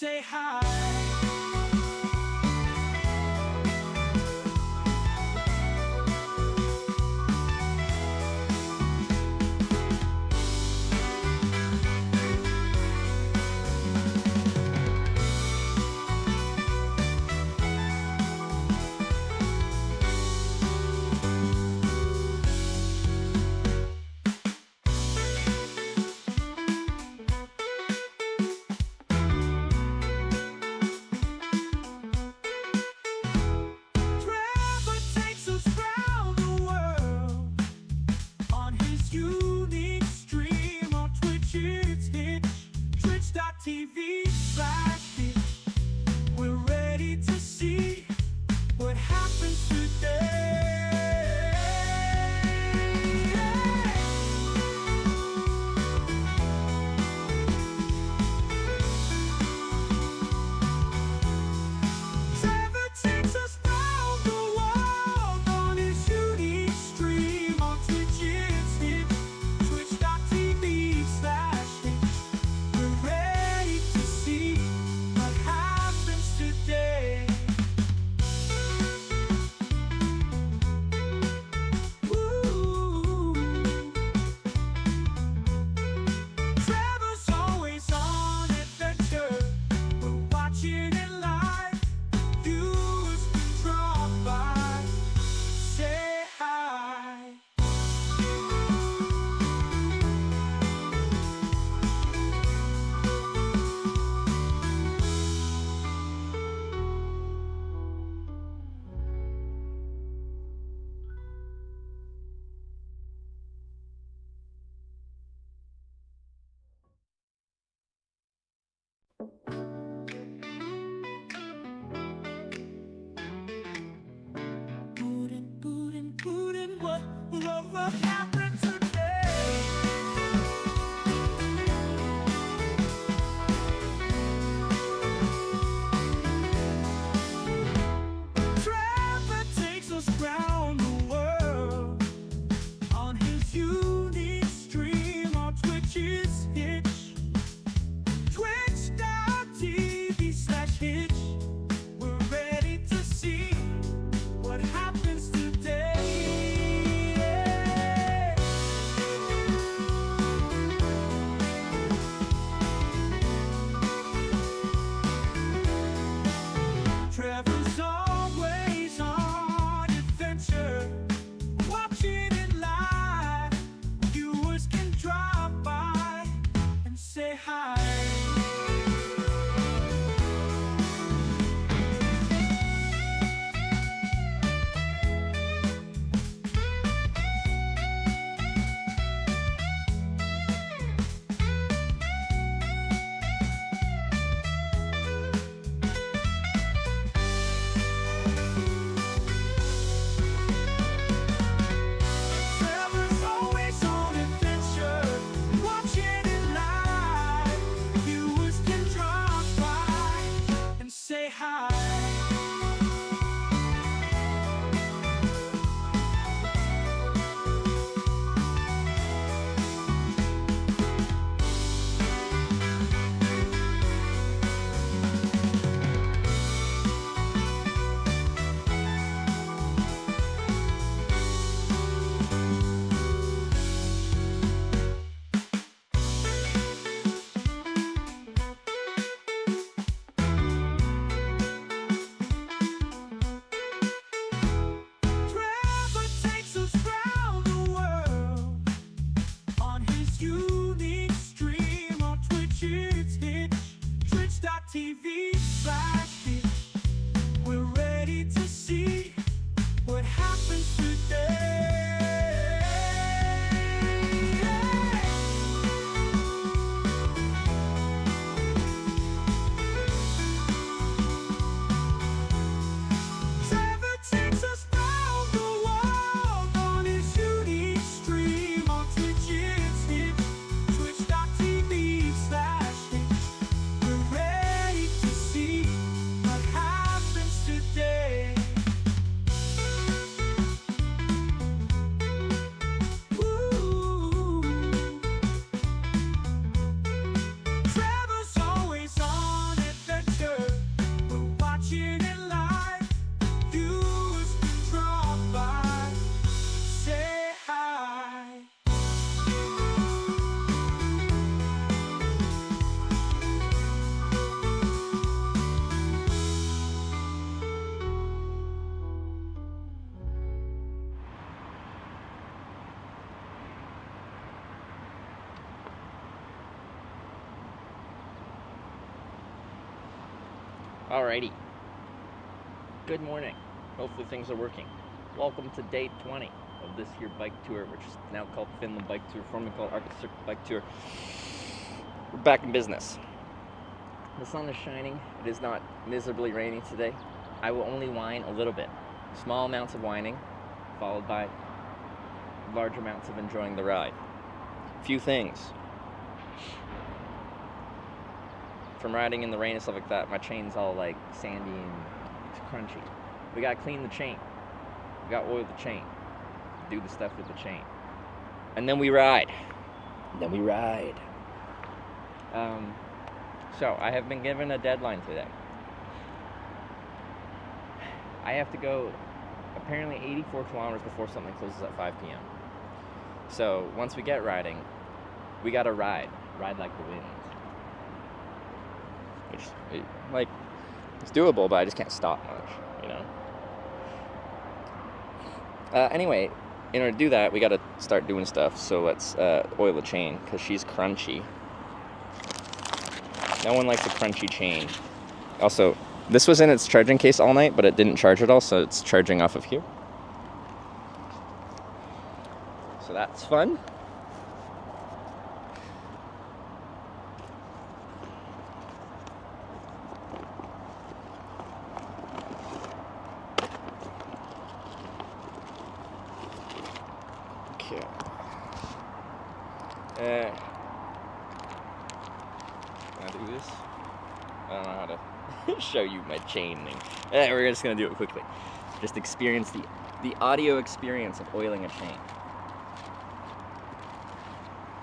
say hi. TV/Hitch. We're ready to see what happens today. Trevor takes us round the world on his unique stream on Twitch. It's Hitch, twitch.tv/Hitch. We're ready to see what happens today. Ooh. Trevor's always on adventure. We're watching it live. Viewers can drop by, say hi. Bootin', what happened today? Trevor takes us round the world on his unique stream on Twitch. It's Hitch, twitch.tv/Hitch. We're ready to see what happens today. Trevor's always on adventure, watching it live. Viewers can drop by and say hi. Trevor's always on adventure, watching it live. Viewers can drop by and say hi. Trevor takes us round the world on his unique stream on Twitch. It's Hitch, twitch.tv/Hitch. We're ready to see what happens today. Trevor takes us round the world on his unique stream on Twitch. It's Hitch, twitch.tv/Hitch. We're ready to see Alrighty. Good morning. Hopefully things are working. Welcome to day 20 of this here bike tour, which is now called Finland Bike Tour, formerly called Arctic Bike Tour. We're back in business. The sun is shining. It is not miserably rainy today. I will only whine a little bit. Small amounts of whining, followed by large amounts of enjoying the ride. Few things. From riding in the rain and stuff like that, my chain's all like sandy and it's crunchy. We gotta clean the chain. We gotta oil the chain. Do the stuff with the chain. And then we ride. So I have been given a deadline today. I have to go apparently 84 kilometers before something closes at 5 p.m. So once we get riding, we gotta ride like the wind. Which, it's doable, but I just can't stop much, you know? Anyway, in order to do that, we gotta start doing stuff. So let's oil the chain, because she's crunchy. No one likes a crunchy chain. Also, this was in its charging case all night, but it didn't charge at all, so it's charging off of here. So that's fun. Okay. Can I do this? I don't know how to show you my chain thing. We're just gonna do it quickly. Just experience the audio experience of oiling a chain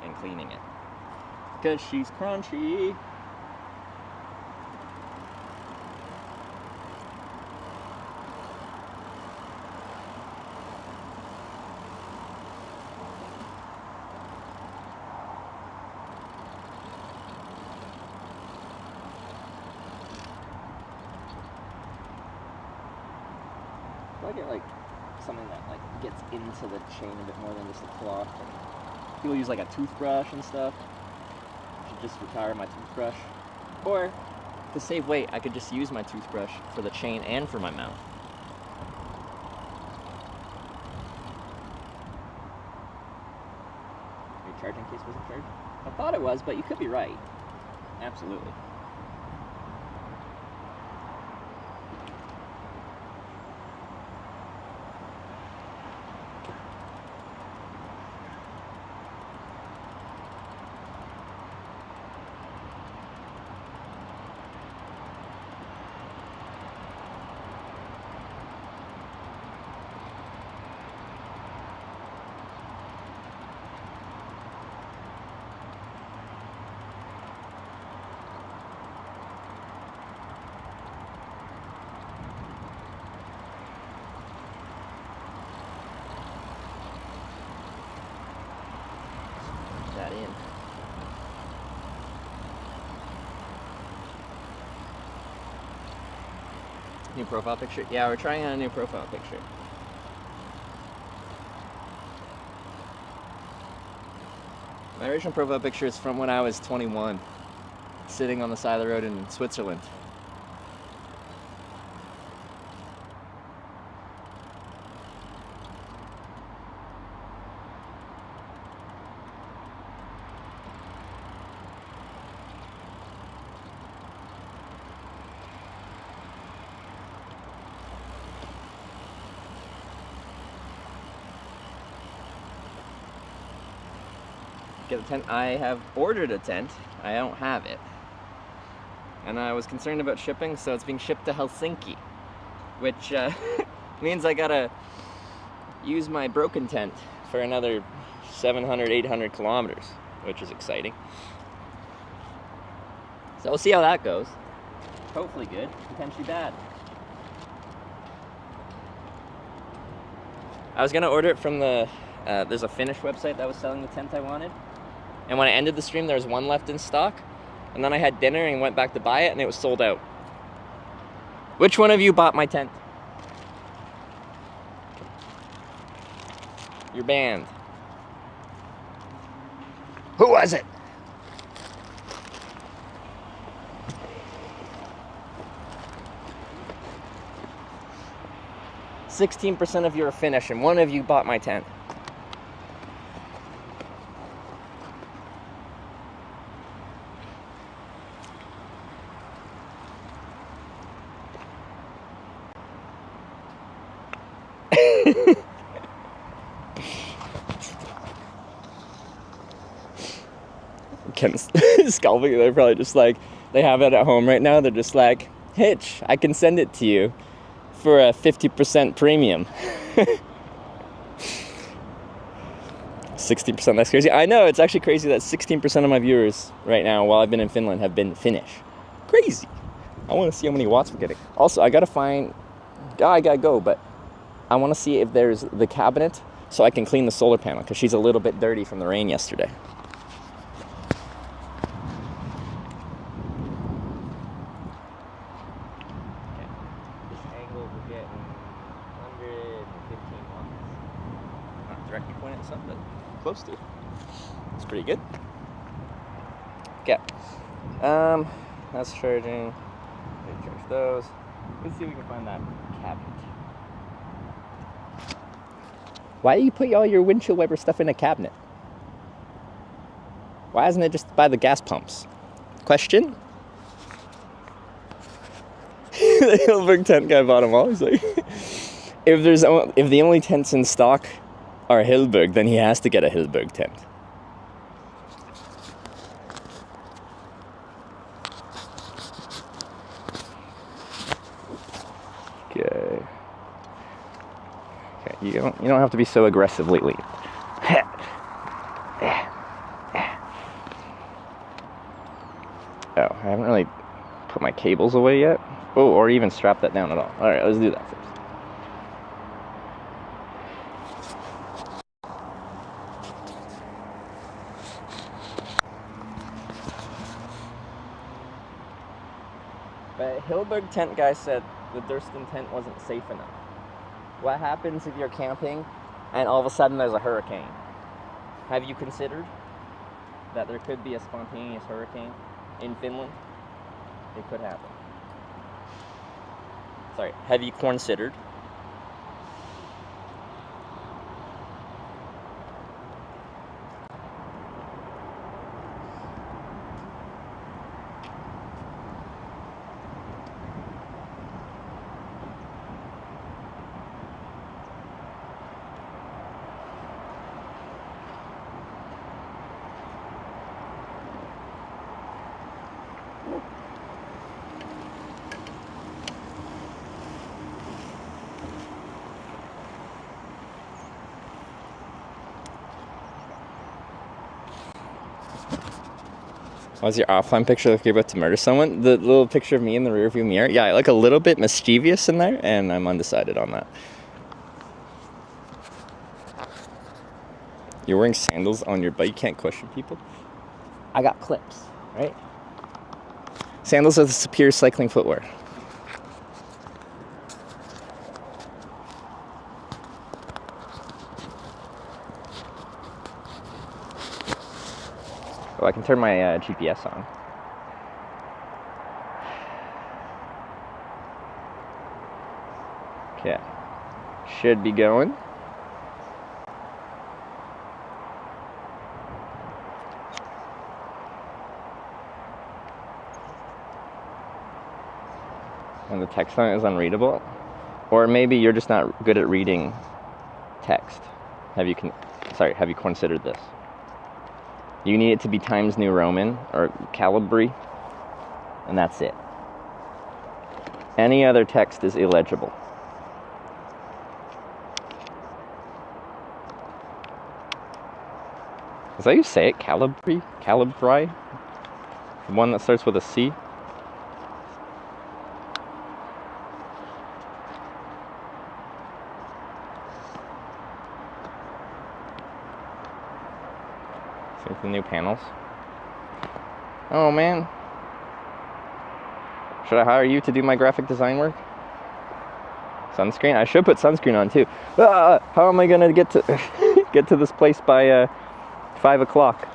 and cleaning it. Because she's crunchy. I get like something that like gets into the chain a bit more than just a cloth. People use like a toothbrush and stuff. I should just retire my toothbrush. Or to save weight, I could just use my toothbrush for the chain and for my mouth. Your charging case wasn't charged? I thought it was, but you could be right. Absolutely. That in. New profile picture? Yeah, we're trying on a new profile picture. My original profile picture is from when I was 21, sitting on the side of the road in Switzerland. Get a tent. I have ordered a tent. I don't have it. And I was concerned about shipping, so it's being shipped to Helsinki, which means I gotta use my broken tent for another 700, 800 kilometers, which is exciting. So we'll see how that goes. Hopefully good, potentially bad. I was gonna order it from the, there's a Finnish website that was selling the tent I wanted. And when I ended the stream, there was one left in stock. And then I had dinner and went back to buy it and it was sold out. Which one of you bought my tent? You're banned. Who was it? 16% of you are Finnish, and one of you bought my tent. Ken's scalping. They're probably just like, they have it at home right now. They're just like, Hitch, I can send it to you for a 50% premium. 16%, that's crazy. I know, it's actually crazy that 16% of my viewers right now while I've been in Finland have been Finnish. Crazy. I want to see how many watts we're getting. Also, I gotta find, I gotta go, but I want to see if there's the cabinet so I can clean the solar panel because she's a little bit dirty from the rain yesterday. Directly point at something, but close to. It's pretty good. Okay. That's charging. Charge those. Let's see if we can find that cabinet. Why do you put all your windshield wiper stuff in a cabinet? Why isn't it just by the gas pumps? Question? The Hilberg tent guy bought them all. He's like, if the only tents in stock are Hilberg, then he has to get a Hilberg tent. Okay. Okay, you don't have to be so aggressive lately. Oh, I haven't really put my cables away yet. Oh, or even strapped that down at all. All right, let's do that first. But Hilberg tent guy said the Durston tent wasn't safe enough. What happens if you're camping and all of a sudden there's a hurricane? Have you considered that there could be a spontaneous hurricane in Finland? It could happen. Sorry, have you considered? Was your offline picture like you're about to murder someone? The little picture of me in the rearview mirror? Yeah, I look a little bit mischievous in there, and I'm undecided on that. You're wearing sandals on your bike, you can't question people? I got clips, right? Sandals are the superior cycling footwear. Oh, I can turn my GPS on. Okay. Should be going. And the text on it is unreadable. Or maybe you're just not good at reading text. Have you considered this? You need it to be Times New Roman or Calibri, and that's it. Any other text is illegible. Is that how you say it? Calibri? Calibri? The one that starts with a C? See the new panels. Oh man. Should I hire you to do my graphic design work? Sunscreen? I should put sunscreen on too. How am I gonna get to get to this place by 5 o'clock?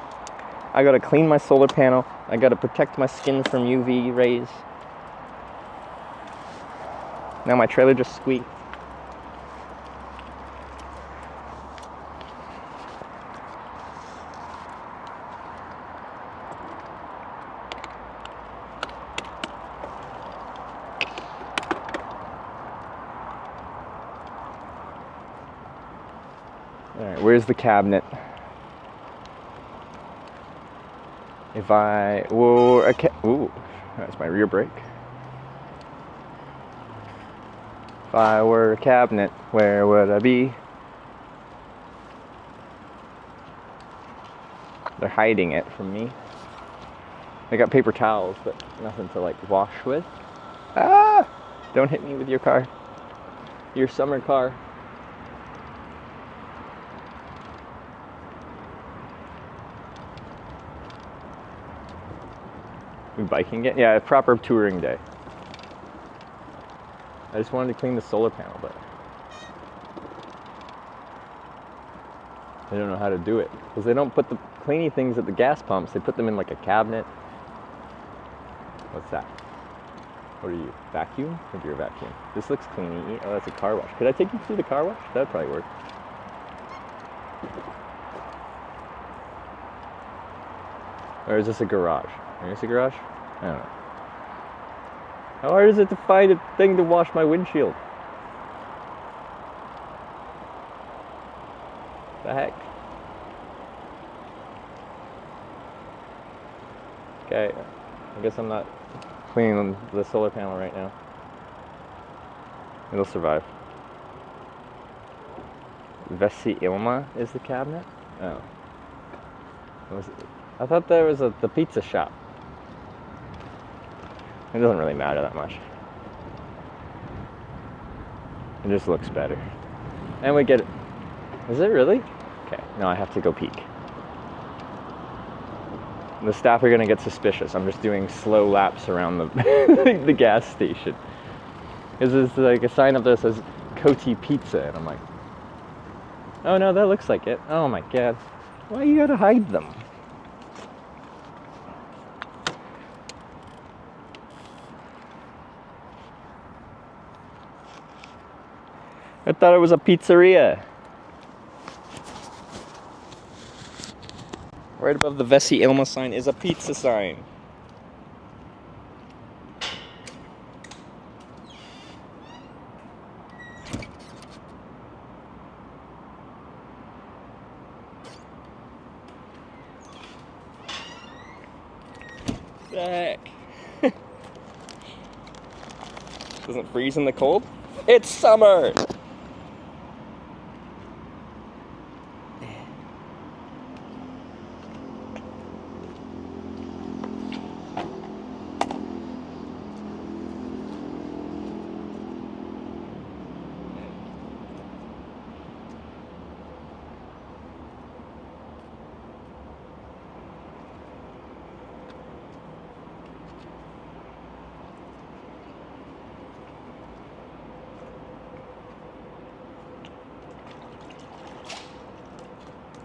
I gotta clean my solar panel. I gotta protect my skin from UV rays. Now my trailer just squeaked. Alright, where's the cabinet? If I were ooh, that's my rear brake. If I were a cabinet, where would I be? They're hiding it from me. They got paper towels, but nothing to like wash with. Ah! Don't hit me with your car. Your summer car. We biking it? Yeah, a proper touring day. I just wanted to clean the solar panel, but I don't know how to do it. Because they don't put the cleany things at the gas pumps, they put them in like a cabinet. What's that? What are you? Vacuum? Maybe you're a vacuum. This looks cleany. Oh, that's a car wash. Could I take you through the car wash? That'd probably work. Or is this a garage? Is this a garage? I don't know. How hard is it to find a thing to wash my windshield? The heck? Okay, I guess I'm not cleaning the solar panel right now. It'll survive. Vesi Ilma is the cabinet? Oh. I thought there was the pizza shop. It doesn't really matter that much. It just looks better. And we get it. Is it really? Okay, now I have to go peek. The staff are gonna get suspicious. I'm just doing slow laps around the the gas station. Because there's like a sign up there that says Coty Pizza, and I'm like, oh no, that looks like it. Oh my god. Why you gotta hide them? I thought it was a pizzeria. Right above the Vesi Ilma sign is a pizza sign. What the heck? Doesn't freeze in the cold? It's summer!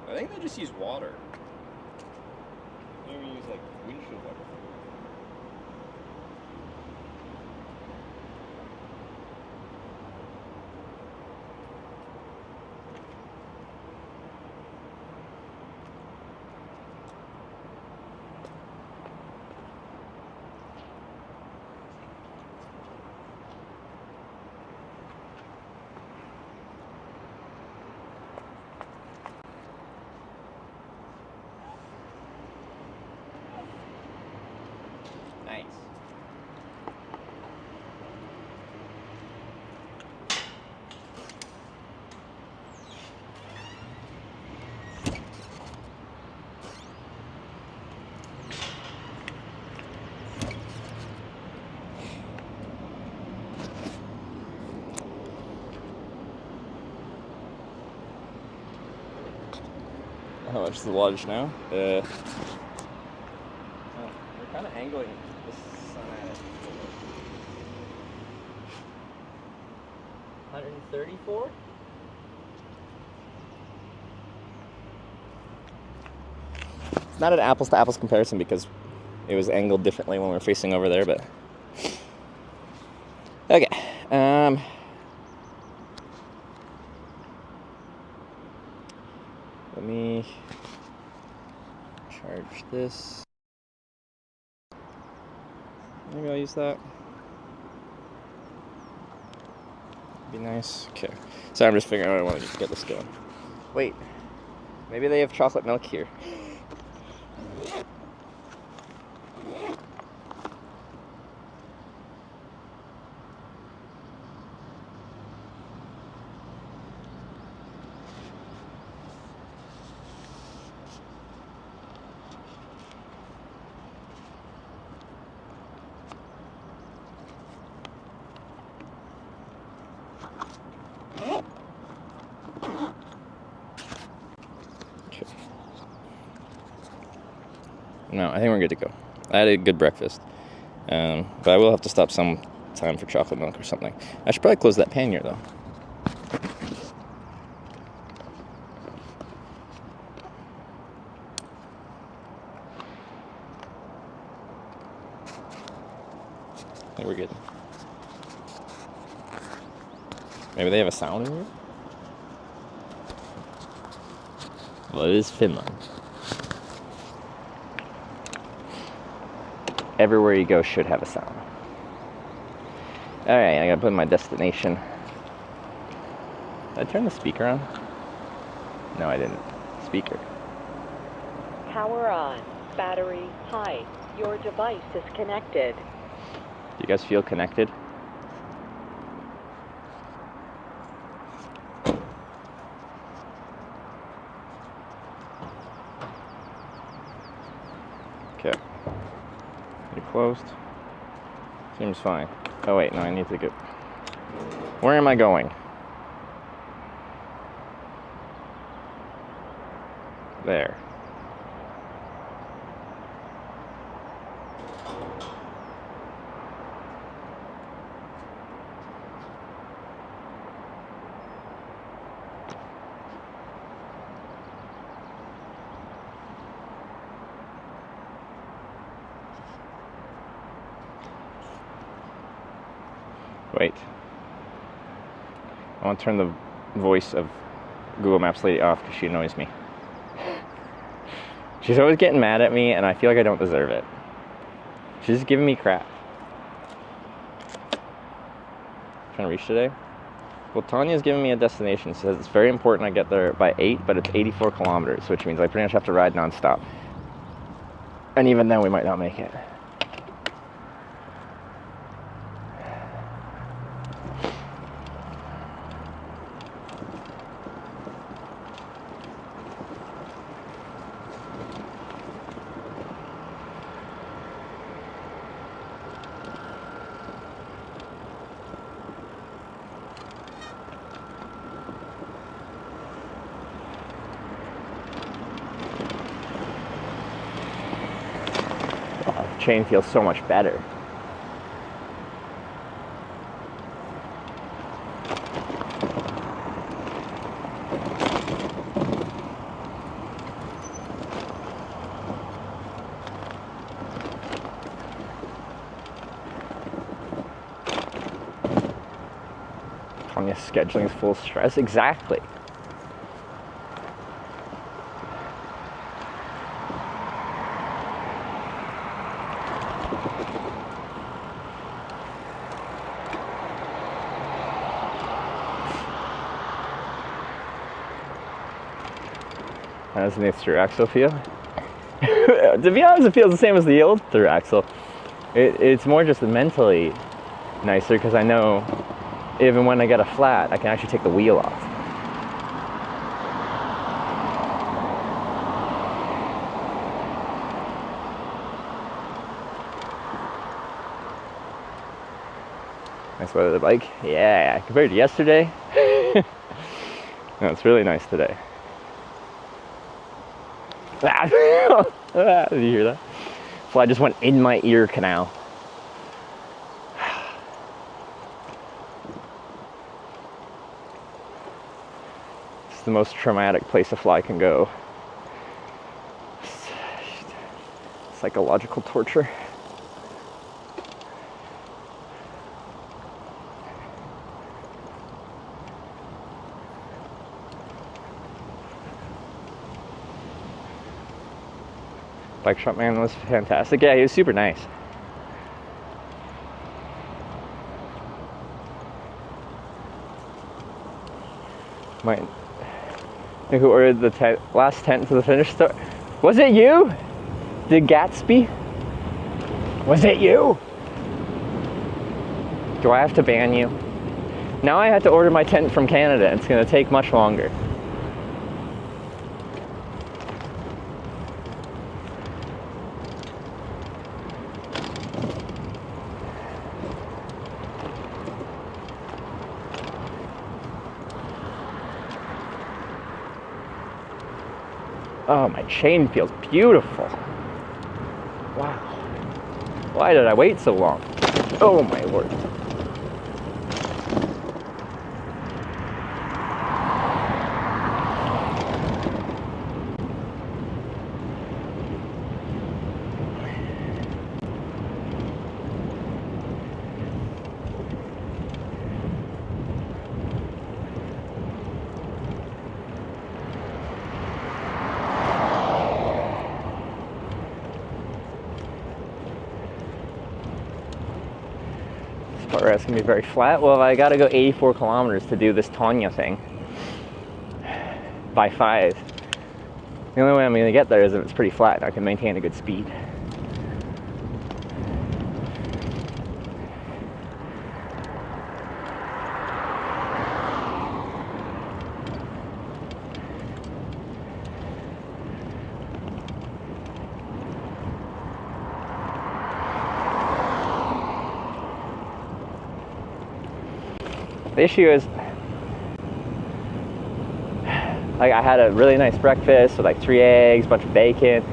I think they just use water. They don't use like windshield water. Nice. How much is the wattage now? We're kind of angling the sun at it. 134? It's not an apples to apples comparison because it was angled differently when we were facing over there, but okay. Let me charge this. Maybe I'll use that. Be nice. Okay. So I'm just figuring out how I want to get this going. Wait, maybe they have chocolate milk here. No, I think we're good to go. I had a good breakfast, but I will have to stop some time for chocolate milk or something. I should probably close that pannier though. I think we're good. Maybe they have a sound in here? Well, it is Finland. Everywhere you go should have a sound. Alright, I gotta put my destination. Did I turn the speaker on? No, I didn't. Speaker. Power on. Battery high. Your device is connected. Do you guys feel connected? Okay. You're closed. Seems fine. Oh wait, no, I need to go. Where am I going? There. Wait. I want to turn the voice of Google Maps lady off because she annoys me. She's always getting mad at me and I feel like I don't deserve it. She's just giving me crap. Trying to reach today? Well, Tanya's giving me a destination. She says it's very important I get there by 8, but it's 84 kilometers, which means I pretty much have to ride non-stop. And even then we might not make it. Chain feels so much better. Tanya's scheduling is full of stress. Exactly. How does the new through axle feel? To be honest, it feels the same as the old through axle. It's more just mentally nicer because I know even when I get a flat, I can actually take the wheel off. Nice weather, the bike. Yeah, compared to yesterday, no, it's really nice today. Did you hear that? Fly just went in my ear canal. It's the most traumatic place a fly can go. Psychological torture. Bike shop man was fantastic. Yeah, he was super nice. who ordered the last tent to the finish store. Was it you? Did Gatsby? Was it you? Do I have to ban you? Now I have to order my tent from Canada. It's going to take much longer. Oh, my chain feels beautiful. Wow. Why did I wait so long? Oh my word. It's gonna be very flat. Well, I gotta go 84 kilometers to do this Tanya thing by 5. The only way I'm gonna get there is if it's pretty flat and I can maintain a good speed. The issue is, like, I had a really nice breakfast with like 3 eggs, a bunch of bacon.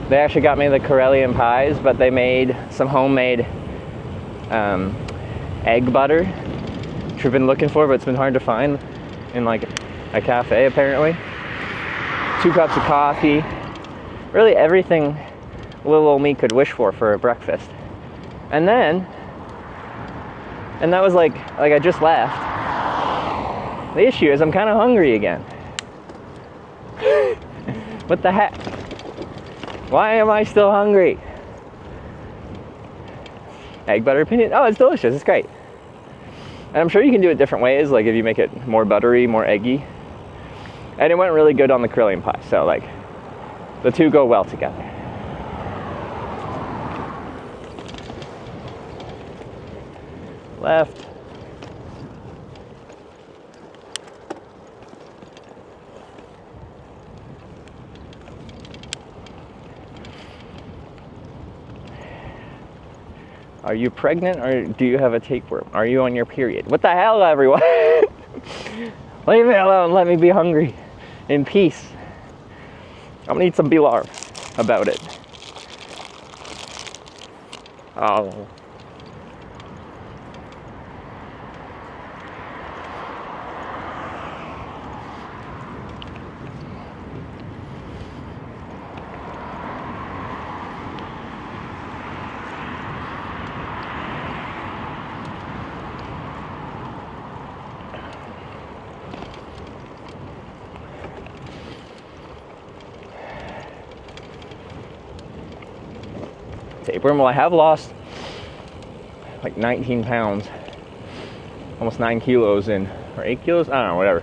They actually got me the Karelian pies, but they made some homemade egg butter, which we've been looking for, but it's been hard to find in like a cafe apparently. 2 cups of coffee, really everything little old me could wish for a breakfast. And that was like I just left. The issue is I'm kind of hungry again. What the heck? Why am I still hungry? Egg butter opinion? Oh, it's delicious. It's great. And I'm sure you can do it different ways, like if you make it more buttery, more eggy. And it went really good on the Karelian pie, so like the two go well together. Left. Are you pregnant or do you have a tapeworm? Are you on your period? What the hell, everyone? Leave me alone. Let me be hungry in peace. I'm gonna eat some bilar about it. Oh. Tapeworm. Well, I have lost like 19 pounds, almost 9 kilos or 8 kilos, I don't know, whatever,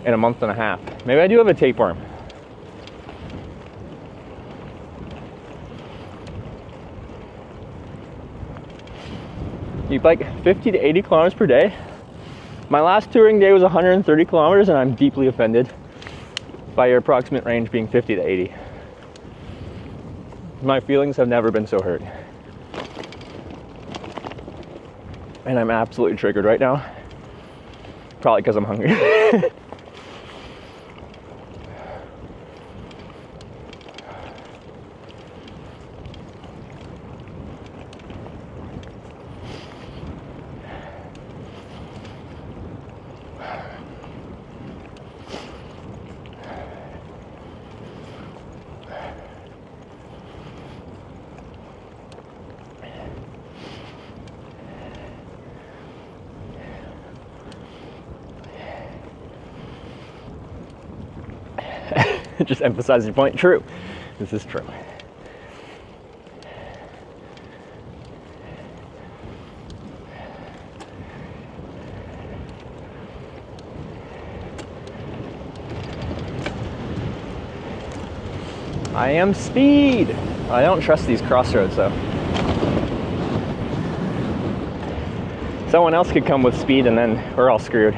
in a month and a half. Maybe I do have a tapeworm. You bike 50 to 80 kilometers per day. My last touring day was 130 kilometers, and I'm deeply offended by your approximate range being 50 to 80. My feelings have never been so hurt. And I'm absolutely triggered right now. Probably because I'm hungry. Just emphasize your point. True. This is true. I am speed. I don't trust these crossroads though. Someone else could come with speed and then we're all screwed.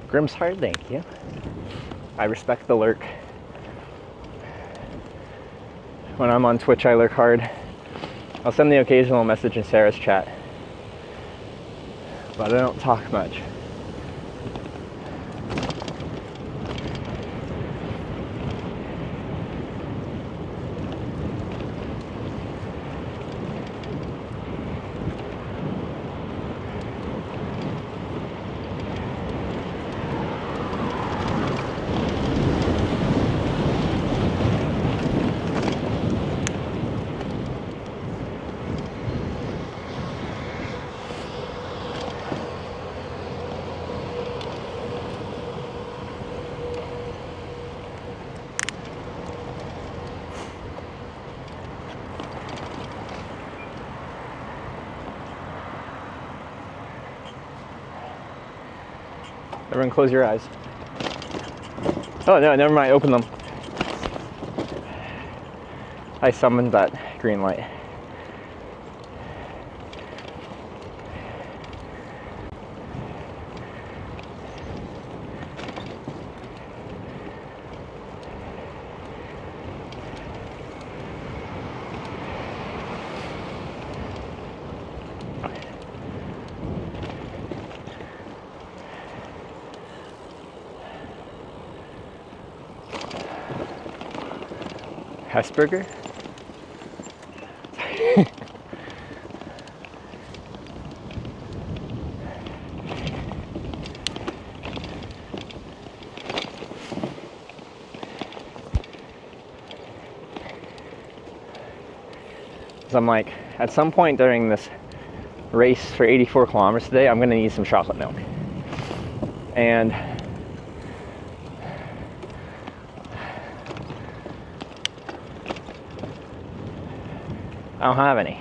Grimm's hard, thank you. I respect the lurk. When I'm on Twitch, I lurk hard. I'll send the occasional message in Sarah's chat, but I don't talk much. Everyone close your eyes. Oh no, never mind, open them. I summoned that green light. Hesburger? So I'm like, at some point during this race for 84 kilometers today, I'm gonna need some chocolate milk. And I don't have any.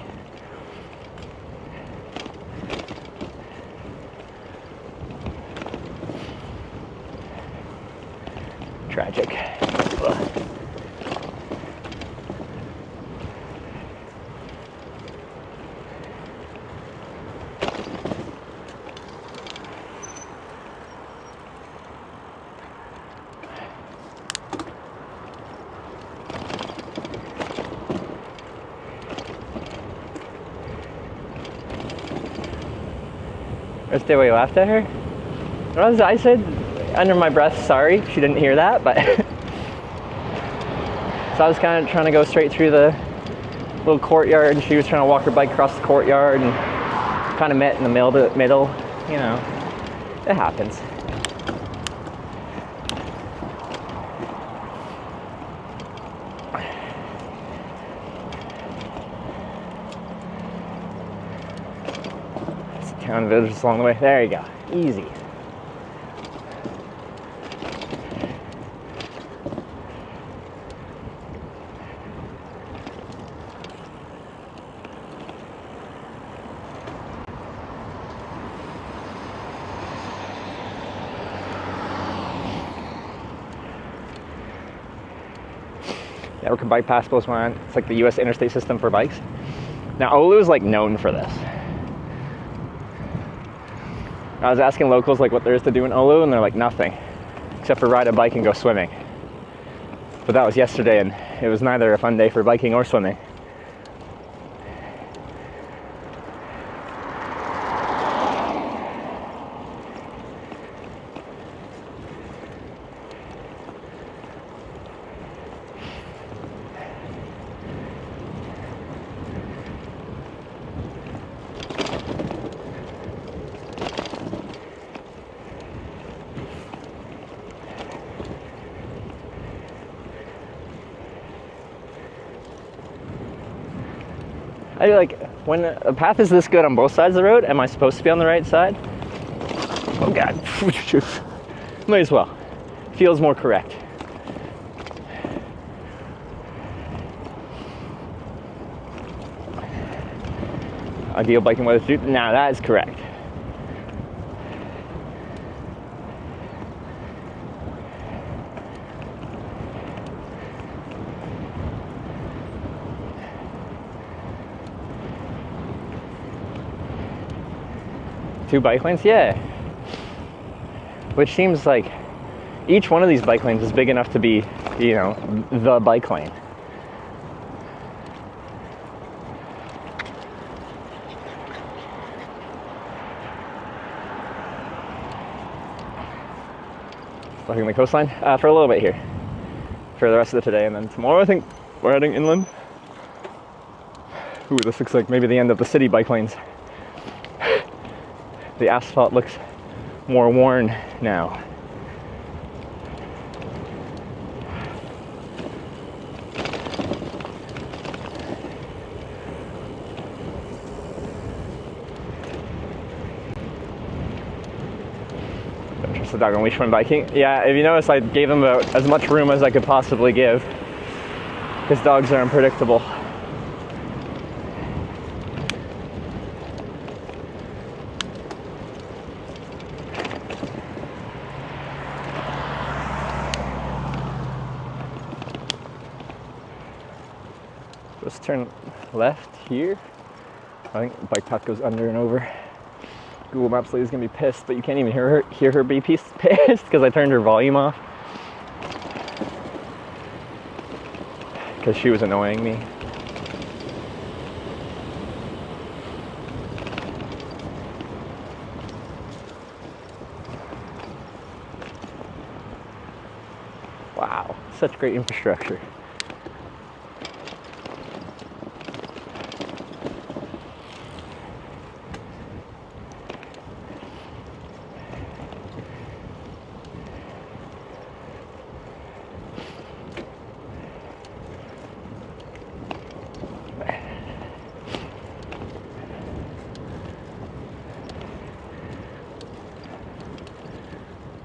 Tragic. Ugh. That's the way you laughed at her? Well, I said under my breath, sorry, she didn't hear that, but so I was kind of trying to go straight through the little courtyard, and she was trying to walk her bike across the courtyard, and kind of met in the middle, you know, it happens. Town villages along the way. There you go. Easy. Network of bike passports one. It's like the U.S. interstate system for bikes. Now Oulu is like known for this. I was asking locals like what there is to do in Oulu, and they're like nothing, except for ride a bike and go swimming. But that was yesterday, and it was neither a fun day for biking or swimming. I do like, when a path is this good on both sides of the road, am I supposed to be on the right side? Oh God. Might as well. Feels more correct. Ideal biking weather suit? Nah, that is correct. Two bike lanes? Yeah. Which seems like each one of these bike lanes is big enough to be, you know, the bike lane. Walking the coastline for a little bit here for the rest of the today, and then tomorrow I think we're heading inland. Ooh, this looks like maybe the end of the city bike lanes. The asphalt looks more worn now. Just the dog on leash when biking. Yeah, if you notice, I gave him about as much room as I could possibly give, because dogs are unpredictable. Just turn left here. I think the bike path goes under and over. Google Maps lady's gonna be pissed, but you can't even hear her be pissed because I turned her volume off because she was annoying me. Wow, such great infrastructure.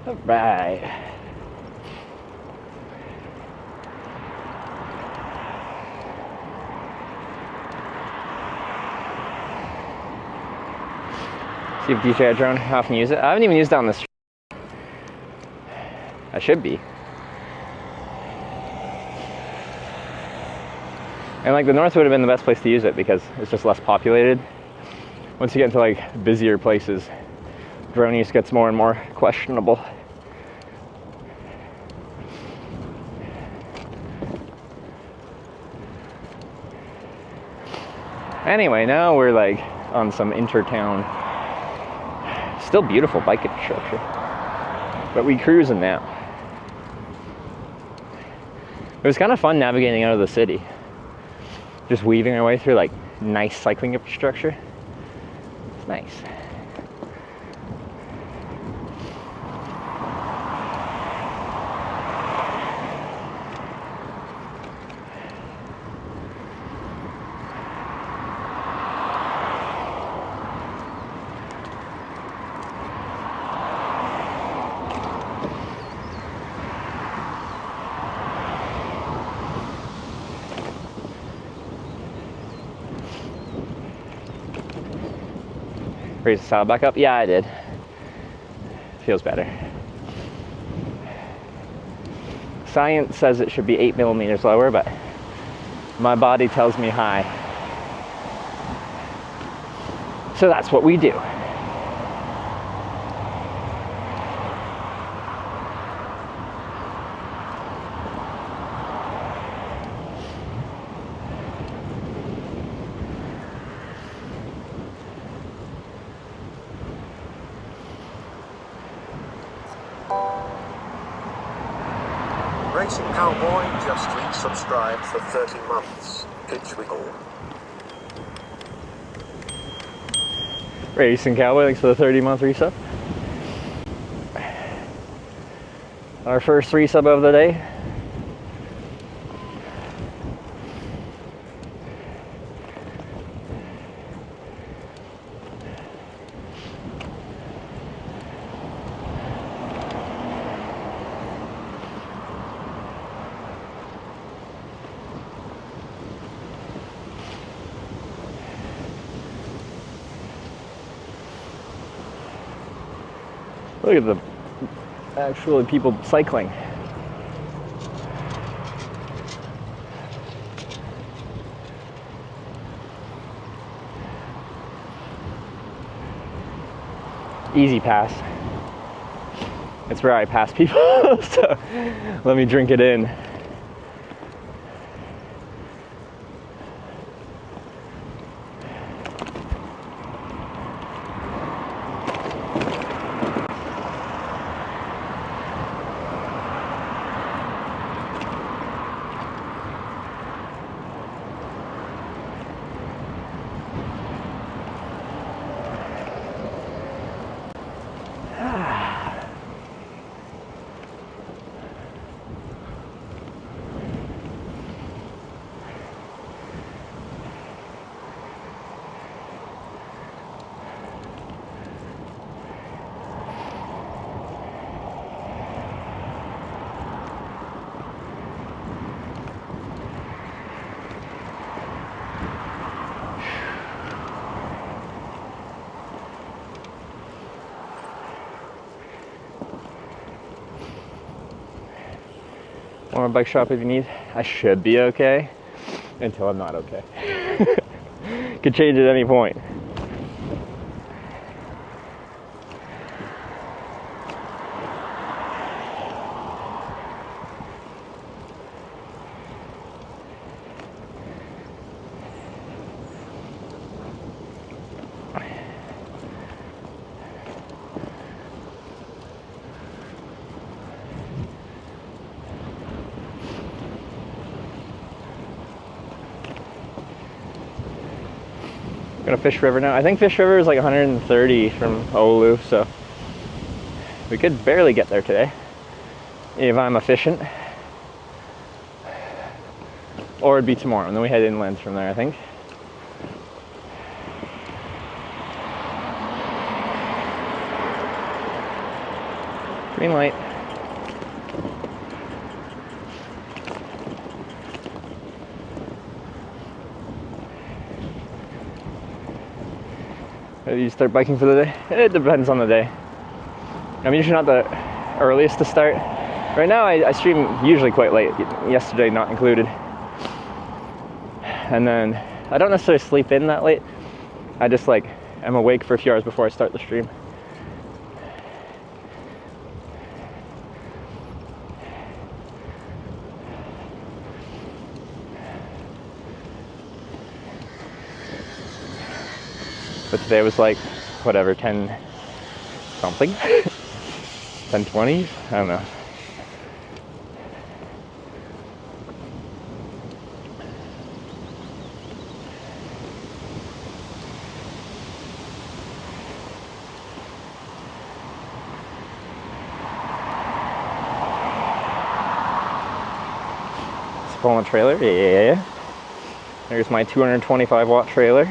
All right. See if DJ drone, how often use it. I haven't even used it on this. I should be. And like the north would have been the best place to use it because it's just less populated. Once you get into like busier places, drone use gets more and more questionable. Anyway, now we're like on some intertown, still beautiful bike infrastructure, but we cruising now. It was kind of fun navigating out of the city, just weaving our way through like nice cycling infrastructure. It's nice. Raise the saddle back up? Yeah, I did. Feels better. Science says it should be 8 millimeters lower, but my body tells me high. So that's what we do. Racing Cowboy just resubscribed for 30 months. Pitch wiggle. Racing Cowboy, thanks for the 30-month resub. Our first resub of the day. Look at the actual people cycling. Easy pass. It's where I pass people, so let me drink it in. More bike shop if you need. I should be okay until I'm not okay. Could change at any point. Gonna Fish River now. I think Fish River is like 130 from Oulu, so we could barely get there today if I'm efficient. Or it'd be tomorrow, and then we head inland from there, I think. Green light. You start biking for the day? It depends on the day. I'm usually not the earliest to start. Right now I stream usually quite late, yesterday not included. And then I don't necessarily sleep in that late. I just like am awake for a few hours before I start the stream. But today was like, whatever, 10 something? 10:20? I don't know. Pulling a trailer, yeah. There's my 225 watt trailer.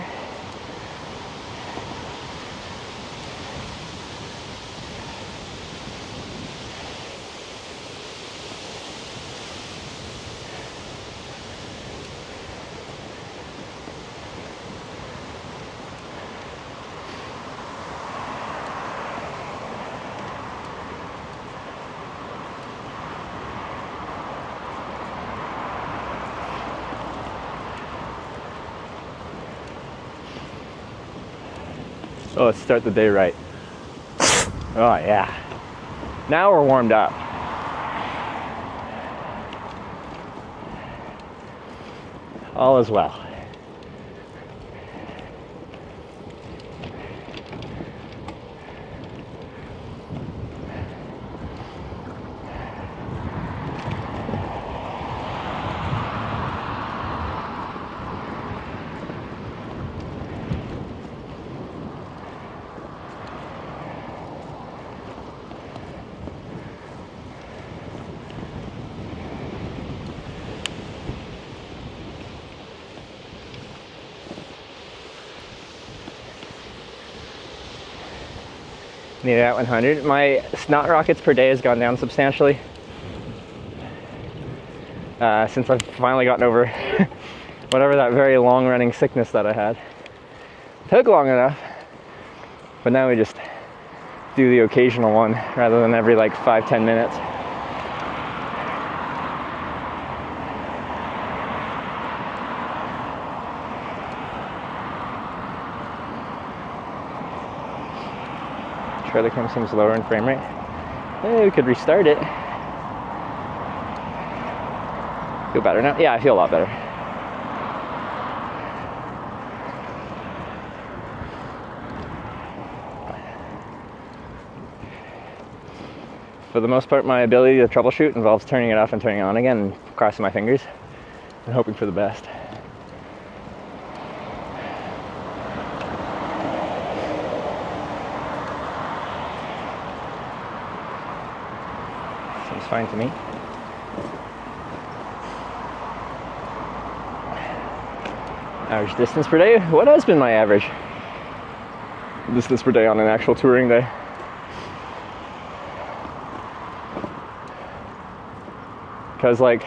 Oh, let's start the day right. Oh yeah. Now we're warmed up. All is well. Need that 100. My snot rockets per day has gone down substantially since I've finally gotten over whatever that very long running sickness that I had. Took long enough, but now we just do the occasional one rather than every like 5-10 minutes. Trailer cam seems lower in frame rate. Hey, we could restart it. Feel better now? Yeah, I feel a lot better. For the most part, my ability to troubleshoot involves turning it off and turning it on again and crossing my fingers and hoping for the best. Seems fine to me. Average distance per day? What has been my average distance per day on an actual touring day? Because like,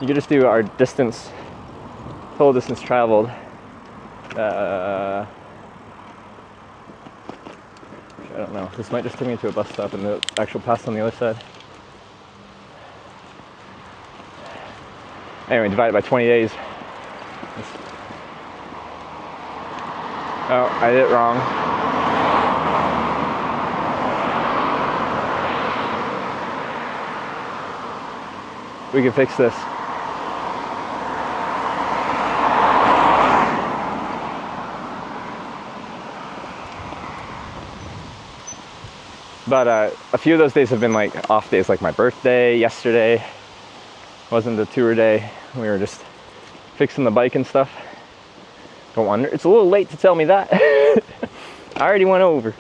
you could just do our distance, total distance traveled. I don't know, this might just take me to a bus stop and the actual pass on the other side. Anyway, divide it by 20 days. Oh, I did it wrong. We can fix this. But a few of those days have been like off days, like my birthday yesterday. Wasn't a tour day. We were just fixing the bike and stuff. Don't wonder. It's a little late to tell me that. I already went over.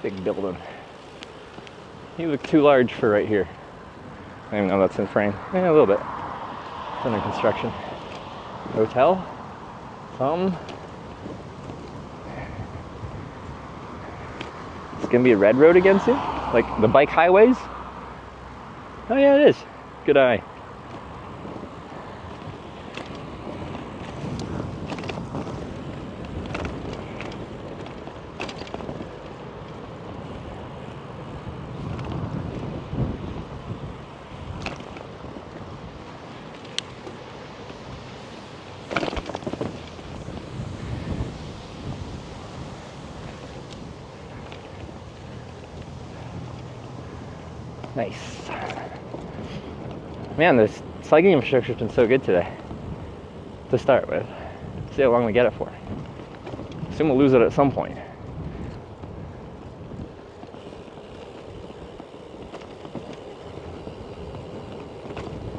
Big building. You look too large for right here. I don't even know that's in frame. Yeah, a little bit. It's under construction. Hotel? Something. It's gonna be a red road again soon? Like the bike highways? Oh yeah, it is. Good eye. Nice. Man, this cycling infrastructure's been so good today. To start with. See how long we get it for. Assume we'll lose it at some point.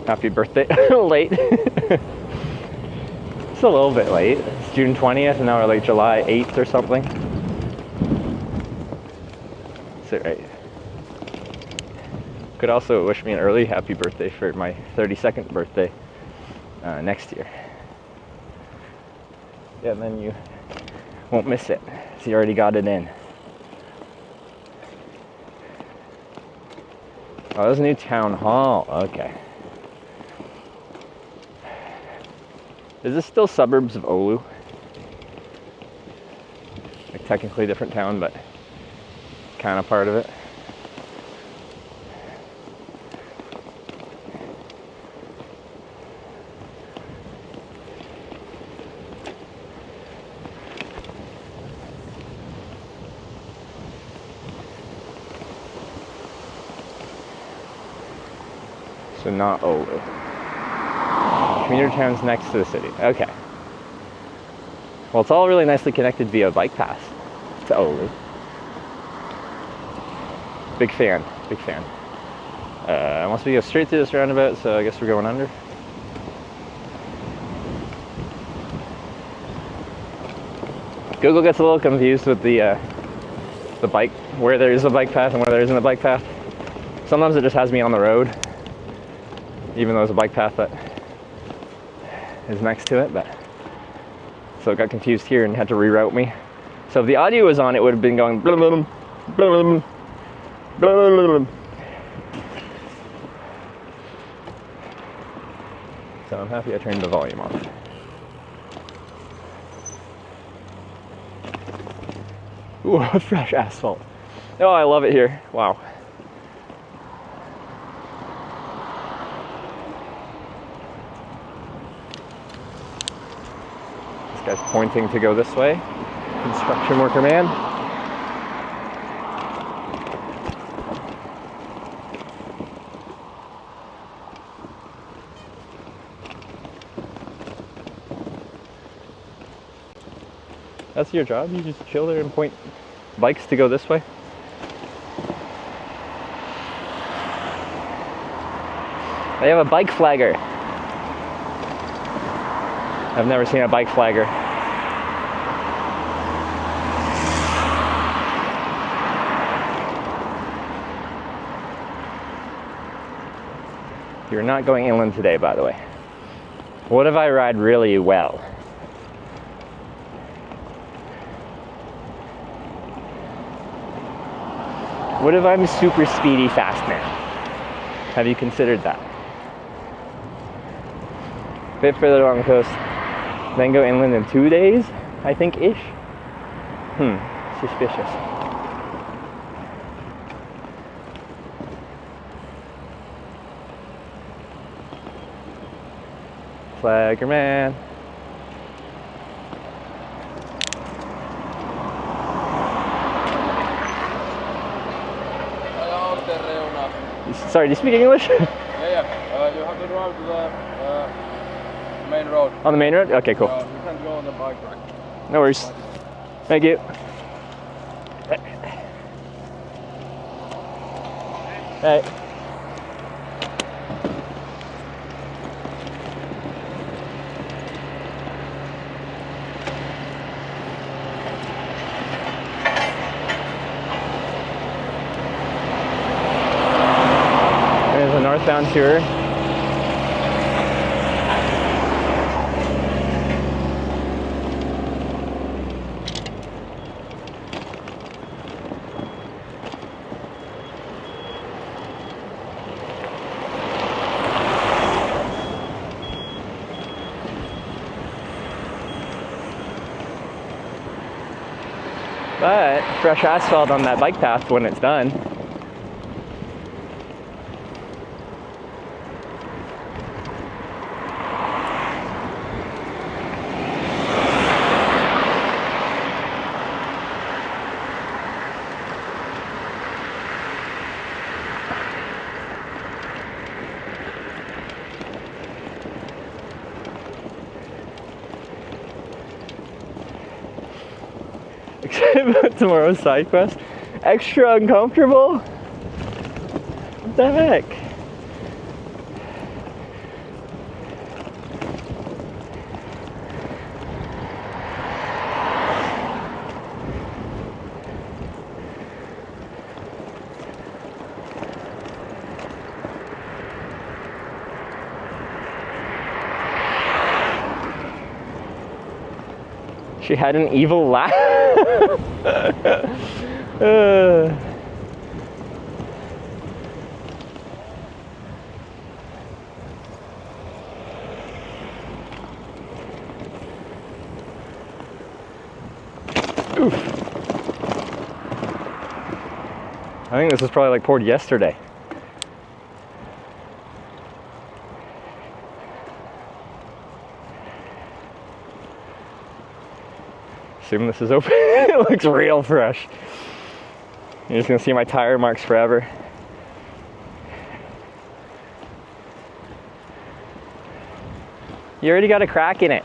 Happy birthday. Late. It's a little bit late. It's June 20th and now we're like July 8th or something. Is it right? Could also wish me an early happy birthday for my 32nd birthday next year. Yeah, and then you won't miss it, so you already got it in. Oh, there's a new town hall. Okay. Is this still suburbs of Oulu? Like technically a different town, but kind of part of it. So not Oulu. Commuter towns next to the city. Okay. Well, it's all really nicely connected via bike path to Oulu. Big fan, big fan. Unless we go straight through this roundabout, so I guess we're going under. Google gets a little confused with the bike, where there is a bike path and where there isn't a bike path. Sometimes it just has me on the road, even though there's a bike path that is next to it, but so it got confused here and had to reroute me. So if the audio was on, it would have been going blum, blum, blum, blum, blum. So I'm happy I turned the volume off. Ooh, fresh asphalt. Oh, I love it here. Wow. This guy's pointing to go this way. Construction worker man. That's your job? You just chill there and point bikes to go this way? They have a bike flagger. I've never seen a bike flagger. You're not going inland today, by the way. What if I ride really well? What if I'm super speedy fast now? Have you considered that? A bit further along the coast, then go inland in 2 days, I think-ish. Suspicious. Flagger man. Sorry, do you speak English? Yeah. You have to drive to the main road. On the main road? Okay, cool. You can't go on the bike rack. No worries. Thank you. Hey. There's a northbound tour. But fresh asphalt on that bike path when it's done. Excited about tomorrow's side quest. Extra uncomfortable? What the heck? She had an evil laugh. Oof. I think this was probably like poured yesterday. Assume this is open. It looks real fresh. You're just gonna see my tire marks forever. You already got a crack in it.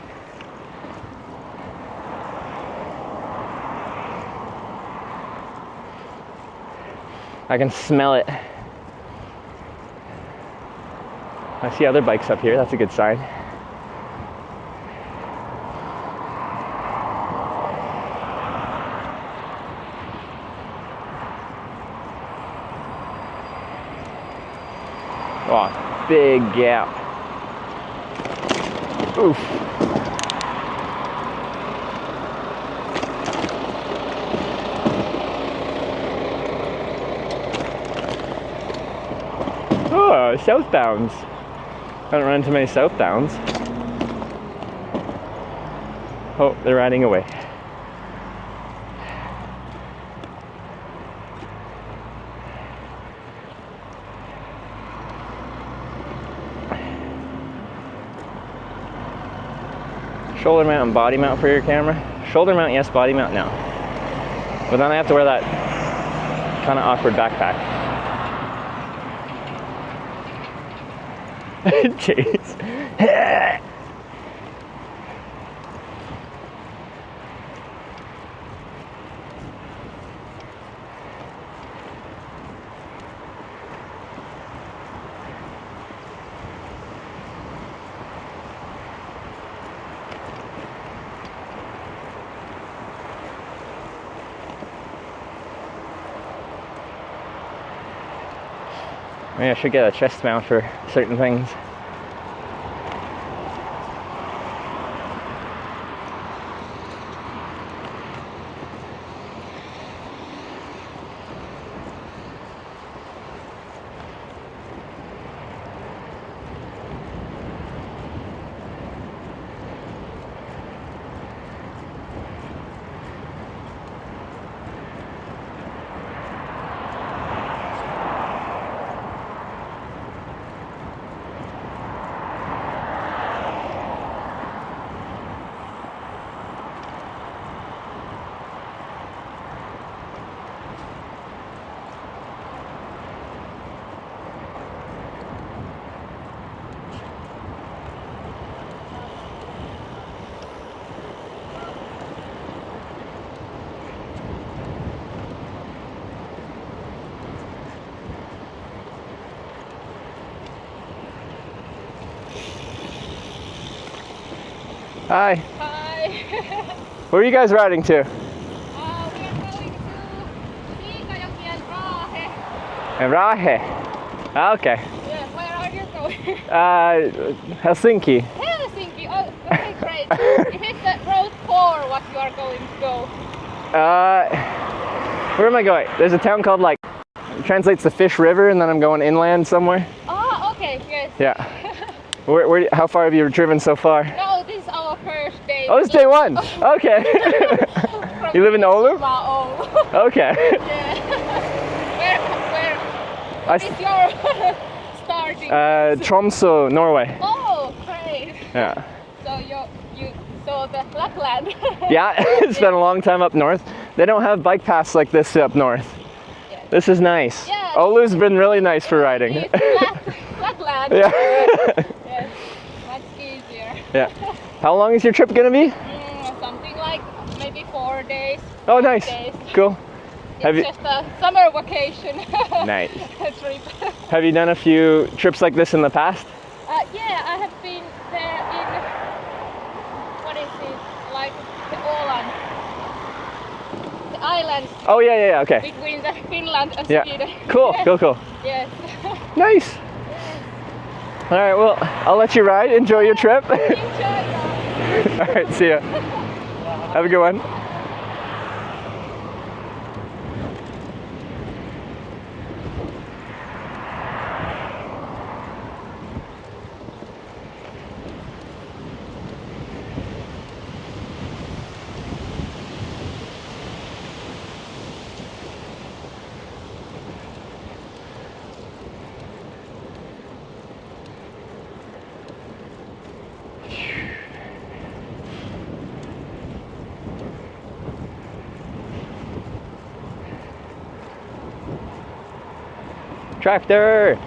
I can smell it. I see other bikes up here. That's a good sign. Oh, big gap. Oof. Oh, southbounds. I haven't run into many southbounds. Oh, they're riding away. Shoulder mount and body mount for your camera. Shoulder mount, yes. Body mount, no. But then I have to wear that kind of awkward backpack. Jeez. Maybe I should get a chest mount for certain things. Hi. Hi. Where are you guys riding to? We are going to Siikajoki And and Raahe. Rahe. Ah, okay. Yeah, where are you going? Helsinki. Helsinki. Oh, okay, great. Is it the road 4 what you are going to go? Where am I going? There's a town called it translates to Fish River, and then I'm going inland somewhere. Oh, okay, yes. Yeah. How far have you driven so far? No, this is our first day. Oh, it's day one. Okay. You live in Oulu? Oulu. Okay. Yeah. Where is your starting? Tromsø, Norway. Oh, great. Yeah. So you saw the Lapland. Yeah, spent a long time up north. They don't have bike paths like this up north. Yeah. This is nice. Yeah. Oulu's been really nice for riding. Flatland. Yeah. Yes, much easier. Yeah. How long is your trip gonna be? Something like maybe 4 days. Oh, nice. Days. Cool. It's just a summer vacation. Nice. Trip. Have you done a few trips like this in the past? Yeah, I have been there in, what is it, like the Åland, the islands Oh yeah, okay. between the Finland and Yeah. Sweden. Cool. Yes. Nice. All right, well, I'll let you ride. Enjoy your trip. Enjoy that. All right, see ya. Have a good one. Tractor!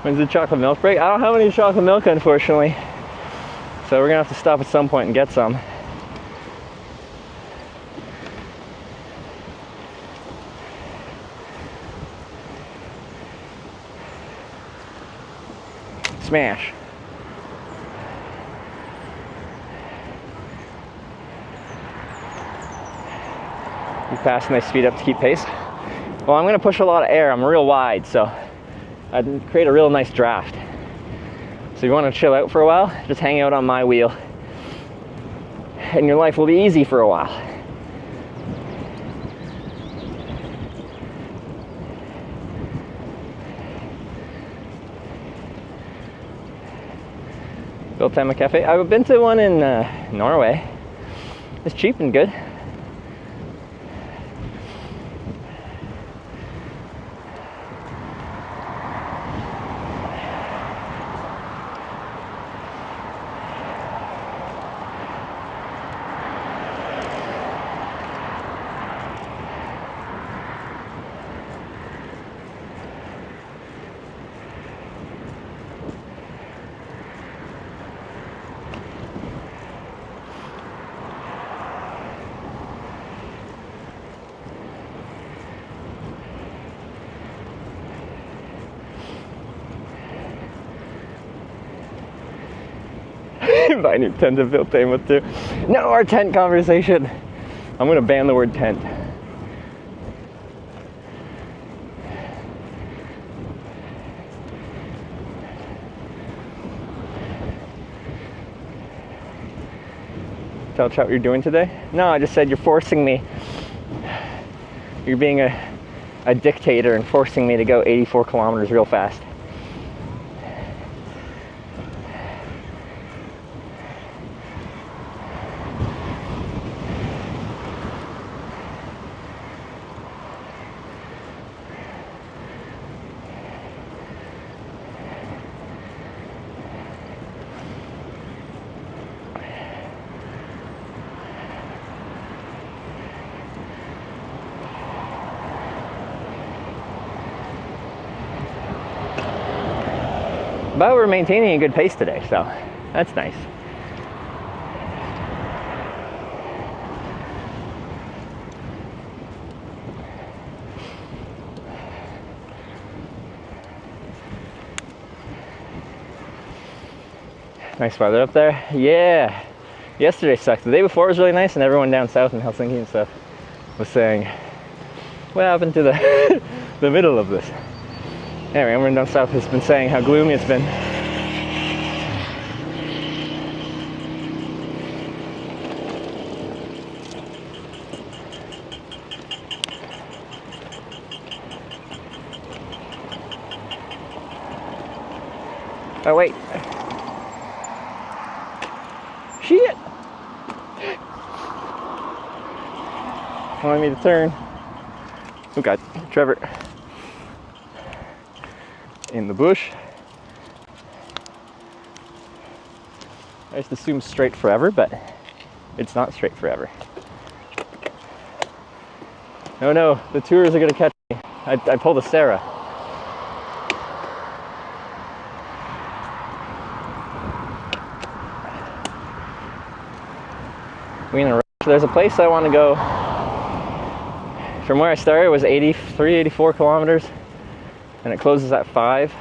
When's the chocolate milk break? I don't have any chocolate milk, unfortunately. So we're gonna have to stop at some point and get some. Smash. You pass and they speed up to keep pace. Well, I'm gonna push a lot of air. I'm real wide, so I'd create a real nice draft. So if you want to chill out for a while, just hang out on my wheel, and your life will be easy for a while. Built Time Cafe. I've been to one in Norway. It's cheap and good. Buy new tent of Built Time with too. No, our tent conversation. I'm gonna ban the word tent. Tell chat what you're doing today? No, I just said you're forcing me. You're being a dictator and forcing me to go 84 kilometers real fast. But we're maintaining a good pace today, so that's nice. Nice weather up there. Yeah. Yesterday sucked. The day before was really nice, and everyone down south in Helsinki and stuff was saying, what happened to the the middle of this? Anyway, everyone down south has been saying how gloomy it's been. Oh wait. Shit! Wanted me to turn. Oh god, Trevor. In the bush. I just assume straight forever, but it's not straight forever. Oh no, the tours are gonna catch me. I pulled a Sarah. We in a rush. There's a place I want to go. From where I started, it was 83, 84 kilometers. And it closes at 5.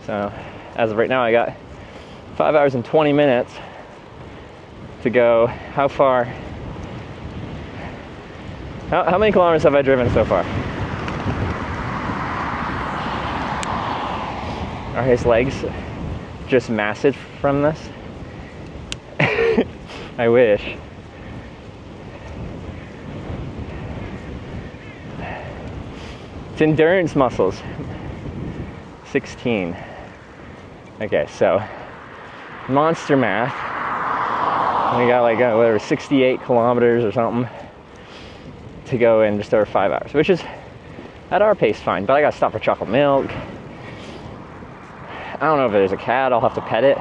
So as of right now, I got 5 hours and 20 minutes to go. How far? How many kilometers have I driven so far? Are his legs just massive from this? I wish. It's endurance muscles. 16. Okay, so monster math. We got like whatever 68 kilometers or something to go in just over 5 hours, which is at our pace fine. But I gotta stop for chocolate milk. I don't know if there's a cat. I'll have to pet it.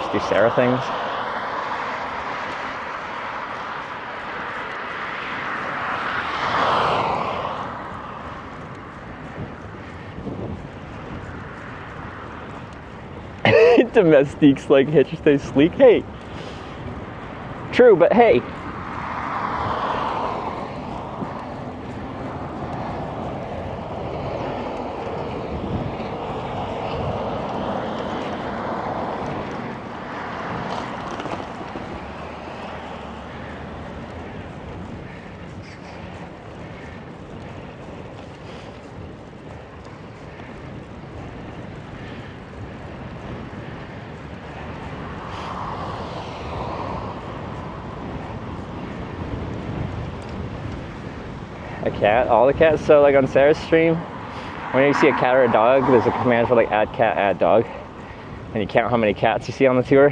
Just do Sarah things. Domestiques like Hitch stay sleek. Hey. True, but hey. A cat, all the cats. So like on Sarah's stream, when you see a cat or a dog, there's a command for like add cat, add dog, and you count how many cats you see on the tour.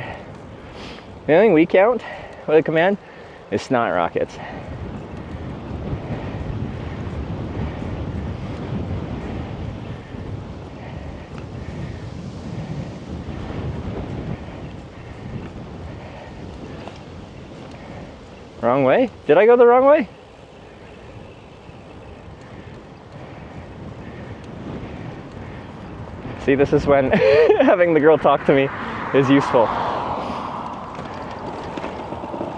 The only thing we count with a command is snot rockets. Wrong way? Did I go the wrong way? See, this is when having the girl talk to me is useful.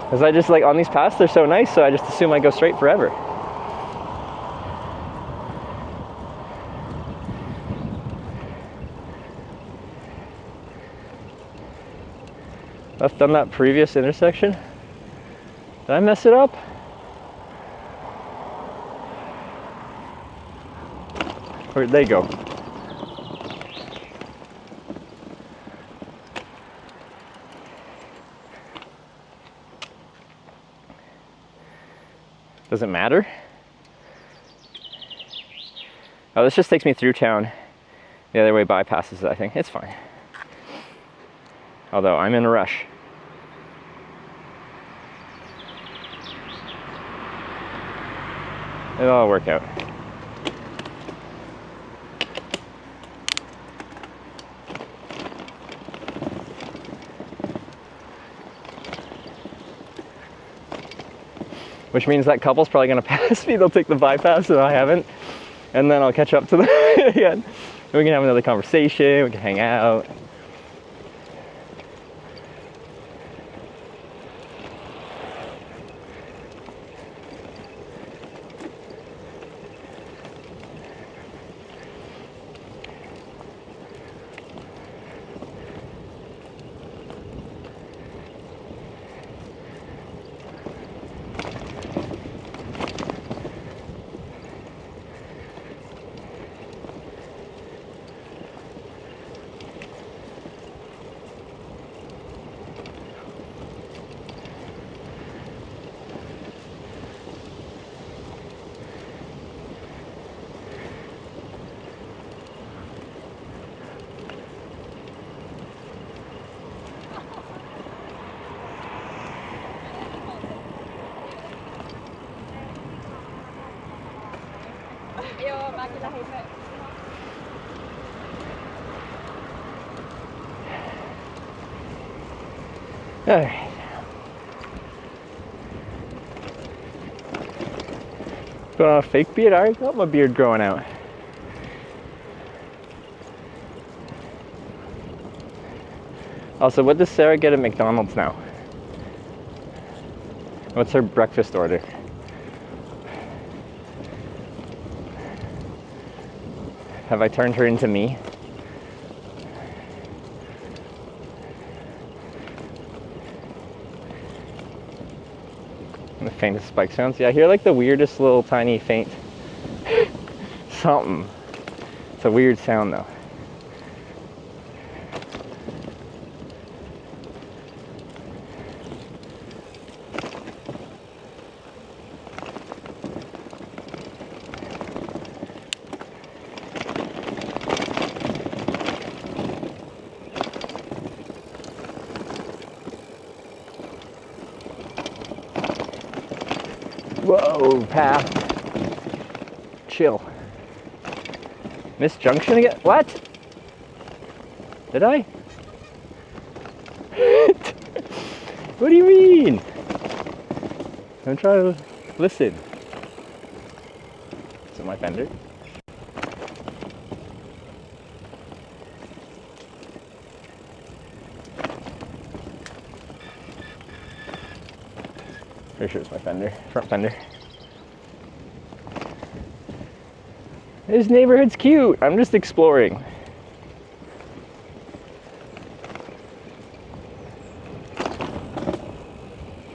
Because I just like, on these paths, they're so nice, so I just assume I go straight forever. Left on that previous intersection. Did I mess it up? Where'd they go? Does it matter? Oh, this just takes me through town. The other way bypasses it, I think. It's fine. Although I'm in a rush. It'll all work out. Which means that couple's probably gonna pass me. They'll take the bypass and I haven't. And then I'll catch up to them again. And we can have another conversation, we can hang out. Joo, mäkin lähdin me. Alright. Going on a fake beard? I already got my beard growing out. Also, what does Sarah get at McDonald's now? What's her breakfast order? Have I turned her into me? The faintest spike sounds. Yeah, I hear like the weirdest little tiny faint something. It's a weird sound though. Whoa, path. Chill. Missed junction again? What? Did I? What do you mean? I'm trying to listen. Is it my fender? Pretty sure it's my fender, front fender. This neighborhood's cute. I'm just exploring.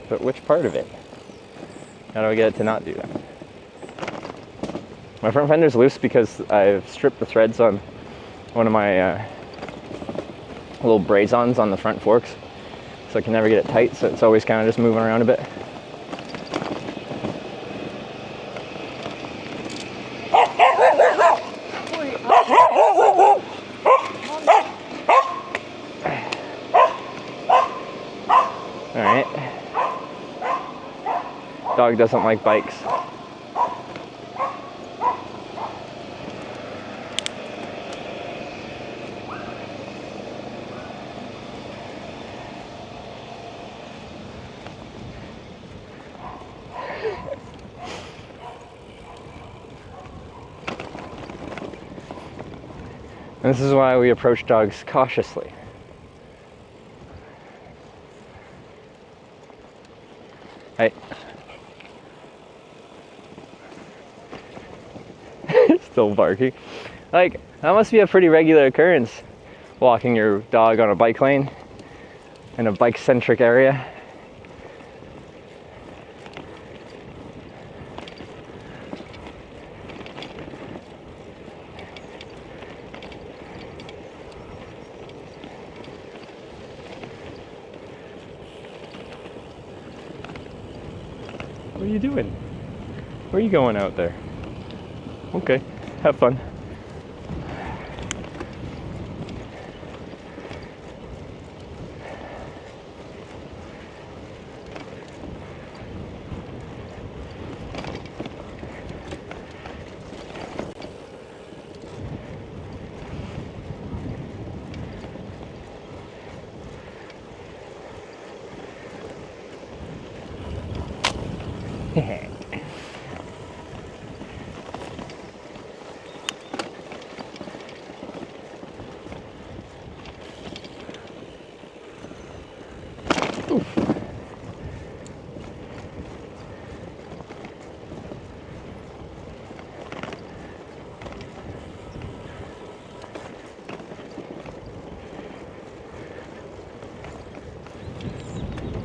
But which part of it? How do I get it to not do that? My front fender's loose because I've stripped the threads on one of my little braze-ons on the front forks. So I can never get it tight, so it's always kind of just moving around a bit. Alright. Dog doesn't like bikes. And this is why we approach dogs cautiously. Hey. Still barking. Like, that must be a pretty regular occurrence, walking your dog on a bike lane in a bike-centric area. What are you doing? Where are you going out there? Okay, have fun.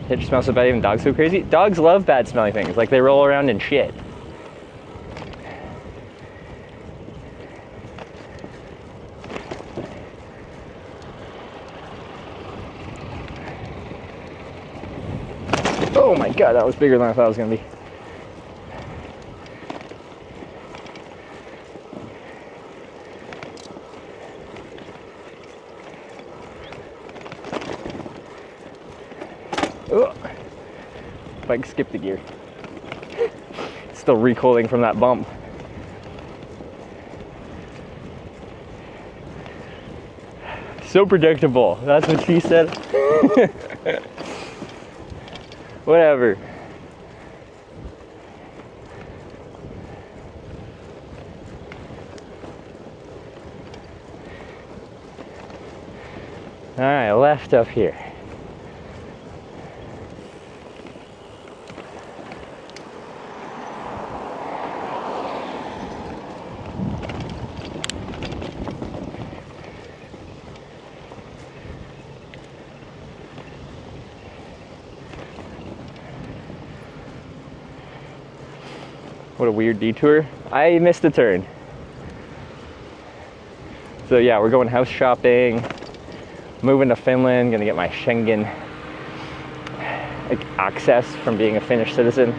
It just smells so bad even dogs go crazy. Dogs love bad smelling things, like they roll around in shit. Oh my god, that was bigger than I thought it was gonna be. Oh, bike skipped a gear. Still recoiling from that bump. So predictable. That's what she said. Whatever. All right, left up here. What a weird detour. I missed a turn. So yeah, we're going house shopping, moving to Finland, gonna get my Schengen access from being a Finnish citizen.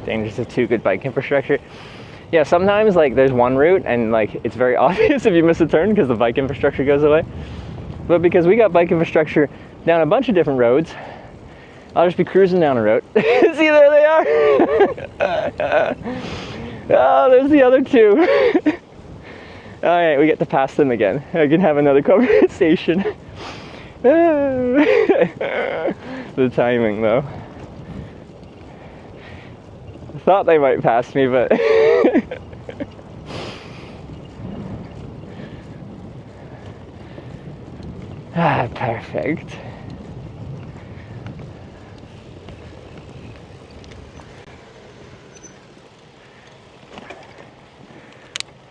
Dangers of too good bike infrastructure. Yeah, sometimes like there's one route and like it's very obvious if you miss a turn because the bike infrastructure goes away. But because we got bike infrastructure down a bunch of different roads, I'll just be cruising down a road. See, there they are. Oh, there's the other two. All right, we get to pass them again. I can have another conversation. The timing, though. I thought they might pass me, but perfect.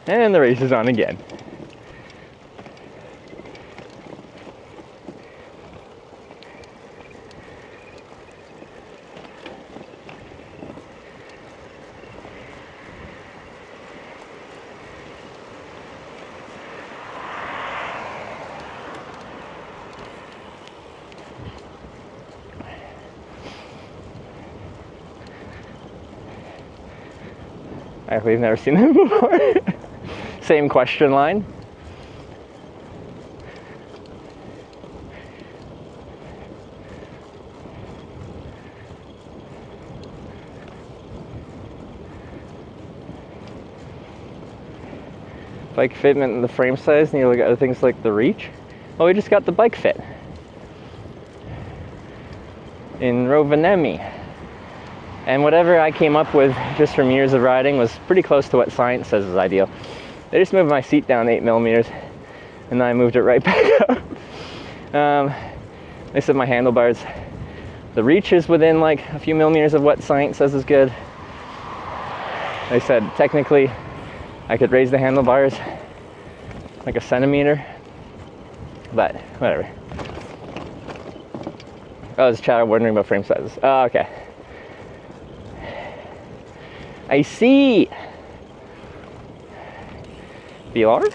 And the race is on again. We've never seen them before. Same question line. Bike fitment and the frame size, and you look at other things like the reach. Well, we just got the bike fit in Rovaniemi. And whatever I came up with just from years of riding was pretty close to what science says is ideal. They just moved my seat down 8 millimeters, and then I moved it right back up. They said my handlebars, the reach is within like a few millimeters of what science says is good. They said technically I could raise the handlebars like a centimeter, but whatever. Oh, there's chat wondering about frame sizes. Oh, okay. I see. BLR?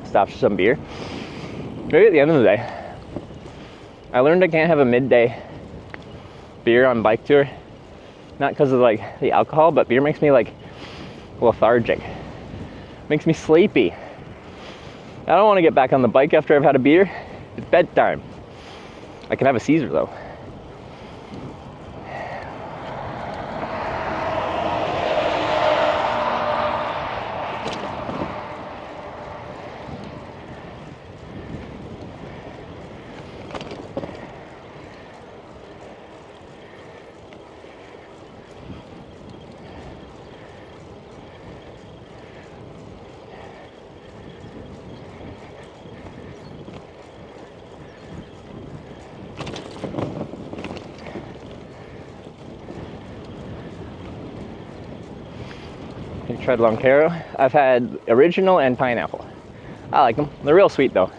Stop for some beer. Maybe at the end of the day, I learned I can't have a midday beer on bike tour. Not because of like the alcohol, but beer makes me like lethargic. Makes me sleepy. I don't want to get back on the bike after I've had a beer. It's bedtime. I can have a Caesar though. Tried Loncaro. I've had original and pineapple. I like them. They're real sweet though.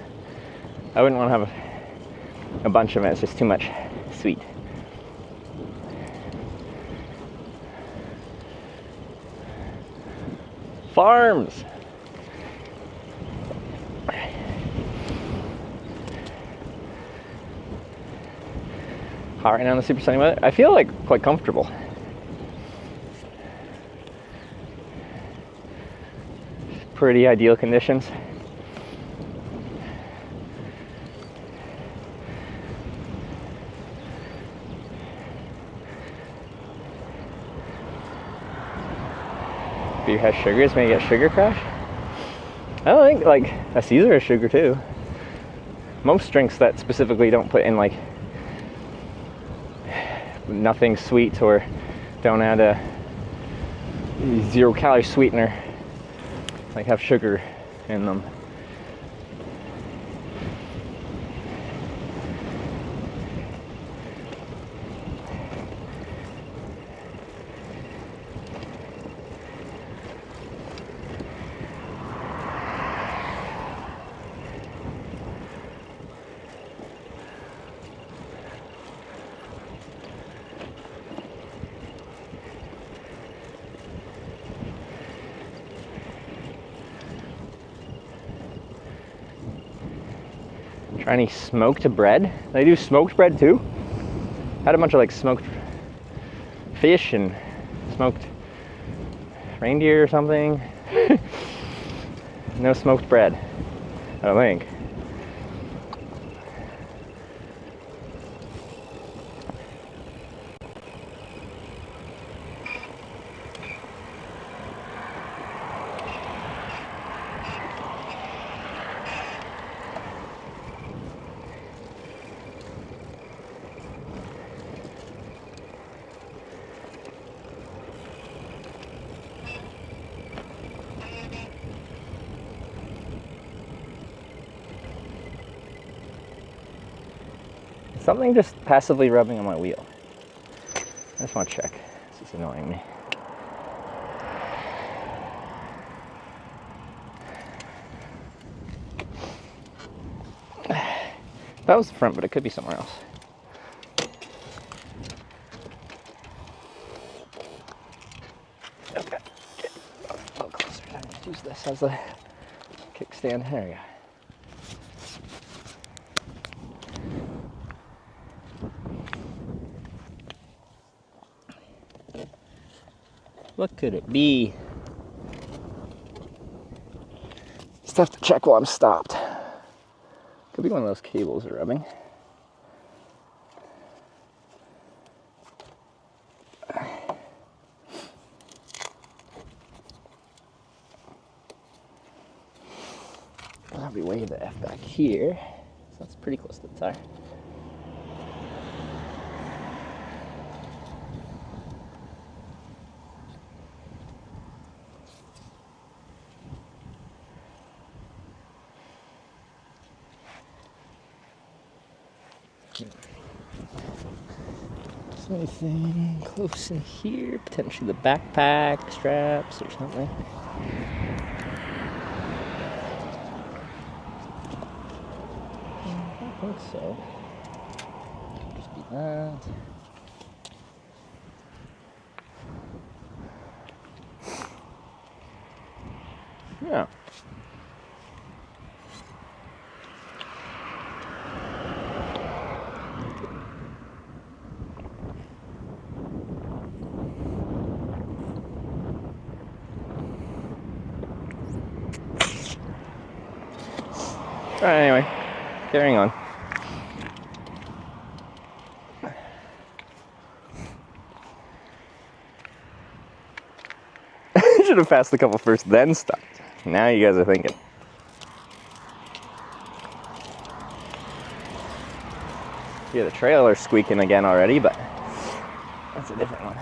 I wouldn't want to have a bunch of them. It's just too much sweet. Farms. Hot right now in the super sunny weather. I feel like quite comfortable. Pretty ideal conditions. Beer has sugars, may get sugar crash. I don't think like a Caesar has sugar too. Most drinks that specifically don't put in like nothing sweet or don't add 0-calorie sweetener, like have sugar in them. Try any smoked bread? They do smoked bread too? Had a bunch of like smoked fish and smoked reindeer or something. No smoked bread, I don't think. Something just passively rubbing on my wheel. I just want to check. This is annoying me. That was the front, but it could be somewhere else. Okay. A little closer. I'm going to use this as a kickstand. There we go. What could it be? Just have to check while I'm stopped. Could be one of those cables are rubbing. I'll be way the F back here. So that's pretty close to the tire. Is there anything close in here? Potentially the backpack straps or something. I don't think so. Just be that. Yeah. Alright, anyway, carrying on. I should have passed a couple first, then stopped. Now you guys are thinking. Yeah, the trailer's squeaking again already, but that's a different one.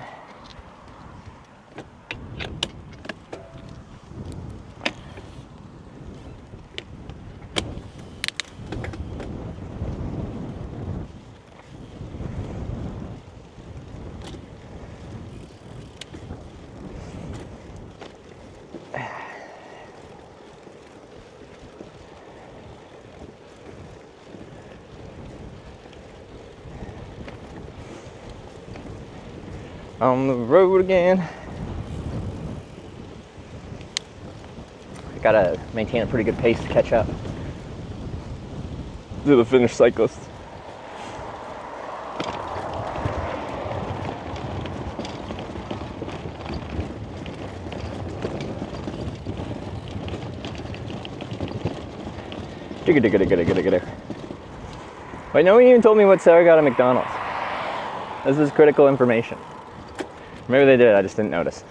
On the road again. I gotta maintain a pretty good pace to catch up to the Finnish cyclists. Wait, no one even told me what Sarah got at McDonald's. This is critical information. Maybe they did, I just didn't notice.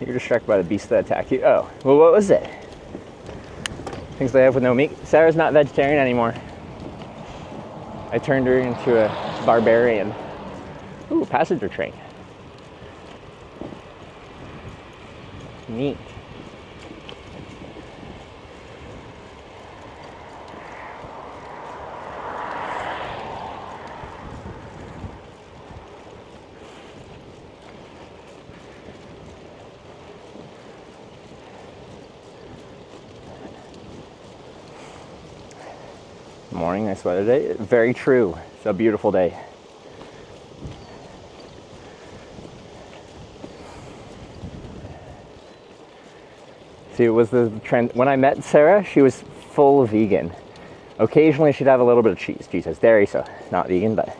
You're distracted by the beast that attacked you. Oh, well, what was it? Things they have with no meat. Sarah's not vegetarian anymore. I turned her into a barbarian. Ooh, passenger train. Neat. Morning, nice weather day. Very true. It's a beautiful day. See, it was the trend. When I met Sarah, she was full vegan. Occasionally, she'd have a little bit of cheese. Cheese has dairy, so not vegan, but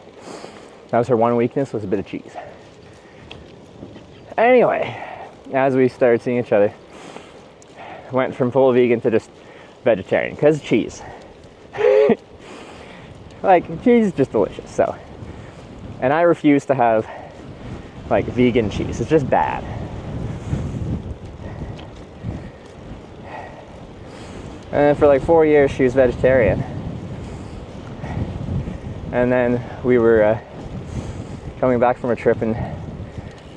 that was her one weakness, was a bit of cheese. Anyway, as we started seeing each other, went from full vegan to just vegetarian, because cheese. Like, cheese is just delicious, so. And I refuse to have, like, vegan cheese. It's just bad. And then for like 4 years, she was vegetarian. And then we were coming back from a trip, and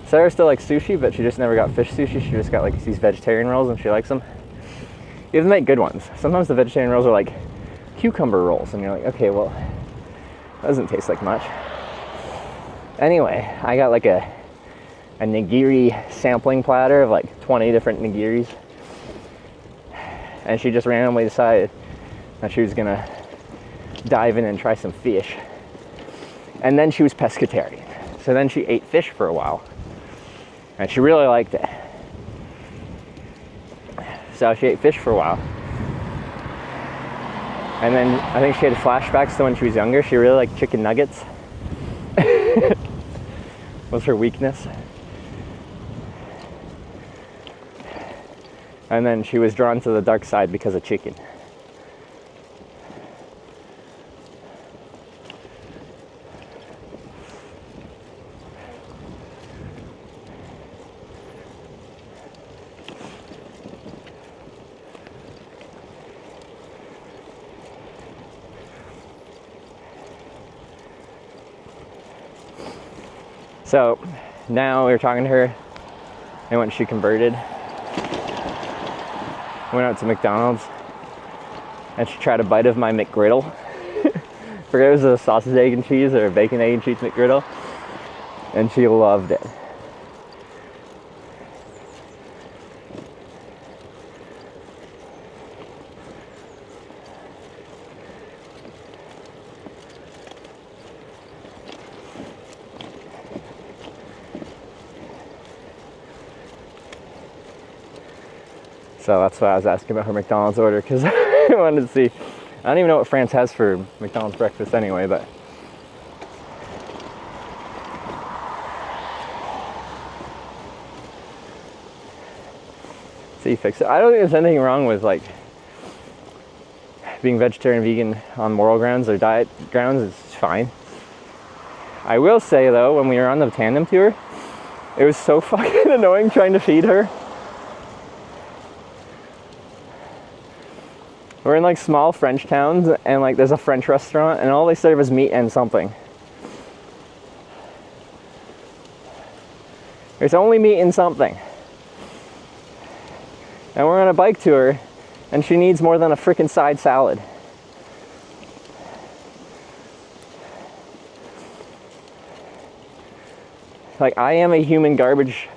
Sarah still likes sushi, but she just never got fish sushi. She just got like these vegetarian rolls, and she likes them. You have to make good ones. Sometimes the vegetarian rolls are like cucumber rolls, and you're like, okay, well, that doesn't taste like much. Anyway, I got like a nigiri sampling platter of like 20 different nigiris, and she just randomly decided that she was gonna dive in and try some fish. And then she was pescatarian, so then she ate fish for a while, and she really liked it. So she ate fish for a while. And then I think she had flashbacks to when she was younger. She really liked chicken nuggets. Was her weakness. And then she was drawn to the dark side because of chicken. So now we were talking to her, and when she converted, went out to McDonald's, and she tried a bite of my McGriddle. Forget it was a sausage, egg, and cheese or a bacon, egg, and cheese McGriddle, and she loved it. So that's why I was asking about her McDonald's order, because I wanted to see. I don't even know what France has for McDonald's breakfast anyway, but. See, fix it. I don't think there's anything wrong with like being vegetarian, vegan on moral grounds or diet grounds. It's fine. I will say though, when we were on the tandem tour, it was so fucking annoying trying to feed her. We're in like small French towns, and like there's a French restaurant, and all they serve is meat and something. There's only meat and something. And we're on a bike tour, and she needs more than a freaking side salad. Like, I am a human garbage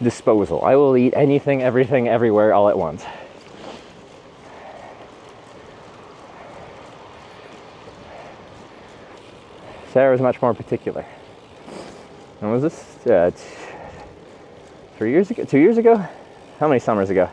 disposal. I will eat anything, everything, everywhere, all at once. Sarah was much more particular. When was this? 3 years ago? 2 years ago? How many summers ago?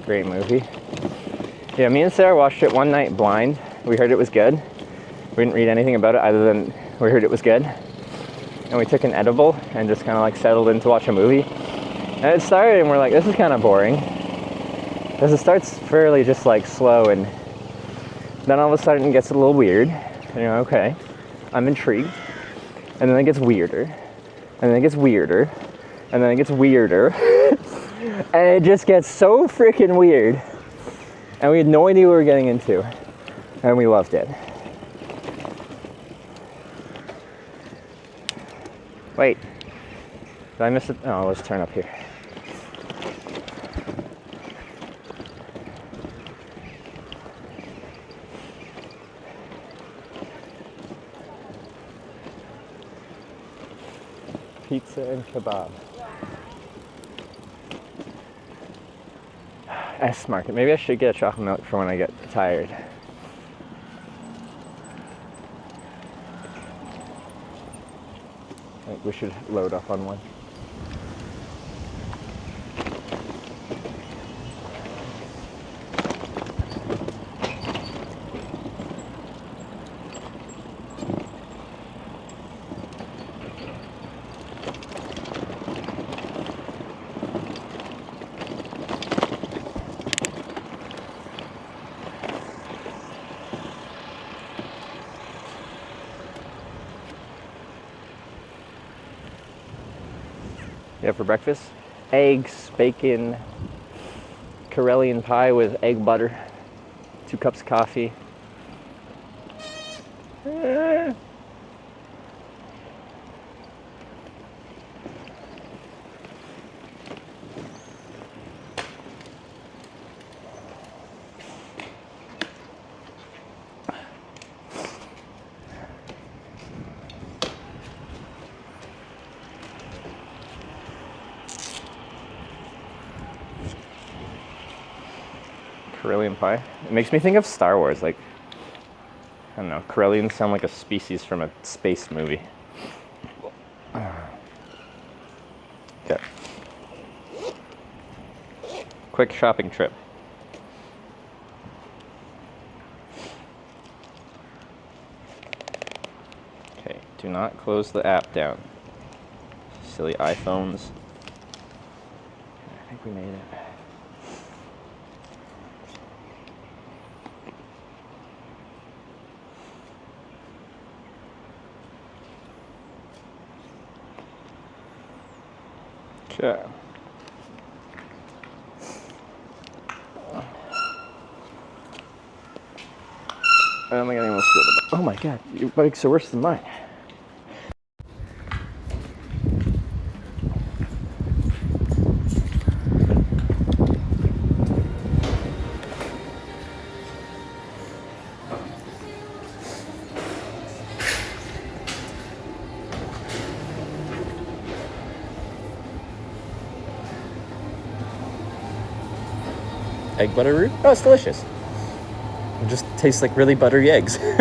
Great movie. Yeah, me and Sarah watched it one night blind. We heard it was good. We didn't read anything about it other than We heard it was good. And we took an edible and just kind of like settled in to watch a movie. And it started and we're like, this is kind of boring. Because it starts fairly just like slow, and then all of a sudden it gets a little weird. And you're like, okay, I'm intrigued. And then it gets weirder. And then it gets weirder. And then it gets weirder. And it just gets so freaking weird. And we had no idea what we were getting into. And we loved it. Wait. Did I miss it? Oh, let's turn up here. Pizza and kebab. S Market. Maybe I should get a chocolate milk for when I get tired. I think we should load up on one. Yeah, for breakfast, eggs, bacon, Karelian pie with egg butter, 2 cups of coffee. Karelian pie. It makes me think of Star Wars. Like, I don't know, Karelians sound like a species from a space movie. Okay. Quick shopping trip. Okay, do not close the app down. Silly iPhones. I think we made it. Okay. I don't think anyone steal the bike. Oh my god, your bikes are worse than mine. Egg butter root? Oh, it's delicious. It just tastes like really buttery eggs. Maybe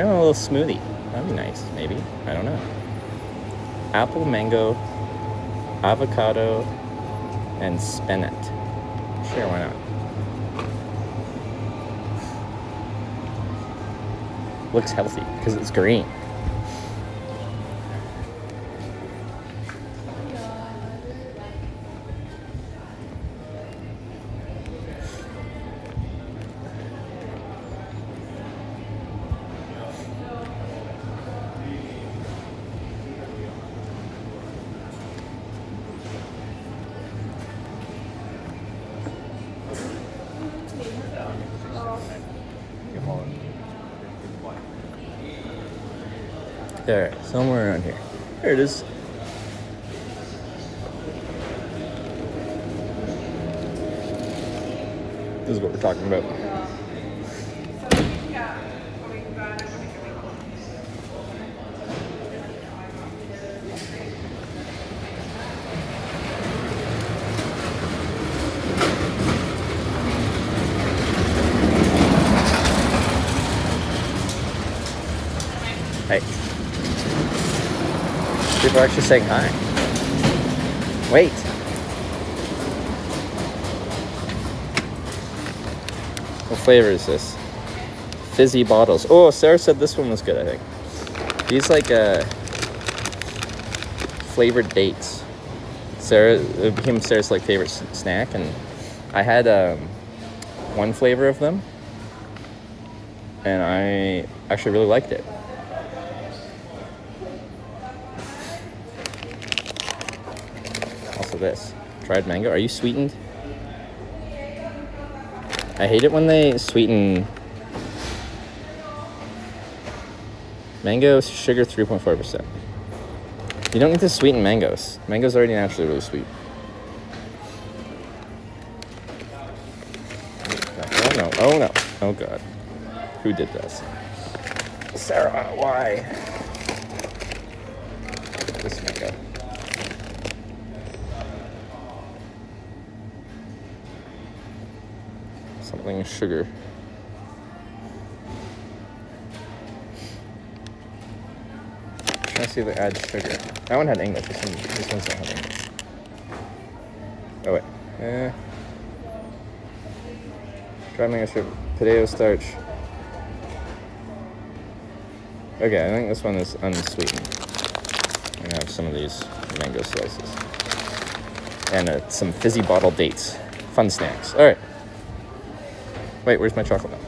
a little smoothie. That'd be nice, maybe. I don't know. Apple, mango, avocado, and spinach. Sure, why not? Looks healthy because it's green. There, somewhere around here. There it is. This is what we're talking about. Hey. People are actually saying hi. Wait. What flavor is this? Fizzy bottles. Oh, Sarah said this one was good, I think. These like flavored dates. It became Sarah's like favorite snack, and I had one flavor of them, and I actually really liked it. Also this dried mango. Are you sweetened? I hate it when they sweeten mango sugar 3.4%. You don't need to sweeten mangoes. Mango's already naturally really sweet. Oh no, oh no, oh god. Who did this? Sarah, why? This mango. Something sugar. Trying to see if they add sugar. That one had English. This one's not have English. Oh wait. Dry mango strip, potato starch. Okay, I think this one is unsweetened. I'm gonna have some of these mango slices. And some fizzy bottle dates. Fun snacks. Alright. Wait, where's my chocolate milk?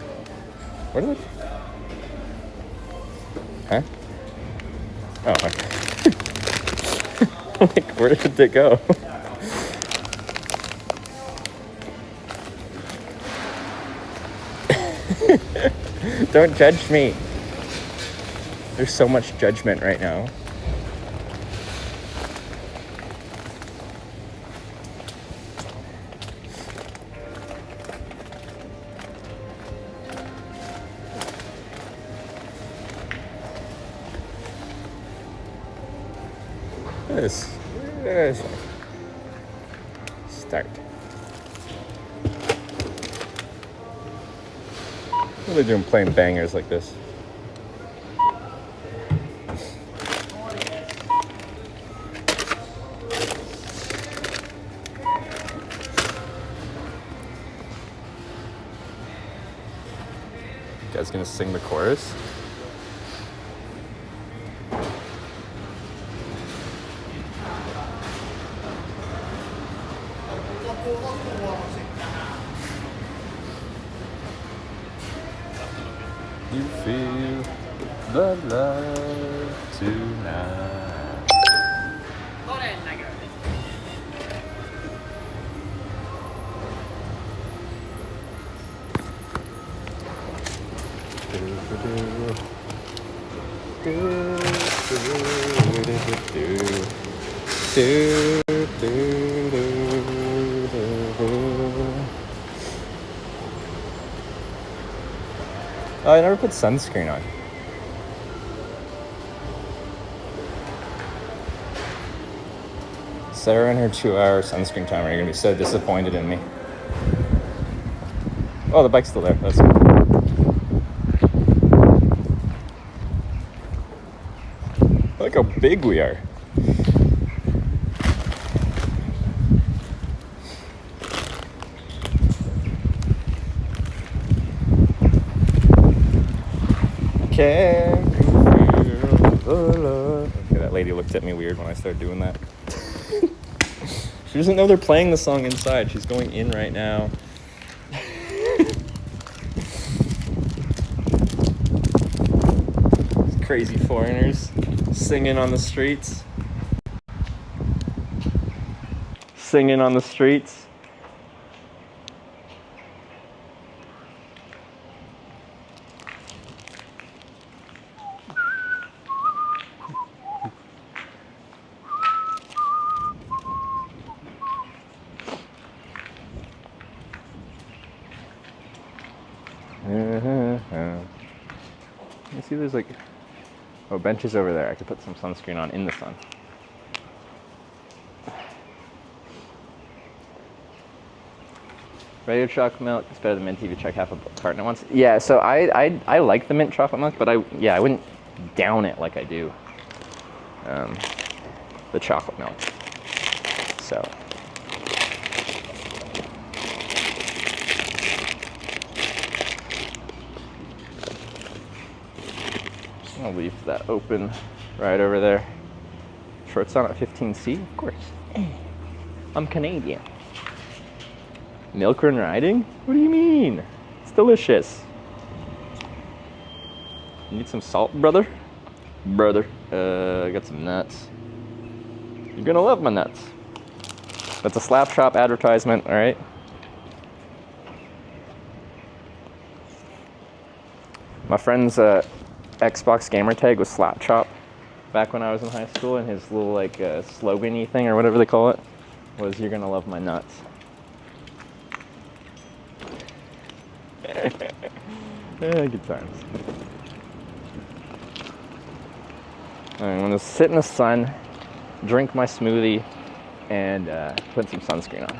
Where did it? Huh? Oh, okay. Like, where did it go? Don't judge me. There's so much judgment right now. This start. What are they doing playing bangers like this? You guys gonna sing the chorus? You feel the love tonight. Oh, I never put sunscreen on. Sarah and her 2-hour sunscreen timer are gonna be so disappointed in me. Oh, the bike's still there. That's good. Look how big we are. Okay, that lady looked at me weird when I started doing that. She doesn't know they're playing the song inside. She's going in right now. Crazy foreigners singing on the streets. Singing on the streets. You see there's like, oh, benches over there. I could put some sunscreen on in the sun. Regular chocolate milk is better than mint if you check half a carton at once. Yeah, so I like the mint chocolate milk, but I wouldn't down it like I do the chocolate milk. So. I'll leave that open right over there. Shorts on at 15C, of course. I'm Canadian. Milk run riding? What do you mean? It's delicious. You need some salt, brother? Brother. I got some nuts. You're gonna love my nuts. That's a Slap Shop advertisement, alright? My friend's Xbox gamer tag was Slap Shop back when I was in high school, and his little like slogan-y thing or whatever they call it was "You're gonna love my nuts." Good times. I'm gonna sit in the sun, drink my smoothie, and put some sunscreen on.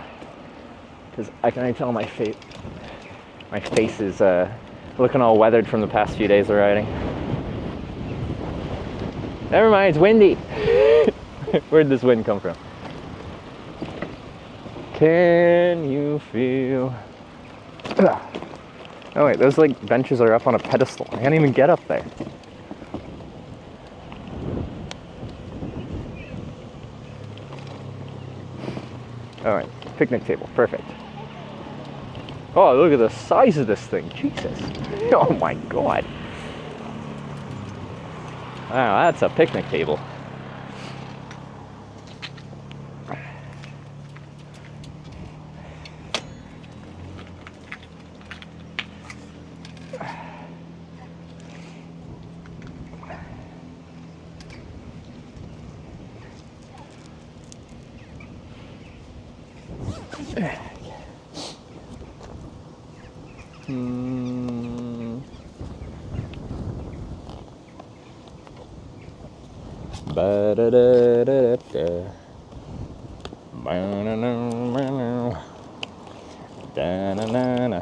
Because I can already tell my face is looking all weathered from the past few days of riding. Never mind, it's windy. Where'd this wind come from? Can you feel? Oh wait, those like benches are up on a pedestal. I can't even get up there. All right, picnic table, perfect. Oh, look at the size of this thing, Jesus. Oh my God. Wow, that's a picnic table. Ba-da-da-da-da-da. Ba-na-na-na-na. Da-na-na-na.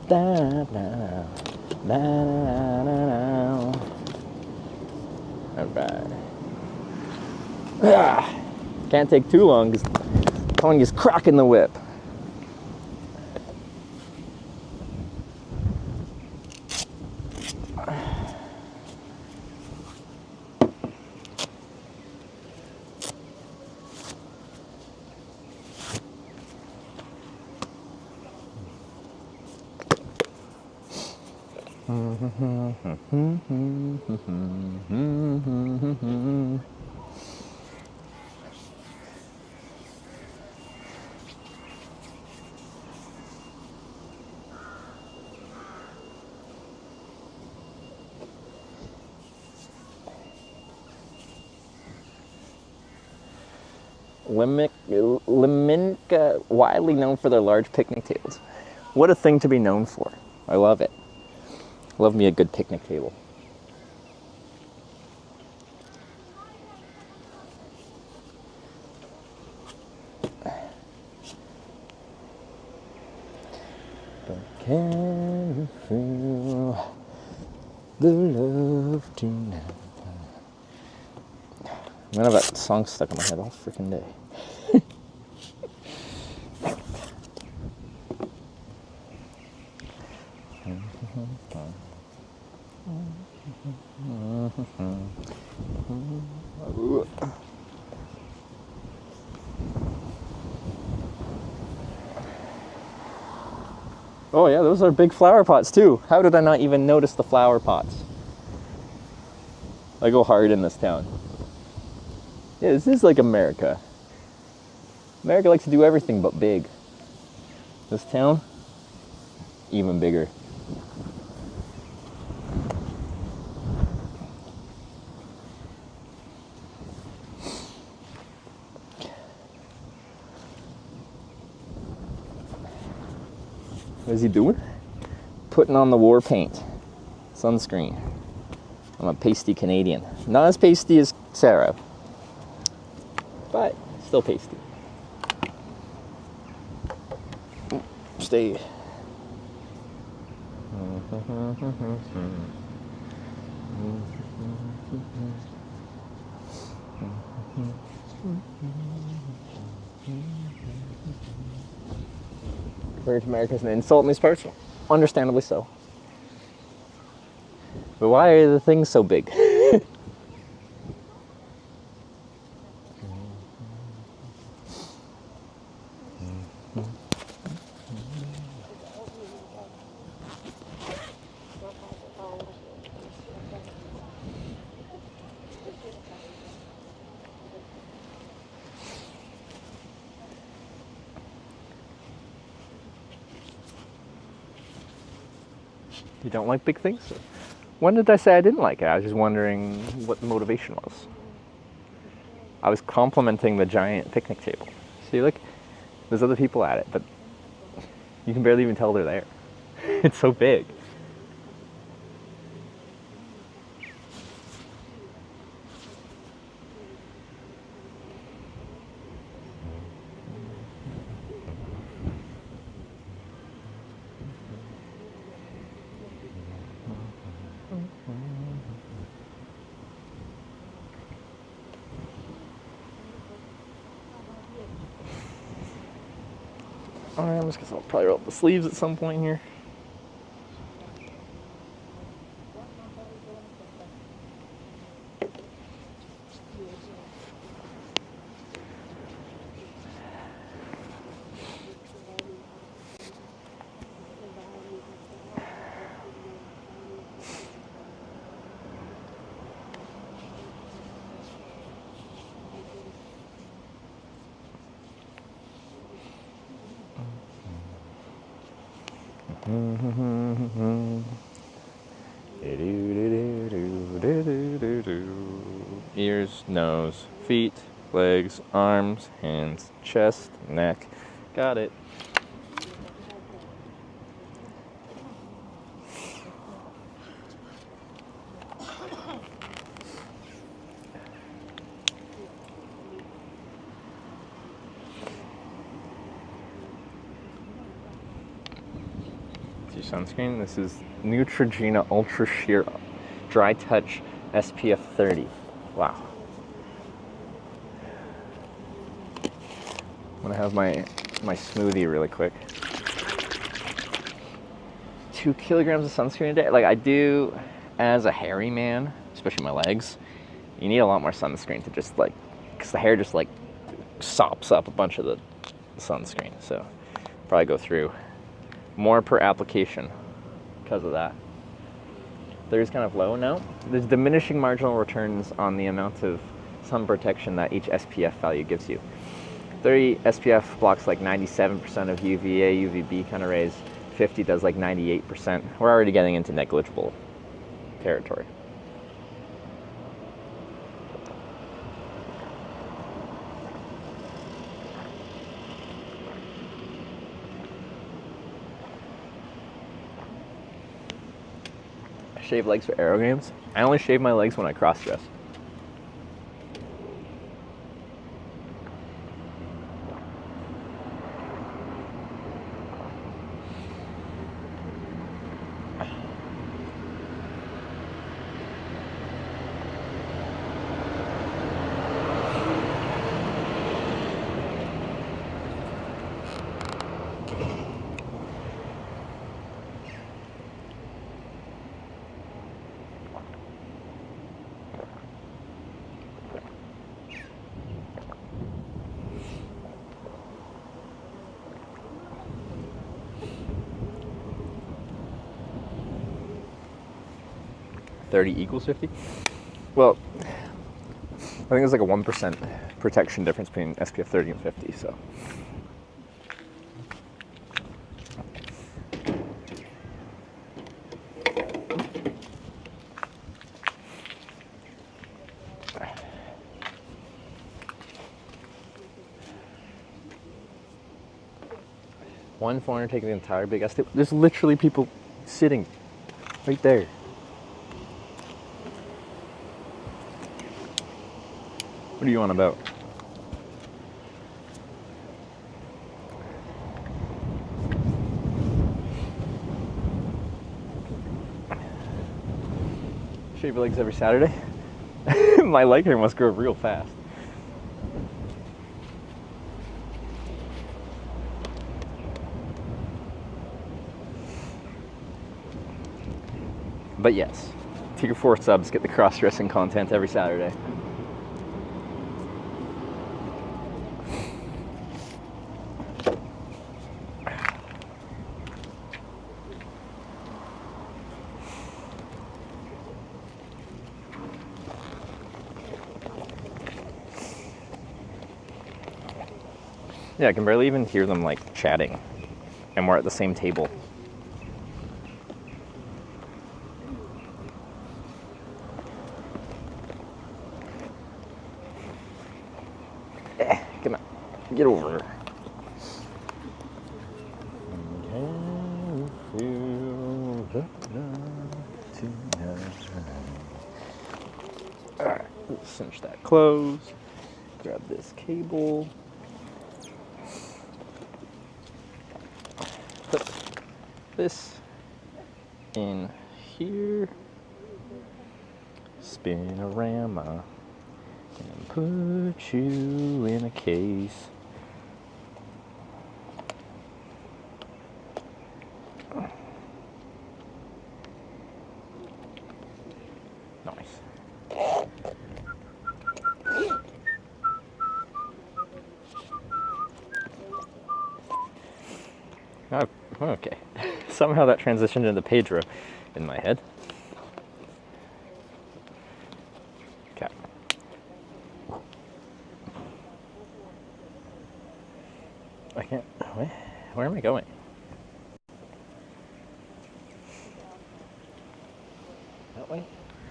Da-na. Da-na-na-na. All right. Can't take too long because Tony is cracking the whip. Liminka, widely known for their large picnic tables. What a thing to be known for. I love it. Love me a good picnic table. But can you feel the love tonight? I'm gonna have that song stuck in my head all freaking day. Oh yeah, those are big flower pots too. How did I not even notice the flower pots? I go hard in this town. Yeah, this is like America. America likes to do everything but big. This town, even bigger. What is he doing? Putting on the war paint. Sunscreen. I'm a pasty Canadian. Not as pasty as Sarah, but still pasty. Stay. Compared to America is an insult in these parts. Understandably so. But why are the things so big? You don't like big things? When did I say I didn't like it? I was just wondering what the motivation was. I was complimenting the giant picnic table. See, look, there's other people at it, but you can barely even tell they're there. It's so big. Alright, I'm just gonna probably roll up the sleeves at some point here. Ears, nose, feet, legs, arms, hands, chest, neck. Got it. Sunscreen. This is Neutrogena Ultra Sheer Dry Touch SPF 30. Wow. I'm gonna have my smoothie really quick. 2 kilograms of sunscreen a day. Like I do as a hairy man, especially my legs, you need a lot more sunscreen to just like, because the hair just like sops up a bunch of the sunscreen. So probably go through more per application because of that. 30 is kind of low now. There's diminishing marginal returns on the amount of sun protection that each SPF value gives you. 30 SPF blocks like 97% of UVA, UVB kind of rays. 50 does like 98%. We're already getting into negligible territory. Shave legs for aero games. I only shave my legs when I cross dress. Equals 50? Well, I think there's like a 1% protection difference between SPF 30 and 50, so. One foreigner taking the entire big ass. There's literally people sitting right there. What are you on about? Shave your legs every Saturday? My leg hair must grow real fast. But yes, tier 4 subs get the cross-dressing content every Saturday. Yeah, I can barely even hear them like chatting, and we're at the same table. Get over here. Can you feel the love tonight? Alright, let's cinch that close. Grab this cable. Put this in here. Spinorama. And put you in a case. Nice. Oh, okay. Somehow that transitioned into Pedro in my head. Okay. I can't. Where am I going? That way,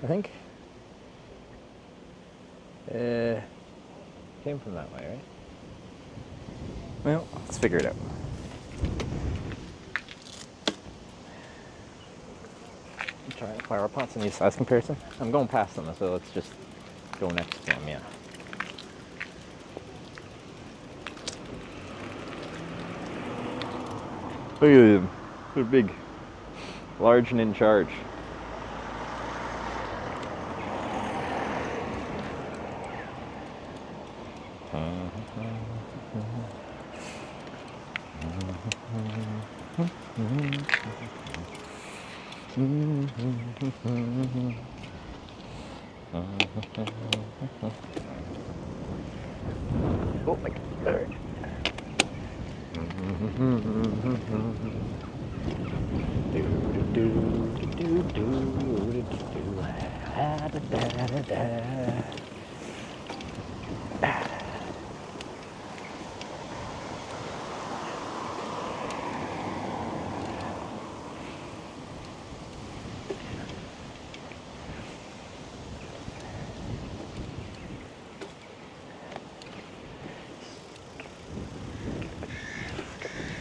I think. Came from that way, right? Well, let's figure it out. Try flower pots and use size comparison. I'm going past them, so let's just go next to them, yeah. Look at them. They're big, large and in charge. Oh my God.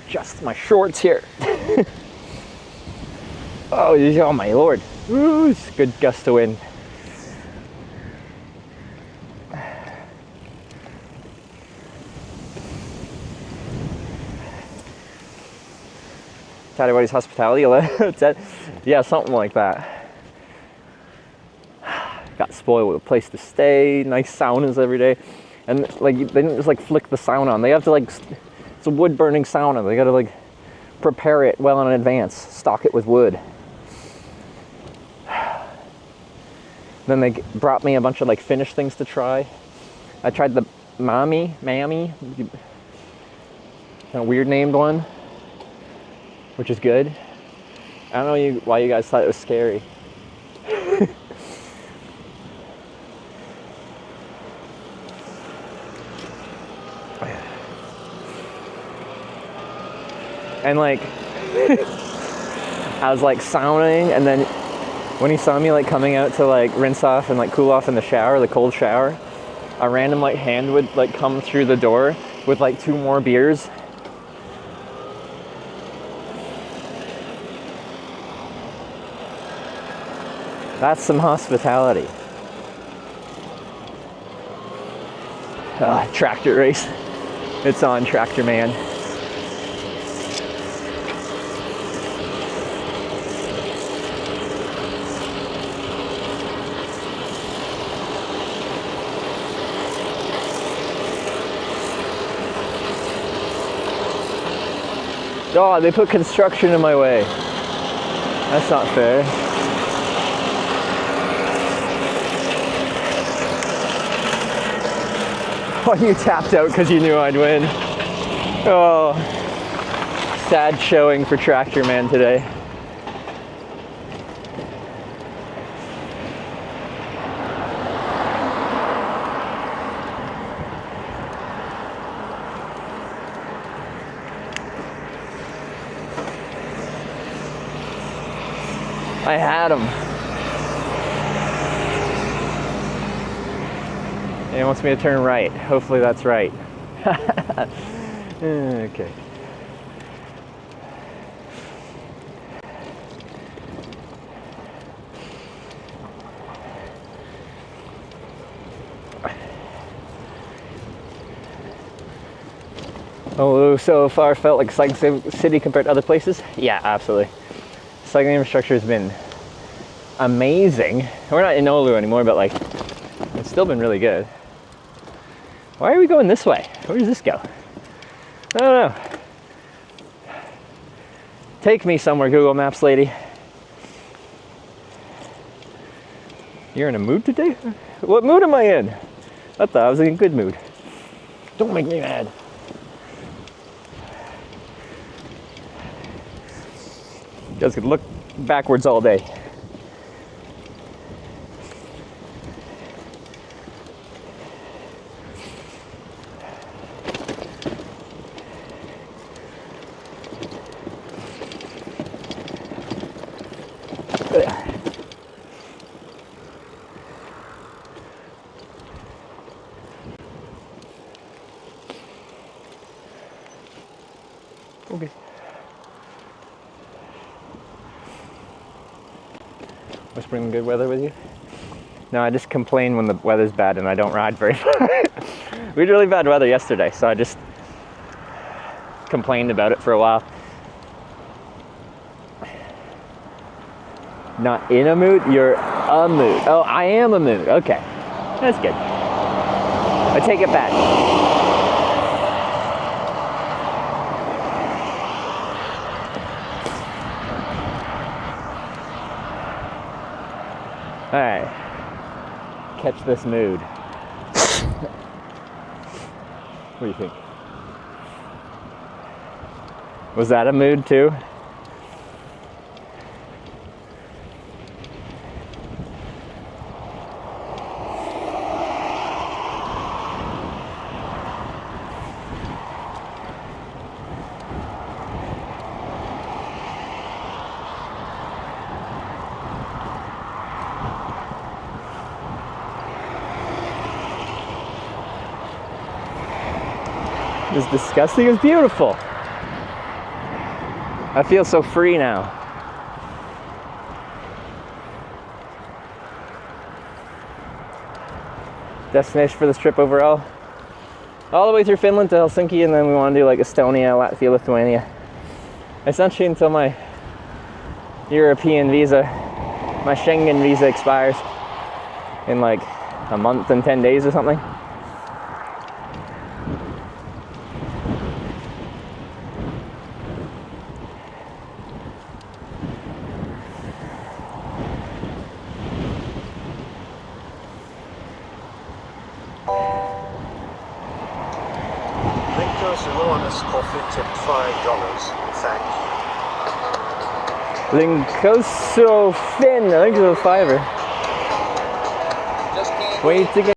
Adjust my shorts here. Oh my lord. Ooh, it's a good gust of wind. Taddybody's hospitality, yeah, something like that. Got spoiled with a place to stay, nice saunas every day. And like, they didn't just like flick the sauna on. They have to like, it's a wood burning sauna. They gotta like prepare it well in advance, stock it with wood. Then they brought me a bunch of like Finnish things to try. I tried the mammy, kind of weird named one, which is good. I don't know why you guys thought it was scary. And like, I was like sauning, and then when he saw me like coming out to like rinse off and like cool off in the shower, the cold shower, a random like hand would like come through the door with like 2 more beers. That's some hospitality. Tractor race. It's on, Tractor Man. Oh, they put construction in my way. That's not fair. Oh, you tapped out because you knew I'd win. Oh, sad showing for Tractor Man today. I had him. And he wants me to turn right. Hopefully that's right. Okay. Oh, so far felt like cycling city compared to other places? Yeah, absolutely. Cycling infrastructure has been amazing. We're not in Oulu anymore, but like, it's still been really good. Why are we going this way? Where does this go? I don't know. Take me somewhere, Google Maps lady. You're in a mood today? What mood am I in? I thought I was in a good mood. Don't make me mad. Just could look backwards all day. Okay. What's bringing good weather with you? No, I just complain when the weather's bad and I don't ride very far. We had really bad weather yesterday, so I just complained about it for a while. Not in a mood? You're a mood. Oh, I am a mood. Okay. That's good. I take it back. All right, catch this mood. What do you think? Was that a mood too? It's disgusting, it's beautiful. I feel so free now. Destination for this trip overall? All the way through Finland to Helsinki, and then we want to do like Estonia, Latvia, Lithuania. Essentially until my European visa, my Schengen visa expires in like a month and 10 days or something. Victor's enormous coffee tipped $5. Thank you. Linkoso Finn, I think it's a $5. Wait to get.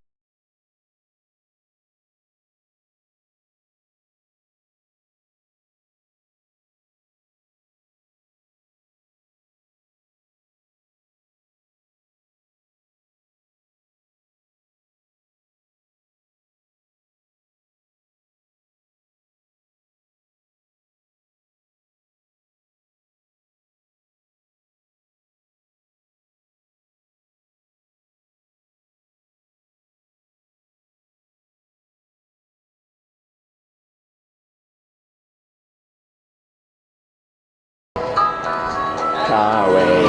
Carway.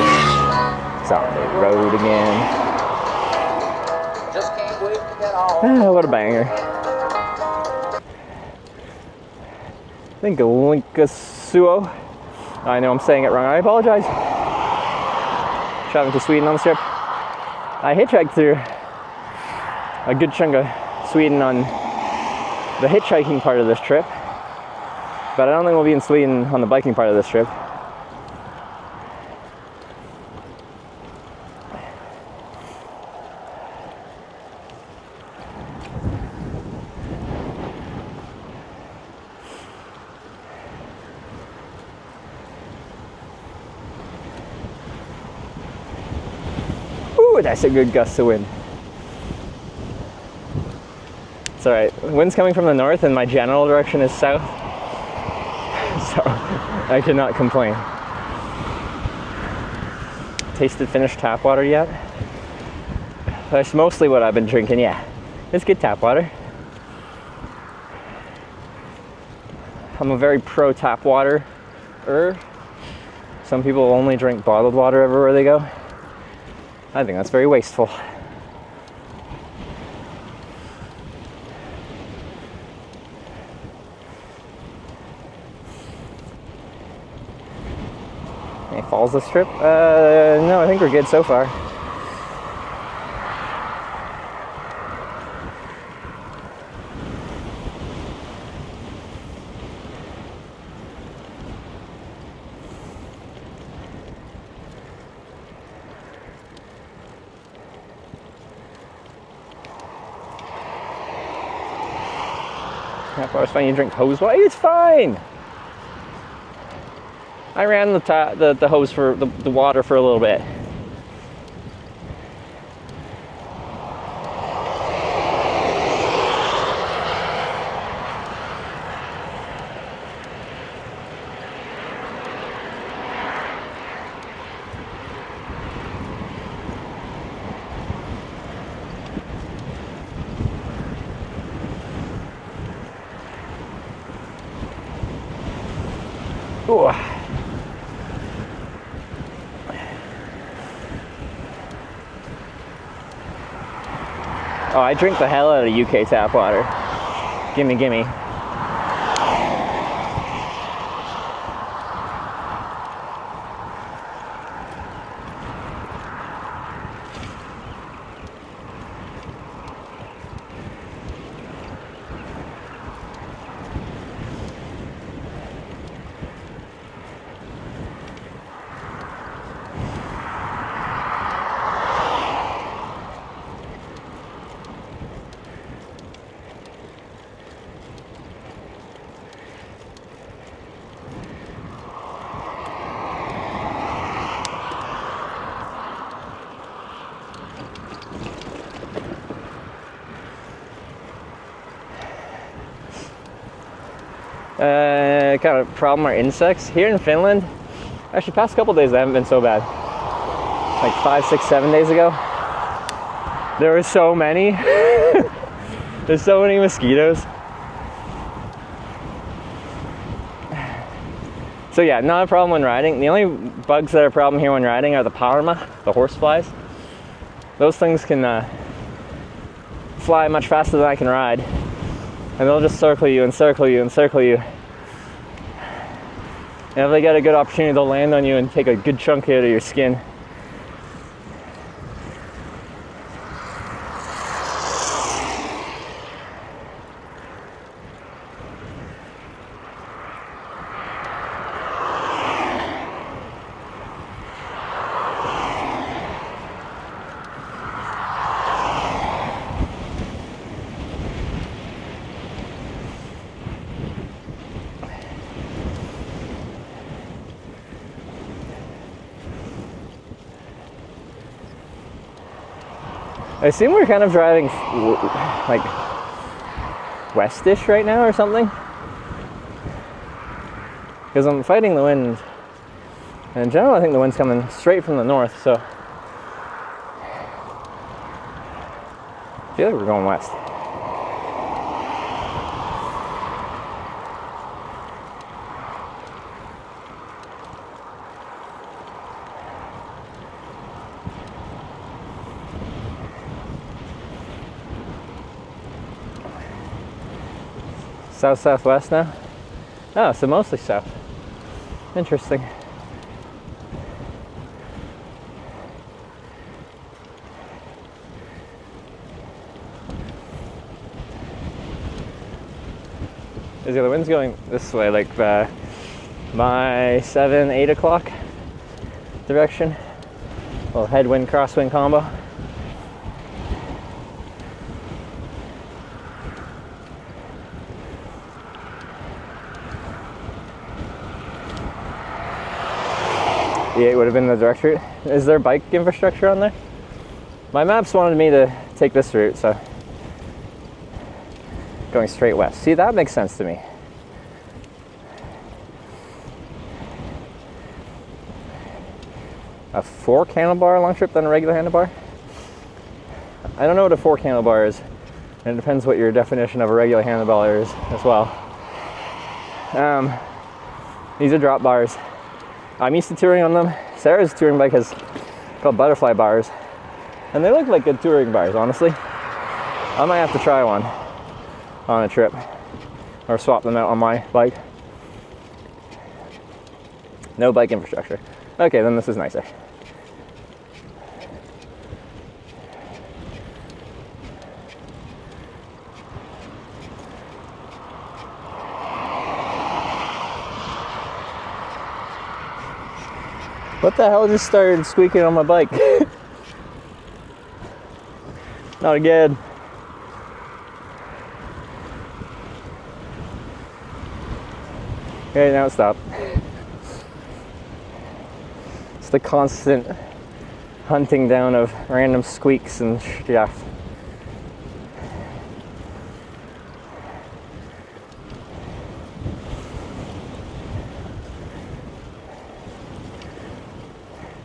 It's on the road again. Just can't wait to get off. Ah, what a banger. I think Linkasuo. I know I'm saying it wrong. I apologize. Traveling to Sweden on this trip. I hitchhiked through a good chunk of Sweden on the hitchhiking part of this trip. But I don't think we'll be in Sweden on the biking part of this trip. Ooh, that's a good gust of wind. It's alright. The wind's coming from the north and my general direction is south. So I cannot complain. Tasted finished tap water yet? That's mostly what I've been drinking, yeah. It's good tap water. I'm a very pro tap water. Some people only drink bottled water everywhere they go. I think that's very wasteful. Any falls this trip? No, I think we're good so far. Tap water's fine. You drink hose water? It's fine. I ran the hose for the water for a little bit. Ooh. Oh, I drink the hell out of UK tap water. Gimme, gimme. Kind of problem are insects. Here in Finland, actually past couple days they haven't been so bad. Like 5, 6, 7 days ago, there were so many. There's so many mosquitoes. So yeah, not a problem when riding. The only bugs that are a problem here when riding are the parma, the horseflies. Those things can fly much faster than I can ride. And they'll just circle you and circle you and circle you. And if they get a good opportunity, they'll land on you and take a good chunk out of your skin. I assume we're kind of driving like westish right now or something, because I'm fighting the wind, and in general I think the wind's coming straight from the north, so I feel like we're going west. South-southwest now? Oh, so mostly south. Interesting. Yeah, the wind's going this way, like my 7, 8 o'clock direction. Little headwind, crosswind combo. The 8 would have been the direct route. Is there bike infrastructure on there? My maps wanted me to take this route, so going straight west. See, that makes sense to me. A fork handlebar long trip than a regular handlebar? I don't know what a fork handlebar is, and it depends what your definition of a regular handlebar is as well. These are drop bars. I'm used to touring on them. Sarah's touring bike is called butterfly bars, and they look like good touring bars, honestly. I might have to try one on a trip, or swap them out on my bike. No bike infrastructure. Okay, then this is nicer. What the hell just started squeaking on my bike? Not again. Okay, now it stopped. It's the constant hunting down of random squeaks and stuff.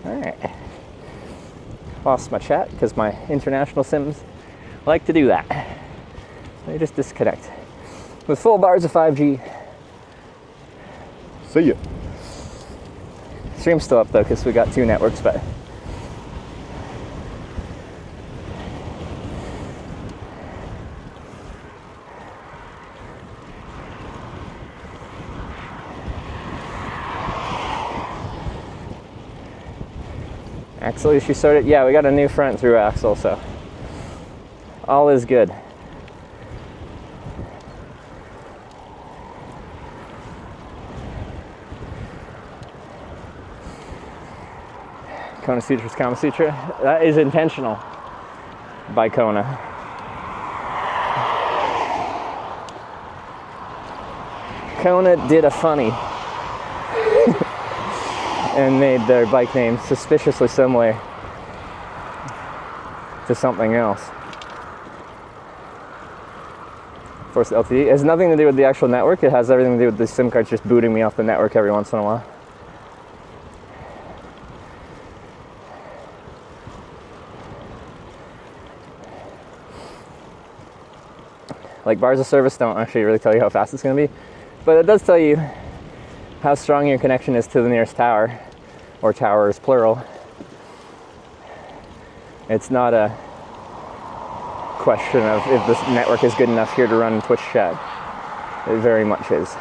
Alright. Lost my chat because my international sims like to do that. They just disconnect. With full bars of 5G. See ya. Stream's still up though because we got 2 networks, but Axle issue sorted. Yeah, we got a new front through axle, so all is good. Kona Sutra's Kama Sutra. That is intentional by Kona. Kona did a funny and made their bike name suspiciously similar to something else. Force LTD. It has nothing to do with the actual network. It has everything to do with the SIM cards just booting me off the network every once in a while. Like bars of service don't actually really tell you how fast it's going to be, but it does tell you how strong your connection is to the nearest tower, or towers plural. It's not a question of if this network is good enough here to run Twitch chat. It very much is.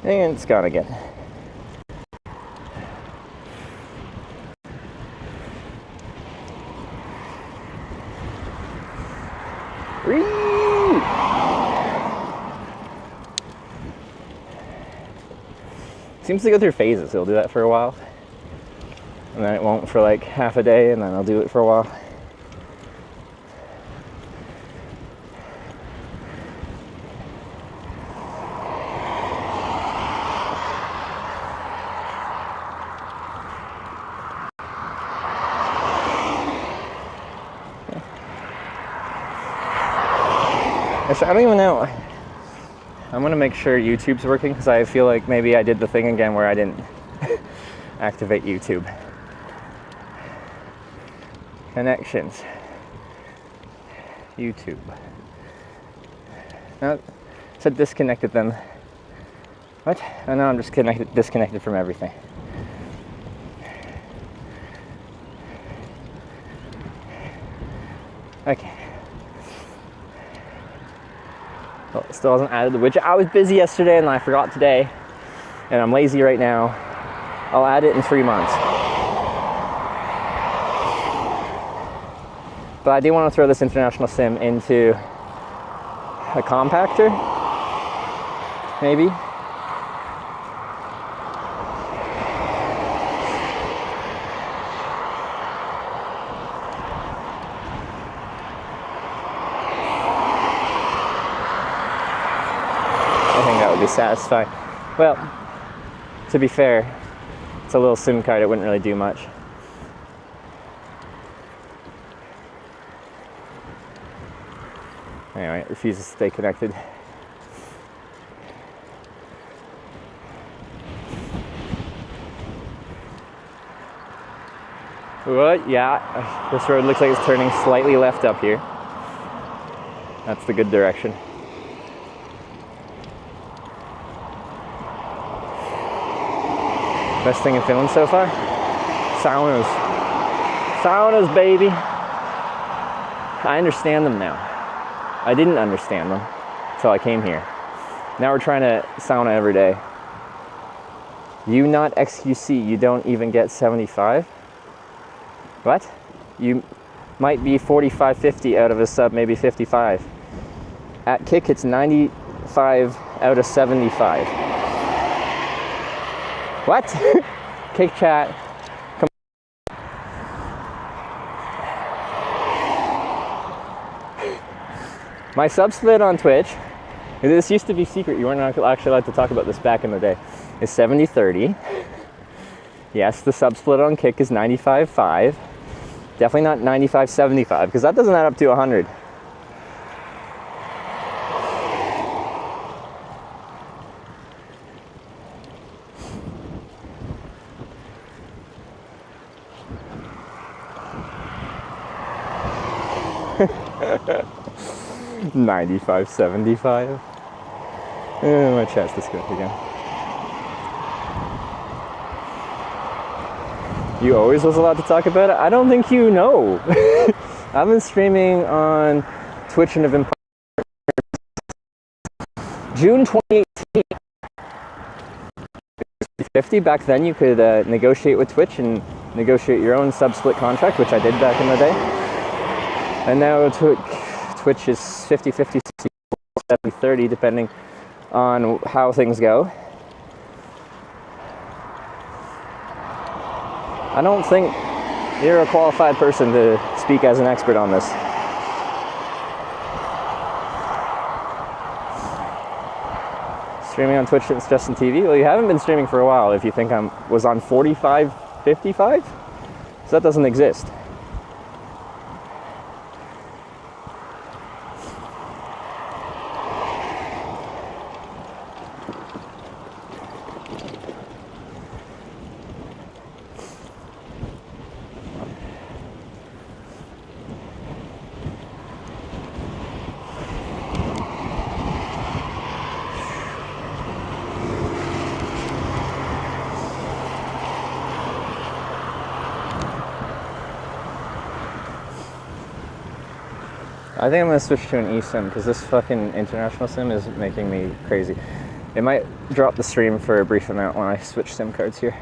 And it's gone again. Whee! Seems to go through phases. It'll do that for a while, and then it won't for like half a day, and then I'll do it for a while. I don't even know. I'm gonna make sure YouTube's working because I feel like maybe I did the thing again where I didn't activate YouTube. Connections. YouTube. No, it said disconnected then. What? Oh no, I'm just disconnected from everything. Okay. Well, it still hasn't added the widget. I was busy yesterday and I forgot today. And I'm lazy right now. I'll add it in 3 months. But I do want to throw this international sim into a compactor. Maybe. Be satisfied. Well, to be fair, it's a little SIM card, it wouldn't really do much. Anyway, it refuses to stay connected. What? Yeah, this road looks like it's turning slightly left up here. That's the good direction. Best thing in Finland so far? Saunas. Saunas, baby. I understand them now. I didn't understand them until I came here. Now we're trying to sauna every day. You not XQC, you don't even get 75? What? You might be 45, 50 out of a sub, maybe 55. At Kick, it's 95 out of 75. What? Kick chat. Come on. My sub split on Twitch, this used to be secret, you weren't actually allowed to talk about this back in the day, is 70-30. Yes, the sub split on Kick is 95-5. Definitely not 95-75, because that doesn't add up to 100. $95.75. My chat's disconnected again. You always was allowed to talk about it? I don't think you know. I've been streaming on Twitch and have been June 2018. 50. Back then you could negotiate with Twitch and negotiate your own sub-split contract, which I did back in the day. And now Twitch is 50-50, 70-30, depending on how things go. I don't think you're a qualified person to speak as an expert on this. Streaming on Twitch since Justin TV? Well, you haven't been streaming for a while if you think I was on 45-55? So that doesn't exist. I think I'm gonna switch to an eSIM because this fucking international SIM is making me crazy. It might drop the stream for a brief amount when I switch SIM cards here.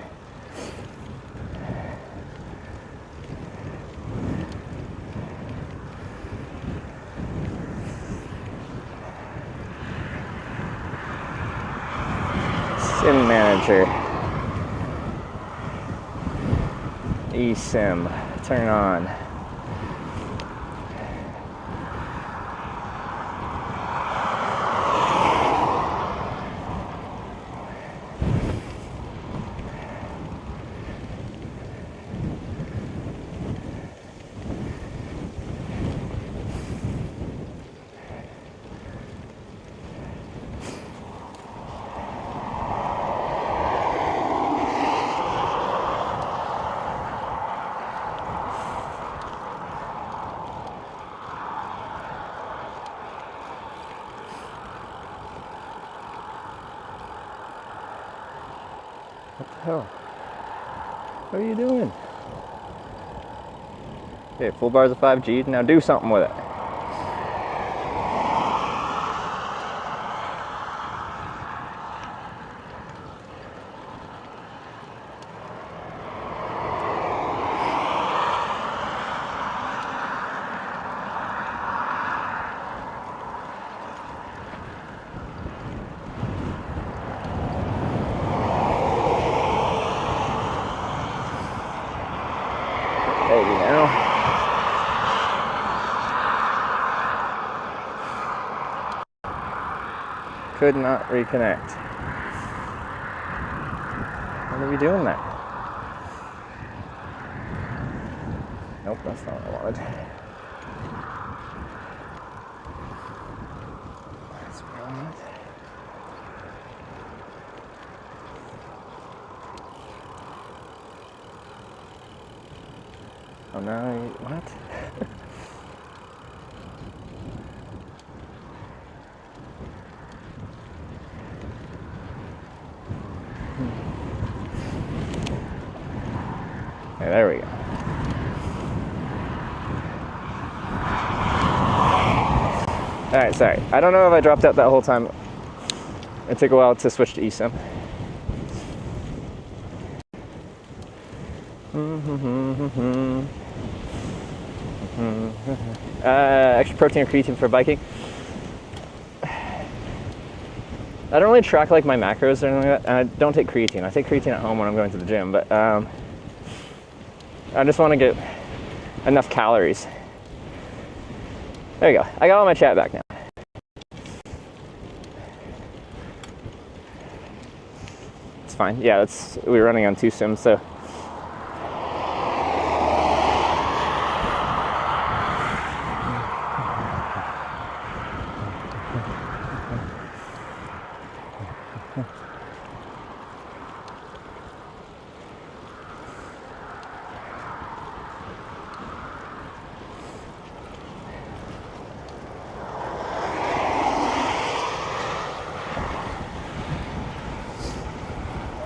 SIM manager. eSIM. Turn on. What the hell? What are you doing? Okay, full bars of 5G. Now do something with it. Maybe now. Could not reconnect. What are we doing there? Nope, that's not what I wanted. That's what I wanted. Oh no, what? Okay, there we go. Alright, sorry. I don't know if I dropped out that whole time. It took a while to switch to Esim. Extra protein or creatine for biking. I don't really track like my macros or anything like that, and I don't take creatine. I take creatine at home when I'm going to the gym, but I just want to get enough calories. There you go. I got all my chat back now. It's fine. Yeah, we were running on 2 sims, so.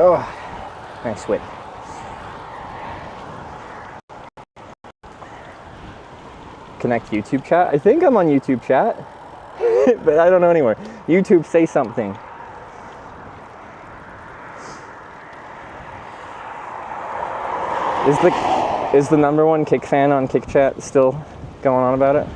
Oh, nice whip. Connect YouTube chat. I think I'm on YouTube chat, but I don't know anymore. YouTube, say something. Is the #1 Kick fan on Kick chat still going on about it?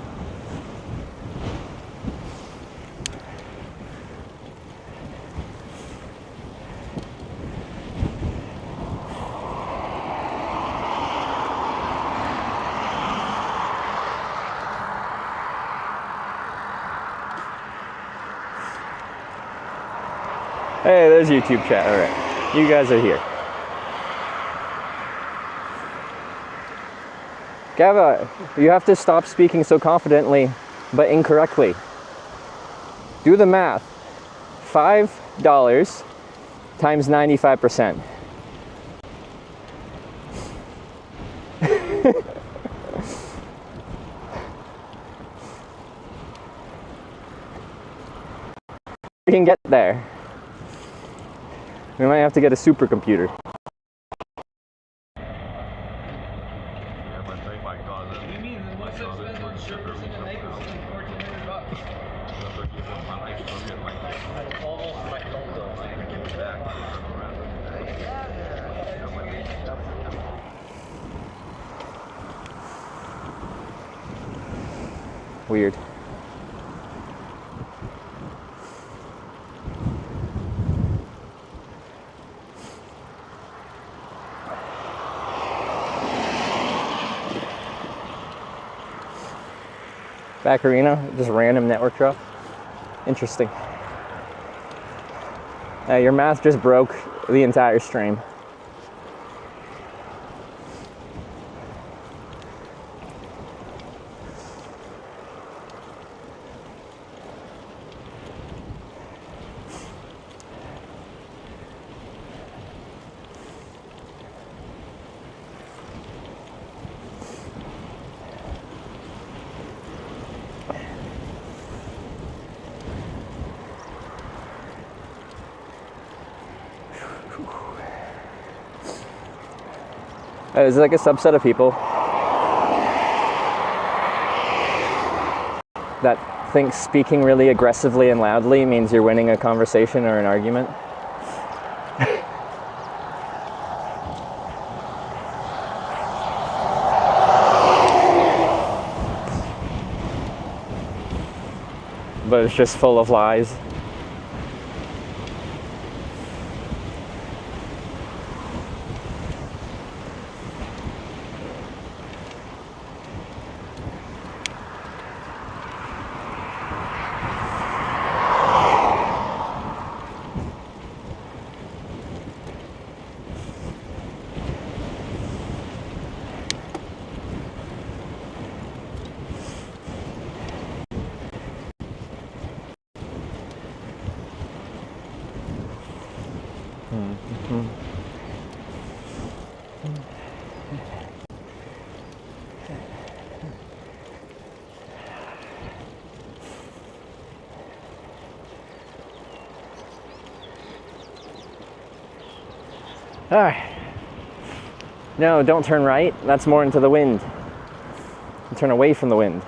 Hey, there's YouTube chat. All right, you guys are here. Gava, you have to stop speaking so confidently, but incorrectly. Do the math. $5 times 95%. We can get there. We might have to get a supercomputer. Weird. Back arena, just random network drop. Interesting. Your math just broke the entire stream. There's like a subset of people that think speaking really aggressively and loudly means you're winning a conversation or an argument. But it's just full of lies. All right. No, don't turn right. That's more into the wind. Turn away from the wind.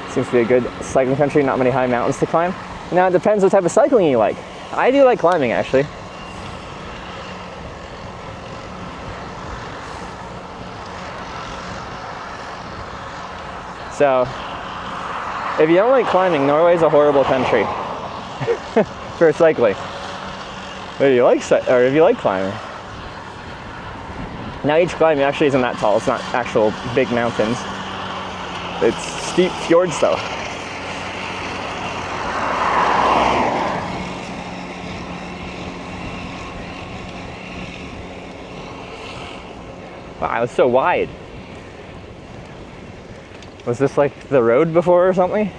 Seems to be a good cycling country, not many high mountains to climb. Now it depends what type of cycling you like. I do like climbing actually. So, if you don't like climbing, Norway's a horrible country for cycling. But if you like, or if you like climbing. Now each climb actually isn't that tall. It's not actual big mountains. It's steep fjords though. Wow, it's so wide. Was this like the road before or something?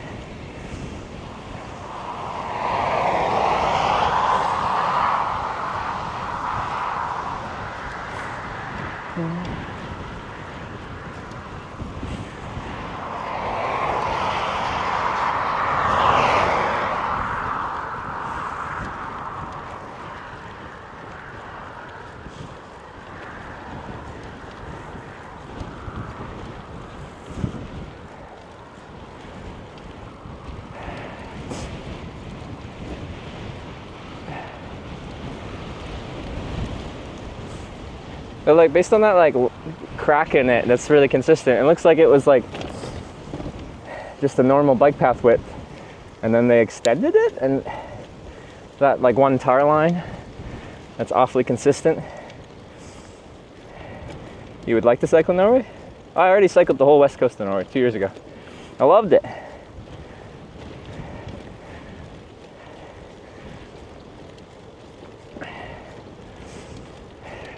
But like based on that like crack in it that's really consistent, it looks like it was like just a normal bike path width and then they extended it, and that like one tar line that's awfully consistent. You would like to cycle in Norway? I already cycled the whole west coast of Norway 2 years ago. I loved it.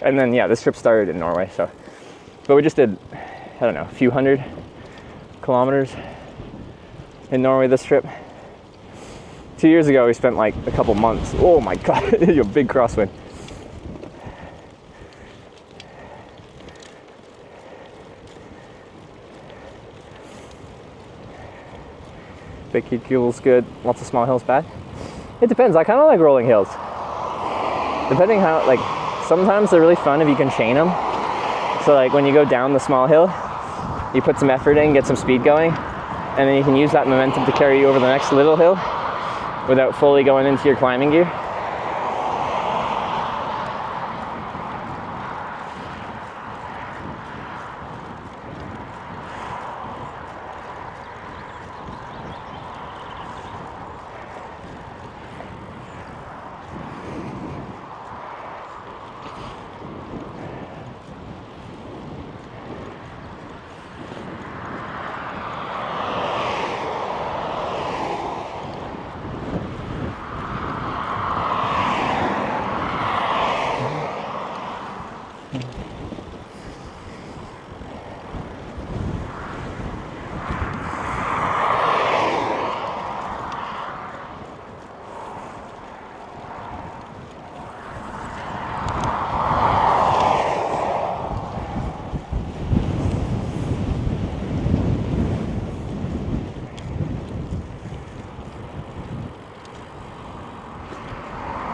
And then, yeah, this trip started in Norway, so. But we just did, I don't know, a few hundred kilometers in Norway this trip. 2 years ago, we spent like a couple months. Oh my God, a big crosswind. Big heat fuel's good, lots of small hills bad. It depends, I kind of like rolling hills. Depending how, like, sometimes they're really fun if you can chain them. So like when you go down the small hill, you put some effort in, get some speed going, and then you can use that momentum to carry you over the next little hill without fully going into your climbing gear.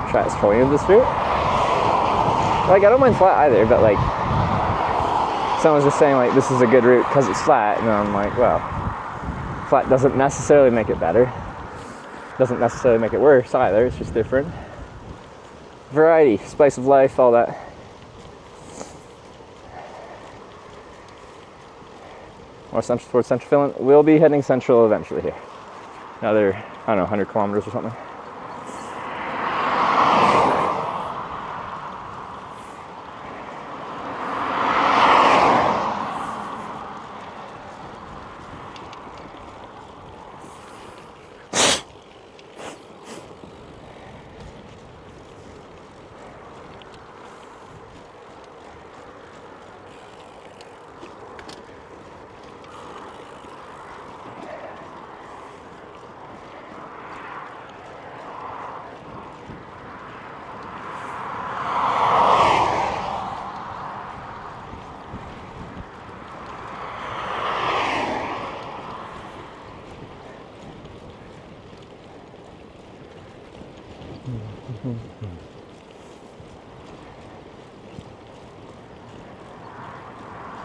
try to explain this route. Like, I don't mind flat either, but like, someone's just saying like this is a good route because it's flat, and I'm like, well, flat doesn't necessarily make it better. Doesn't necessarily make it worse either. It's just different. Variety, spice of life, all that. Or central towards central Finland. We'll be heading central eventually here. Another, I don't know, 100 kilometers or something.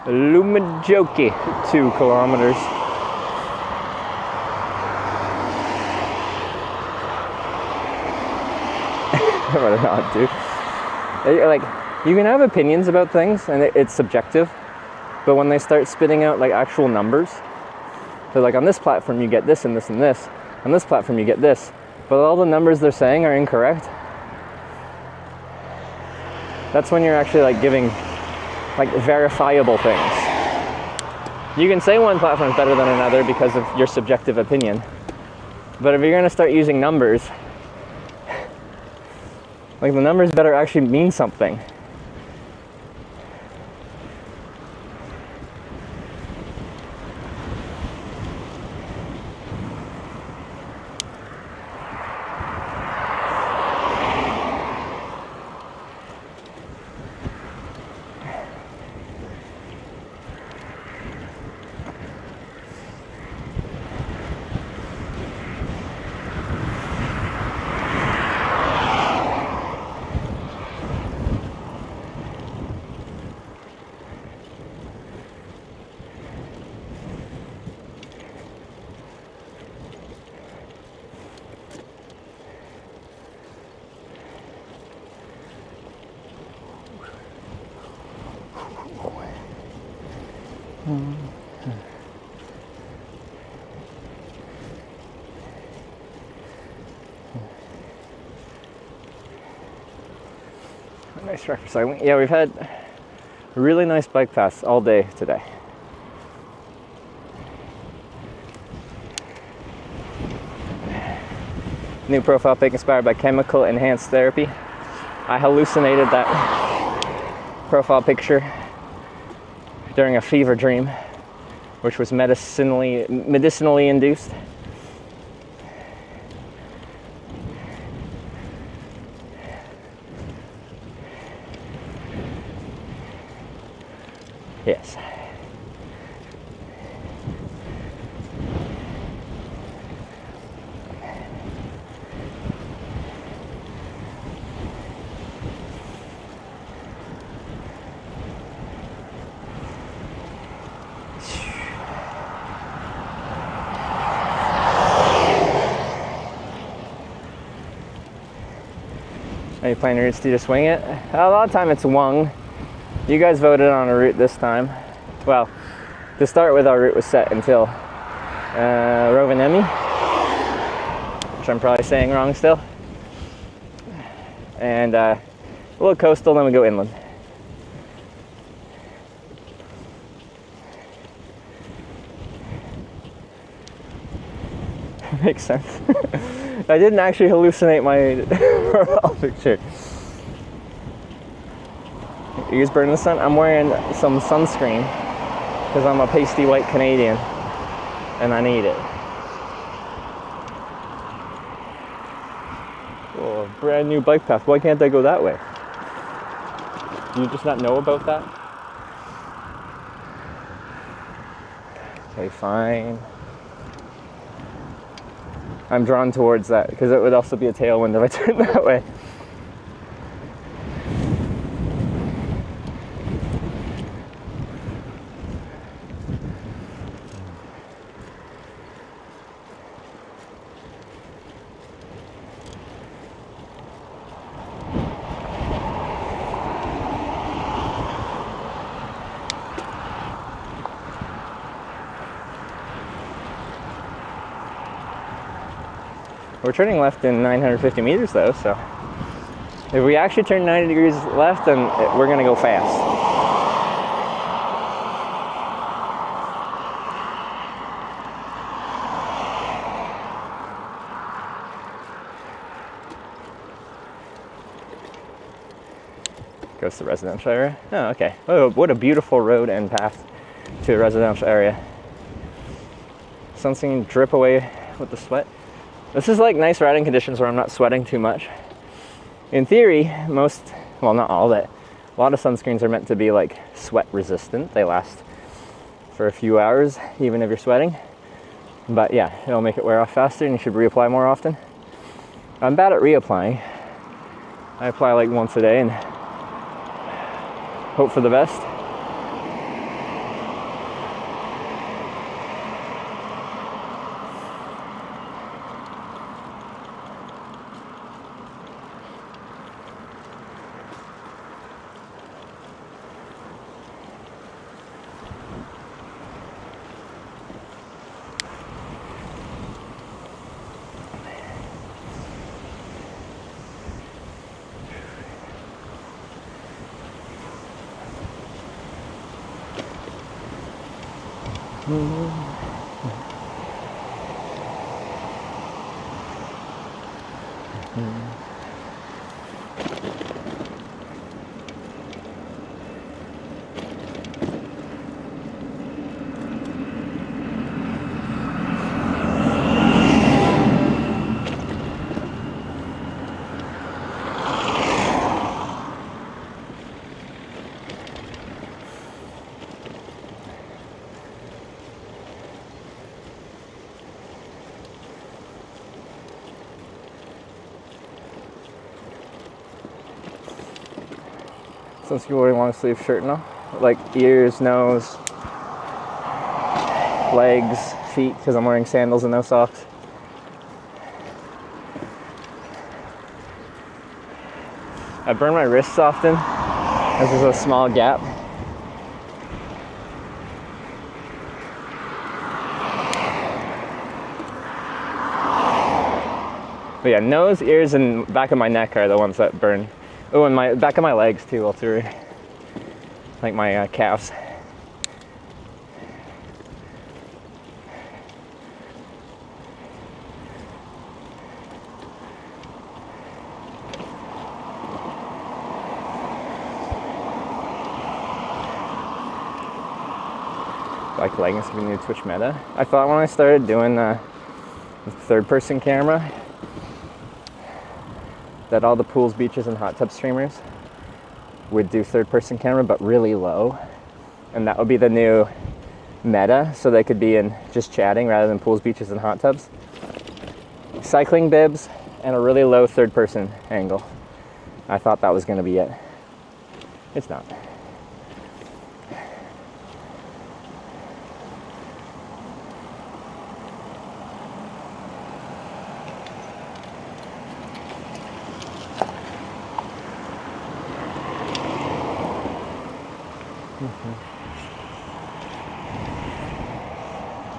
Lumajoki, 2 kilometers. What a nod, dude. Like, you can have opinions about things, and it's subjective, but when they start spitting out like actual numbers, they're like, on this platform you get this and this and this, on this platform you get this, but all the numbers they're saying are incorrect. That's when you're actually like giving like verifiable things. You can say one platform is better than another because of your subjective opinion, but if you're going to start using numbers, like, the numbers better actually mean something. Nice track for cycling. Yeah, we've had really nice bike paths all day today. New profile pic inspired by chemical enhanced therapy. I hallucinated that profile picture during a fever dream, which was medicinally induced. Yes. Are you planning routes to just wing it? A lot of time it's Wung. You guys voted on a route this time. Well, to start with, our route was set until Rovaniemi, which I'm probably saying wrong still. And a little coastal, then we go inland. Makes sense. I didn't actually hallucinate my profile picture. You guys burning the sun? I'm wearing some sunscreen because I'm a pasty white Canadian and I need it. Oh, a brand new bike path. Why can't I go that way? Do you just not know about that? Okay, fine. I'm drawn towards that because it would also be a tailwind if I turned that way. We're turning left in 950 meters though, so if we actually turn 90 degrees left, then we're gonna go fast. Goes to the residential area. Oh, okay. Oh, what a beautiful road and path to a residential area. Something drip away with the sweat. This is like nice riding conditions where I'm not sweating too much. In theory, well, not all of it, a lot of sunscreens are meant to be like sweat resistant. They last for a few hours, even if you're sweating. But yeah, it'll make it wear off faster and you should reapply more often. I'm bad at reapplying. I apply like once a day and hope for the best. Since you're wearing long sleeve shirt now, like ears, nose, legs, feet, because I'm wearing sandals and no socks. I burn my wrists often. This is a small gap. But yeah, nose, ears, and back of my neck are the ones that burn. Oh, and my back of my legs too, also, like my calves. Bike leggings for the new Twitch meta. I thought when I started doing the third-person camera that all the pools, beaches, and hot tub streamers would do third-person camera, but really low, and that would be the new meta, so they could be in just chatting rather than pools, beaches, and hot tubs. Cycling bibs and a really low third-person angle. I thought that was going to be it. It's not.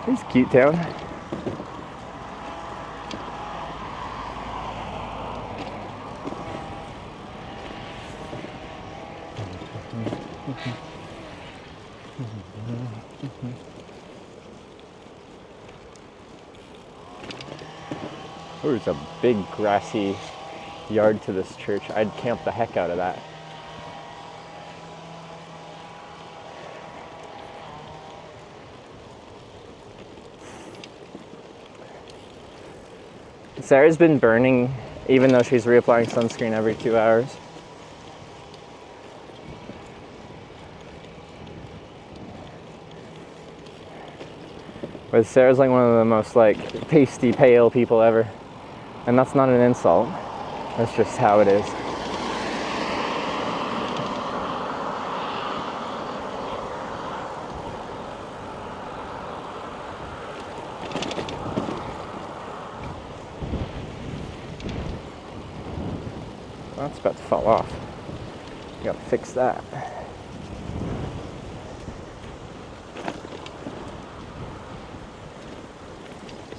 It's cute town. Oh, there's a big grassy yard to this church. I'd camp the heck out of that. Sarah's been burning even though she's reapplying sunscreen every 2 hours. But Sarah's like one of the most like pasty pale people ever. And that's not an insult. That's just how it is. That's about to fall off. You gotta fix that.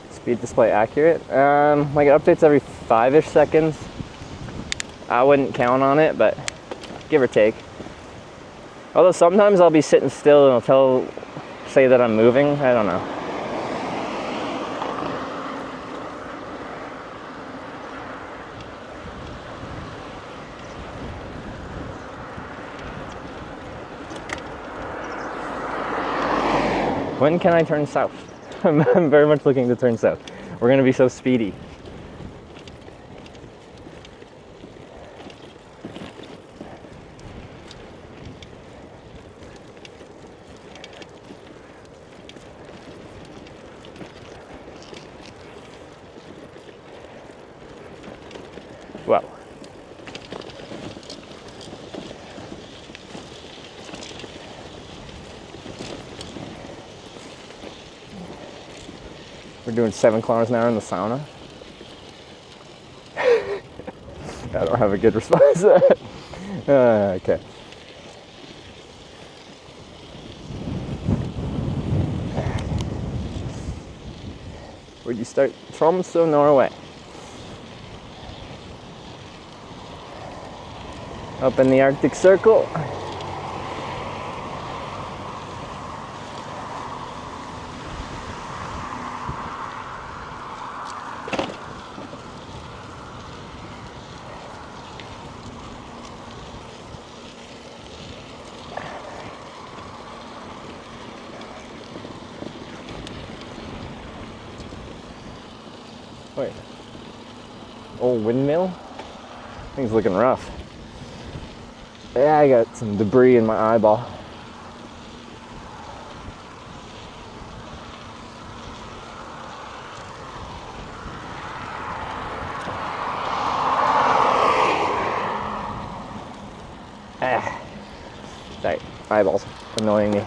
It's Speed display accurate. Like it updates every 5-ish seconds. I wouldn't count on it, but give or take. Although sometimes I'll be sitting still and it'll say that I'm moving. I don't know. When can I turn south? I'm very much looking to turn south. We're gonna be so speedy. Wow. We're doing 7 kilometers an hour in the sauna. I don't have a good response. Okay. Where'd you start? Tromsø, Norway. Up in the Arctic Circle. Wait. Old windmill? Thing's looking rough. Yeah, I got some debris in my eyeball. Sorry, eyeballs annoying me.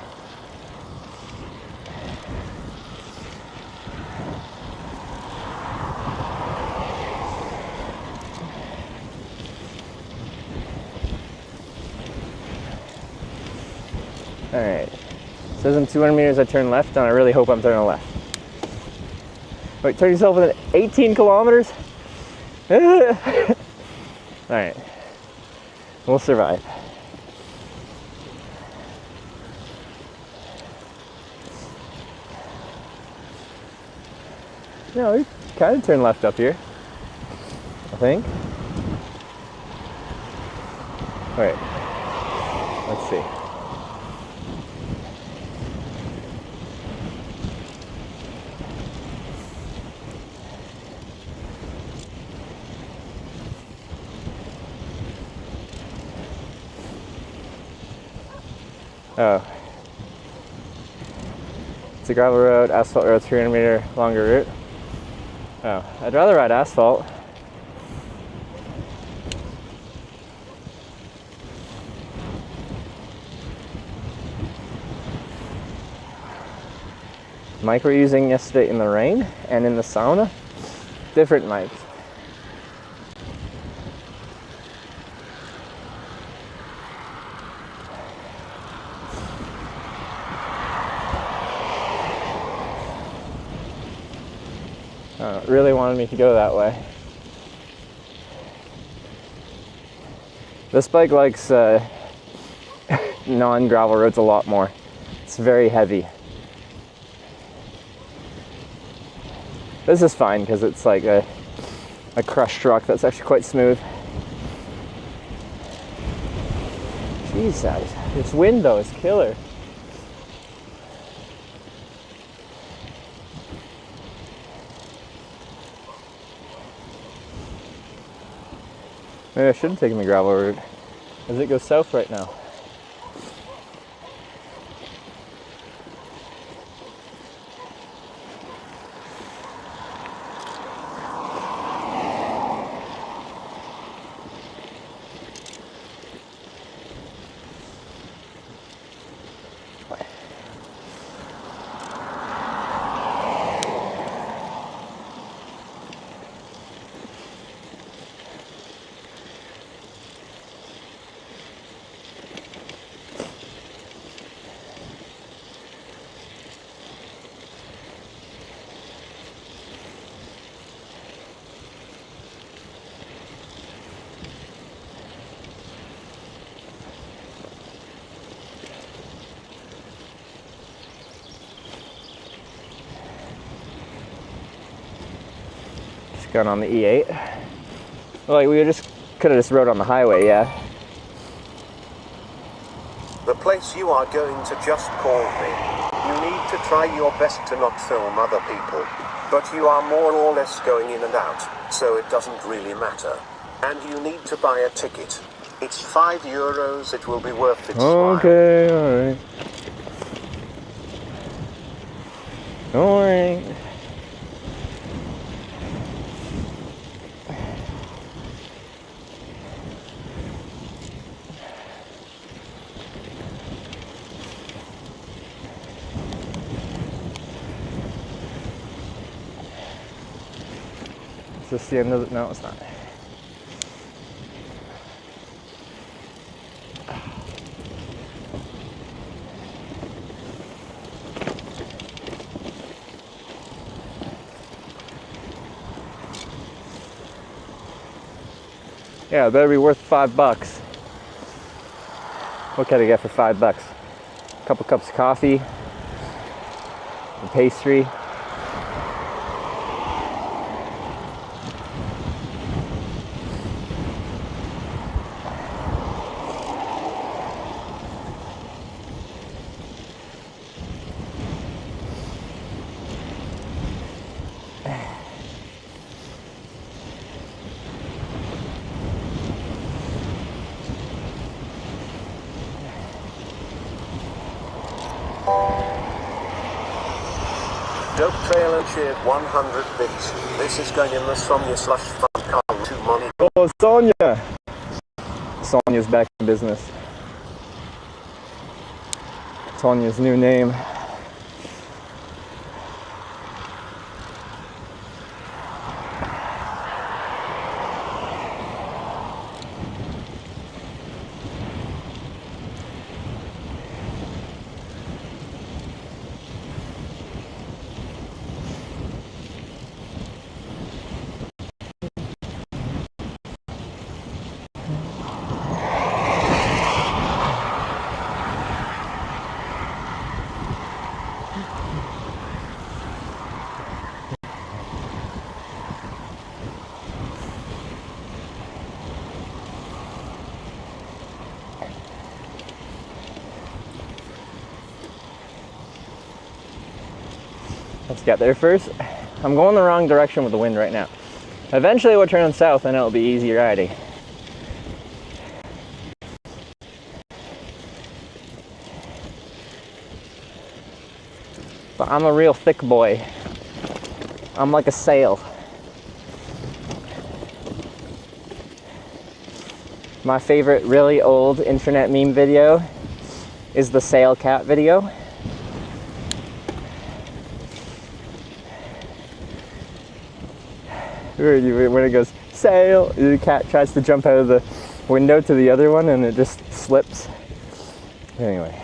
Alright, it says in 200 meters I turn left, and I really hope I'm turning left. Wait, turn yourself in 18 kilometers? Alright, we'll survive. No, we kind of turn left up here, I think. Wait, let's see. Oh. It's a gravel road, asphalt road, 300 meter longer route. Oh, I'd rather ride asphalt. Mic we're using yesterday in the rain and in the sauna. Different mics. Really wanted me to go that way. This bike likes non-gravel roads a lot more. It's very heavy. This is fine because it's like a crushed rock that's actually quite smooth. Jesus, this wind though is killer. Maybe I should have taken the gravel route, as it goes south right now. Going on the E8. Like we just could have just rode on the highway, yeah. The place you are going to just called me. You need to try your best to not film other people. But you are more or less going in and out, so it doesn't really matter. And you need to buy a ticket. It's €5, it will be worth its while. Okay, alright. Alright. Is this the end of it? No, it's not. Yeah, it better be worth $5. What can I get for $5? A couple cups of coffee, a pastry. Dope trailer shared 100 bits. This is going in the Sonia/fun column to money. Oh, Sonia! Sonia's back in business. Sonia's new name. Let's get there first. I'm going the wrong direction with the wind right now. Eventually we'll turn south and it'll be easy riding. But I'm a real thick boy. I'm like a sail. My favorite really old internet meme video is the sail cat video. When it goes, sail, the cat tries to jump out of the window to the other one and it just slips. Anyway.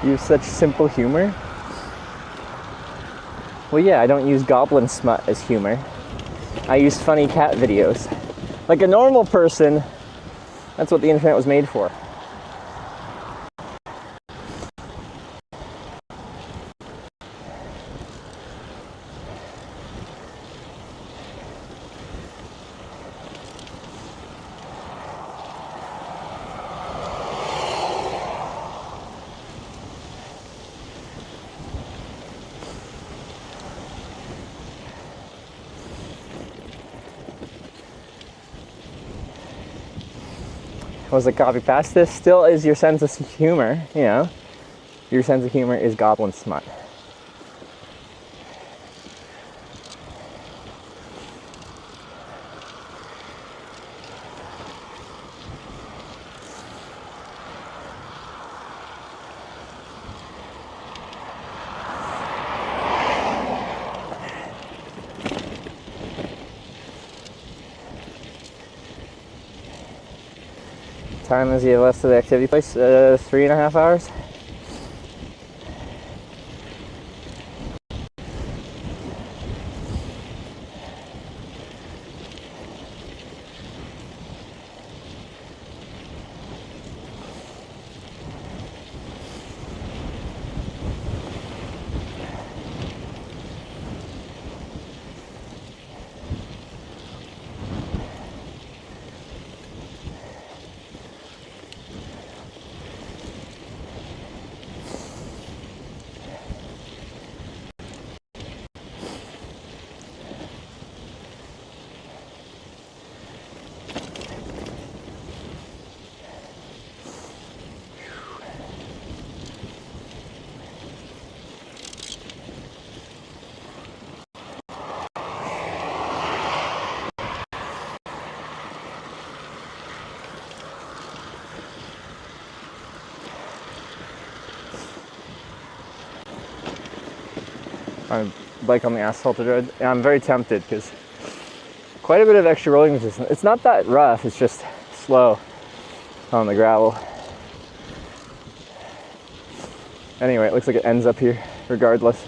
You have such simple humor. Well, yeah, I don't use goblin smut as humor. I use funny cat videos. Like a normal person, that's what the internet was made for. Was a copy past this still is your sense of humor, you know. Your sense of humor is goblin smut. time is he have left to the activity place? 3.5 hours. My bike on the asphalted road. And I'm very tempted because quite a bit of extra rolling resistance. It's not that rough, it's just slow on the gravel. Anyway, it looks like it ends up here regardless.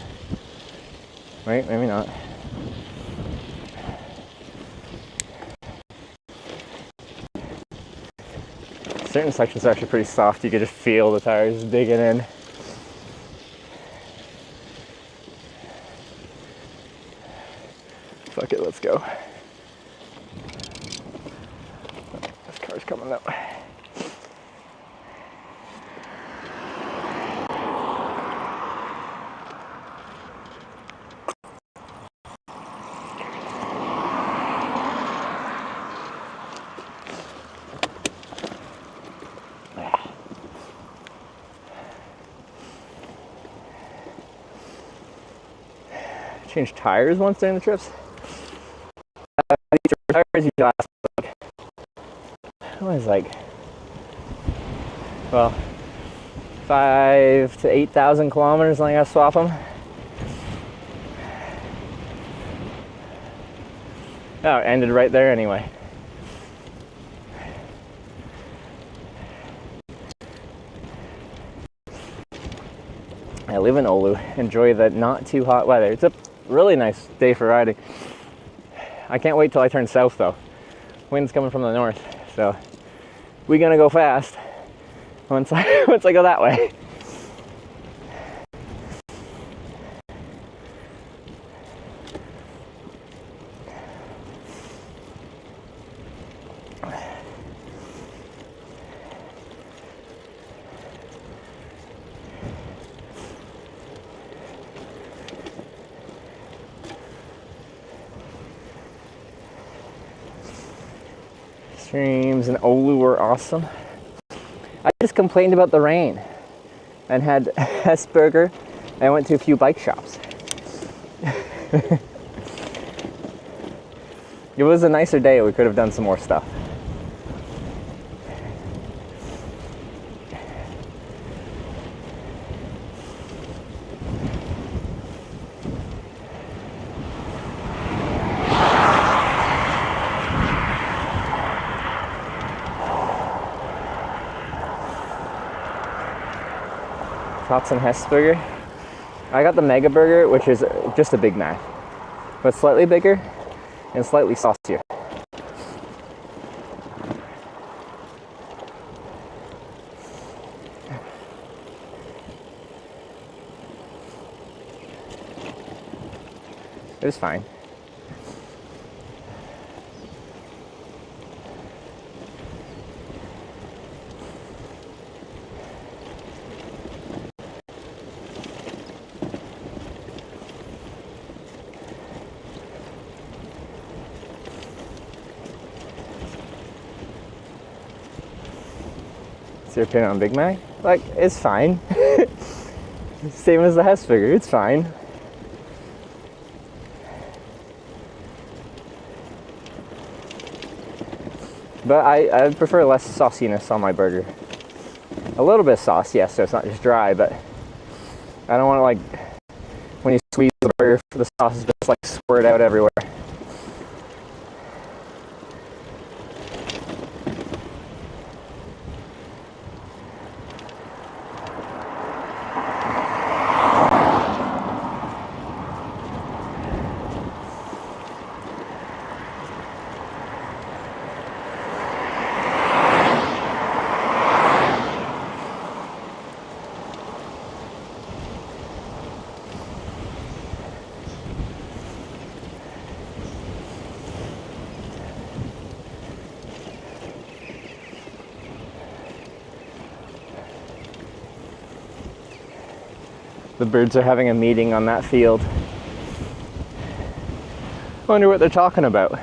Right? Maybe not. Certain sections are actually pretty soft. You can just feel the tires digging in. Fuck it, let's go. This car's coming that way. Changed tires once during the trips. Tires usually last like, well, 5,000 to 8,000 kilometers, and I gotta swap them. Oh, it ended right there anyway. I live in Oulu. Enjoy the not too hot weather. It's a really nice day for riding. I can't wait till I turn south though. Wind's coming from the north, so we're gonna go fast once I go that way. Streams in Oulu were awesome. I just complained about the rain and had Hesburger. I went to a few bike shops. It was a nicer day, we could have done some more stuff. Thoughts on Hesburger? I got the Mega Burger, which is just a Big Mac, but slightly bigger and slightly saucier. It was fine. What's your opinion on Big Mac? Like, it's fine. Same as the Hesburger, it's fine. But I prefer less sauciness on my burger. A little bit of sauce, yes, so it's not just dry, but I don't want to, like, when you squeeze the burger, the sauce is just like squirt out everywhere. The birds are having a meeting on that field. I wonder what they're talking about.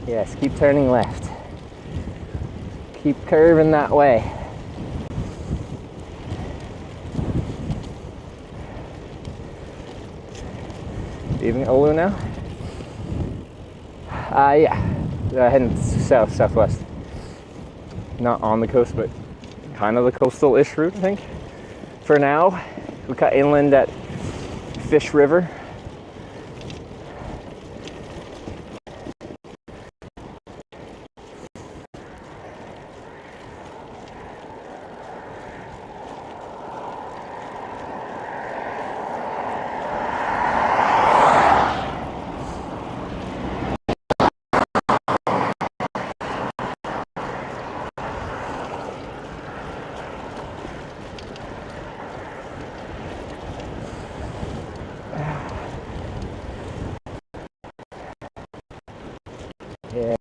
Yes, keep turning left. Keep curving that way. Leaving Oulu now? Yeah. Heading south, southwest. Not on the coast, but kind of the coastal-ish route, I think. For now, we cut inland at Fish River.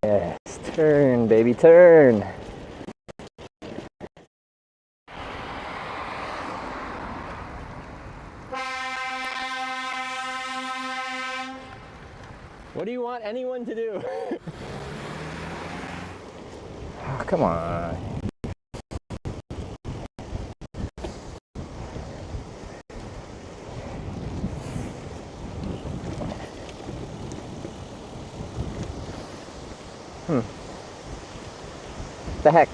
Yes, turn, baby, turn. What do you want anyone to do? Oh, come on. The heck?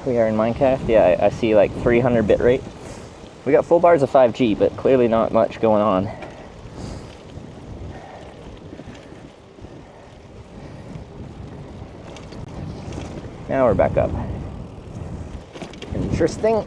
We are in Minecraft. Yeah, I see like 300 bit rate. We got full bars of 5G, but clearly not much going on. Now we're back up. Interesting.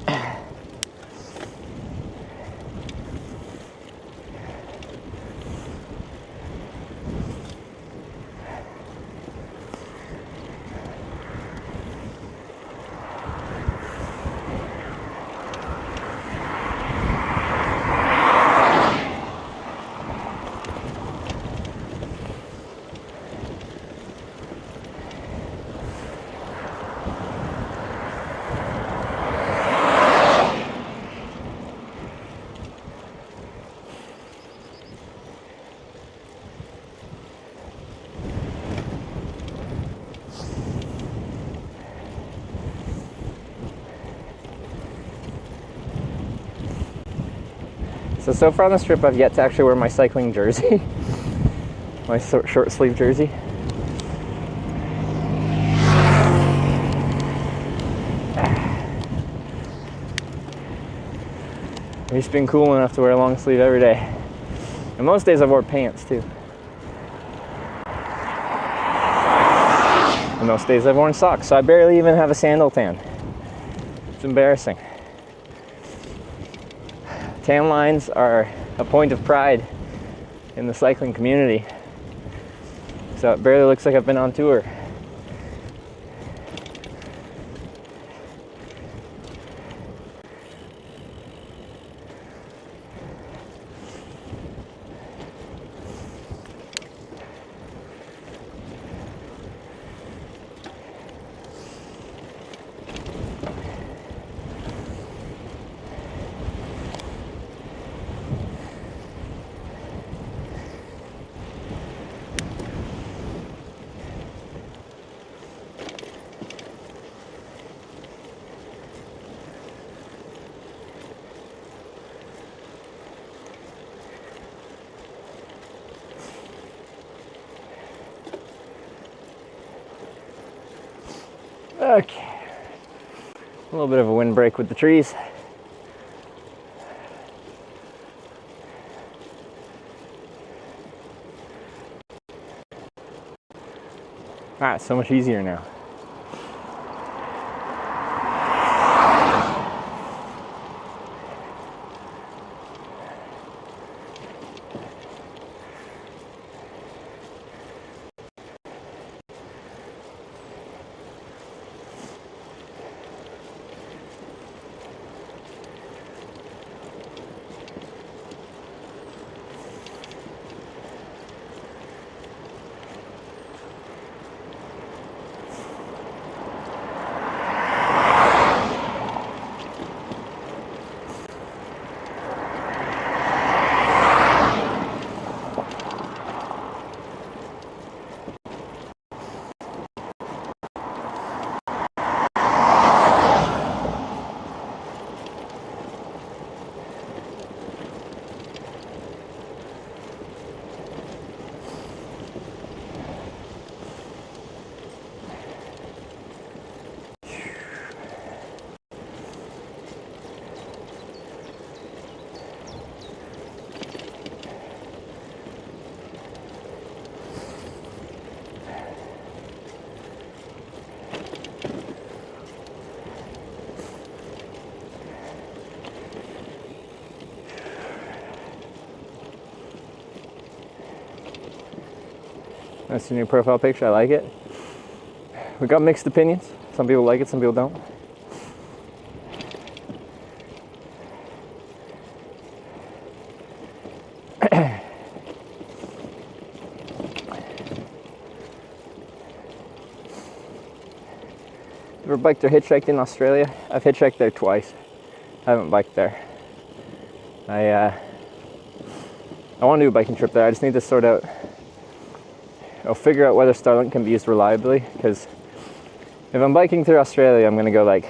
So far on this trip, I've yet to actually wear my cycling jersey, my short sleeve jersey. It's been cool enough to wear a long sleeve every day. And most days I've wore pants too. And most days I've worn socks, so I barely even have a sandal tan. It's embarrassing. Tan lines are a point of pride in the cycling community. So it barely looks like I've been on tour. Okay, a little bit of a windbreak with the trees. Ah, it's so much easier now. That's your new profile picture. I like it. We got mixed opinions. Some people like it, some people don't. Ever biked or hitchhiked in Australia? I've hitchhiked there twice. I haven't biked there. I want to do a biking trip there. I just need to sort out, figure out whether Starlink can be used reliably, because if I'm biking through Australia, I'm going to go like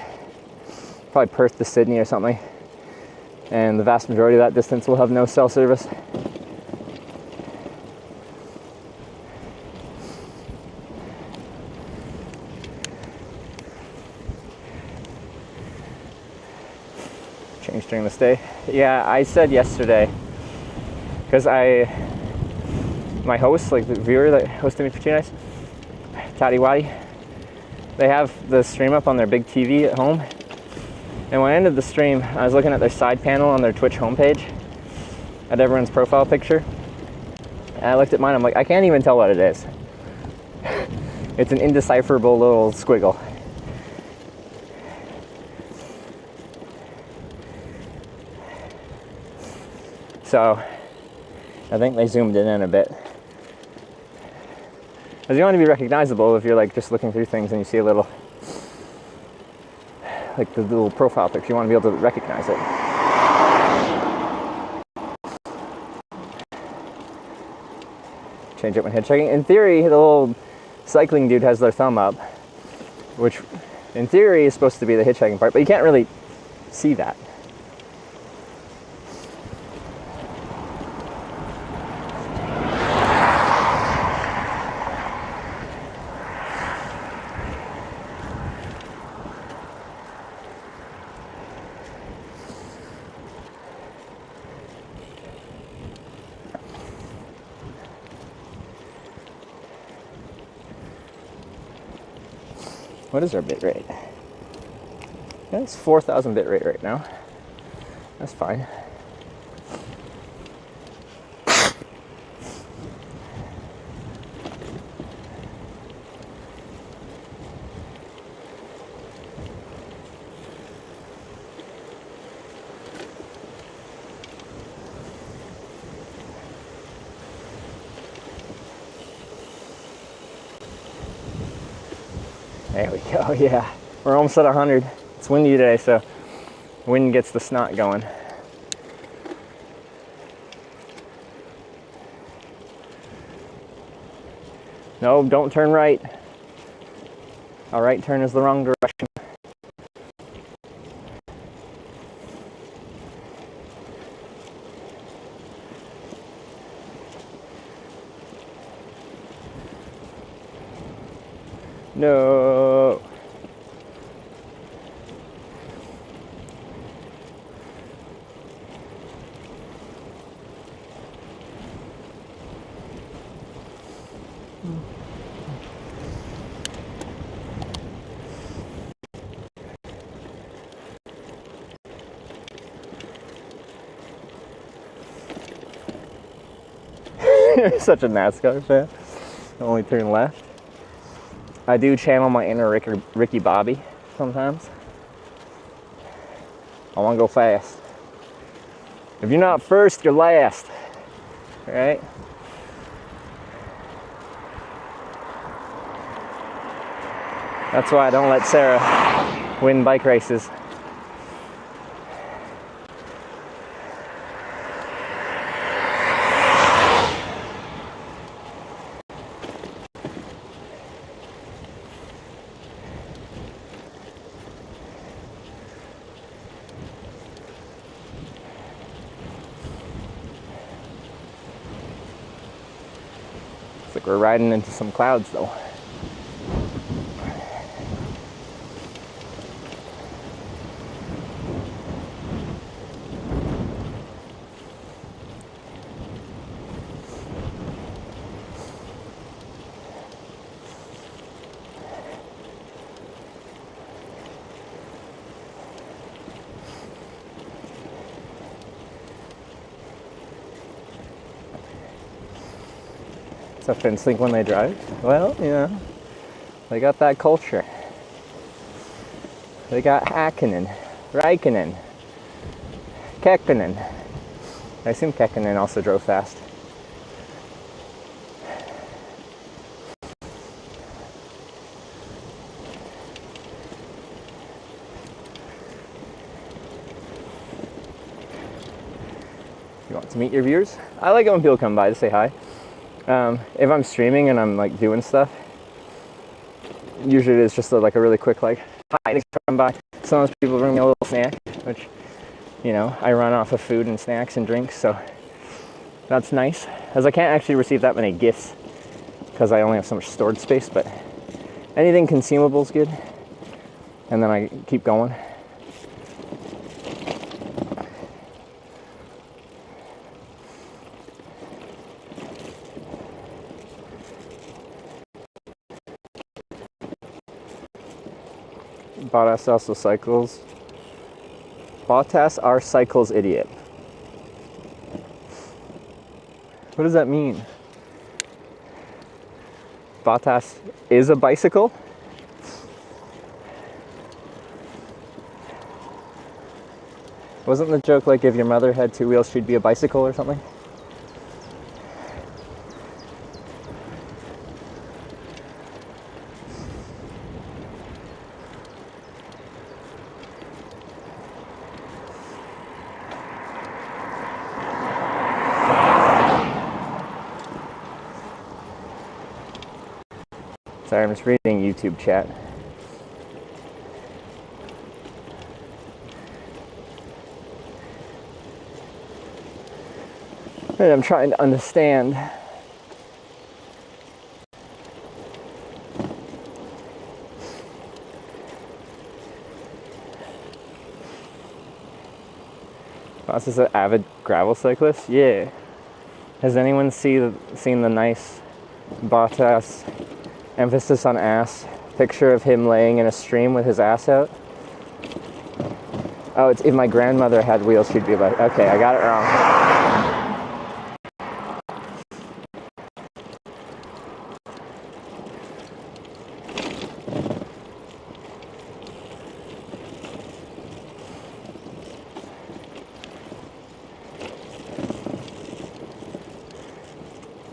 probably Perth to Sydney or something, and the vast majority of that distance will have no cell service. Change during the stay. Yeah, I said yesterday, because my host, like the viewer that hosted me for 2 nights, Taddy Waddy, they have the stream up on their big TV at home. And when I ended the stream, I was looking at their side panel on their Twitch homepage at everyone's profile picture. And I looked at mine, I'm like, I can't even tell what it is. It's an indecipherable little squiggle. So I think they zoomed it in a bit. Because you want to be recognizable if you're like just looking through things and you see a little, like the little profile picture, you want to be able to recognize it. Change it when hitchhiking. In theory, the little cycling dude has their thumb up, which in theory is supposed to be the hitchhiking part, but you can't really see that. What is our bit rate? Yeah, it's 4,000 bit rate right now. That's fine. There we go, yeah. We're almost at 100. It's windy today, so wind gets the snot going. No, don't turn right. Our right turn is the wrong direction. No. You're such a NASCAR fan. Only turn left. I do channel my inner Ricky Bobby sometimes. I want to go fast. If you're not first, you're last. Right? That's why I don't let Sarah win bike races. Looks like we're riding into some clouds though. So Finns think when they drive, well, you know, they got that culture. They got Häkkinen, Räikkönen, Kekkonen. I assume Kekkonen also drove fast. You want to meet your viewers? I like it when people come by to say hi. If I'm streaming and I'm like doing stuff, usually it's just like a really quick like, hi, thanks for coming by. Sometimes people bring me a little snack, which, you know, I run off of food and snacks and drinks, so that's nice. As I can't actually receive that many gifts because I only have so much storage space, but anything consumable is good. And then I keep going. Bottas also cycles. Bottas our cycles idiot. What does that mean? Bottas is a bicycle? Wasn't the joke like if your mother had two wheels, she'd be a bicycle or something? Sorry, I'm just reading YouTube chat. And I'm trying to understand. Boss is an avid gravel cyclist? Yeah. Has anyone seen the nice Bottas, emphasis on ass, picture of him laying in a stream with his ass out? Oh, it's if my grandmother had wheels, she'd be like, okay, I got it wrong.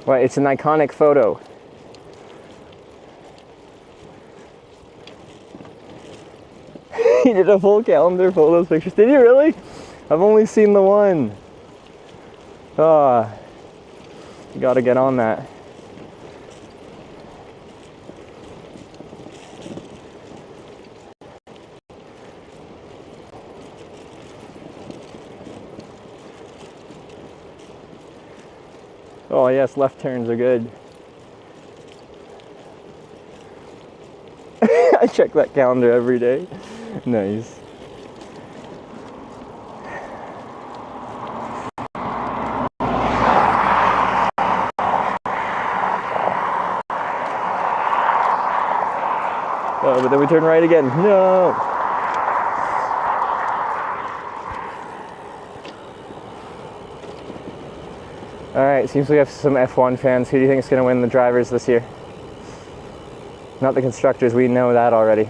Well, it's an iconic photo. He did a full calendar full of those pictures. Did you really? I've only seen the one. Ah, you gotta get on that. Oh yes, left turns are good. I check that calendar every day. Nice. Oh, but then we turn right again. No! Alright, seems we have some F1 fans. Who do you think is going to win the drivers this year? Not the constructors, we know that already.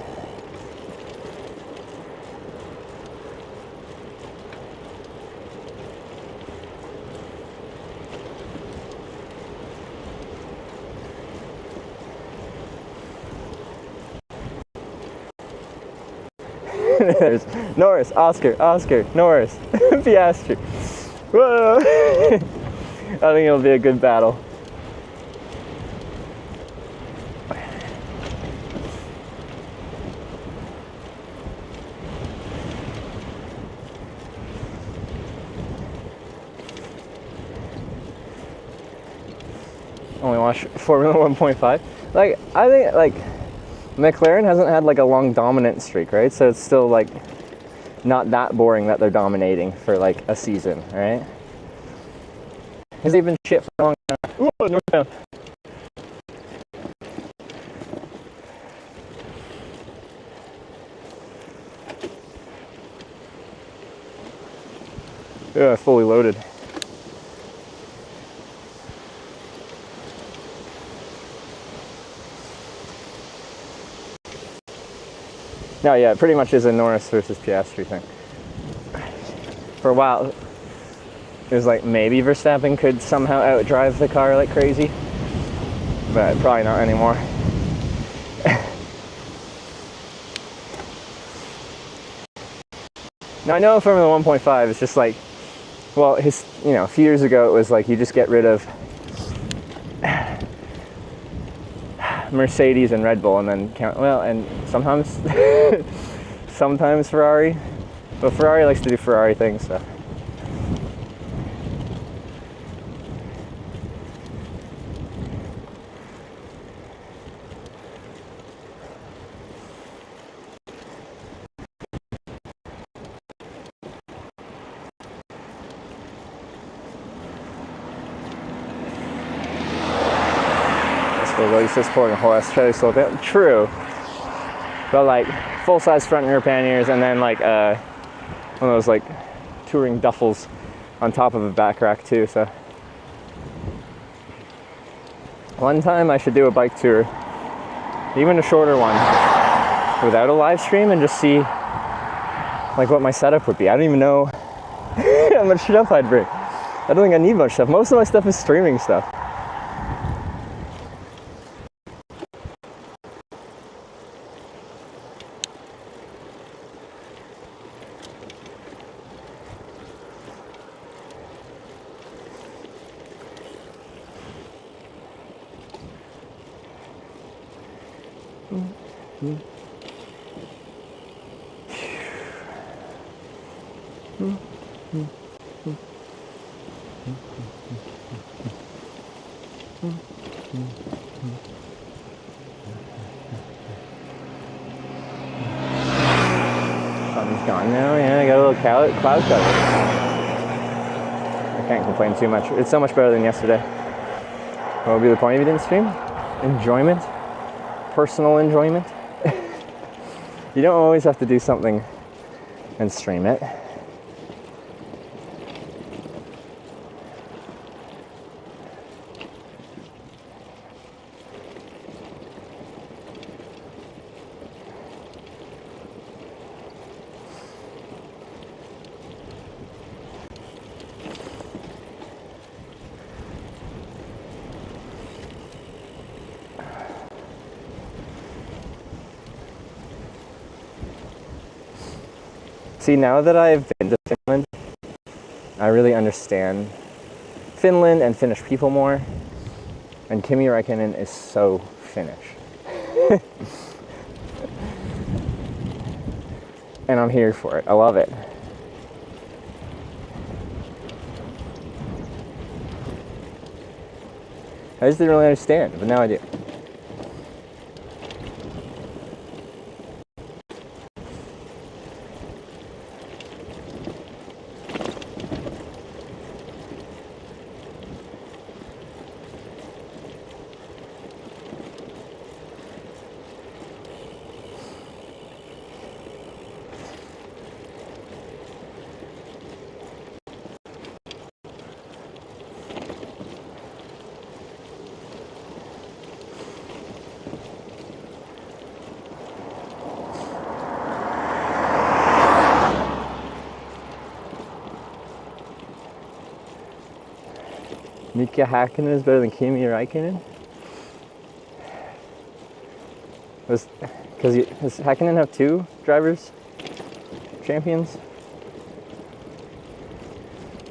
There's Norris, Oscar, Norris, Piastri. Whoa! I think it'll be a good battle. Only watch Formula 1.5. Like, I think, like, McLaren hasn't had like a long dominant streak, right? So it's still like not that boring that they're dominating for like a season, right? Has he been shit for a long time? Ooh, no down. Yeah, fully loaded. No, yeah, it pretty much is a Norris versus Piastri thing. For a while, it was like maybe Verstappen could somehow outdrive the car like crazy, but probably not anymore. Now I know Formula 1.5 is just like, well, a few years ago it was like you just get rid of Mercedes and Red Bull and then and sometimes sometimes Ferrari, but Ferrari likes to do Ferrari things, so. He's just pouring a horse, try to slow down. True. But like full-size front and rear panniers, and then like one of those like touring duffels on top of a back rack too, so. One time I should do a bike tour, even a shorter one, without a live stream and just see like what my setup would be. I don't even know how much stuff I'd bring. I don't think I need much stuff. Most of my stuff is streaming stuff. Sun's gone now, yeah, I got a little cloud cover. I can't complain too much. It's so much better than yesterday. What would be the point if you didn't stream? Enjoyment? Personal enjoyment? You don't always have to do something and stream it. See, now that I've been to Finland, I really understand Finland and Finnish people more. And Kimi Räikkönen is so Finnish. And I'm here for it. I love it. I just didn't really understand, but now I do. Mika Häkkinen is better than Kimi Räikkönen? Does Häkkinen have two drivers? Champions?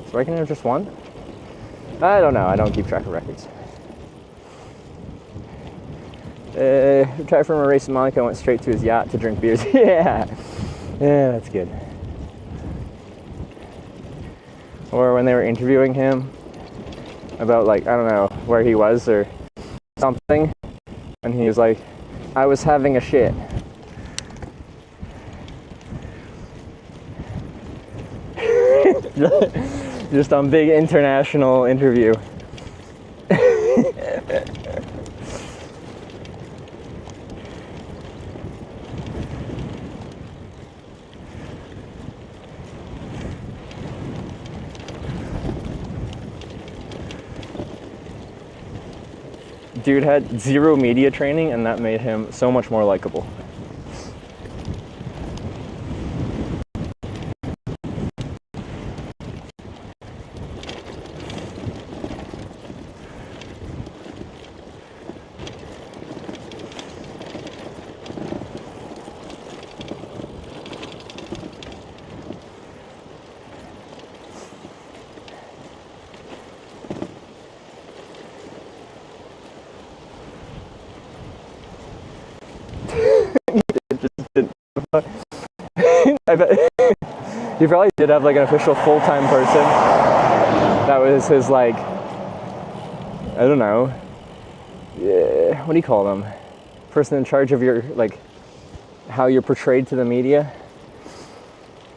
Does Räikkönen have just one? I don't know, I don't keep track of records. Retired from a race in Monaco, went straight to his yacht to drink beers. Yeah, that's good. Or when they were interviewing him about, like, I don't know where he was or something, and he was like, I was having a shit. Just on big international interview. Dude had zero media training, and that made him so much more likable. He probably did have like an official full-time person that was his like, I don't know, what do you call them? Person in charge of your, like, how you're portrayed to the media.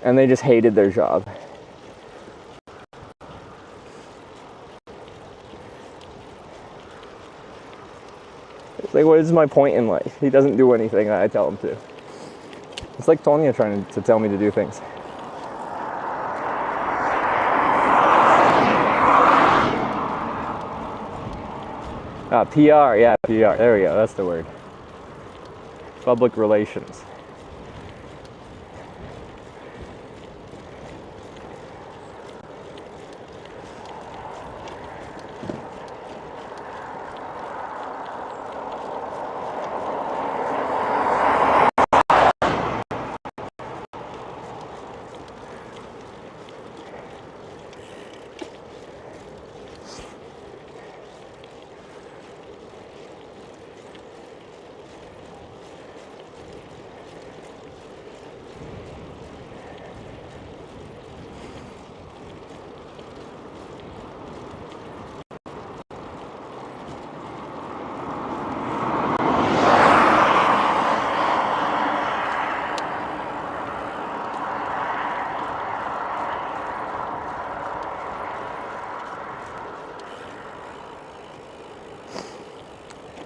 And they just hated their job. It's like, what is my point in life? He doesn't do anything that I tell him to. It's like Tonya trying to tell me to do things. PR, yeah, PR. There we go, that's the word. Public relations.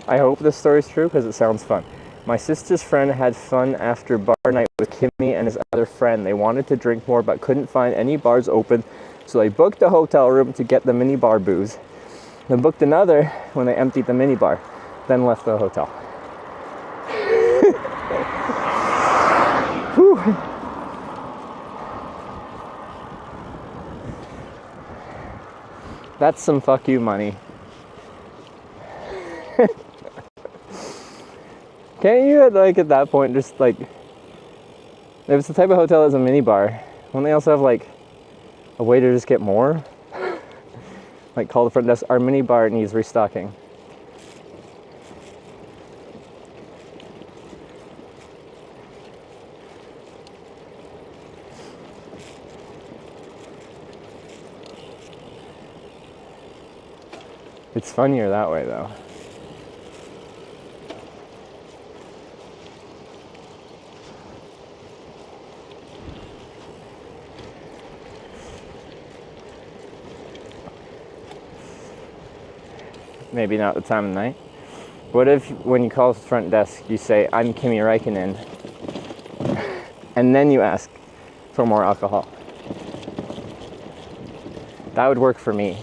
I hope this story's true because it sounds fun. My sister's friend had fun after bar night with Kimmy and his other friend. They wanted to drink more but couldn't find any bars open, so they booked a hotel room to get the mini bar booze. Then booked another when they emptied the mini bar, then left the hotel. Whew. That's some fuck you money. Can't you, like, at that point, just, like, if it's the type of hotel that's a mini bar, wouldn't they also have, like, a way to just get more? Like, call the front desk, our mini bar needs restocking. It's funnier that way, though. Maybe not the time of night. What if when you call the front desk, you say, I'm Kimi Räikkönen, and then you ask for more alcohol? That would work for me.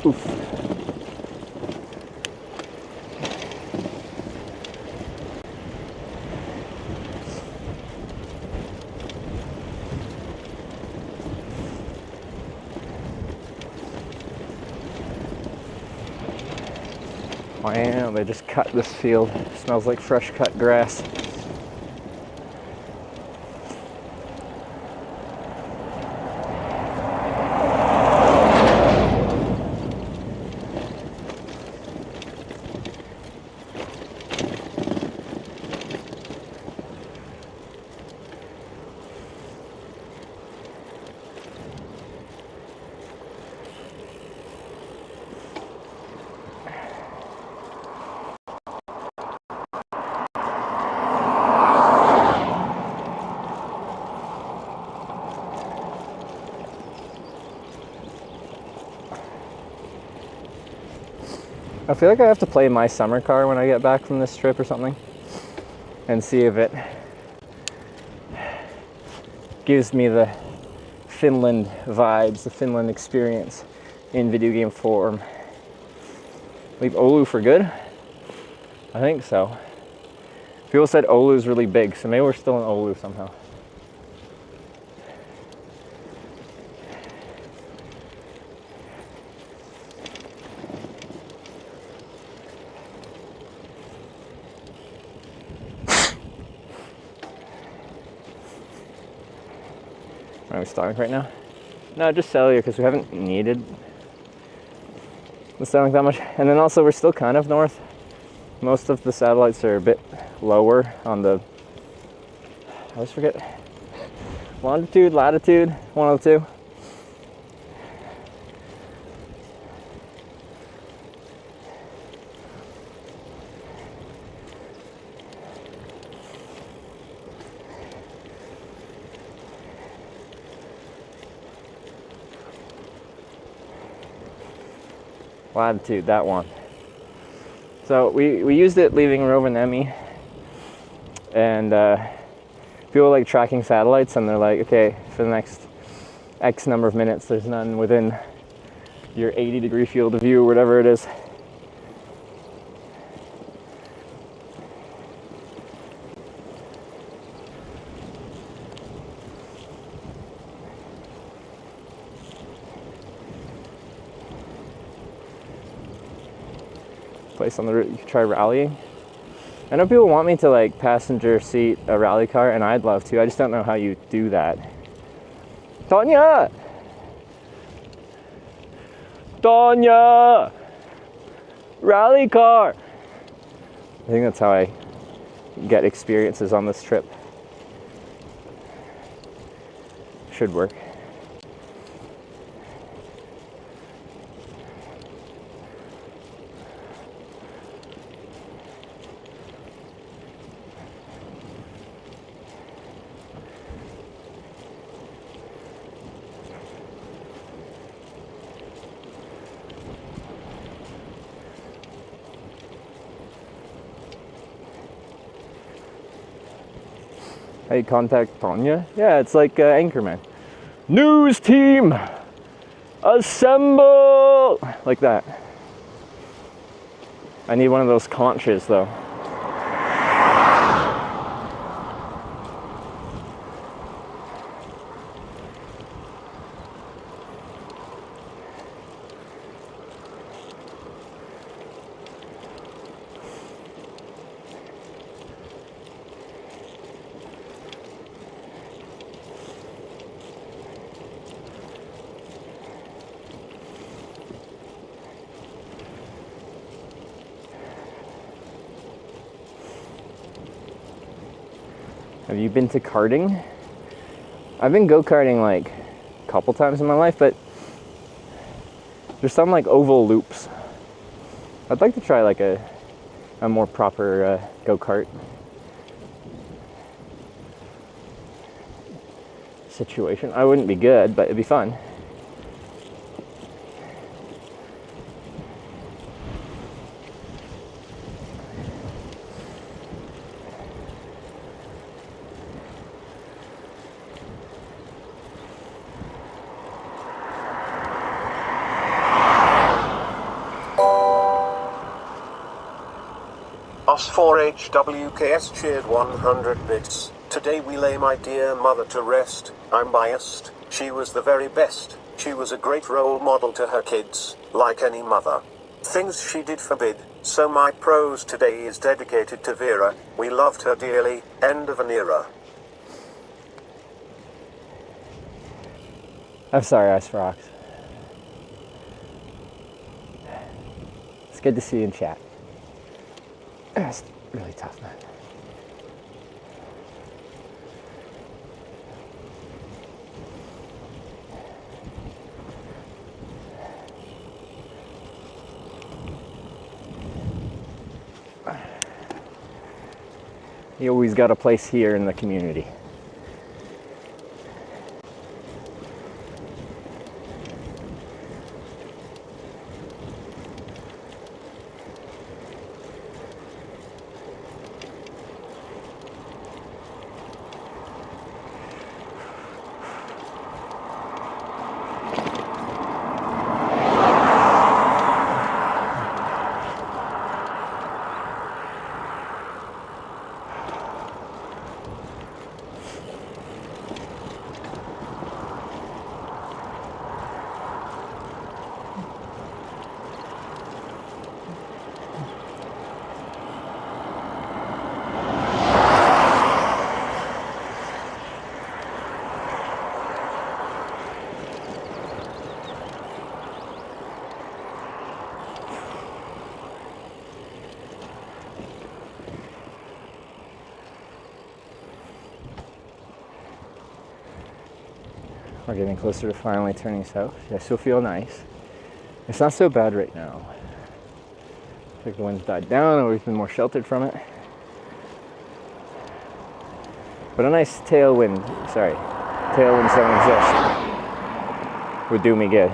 Oof. Wow, they just cut this field. Smells like fresh cut grass. I feel like I have to play my summer car when I get back from this trip or something and see if it gives me the Finland vibes, the Finland experience in video game form. Leave Oulu for good? I think so. People said Oulu is really big, so maybe we're still in Oulu somehow. Are we Starlink right now? No, just cellular because we haven't needed the Starlink that much. And then also we're still kind of north. Most of the satellites are a bit lower on the, I always forget, longitude, latitude, one of the two. Latitude, that one. So we used it leaving Rovaniemi, and people like tracking satellites, and they're like, okay, for the next X number of minutes, there's none within your 80-degree field of view, or whatever it is. Place on the route, you could try rallying. I know people want me to like passenger seat a rally car, and I'd love to. I just don't know how you do that. Tonya! Tonya! Rally car! I think that's how I get experiences on this trip. Should work. How you contact Tonya? Yeah, it's like Anchorman. News team, assemble! Like that. I need one of those conches though. Have you been to karting? I've been go-karting like a couple times in my life, but there's some like oval loops. I'd like to try like a more proper go-kart situation. I wouldn't be good, but it'd be fun. Us4HWKS cheered 100 bits. Today we lay my dear mother to rest. I'm biased. She was the very best. She was a great role model to her kids, like any mother. Things she did forbid, so my prose today is dedicated to Vera. We loved her dearly. End of an era. I'm sorry, Ice Rocks. It's good to see you in chat. It's really tough, man. You always got a place here in the community. We're getting closer to finally turning south. I still feel nice. It's not so bad right now. I think the wind's died down, or we've been more sheltered from it. But a nice tailwind don't exist, would do me good.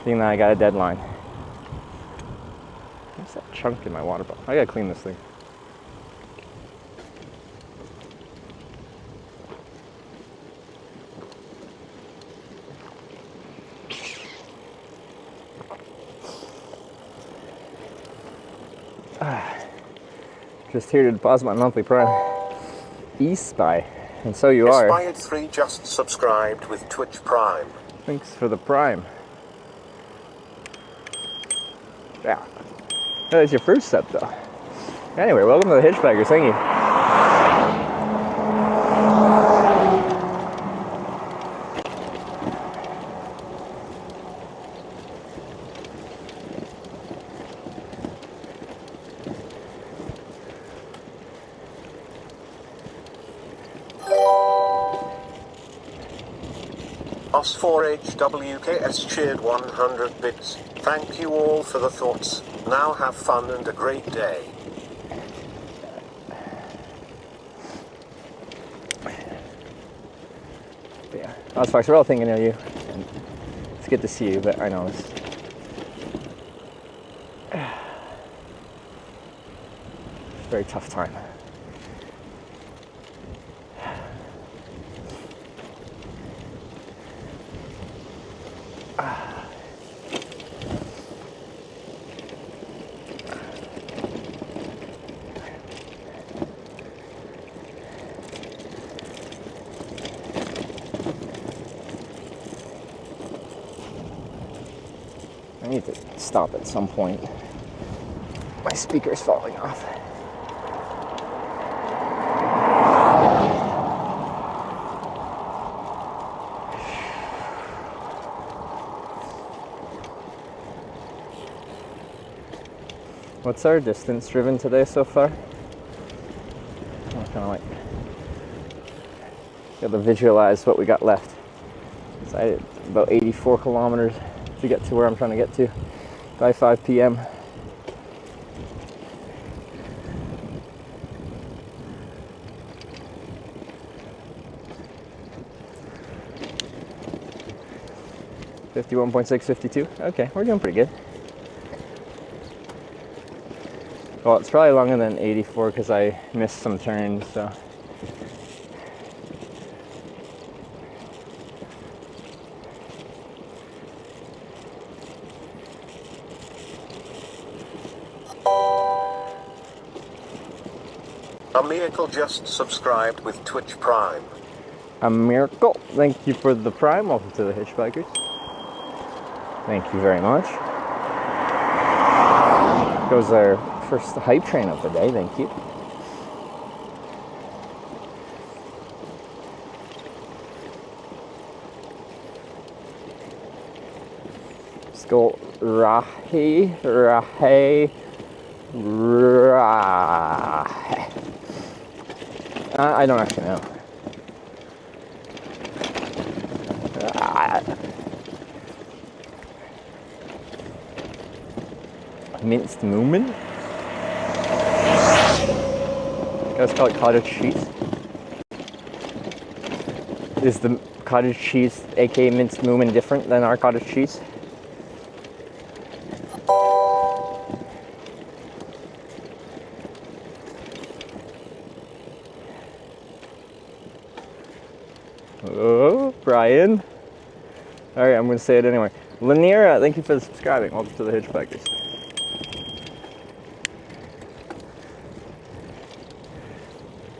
Being that I got a deadline. What's that chunk in my water bottle? I gotta clean this thing. Just here to deposit my monthly Prime. E-Spy, and so you are. Inspired 3 just subscribed with Twitch Prime. Thanks for the Prime. Yeah. That was your first sub, though. Anyway, welcome to the Hitchbikers. Thank you. Os4HWKS cheered 100 bits. Thank you all for the thoughts. Now have fun and a great day. Yeah, Osfox, we're all thinking of you. And it's good to see you, but I know it's a very tough time. I need to stop at some point. My speaker's falling off. What's our distance driven today so far? I'm kind of like, got to visualize what we got left. So I had about 84 kilometers to get to where I'm trying to get to by 5 p.m. .6, 52. Okay, we're doing pretty good. Well, it's probably longer than 84 because I missed some turns, so. A Miracle just subscribed with Twitch Prime. A miracle. Thank you for the Prime. Welcome to the Hitchbikers. Thank you very much. Goes our first hype train of the day. Thank you. Let's go Rahi. I don't actually know. Minced moomin? Let's call it cottage cheese. Is the cottage cheese, aka minced moomin, different than our cottage cheese? Oh, Brian. Alright, I'm going to say it anyway. Lanira, thank you for subscribing. Welcome to the Hitchbikers.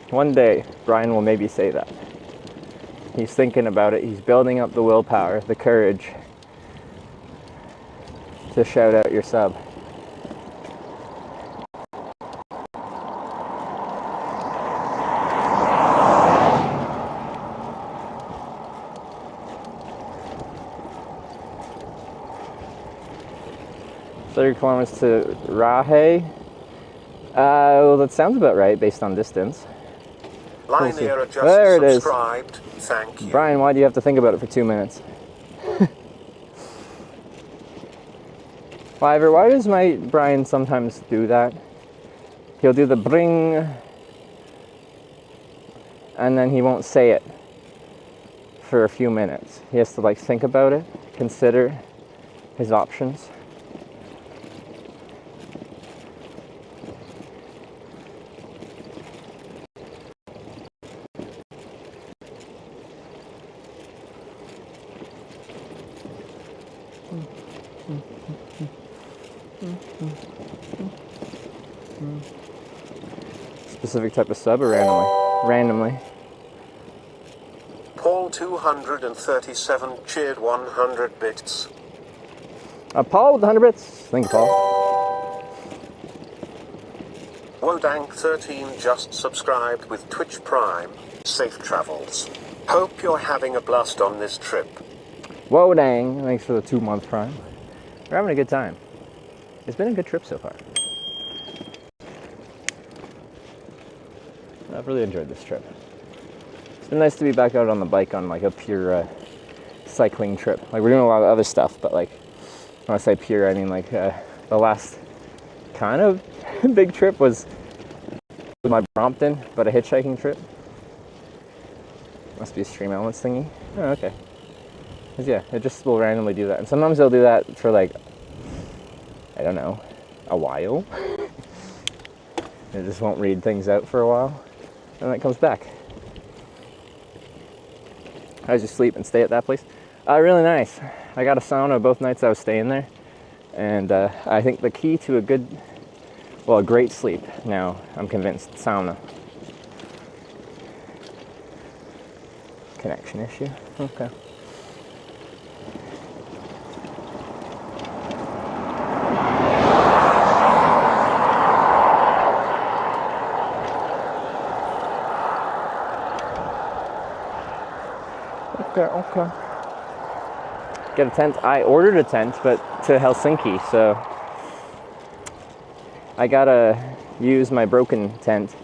One day, Brian will maybe say that. He's thinking about it. He's building up the willpower, the courage to shout out your sub. Kilometers to Rahe. Well, that sounds about right based on distance. Linear just There it is. subscribed. Thank you. Brian, why do you have to think about it for 2 minutes? Why does my Brian sometimes do that? He'll do the bring, and then he won't say it for a few minutes. He has to like think about it, consider his options. Specific type of sub or randomly? Paul 237 cheered 100 bits. Paul with 100 bits. Thank you, Paul. Wodank 13 just subscribed with Twitch Prime. Safe travels. Hope you're having a blast on this trip. Whoa dang, thanks for the 2-month prime. We're having a good time. It's been a good trip so far. I've really enjoyed this trip. It's been nice to be back out on the bike on like a pure cycling trip. Like we're doing a lot of other stuff, but like when I say pure, I mean like the last kind of big trip was my Brompton, but a hitchhiking trip. Must be a Stream Elements thingy. Oh, okay. 'Cause yeah, it just will randomly do that. And sometimes they'll do that for like, I don't know, a while. It just won't read things out for a while. And then it comes back. How did you sleep and stay at that place? Really nice. I got a sauna both nights I was staying there. And I think the key to a great sleep now, I'm convinced, sauna. Connection issue? Okay. Okay. Get a tent. I ordered a tent, but to Helsinki, so I gotta use my broken tent.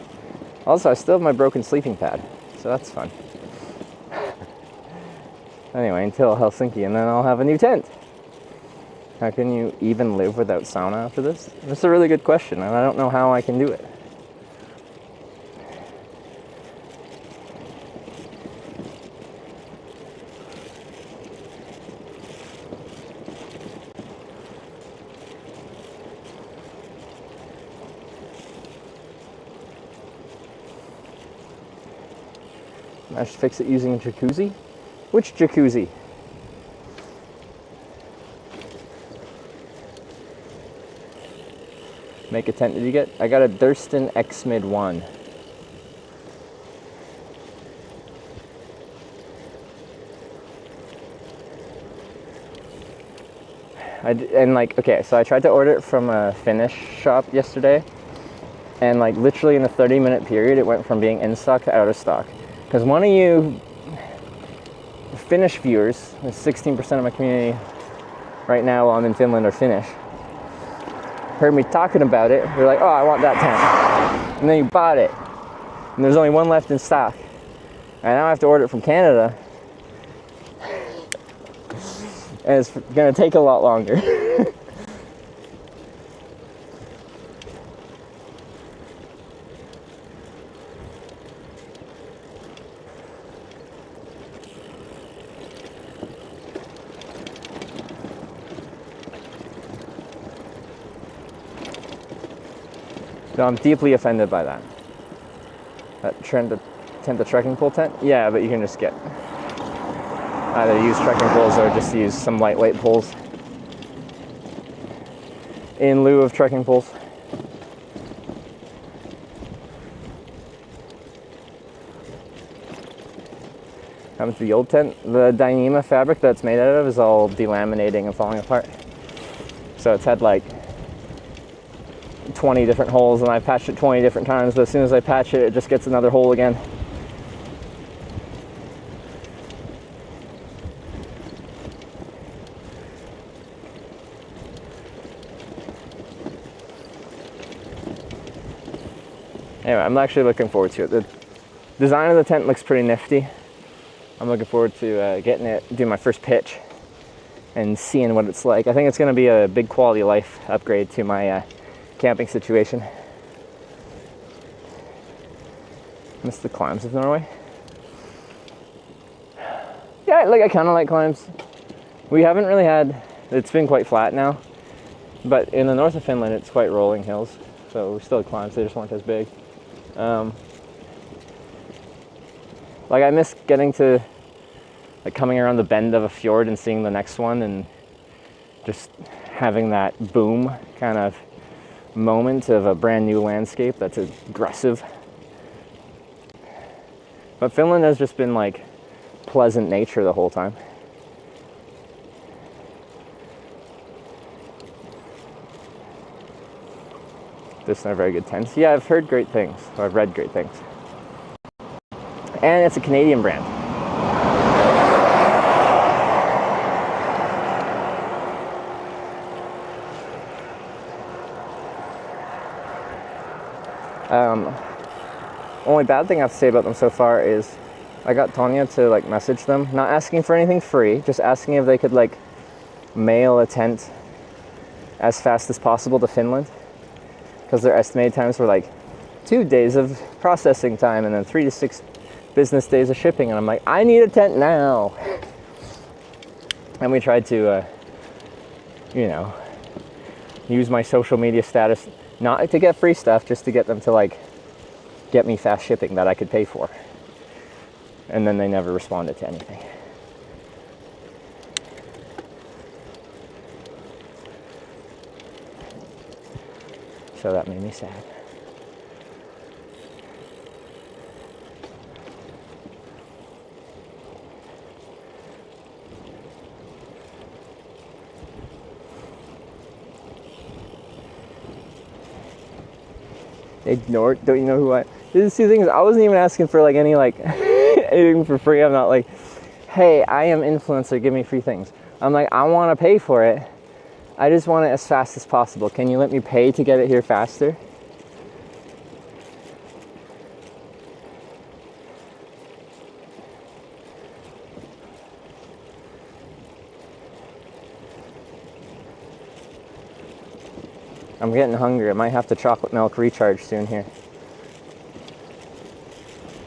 Also, I still have my broken sleeping pad, so that's fun. Anyway, until Helsinki, and then I'll have a new tent. How can you even live without sauna after this? That's a really good question, and I don't know how I can do it. I should fix it using a jacuzzi? Which jacuzzi? Make a tent, did you get? I got a Durston X-Mid 1. So I tried to order it from a Finnish shop yesterday, and like literally in a 30-minute period, it went from being in stock to out of stock. Because one of you Finnish viewers, 16% of my community right now while I'm in Finland are Finnish, heard me talking about it. They're like, oh, I want that tent. And then you bought it. And there's only one left in stock. And now I have to order it from Canada. And it's gonna take a lot longer. So I'm deeply offended by that. That trend to tent the trekking pole tent? Yeah, but you can just get either use trekking poles or just use some lightweight poles in lieu of trekking poles. Happened to the old tent. The Dyneema fabric that's made out of is all delaminating and falling apart. So it's had like 20 different holes, and I patched it 20 different times, but as soon as I patch it, it just gets another hole again. Anyway, I'm actually looking forward to it. Design of the tent looks pretty nifty. I'm looking forward to getting it, doing my first pitch and seeing what it's like. I think it's going to be a big quality of life upgrade to my camping situation. Miss the climbs of Norway. Yeah, like I kind of like climbs. We haven't really had, it's been quite flat now, but in the north of Finland it's quite rolling hills, so we still had climbs, they just weren't as big. Like I miss getting to, like coming around the bend of a fjord and seeing the next one and just having that boom kind of moment of a brand new landscape that's aggressive. But Finland has just been like pleasant nature the whole time. Just not very good tents. Yeah, I've heard great things, or I've read great things. And it's a Canadian brand. Only bad thing I have to say about them so far is I got Tanya to like message them, not asking for anything free, just asking if they could like mail a tent as fast as possible to Finland, because their estimated times were like 2 days of processing time and then 3 to 6 business days of shipping, and I'm like, I need a tent now. And we tried to you know, use my social media status not to get free stuff, just to get them to like get me fast shipping that I could pay for. And then they never responded to anything. So that made me sad. Ignored. Don't you know who I? These two things. I wasn't even asking for like any like anything for free. I'm not like, hey, I am influencer. Give me free things. I'm like, I want to pay for it. I just want it as fast as possible. Can you let me pay to get it here faster? I'm getting hungry. I might have to chocolate milk recharge soon here.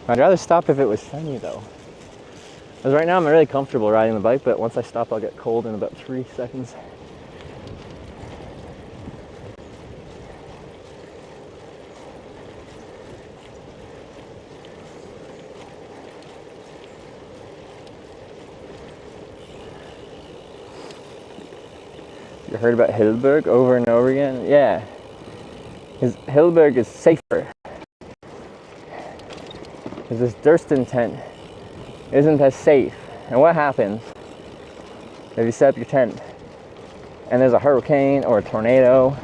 I'd rather stop if it was sunny though. Because right now I'm really comfortable riding the bike, but once I stop I'll get cold in about 3 seconds. You heard about Hillberg over and over again? Yeah. Because Hillberg is safer. Because this Durston tent isn't as safe. And what happens if you set up your tent and there's a hurricane or a tornado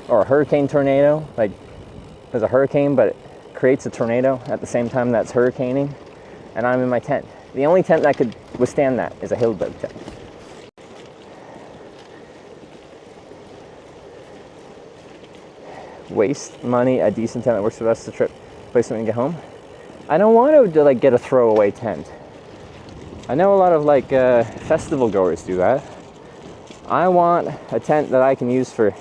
or a hurricane tornado? Like there's a hurricane but it creates a tornado at the same time that's hurricaning, and I'm in my tent. The only tent that could withstand that is a Hillberg tent. Waste money, a decent tent that works for the rest of the trip, place when you get home. I don't want to like get a throwaway tent. I know a lot of like festival goers do that. I want a tent that I can use for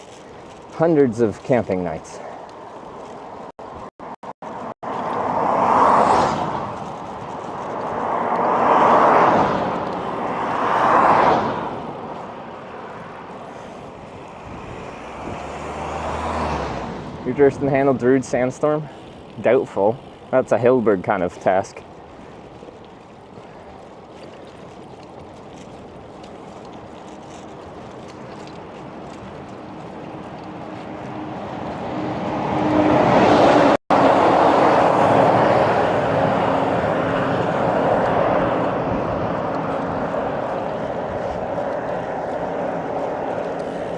hundreds of camping nights. Your Durston handle Druid Sandstorm? Doubtful. That's a Hillberg kind of task.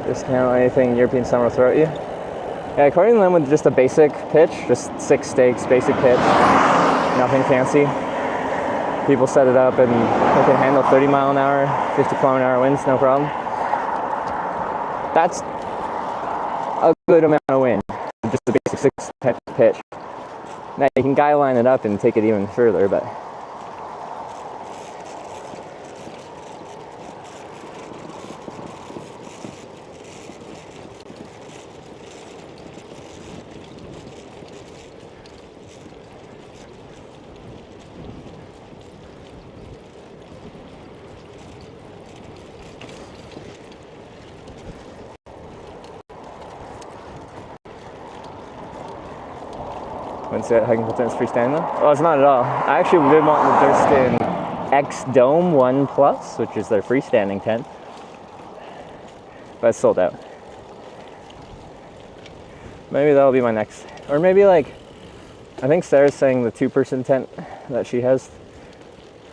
Discount anything European summer will throw at you? Yeah, according to them, with just a basic pitch, just 6 stakes, basic pitch, nothing fancy. People set it up and they can handle 30 mile an hour, 50 kilometer an hour winds, no problem. That's a good amount of wind, just a basic 6 pitch. Now you can guy line it up and take it even further, but wouldn't say hiking full tent is freestanding though. Oh, it's not at all. I actually did want the Durston X Dome 1 Plus, which is their freestanding tent, but it's sold out. Maybe that'll be my next, or maybe like, I think Sarah's saying the 2-person tent that she has.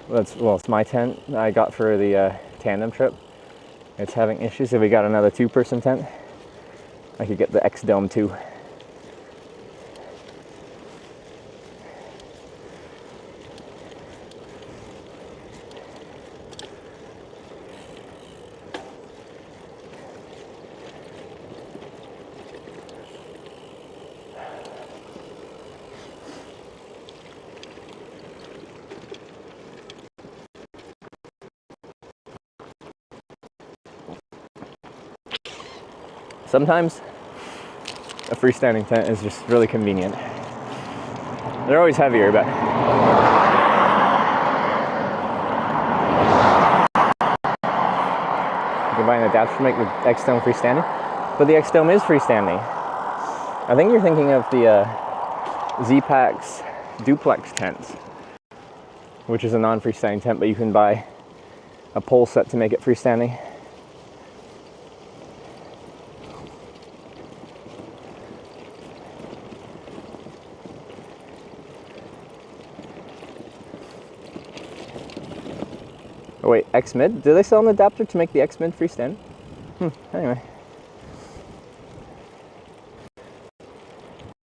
Well, it's my tent that I got for the tandem trip. It's having issues. If we got another 2-person tent, I could get the X Dome 2. Sometimes a freestanding tent is just really convenient. They're always heavier, but you can buy an adapter to make the X-Dome freestanding. But the X-Dome is freestanding. I think you're thinking of the Z-Packs duplex tents, which is a non-freestanding tent, but you can buy a pole set to make it freestanding. Oh wait, X-Mid? Do they sell an adapter to make the X-Mid freestand? Anyway.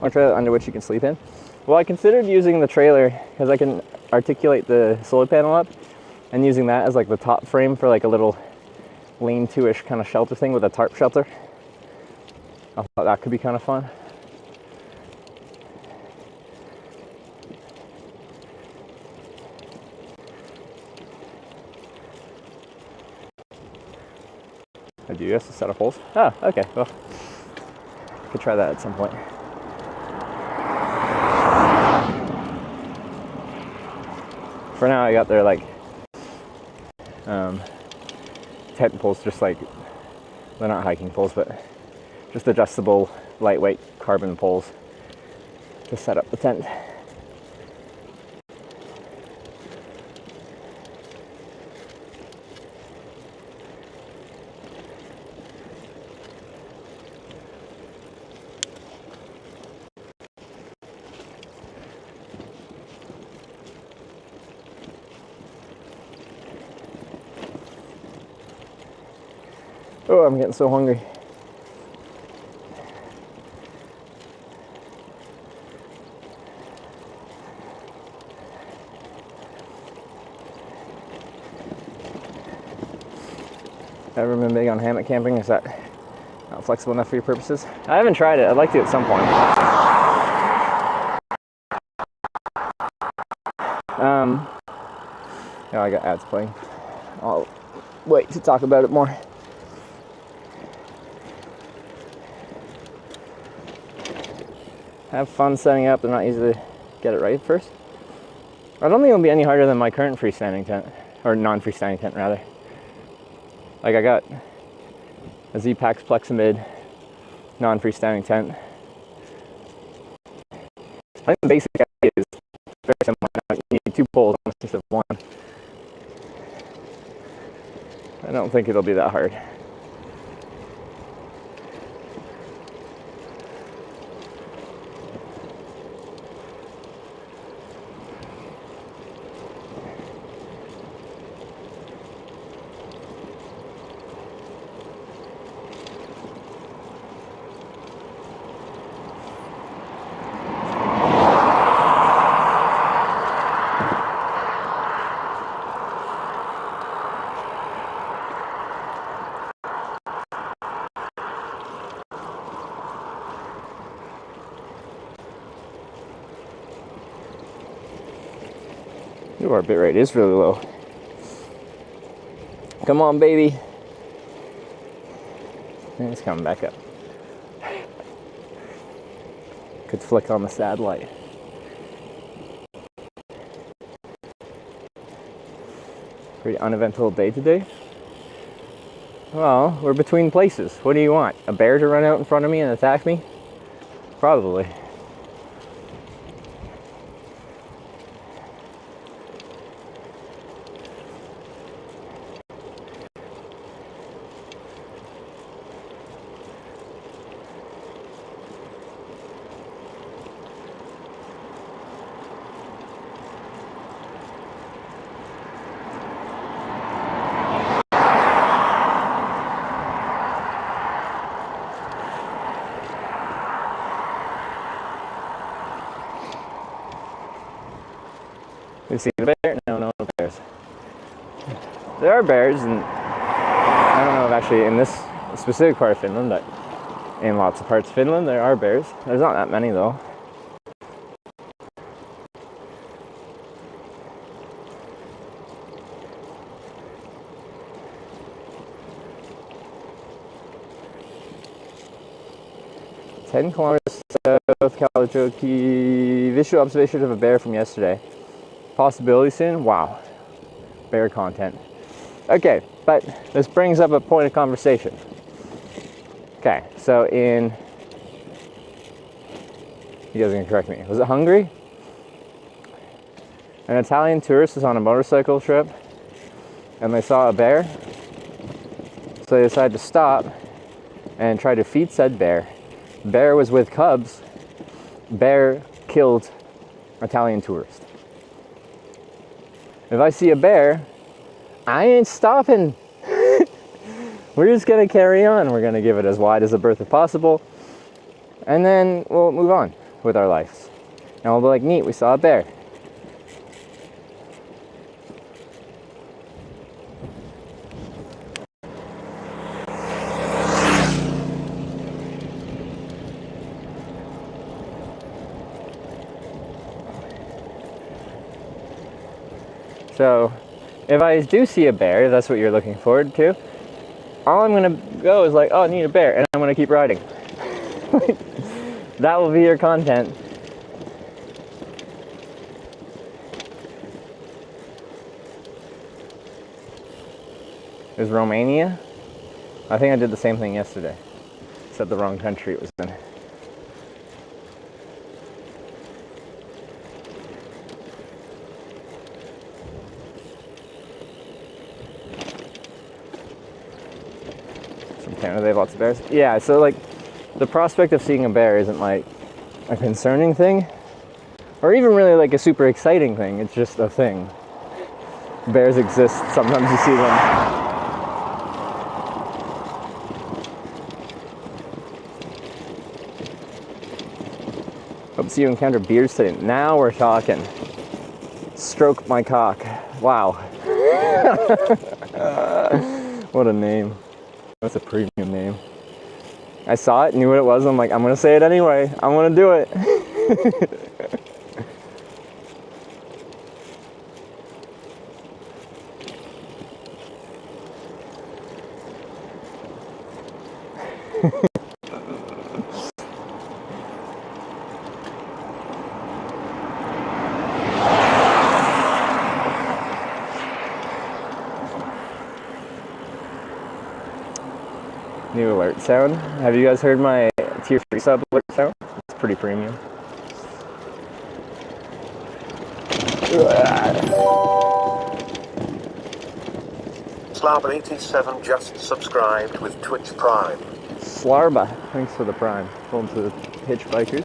Or trailer under which you can sleep in. Well, I considered using the trailer because I can articulate the solar panel up and using that as like the top frame for like a little lean-to-ish kind of shelter thing with a tarp shelter. I thought that could be kind of fun. I do have to set up holes. Oh, okay, well, could try that at some point. For now, I got their like tent poles, just like, they're not hiking poles, but just adjustable, lightweight carbon poles to set up the tent. Oh, I'm getting so hungry. Ever been big on hammock camping? Is that not flexible enough for your purposes? I haven't tried it. I'd like to at some point. Oh, I got ads playing. I'll wait to talk about it more. Have fun setting up. They're not easy to get it right first. I don't think it'll be any harder than my current freestanding tent, or non-freestanding tent rather. Like I got a Z-Packs Plexamid non-freestanding tent. I think the basic idea is very similar. You need 2 poles instead of 1. I don't think it'll be that hard. Ooh, our bit rate is really low. Come on, baby. And it's coming back up. Could flick on the sad light. Pretty uneventful day today. Well, we're between places. What do you want? A bear to run out in front of me and attack me? Probably. You see the bear? No bears. There are bears, and I don't know if actually in this specific part of Finland, but in lots of parts of Finland there are bears. There's not that many though. Ten kilometers south Kalajoki. Visual observation of a bear from yesterday. Possibility soon? Wow. Bear content. Okay, but this brings up a point of conversation. Okay, so you guys are gonna correct me. Was it Hungary? An Italian tourist was on a motorcycle trip and they saw a bear. So they decided to stop and try to feed said bear. Bear was with cubs. Bear killed Italian tourist. If I see a bear, I ain't stopping. We're just gonna carry on. We're gonna give it as wide as a berth as possible. And then we'll move on with our lives. And we'll be like, neat, we saw a bear. So, if I do see a bear, if that's what you're looking forward to, all I'm gonna go is like, oh, I need a bear, and I'm gonna keep riding. That will be your content. Is Romania? I think I did the same thing yesterday. Said the wrong country it was in. Canada, they have lots of bears. Yeah, so like the prospect of seeing a bear isn't like a concerning thing or even really like a super exciting thing. It's just a thing. Bears exist. Sometimes you see them. Hope to see you encounter bears today. Now we're talking. Stroke my cock. Wow. What a name. That's a premium name. I saw it, knew what it was. I'm like, I'm gonna say it anyway. I'm gonna do it. New alert sound. Have you guys heard my tier 3 sub alert sound? It's pretty premium. Slab87 just subscribed with Twitch Prime. Slarba, thanks for the prime. Going to the hitchbikers.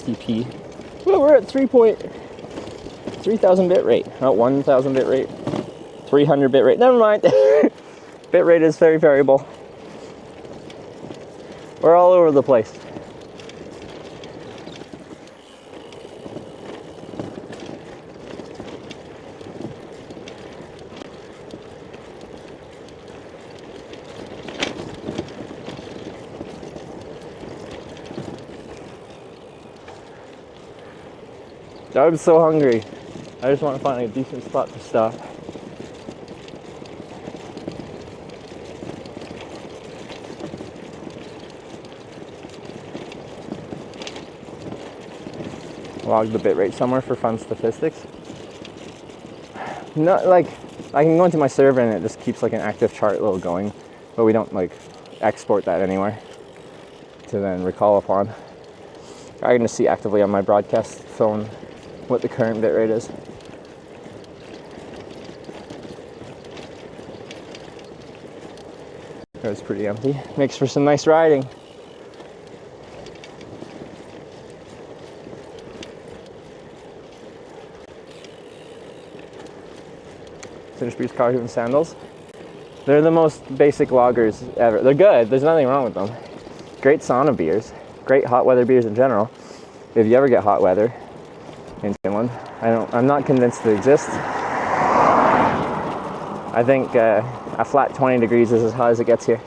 60p. Well, we're at 3,000 bit rate, not 1,000 bit rate, 300 bit rate. Never mind. Bit rate is very variable. We're all over the place. I'm so hungry. I just want to find a decent spot to stop. Log the bitrate somewhere for fun statistics. Not like I can go into my server and it just keeps like an active chart little going, but we don't like export that anywhere to then recall upon. I can just see actively on my broadcast phone what the current bitrate is. It was pretty empty. Makes for some nice riding. Finished Breeze Car and sandals. They're the most basic loggers ever. They're good. There's nothing wrong with them. Great sauna beers. Great hot weather beers in general. If you ever get hot weather in Finland, I'm not convinced they exist. I think a flat 20 degrees is as hot as it gets here.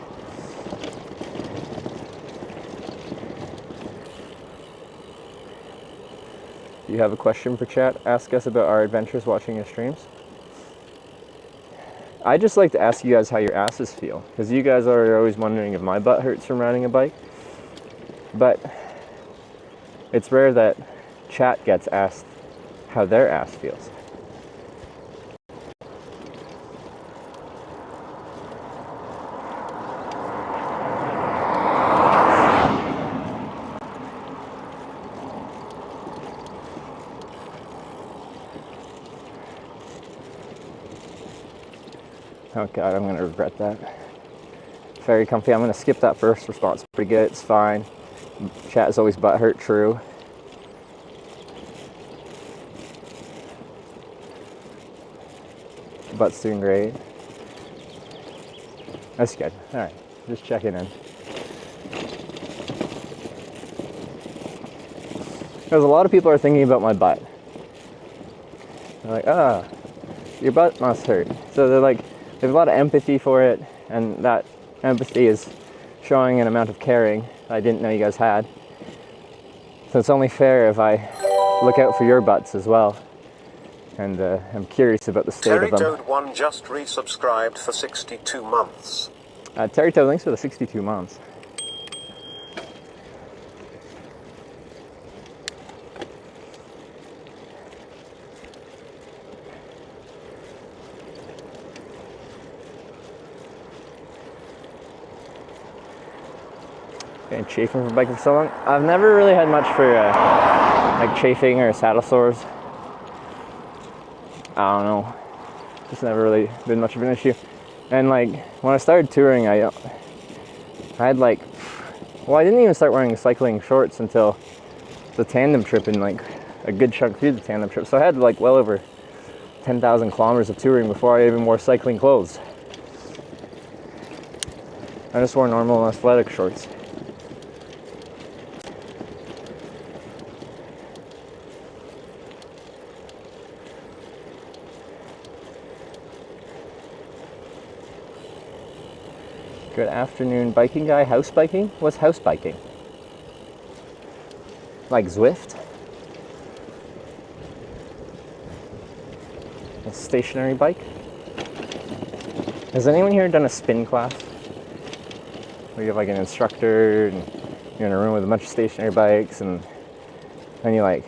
If you have a question for chat, ask us about our adventures watching your streams. I just like to ask you guys how your asses feel, because you guys are always wondering if my butt hurts from riding a bike. But it's rare that chat gets asked how their ass feels. Oh god, I'm going to regret that. Very comfy. I'm going to skip that first response. Pretty good, it's fine. Chat is always butthurt, true. Butt's doing great. That's good. Alright, just checking in. Because a lot of people are thinking about my butt. They're like, ah, your butt must hurt. So they're like, they have a lot of empathy for it, and that empathy is showing an amount of caring I didn't know you guys had. So it's only fair if I look out for your butts as well. And I'm curious about the state of them. Terry1 just resubscribed for 62 months. Terry Toad, thanks for the 62 months. Been chafing for biking for so long. I've never really had much for like chafing or saddle sores. I don't know. Just never really been much of an issue. And like when I started touring, I had like, well, I didn't even start wearing cycling shorts until the tandem trip, and like a good chunk through the tandem trip. So I had like well over 10,000 kilometers of touring before I even wore cycling clothes. I just wore normal athletic shorts. Good afternoon, biking guy. House biking? What's house biking? Like Zwift? A stationary bike? Has anyone here done a spin class? Where you have like an instructor and you're in a room with a bunch of stationary bikes, and then you like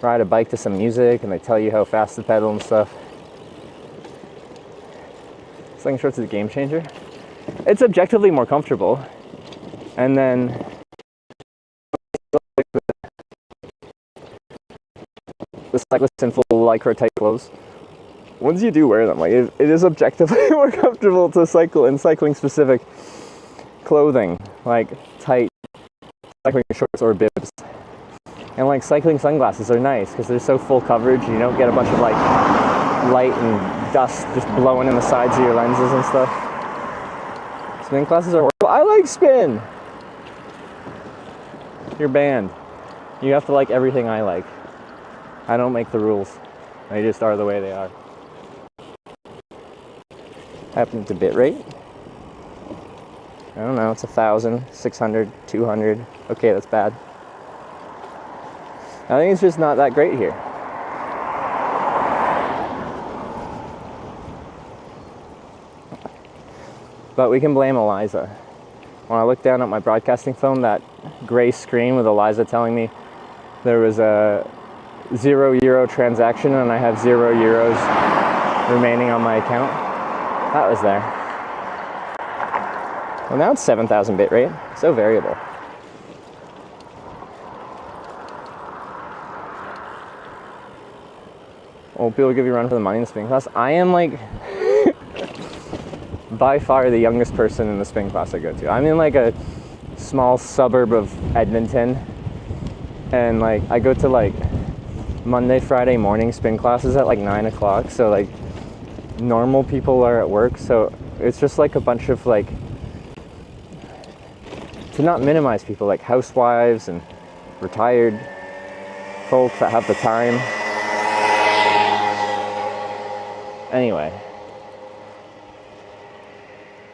ride a bike to some music and they tell you how fast to pedal and stuff. Sling shorts is a game changer. It's objectively more comfortable, and then the cyclists in full lycra tight clothes. Once you do wear them, like it is objectively more comfortable to cycle in cycling specific clothing, like tight cycling shorts or bibs. And like cycling sunglasses are nice because they're so full coverage. You don't get a bunch of like light and dust just blowing in the sides of your lenses and stuff. Spin glasses are horrible. I like spin. You're banned. You have to like everything I like. I don't make the rules. They just are the way they are. Happened to bit rate. I don't know, it's 1,000, 600, 200. Okay, that's bad. I think it's just not that great here. But we can blame Eliza. When I look down at my broadcasting phone, that gray screen with Eliza telling me there was a €0 transaction and I have €0 remaining on my account, that was there. Well, now it's 7,000 bit rate, so variable. Well, people give you a run for the money in the spin class. I am like by far the youngest person in the spin class I go to. I'm in like a small suburb of Edmonton, and like I go to like Monday, Friday morning spin classes at like 9 o'clock. So like normal people are at work, so it's just like a bunch of like, to not minimize people, like housewives and retired folks that have the time. Anyway,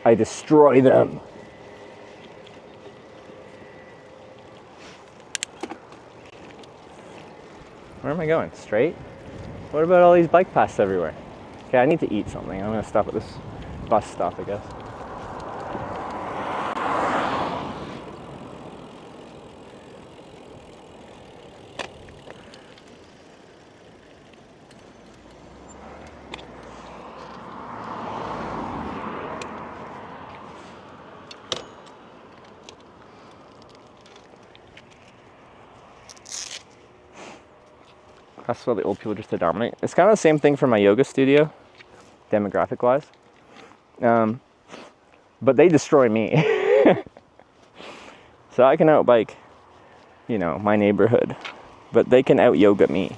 I destroy them. Where am I going? Straight? What about all these bike paths everywhere? Okay, I need to eat something. I'm gonna stop at this bus stop, I guess. That's what the old people just to dominate. It's kind of the same thing for my yoga studio, demographic wise. But they destroy me. So I can outbike, you know, my neighborhood, but they can out yoga me.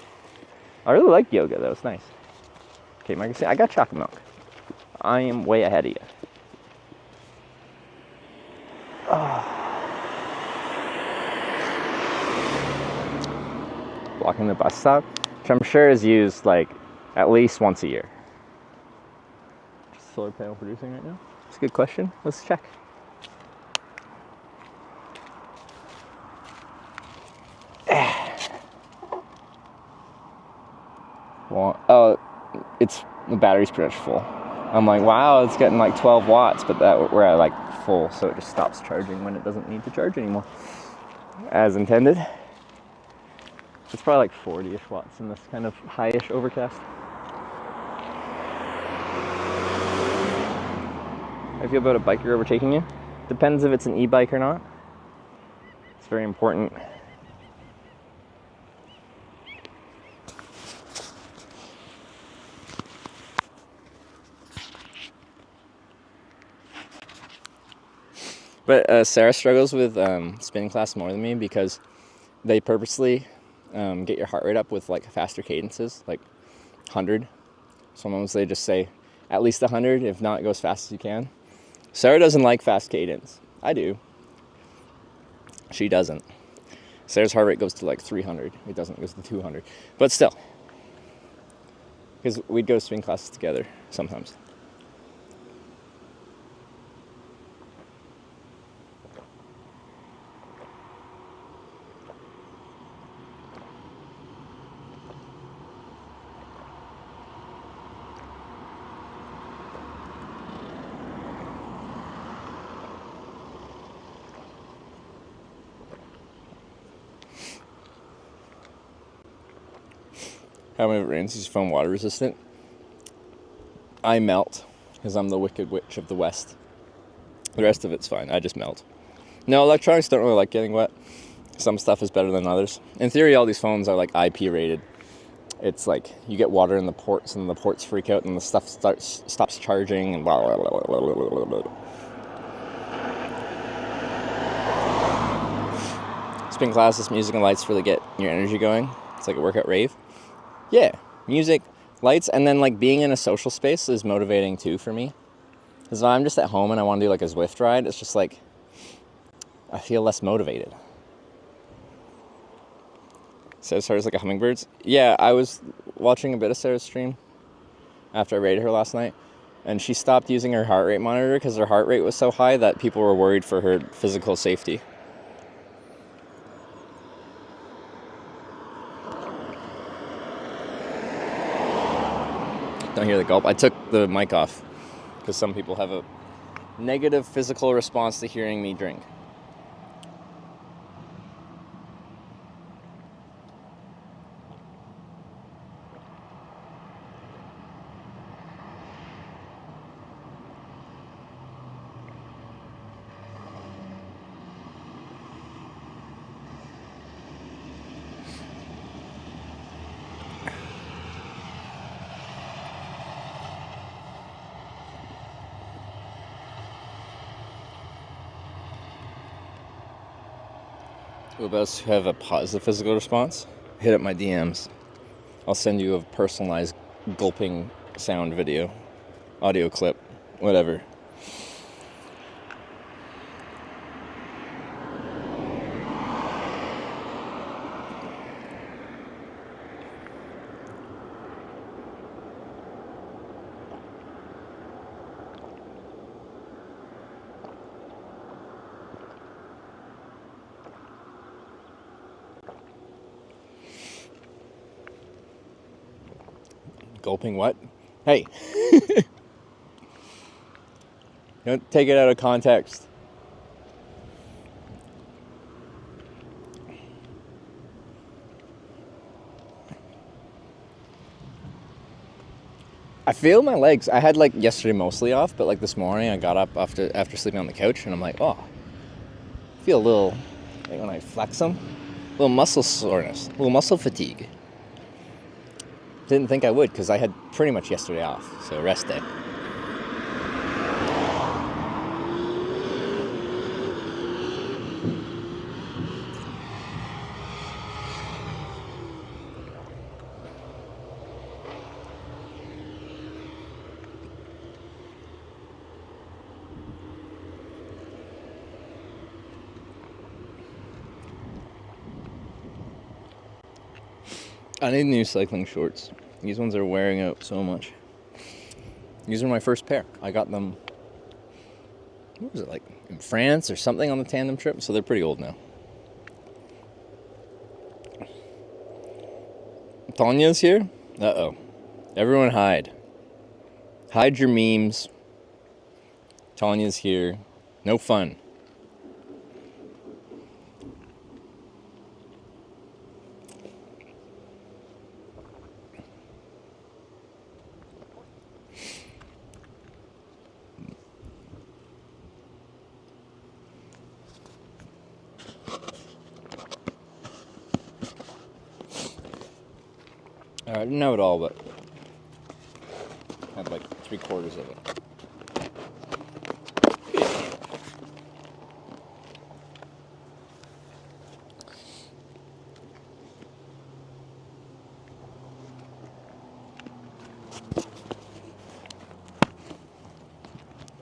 I really like yoga though, it's nice. Okay, Marcus, I got chocolate milk. I am way ahead of you. Blocking the bus stop, which I'm sure is used like at least once a year. Just solar panel producing right now? That's a good question. Let's check. Well, oh, it's the battery's pretty much full. I'm like, wow, it's getting like 12 watts, but that we're at like full, so it just stops charging when it doesn't need to charge anymore, as intended. It's probably like 40-ish watts in this kind of high-ish overcast. How do you feel about a biker overtaking you? Depends if it's an e-bike or not. It's very important. But Sarah struggles with spinning class more than me because they purposely get your heart rate up with like faster cadences, like 100. Sometimes they just say at least 100, if not, go as fast as you can. Sarah doesn't like fast cadence. I do. She doesn't. Sarah's heart rate goes to like 300. It doesn't, it goes to 200. But still, because we'd go to spin classes together sometimes. How many of it rains is your phone water resistant? I melt because I'm the wicked witch of the West. The rest of it's fine. I just melt. No, electronics don't really like getting wet. Some stuff is better than others. In theory, all these phones are like IP rated. It's like you get water in the ports and the ports freak out and the stuff stops charging and blah, blah, blah, blah, blah, blah, blah. spin classes, music and lights really get your energy going. It's like a workout rave. Yeah, music, lights, and then like being in a social space is motivating too for me. Because if I'm just at home and I want to do like a Zwift ride, it's just like, I feel less motivated. So as far as like a hummingbirds, yeah, I was watching a bit of Sarah's stream after I rated her last night, and she stopped using her heart rate monitor because her heart rate was so high that people were worried for her physical safety. Don't hear the gulp. I took the mic off because some people have a negative physical response to hearing me drink. Who else have a positive physical response? Hit up my DMs. I'll send you a personalized gulping sound video, audio clip, whatever. Gulping what? Hey. Don't take it out of context. I feel my legs. I had like yesterday mostly off, but like this morning I got up after sleeping on the couch and I'm like, oh, I feel a little, like when I flex them, a little muscle soreness, a little muscle fatigue. Didn't think I would because I had pretty much yesterday off, so rest day. I need new cycling shorts. These ones are wearing out so much. These are my first pair. I got them, what was it, like in France or something on the tandem trip, so they're pretty old now. Tanya's here? Uh-oh. Everyone hide. Hide your memes. Tanya's here. No fun. I didn't know it all, but I had like 3/4 of it.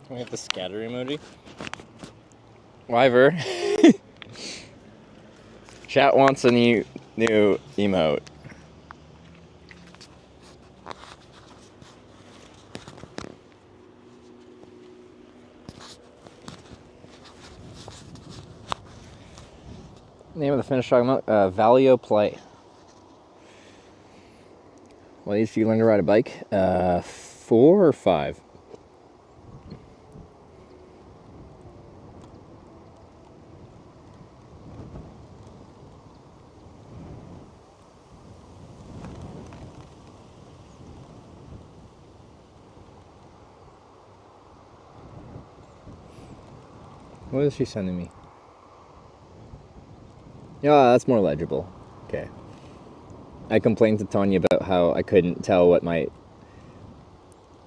Can we have the scatter emoji? Wyver. Chat wants a new emote. Name of the Finnish dog milk? Valio Play. What age did you learn to ride a bike? 4 or 5? What is she sending me? Yeah, that's more legible. Okay. I complained to Tanya about how I couldn't tell what my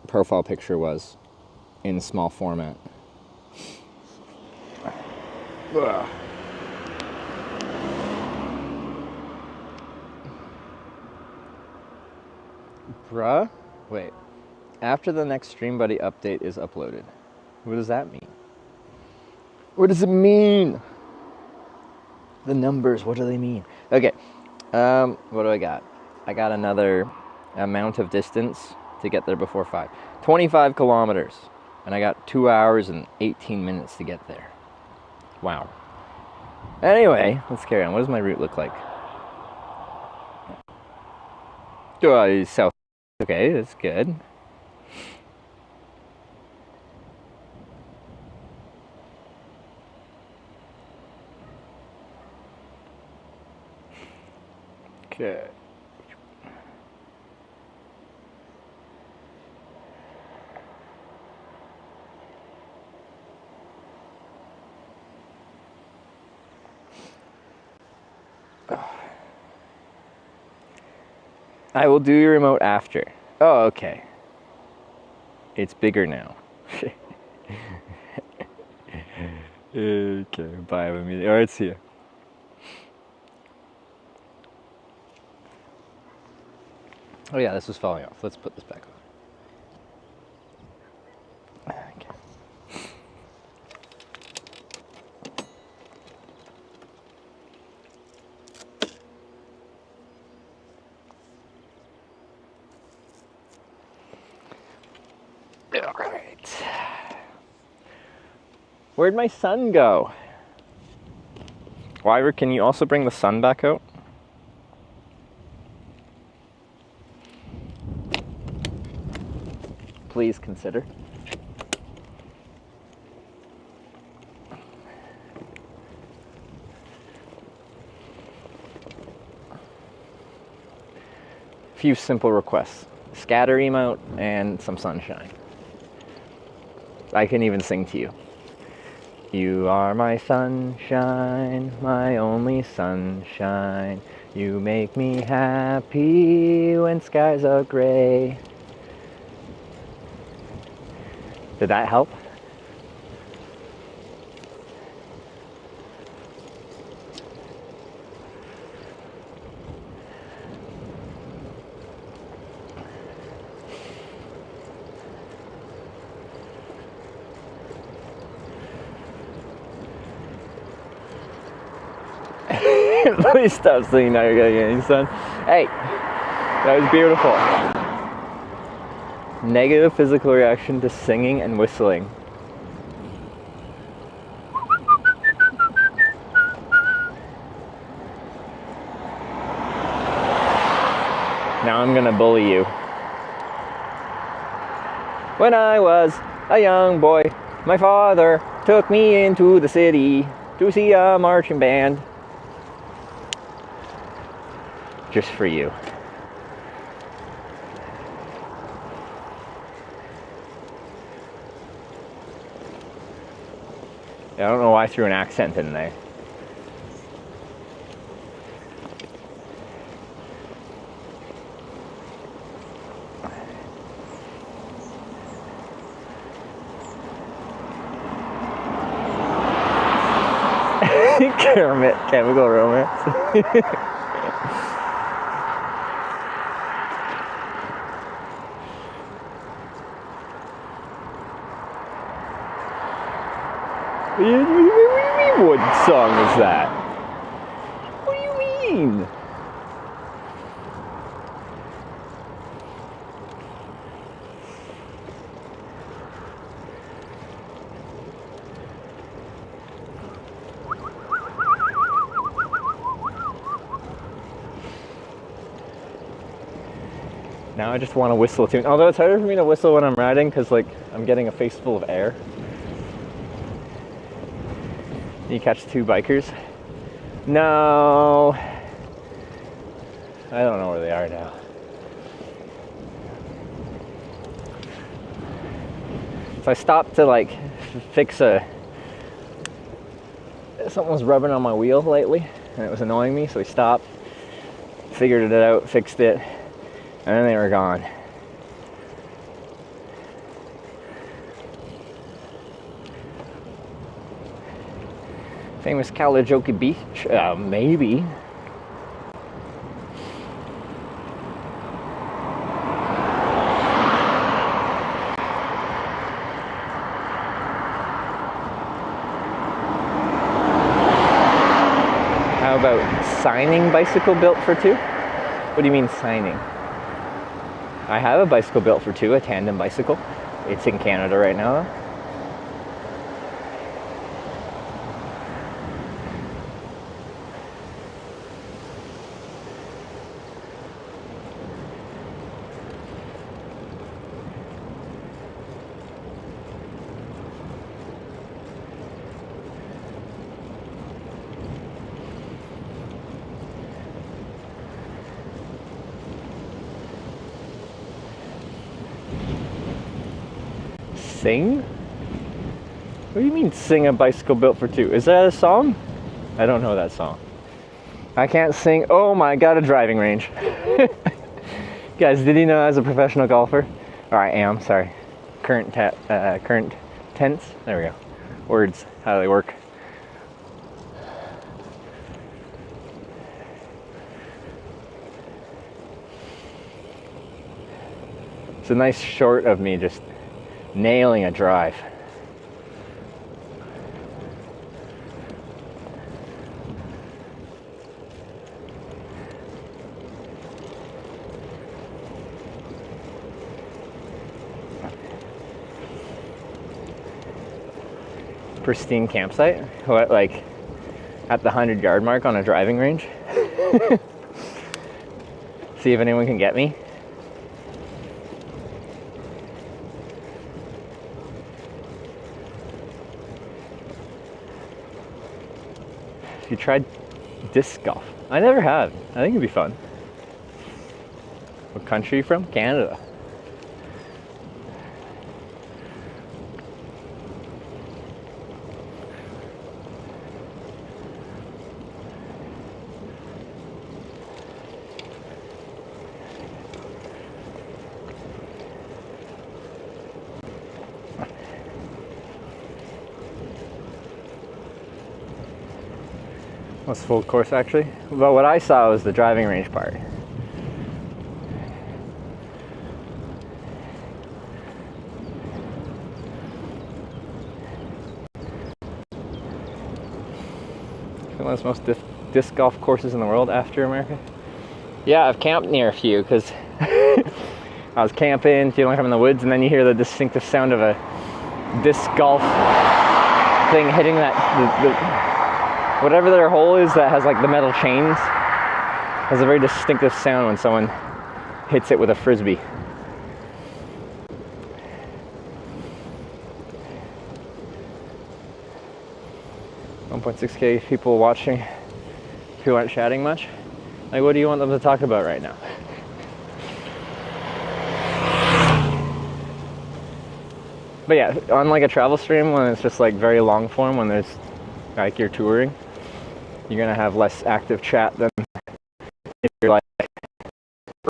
profile picture was in small format. Ugh. Bruh? Wait. After the next Stream Buddy update is uploaded. What does that mean? What does it mean? The numbers, what do they mean? Okay. What do I got? I got another amount of distance to get there before 5. 25 kilometers. And I got 2 hours and 18 minutes to get there. Wow. Anyway, let's carry on. What does my route look like? South. Okay, that's good. Okay. I will do your remote after. Oh, okay. It's bigger now. Okay, bye. Alright, see ya. Oh yeah, this was falling off. Let's put this back on. Okay. Alright. Where'd my sun go? Wyver, can you also bring the sun back out? Please consider. Few simple requests. Scatter emote and some sunshine. I can even sing to you. You are my sunshine, my only sunshine. You make me happy when skies are gray. Did that help? Please stop singing now, you're gonna get any sun. Hey, that was beautiful. Negative physical reaction to singing and whistling. Now I'm gonna bully you. When I was a young boy, my father took me into the city to see a marching band. Just for you. I don't know why I threw an accent in there. Kermit, Chemical Romance. What do you mean, what song is that? What do you mean? Now I just want to whistle a tune. Although it's harder for me to whistle when I'm riding because like I'm getting a face full of air. You catch two bikers? No. I don't know where they are now. So I stopped to like fix something was rubbing on my wheel lately and it was annoying me, so we stopped, figured it out, fixed it, and then they were gone. Famous Kalajoki Beach? maybe. about signing bicycle built for two? What do you mean signing? I have a bicycle built for two, a tandem bicycle. It's in Canada right now though. Sing? What do you mean sing a bicycle built for two? Is that a song? I don't know that song. I can't sing. Oh my god, a driving range. Guys, did you know I was a professional golfer? Or I am, sorry. Current tense. There we go. Words, how do they work? It's a nice short of me just nailing a drive. Pristine campsite? What, like at the 100-yard mark on a driving range? See if anyone can get me. You tried disc golf? I never have. I think it'd be fun. What country are you from? Canada. Was full course actually, but what I saw was the driving range part. Finland's most disc golf courses in the world after America. Yeah, I've camped near a few because I was camping, feeling like I'm in the woods, and then you hear the distinctive sound of a disc golf thing hitting that whatever their hole is that has like the metal chains, has a very distinctive sound when someone hits it with a frisbee. .6K people watching who aren't chatting much. Like, what do you want them to talk about right now? But yeah, on like a travel stream, when it's just like very long form, when there's like you're touring, you're gonna have less active chat than if you're like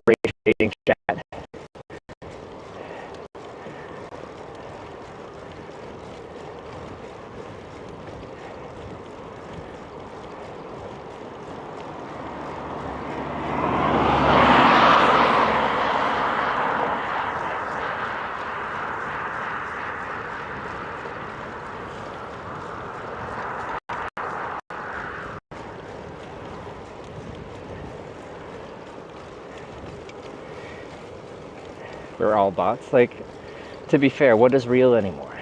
rage-baiting chat. We're all bots. Like, to be fair, what is real anymore?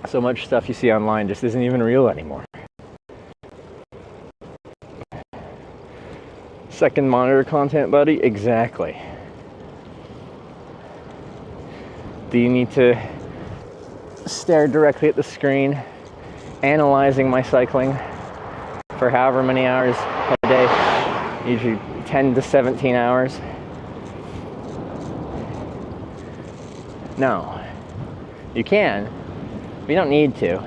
So much stuff you see online just isn't even real anymore. Second monitor content, buddy? Exactly. Do you need to stare directly at the screen, analyzing my cycling for however many hours a day, usually 10 to 17 hours? No. You can, but you don't need to.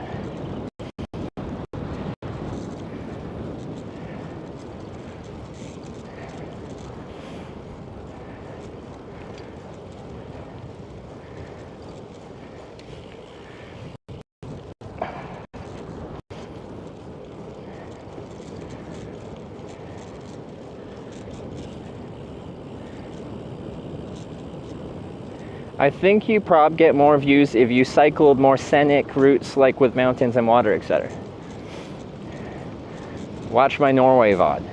I think you probably get more views if you cycled more scenic routes, like with mountains and water, etc. Watch my Norway VOD.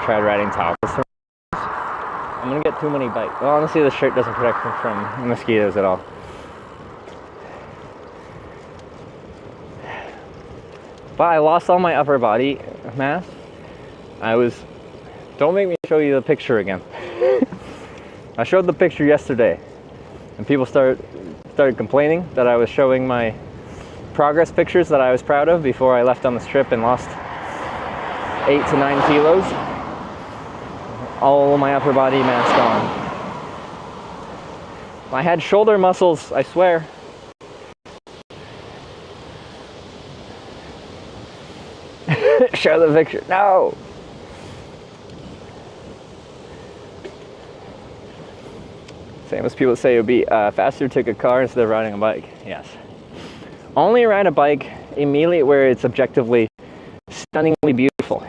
Tried riding topless. I'm gonna get too many bites. Well, honestly, this shirt doesn't protect me from mosquitoes at all. But I lost all my upper body mass. Don't make me show you the picture again. I showed the picture yesterday, and people started complaining that I was showing my progress pictures that I was proud of before I left on this trip and lost 8 to 9 kilos. All my upper body mass gone. I had shoulder muscles, I swear. Show the picture. No! Same as people say it would be faster to take a car instead of riding a bike. Yes. Only ride a bike immediately where it's objectively stunningly beautiful.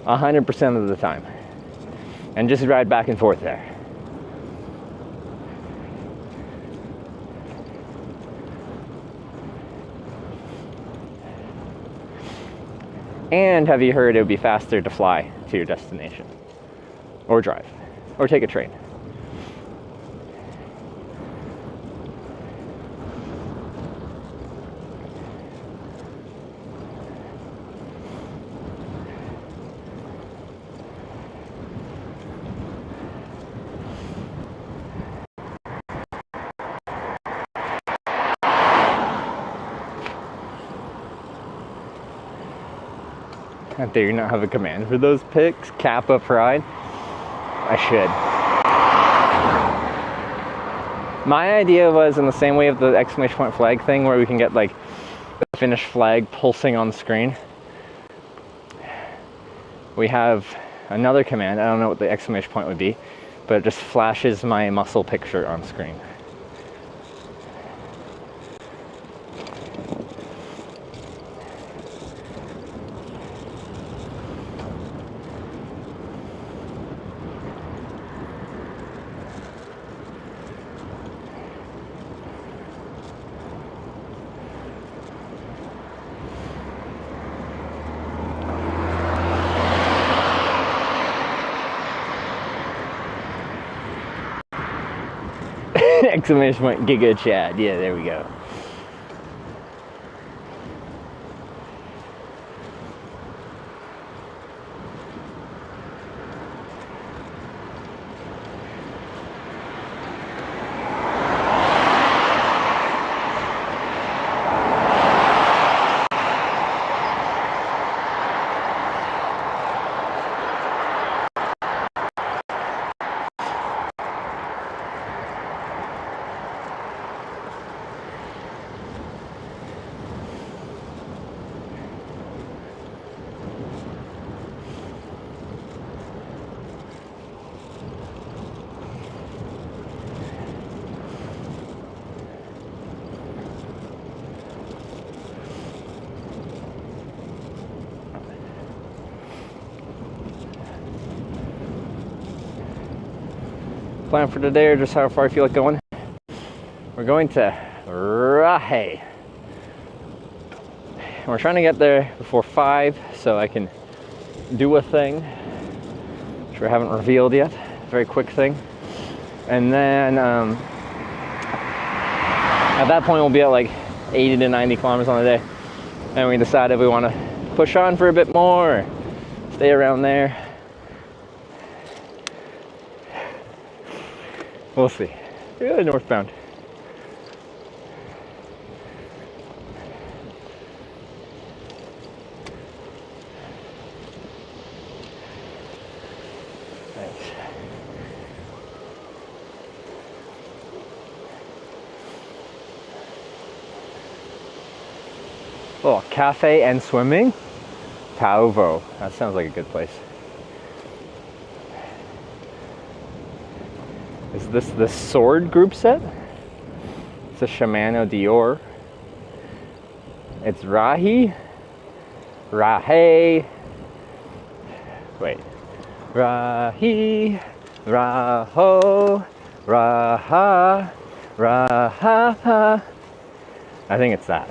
100% of the time. And just ride back and forth there. And have you heard it would be faster to fly to your destination? Or drive. Or take a train. I do not have a command for those pics. Cap up ride. I should. My idea was in the same way of the exclamation point flag thing, where we can get like the Finnish flag pulsing on the screen. We have another command. I don't know what the exclamation point would be, but it just flashes my muscle picture on screen. Exclamation point Giga Chad. Yeah, there we go. Plan for today, or just how far I feel like going. We're going to Rahe. We're trying to get there before 5 so I can do a thing, which we haven't revealed yet. Very quick thing. And then at that point we'll be at like 80 to 90 kilometers on the day. And we decide if we want to push on for a bit more or stay around there. We'll see. Really northbound. Thanks. Oh, cafe and swimming? Pauvo. That sounds like a good place. Is this the sword group set? It's a Shimano Dior. It's Rahi. Rahe. Wait. Rahi. Raho. Raha. Raha. I think it's that.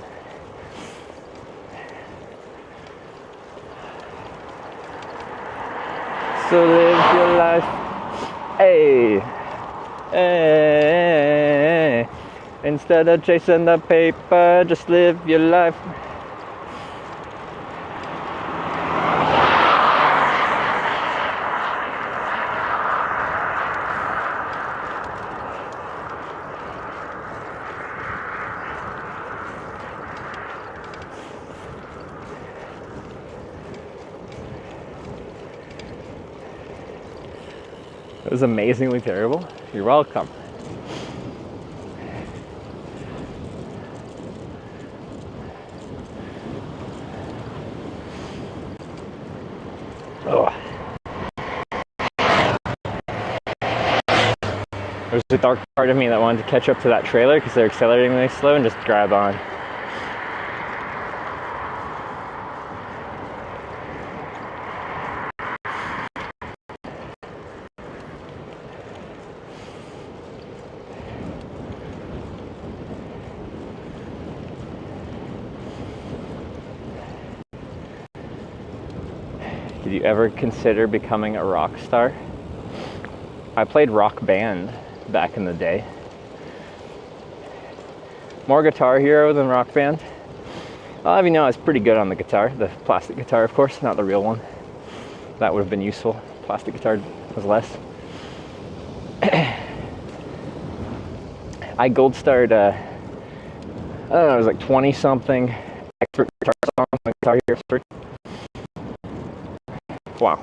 So live your life. Hey. Hey. Instead of chasing the paper, just live your life. It was amazingly terrible. You're welcome. Oh. There's a dark part of me that wanted to catch up to that trailer because they're accelerating really slow and just grab on. Did you ever consider becoming a rock star? I played rock band back in the day. More Guitar Hero than Rock Band. I'll have you know I was pretty good on the guitar. The plastic guitar, of course, not the real one. That would have been useful. Plastic guitar was less. I gold starred, I don't know, it was like 20 something expert guitar songs on Guitar Hero expert. Wow.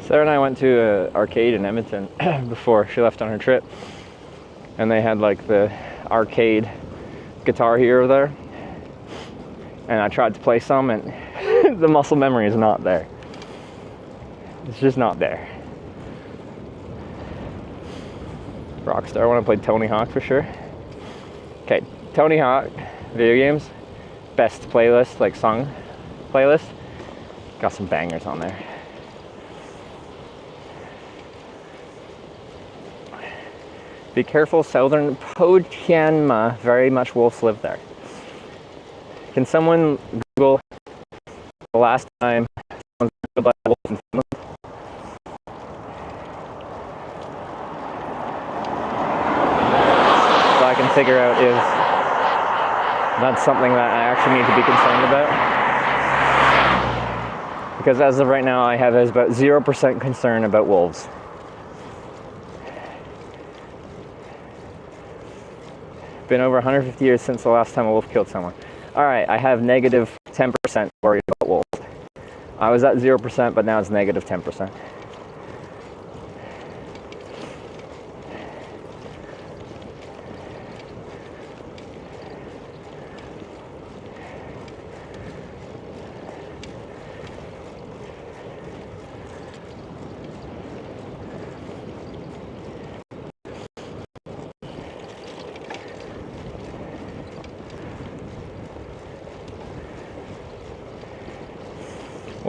Sarah and I went to an arcade in Edmonton before she left on her trip. And they had like the arcade Guitar Hero there. And I tried to play some and the muscle memory is not there. It's just not there. Rockstar, I want to play Tony Hawk for sure. Okay, Tony Hawk, video games, best playlist, like song playlist. Got some bangers on there. Be careful, southern Pohjanmaa, very much wolves live there. Can someone Google the last time someone killed by a wolf in Finland? So I can figure out if that's something that I actually need to be concerned about. Because as of right now, I have about 0% concern about wolves. Been over 150 years since the last time a wolf killed someone. Alright, I have negative 10% worried about wolves. I was at 0%, but now it's negative 10%.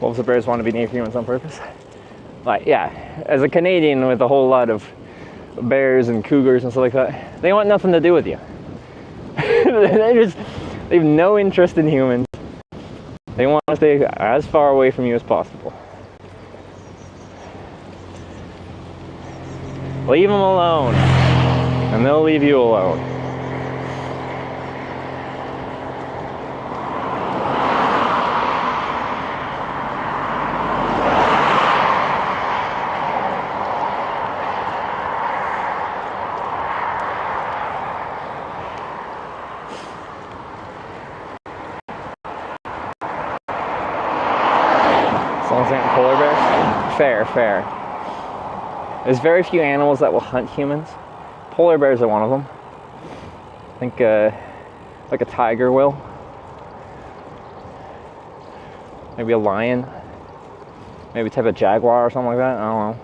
Wolves and bears want to be near humans on purpose. Like, yeah, as a Canadian with a whole lot of bears and cougars and stuff like that, they want nothing to do with you. they have no interest in humans. They want to stay as far away from you as possible. Leave them alone, and they'll leave you alone. Fair, fair. There's very few animals that will hunt humans. Polar bears are one of them. I think like a tiger will. Maybe a lion. Maybe a type of jaguar or something like that. I don't know.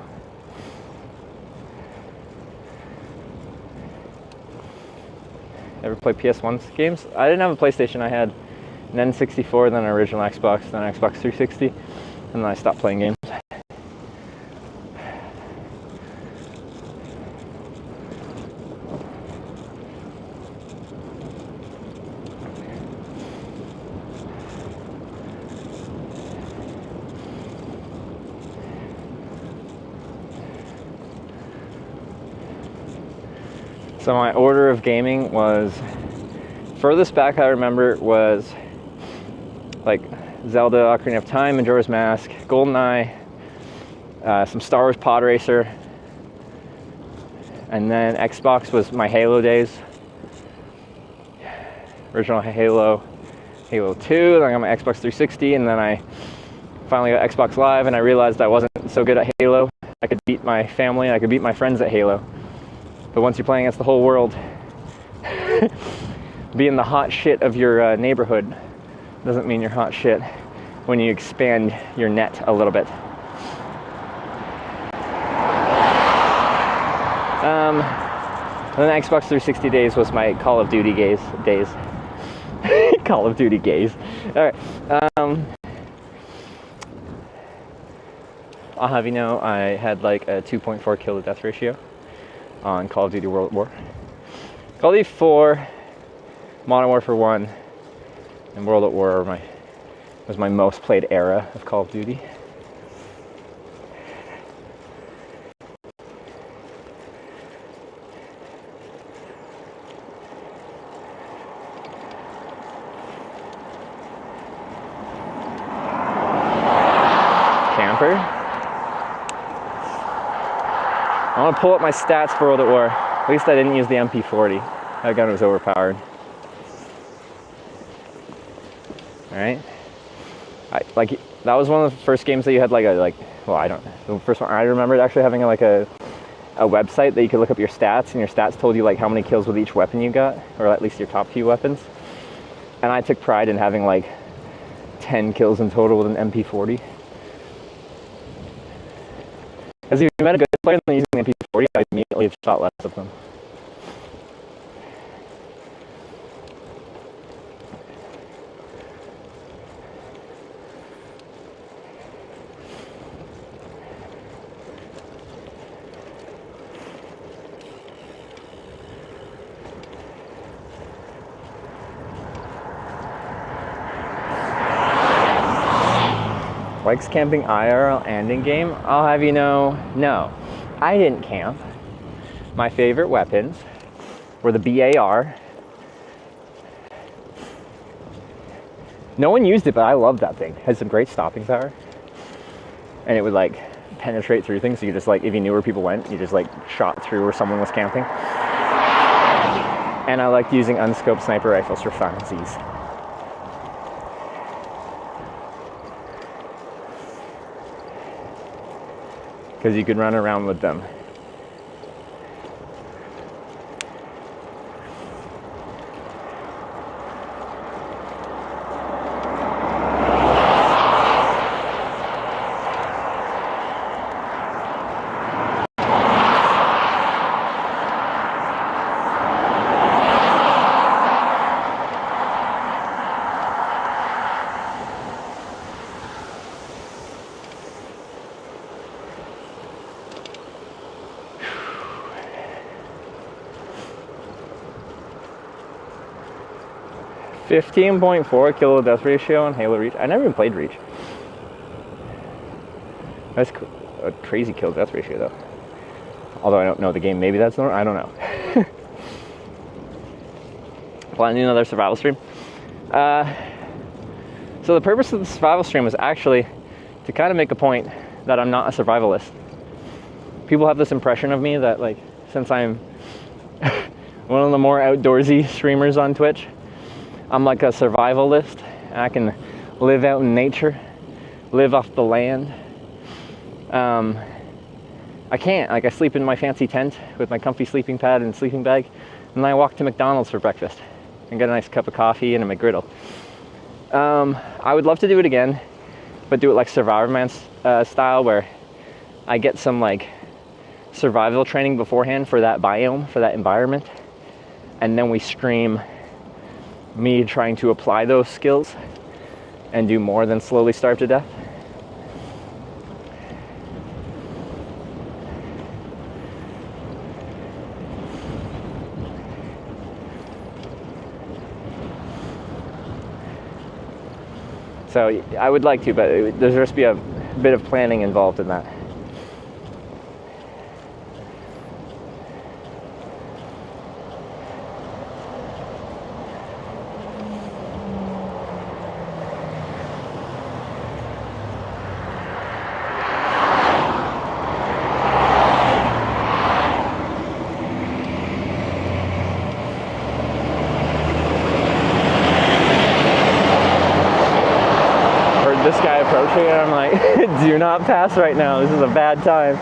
Ever play PS1 games? I didn't have a PlayStation. I had an N64, then an original Xbox, then an Xbox 360, and then I stopped playing games. So my order of gaming was, furthest back I remember was like Zelda, Ocarina of Time, Majora's Mask, GoldenEye, some Star Wars Pod Racer, and then Xbox was my Halo days. Original Halo, Halo 2, then I got my Xbox 360, and then I finally got Xbox Live, and I realized I wasn't so good at Halo. I could beat my family, I could beat my friends at Halo. But once you're playing against the whole world, being the hot shit of your neighborhood doesn't mean you're hot shit when you expand your net a little bit. And then Xbox 360 days was my Call of Duty days. Call of Duty gaze. All right. I'll have you know, I had like a 2.4 kill to death ratio on Call of Duty World at War. Call of Duty 4, Modern Warfare 1, and World at War was my most played era of Call of Duty. Camper. I want to pull up my stats for World at War. At least I didn't use the MP40. That gun was overpowered. Alright. That was one of the first games that you had the first one I remembered actually having a website that you could look up your stats, and your stats told you like how many kills with each weapon you got, or at least your top few weapons. And I took pride in having like 10 kills in total with an MP40. Because if you met a good player and they're using the MP40, I immediately shot less of them. Likes camping IRL and in game? I'll have you know, no. I didn't camp. My favorite weapons were the BAR. No one used it, but I loved that thing. It had some great stopping power. And it would like penetrate through things, so you just like, if you knew where people went, you just like shot through where someone was camping. And I liked using unscoped sniper rifles for funsies. Because you could run around with them. .4 kill to death ratio on Halo Reach. I never even played Reach. That's a crazy kill to death ratio though. Although I don't know the game, maybe that's normal. I don't know. Planning another survival stream. So the purpose of the survival stream was actually to kind of make a point that I'm not a survivalist. People have this impression of me that like, since I'm one of the more outdoorsy streamers on Twitch, I'm like a survivalist. I can live out in nature, live off the land, I can't. Like, I sleep in my fancy tent with my comfy sleeping pad and sleeping bag, and then I walk to McDonald's for breakfast and get a nice cup of coffee and a McGriddle. I would love to do it again, but do it like Survivor Man style, where I get some like survival training beforehand for that biome, for that environment, and then we stream me trying to apply those skills and do more than slowly starve to death. So I would like to, but there's just be a bit of planning involved in that. This guy approaching and I'm like, do not pass right now, this is a bad time.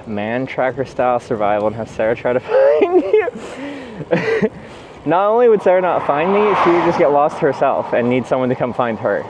Man tracker style survival and have Sarah try to find you. Not only would Sarah not find me, she would just get lost herself and need someone to come find her.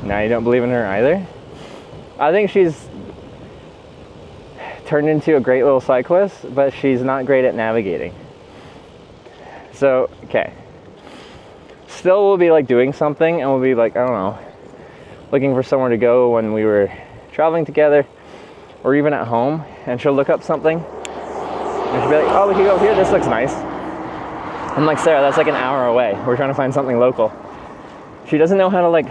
Now you don't believe in her either? I think she's turned into a great little cyclist, but she's not great at navigating. So, okay. Still we'll be like doing something and we'll be like, I don't know, looking for somewhere to go when we were traveling together or even at home, and she'll look up something and she'll be like, oh, we can go here, this looks nice. I'm like, Sarah, that's like an hour away. We're trying to find something local. She doesn't know how to like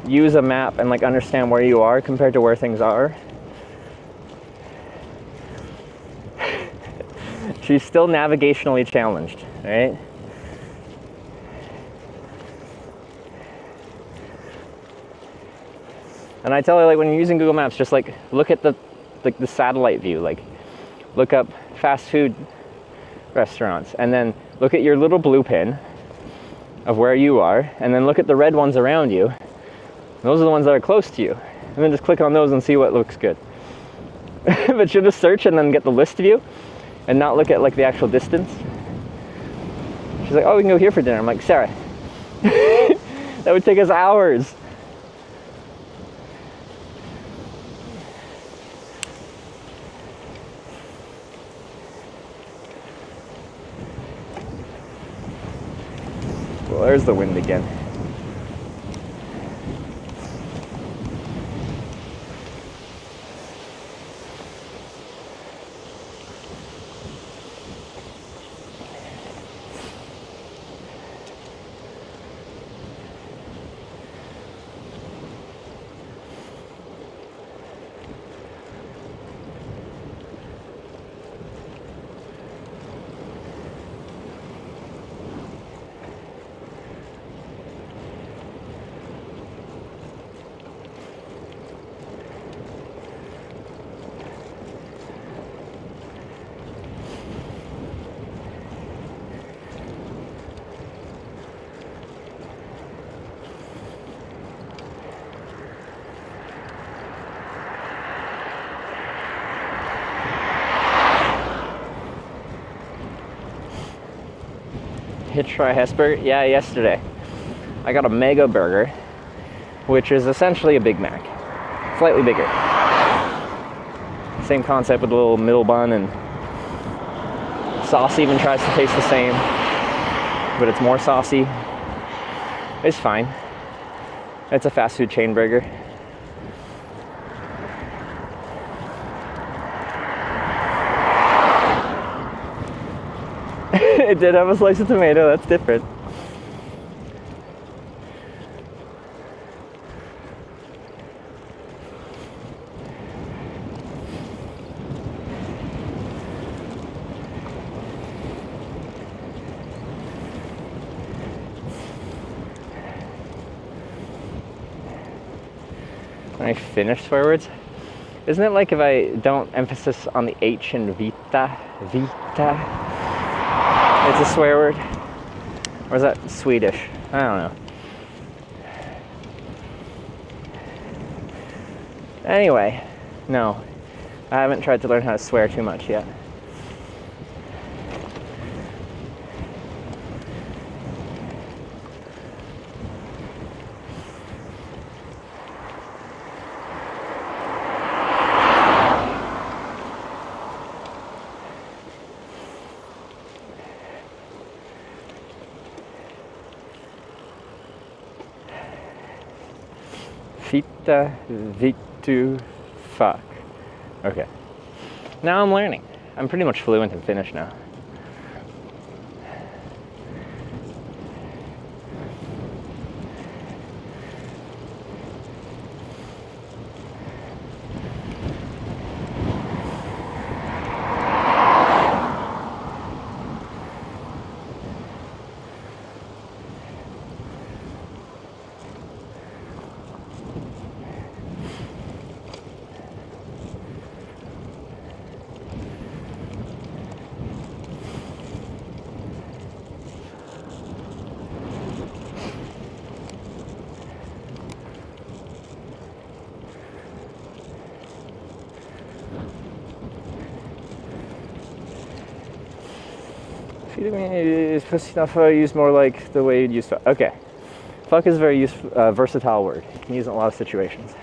use a map and like understand where you are compared to where things are. She's still navigationally challenged, right? And I tell her, like, when you're using Google Maps, just like look at the satellite view, like look up fast food restaurants and then look at your little blue pin of where you are and then look at the red ones around you. Those are the ones that are close to you. And then just click on those and see what looks good. But she'll just search and then get the list view and not look at like the actual distance. She's like, oh, we can go here for dinner. I'm like, Sarah, that would take us hours. Well, there's the wind again. hit try Hesburger? Yeah, yesterday. I got a mega burger, which is essentially a Big Mac. Slightly bigger. Same concept with a little middle bun, and sauce even tries to taste the same, but it's more saucy. It's fine. It's a fast food chain burger. It did have a slice of tomato, that's different. When I finish swear words, isn't it like if I don't emphasis on the H in vita, it's a swear word? Or is that Swedish? I don't know. Anyway, no, I haven't tried to learn how to swear too much yet. Vita, vitu, fuck. Okay. Now I'm learning. I'm pretty much fluent in Finnish now. Is pussy enough used more like the way you'd use fuck? Okay. Fuck is a very versatile word. You can use it in a lot of situations.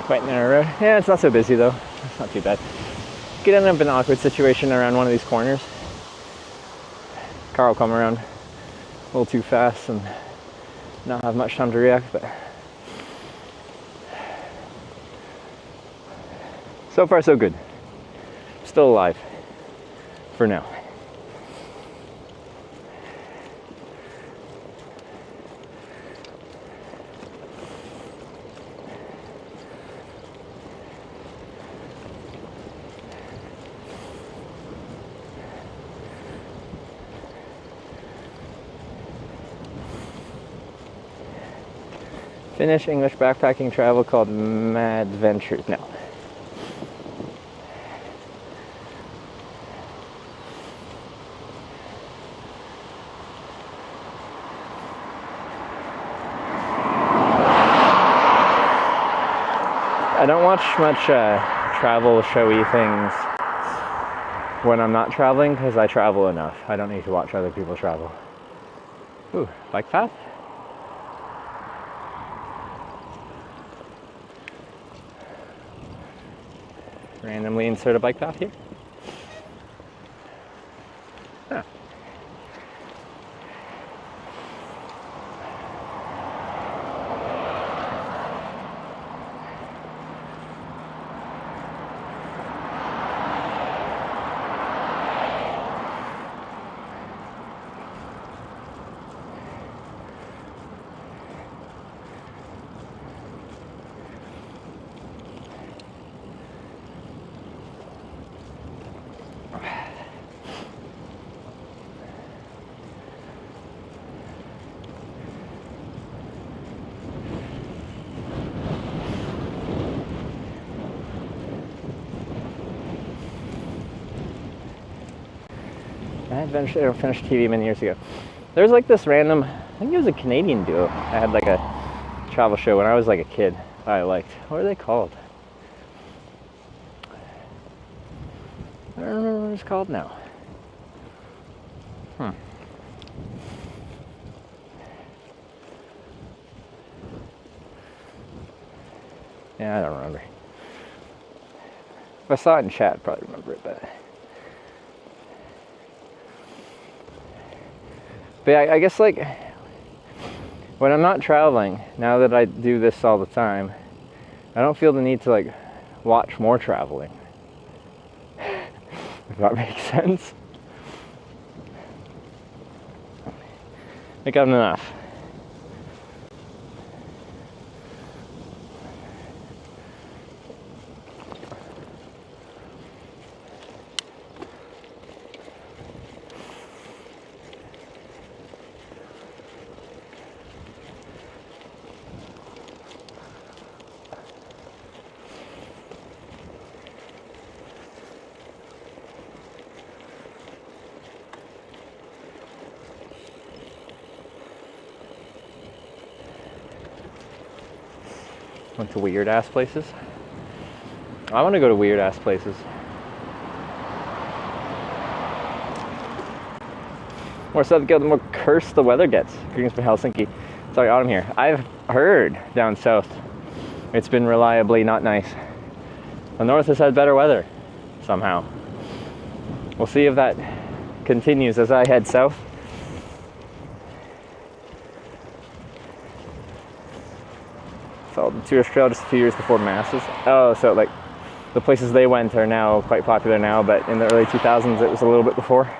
Quite narrow road. Yeah, it's not so busy though. It's not too bad. Get end up in an awkward situation around one of these corners. Car will come around a little too fast and not have much time to react, but so far so good. Still alive for now. Finnish English backpacking travel called Mad Ventures. No. I don't watch much travel showy things when I'm not traveling because I travel enough. I don't need to watch other people travel. Ooh, bike path? Randomly insert a bike path here. Huh. I had finished TV many years ago. There was like this random, I think it was a Canadian duo. I had like a travel show when I was like a kid I liked. What are they called? I don't remember what it's called now. Yeah, I don't remember. If I saw it in chat, I'd probably remember it, but yeah, I guess like when I'm not traveling, now that I do this all the time, I don't feel the need to like watch more traveling. If that makes sense. I think I'm enough. Went to weird ass places. I want to go to weird ass places. More south you go, the more cursed the weather gets. Greetings from Helsinki. Sorry, autumn here. I've heard down south it's been reliably not nice. The north has had better weather somehow. We'll see if that continues as I head south. So to Australia just a few years before masses. Oh, so like the places they went are now quite popular now, but in the early 2000s it was a little bit before.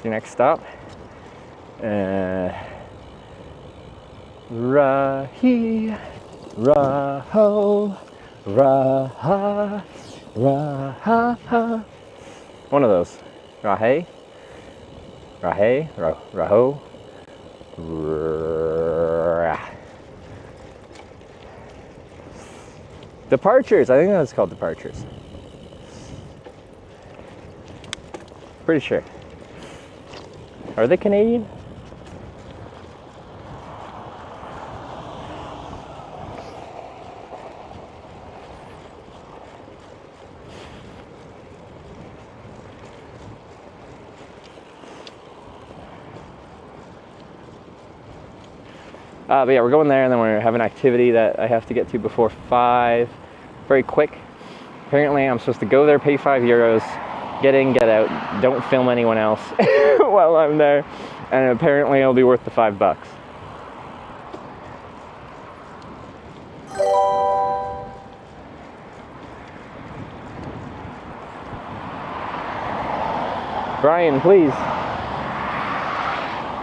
Your next stop. Rahi, Raho, Raha, Raha. One of those. Rahe. Rahe, Raho, Departures, I think that's called Departures. Pretty sure. Are they Canadian? But yeah, we're going there and then we're having an activity that I have to get to before 5. Very quick. Apparently I'm supposed to go there, pay €5, get in, get out, don't film anyone else while I'm there, and apparently it'll be worth the $5. Brian, please.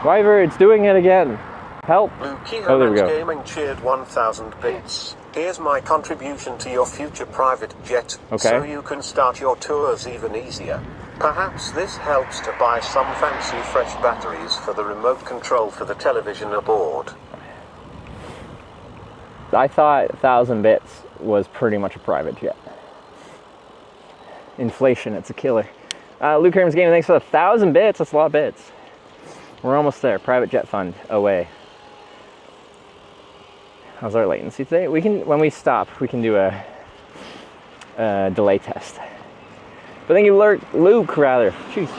Wyver, it's doing it again. Help. Oh, there we go. Gaming cheered 1,000 bits. Here's my contribution to your future private jet, so you can start your tours even easier. Perhaps this helps to buy some fancy fresh batteries for the remote control for the television aboard. I thought 1,000 bits was pretty much a private jet. Inflation, it's a killer. Luke Herms Gaming, thanks for the 1,000 bits. That's a lot of bits. We're almost there. Private jet fund away. How's our latency today? We can, when we stop, we can do a delay test. But thank you, Luke, rather. Jeez.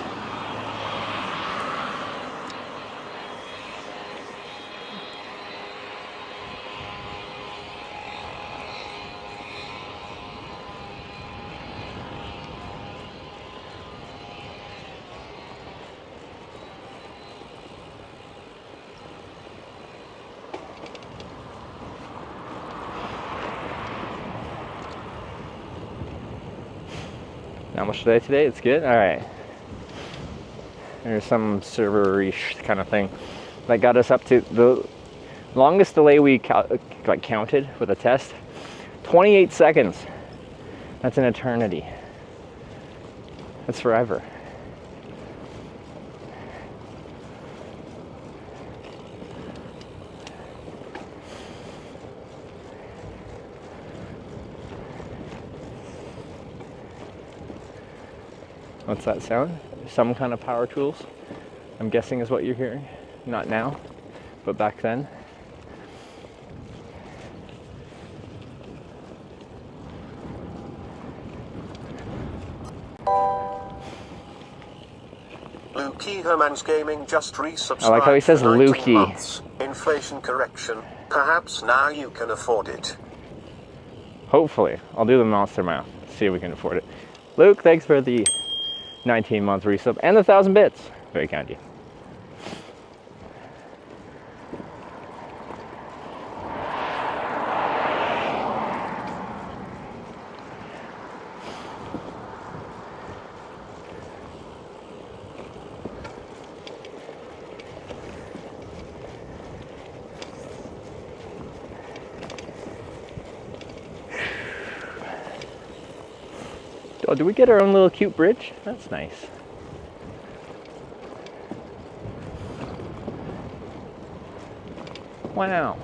Not much today. It's good. All right. There's some server-ish kind of thing that got us up to the longest delay we counted with a test. 28 seconds. That's an eternity. That's forever. What's that sound? Some kind of power tools, I'm guessing is what you're hearing. Not now, but back then. Lukey Herman's Gaming just resubscribed. I like how he says for 19 Lukey. months. Inflation correction. Perhaps now you can afford it. Hopefully. I'll do the monster math. See if we can afford it. Luke, thanks for the 19-month resub and the 1,000 bits. Very kind of you. Oh, do we get our own little cute bridge? That's nice. Wow.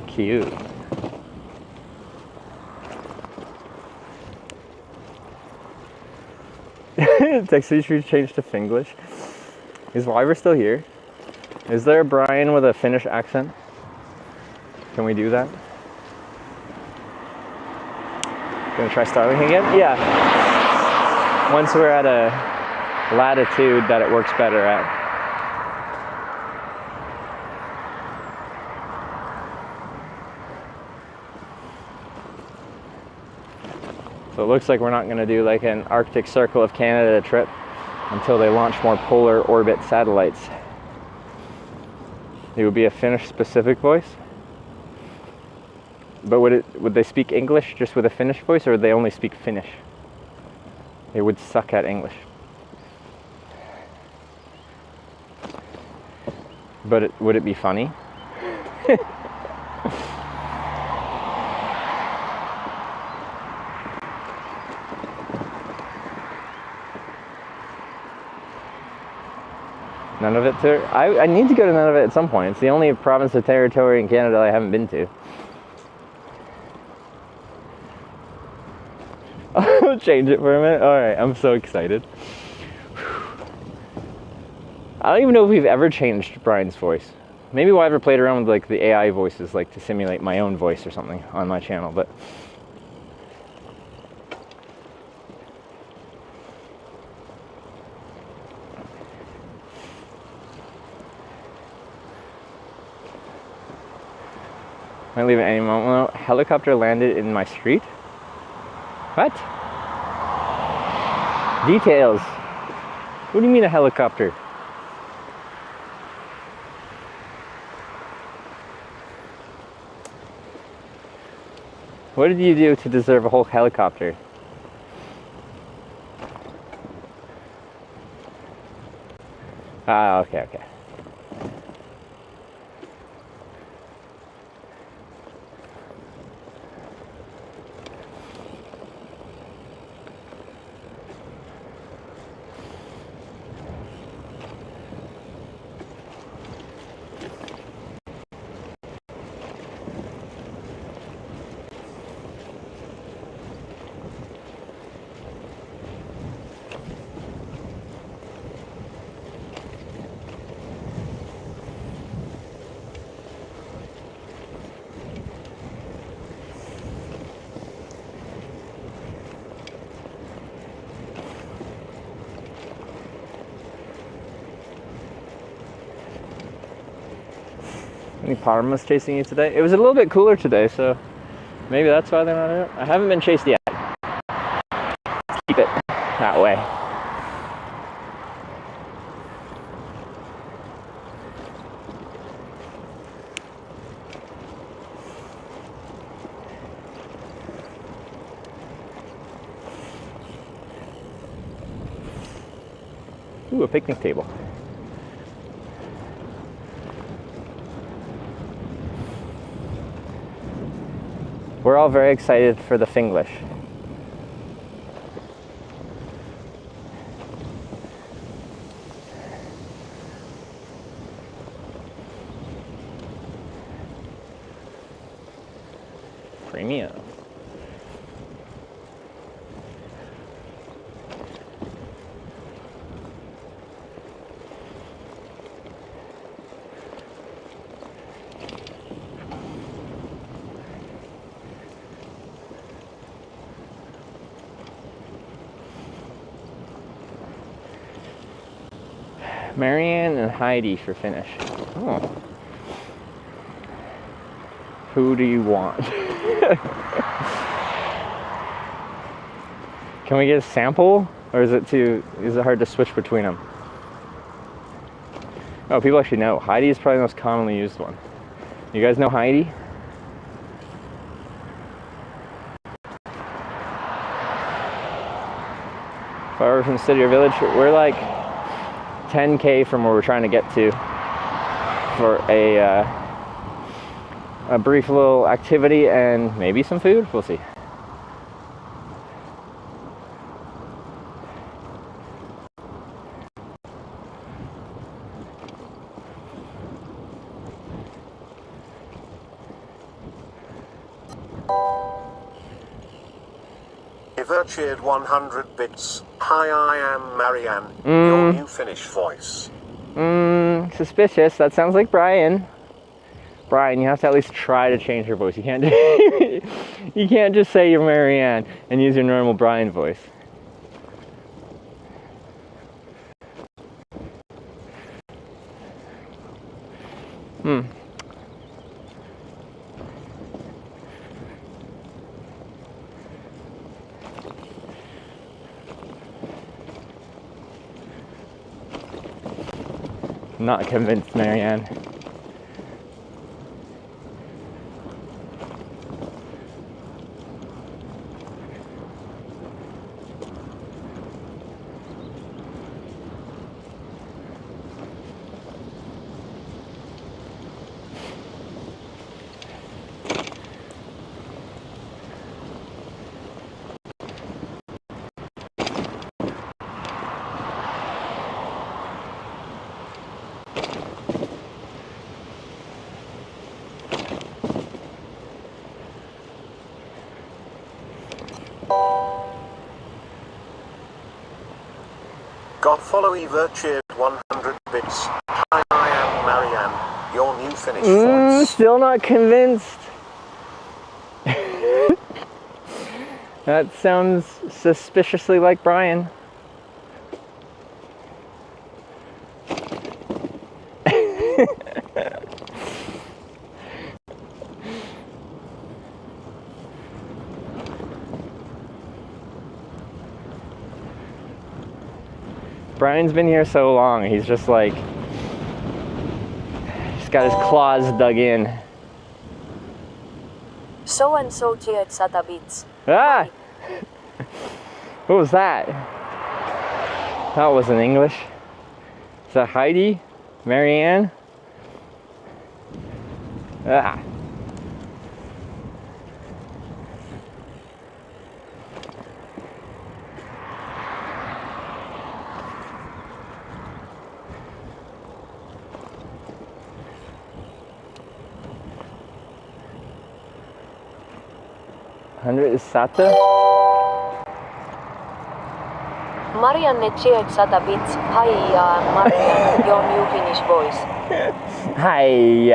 Cute. Texas should change to Finglish. Is Wyver still here? Is there a Brian with a Finnish accent? Can we do that? Gonna try starting again? Yeah. Once we're at a latitude that it works better at. So it looks like we're not gonna do like an Arctic Circle of Canada trip until they launch more polar orbit satellites. It would be a Finnish specific voice. But would they speak English just with a Finnish voice, or would they only speak Finnish? They would suck at English. But would it be funny? Nunavut. I need to go to Nunavut at some point. It's the only province or territory in Canada I haven't been to. I'll change it for a minute. Alright, I'm so excited. I don't even know if we've ever changed Brian's voice. Maybe we'll ever played around with like the AI voices, like to simulate my own voice or something on my channel, but might leave at any moment. Helicopter landed in my street. What? Details. What do you mean a helicopter? What did you do to deserve a whole helicopter? Ah, okay, okay. Any parmas chasing you today? It was a little bit cooler today, so maybe that's why they're not out. I haven't been chased yet. Let's keep it that way. Ooh, a picnic table. We're all very excited for the Finglish. Premium. Marianne and Heidi for finish. Oh. Who do you want? Can we get a sample? Or is it hard to switch between them? Oh, people actually know. Heidi is probably the most commonly used one. You guys know Heidi? If I were from the city or village, we're like 10K from where we're trying to get to for a brief little activity and maybe some food. We'll see. Ever cheered 100 bits. Hi, I am Marianne, your new Finnish voice. Suspicious. That sounds like Brian. Brian, you have to at least try to change your voice. You can't you can't just say you're Marianne and use your normal Brian voice. Not convinced, Marianne. God follow Ever cheered 100 bits. Hi, I am Marianne, your new Finnish voice. Still not convinced. That sounds suspiciously like Brian. Brian's been here so long, he's just like, he's got his claws dug in. So and so cheered 100 bits. Ah! What was that? That wasn't English. Is that Heidi? Marianne? Ah. Hundred is Sata? Marianne cheered 100 bits. Hi, Marianne, your new Finnish voice. Hi!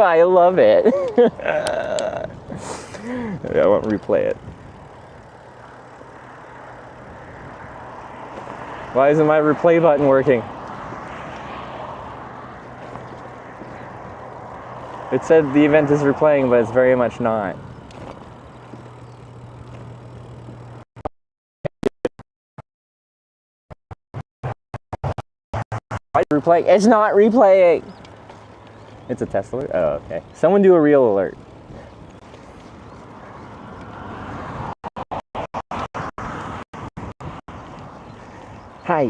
I love it. I won't replay it. Why isn't my replay button working? It said the event is replaying, but it's very much not. Replaying. It's not replaying. It's a test alert. Oh, okay. Someone do a real alert. Hi.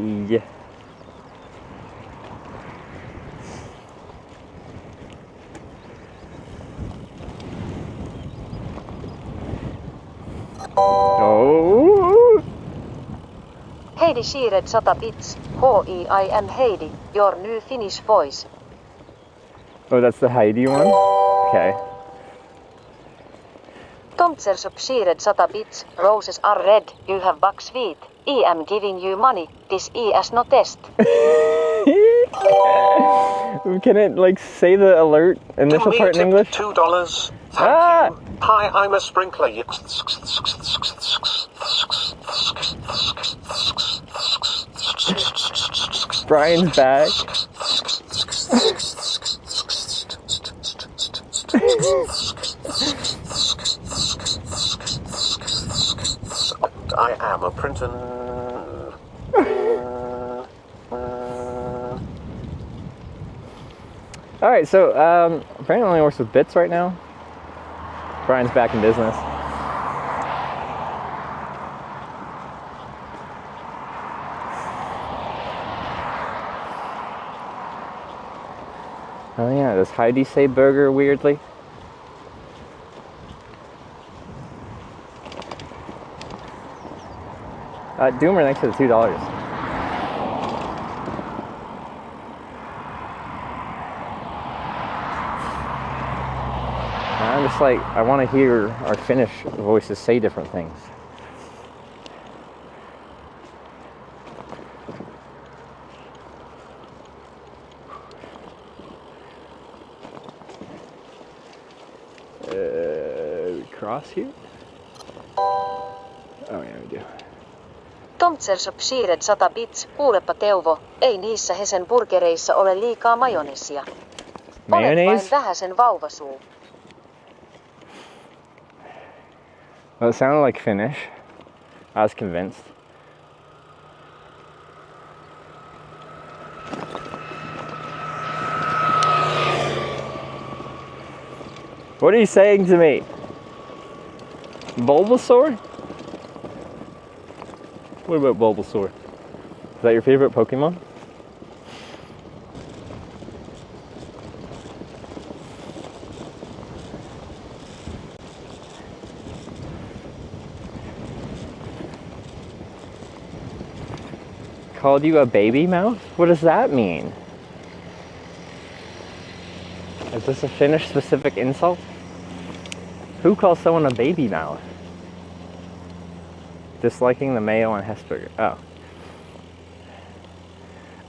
Oh. Heidi cheered 100 bits. Hi, I am Heidi, your new Finnish voice. Oh, that's the Heidi one? Okay. Tomtsersup cheered 100 bits. Roses are red, you have bucks feet. I am giving you money. This is no test. Can it like say the alert initial part in English? $2. Thank Ah! you. Hi, I'm a sprinkler. Brian's back. I am a printer. Alright, so Brandon only works with bits right now. Brian's back in business. Oh yeah, does Heidi say burger weirdly? Doomer, thanks for the $2. I'm just like, I want to hear our Finnish voices say different things. We cross here? Oh yeah, we do. Tomtsersup siired 100 bits, kuulepa Teuvo, ei niissä Hesen burgereissa ole liikaa majoneesia. Olet vain Mayonnaise? vähäsen vauvasuu. Well, it sounded like Finnish. I was convinced. What are you saying to me? Bulbasaur? What about Bulbasaur? Is that your favorite Pokemon? Called you a baby mouse? What does that mean? Is this a Finnish specific insult? Who calls someone a baby mouse? Disliking the mayo on Hesburger. Oh.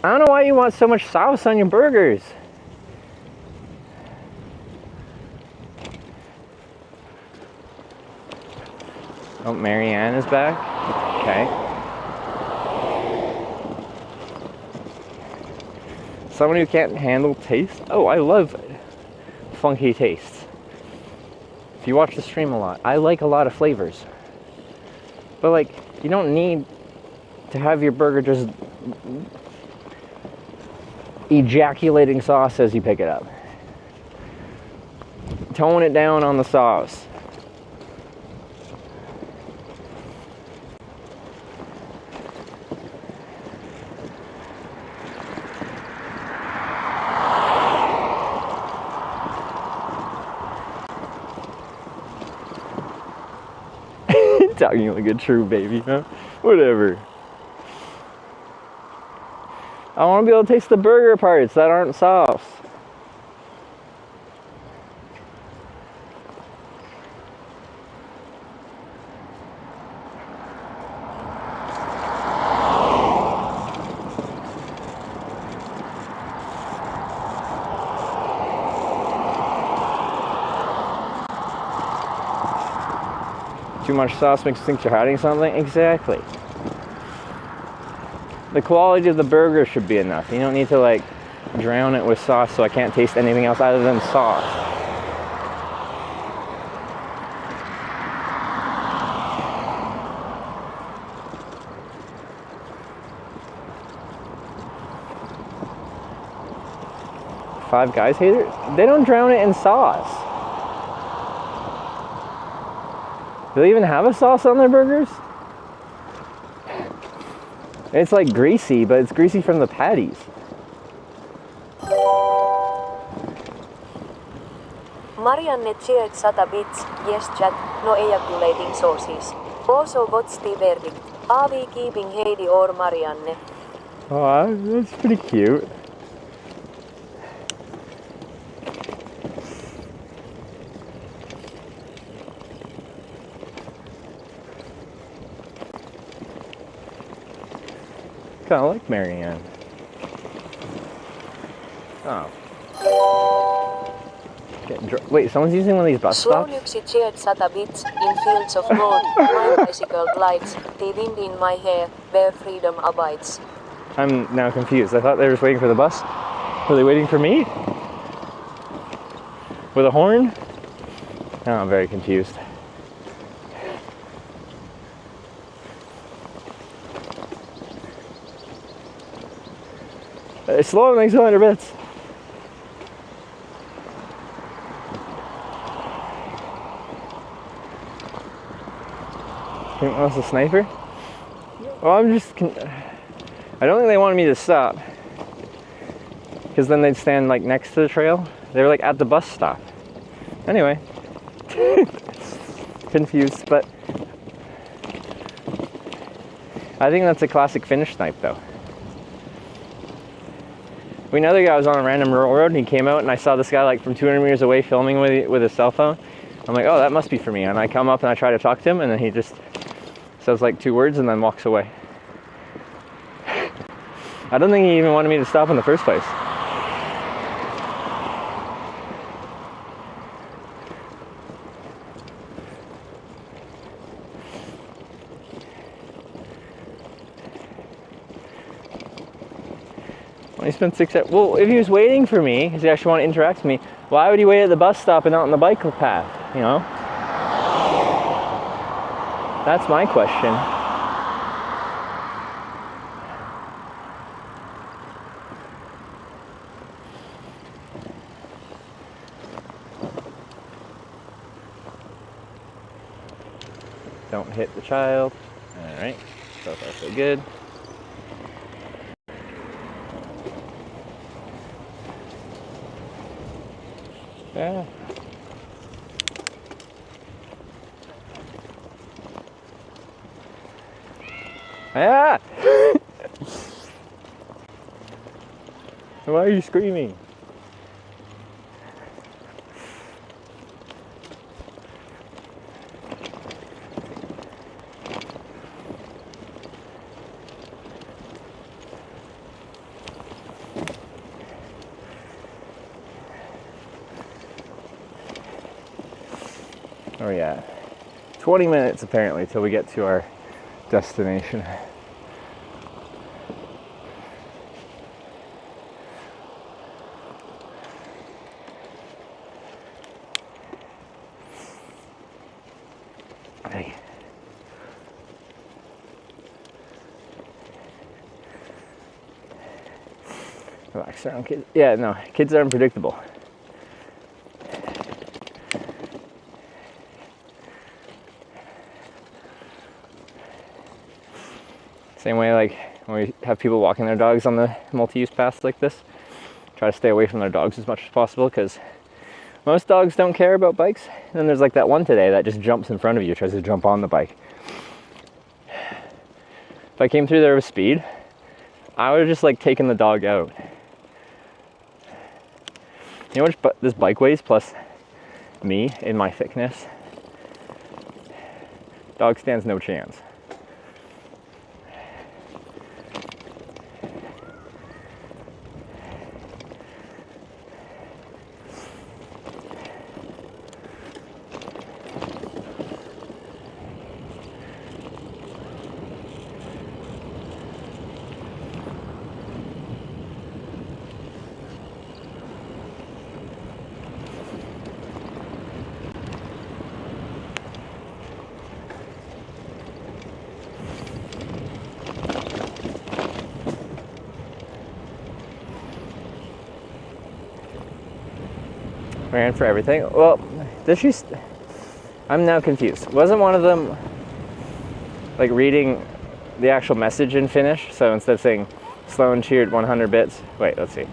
I don't know why you want so much sauce on your burgers. Oh, Marianne is back. Okay. Someone who can't handle taste? Oh, I love funky tastes. If you watch the stream a lot, I like a lot of flavors. But like, you don't need to have your burger just ejaculating sauce as you pick it up. Tone it down on the sauce. Talking like a true baby, huh? Whatever. I want to be able to taste the burger parts that aren't sauce. Too much sauce makes you think you're hiding something? Exactly. The quality of the burger should be enough. You don't need to like drown it with sauce so I can't taste anything else other than sauce. Five Guys hater? They don't drown it in sauce. Do they even have a sauce on their burgers? It's like greasy, but it's greasy from the patties. Marianne cheered 100 bits, yes chat, no ejaculating sauces. Also what's the verdict? Are we keeping Heidi or Marianne? Oh, that's pretty cute. Kind of like Marianne. Oh. Wait, someone's using one of these bus stops? Slowlyksi cheered 100 bits in fields of gold. My bicycle glides, the wind in my hair, where freedom abides. I'm now confused. I thought they were just waiting for the bus. Were they waiting for me? With a horn? Oh, I'm very confused. It's slow, it makes 100 bits. Think that's a sniper? Well, I don't think they wanted me to stop. Because then they'd stand like next to the trail. They were like at the bus stop. Anyway. Confused, but I think that's a classic Finnish snipe though. Another guy was on a random rural road and he came out and I saw this guy like from 200 meters away filming with his cell phone. I'm like, oh, that must be for me. And I come up and I try to talk to him and then he just says like 2 words and then walks away. I don't think he even wanted me to stop in the first place. Well, he spent 6 hours. Well, if he was waiting for me, because he actually wanted to interact with me, why would he wait at the bus stop and not on the bike path, you know? That's my question. Don't hit the child. All right, so far so good. Yeah. Ah! Why are you screaming? Oh yeah, 20 minutes apparently till we get to our destination. Hey. Relax around kids. Yeah, no, kids are unpredictable. Same way like when we have people walking their dogs on the multi-use paths like this, try to stay away from their dogs as much as possible because most dogs don't care about bikes. And then there's like that one today that just jumps in front of you, tries to jump on the bike. If I came through there with speed, I would have just like taken the dog out. You know how much this bike weighs plus me in my thickness? Dog stands no chance. Ran for everything. Well, I'm now confused. Wasn't one of them like reading the actual message in Finnish? So instead of saying slow and cheered 100 bits, wait, let's see.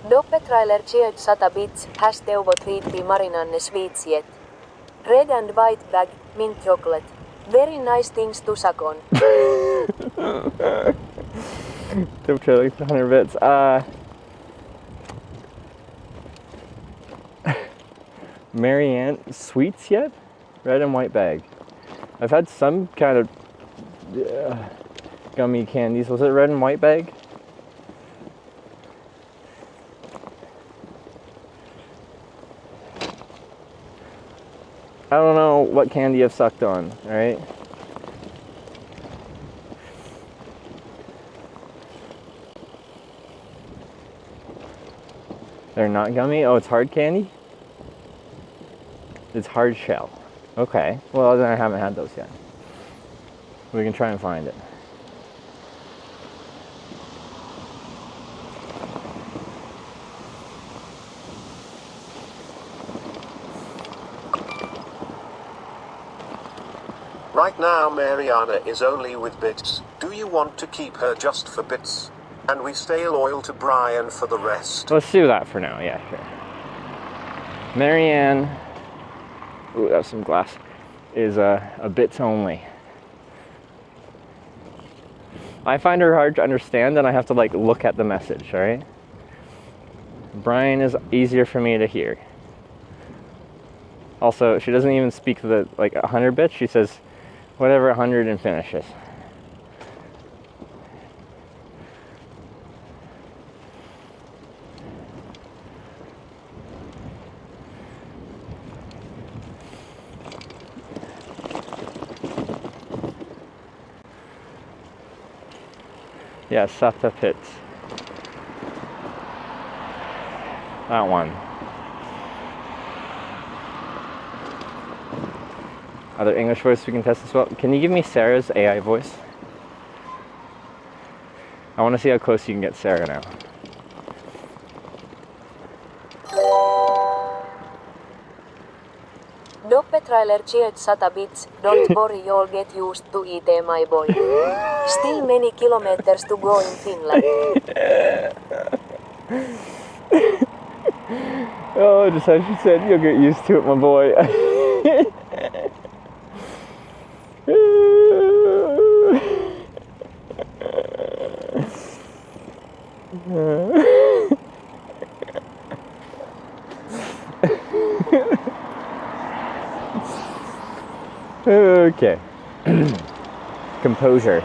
Doppetrailer cheered 100 bits, has Teuvo tweetti Marinanne sweets yet. Red and white bag, mint chocolate. Very nice things to suck on. Doppetrailer 100 bits. Marianne, sweets yet? Red and white bag. I've had some kind of gummy candies. Was it red and white bag? I don't know what candy I've sucked on, alright? They're not gummy? Oh, it's hard candy? It's hard shell. Okay. Well, then I haven't had those yet. We can try and find it. Right now Mariana is only with Bits. Do you want to keep her just for Bits? And we stay loyal to Brian for the rest. Let's do that for now, yeah, sure. Marianne, ooh, that's some glass, is a Bits only. I find her hard to understand and I have to like look at the message, alright? Brian is easier for me to hear. Also, she doesn't even speak the like 100 bits, she says whatever 100 and finishes. Yeah, Sata Pits. That one. Other English voice we can test as well. Can you give me Sarah's AI voice? I want to see how close you can get Sarah now. Doppe trailer cheered Sata bits, don't worry you'll get used to it my boy. Still many kilometers to go in Finland. Oh, just as she said, you'll get used to it, my boy. Okay. Composure.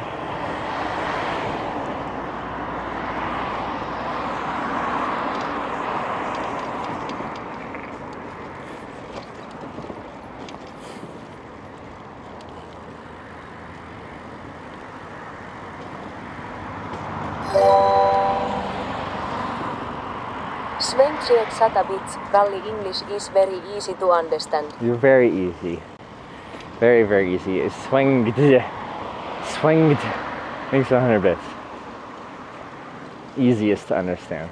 Sven cheered Sata bits, Rally English is very easy to understand. You're very easy. Very, very easy. It's swinged. Swinged. Makes 100 bits. Easiest to understand.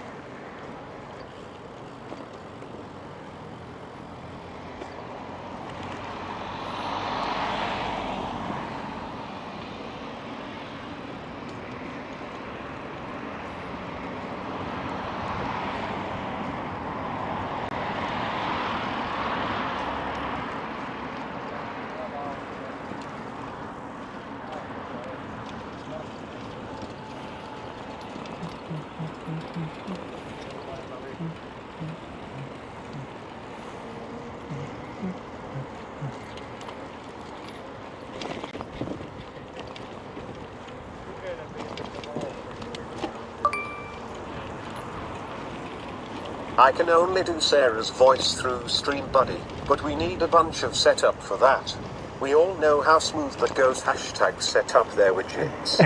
I can only do Sarah's voice through Stream Buddy, but we need a bunch of setup for that. We all know how smooth that goes. Hashtag set up their widgets.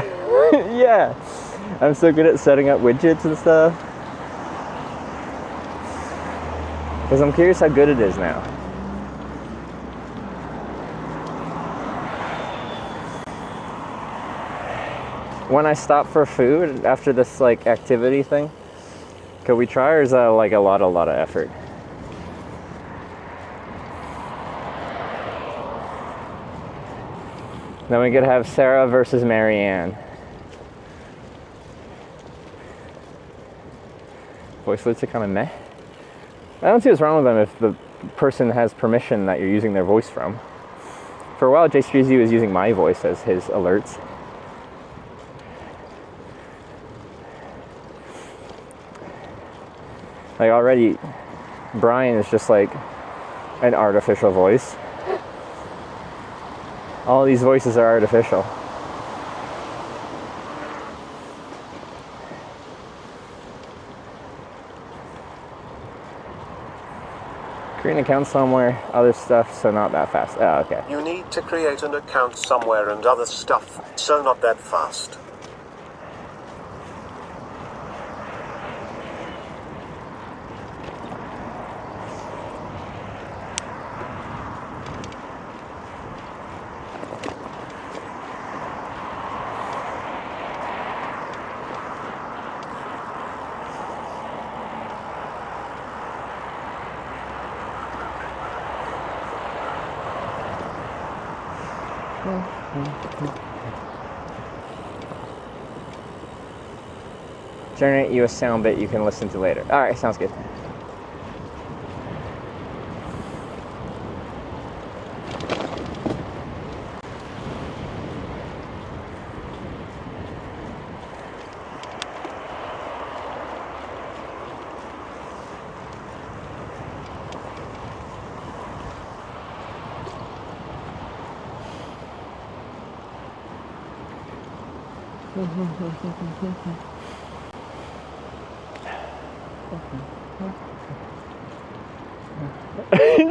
Yeah, I'm so good at setting up widgets and stuff. Because I'm curious how good it is now. When I stop for food after this like activity thing, could we try, or is that like a lot of effort? Then we could have Sarah versus Marianne. Voice lids are kind of meh. I don't see what's wrong with them if the person has permission that you're using their voice from. For a while, Jay Streezy was using my voice as his alerts. Like already, Brian is just like an artificial voice. All these voices are artificial. Create an account somewhere, other stuff, so not that fast. Oh, okay. You need to create an account somewhere and other stuff, so not that fast. Generate you a sound bit you can listen to later. Alright, sounds good.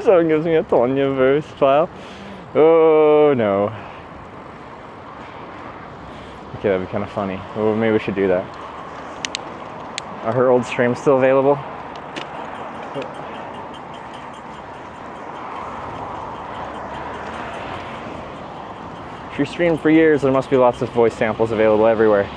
Someone gives me a Tonya verse file. Oh no. Okay, that'd be kind of funny. Oh, maybe we should do that. Are her old streams still available? She streamed for years, there must be lots of voice samples available everywhere.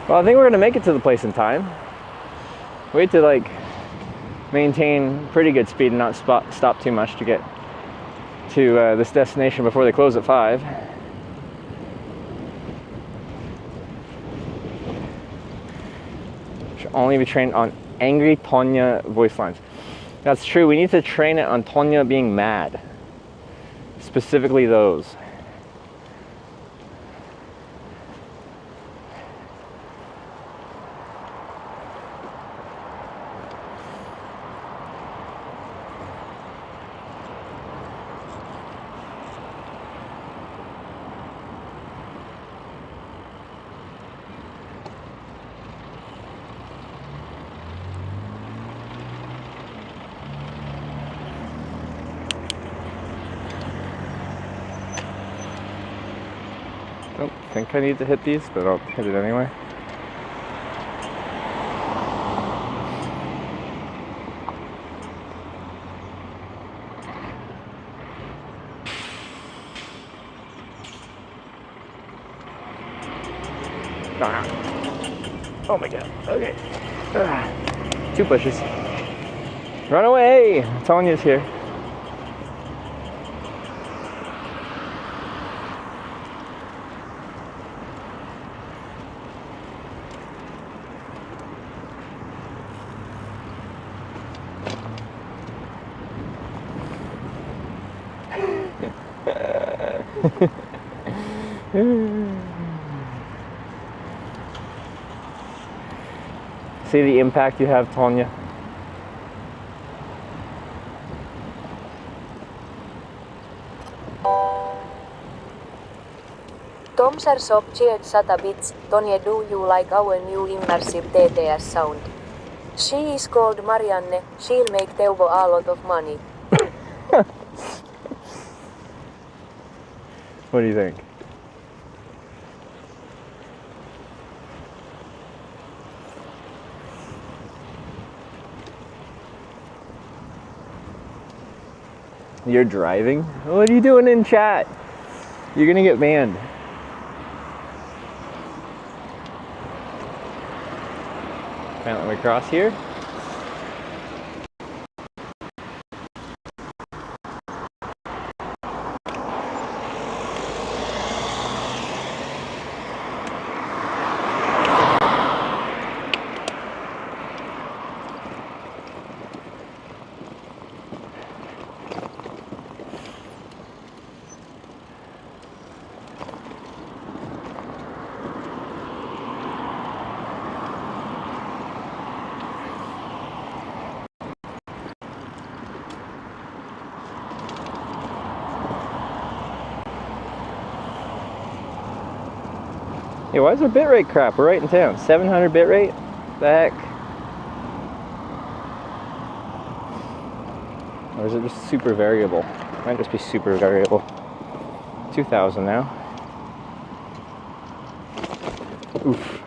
Well, I think we're gonna make it to the place in time. We have to like maintain pretty good speed and not stop too much to get to this destination before they close at 5. Should only be trained on angry Tonya voice lines. That's true, we need to train it on Tonya being mad. Specifically those. I think I need to hit these, but I'll hit it anyway. Oh my god, okay. 2 pushes. Run away! Tonya's here. See the impact you have, Tonya? Tomsar Shop cheered 100 bits. Tonya, do you like our new immersive TTS sound? She is called Marianne. She'll make Teuvo a lot of money. What do you think? You're driving? What are you doing in chat? You're gonna get banned. Now let me cross here. Hey, why is our bitrate crap? We're right in town. 700 bitrate? The heck? Or is it just super variable? Might just be super variable. 2000 now. Oof.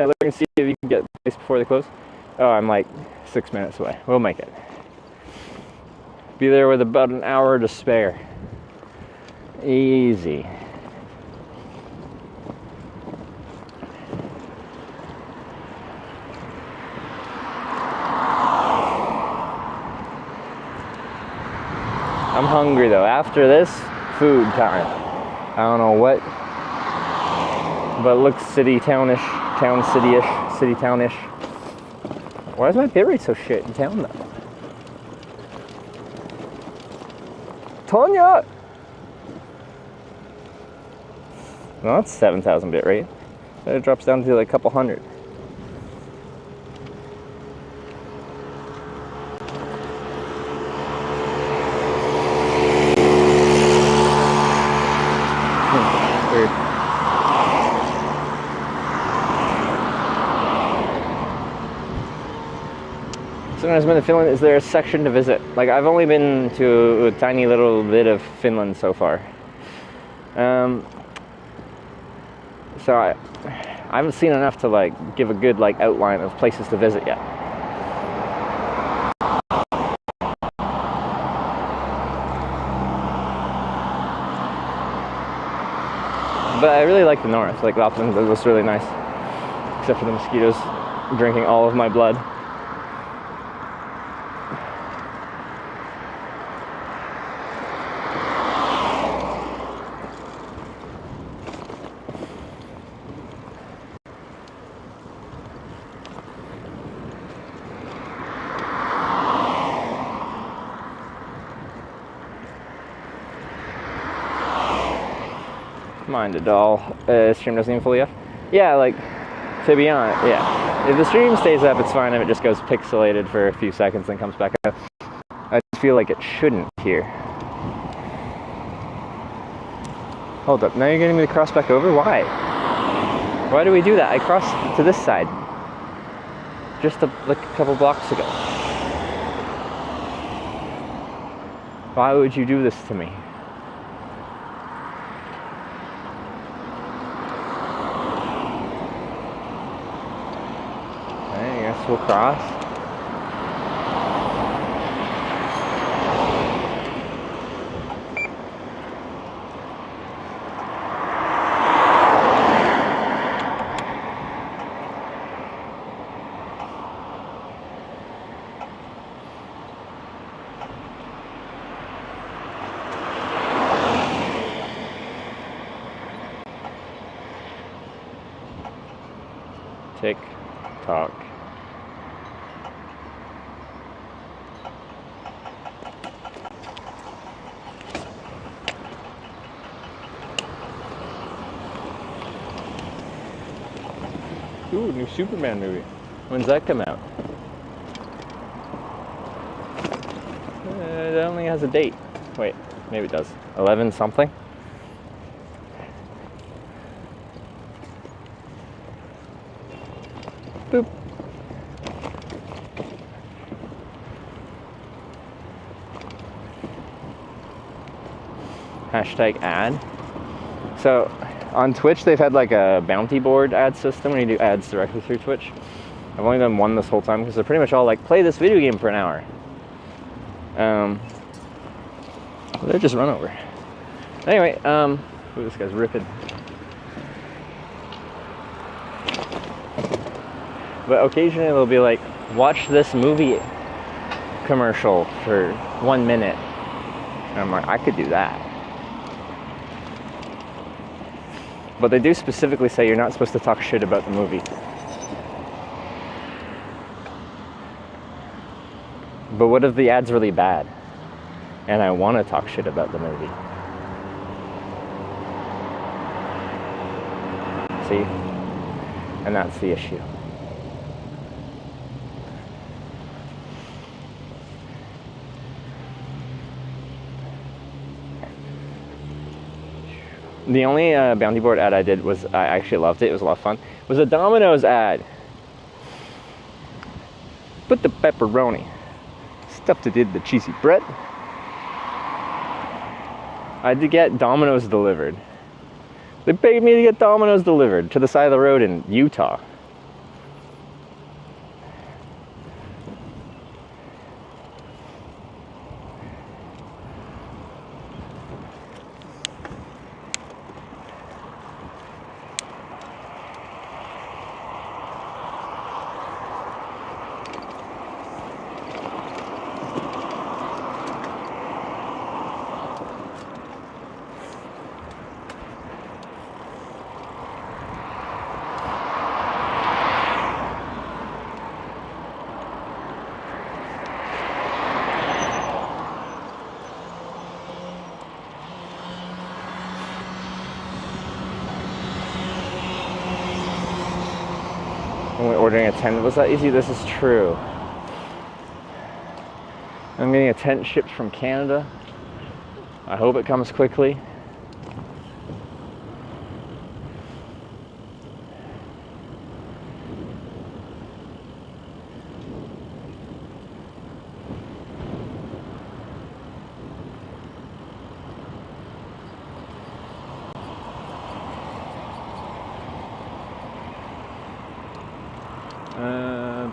Look and see if you can get the place before they close. Oh, I'm like 6 minutes away. We'll make it. Be there with about an hour to spare. Easy. I'm hungry though. After this, food time. I don't know what, but it looks city-townish, town-city-ish, city-townish. Why is my bitrate so shit in town though? Tonya! Well, that's 7,000 bitrate. It drops down to like a couple hundred. Weird. So when I've been to Finland, is there a section to visit? Like, I've only been to a tiny little bit of Finland so far. So I haven't seen enough to like give a good like outline of places to visit yet. But I really like the north, like Lapland was really nice, except for the mosquitoes drinking all of my blood. Mind a doll. Stream doesn't even fully up. Yeah, like, to be honest, yeah. If the stream stays up, it's fine. If it just goes pixelated for a few seconds and comes back up, I just feel like it shouldn't here. Hold up, now you're getting me to cross back over? Why? Why do we do that? I crossed to this side just like a couple blocks ago. Why would you do this to me? We'll cross. Tick tock. Ooh, new Superman movie. When's that come out? It only has a date. Wait, maybe it does. 11 something? Boop. Hashtag ad. So, on Twitch, they've had like a bounty board ad system when you do ads directly through Twitch. I've only done one this whole time because they're pretty much all like, play this video game for an hour. They're just run over. Anyway, ooh, this guy's ripping. But occasionally they'll be like, watch this movie commercial for 1 minute. And I'm like, I could do that. But they do specifically say you're not supposed to talk shit about the movie. But what if the ad's really bad? And I want to talk shit about the movie. See? And that's the issue. The only bounty board ad I did was, I actually loved it, it was a lot of fun, was a Domino's ad. Put the pepperoni, stuffed it in the cheesy bread. I had to get Domino's delivered. They paid me to get Domino's delivered to the side of the road in Utah. Only ordering a tent was that easy? This is true. I'm getting a tent shipped from Canada. I hope it comes quickly.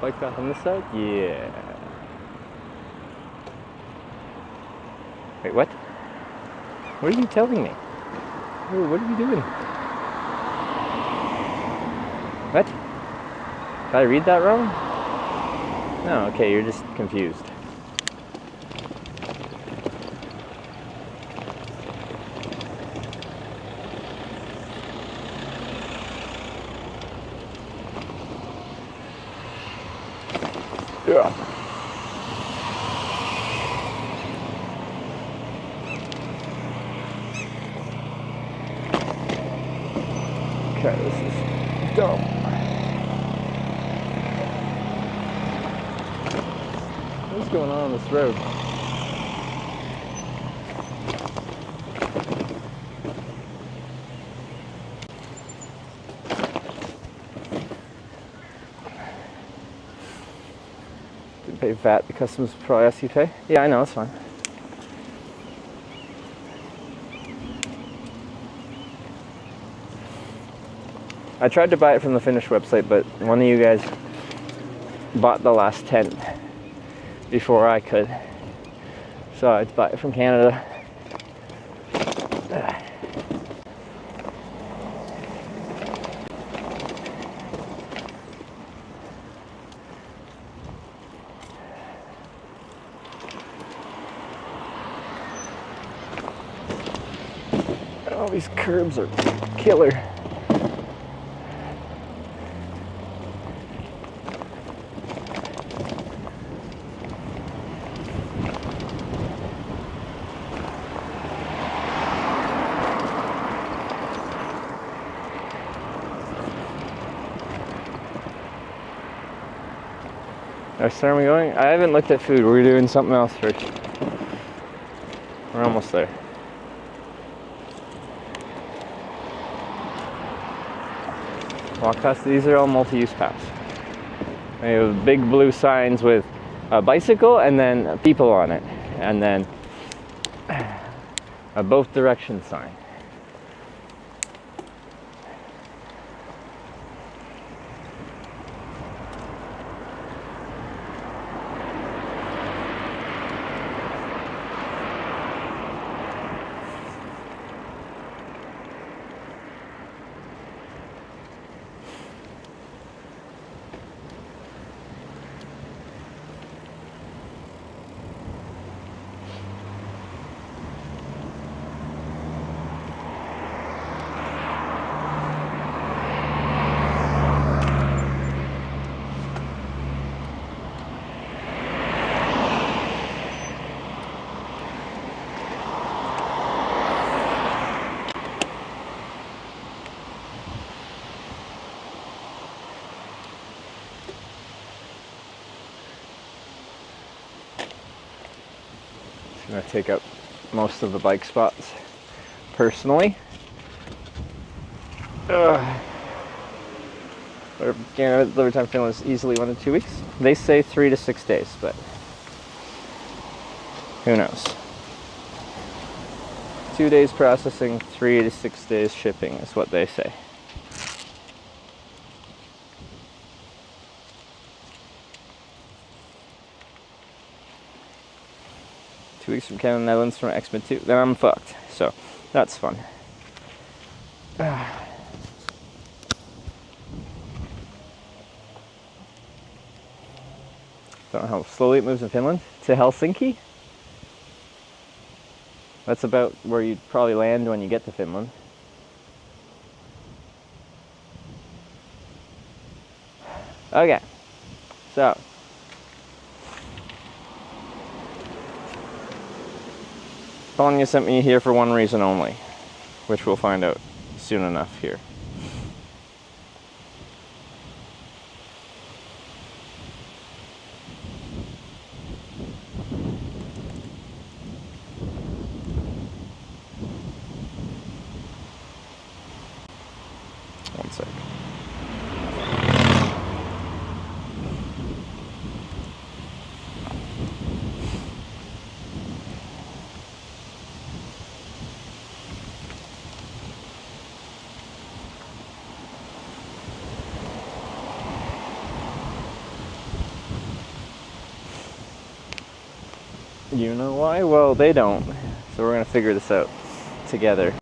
Bike path on this side? Yeah. Wait, what? What are you telling me? Ooh, what are you doing? What? Did I read that wrong? No, okay, you're just confused. Yeah. Okay, this is dumb. What's going on this road? Didn't pay VAT, the customs probably ask you to pay. Yeah, I know, it's fine. I tried to buy it from the Finnish website, but one of you guys bought the last tent before I could. So I had to buy it from Canada. All these curbs are killer. Where are we going? I haven't looked at food. We're doing something else first. We're almost there. Walk past. These are all multi-use paths. They have big blue signs with a bicycle and then people on it, and then a both direction sign. I'm gonna take up most of the bike spots personally. Delivery time Finland is easily 1 to 2 weeks. They say 3 to 6 days, but who knows? 2 days processing, 3 to 6 days shipping is what they say. Two weeks from Canada, Netherlands from X-Men 2. Then I'm fucked. So that's fun. Don't know how slowly it moves in Finland. To Helsinki? That's about where you'd probably land when you get to Finland. Okay. So. Tanya sent me here for one reason only, which we'll find out soon enough here. One sec. You know why? Well, they don't. So we're gonna figure this out together.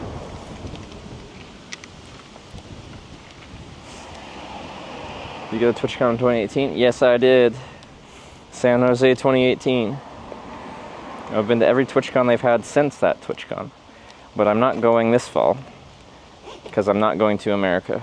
You go to TwitchCon 2018? Yes, I did. San Jose 2018. I've been to every TwitchCon they've had since that TwitchCon. But I'm not going this fall, because I'm not going to America.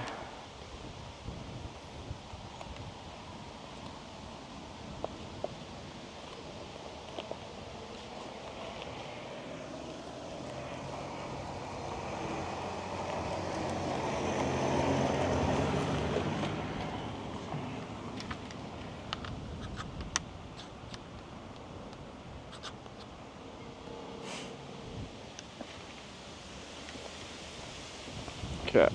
Okay.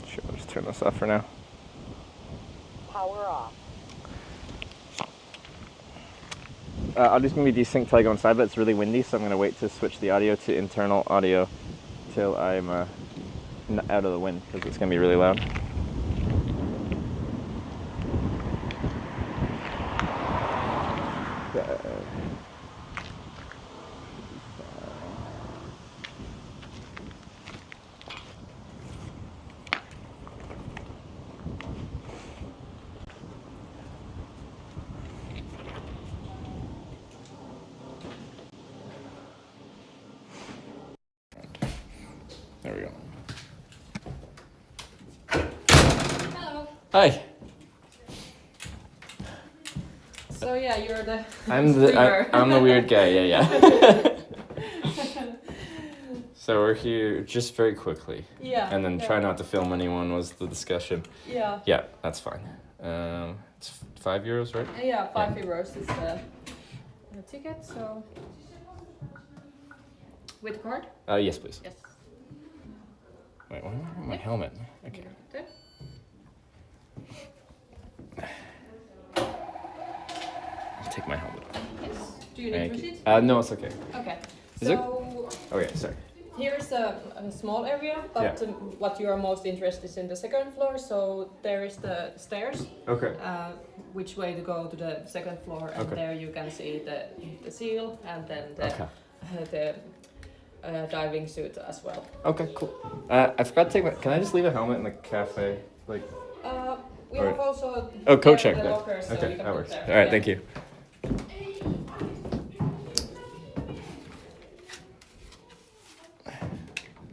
Sure, I'll just turn this off for now. Power off. Audio's gonna be desync till I go inside, but it's really windy, so I'm gonna wait to switch the audio to internal audio till I'm out of the wind, because it's gonna be really loud. There we go. Hello. Hi. So yeah, you're the I'm the weird guy. Yeah. So we're here just very quickly. Yeah. And then yeah. try not to film anyone was the discussion. Yeah. Yeah, that's fine. It's €5, right? Yeah, €5 is the ticket. So with card? Yes, please. Yes. Wait, why am I wearing my helmet? Okay. There. I'll take my helmet off. Yes. Do you need Thank receipt? you. No, it's okay. Okay. Is it? So Okay, sorry. here's a small area, but Yeah. what you are most interested is in the second floor. So there is the stairs. Okay. Which way to go to the second floor, and Okay. there you can see the seal and then the Okay. the diving suit as well. Okay, cool. I forgot to take my. Can I just leave a helmet in the cafe? Like. We Or- have also Oh, coat check the there. lockers, so Okay, you can that put works. there. All right, Yeah. thank you.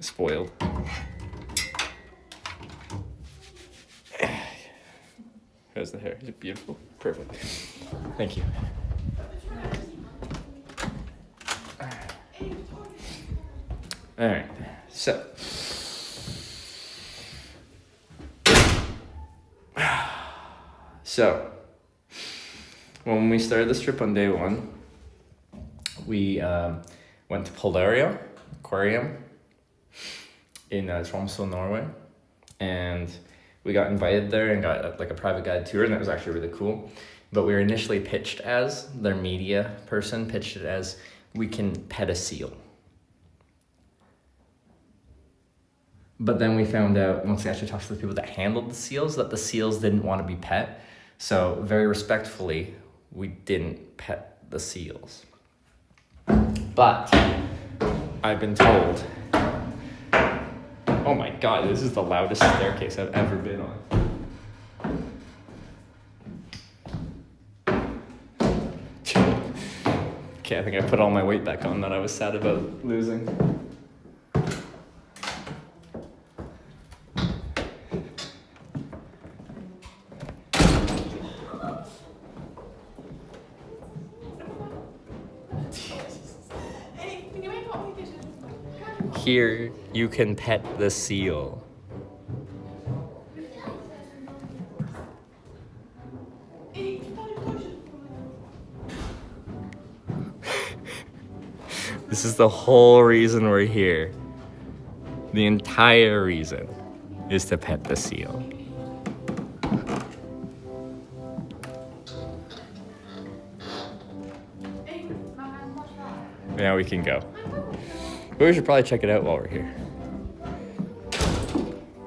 Spoiled. How's the hair? Is it beautiful? Perfect. Thank you. All right, so when we started this trip on day one, we went to Polaria Aquarium in Tromsø, Norway, and we got invited there and got like a private guided tour, and that was actually really cool. But we were initially pitched as, their media person pitched it as, we can pet a seal. But then we found out, once we actually talked to the people that handled the seals, that the seals didn't want to be pet. So very respectfully, we didn't pet the seals. But I've been told, oh my God, this is the loudest staircase I've ever been on. Okay, I think I put all my weight back on that I was sad about losing. Here, you can pet the seal. This is the whole reason we're here. The entire reason is to pet the seal. Now we can go. But we should probably check it out while we're here.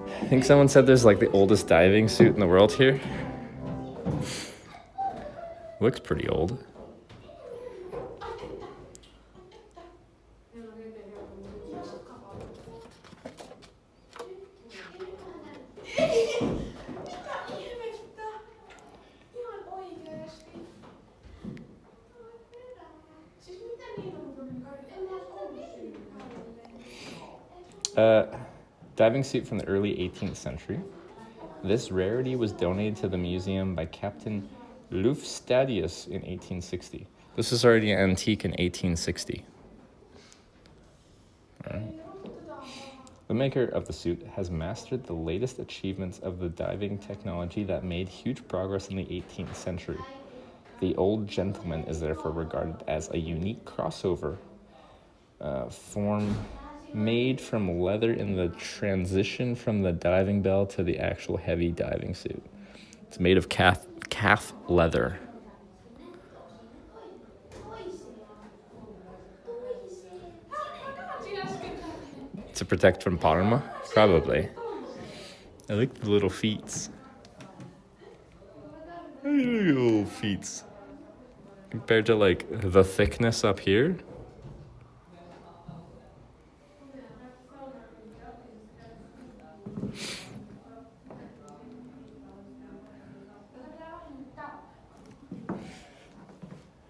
I think someone said there's like the oldest diving suit in the world here. Looks pretty old. Diving suit from the early 18th century. This rarity was donated to the museum by Captain Lufstadius in 1860. This is already antique in 1860. All right. The maker of the suit has mastered the latest achievements of the diving technology that made huge progress in the 18th century. The old gentleman is therefore regarded as a unique crossover form made from leather in the transition from the diving bell to the actual heavy diving suit. It's made of calf leather. To protect from parma? Probably. I like the little feet. Little feet. Compared to like the thickness up here.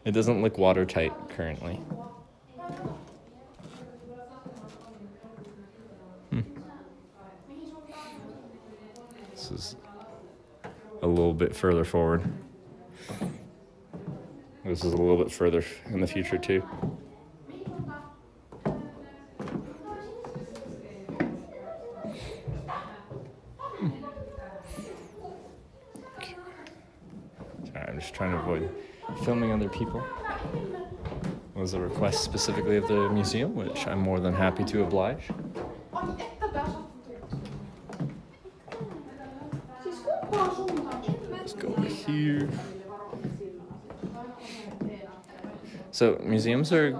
It doesn't look watertight currently. This is a little bit further forward. This is a little bit further in the future too. Sorry, I'm just trying to avoid filming other people. It was a request specifically of the museum, which I'm more than happy to oblige. Let's go over here. So museums are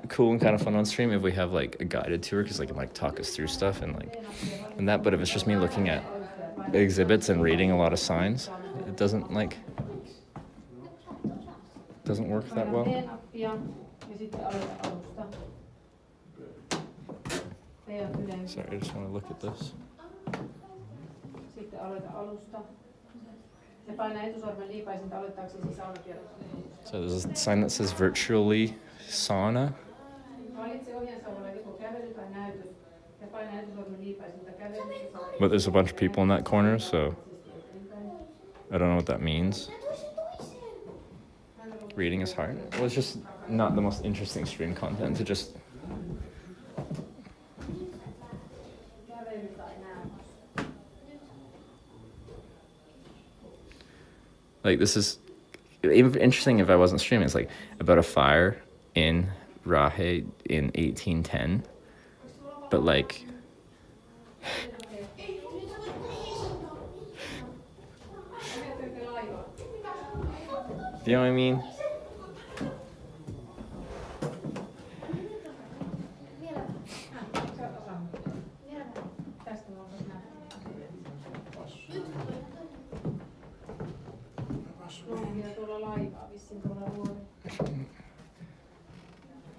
cool and kind of fun on stream if we have like a guided tour, because they can like talk us through stuff and that. But if it's just me looking at exhibits and reading a lot of signs, it doesn't work that well. Sorry, I just want to look at this. So there's a sign that says virtually sauna. But there's a bunch of people in that corner, so I don't know what that means. Reading is hard. Well, it's just not the most interesting stream content to just Like, this is interesting if I wasn't streaming. It's like about a fire in Rahe in 1810. But like, do you know what I mean?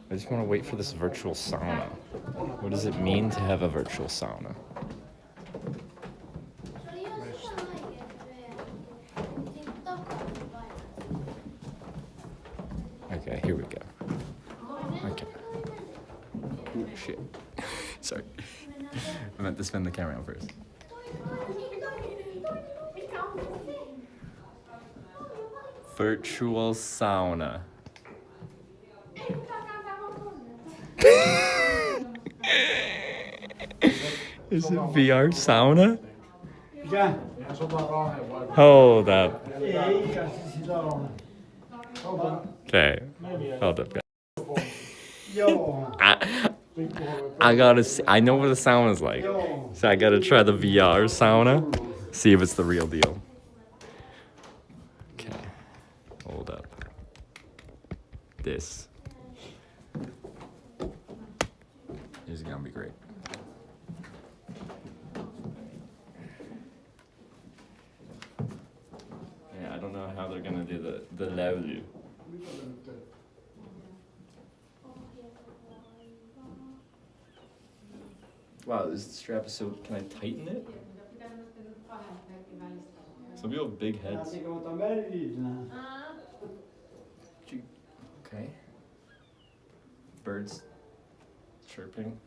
I just want to wait for this virtual sauna. What does it mean to have a virtual sauna? Okay, here we go. Okay. Ooh, shit. Sorry. I meant to spin the camera out first. Virtual sauna. Is it VR sauna? Hold up. Okay. Hold up, guys. I gotta see. I know what the sauna is like. So I gotta try the VR sauna. See if it's the real deal. Okay. Hold up. This is gonna be great. Yeah, I don't know how they're gonna do the laulu. Wow, this strap is so. Can I tighten it? Some people have big heads. Okay. Birds chirping.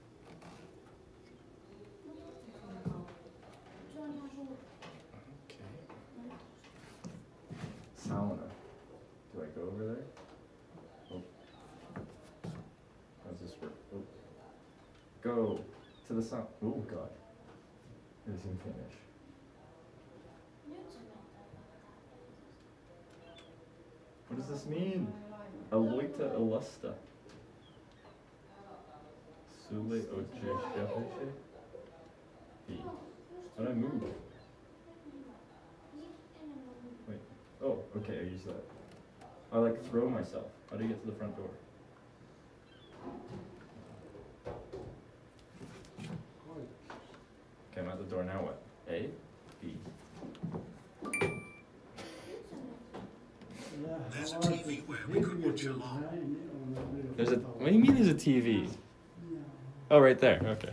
Okay. Sauna. Do I go over there? Oh. How's this work? Oh. Go to the sauna. Oh god. It doesn't finish. What does this mean? Aloita ilusta. Sule oche shefeche. How do I move? Wait. Oh, okay, I use that. I like throw myself. How do you get to the front door? Okay, I'm at the door now. What? A? B. There's a TV where we could watch along. There's a. What do you mean there's a TV? Oh, right there. Okay.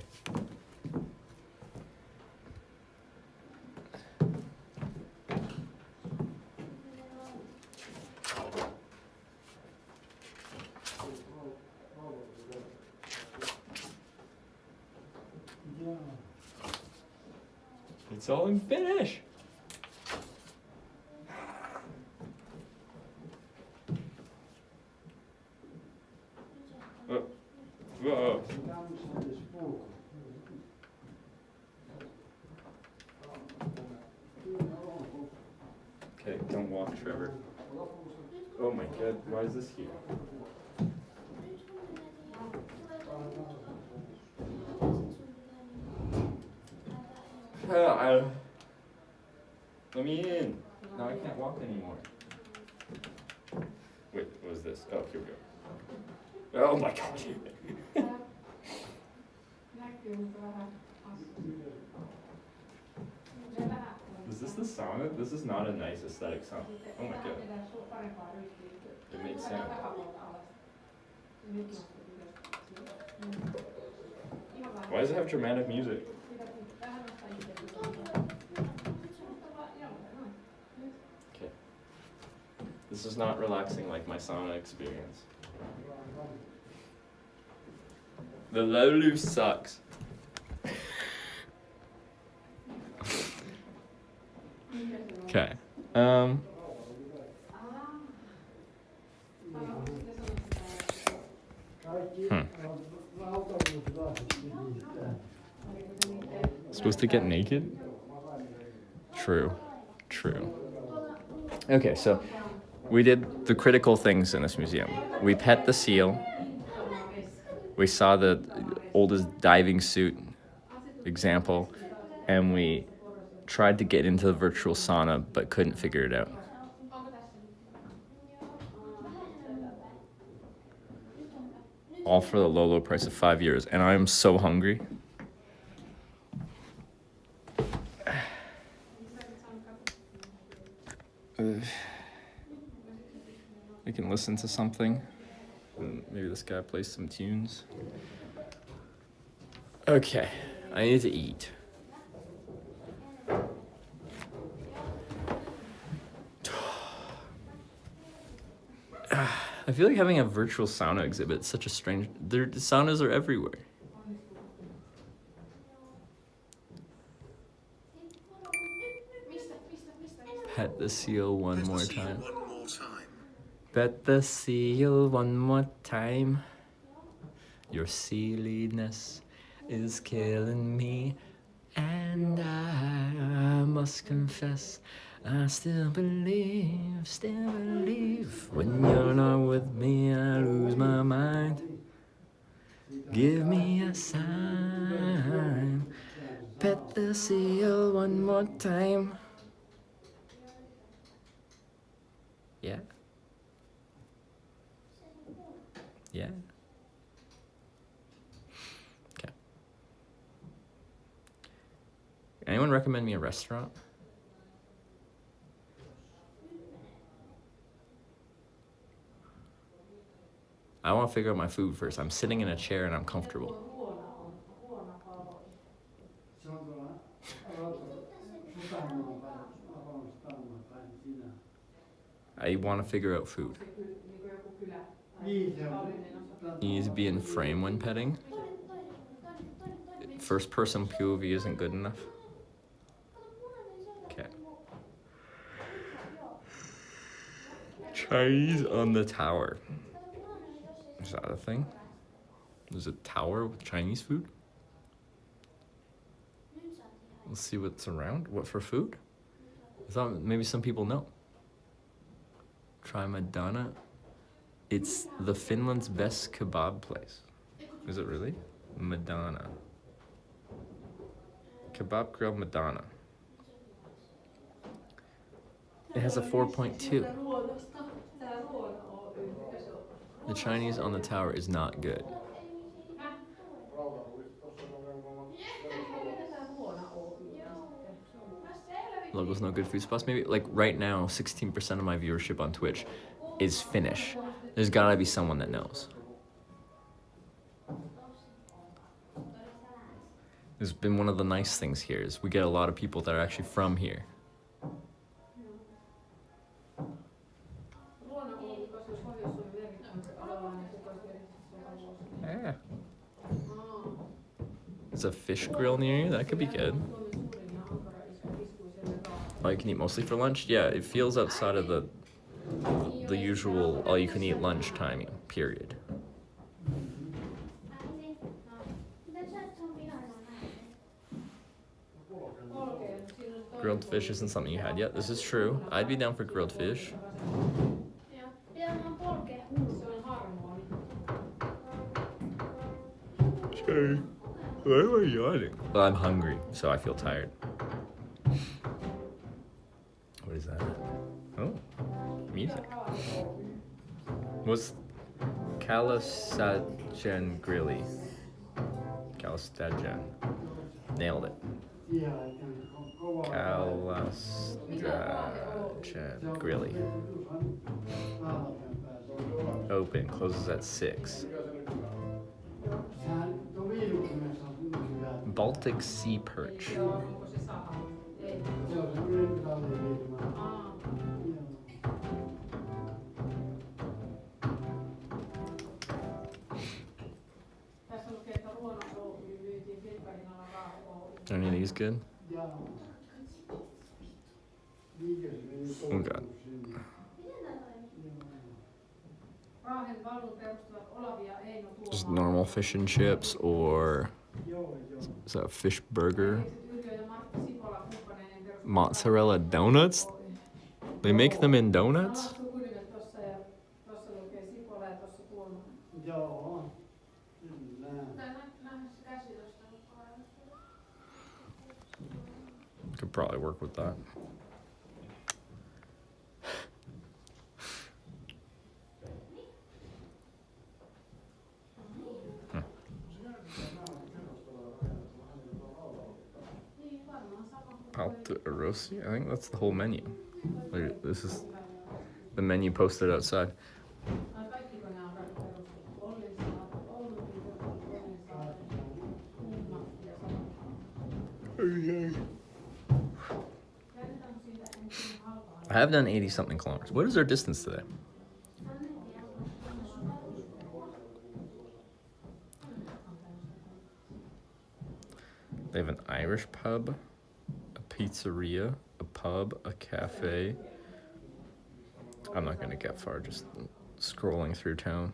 It's all in Finnish. Whoa. Okay, don't walk, Trevor. Oh my god, why is this here? Let me in. Now I can't walk anymore. Wait, what was this? Oh, here we go. Oh my god. Is this the sound? This is not a nice aesthetic sound. Oh my god. It makes sound. Why does it have dramatic music? Okay. This is not relaxing like my sauna experience. The Lolu sucks. Okay. Supposed to get naked? True. Okay, so we did the critical things in this museum. We pet the seal. We saw the oldest diving suit example, and we tried to get into the virtual sauna but couldn't figure it out. All for the low price of 5 years, and I'm so hungry. We can listen to something. Maybe this guy plays some tunes. Okay, I need to eat. I feel like having a virtual sauna exhibit is such a strange... The saunas are everywhere. Pet the seal one more time. Pet the seal one more time. Your sealiness is killing me. And I must confess, I still believe. When you're not with me, I lose my mind. Give me a sign. Pet the seal one more time. Yeah. Yeah. Okay. Anyone recommend me a restaurant? I want to figure out my food first. I'm sitting in a chair and I'm comfortable. I want to figure out food. You need to be in frame when petting. First person POV isn't good enough. Okay. Chinese on the tower. Is that a thing? There's a tower with Chinese food? Let's see what's around. What for food? I thought maybe some people know. Try Madonna. It's the Finland's best kebab place. Is it really? Madonna. Kebab Grill Madonna. It has a 4.2. The Chinese on the tower is not good. Logo's no good food spots. Maybe like right now, 16% of my viewership on Twitch is Finnish. There's gotta be someone that knows. It's been one of the nice things here is we get a lot of people that are actually from here. Yeah. There's a fish grill near you. That could be good. All you can eat mostly for lunch? Yeah, it feels outside of the usual all you can eat lunch timing period. Grilled fish isn't something you had yet. This is true. I'd be down for grilled fish. Okay. Why am I yawning? Well, I'm hungry, so I feel tired. What is that? Oh, music. What's Kalastajan Grilly? Kalastajan. Nailed it. Kalastajan Grilly. Open, closes at 6. Baltic Sea Perch. Are any of these good? Oh god. Just normal fish and chips, or is that a fish burger? Mozzarella donuts? They make them in donuts? Could probably work with that. Palta Rossi? I think that's the whole menu. Like, this is the menu posted outside. I have done 80 something kilometers. What is our distance today? They have an Irish pub, a pizzeria, a pub, a cafe. I'm not gonna get far just scrolling through town.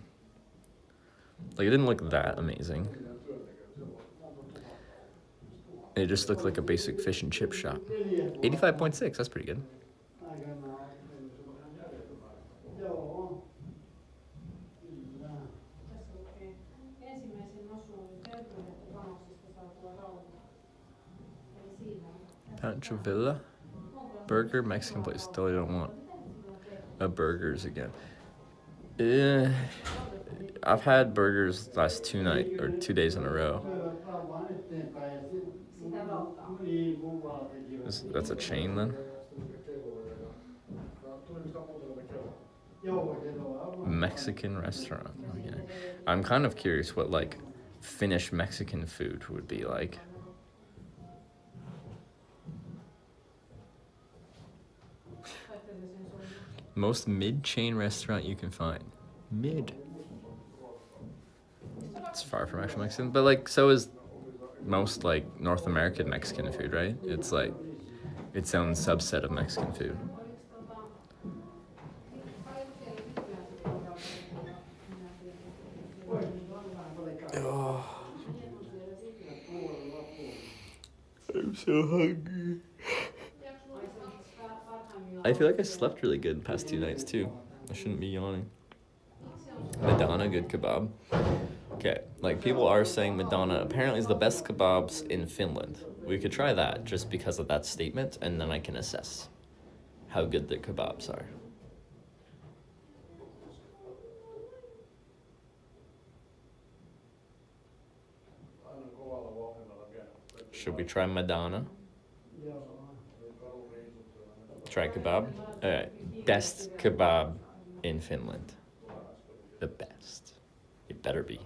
Like, it didn't look that amazing. It just looked like a basic fish and chip shop. 85.6, that's pretty good. Pancho Villa? Burger, Mexican place. Totally don't want a burgers again. I've had burgers last 2 days in a row. That's a chain then? Mexican restaurant. Okay. I'm kind of curious what like Finnish Mexican food would be like. Most mid-chain restaurant you can find. Mid. It's far from actual Mexican, but like so is most like North American Mexican food, right? It's like its own subset of Mexican food. Oh. I'm so hungry. I feel like I slept really good the past 2 nights too. I shouldn't be yawning. Madonna, good kebab. Okay, like people are saying Madonna apparently is the best kebabs in Finland. We could try that just because of that statement, and then I can assess how good the kebabs are. Should we try Madonna? Try kebab? Alright, best kebab in Finland. The best. It better be.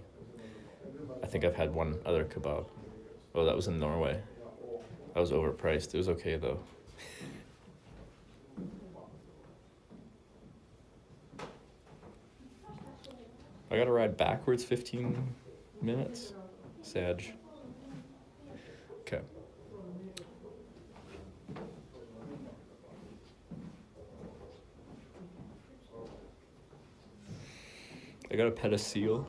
I think I've had one other kebab. Oh, that was in Norway. That was overpriced. It was okay though. I gotta ride backwards 15 minutes? Sad. Okay. I gotta pet a seal.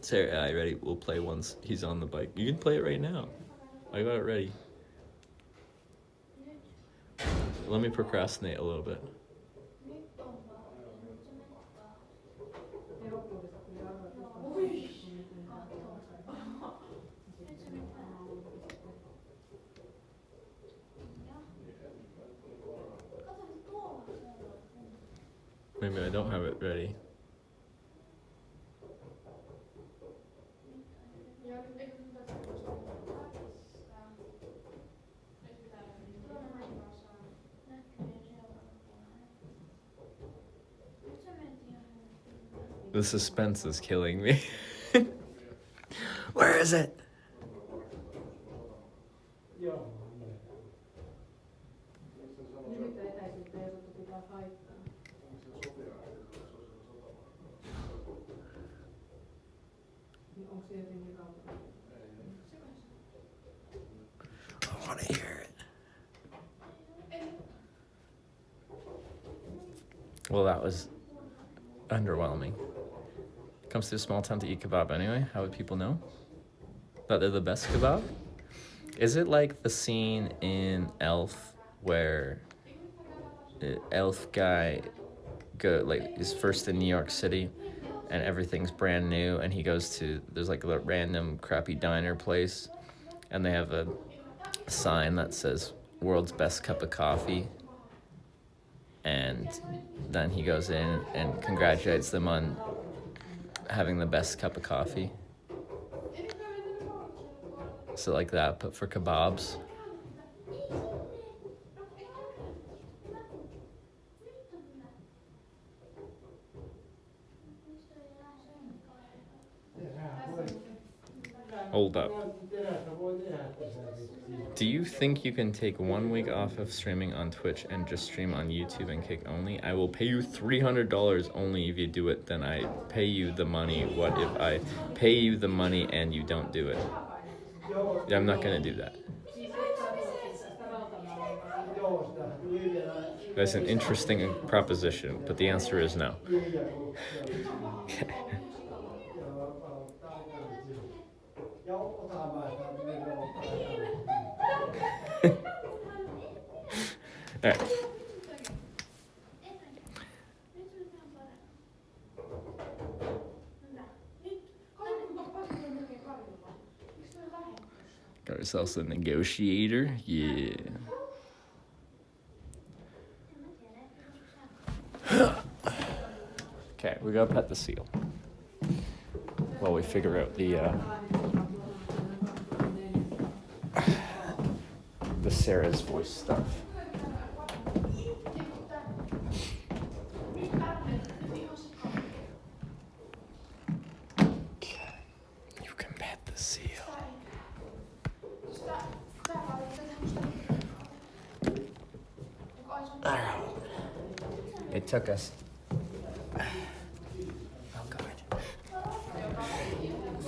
Sarah, are you ready? We'll play once he's on the bike. You can play it right now. I got it ready. Let me procrastinate a little bit. Maybe I don't have it ready. The suspense is killing me. Where is it? I want to hear it. Well, that was underwhelming. Comes to a small town to eat kebab anyway. How would people know that they're the best kebab? Is it like the scene in Elf where Elf guy is first in New York City and everything's brand new and he goes to there's like a random crappy diner place and they have a sign that says world's best cup of coffee, and then he goes in and congratulates them on having the best cup of coffee. So like that, but for kebabs. Hold up. Do you think you can take 1 week off of streaming on Twitch and just stream on YouTube and kick only? I will pay you $300 only if you do it, then I pay you the money. What if I pay you the money and you don't do it? Yeah, I'm not gonna do that. That's an interesting proposition, but the answer is no. Okay. All right. Got ourselves a negotiator. Yeah. Okay, we gotta pet the seal while we figure out the Sarah's voice stuff. Okay, you can pet the seal. It took us. Oh God.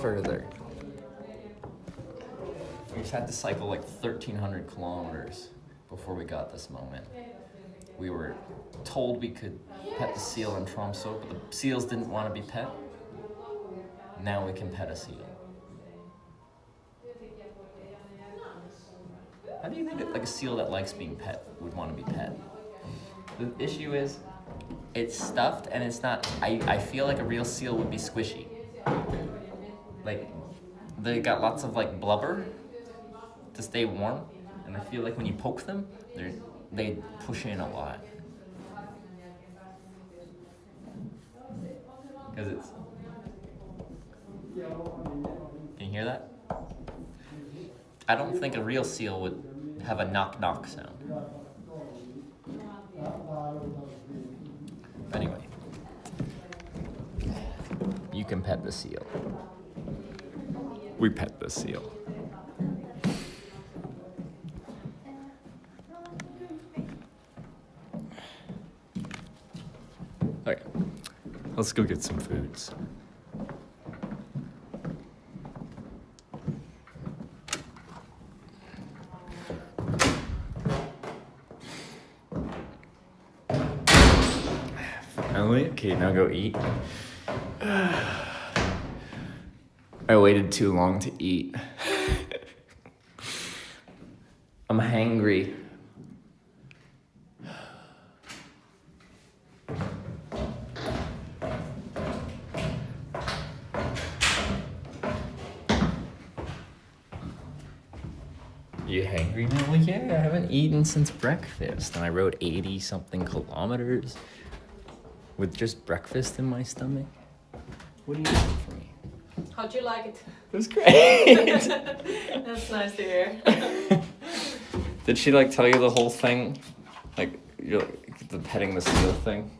Further. We just had to cycle like 1,300 kilometers before we got this moment. We were told we could pet the seal in Tromsø, but the seals didn't want to be pet. Now we can pet a seal. How do you think that like a seal that likes being pet would want to be pet? The issue is, it's stuffed and it's not. I feel like a real seal would be squishy. Like, they got lots of like blubber to stay warm, and I feel like when you poke them, they push in a lot. Because it's. Can you hear that? I don't think a real seal would have a knock knock sound. Anyway, you can pet the seal. We pet the seal. Okay, let's go get some foods. Finally, okay, now go eat. I waited too long to eat. I'm hangry. You hangry now? Well, yeah, I haven't eaten since breakfast, and I rode 80-something kilometers with just breakfast in my stomach. What do you want from me? How'd you like it? It was great. That's nice to hear. Did she like tell you the whole thing? Like the petting the seal thing?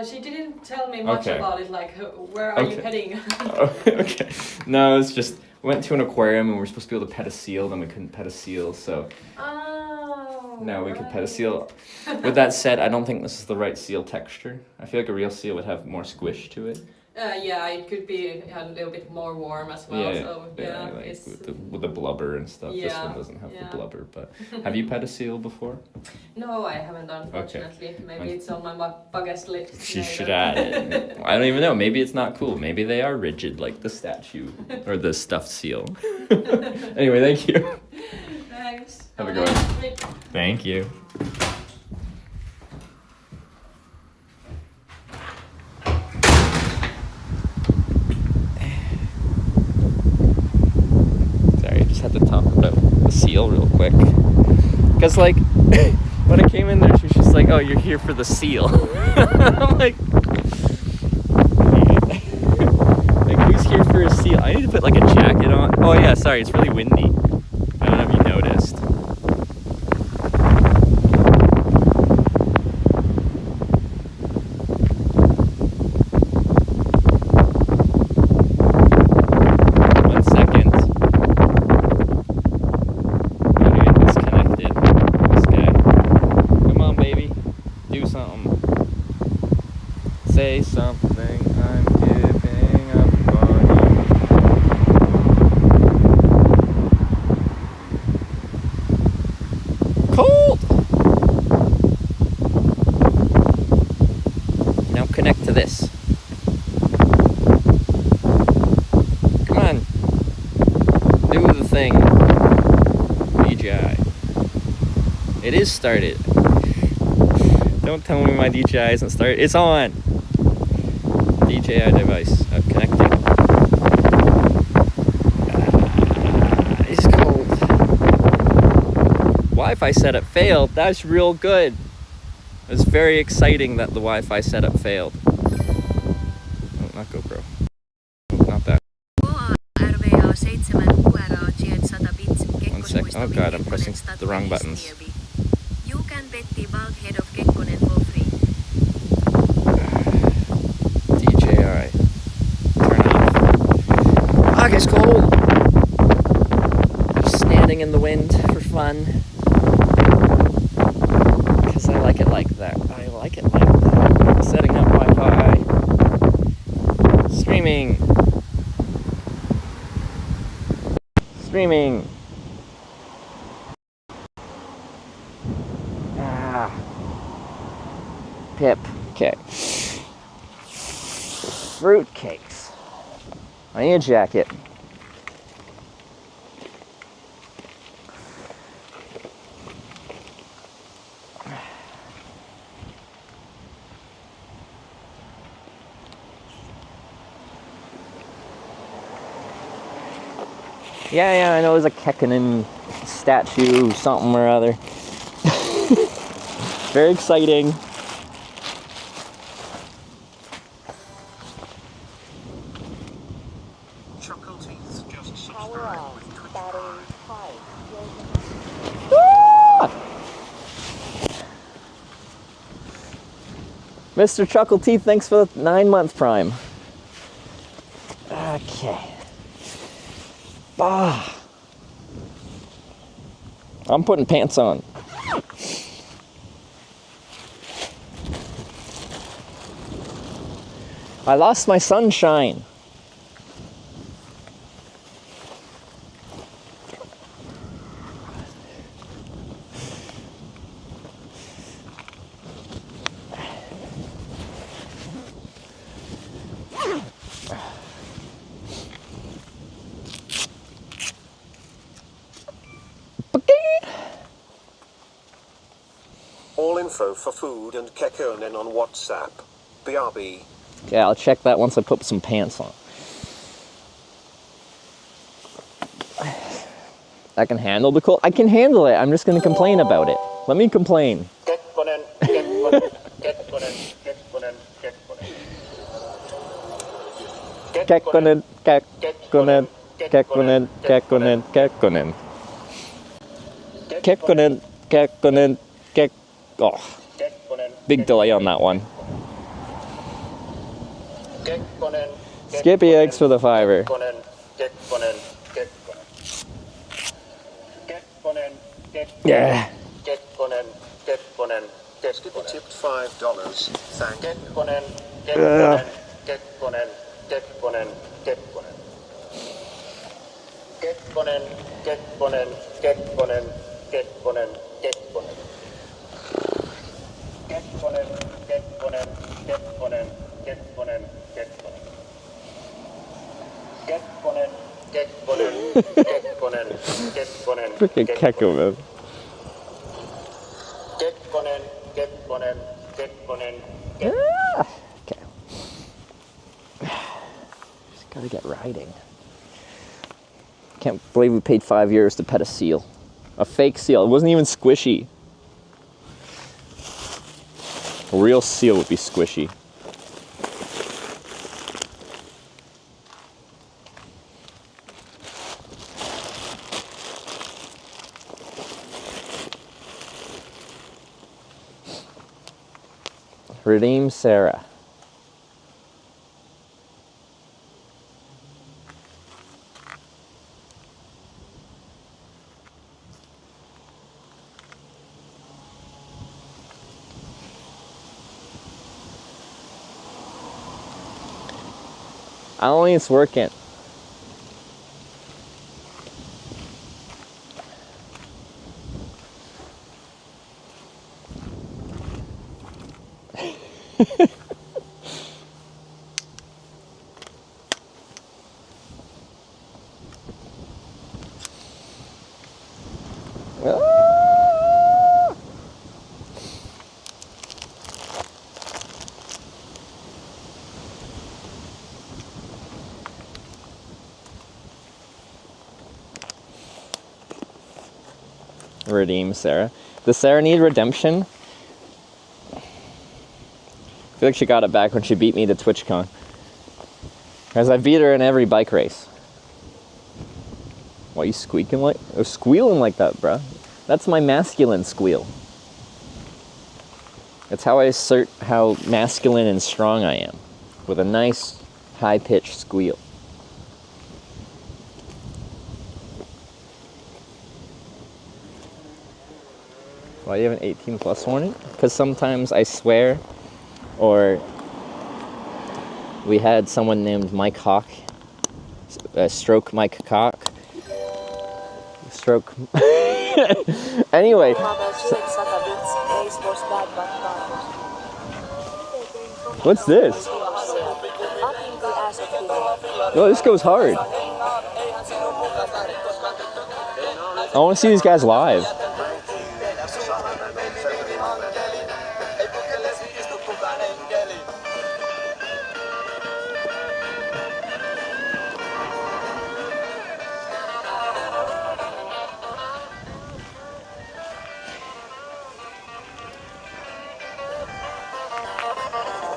She didn't tell me much Okay. about it, like where are you Okay. heading? Oh, okay. No, it's just we went to an aquarium and we were supposed to be able to pet a seal, then we couldn't pet a seal, so Oh, now we could pet a right. seal. With that said, I don't think this is the right seal texture. I feel like a real seal would have more squish to it. Yeah, it could be a little bit more warm as well. So like it's with the blubber and stuff. This Yeah, one doesn't have yeah. the blubber. But have you pet a seal before? no, I haven't unfortunately. Maybe it's on my bucket list. You later. should add it. I don't even know. Maybe it's not cool. Maybe they are rigid like the statue or the stuffed seal. Anyway, thank you. Thanks. Have a good one. nice trip. Thank you. Sorry, I just had to talk about the seal real quick. Because, like, when I came in there, she was just like, oh, you're here for the seal. I'm like, who's here for a seal? I need to put, like, a jacket on. Oh, yeah, sorry, it's really windy. I don't know if you noticed. Say something, I'm giving up on you. Cold! Now connect to this. Come on. Do the thing. DJI. It is started. Don't tell me my DJI isn't started. It's on! DJI device connecting. It's cold. Wi-Fi setup failed. That's real good. It's very exciting that the Wi-Fi setup failed. Oh, not GoPro. Not that. 1 sec. Oh god, I'm pressing the wrong buttons. You can bet the bulkhead of Kekkonen for free. DJI. Turn off. Ah, it's cold. Just standing in the wind for fun. Because I like it like that. I like it like that. Setting up Wi-Fi. Streaming. Streaming. Ah. Pip. Okay. Fruitcakes. I need a jacket. Yeah, I know there's a Kekkonen statue, something or other. Very exciting. Chuckle Teeth just subscribe with Twitch Prime. Mr. Chuckle Teeth, thanks for the 9-month Prime. Okay. I'm putting pants on. I lost my sunshine. All info for food and Kekkonen on WhatsApp. BRB. Yeah, I'll check that once I put some pants on. I can handle the cold. I can handle it. I'm just going to complain about it. Let me complain. Kekkonen, Kekkonen, Kekkonen, Kekkonen, Kekkonen. Kekkonen, Kekkonen, Kekkonen, Kekkonen, Kekkonen, Kekkonen, Kek. Oh, big delay on that one. Skippy eggs for the $5. Yeah. Skippy tipped $5. Thank you. Kekkonen, Kekkonen. Kekkonen, Kekkonen, Kekkonen, Kekkonen, Kekkonen. Kekkonen, Kekkonen, Kekkonen, Kekkonen, Kekkonen. Kekkonen, Kekkonen, Kekkonen, Kekkonen. Freaking Kekko, Kekkonen, Kekkonen, Kekkonen. Okay. Just gotta get riding. Can't believe we paid €5 to pet a seal. A fake seal. It wasn't even squishy. A real seal would be squishy. Redeem Sarah. I don't think it's working. Redeem Sarah. Does Sarah need redemption? I feel like she got it back when she beat me to TwitchCon. Because I beat her in every bike race. Why are you squeaking like... or squealing like that, bruh? That's my masculine squeal. It's how I assert how masculine and strong I am. With a nice, high-pitched squeal. Why do you have an 18+ warning? Because sometimes I swear, or we had someone named Mike Hawk, stroke Mike Cock, stroke. Anyway. What's this? Oh, this goes hard. I want to see these guys live.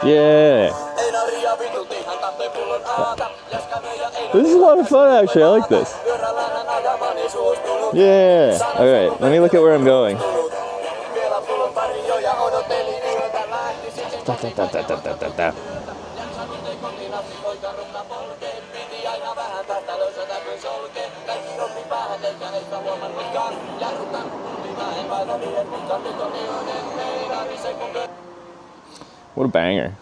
Yeah. This is a lot of fun, actually. I like this. Yeah. Alright, let me look at where I'm going. Da, da, da, da, da, da, da. What a banger.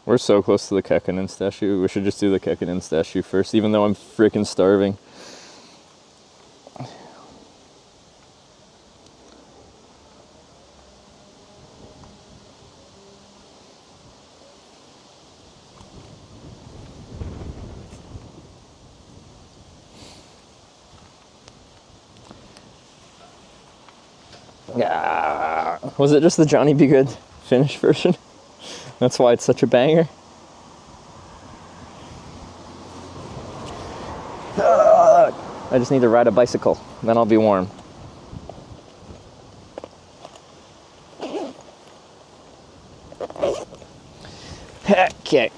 We're so close to the Kekkonen statue. We should just do the Kekkonen statue first, even though I'm freaking starving. Yeah. Was it just the Johnny B. Good Finnish version? That's why it's such a banger. I just need to ride a bicycle, then I'll be warm. Okay.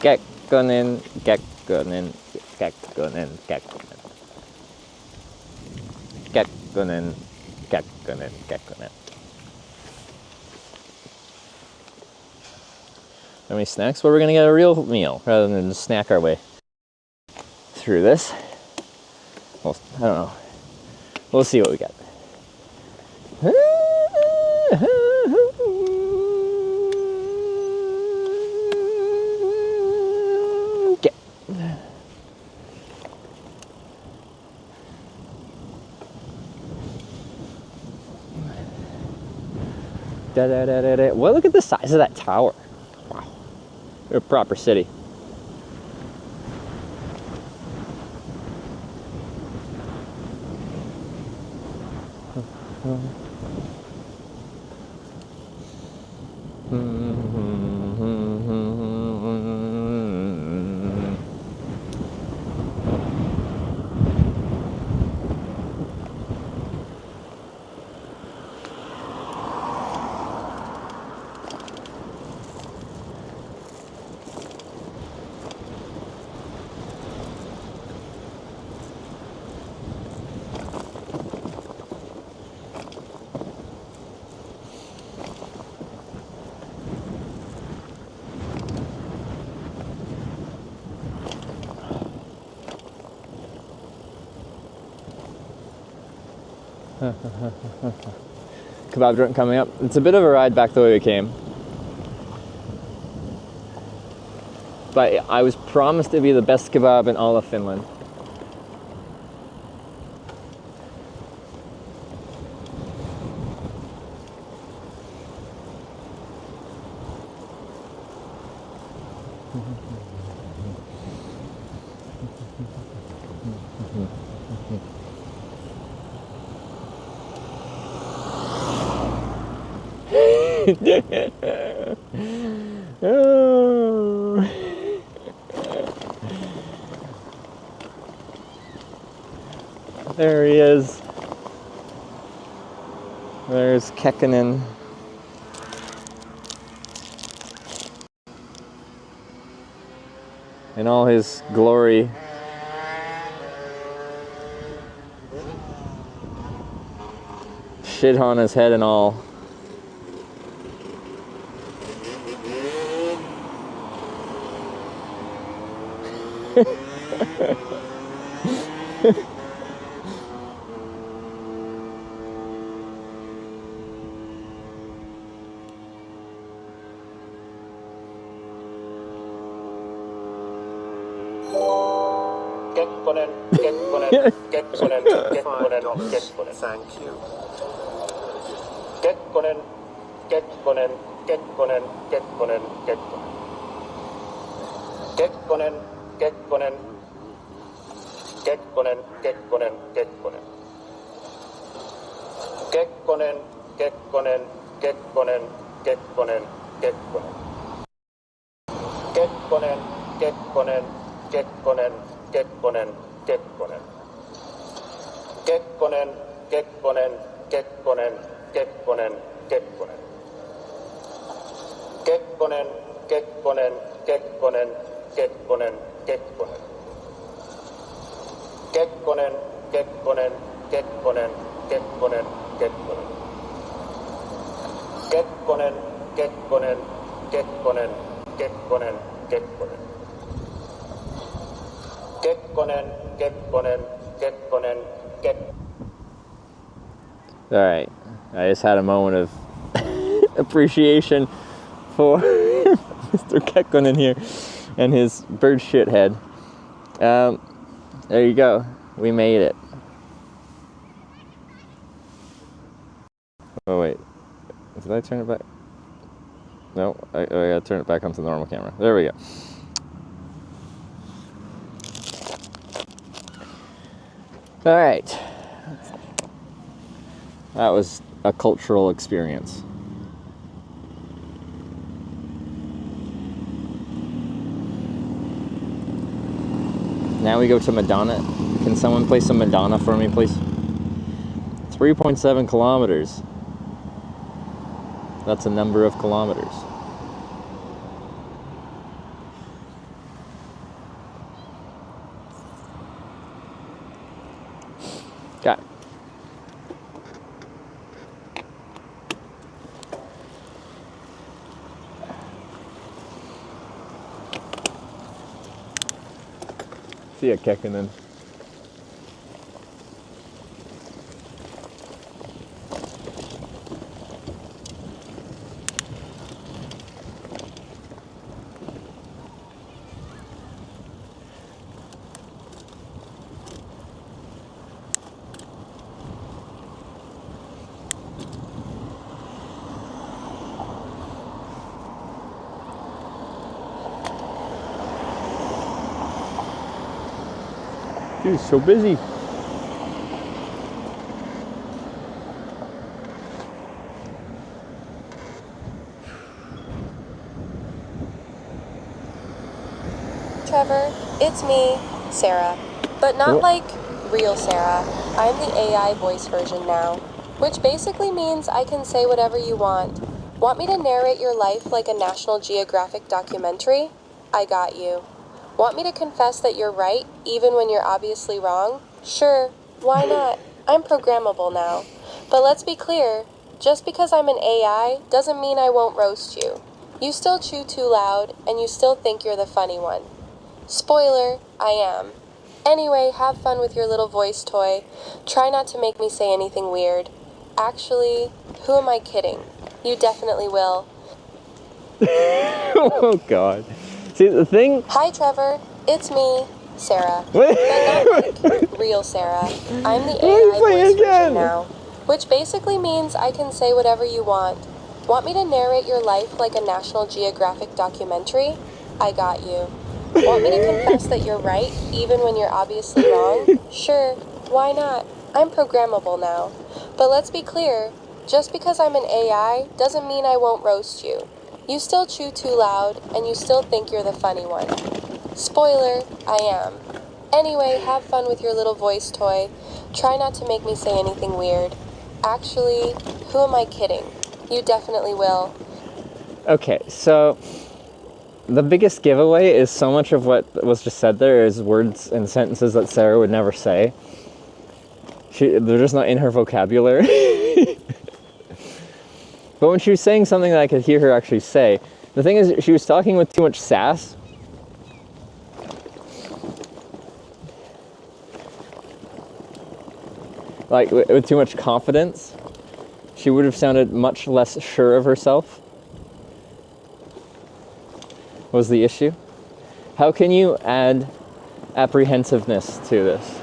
Kekkonen, Kekkonen, Kekkonen, Kekkonen. Kekkonen, Kekkonen, Kekkonen. Any snacks? Well, we're gonna get a real meal rather than just snack our way through this. Well, I don't know. We'll see what we got. Okay. Well, look at the size of that tower. Wow. We're a proper city. Kebab joint coming up. It's a bit of a ride back the way we came. But I was promised to be the best kebab in all of Finland. Oh. There he is. There's Kekkonen. In all his glory. Shit on his head and all. Kekkonen, Kekkonen, Kekkonen, Kekkonen, Kekkonen. Thank you. Kekkonen, Kekkonen, Kekkonen, Kekkonen, Kekkonen. Kekkonen, Kekkonen, Kekkonen, Kekkonen, Kekkonen. Kekkonen, Kekkonen, Kekkonen, Kekkonen, Kekkonen. Kekkonen, Kekkonen, Kekkonen, Kekkonen, Kekkonen. Kekkonen, Kekkonen, Kekkonen, Kekkonen, Kekkonen. Kekkonen, Kekkonen, Kekkonen, Kekkonen, Kekkonen. Kekkonen, Kekkonen, Kekkonen, Kekkonen, Kekkonen. Kekkonen, Kekkonen, Kekkonen, Kekkonen, Kekkonen. Kekkonen, Kekkonen, Kekkonen, Kekkonen. All right, I just had a moment of appreciation for Mr. Kekkonen here and his bird shit head. There you go. We made it. Oh wait, did I turn it back? No, I gotta turn it back onto the normal camera. There we go. All right. That was a cultural experience. Now we go to Madonna. Can someone play some Madonna for me, please? 3.7 kilometers. That's a number of kilometers. Okay. See it kicking in. Dude, so busy. Trevor, it's me, Sarah. But not What? like real Sarah. I'm the AI voice version now. Which basically means I can say whatever you want. Want me to narrate your life like a National Geographic documentary? I got you. Want me to confess that you're right, even when you're obviously wrong? Sure, why not? I'm programmable now. But let's be clear, just because I'm an AI doesn't mean I won't roast you. You still chew too loud, and you still think you're the funny one. Spoiler, I am. Anyway, have fun with your little voice toy. Try not to make me say anything weird. Actually, who am I kidding? You definitely will. Oh god. See the thing. Hi, Trevor. It's me, Sarah. Wait. But not like real Sarah. I'm the Why are you AI playing voice again? version now. Which basically means I can say whatever you want. Want me to narrate your life like a National Geographic documentary? I got you. Want me to confess that you're right, even when you're obviously wrong? Sure, why not? I'm programmable now. But let's be clear, just because I'm an AI doesn't mean I won't roast you. You still chew too loud, and you still think you're the funny one. Spoiler, I am. Anyway, have fun with your little voice toy. Try not to make me say anything weird. Actually, who am I kidding? You definitely will. Okay, so the biggest giveaway is so much of what was just said there is words and sentences that Sarah would never say. They're just not in her vocabulary. But when she was saying something that I could hear her actually say, the thing is, she was talking with too much sass. Like, with too much confidence. She would have sounded much less sure of herself. Was the issue. How can you add apprehensiveness to this?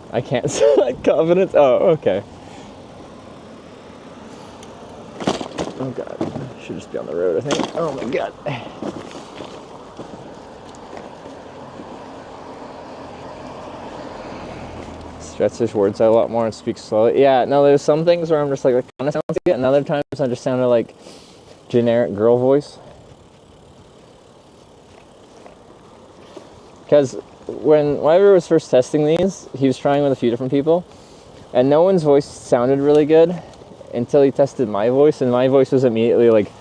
I can't select confidence. Oh, okay. Oh god. I should just be on the road, I think. Oh my god. Stretches words out a lot more and speaks slowly. Yeah, no, there's some things where I'm just like, that kind of sounds like it, and other times I just sounded like generic girl voice. Because when Wyver was first testing these, he was trying with a few different people, and no one's voice sounded really good until he tested my voice, and my voice was immediately like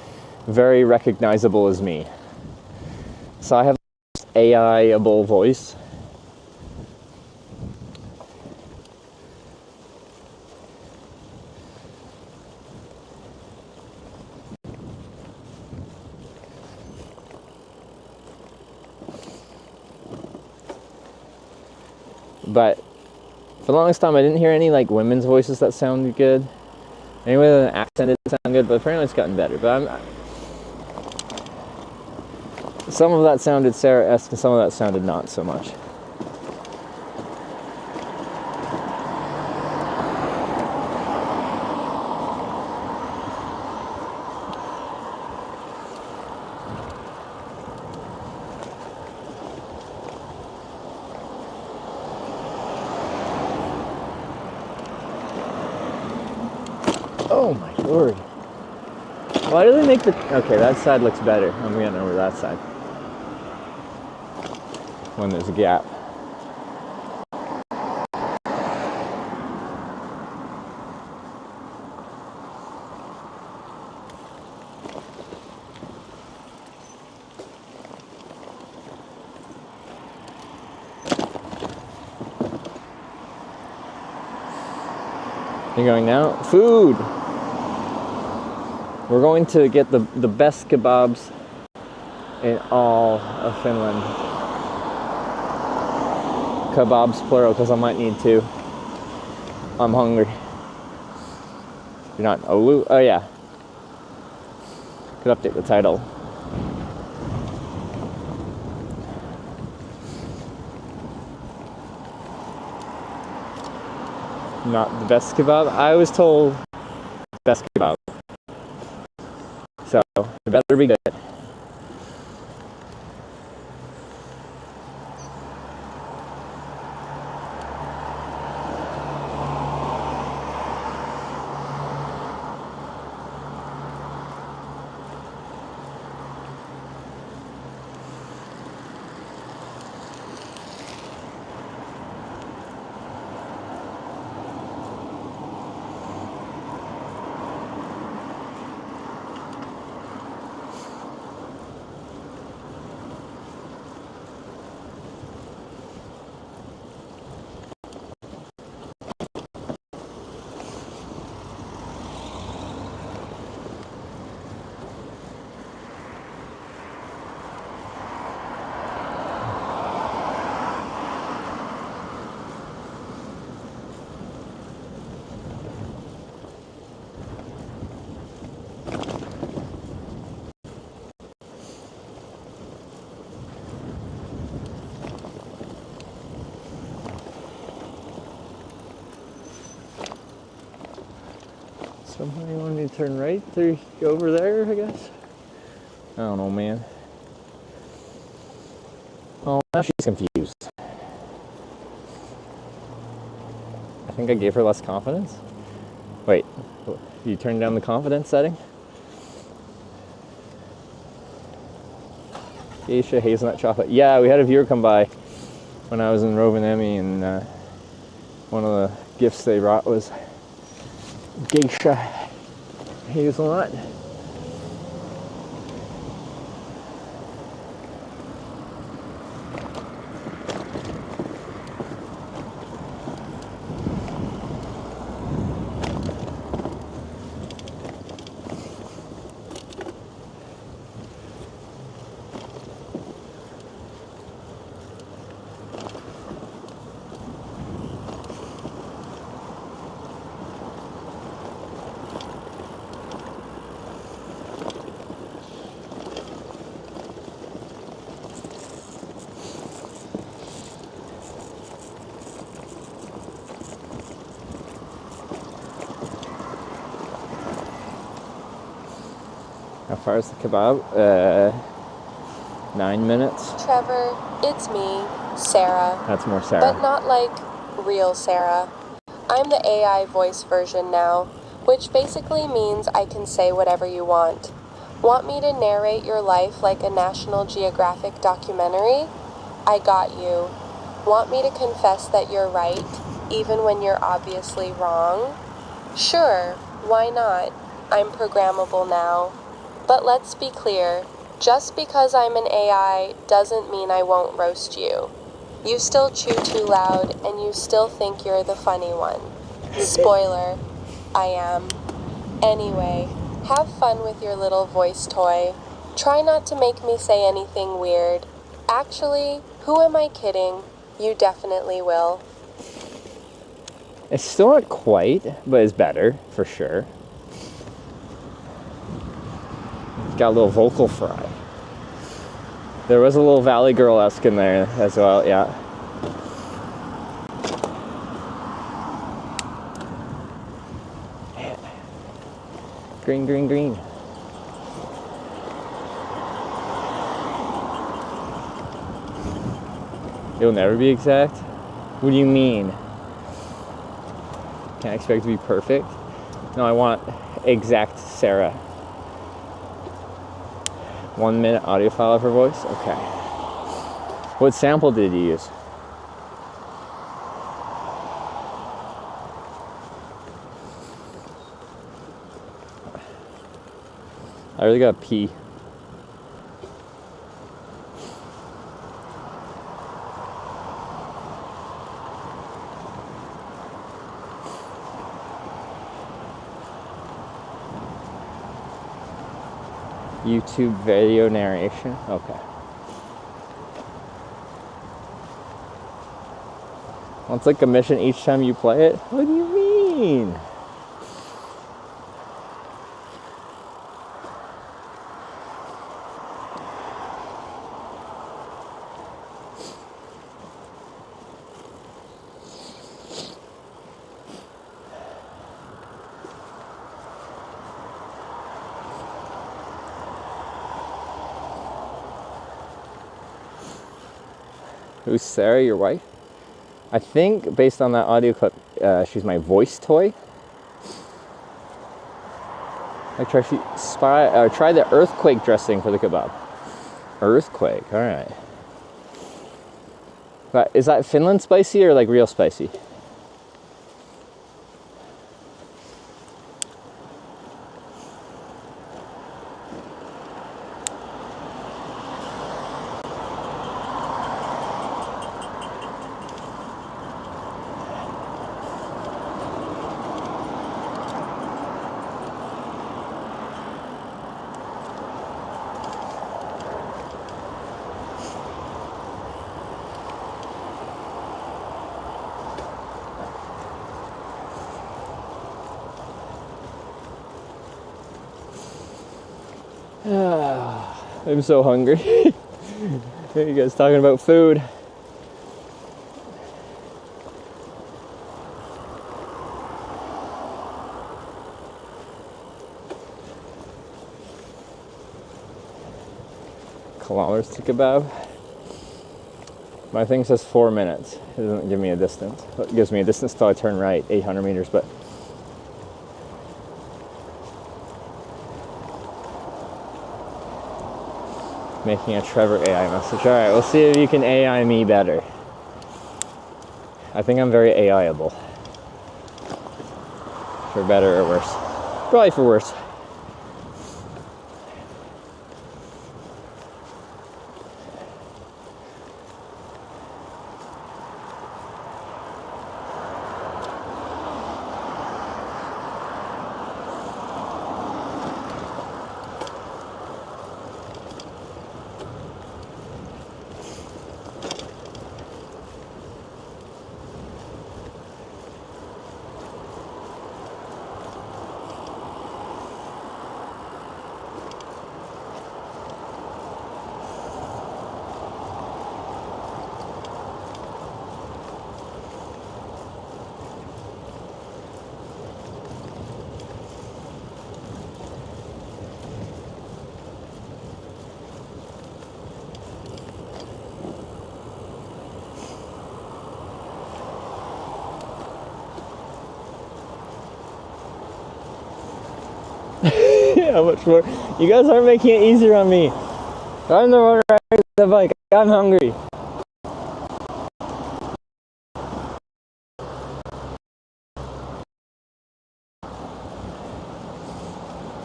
very recognizable as me. So I have AI-able voice. But for the longest time, I didn't hear any like women's voices that sounded good. Anyway, with an accent didn't sound good, but apparently it's gotten better. But some of that sounded Sarah-esque, and some of that sounded not so much. Oh my lord. Why do they make the... Okay, that side looks better. I'm getting over that side. When there's a gap. You're going now? Food! We're going to get the best kebabs in all of Finland. Kebabs plural, because I might need to. I'm hungry. You're not in Oulu? Oh yeah. Could update the title. Not the best kebab? I was told best kebab. So, it better be good. Somehow you want me to turn right to go over there, I guess? I don't know, man. Oh, now she's confused. I think I gave her less confidence. Wait, you turned down the confidence setting? Geisha hazelnut chocolate. Yeah, we had a viewer come by when I was in Rovaniemi, and one of the gifts they brought was geisha hazelnut. How far is the kebab? 9 minutes. Trevor, it's me, Sarah. That's more Sarah. But not like real Sarah. I'm the AI voice version now, which basically means I can say whatever you want. Want me to narrate your life like a National Geographic documentary? I got you. Want me to confess that you're right, even when you're obviously wrong? Sure, why not? I'm programmable now. But let's be clear, just because I'm an AI doesn't mean I won't roast you. You still chew too loud, and you still think you're the funny one. Spoiler, I am. Anyway, have fun with your little voice toy. Try not to make me say anything weird. Actually, who am I kidding? You definitely will. It's still not quite, but it's better, for sure. Got a little vocal fry. There was a little Valley Girl-esque in there as well, yeah. Man. Green, green, green. It'll never be exact? What do you mean? Can't expect to be perfect? No, I want exact Sarah. 1 minute audio file of her voice? Okay. What sample did you use? I really gotta pee. YouTube video narration. Okay. Well, it's like a mission each time you play it? What do you mean? Who's Sarah, your wife? I think, based on that audio clip, she's my voice toy. Like try the earthquake dressing for the kebab. Earthquake, all right. But is that Finland spicy or like real spicy? I'm so hungry. You guys talking about food. Kilometers to Kebab. My thing says 4 minutes. It doesn't give me a distance. It gives me a distance till I turn right, 800 meters, but making a Trevor AI message. All right, we'll see if you can AI me better. I think I'm very AIable. For better or worse. Probably for worse. How much more? You guys aren't making it easier on me. I'm the one riding the bike. I'm hungry.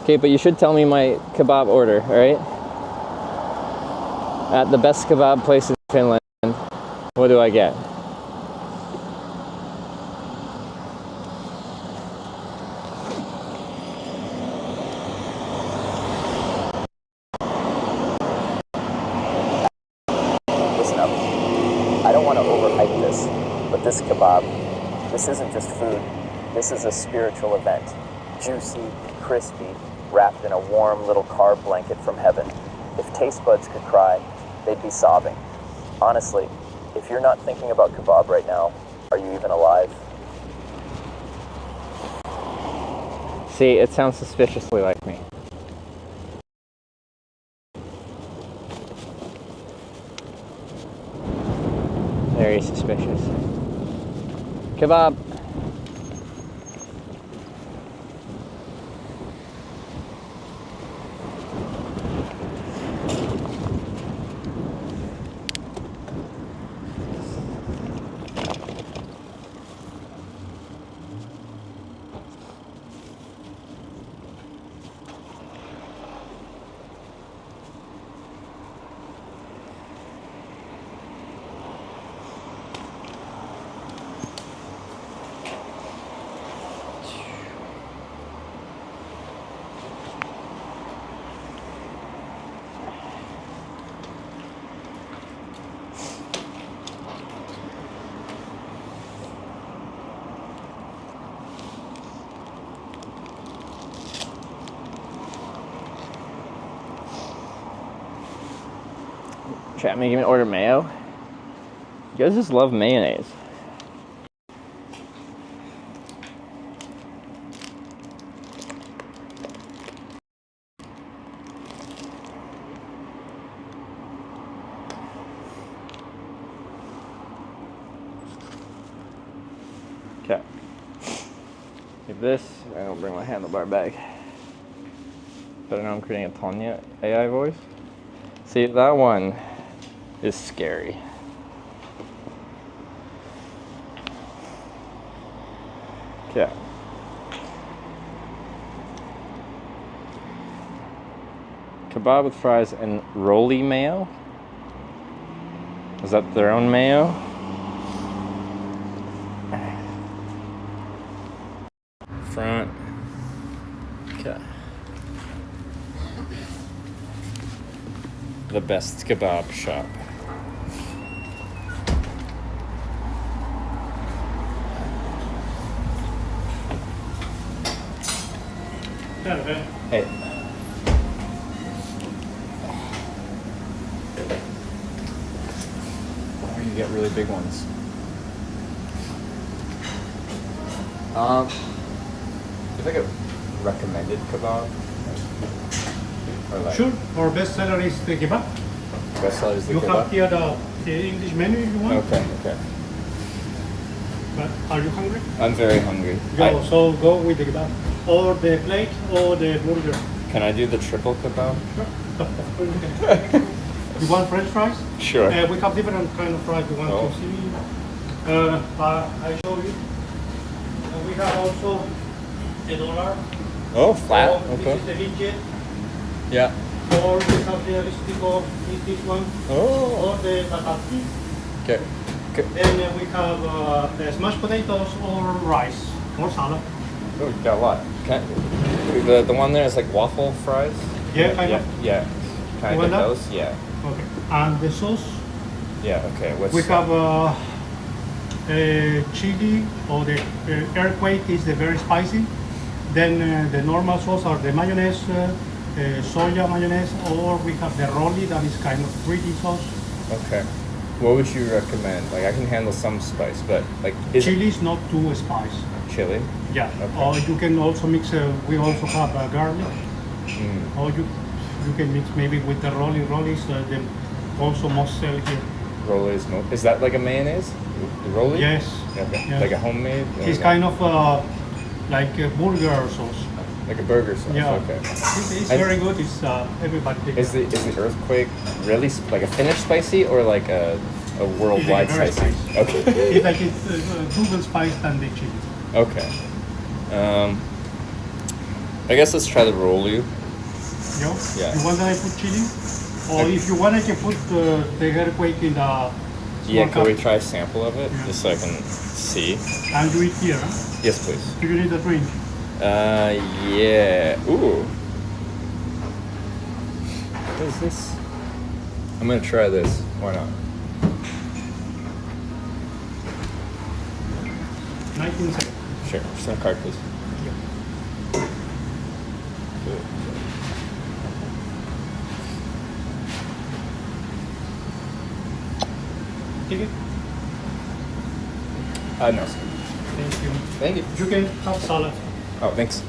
Okay, but you should tell me my kebab order, alright? At the best kebab place in Finland, what do I get? Listen up. I don't want to overhype this, but this kebab, this isn't just food. This is a spiritual event. Juicy, crispy, wrapped in a warm little carb blanket from heaven. If taste buds could cry, they'd be sobbing. Honestly, if you're not thinking about kebab right now, are you even alive? See, it sounds suspiciously like me. Very suspicious. Kebab. Chat, making an order mayo. You guys just love mayonnaise. Okay. Like this, I don't bring my handlebar bag. But I know I'm creating a Tanya AI voice. See, that one is scary. Okay. Kebab with fries and rolly mayo? Is that their own mayo? Front. Okay. The best kebab shop. Hey. Or you get really big ones. If I get recommended kebab, or like Sure, our best seller is the kebab. best seller is the You kebab. have here the English menu if you want. Okay, okay. But are you hungry? I'm very hungry. Go, so go with the kebab. Or the plate or the burger. Can I do the triple kebab? Sure. You want French fries? Sure. We have different kind of fries you want Oh. to see. I show you. We have also the dollar. Oh, flat. Or Okay. This is the widget. Yeah. Or we have the sticker, this one. Oh. Or the tataki. Okay. Then we have the smashed potatoes or rice or salad. Oh, you got a lot. The one there is like waffle fries. Yeah, kind yeah, of. Yeah. Can I You get want that? those? Yeah. Okay. And the sauce, Yeah. Okay. What's we have chili or the earthquake is the very spicy. Then the normal sauce are the mayonnaise, soya mayonnaise, or we have the rolly that is kind of pretty sauce. Okay. What would you recommend? Like, I can handle some spice, but like, is Chili is not too spicy. chili? Yeah. Okay. Or you can also mix. We also have garlic. Or you can mix maybe with the rolly. Rollies the also most sell here. Rolly is that like a mayonnaise? The rolly? Yes. Okay. Yes. Like a homemade? It's kind of like a burger sauce. like a burger sauce. Yeah. Okay. It's I- very good. It's everybody takes Is the earthquake really like a Finnish spicy or like a worldwide It's like a very spicy? Okay. It's like it's double spice than the chili. Okay. I guess let's try the rolly. You know? Yeah. You want that I put chili? Or if you want, I can put the earthquake in the Yeah, small can we cup. try a sample of it Yeah. just so I can see? And do it here. Huh? Yes, please. Do you need a drink? Yeah. Ooh. What is this? I'm gonna try this. Why not? 19 seconds. Sure. Just on a card, please. Take it. No. Thank you. Thank you. You can have salad. Oh, thanks.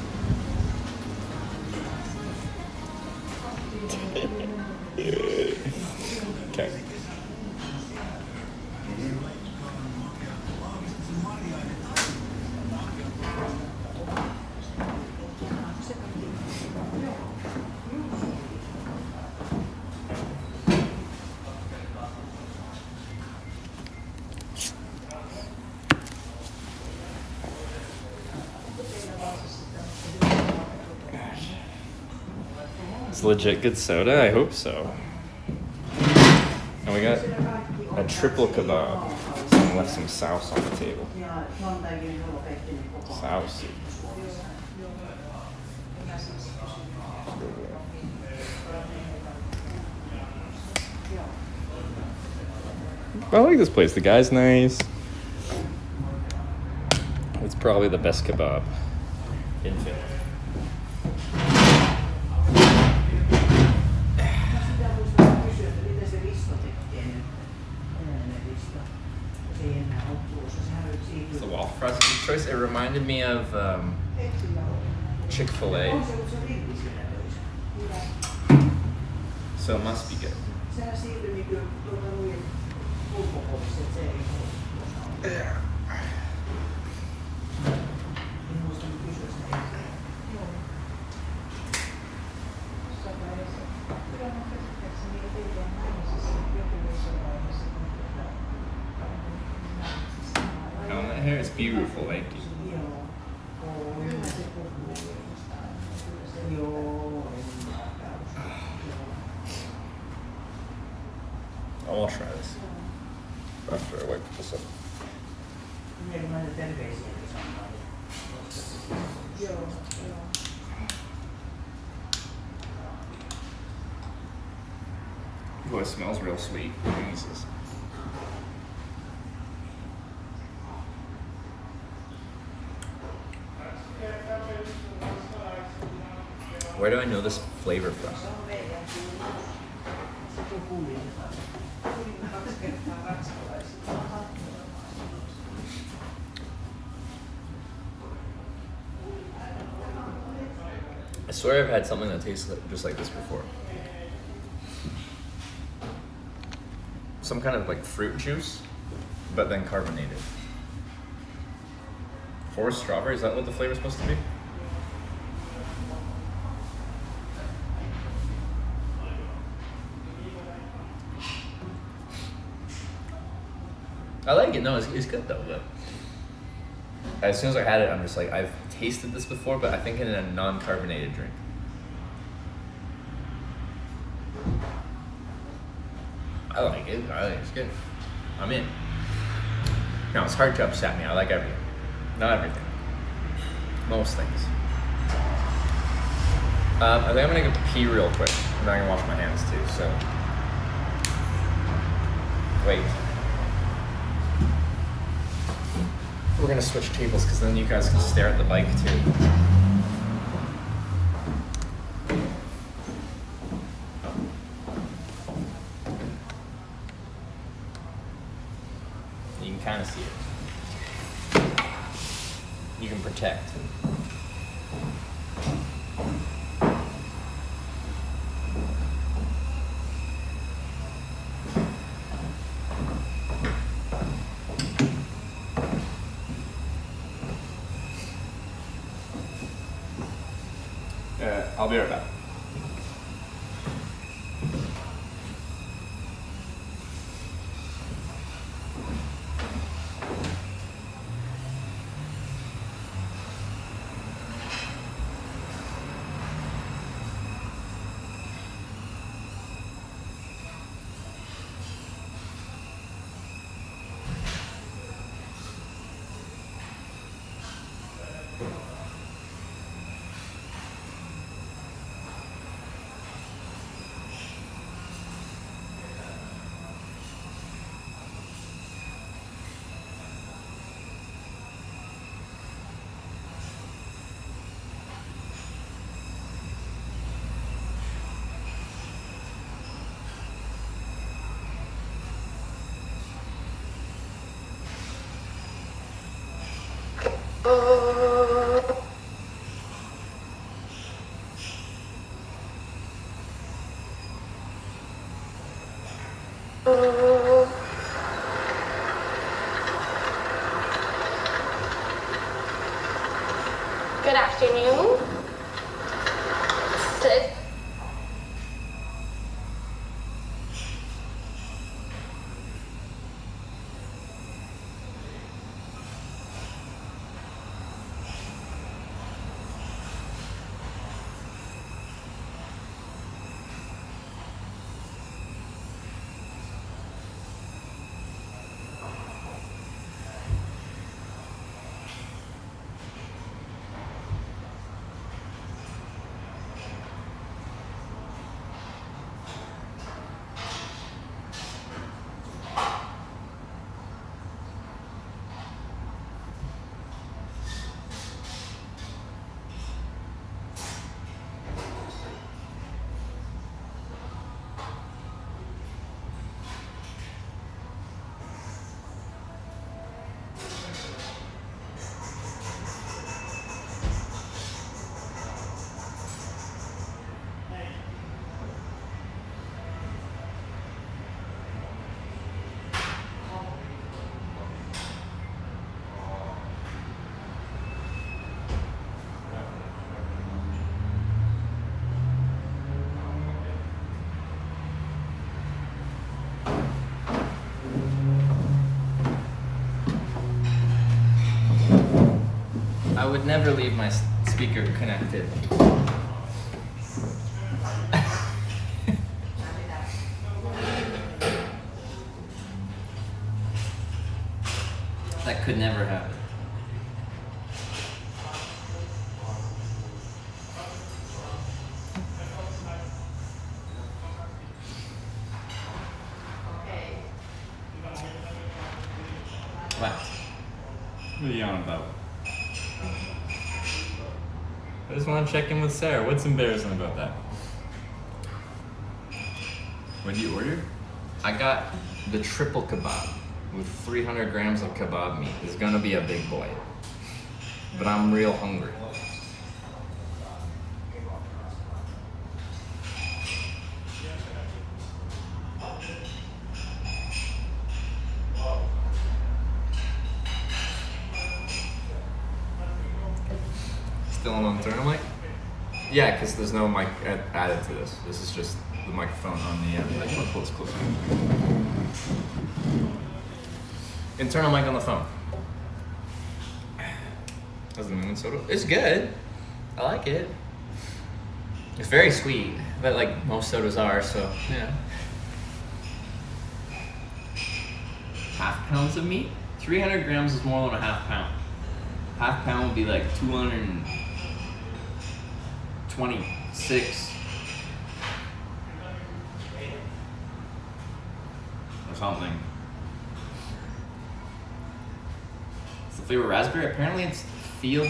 Okay. It's legit good soda? I hope so. And we got a triple kebab. Someone left some sauce on the table. Sauce. I like this place. The guy's nice. It's probably the best kebab in Finland. waffle fries a good choice. It reminded me of Chick-fil-A. So it must be good. Oh, that hair is beautiful, thank you. I want to try this after I wipe this up. Oh, it smells real sweet. Jesus. Where do I know this flavor from? I swear I've had something that tastes just like this before. Some kind of like fruit juice, but then carbonated. Forest strawberry, is that what the flavor's supposed to be? I like it. No, it's good though. But as soon as I had it, I'm just like, I've tasted this before, but I think in a non-carbonated drink. I like it. I think it's good. I'm in. No, it's hard to upset me. I like everything. Not everything. Most things. I think I'm gonna go pee real quick. I'm not gonna wash my hands too, so. Wait. We're gonna switch tables because then you guys can stare at the bike too. You can kind of see it. You can protect. I'll be right back. Good afternoon. I would never leave my speaker connected. That could never happen. What? What are you on about? I just want to check in with Sarah. What's embarrassing about that? What did you order? I got the triple kebab with 300 grams of kebab meat. It's gonna be a big boy. But I'm real hungry. Still on internal mic? Yeah, because there's no mic added to this. This is just the microphone on the end. I want to pull this closer. Internal mic on the phone. How's the moon soda? It's good. I like it. It's very sweet, but like most sodas are, so yeah. Half pounds of meat? 300 grams is more than a half pound. Half pound would be like 226 or something. It's the flavor raspberry. Apparently it's field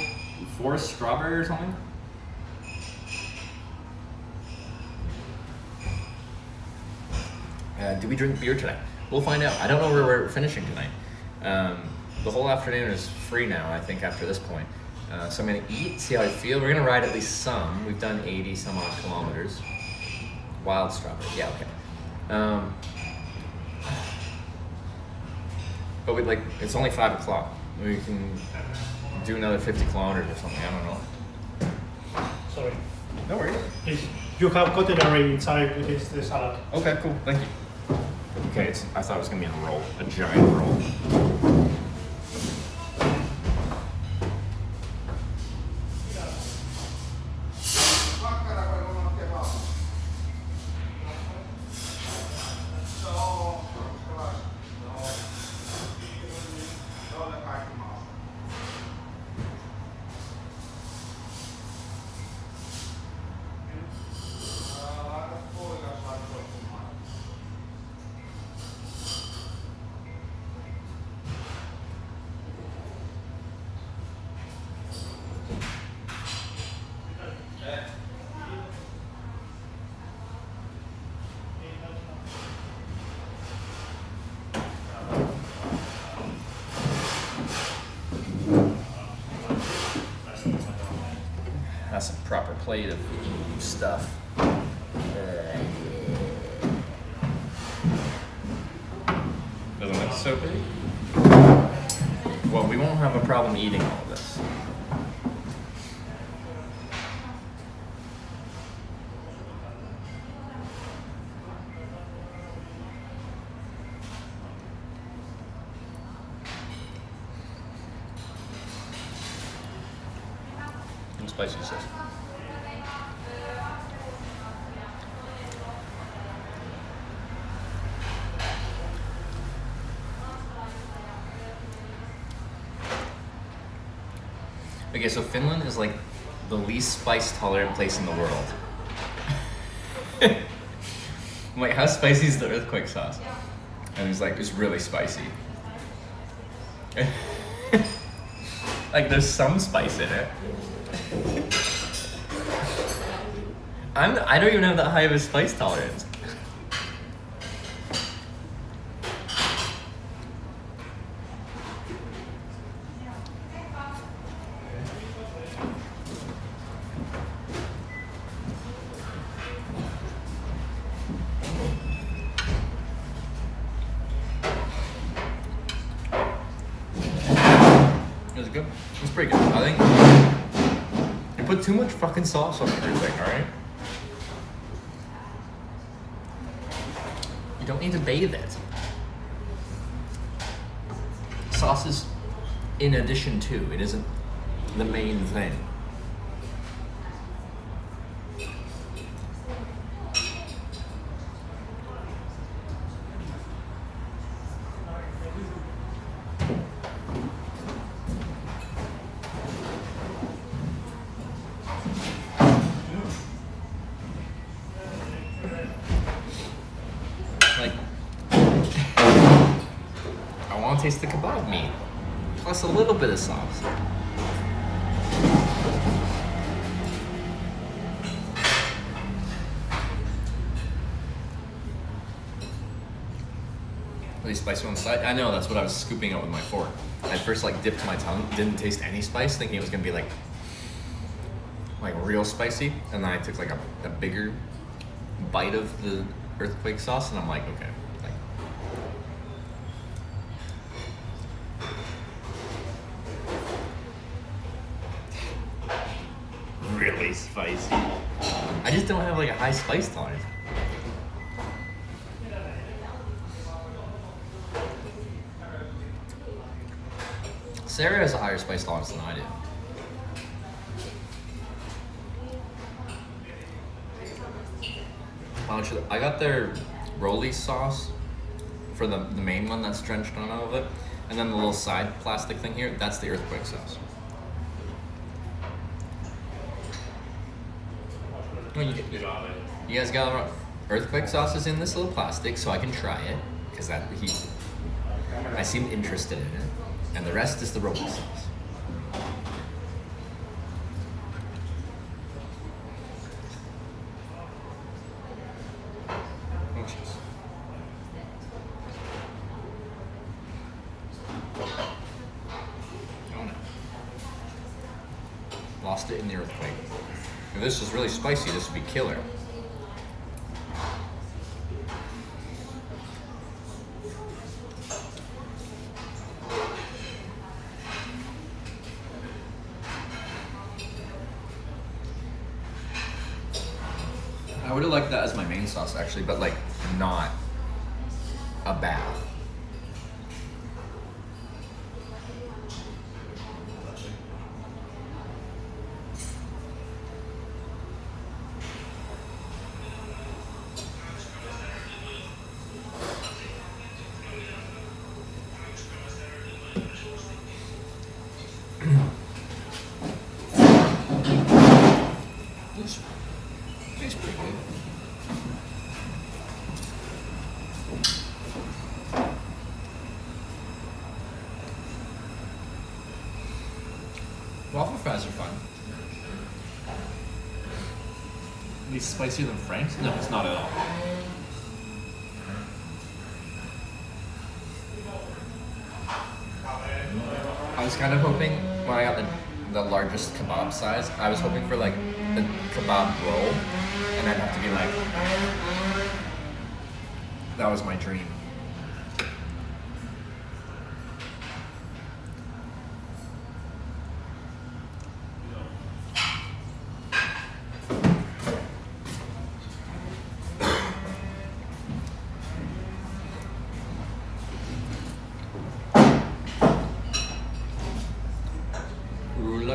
forest strawberry or something. Do we drink beer tonight? We'll find out. I don't know where we're finishing tonight. The whole afternoon is free now, I think, after this point. So I'm gonna eat, see how I feel. We're gonna ride at least some. We've done 80 some odd kilometers. Wild strawberry, yeah, okay. But it's only 5 o'clock. We can do another 50 kilometers or something, I don't know. Sorry. No worries. Please. You have cutlery inside with this salad. Okay, cool, thank you. Okay, I thought it was gonna be a roll, a giant roll. That's a proper plate of stuff. Doesn't look so big. Well, we won't have a problem eating all of this. How spicy is this? Okay, so Finland is like the least spice tolerant place in the world. I'm like, how spicy is the earthquake sauce? And he's like, it's really spicy. Like, there's some spice in it. I don't even have that high of a spice tolerance. It was good. It was pretty good. I think you put too much fucking sauce on everything, alright? You don't need to bathe it. Sauce is in addition to, it isn't the main thing. Like, I want to taste the kebab meat, plus a little bit of sauce. Really spicy on the side. I know, that's what I was scooping out with my fork. I first like dipped my tongue, didn't taste any spice, thinking it was gonna be like real spicy, and then I took like a bigger bite of the earthquake sauce, and I'm like, okay, like really spicy. I just don't have like a high spice tolerance. Sarah has a higher spice tolerance than I do. I got their rolly sauce for the main one that's drenched on all of it, and then the little side plastic thing here, that's the earthquake sauce. Oh, you guys got earthquake sauces in this little plastic, so I can try it, because I seem interested in it, and the rest is the rolly sauce. Lost it in the earthquake. If this is really spicy, this would be killer. I would have liked that as my main sauce actually, but like not a bath. Tastes pretty good. Waffle fries are fun. At least spicier than Frank's? No, it's not at all. I was kind of hoping when I got the largest kebab size, I was hoping for like a kebab roll, and I'd have to be like, that was my dream.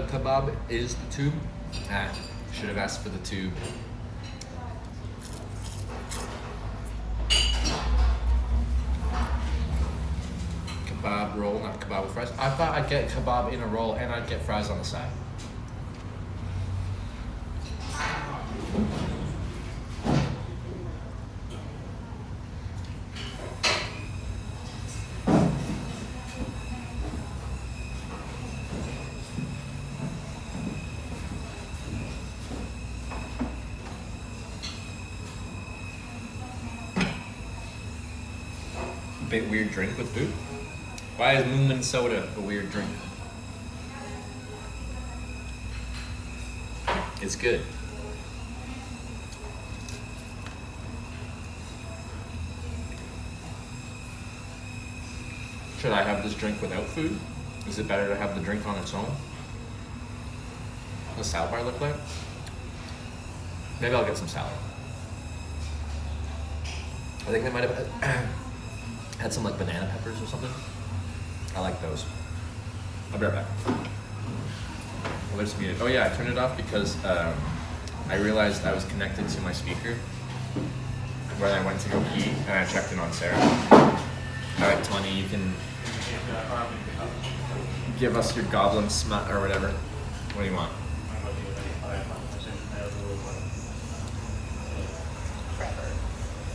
Kebab is the tube. Should have asked for the tube. Kebab roll, not kebab with fries. I thought I'd get kebab in a roll and I'd get fries on the side. Bit weird drink with food. Why is Moomin soda a weird drink? It's good. Should I have this drink without food? Is it better to have the drink on its own? What does salad bar look like? Maybe I'll get some salad. I think they might have had some like banana peppers or something. I like those. I'll be right back. Alerts muted. Oh yeah, I turned it off because I realized I was connected to my speaker when I went to go pee, and I checked in on Sarah. Alright, Tony, you can give us your goblin smut or whatever. What do you want?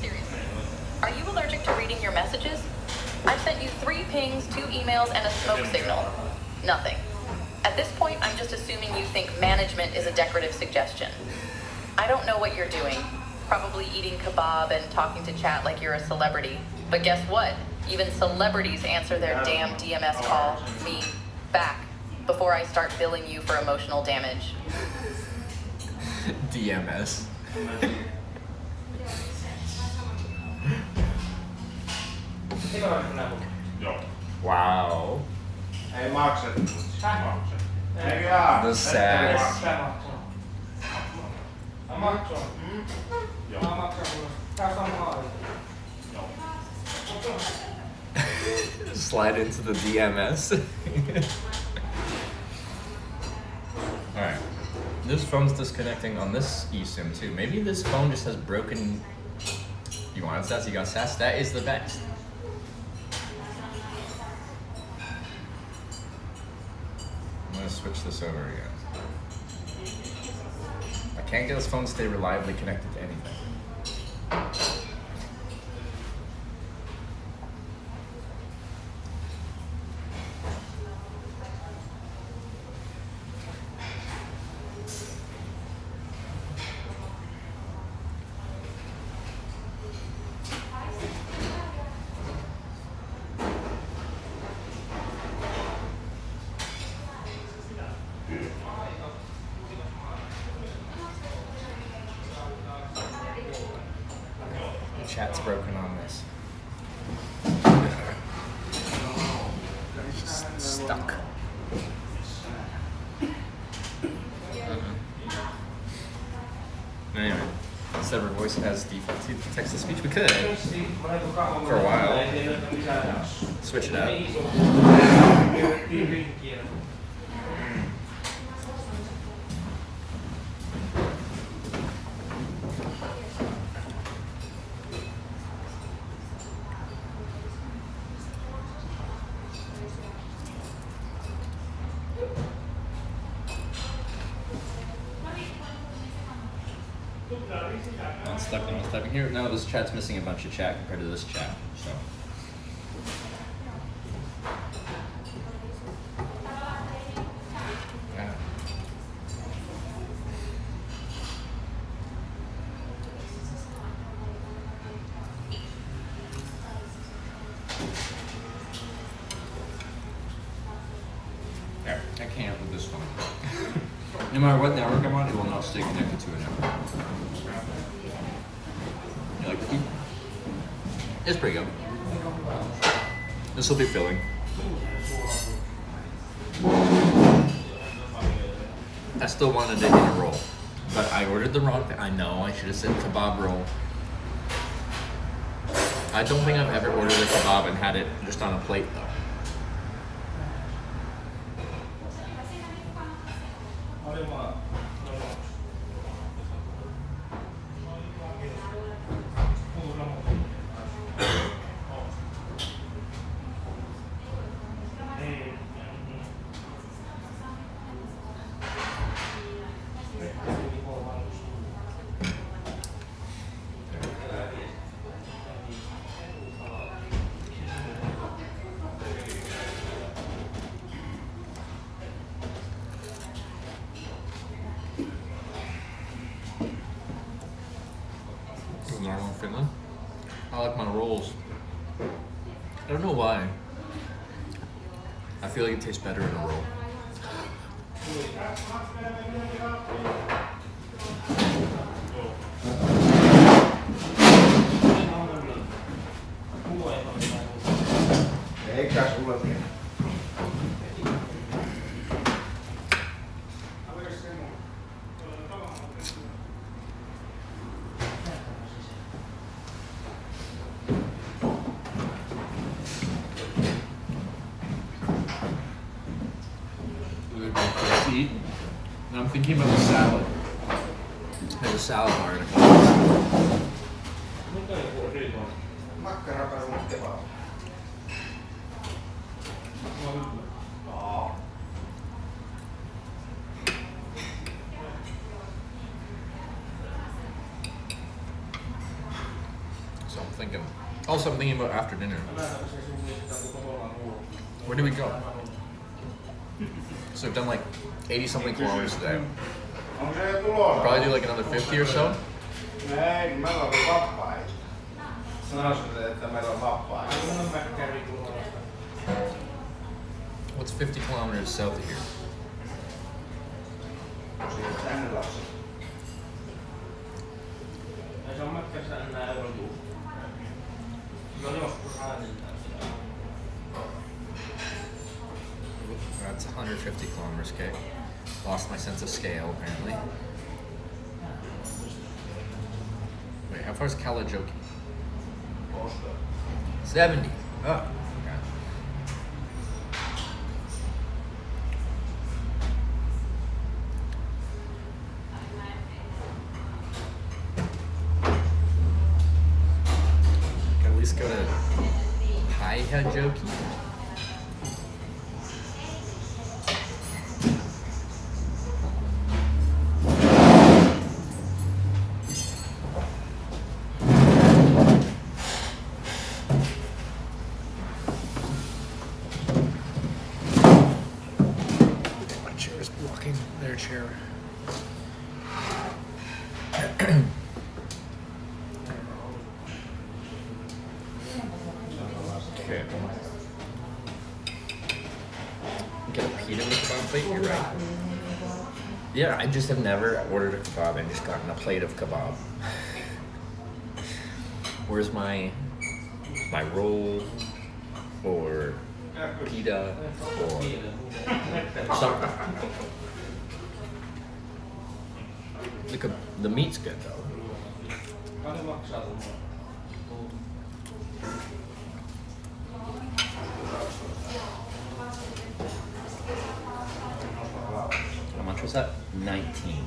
Seriously. Are you allergic to reading your messages? I've sent you 3 pings, 2 emails, and a smoke signal. Nothing. At this point, I'm just assuming you think management is a decorative suggestion. I don't know what you're doing. Probably eating kebab and talking to chat like you're a celebrity. But guess what? Even celebrities answer their damn DMS call, me, back, before I start billing you for emotional damage. DMS. Wow. The sass. Slide into the DMS. Alright. This phone's disconnecting on this eSIM too. Maybe this phone just has broken. You want sass? You got sass? That is the best. I'm gonna switch this over again. I can't get this phone to stay reliably connected to anything. Chat's broken on this. It's just stuck. Anyway, instead of voice as default to text-to-speech, we could for a while switch it out. I'm typing here. Now this chat's missing a bunch of chat compared to this chat, so. Yeah. There, I can't with this phone. No matter what network I'm on, it will not stay connected to a network. You like the key? It's pretty good. This will be filling. I still wanted it in a roll, but I ordered the wrong thing. I know, I should have said kebab roll. I don't think I've ever ordered a kebab and had it just on a plate though. Normal in Finland. I like my rolls. I don't know why. I feel like it tastes better in a roll. Eat. And I'm thinking about the salad. There's a salad bar in a couple. So I'm thinking. Also, I'm thinking about after dinner. Where do we go? So we've done like 80 something kilometers today. Probably do like another 50 or so. What's 50 kilometers south of here? That's 150 kilometers, okay. Lost my sense of scale, apparently. Wait, how far is Kalajoki? 70. Oh, okay. Can at least go to Kalajoki. Their chair. Okay. Get a pita with kebab plate, you're right. Yeah, I just have never ordered a kebab and just gotten a plate of kebab. Where's my roll or pita or something? The meat's good though. How much was that? 19.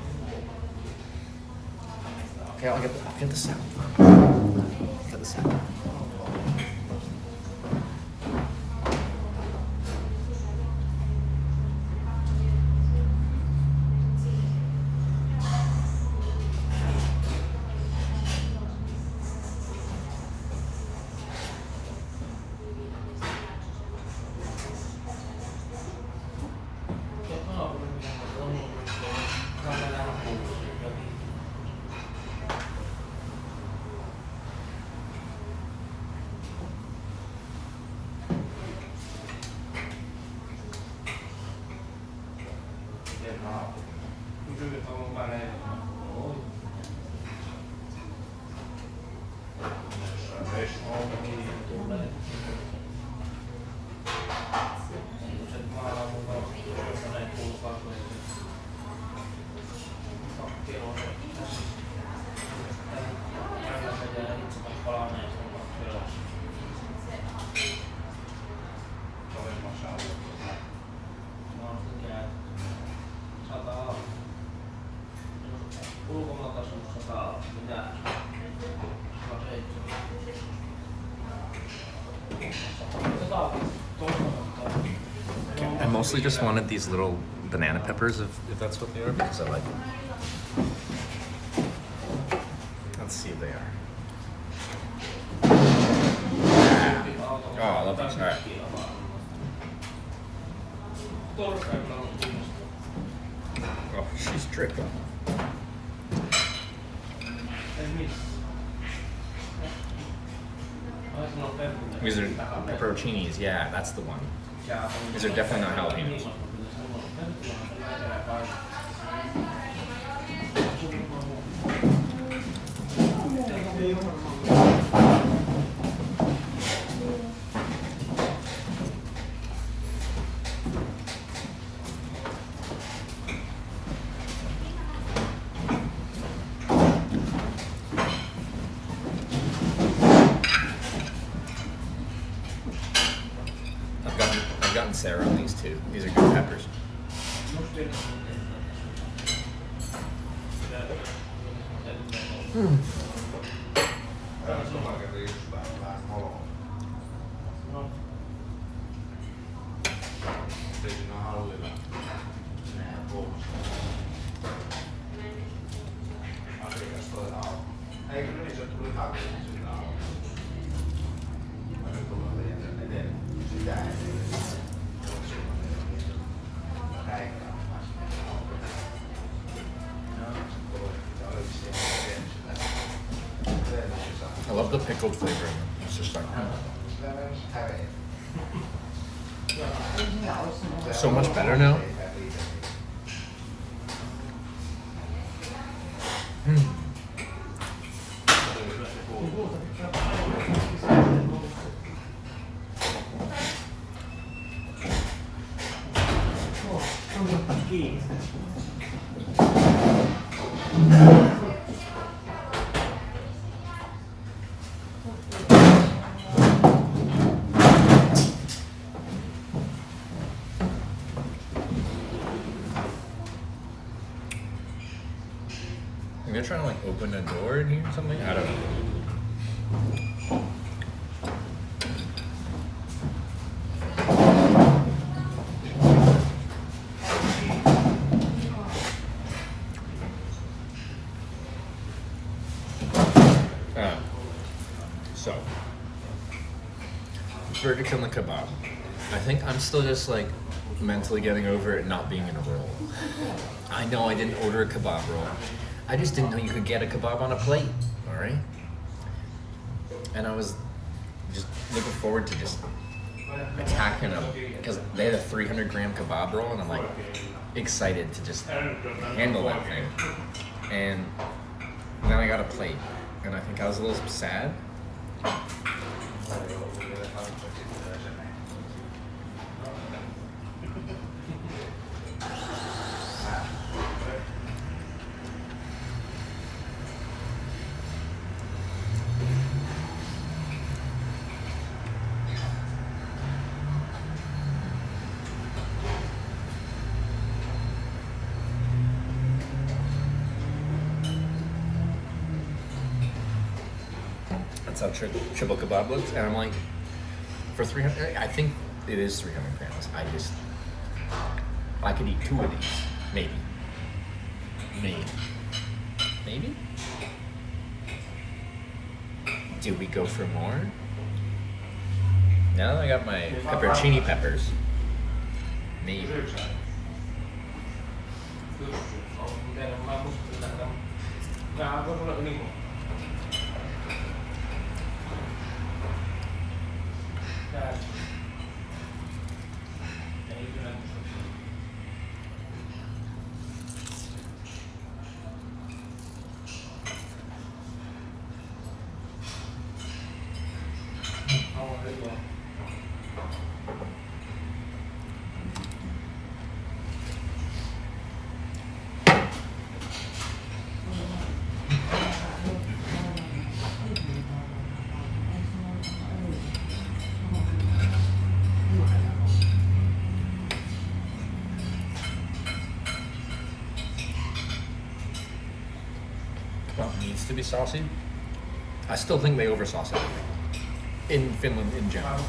Okay, I'll get the salad. Get the salad. I mostly just wanted these little banana peppers, if that's what they are, because I like them. Let's see if they are. Oh, I love these. All right. Oh, she's dripping. These are pepperoncinis. Yeah, that's the one. These are definitely not jalapenos. I've gotten Sarah on these too. These are good peppers. I love the pickled flavor. It's just like so much better now. They're trying to like open a door in here or something. I don't know. So, verdict on the kebab. I think I'm still just like mentally getting over it not being in a roll. I know I didn't order a kebab roll. I just didn't know you could get a kebab on a plate, all right? And I was just looking forward to just attacking them because they had a 300-gram kebab roll, and I'm like excited to just handle that thing. And then I got a plate, and I think I was a little sad. That's how triple kebab looks, and I'm like, for 300, I think it is 300 grams. I could eat 2 of these, maybe. Do we go for more? Now that I got my peppercini peppers, maybe. Needs to be saucy. I still think they oversauce everything in Finland in general.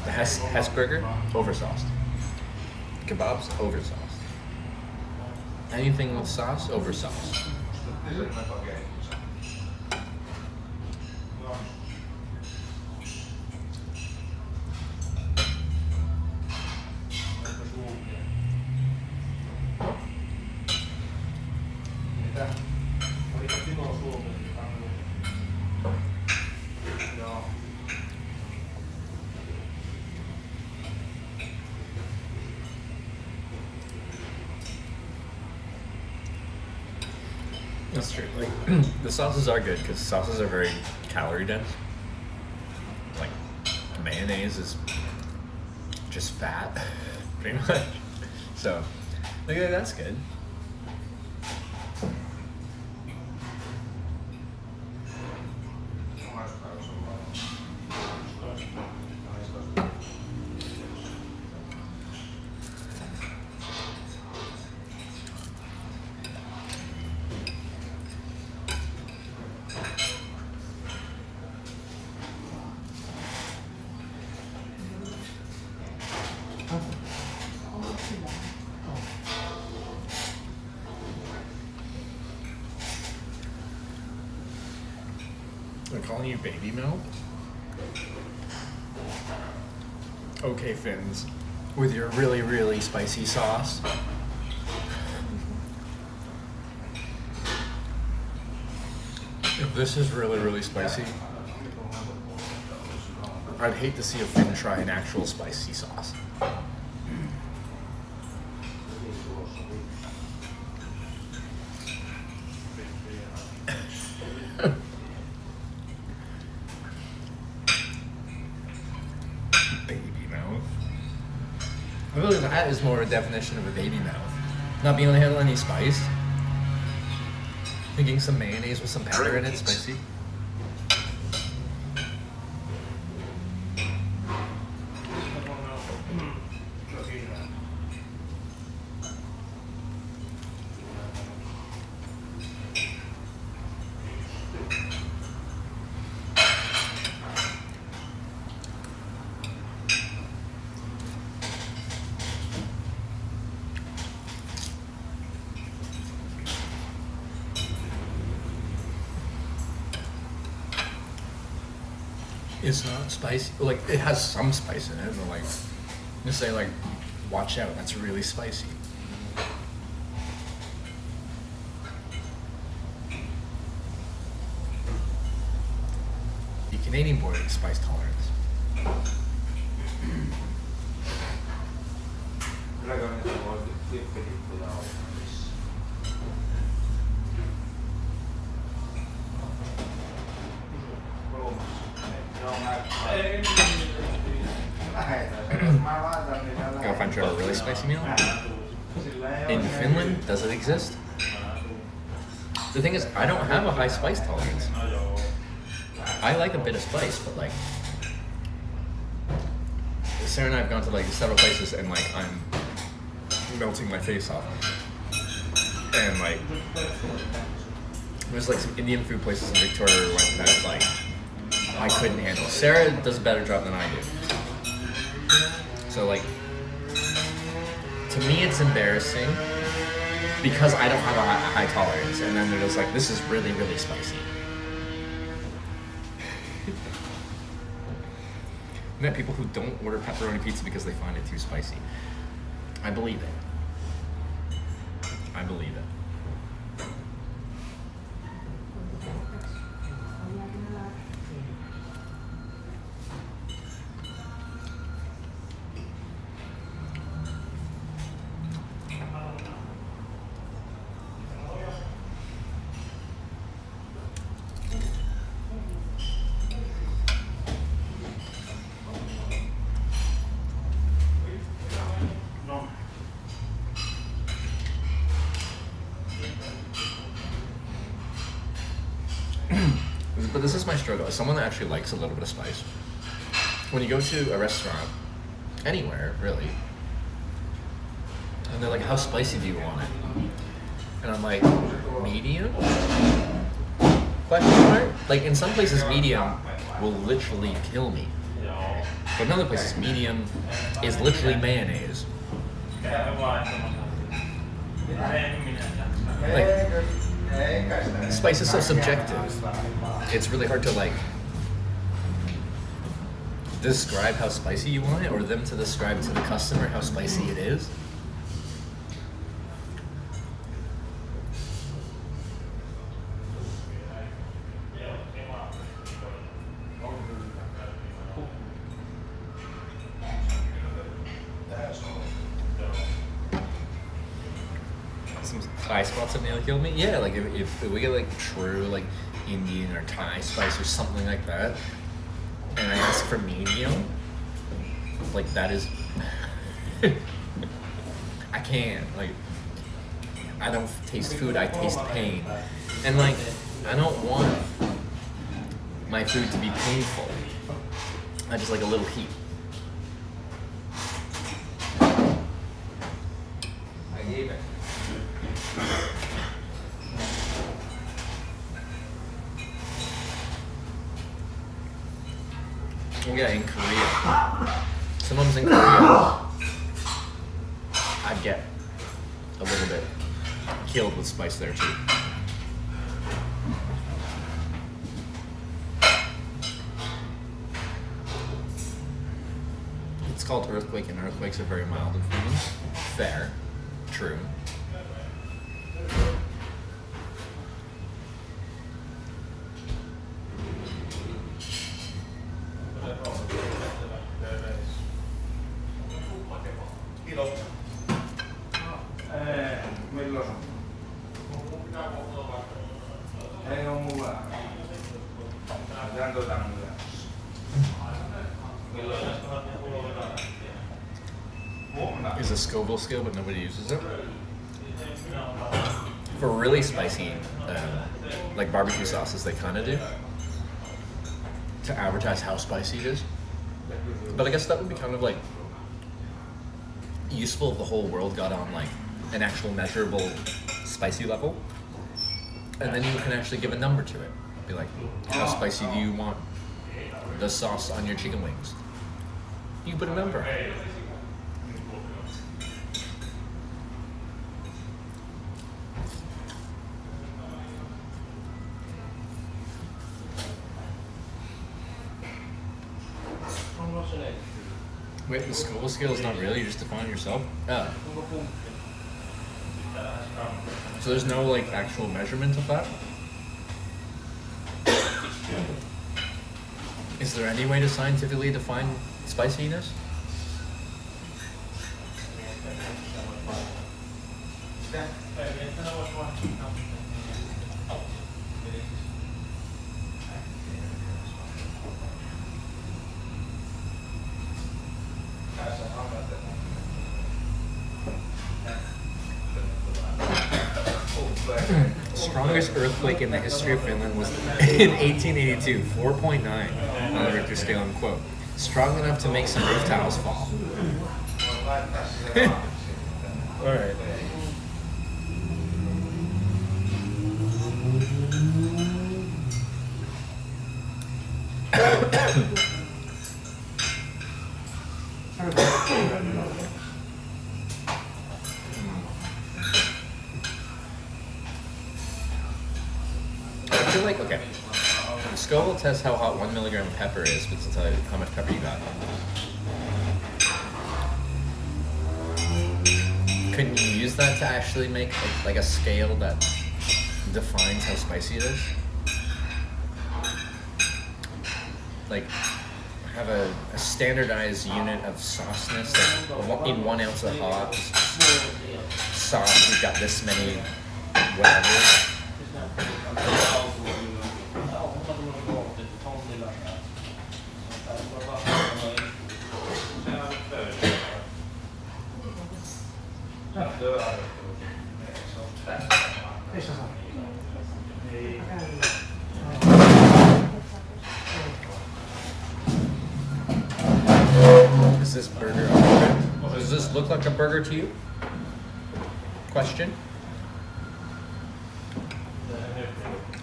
The Hess burger, oversauced. Kebabs, oversauced. Anything with sauce, oversauced. That's true. Like the sauces are good because sauces are very calorie dense. Like mayonnaise is just fat, pretty much. So, look at that's good. calling you baby milk? Okay, Finns. With your really, really spicy sauce. If this is really, really spicy, I'd hate to see a Finn try an actual spicy sauce. Baby mouth. I feel like that is more a definition of a baby mouth. Not being able to handle any spice. Thinking some mayonnaise with some pepper in it, spicy. It's not spicy. Like, it has some spice in it, but like, just say like, watch out, that's really spicy. The Canadian boy has spice tolerance. Gotta find Trevor a really spicy meal. In Finland, does it exist? The thing is, I don't have a high spice tolerance. I like a bit of spice, but like, Sarah and I have gone to like several places and like I'm melting my face off. And like, there's like some Indian food places in Victoria we went that like, I couldn't handle. Sarah does a better job than I do. So like, to me it's embarrassing because I don't have a high tolerance, and then they're just like, this is really, really spicy. I met people who don't order pepperoni pizza because they find it too spicy. I believe it. I believe it. But this is my struggle. As someone that actually likes a little bit of spice, when you go to a restaurant, anywhere really, and they're like, how spicy do you want it? And I'm like, medium? Question mark? Like, in some places medium will literally kill me. But in other places medium is literally mayonnaise. Like, spice is so subjective. It's really hard to like describe how spicy you want it, or them to describe to the customer how spicy it is. Some Thai spots that nearly killed me. Yeah, like if we get like true like Indian or Thai spice or something like that, and I ask for medium, like that is, I can't, like, I don't taste food, I taste pain. And like, I don't want my food to be painful. I just like a little heat. I gave it. Yeah, in Korea. Sometimes in Korea, I'd get a little bit killed with spice there too. It's called earthquake, and earthquakes are very mild in Finland. Fair. True. Is a Scoville scale, but nobody uses it. For really spicy, like barbecue sauces, they kind of do to advertise how spicy it is. But I guess that would be kind of like useful if the whole world got on like an actual measurable spicy level, and then you can actually give a number to it. Be like, how spicy do you want the sauce on your chicken wings? You put a number. Wait, the Scoville scale is not real? You just define it yourself? Oh. So there's no like actual measurement of that? Is there any way to scientifically define spiciness? Strongest earthquake in the history of Finland was in 1882, 4.9 on the Richter scale, unquote. Strong enough to make some roof tiles fall. Alright. I feel like, okay, Scoville tests how hot 1 milligram of pepper is, but to tell you how much pepper you got. Couldn't you use that to actually make like a scale that defines how spicy it is? Like, have a standardized unit of sauceness, like in 1 ounce of hot sauce, we've got this many whatever. Is this burger okay? Does this look like a burger to you? Question?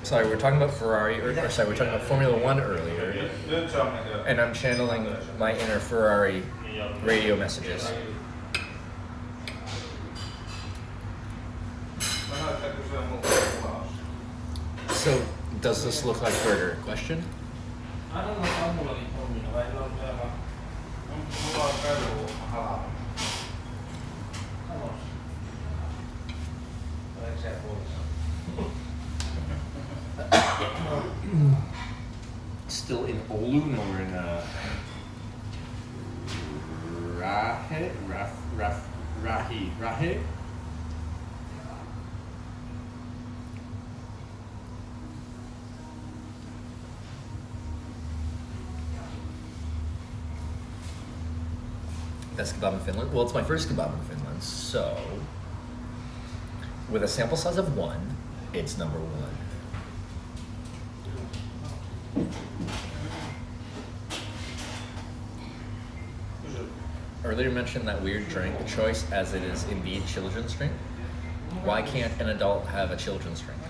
Sorry, we're talking about Ferrari, or sorry, we're talking about Formula One earlier, and I'm channeling my inner Ferrari radio messages. So, does this look like burger? Question? Still in Oulu, no, we're in Rahe. Best kebab in Finland? Well, it's my first kebab in Finland, so with a sample size of 1, it's number 1. Earlier mentioned that weird drink choice as it is indeed children's drink. Why can't an adult have a children's drink?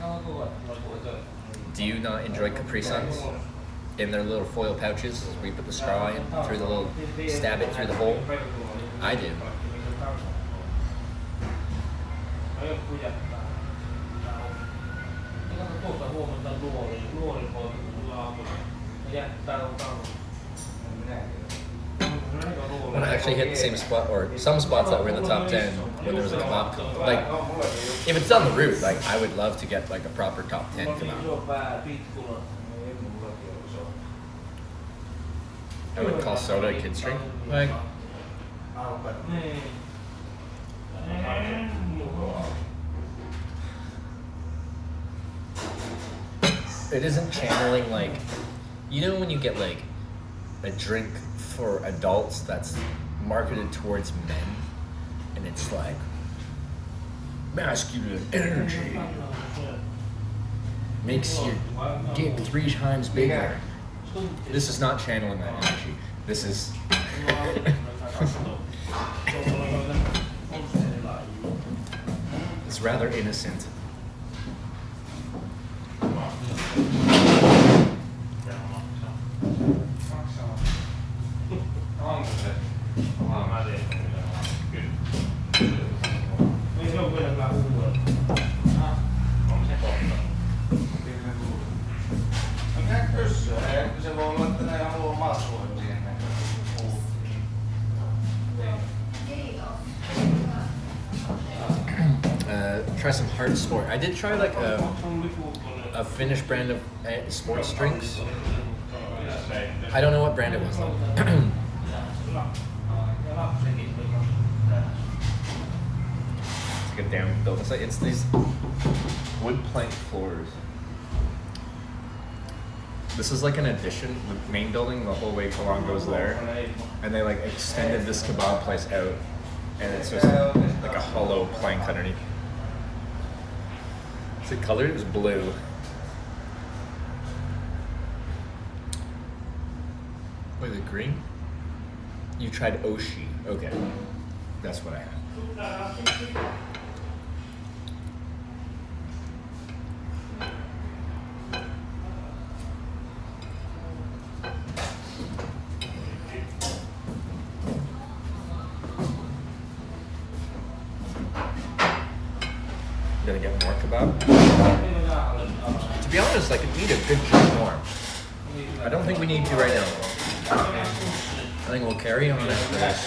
Do you not enjoy Capri Suns in their little foil pouches where you put the straw in through the little, stab it through the hole? I do. want to actually hit the same spot or some spots that were in the top 10 when there was a kebab comp. Like, if it's on the route, like I would love to get like a proper top 10 kebab. I would call soda a kid's drink. Like, it isn't channeling like, you know when you get like a drink for adults that's marketed towards men and it's like masculine energy makes your dick 3 times bigger. This is not channeling that energy. This is it's rather innocent. Try some hard sport. I did try like a Finnish brand of sports drinks. I don't know what brand it was though. It's like a damn building site. It's these wood plank floors. This is like an addition. The main building, the whole way along goes there, and they like extended this kebab place out, and it's just like a hollow plank underneath. Is it colored? It was blue. Wait, is it green? You tried Oshi. Okay. That's what I had. Gonna get more kebab. To be honest, I could eat a good chunk more. I don't think we need to right now. I think we'll carry on after this.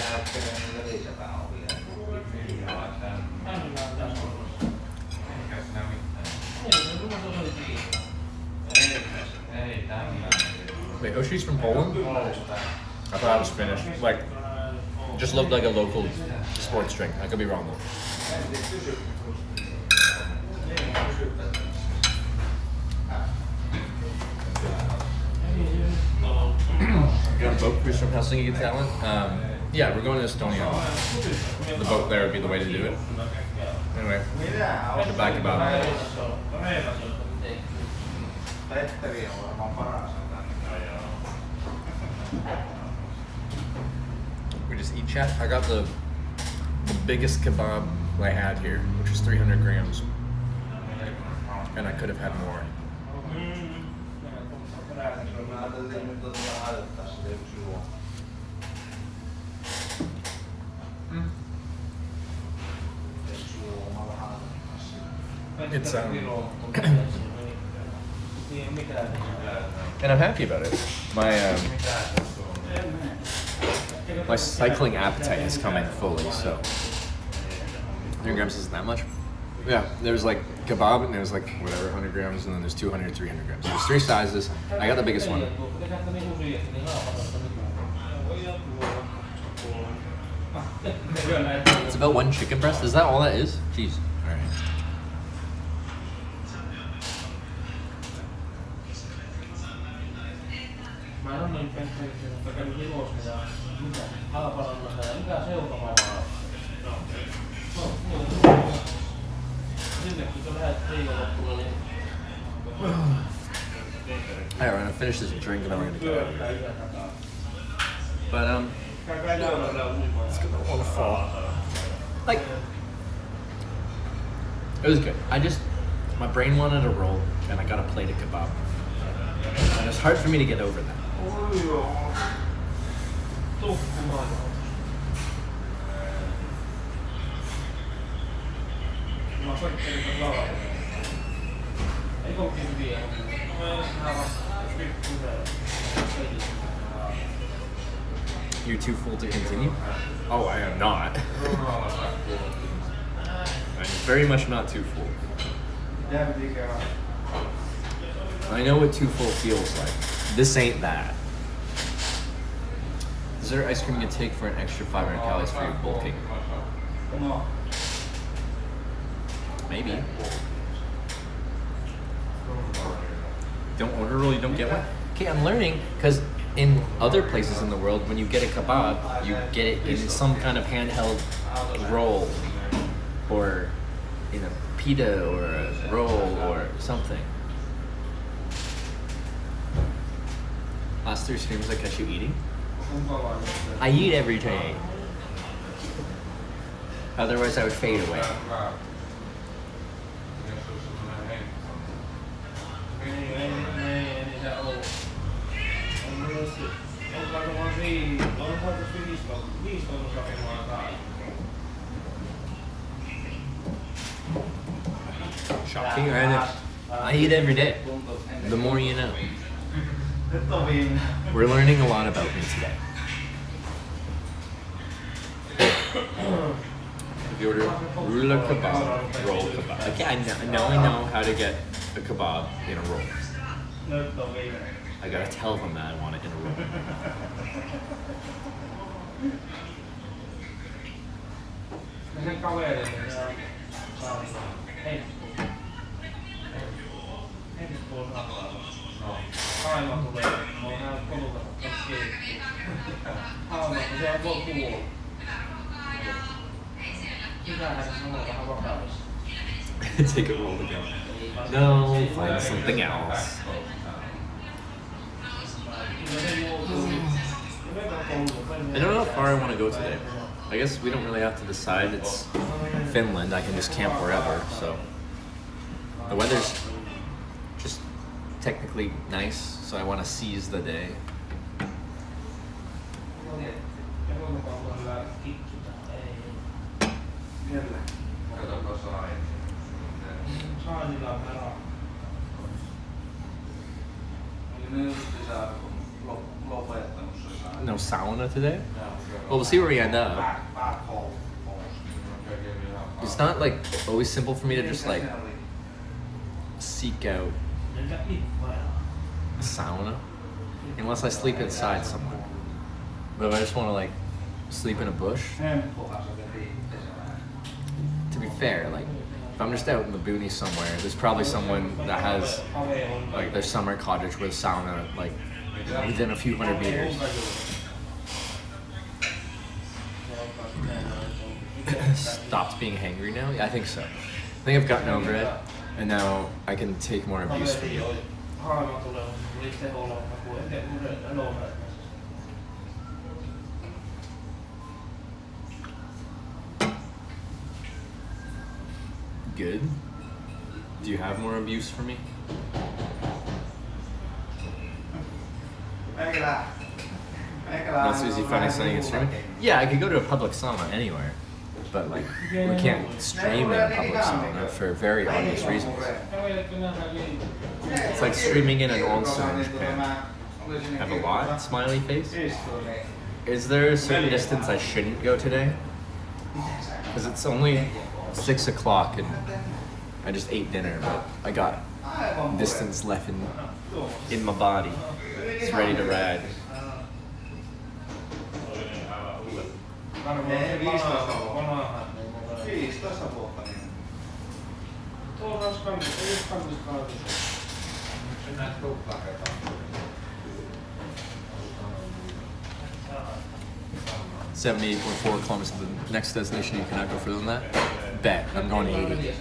Wait, Oshi's from Poland? I thought I was Finnish. Like, just looked like a local sports drink. I could be wrong though. You're on a boat cruise from Helsinki to Tallinn? Yeah, we're going to Estonia. The boat there would be the way to do it. Anyway, the back about it. We just eat chat. I got the biggest kebab I had here, which was 300 grams. And I could have had more. It's and I'm happy about it. My cycling appetite has come in fully, so 300 grams isn't that much. Yeah, there's like kebab and there's like whatever 100 grams and then there's 200, 300 grams. There's 3 sizes. I got the biggest one. It's about 1 chicken breast. Is that all that is? Jeez. All right. Alright, we're gonna finish this drink and then we're gonna go out here. But it's gonna want to fall. Like, it was good. My brain wanted a roll and I got a plate of kebab. And it's hard for me to get over that. You're too full to continue? Oh, I am not. I'm very much not too full. I know what too full feels like. This ain't that. Is there ice cream you can take for an extra 500 calories for your bulking? Maybe. Don't order a roll, you don't get one? Okay, I'm learning, because in other places in the world, when you get a kebab, you get it in some kind of handheld roll, or in a pita, or a roll, or something. Last 3 streams I catch you eating? I eat every day. Otherwise I would fade away. Shocking, I eat every day. The more you know. We're learning a lot about me today. If you order rula kebab, roll kebab. Okay, I know how to get a kebab in a roll. I gotta tell them that I want it in a roll. Take a roll to go. No, find something else. I don't know how far I want to go today. I guess we don't really have to decide. It's Finland. I can just camp wherever. So the weather's just technically nice, so I want to seize the day. No sauna today? Well, we'll see where we end up. It's not like always simple for me to just like seek out a sauna unless I sleep inside somewhere. But if I just want to like sleep in a bush, to be fair, like if I'm just out in the boonies somewhere, there's probably someone that has like their summer cottage with a sauna like within a few hundred meters. Stopped being hangry now? Yeah, I think so. I think I've gotten over it, and now I can take more abuse from you. Good. Do you have more abuse for me? Not so easy finding something and streaming? Yeah, I could go to a public sauna anywhere, but like, we can't stream in a public sauna for very obvious reasons. It's like streaming in an onsen in Japan. Have a lot? Smiley face? Is there a certain distance I shouldn't go today? Because it's only 6 o'clock and I just ate dinner, but I got distance left in my body. It's ready to ride. .4 kilometers to the next destination. You cannot go further than that. Bet. I'm going 80.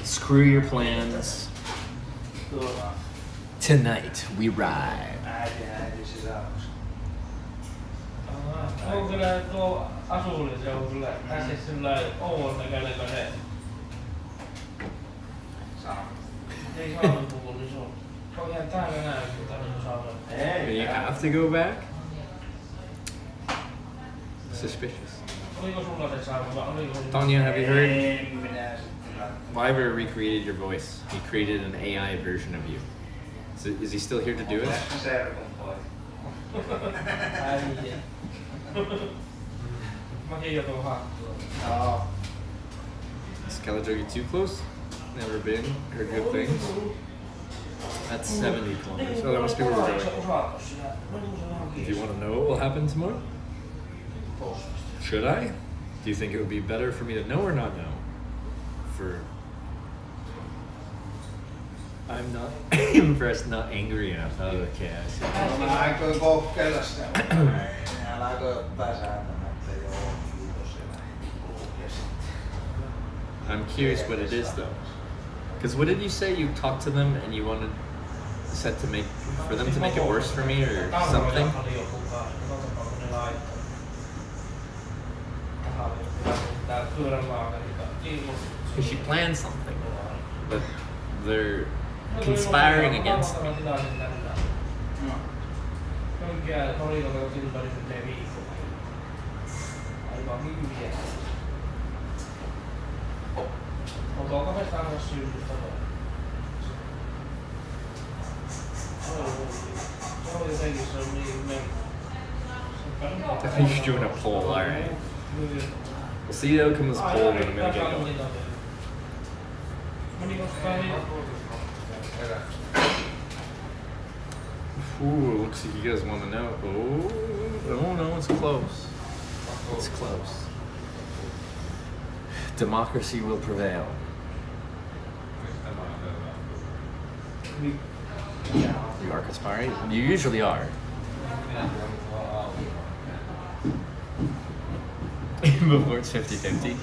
Screw your plans. Tonight we ride. You have to go back? Suspicious. Tanya, have you heard? Wyver recreated your voice. He created an AI version of you. Is he still here to do it? Scalajogi too close? Never been. Heard good things. That's 70 kilometers. Oh, that must be where we're going. Do you want to know what will happen tomorrow? Should I? Do you think it would be better for me to know or not know? I'm not impressed, not angry enough. Oh, okay, I see. I'm curious what it is though. Because what did you say? You talked to them and you said for them to make it worse for me or something? Because she planned something, but they're conspiring against me. You're doing a poll, alright. We'll see the outcome of this poll when I'm gonna get going. Ooh, looks like you guys want to know. Oh no, it's close. It's close. Democracy will prevail. You are conspiring? You usually are. Before it's 50-50.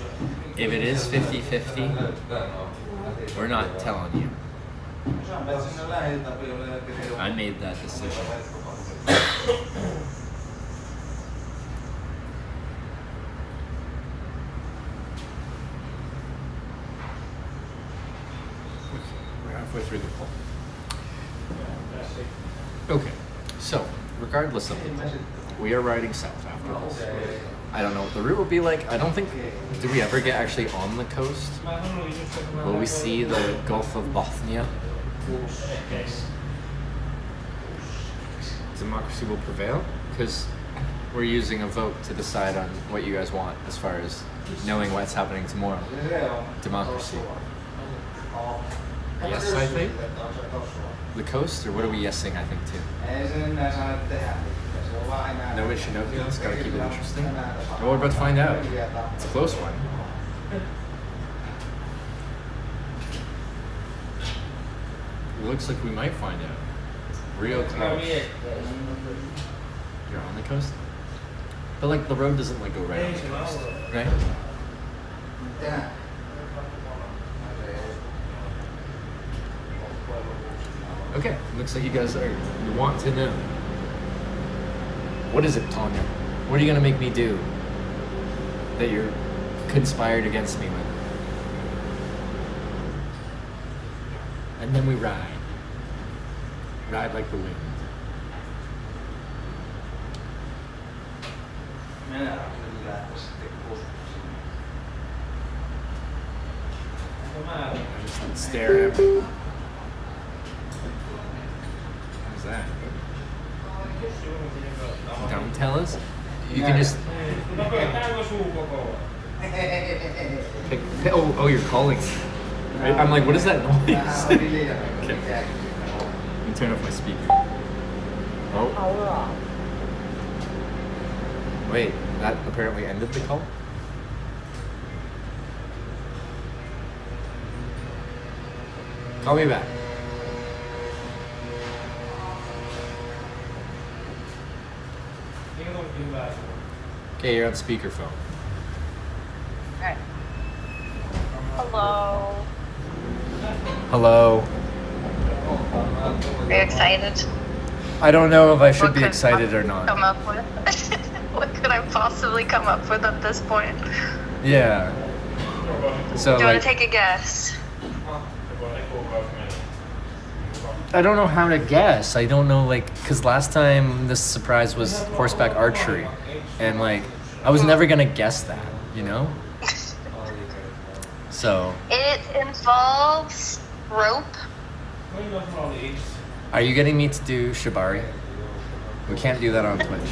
If it is 50-50, we're not telling you. I made that decision. We're halfway through the poll. Okay, so regardless of the poll, we are riding south after this. I don't know what the route will be like. I don't think, do we ever get actually on the coast? Will we see the Gulf of Bothnia? Democracy will prevail? Because we're using a vote to decide on what you guys want as far as knowing what's happening tomorrow. Democracy. Yes, I think. The coast, or what are we yesing, I think, too? No issue, no deal. It's gotta keep it interesting. Well, we're about to find out. It's a close one. It looks like we might find out. Real close. You're on the coast? But like the road doesn't like go right on the coast, right? Okay, looks like you guys you want to know. What is it, Tanya? What are you gonna make me do that you're conspired against me with? And then we ride. Ride like the wind. Just stare at me. What's that? Don't tell us. You can just. Oh, you're calling. I'm like, what is that noise? Okay. Let me turn off my speaker. Oh. Wait, that apparently ended the call? Call me back. Okay, you're on speakerphone. Okay. Hello. Hello. Are you excited? I don't know if I should be excited or not. Come up with? What could I possibly come up with at this point? Yeah. So Do you want to take a guess? I don't know how to guess. I don't know, like, because last time this surprise was horseback archery. And, like, I was never going to guess that, you know? So. It involves rope. Are you getting me to do shibari? We can't do that on Twitch.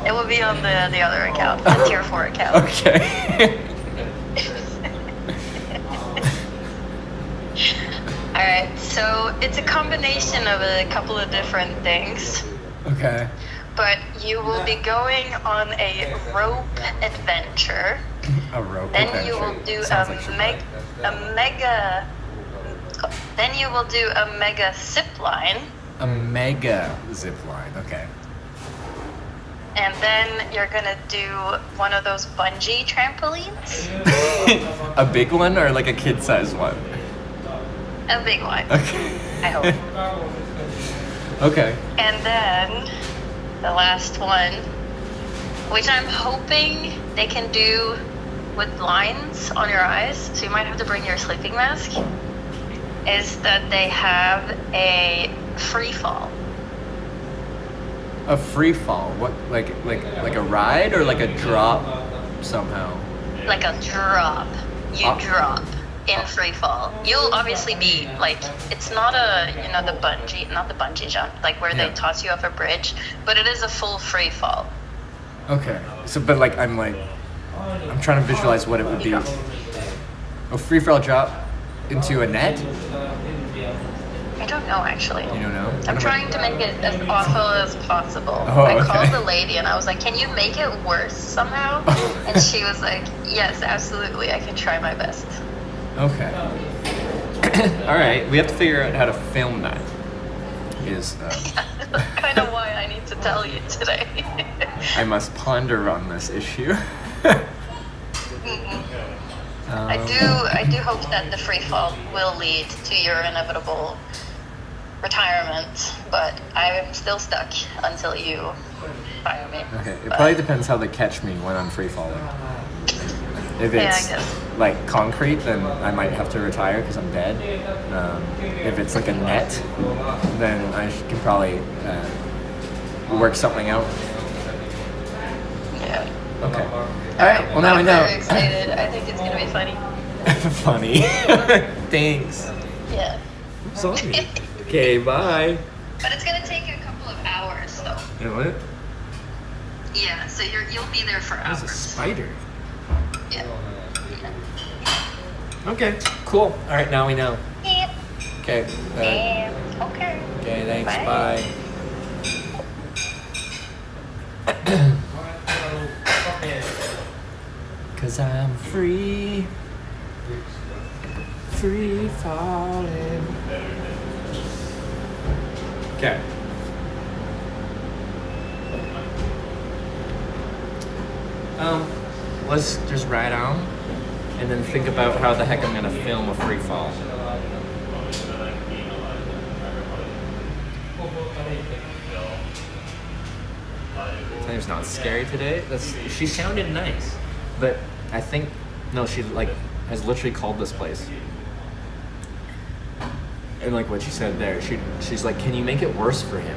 It will be on the other account, the tier 4 account. Okay. Alright, so it's a combination of a couple of different things. Okay. But you will be going on a rope adventure. A rope Then adventure. you will do Sounds a like mega. Then you will do a mega zip line, a mega zip line. Okay. and then you're gonna do one of those bungee trampolines. A big one or like a kid-sized one? A big one. Okay. I hope. Okay. And then the last one, which I'm hoping they can do with lines on your eyes, so you might have to bring your sleeping mask, is that they have a free fall. A free fall? What? Like a ride or like a drop somehow? Like a drop. You drop in free fall. You'll obviously be like, it's not a, not the bungee jump, like where they toss you off a bridge, but it is a full free fall. Okay. So, but like, I'm trying to visualize what it would be. A free fall drop into a net? I don't know, actually. You don't know? I'm trying to make it as awful as possible. Oh, I okay. called the lady and I was like, can you make it worse somehow? And she was like, yes, absolutely, I can try my best. Okay. All right. We have to figure out how to film that. Is That's kind of why I need to tell you today. I must ponder on this issue. I do hope that the free fall will lead to your inevitable retirement, but I'm still stuck until you fire me. Okay. It probably depends how they catch me when I'm free falling. If it's like concrete, then I might have to retire because I'm dead. If it's like a net, then I can probably work something out. Yeah. Okay. All right. Well, now I I'm know. very excited. I think it's gonna be funny. Funny. Thanks. Yeah. Sorry. Okay. Bye. But it's gonna take a couple of hours, though. You know what? Yeah. So you'll be there for hours. There's a spider. Yeah. Okay. Cool. All right. Now we know. Yep. Okay. Okay. Okay. Thanks. Bye. Bye. 'Cause I'm free falling. Okay. Let's just ride on and then think about how the heck I'm gonna film a free fall. It's not scary today. She sounded nice, but I think she has literally called this place, and like what she said there, she's like, can you make it worse for him?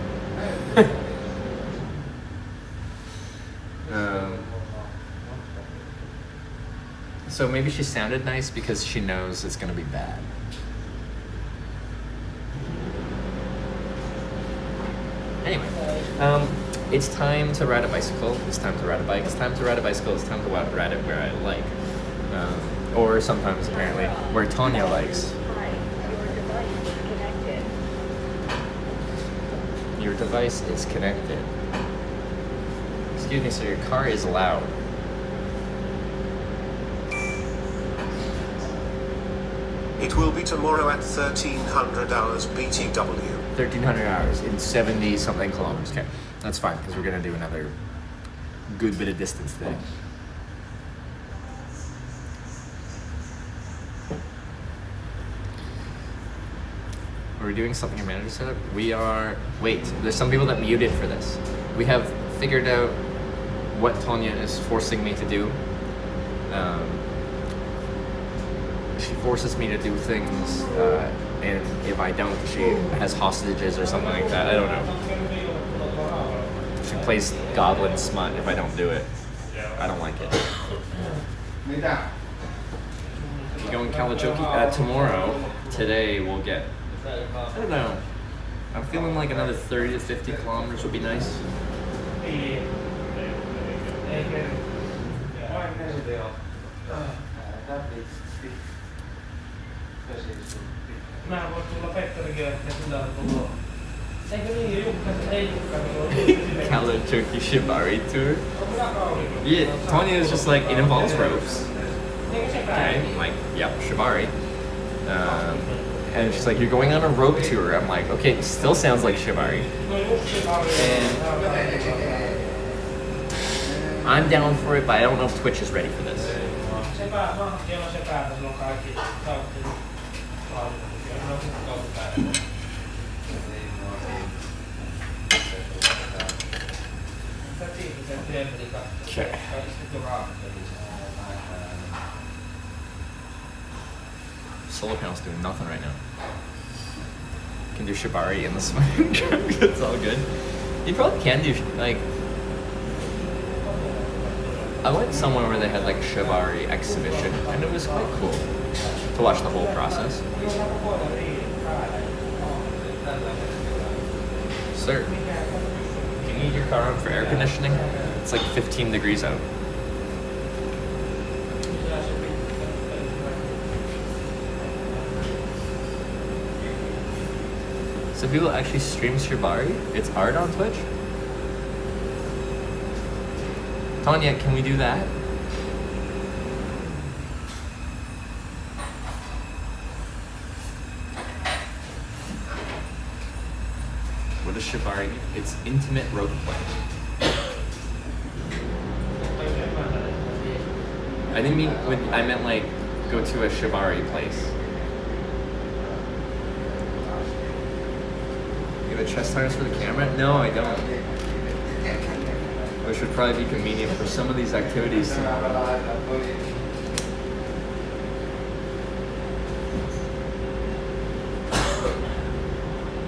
So maybe she sounded nice because she knows it's gonna be bad. Anyway, it's time to ride a bicycle. It's time to ride a bike. It's time to ride a bicycle. It's time to ride it where I like, or sometimes apparently where Tanya likes. Your device is connected. Excuse me, sir. Your car is loud. It will be tomorrow at 1300 hours BTW. 1300 hours in 70 something kilometers. Okay, that's fine because we're gonna do another good bit of distance today. Are we doing something in manager setup? We are. Wait, there's some people that muted for this. We have figured out what Tanya is forcing me to do. She forces me to do things, and if I don't, she has hostages or something like that. I don't know. She plays Goblin Smut if I don't do it. I don't like it. You going Kalajoki? Tomorrow. Today we'll get, I don't know. I'm feeling like another 30 to 50 kilometers would be nice. Mä voin tulla Petterikille, että sillä on tullut. Eikö niin, Calo Turkey Shibari tour. Yeah, Tanya is just like, it involves ropes. Okay, like, yep, Shibari. And she's like, you're going on a rope tour. I'm like, okay, it still sounds like Shibari. And I'm down for it, but I don't know if Twitch is ready for this. Okay. Solar panel's doing nothing right now. Can do Shibari in the swimming truck. It's all good. You probably can do like. I went somewhere where they had like a Shibari exhibition, and it was quite cool to watch the whole process. Sir, can you heat your car up for air conditioning? It's like 15 degrees out. So people actually stream Shibari? It's art on Twitch? Tanya, can we do that? What is Shibari? It's intimate rope play. I didn't mean, I meant like, go to a Shibari place. You have a chest harness for the camera? No, I don't. Which would probably be convenient for some of these activities.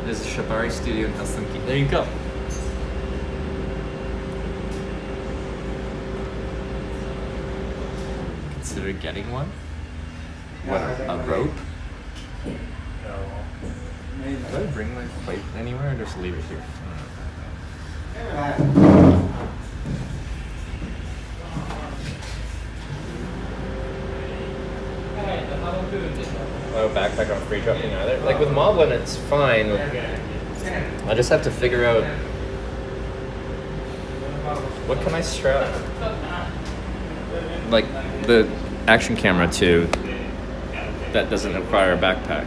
There's a Shibari studio in Helsinki. There you go. Consider getting one? What, a rope? Do I bring my plate anywhere or just leave it here? Oh, backpack on free dropping either. Like with Moblin, it's fine. I just have to figure out what can I strap. Like the action camera too. That doesn't require a backpack.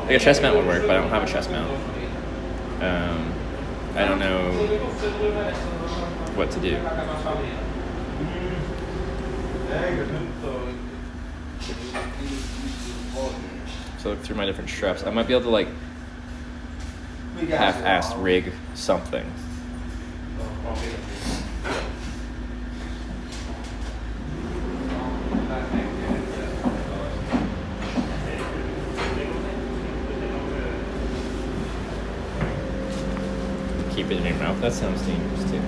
Like a chest mount would work, but I don't have a chest mount. I don't know what to do. So look through my different straps. I might be able to like half-assed rig something. Keep it in your mouth. That sounds dangerous too.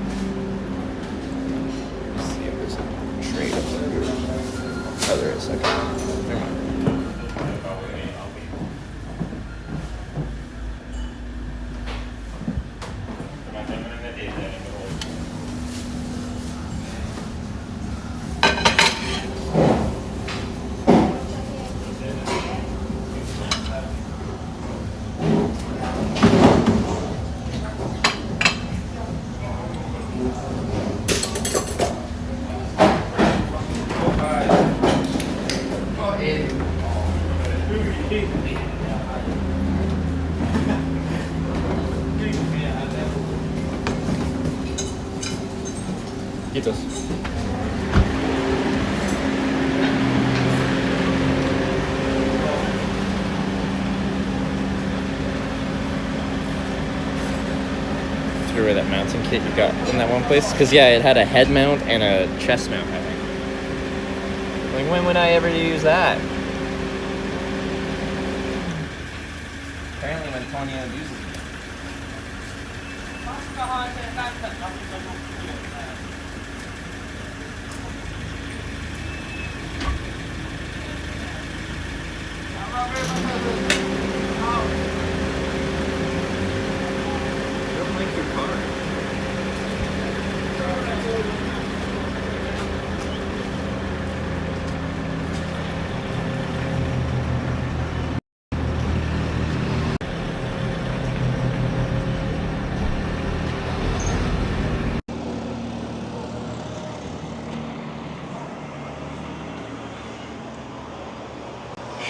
Let's see if there's a trade up there. Oh, there is. Okay. Never mind. Kiitos. Threw away that mounting kit you got in that one place? Because yeah, it had a head mount and a chest mount, I think. Like, when would I ever use that? Apparently when Tonya uses it.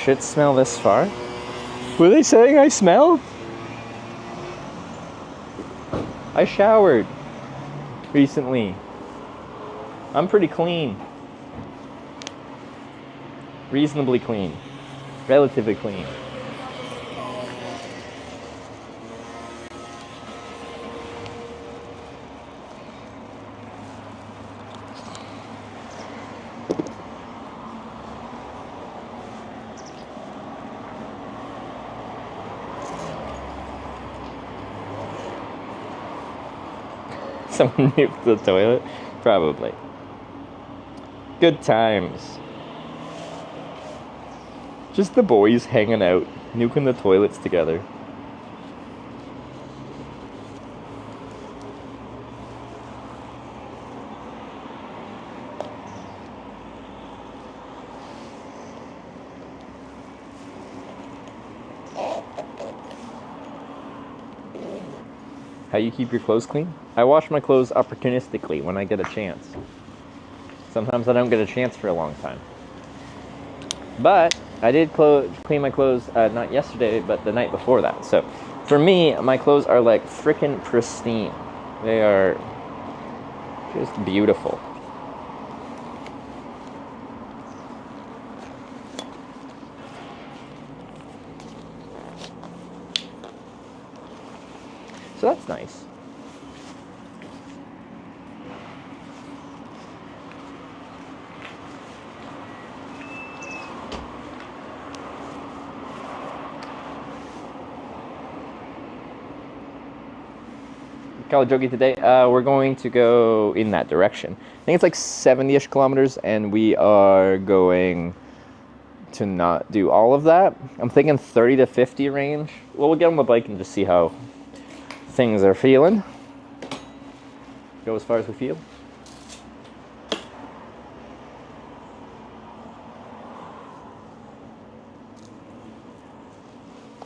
should smell this far? Were they saying I smell? I showered recently. I'm pretty clean. Reasonably clean. Relatively clean. Someone nuked the toilet? Probably. Good times. Just the boys hanging out, nuking the toilets together. How you keep your clothes clean? I wash my clothes opportunistically when I get a chance. Sometimes I don't get a chance for a long time. But I did clean my clothes not yesterday, but the night before that. So for me, my clothes are like frickin' pristine. They are just beautiful. So that's nice. Kalajogi today, we're going to go in that direction. I think it's like 70-ish kilometers, and we are going to not do all of that. I'm thinking 30 to 50 range. Well, we'll get on the bike and just see how things are feeling. Go as far as we feel.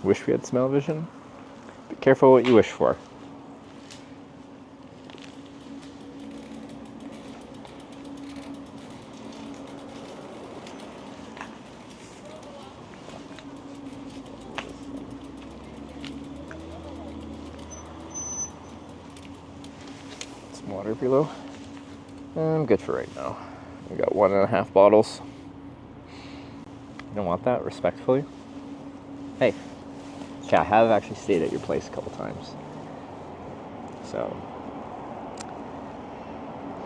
Wish we had smell vision. Be careful what you wish for. Water below. I'm good for right now. We got 1.5 bottles. You don't want that, respectfully. Hey, yeah, I have actually stayed at your place a couple times. So,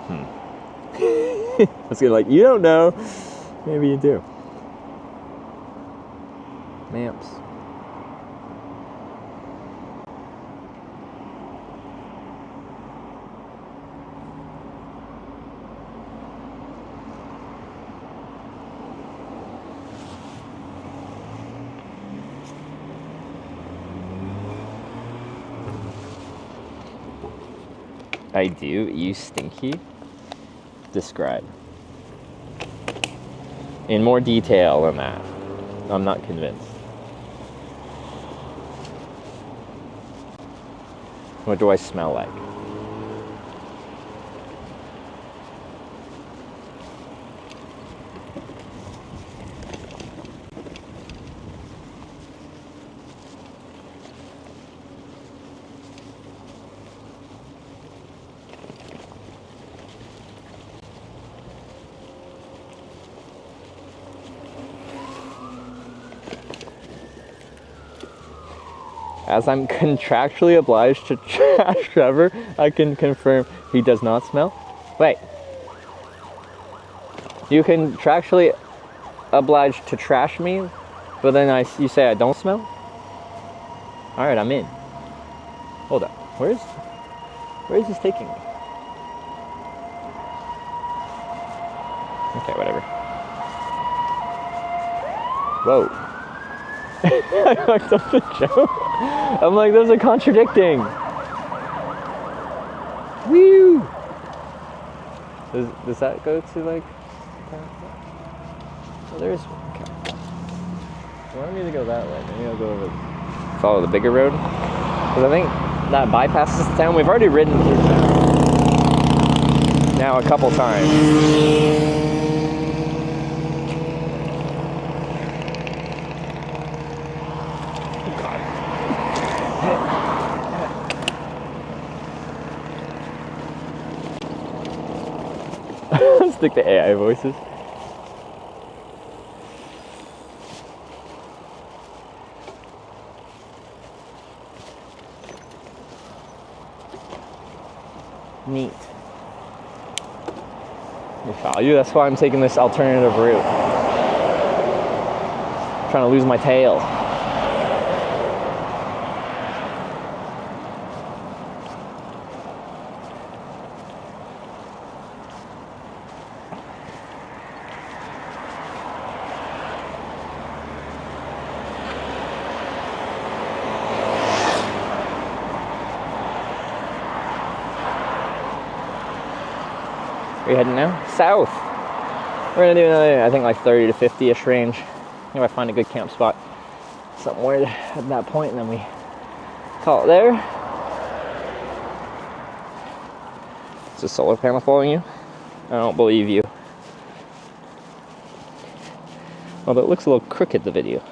I was gonna like, you don't know. Maybe you do. Lamps. I do? You stinky? Describe. In more detail than that. I'm not convinced. What do I smell like? As I'm contractually obliged to trash Trevor, I can confirm he does not smell. Wait. You contractually obliged to trash me, but then you say I don't smell? Alright, I'm in. Hold up. Where is this taking me? Okay, whatever. Whoa. I fucked up the joke. I'm like, those are contradicting. Woo! Does that go to like? Well, there's. Okay. You want me to go that way? Maybe I'll go over. Follow the bigger road. Because I think that bypasses the town. We've already ridden through town now a couple times. Stick to AI voices. Neat. They follow you. That's why I'm taking this alternative route. Trying to lose my tail. Where are you heading now? South. We're gonna do another, I think, like 30 to 50-ish range. If I find a good camp spot somewhere at that point, and then we call it there. Is a solar panel following you? I don't believe you. Although it looks a little crooked, the video.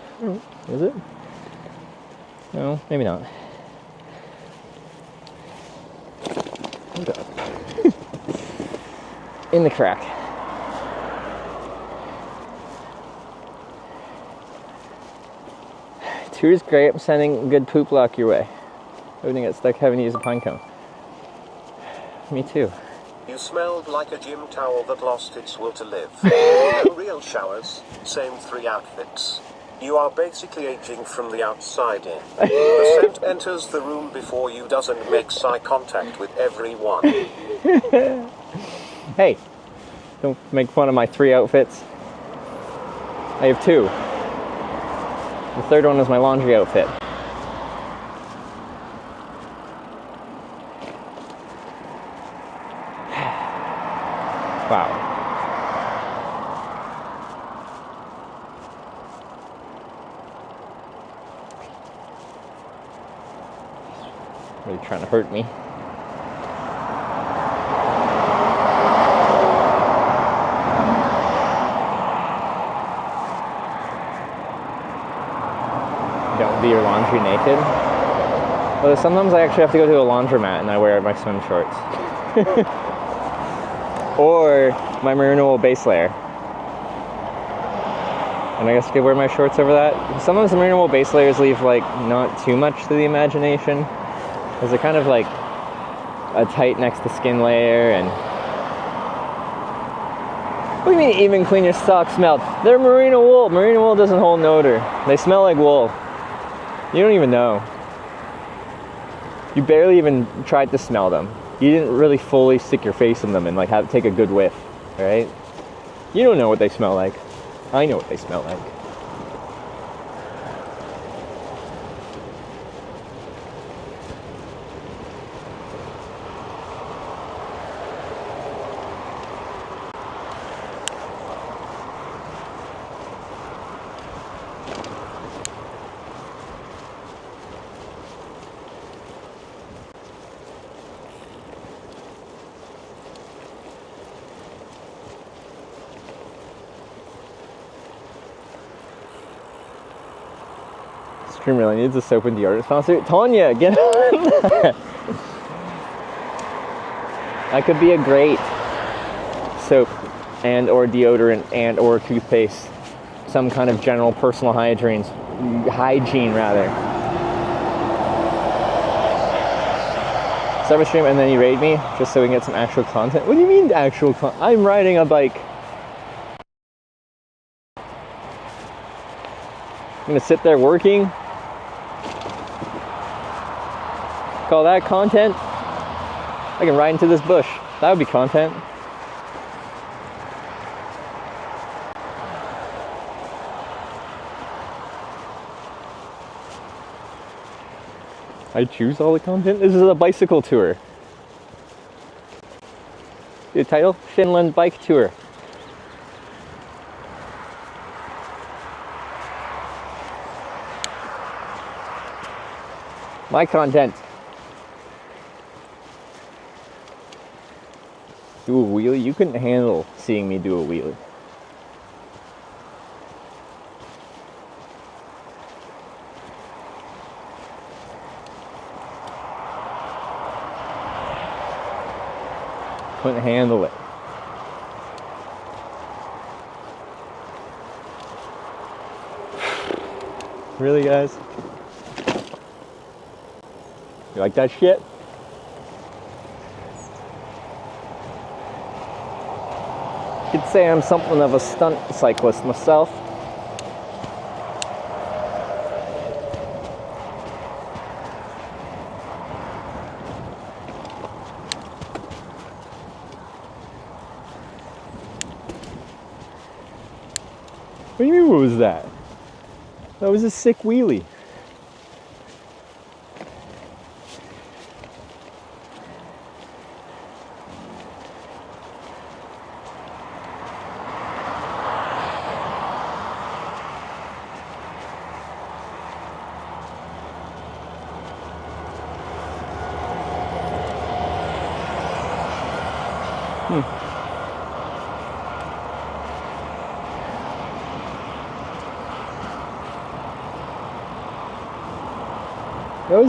Is it? No, maybe not. Hold up. In the crack. Tour's great. I'm sending good poop luck your way. Hoping to get stuck having to use a pine cone. Me too. You smelled like a gym towel that lost its will to live. No real showers, same 3 outfits. You are basically aging from the outside in. The scent enters the room before you doesn't make eye contact with everyone. Hey, don't make fun of my 3 outfits. I have 2. The third one is my laundry outfit. Wow. Really trying to hurt me. Don't do your laundry naked. Well, sometimes I actually have to go to a laundromat and I wear my swim shorts. Or my merino wool base layer. And I guess I could wear my shorts over that. Sometimes the merino wool base layers leave like not too much to the imagination. Because they're kind of like a tight next to skin layer and... What do you mean even clean your socks smell? They're merino wool. Merino wool doesn't hold an odor. They smell like wool. You don't even know. You barely even tried to smell them. You didn't really fully stick your face in them and like take a good whiff, right? You don't know what they smell like. I know what they smell like. Stream really needs a soap and deodorant sponsor. Tanya, get on that. That could be a great soap and or deodorant and or toothpaste. Some kind of general personal hygiene rather. Start a stream and then you raid me just so we can get some actual content. What do you mean actual content? I'm riding a bike. I'm gonna sit there working. Call that content? I can ride into this bush. That would be content. I choose all the content? This is a bicycle tour. The title? Finland Bike Tour. My content. Do a wheelie? You couldn't handle seeing me do a wheelie. Couldn't handle it. Really, guys? You like that shit? You could say I'm something of a stunt cyclist myself. What do you mean, what was that? That was a sick wheelie.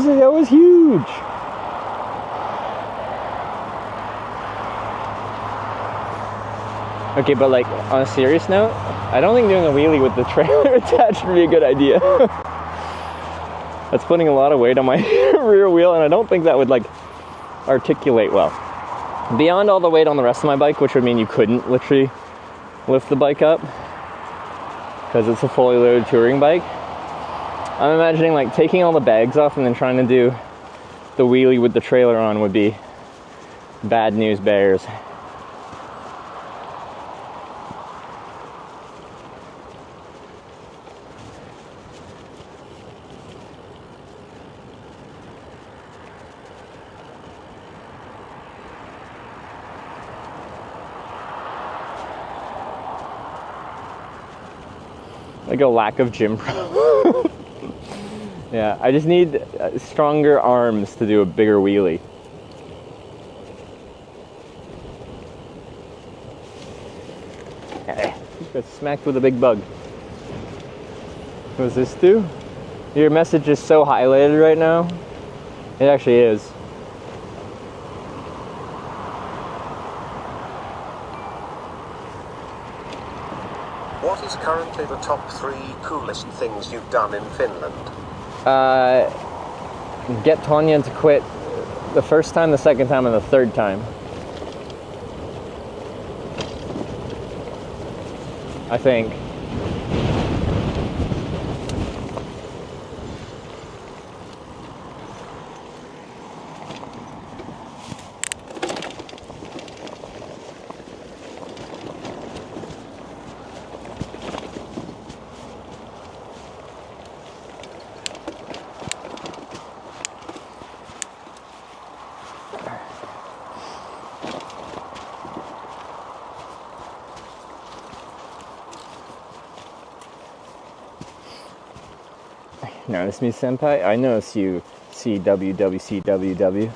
That was huge. Okay, but like on a serious note, I don't think doing a wheelie with the trailer attached would be a good idea. That's putting a lot of weight on my rear wheel, and I don't think that would like articulate well. Beyond all the weight on the rest of my bike, which would mean you couldn't literally lift the bike up because it's a fully loaded touring bike. I'm imagining like taking all the bags off and then trying to do the wheelie with the trailer on would be bad news bears. Like a lack of gym pro. Yeah, I just need stronger arms to do a bigger wheelie. Hey, got smacked with a big bug. What does this do? Your message is so highlighted right now. It actually is. What is currently the top 3 coolest things you've done in Finland? Get Tonya to quit the first time, the second time, and the third time. I think. Notice me, senpai? I notice you, CWWCWW.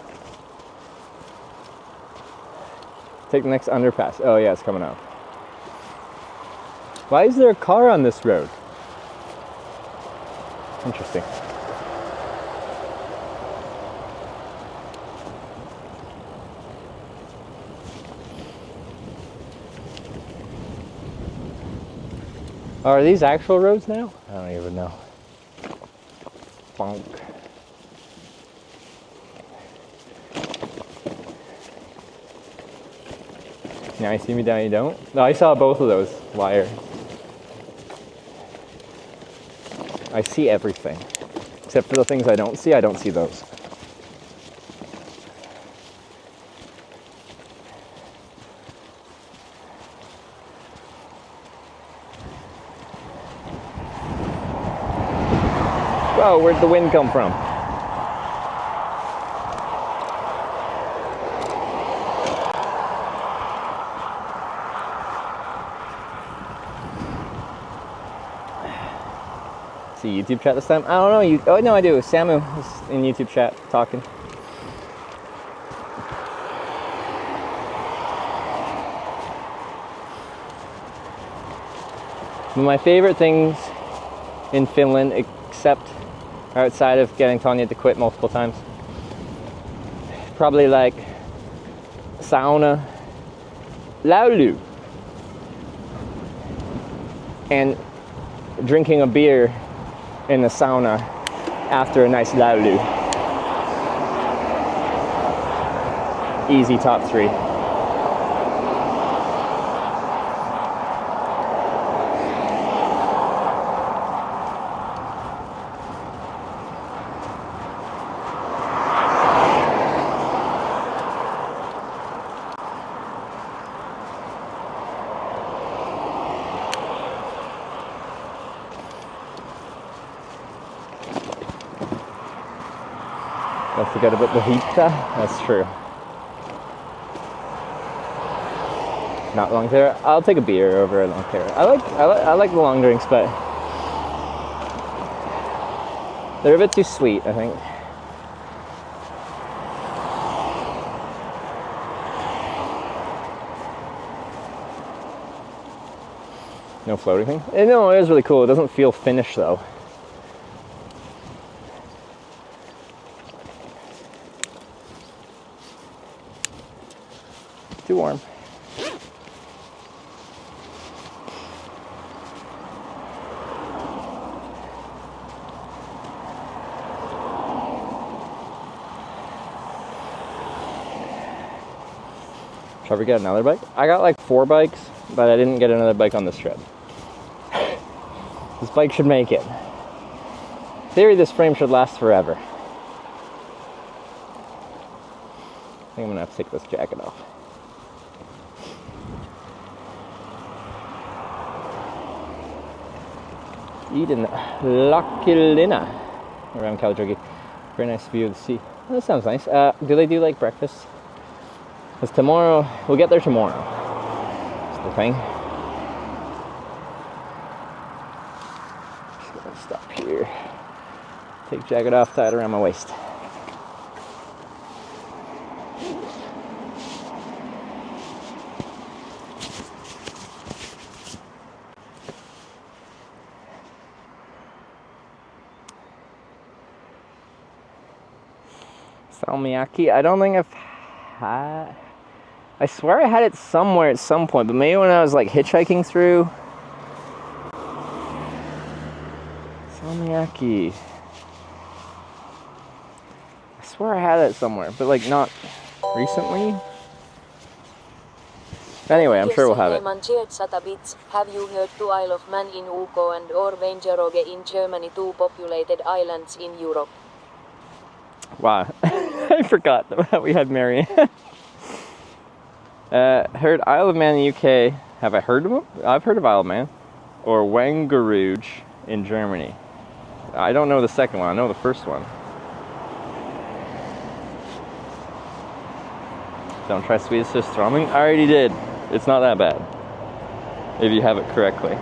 Take the next underpass. Oh yeah, it's coming up. Why is there a car on this road? Interesting. Are these actual roads now? I don't even know. Bonk. Now you see me, down you don't? No, I saw both of those. Liar. I see everything. Except for the things I don't see those. Whoa, where'd the wind come from? See YouTube chat this time? I don't know. Oh no, I do. Samu is in YouTube chat talking. One of my favorite things in Finland, except outside of getting Tonya to quit multiple times, probably like sauna, laulu, and drinking a beer in the sauna after a nice laulu. Easy top 3. Don't forget about the hita. That's true. Not long terra. I'll take a beer over a long terra. I like the long drinks, but they're a bit too sweet, I think. No floating thing? No, it is really cool. It doesn't feel finished though. Too warm. Shall we get another bike? I got like 4 bikes, but I didn't get another bike on this trip. This bike should make it. In theory, this frame should last forever. I think I'm gonna have to take this jacket off. Eden Lakilina around Caljogi. Very nice view of the sea. Oh, that sounds nice. Do they do like breakfast? Because tomorrow, we'll get there tomorrow. That's the thing. Just gonna stop here. Take jacket off, tie it around my waist. Salmiakki, I don't think I've had. I swear I had it somewhere at some point, but maybe when I was like hitchhiking through. Salmiakki. I swear I had it somewhere, but like not recently. Anyway, I'm sure we'll have it. Have you heard to Isle of Man in UK and or Vengeroge in Germany, 2 populated islands in Europe? Wow, I forgot that we had Marion. Heard Isle of Man in the UK. Have I heard of them? I've heard of Isle of Man. Or Wangerooge in Germany. I don't know the second one, I know the first one. Don't try Swedish Strömming. I already did. It's not that bad. If you have it correctly.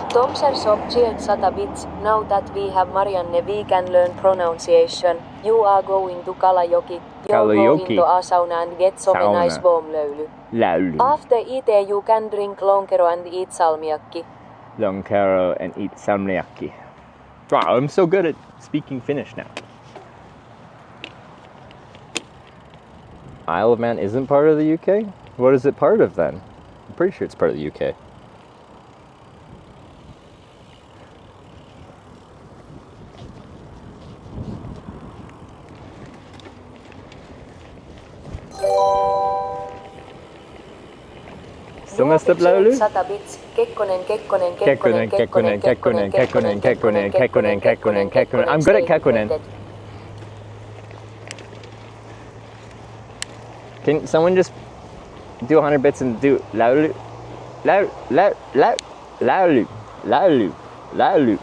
Tom says object sata bits. Now that we have Marianne, we can learn pronunciation. You are going to Kalajoki. You're going to a sauna and get some nice warm löyly. After it you can drink lonkero and eat salmiakki. Lonkero and eat salmiakki. Wow, I'm so good at speaking Finnish now. Isle of Man isn't part of the UK? What is it part of then? I'm pretty sure it's part of the UK. Still messed up loudly? Kekkonen. I'm good at Kekkonen. Can someone just do 100 bits and do laulu,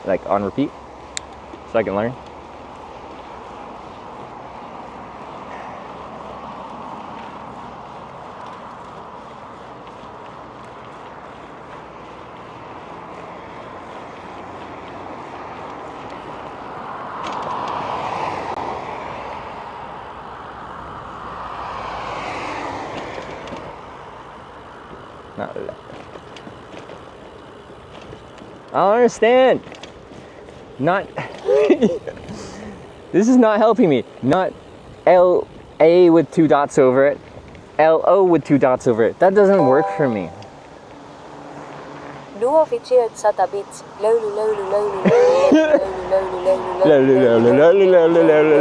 like on repeat, so I can learn? I don't understand. Not. This is not helping me. Not A with 2 dots over it, LO with 2 dots over it. That doesn't work for me. Duo featured 100 bits. Löyly, löyly, löyly, löyly, löyly, löyly, löyly,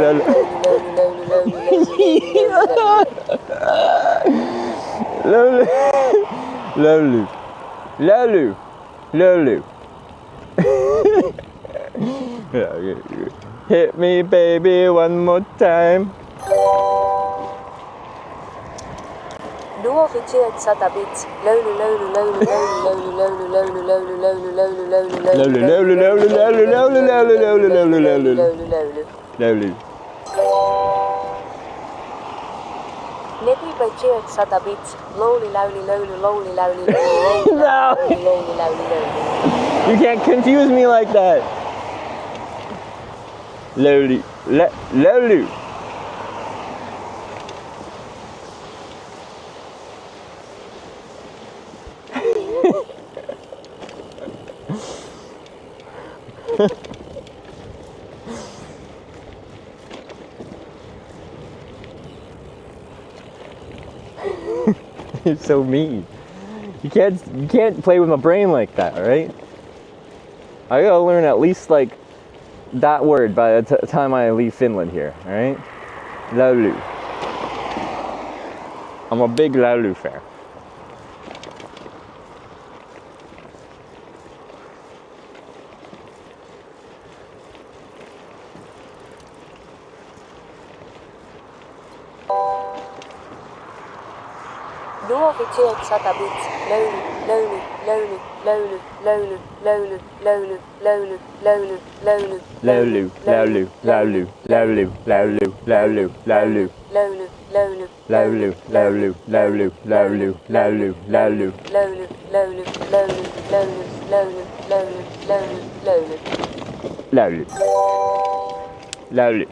löyly. Hit me baby one more time. Duo featured 100 bits. Löyly, löyly, löyly, löyly, löyly, löyly, löyly, löyly, löyly, löyly, löyly, löyly, Löyly. Neti featured 100 bits. Lowly, lowly, lowly, lowly, lowly, lowly, No. lowly, lowly, lowly. You can't confuse me like that. Lowly, lowly. You're so mean. You can't play with my brain like that, all right? I gotta learn at least like that word by the time I leave Finland here, all right? Laulu. I'm a big Laulu fan. Duo featured 100 bits. Löyly, löyly, löyly, löyly, löyly, löyly, löyly, löyly, löyly, löyly, Laulu, laulu, laulu, laulu, laulu, laulu, laulu, löyly, löyly, laulu, laulu, laulu, laulu, laulu, laulu. löyly, löyly, löyly, löyly, löyly, löyly, löyly, löyly. Laulu. Laulu.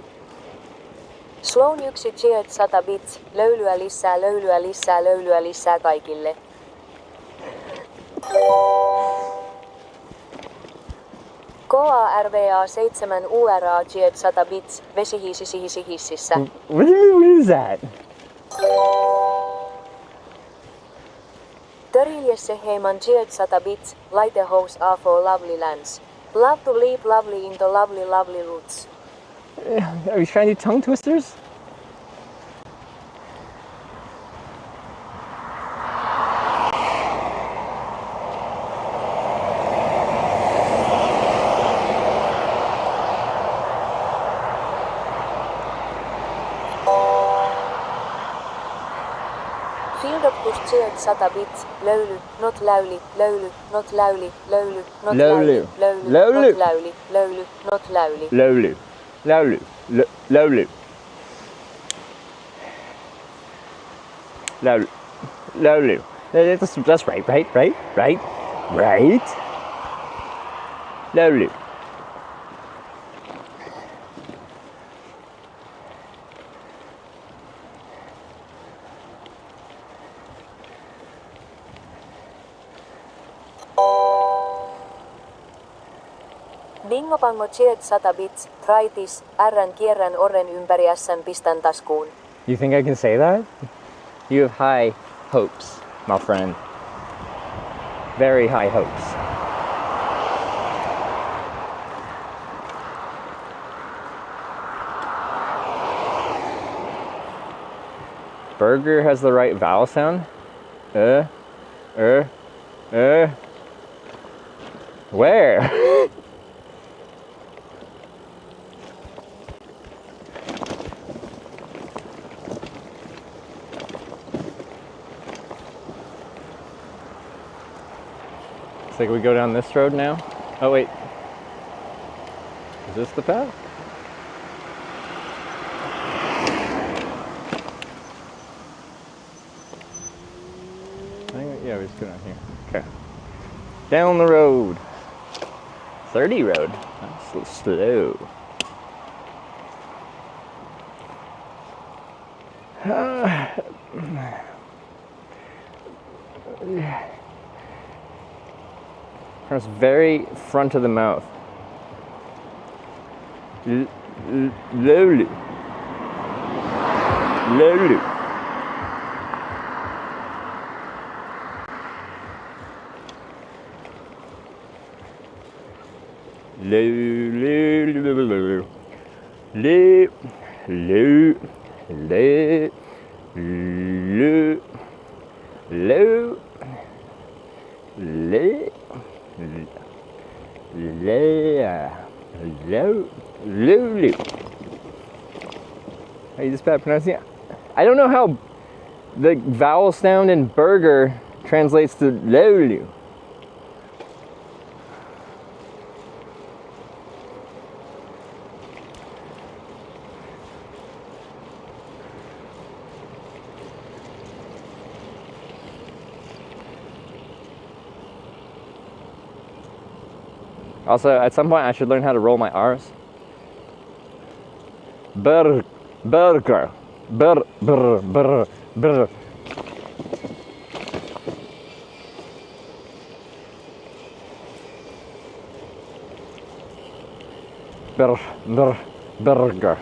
Sloan 1 cheered 100 bits. Löylyä lisää, löylyä lisää, löylyä lisää kaikille. KARVA 7 URA cheered 100 bits. Vesihiisisi hississä. What is that? Töriljessä Heiman cheered 100 bits. Lighthouse are for lovely lands. Love to leap lovely into lovely lovely roots. Are you trying to do tongue twisters? Field of Push cheered 100 bits. Löyly, not läyli, löyly, not läyli, löyly, not Löyly. läyli, löyly, Löyly. not läyli, löyly, not läyli. Laulu. Laulu. Laulu. Laulu. Laulu. That's right. Laulu. Bingo Pango cheered 100 bits. Try this. R:n kierrän orren ympäri S:n pistän taskuun. You think I can say that? You have high hopes, my friend. Very high hopes. Burger has the right vowel sound. Where? Looks like we go down this road now. Oh wait. Is this the path? Yeah, we just go down here. Okay. Down the road. 30 road. That's a little slow. It's very front of the mouth. Lowly. Lulu. Lulu. Le, le, le, le, le, le, le. How you just bad pronouncing it? I don't know how the vowel sound in burger translates to lulu. Also, at some point I should learn how to roll my R's. Burger. Brr, brr, brr, brr. Brr, brr, burger.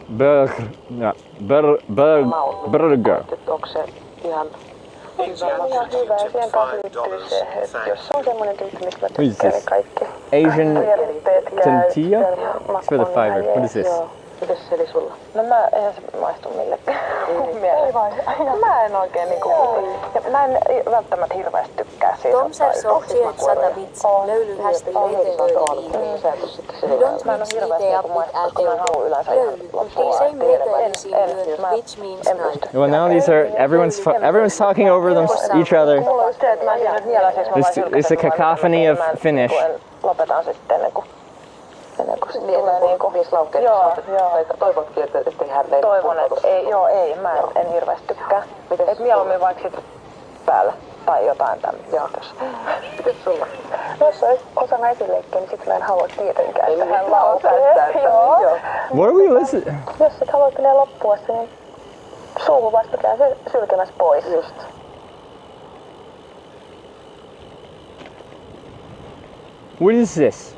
Burger. Ja, burger. Onko se ihan hyvä, siihen taas liittyy se, että jos on semmoinen tyyppi, mistä mä tykkään, niin kaikki Asian tortilla? It's for the fiber. What is this? Mitäs se oli sulla? No eihän se maistu millekään. Ei vai? Mä en oikein niinku... Ja mä en välttämättä hirveästi tykkää siitä. Tomser sohtiet 100 bits, löyly hästi löytööli. You don't mix it up with alcohol. Löyly, the same letter is in word, which means night. Well, now these are... Everyone's talking over each other. It's a cacophony of Finnish. Lopetan sitten ennen kuin tulee niinku vislaukkeet. Joo. Toivotkin, että hän ei... Toivon, että ei, mä en hirveästi tykkää. Et mieluummin vaikka sit päällä tai jotain tämmöistä. Mites sulla? No jos olisi osana esileikkiä, niin sit mä en halua tietenkään, että hän laulaa. What are we listening? Jos sit haluat menee loppuessa, niin suuhun vasta käy se sylkemässä pois. Just. What is this?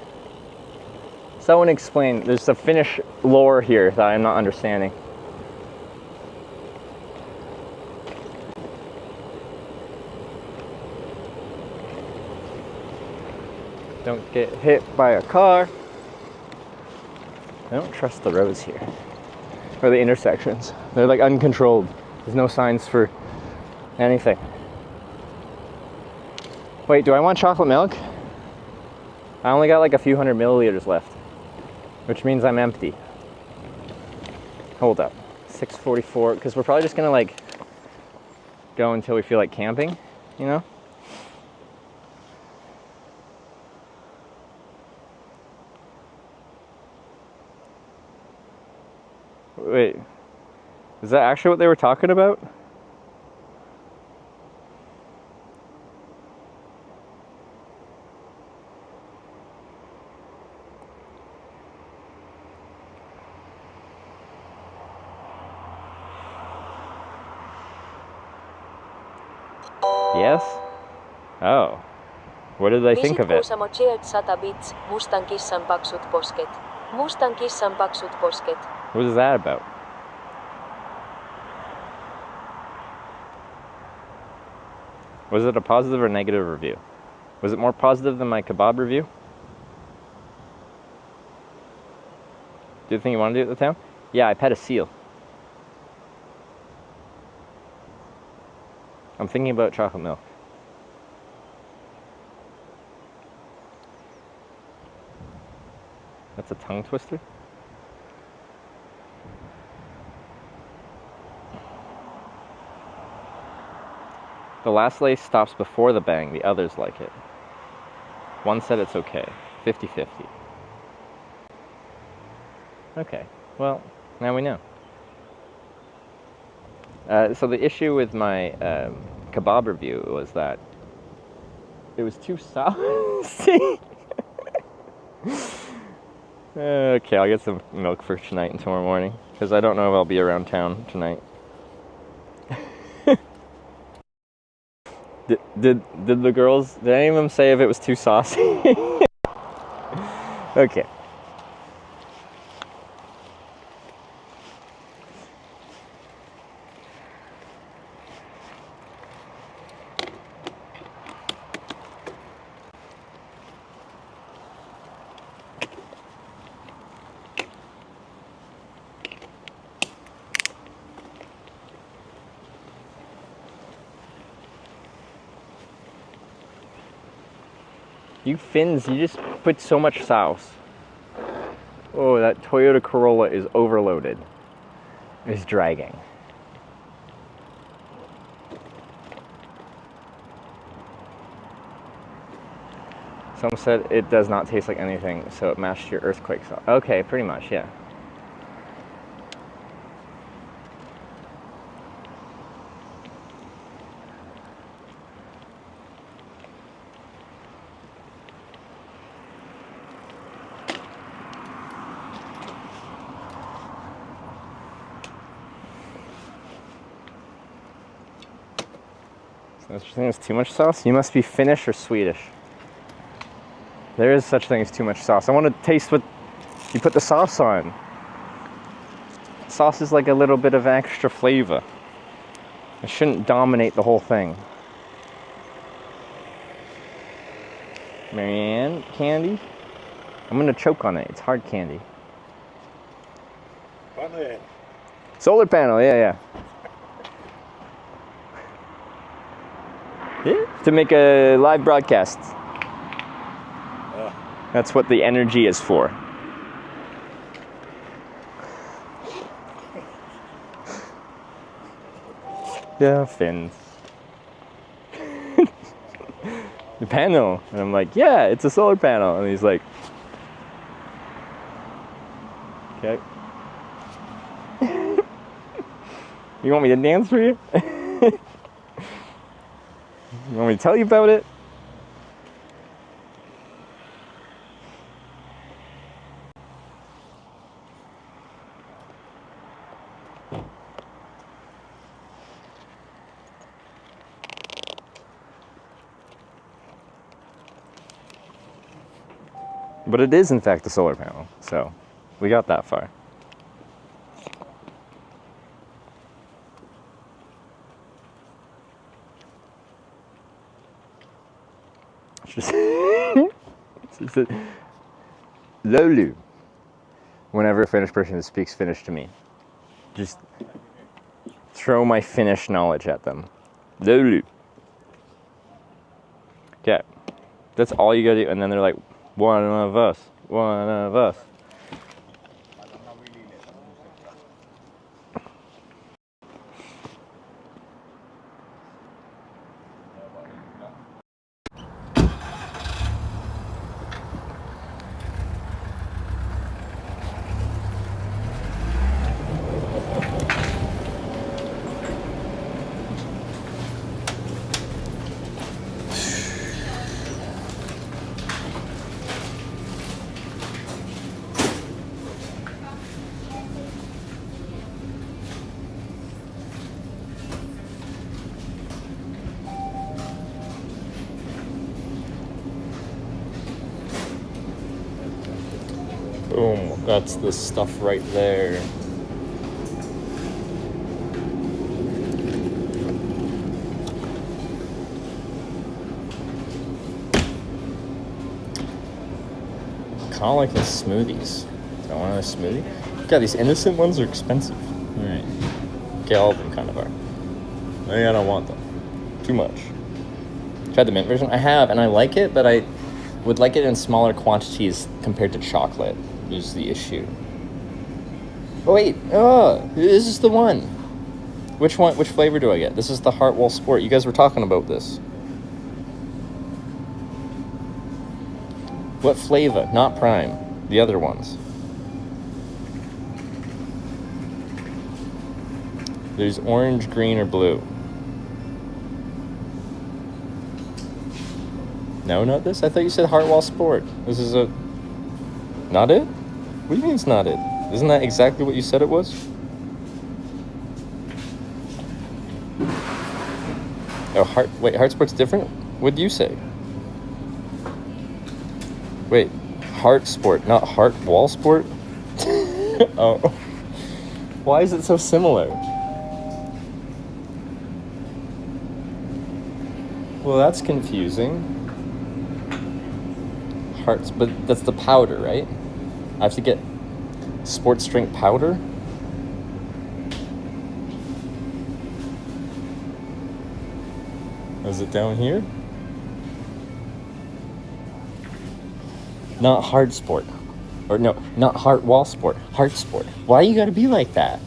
Someone explain. There's a Finnish lore here that I'm not understanding. Don't get hit by a car. I don't trust the roads here. Or the intersections. They're like uncontrolled. There's no signs for anything. Wait, do I want chocolate milk? I only got like a few hundred milliliters left, which means I'm empty. Hold up, 6:44, because we're probably just gonna like go until we feel like camping, you know? Wait, is that actually what they were talking about? Yes? Oh. What did I think of it? Kuusamo cheered 100 bits, mustan kissan paksut posket. Mustan kissan paksut posket. What is that about? Was it a positive or negative review? Was it more positive than my kebab review? Do you think you want to do it at the town? Yeah, I pet a seal. I'm thinking about chocolate milk. That's a tongue twister? The last lace stops before the bang, the others like it. One said it's okay. 50-50. Okay, well, now we know. So the issue with my kebab review was that it was too saucy. Okay, I'll get some milk for tonight and tomorrow morning, because I don't know if I'll be around town tonight. Did the girls, did any of them say if it was too saucy? Okay. You Finns, you just put so much sauce. Oh, that Toyota Corolla is overloaded. It's dragging. Some said it does not taste like anything, so it matched your earthquake sauce. Okay, pretty much, yeah. Such thing as too much sauce? You must be Finnish or Swedish. There is such thing as too much sauce. I want to taste what you put the sauce on. Sauce is like a little bit of extra flavor. It shouldn't dominate the whole thing. Marianne, candy? I'm gonna choke on it. It's hard candy. Solar panel, yeah. Yeah, to make a live broadcast. That's what the energy is for. Yeah, Finns. The panel. And I'm like, yeah, it's a solar panel. And he's like, okay. You want me to dance for you? You want me to tell you about it? But it is in fact a solar panel, so we got that far. Lolu. Whenever a Finnish person speaks Finnish to me, just throw my Finnish knowledge at them. Lolu. Okay, that's all you gotta do, and then they're like, one of us, one of us. Boom, that's the stuff right there. Kind of like the smoothies. Do I want a smoothie? God, these innocent ones are expensive. Alright. Okay, all of them kind of are. Maybe I don't want them. Too much. Tried the mint version? I have, and I like it, but I would like it in smaller quantities compared to chocolate. Is the issue. Oh wait, this is the one. Which one? Which flavor do I get? This is the Hartwell Sport. You guys were talking about this. What flavor? Not Prime. The other ones. There's orange, green, or blue. No, not this. I thought you said Hartwell Sport. This is a... Not it? What do you mean it's not it? Isn't that exactly what you said it was? Oh, wait, hard sport's different? What'd you say? Wait, heart sport, not heart wall sport? Oh. Why is it so similar? Well, that's confusing. Hearts, but that's the powder, right? I have to get sports drink powder? Is it down here? Not hard sport. Or no, not heart wall sport. Heart sport. Why you gotta be like that?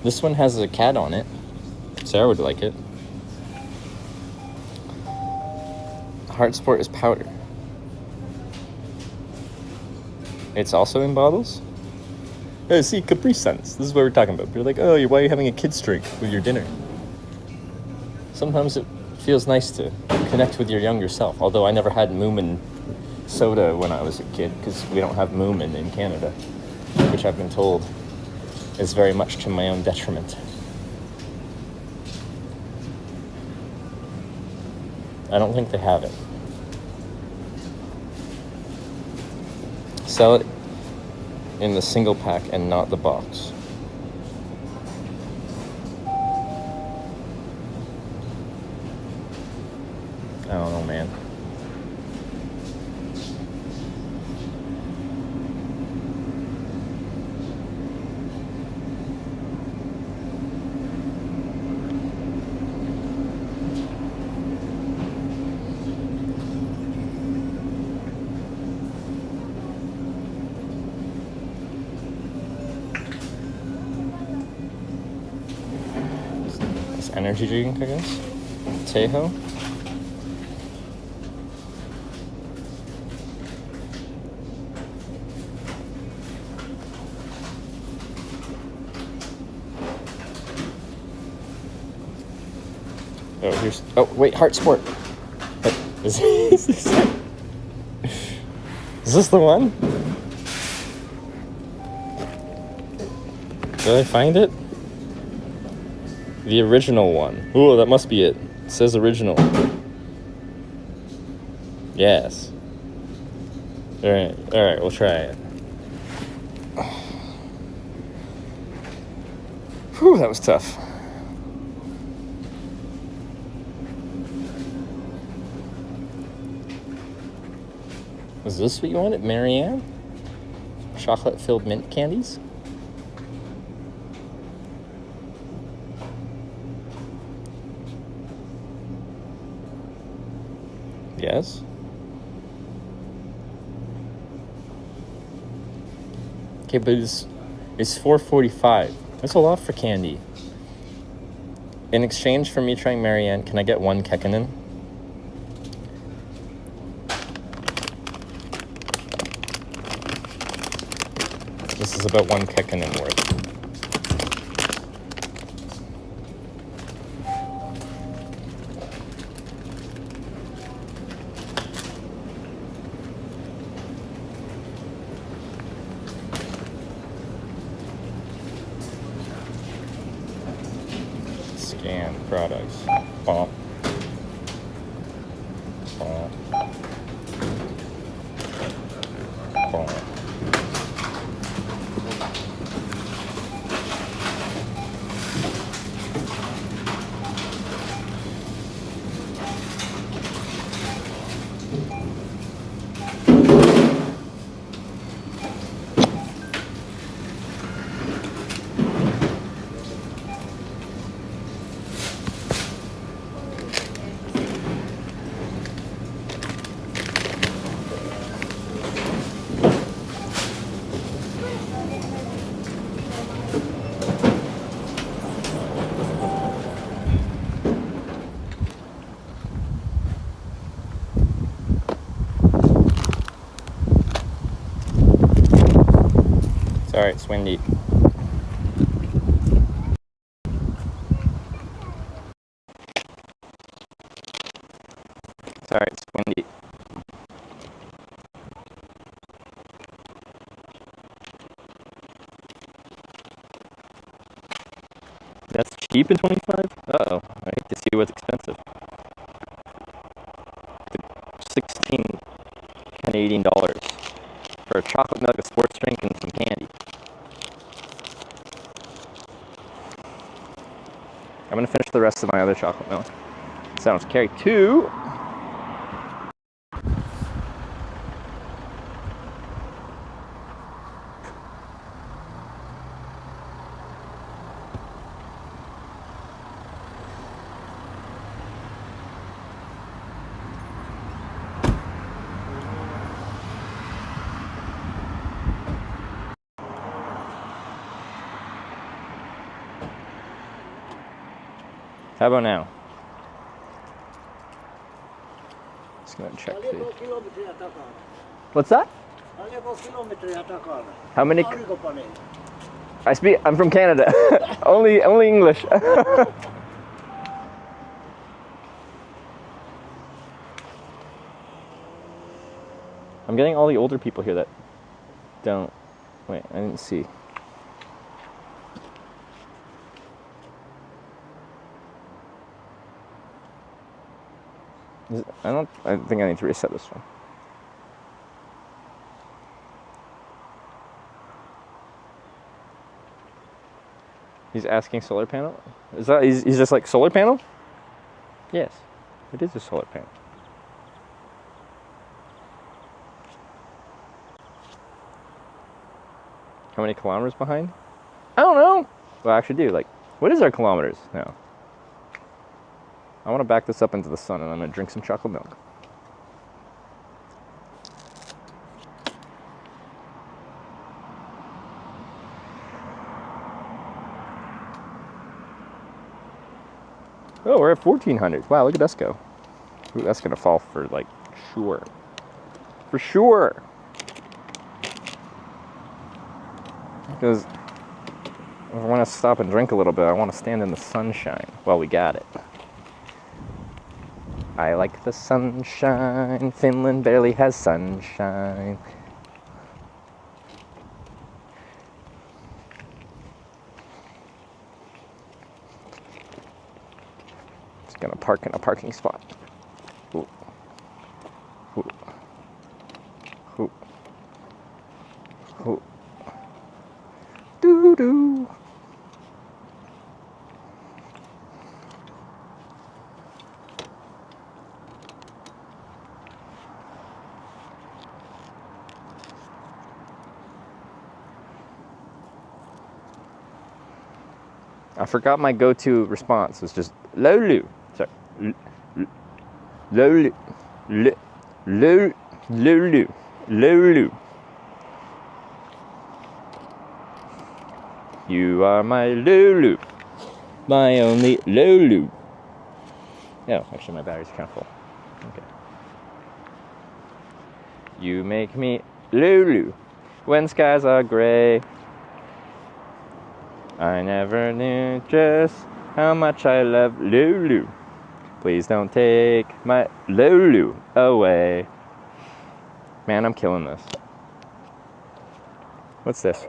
This one has a cat on it. Sarah would like it. Heart sport is powder. It's also in bottles? Oh, see, Capri Suns. This is what we're talking about. You're like, oh, why are you having a kid's drink with your dinner? Sometimes it feels nice to connect with your younger self. Although I never had Moomin soda when I was a kid because we don't have Moomin in Canada, which I've been told is very much to my own detriment. I don't think they have it. Sell it in the single pack and not the box. I don't know, man. Energy drink, I guess. Tejo. Oh, here's. Oh, wait, Heart Sport. Wait, is this the one? Did I find it? The original one. Ooh, that must be it. It says original. Yes. Alright, we'll try it. Whew, that was tough. Was this what you wanted, Marianne? Chocolate-filled mint candies? Yes. Okay, but it's $4.45. That's a lot for candy. In exchange for me trying Marianne, can I get one Kekkonen? This is about one Kekkonen worth. Scan products. Bump. Bump. Bump. Sorry, it's windy. Sorry, it's windy. That's cheap in 25? Uh-oh. Right. to see what's expensive. 16 Canadian dollars for a chocolate milk, a sports drink, and some candy. I'm gonna finish the rest of my other chocolate milk. Sounds carry 2. How about now? Just gonna check the... What's that? How many? I'm from Canada. only English. I'm getting all the older people here that don't... Wait, I didn't see. I think I need to reset this one. He's asking solar panel? Is that, he's just like, solar panel? Yes, it is a solar panel. How many kilometers behind? I don't know. Well, I actually do. Like, what is our kilometers now? I want to back this up into the sun and I'm going to drink some chocolate milk. Oh, we're at 1400. Wow, look at us go. Ooh, that's going to fall for, like, sure. For sure. Because if I want to stop and drink a little bit, I want to stand in the sunshine. Well, we got it. I like the sunshine. Finland barely has sunshine. Just gonna park in a parking spot. Ooh. Ooh. Ooh. Ooh. Doo-doo. I forgot my go-to response. It's just Lolu. Sorry. Lolu. Lolu. Lolu. You are my Lulu. My only Lulu. Oh, actually my battery's kind of full. Okay. You make me Lulu when skies are gray. I never knew just how much I love Lulu. Please don't take my Lulu away. Man, I'm killing this. What's this?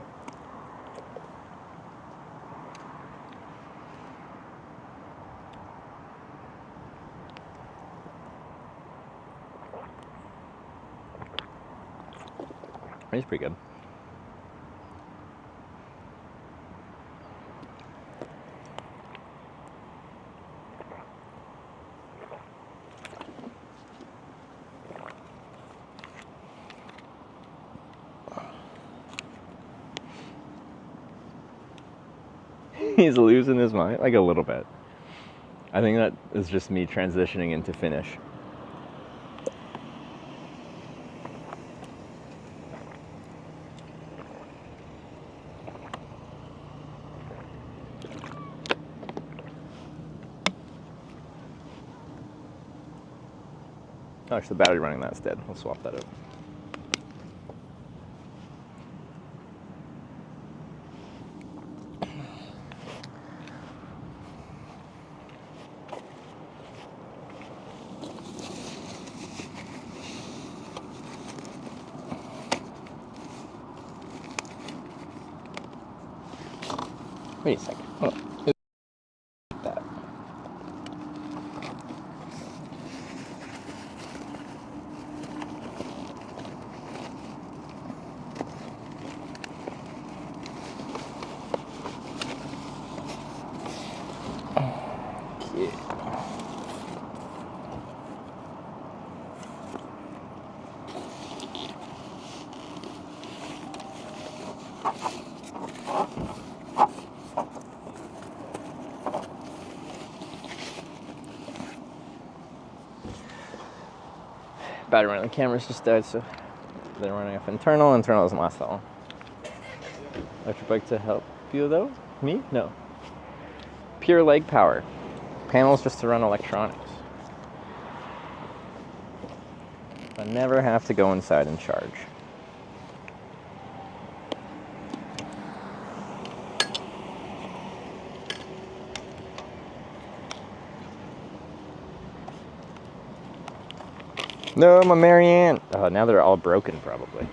He's pretty good. He's losing his mind, like a little bit. I think that is just me transitioning into Finnish. Oh, actually the battery running that's dead. We'll swap that out. Wait a second. Hold on. That. Yeah. Battery on the camera's just died, so they're running off internal. Internal doesn't last that long. Electric bike to help you though? Me? No. Pure leg power. Panels just to run electronics. I never have to go inside and charge. No, my Marianne. Oh, now they're all broken, probably.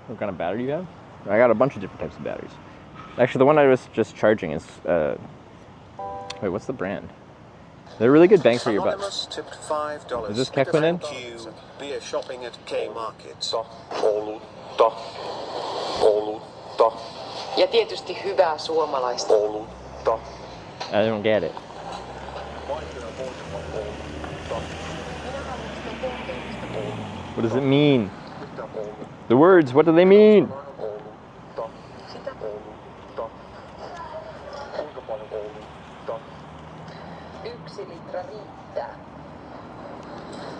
What kind of battery do you have? I got a bunch of different types of batteries. Actually, the one I was just charging is, wait, what's the brand? They're really good bang for your buck. Anonymous tipped $5. Is this Kekkonen? Thank you. Beer shopping at K Markets. Olutta. Olutta. Ja tietysti hyvää suomalaista. Olutta. I don't get it. What does it mean? The words, what do they mean? Yksi litra riittää.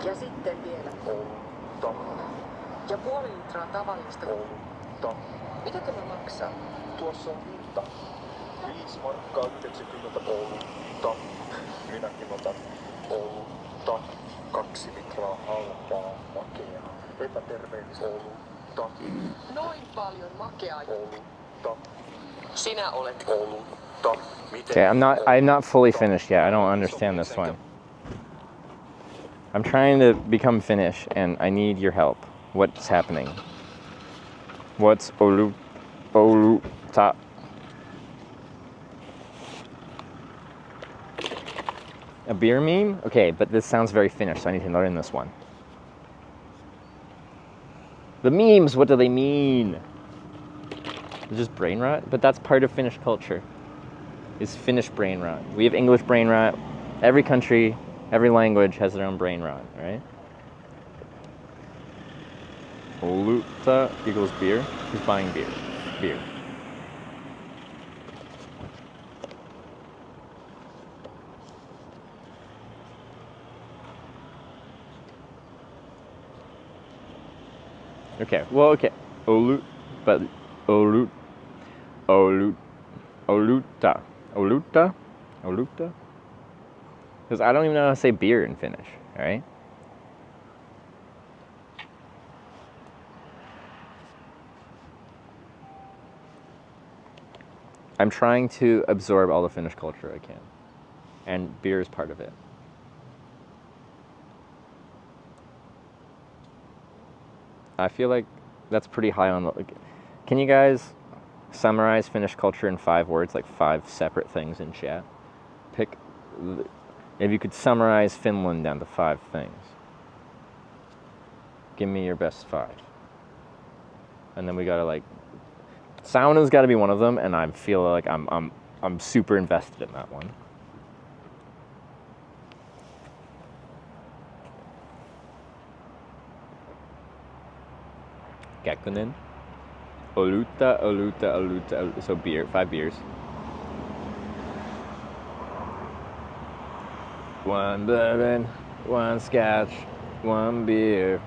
Ja sitten vielä. Ja puoli litraa tavallista. Mitä tämä maksaa? Tuossa on hinta. 5 markkaa 90 olutta. Minäkin otan olutta. 2 litraa halpaa makeaa. Epäterveellistä olutta. Noin paljon makeaa olutta. Sinä olet olutta. Okay, I'm not fully finished yet. I don't understand this one. I'm trying to become Finnish and I need your help. What's happening? What's Oluta? A beer meme? Okay, but this sounds very Finnish, so I need to learn this one. The memes, what do they mean? It's just brain rot? But that's part of Finnish culture. Is Finnish brain rot. We have English brain rot. Every country, every language has their own brain rot, right? Oluta equals beer. Who's buying beer? Beer. Okay, well, okay. But Oluta. Because I don't even know how to say beer in Finnish, alright? I'm trying to absorb all the Finnish culture I can. And beer is part of it. I feel like that's pretty high on the... Can you guys summarize Finnish culture in 5 words, like 5 separate things in chat? If you could summarize Finland down to 5 things. Give me your best 5. And then we gotta like... Sauna's gotta be one of them, and I feel like I'm super invested in that one. Kekkonen. Oluta. So beer, 5 beers. 1 bourbon, 1 scotch, 1 beer.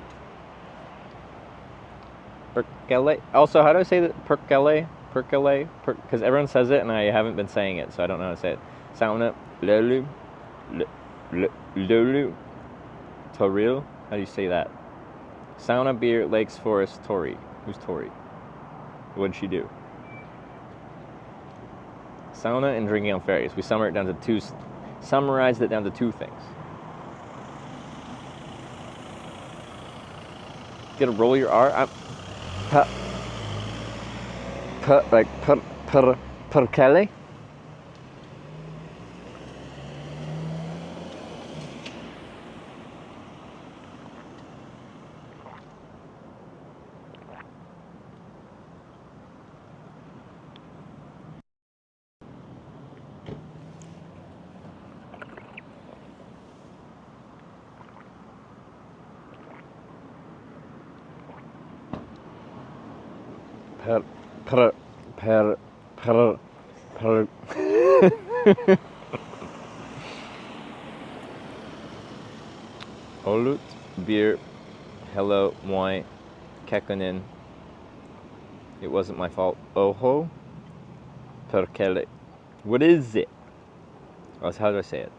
Perkele. Also, how do I say that? Perkele? Because everyone says it and I haven't been saying it, so I don't know how to say it. Sauna. Lolu. Toril? How do you say that? Sauna, beer, lakes, forest, Tori. Who's Tori? What'd she do? Sauna and drinking on ferries. We summarized it down to two things. You gotta roll your R. Perkele? Olut, beer, hello, moi, kekkonen. It wasn't my fault. Oho, perkele. What is it? Oh, how do I say it?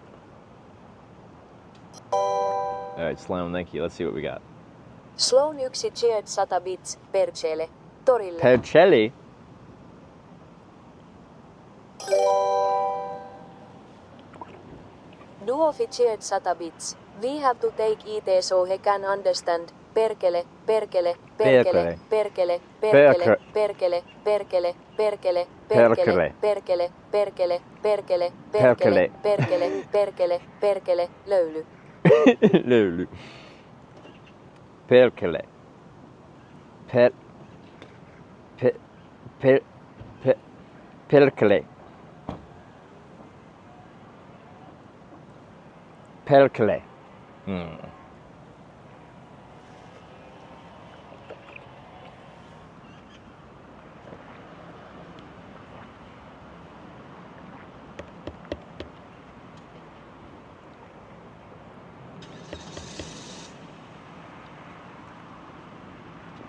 Alright, Sloan, thank you. Let's see what we got. Sloan 1 cheered 100 bits, percele, torille. Percele? Duo cheered 100 bits. We have to take it so he can understand. Perkele, perkele, perkele, perkele, perkele, perkele, perkele, perkele, perkele, perkele, perkele, perkele, perkele, perkele, perkele, perkele, löyly. Löyly. Perkele. Perkele. Perkele.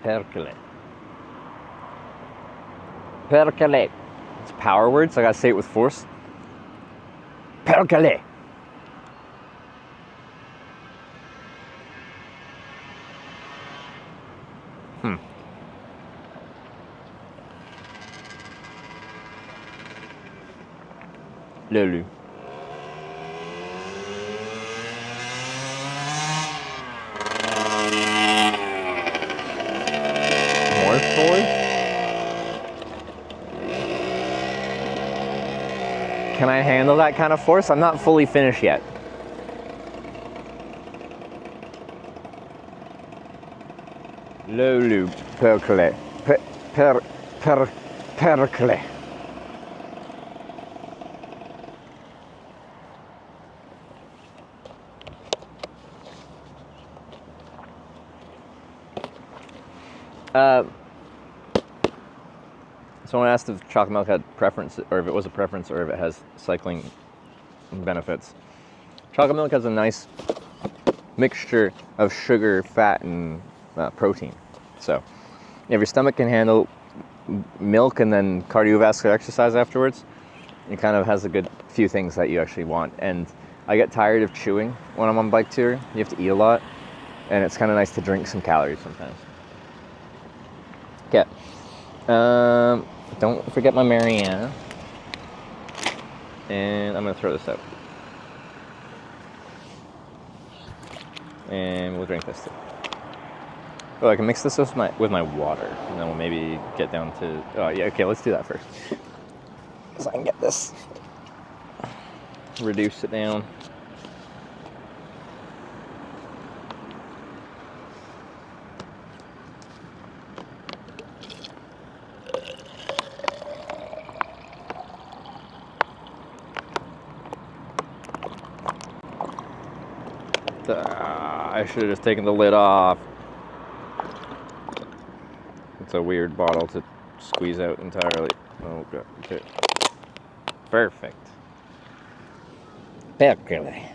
Perkele. Perkele. It's power words, so I gotta say it with force. Perkele. Löyly. More forward? Can I handle that kind of force? I'm not fully finished yet. Löyly. Perkele. Perkele. Someone asked if chocolate milk had preference, or if it was a preference, or if it has cycling benefits. Chocolate milk has a nice mixture of sugar, fat, and protein. So, if your stomach can handle milk and then cardiovascular exercise afterwards, it kind of has a good few things that you actually want. And I get tired of chewing when I'm on bike tour. You have to eat a lot, and it's kind of nice to drink some calories sometimes. Okay. Don't forget my Marianne. And I'm gonna throw this out. And we'll drink this too. Oh, I can mix this with my water, and then we'll maybe get down to. Oh yeah, okay. Let's do that first, so I can get this. Reduce it down. I should have just taken the lid off. It's a weird bottle to squeeze out entirely. Oh god. Okay. Perfect. Perkele.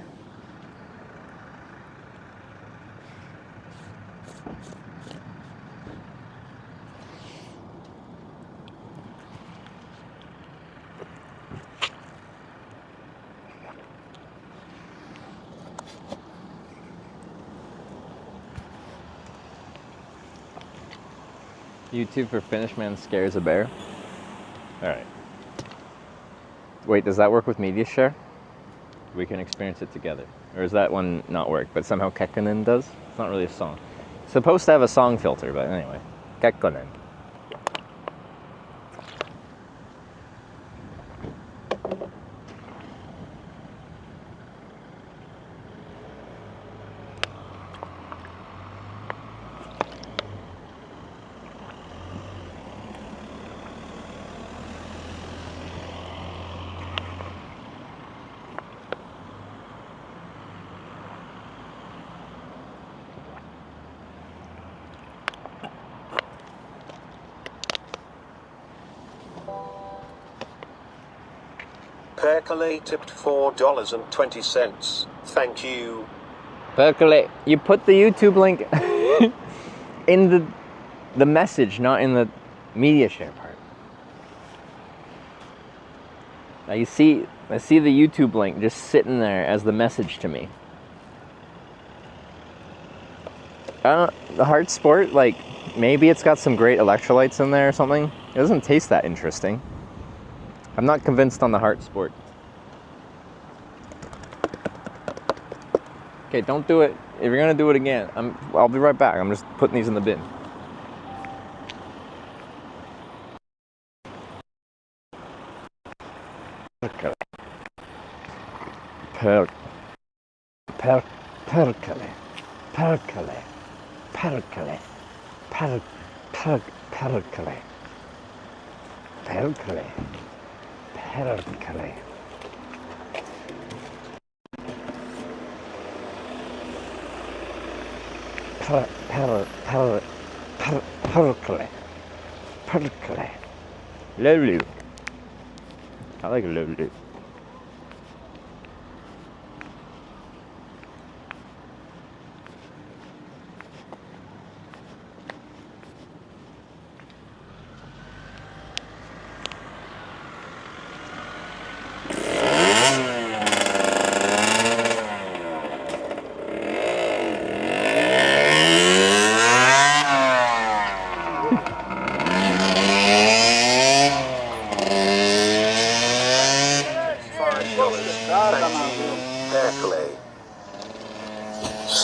YouTube for Finnish man scares a bear. Alright. Wait, does that work with media share? We can experience it together. Or does that one not work? But somehow Kekkonen does? It's not really a song. It's supposed to have a song filter, but anyway. Kekkonen. Percolate tipped $4.20. Thank you. Percolate. You put the YouTube link in the message, not in the media share part. Now I see the YouTube link just sitting there as the message to me. The hard sport, like, maybe it's got some great electrolytes in there or something. It doesn't taste that interesting. I'm not convinced on the heart sport. Okay, don't do it. If you're gonna do it again, I'll be right back. I'm just putting these in the bin. Perkele. Perkele. Perkele. Perkele. Perkele. Perkele. Perkele. Perkele. Perkele. Perkele. Lovely. I like lovely.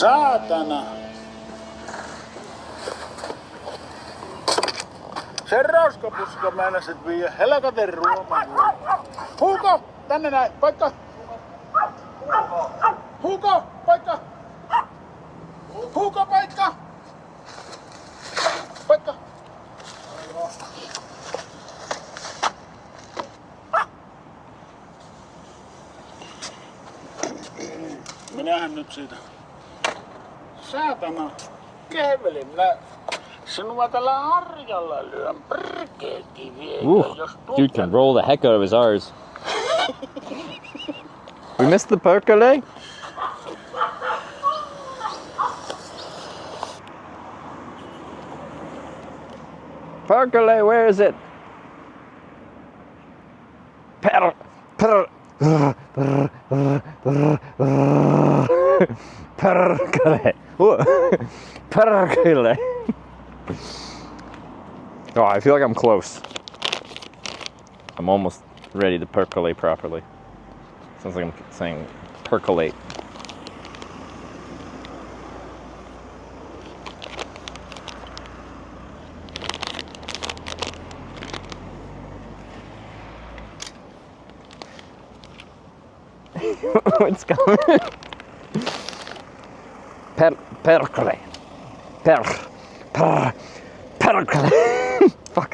Saatana! Sen roskapuska meinasit viiä helkaten ruoman. Huuko! Tänne näin! Paikka! Huuko! Paikka! Huuko! Paikka! Paikka! Minähän nyt siitä. Saatana! Kävelin minä sinua tällä arjalla lyön perkeekin vielä, jos Dude can roll the heck out of his R's. We missed the perkele? Perkele, where is it? Perkele. Perkele. Oh, I feel like I'm close. I'm almost ready to percolate properly. Sounds like I'm saying percolate. What's going on? Percolate. Percolate. Fuck.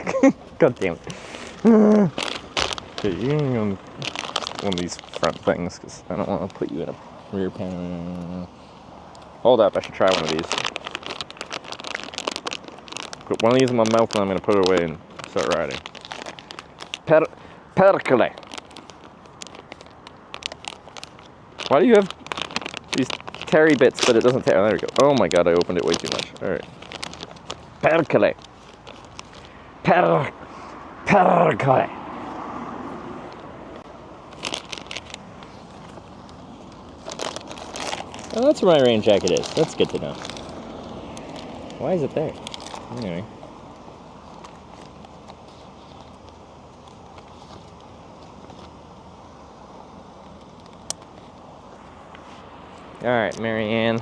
God damn it. Okay, you can go on one of these front things because I don't want to put you in a rear panel. Hold up, I should try one of these. Put one of these in my mouth and I'm going to put it away and start riding. Percolate. Why do you have these terry bits but it doesn't tear? Oh, there we go. Oh my god, I opened it way too much. Alright. Percolate. Percolate. Oh, that's where my rain jacket is. That's good to know. Why is it there? Anyway. Alright, Marianna.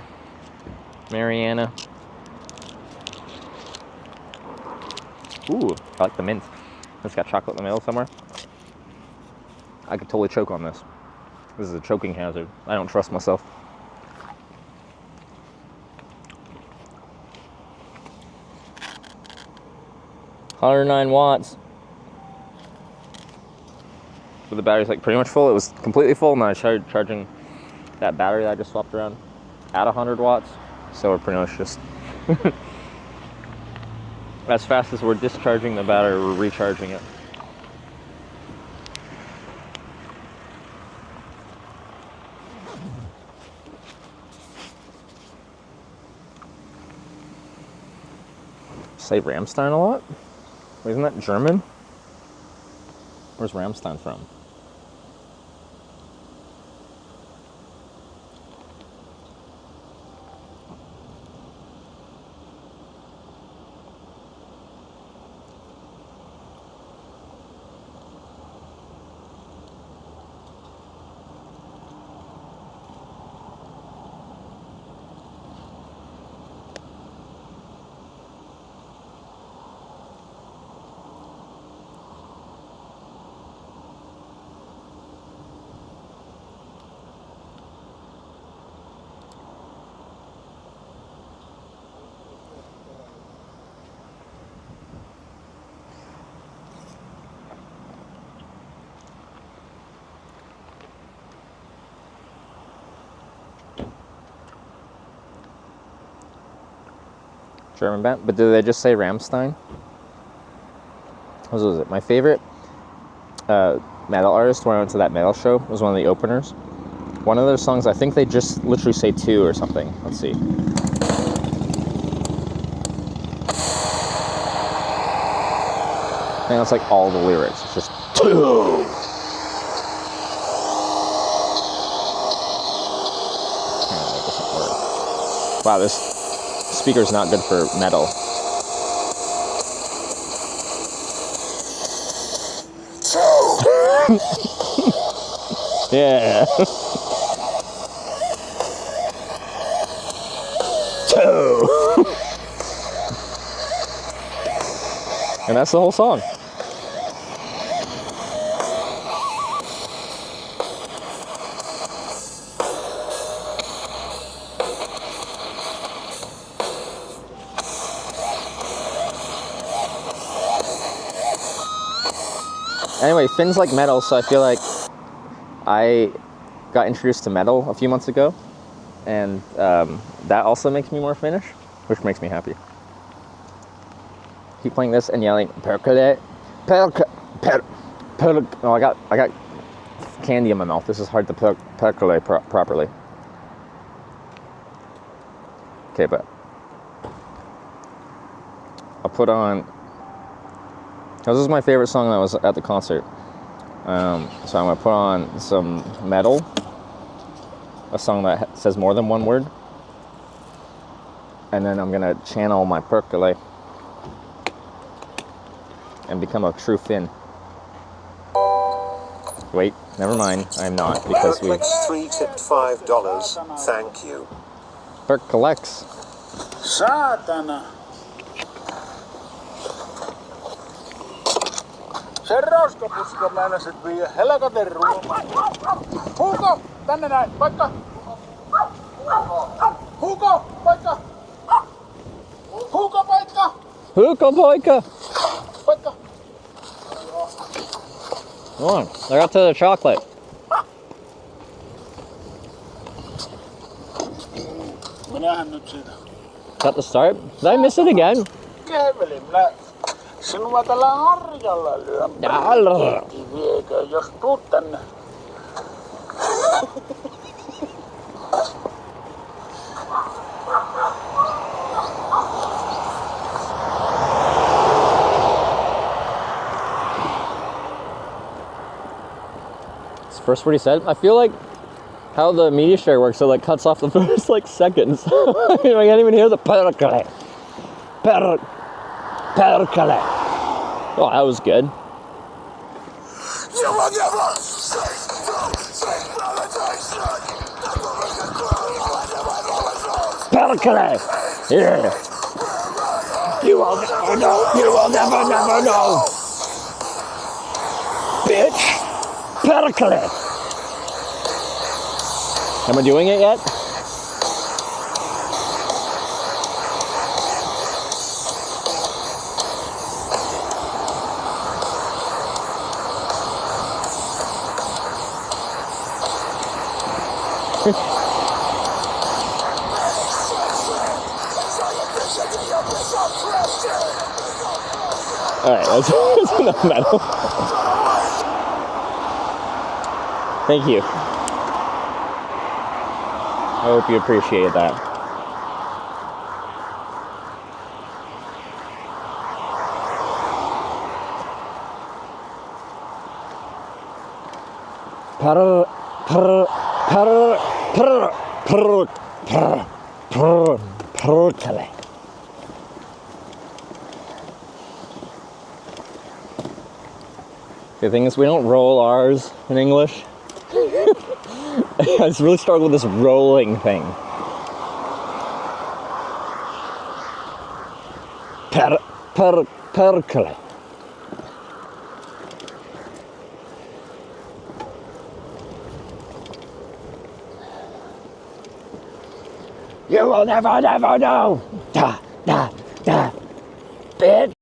Ooh, I like the mint. It's got chocolate in the middle somewhere. I could totally choke on this. This is a choking hazard. I don't trust myself. $109 watts. So the battery's like pretty much full. It was completely full, and then I started charging that battery that I just swapped around at 100 watts. So we're pretty much just as fast as we're discharging the battery, we're recharging it. Say Rammstein a lot? Isn't that German? Where's Rammstein from? German band, but did they just say Rammstein? What was it? My favorite metal artist when I went to that metal show was one of the openers. One of their songs, I think they just literally say 2 or something. Let's see. I think that's like all the lyrics. It's just 2. Wow, this speaker's not good for metal. Yeah. 2. And that's the whole song. Anyway, Finn's like metal, so I feel like I got introduced to metal a few months ago, and that also makes me more Finnish, which makes me happy. Keep playing this and yelling perkele, oh, I got candy in my mouth. This is hard to perkele properly. Okay, but I'll put on. This is my favorite song that was at the concert. So I'm gonna put on some metal, a song that says more than one word, and then I'm gonna channel my perkele and become a true Finn. Wait, never mind, I'm not, because we... Perklex3 tipped $5, thank you. Perklex. Saatana. Se roskapuska meinasit viiä helkaten ruokaa. Hugo, tänne näin, paikka. Hugo, paikka. Hugo, paikka. Hugo, paikka. Paikka. Come on, I got to the chocolate. Minähän nyt siitä. Got the start? Did I miss it again? Kävelin, minä sinua tällä harjalla lyön. Viekö, jos tuut tänne. It's the first word he said. I feel like how the media share works, it like cuts off the first like seconds. I can't even hear the perkele. Perkele. Oh, that was good. perkele! Yeah! You will never know! You will never know! Bitch! Perkele! Am I doing it yet? Alright, that's enough metal. Thank you. I hope you appreciate that. The thing is, we don't roll R's in English. I just really struggle with this rolling thing. Perkele. You will never know! Da, da, da, bitch!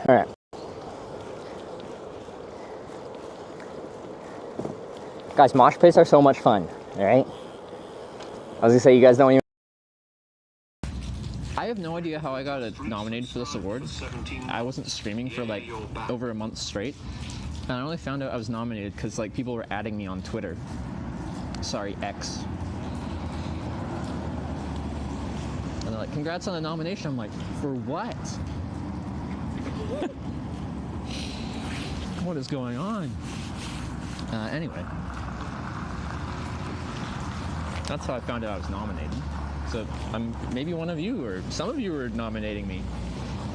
Alright. Guys, mosh pits are so much fun, alright? I was gonna say, you guys don't even... I have no idea how I got nominated for this award. I wasn't streaming for like over a month straight. And I only found out I was nominated because like people were adding me on Twitter. Sorry, X. And they're like, congrats on the nomination. I'm like, for what? What is going on? Anyway. That's how I found out I was nominated. So I'm maybe one of you, or some of you were nominating me.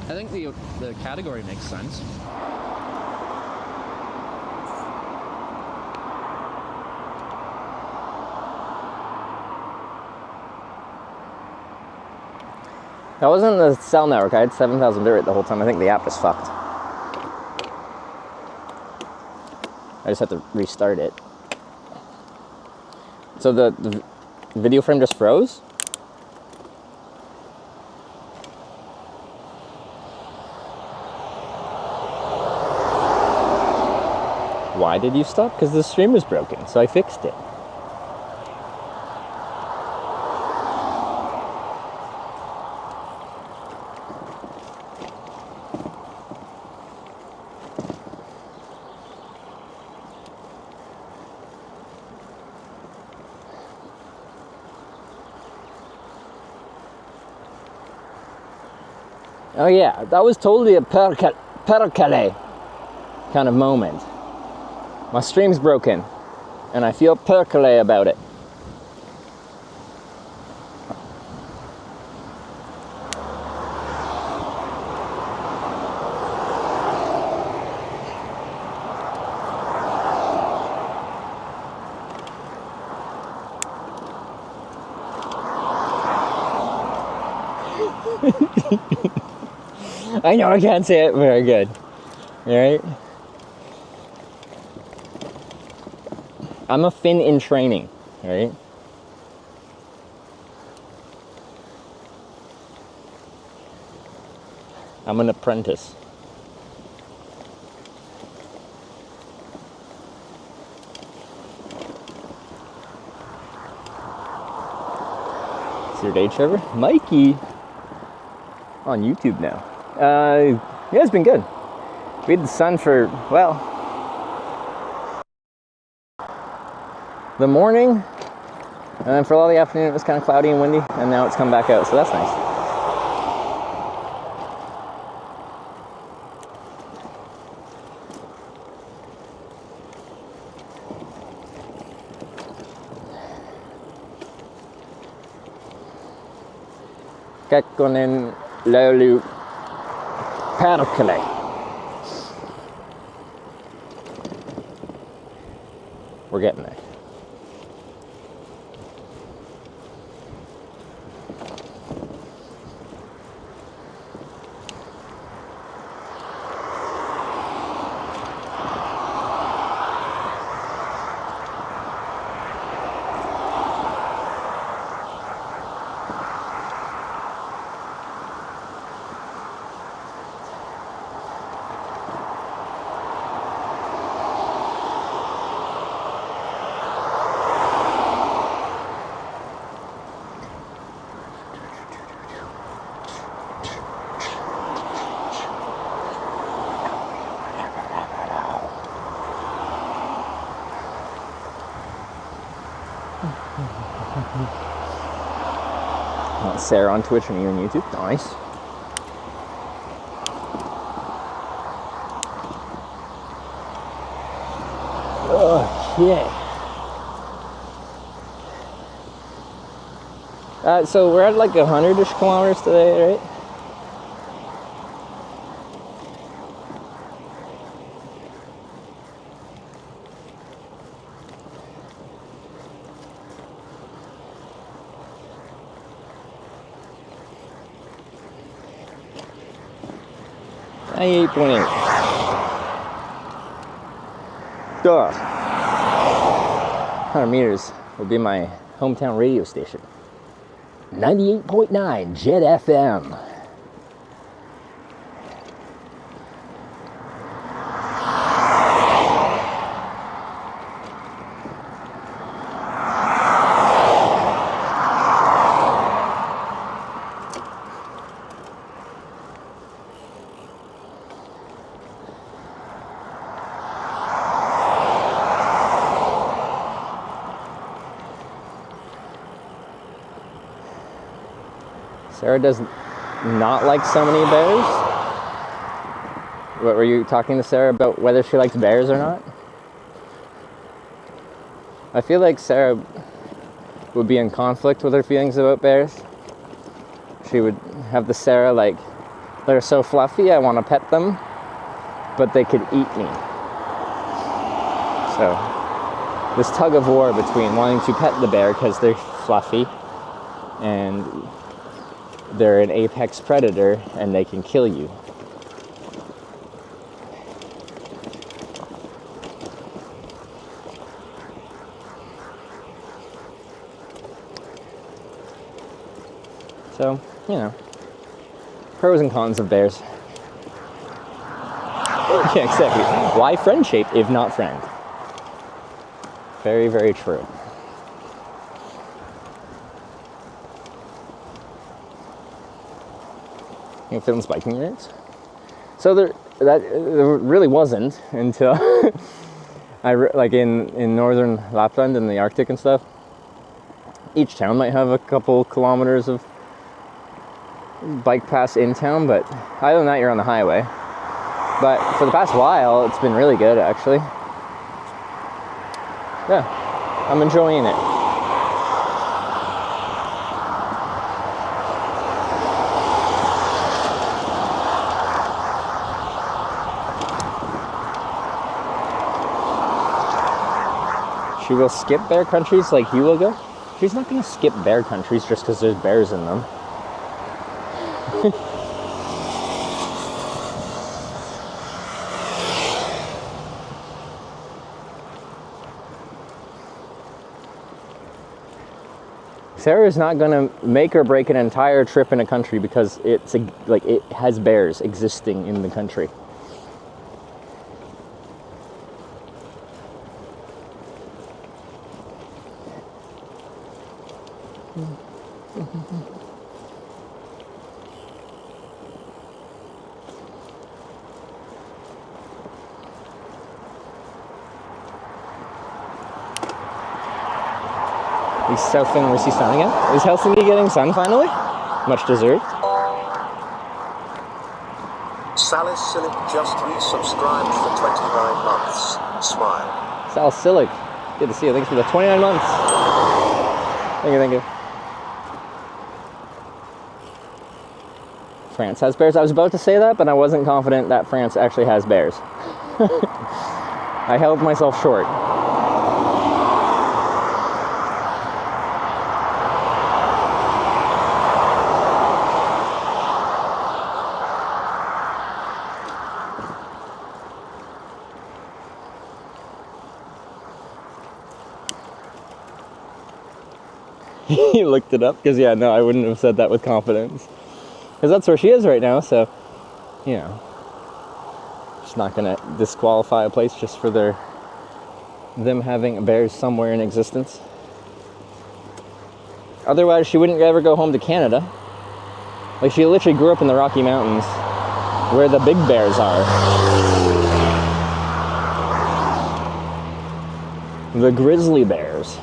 I think the category makes sense. That wasn't the cell network. I had 7,000 bitrate the whole time. I think the app is fucked. I just have to restart it. So the video frame just froze? Why did you stop? Because the stream was broken, so I fixed it. Oh yeah, that was totally a perkele kind of moment. My stream's broken, and I feel perkele about it. I know I can't say it very good, alright? I'm a Finn in training, right? I'm an apprentice. It's your day, Trevor? Mikey! On YouTube now. Yeah, it's been good. We had the sun for, well, the morning, and then for all the afternoon it was kind of cloudy and windy, and now it's come back out, so that's nice. Kekkonen löyly perkele. We're getting there. Sarah on Twitch and you on YouTube. Nice. Okay. So we're at like 100-ish kilometers today, right? .8. 100 meters will be my hometown radio station. 98.9 Jet FM. Sarah does not like so many bears. What, were you talking to Sarah about whether she likes bears or not? I feel like Sarah would be in conflict with her feelings about bears. She would have the Sarah like, they're so fluffy, I want to pet them, but they could eat me. So, this tug of war between wanting to pet the bear because they're fluffy and they're an apex predator and they can kill you. So, you know, pros and cons of bears. Yeah, exactly. Why friend shape if not friend? Very, very true. You know, Finland's biking routes. So there really wasn't until like in northern Lapland and the Arctic and stuff. Each town might have a couple kilometers of bike paths in town, but other than that, you're on the highway. But for the past while, it's been really good, actually. Yeah, I'm enjoying it. She will skip bear countries like you will go? She's not going to skip bear countries just because there's bears in them. Sarah is not gonna make or break an entire trip in a country because it's like it has bears existing in the country. Is Southend, where's he sun again? Is Helsinki getting sun finally? Much deserved. Salicylic just resubscribed for 29 months. Smile. Salicylic, good to see you. Thanks for the 29 months. Thank you, thank you. France has bears. I was about to say that, but I wasn't confident that France actually has bears. I held myself short. He looked it up because, yeah, no, I wouldn't have said that with confidence because that's where she is right now. So, you know, just not gonna disqualify a place just for them having bears somewhere in existence. Otherwise, she wouldn't ever go home to Canada. Like, she literally grew up in the Rocky Mountains where the big bears are. The grizzly bears.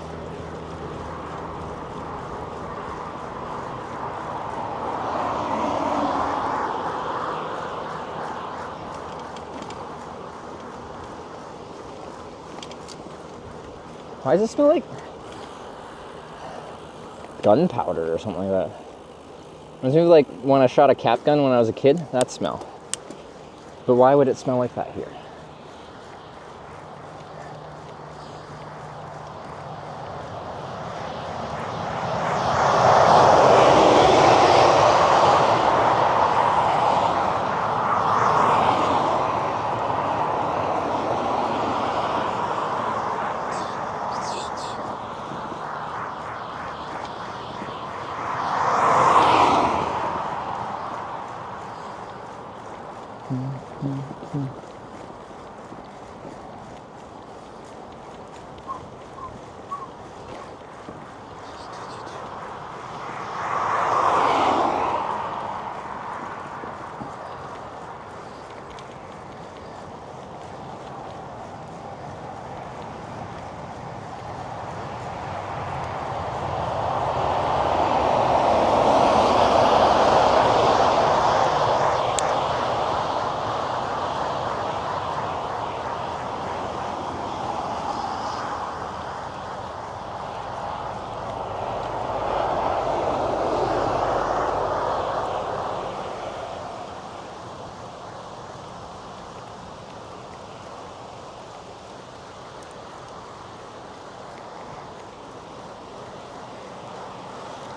Why does it smell like gunpowder or something like that? It seems like when I shot a cap gun when I was a kid, that smell. But why would it smell like that here?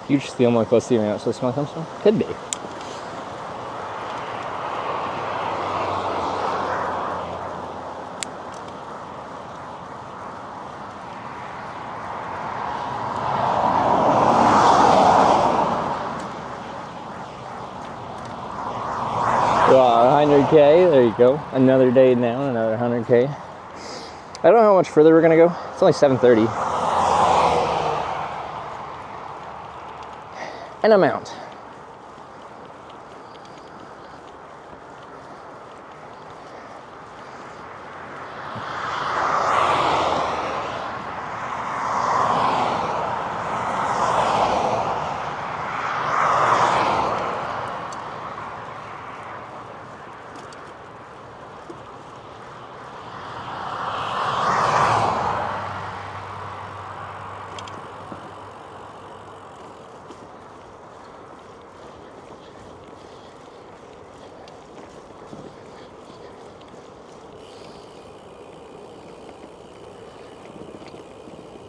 You just feel more close to you, that's where the smell comes from? Could be. Well, 100K, there you go. Another day down, another 100K. I don't know how much further we're gonna go. It's only 7:30. An amount.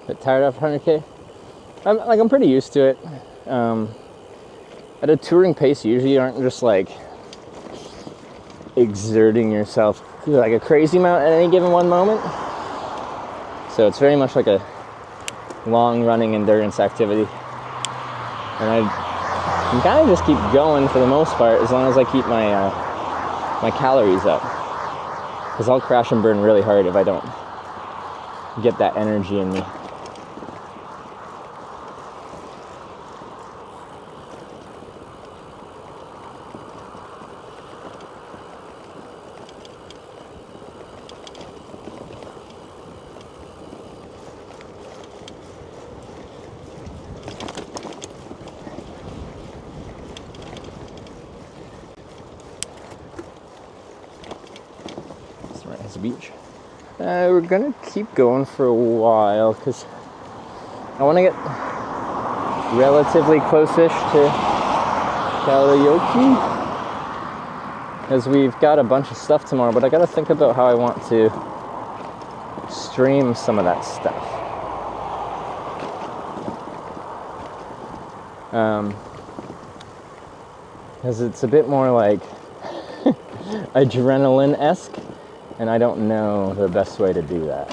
Bit tired after 100K. I'm pretty used to it. At a touring pace, you usually aren't just like exerting yourself like a crazy amount at any given one moment. So it's very much like a long running endurance activity. And I can kind of just keep going for the most part as long as I keep my my calories up. Because I'll crash and burn really hard if I don't get that energy in me. Beach. We're gonna keep going for a while because I want to get relatively close-ish to karaoke, as we've got a bunch of stuff tomorrow, but I gotta think about how I want to stream some of that stuff. Because it's a bit more like adrenaline-esque, and I don't know the best way to do that.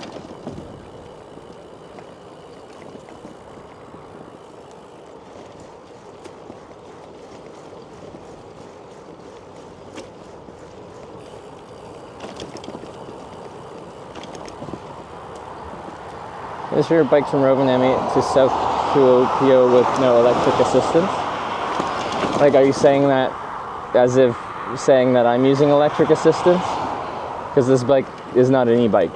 This here bike from Rovaniemi to South Kuopio with no electric assistance. Like, are you saying that as if saying that I'm using electric assistance? Because this bike is not an e-bike.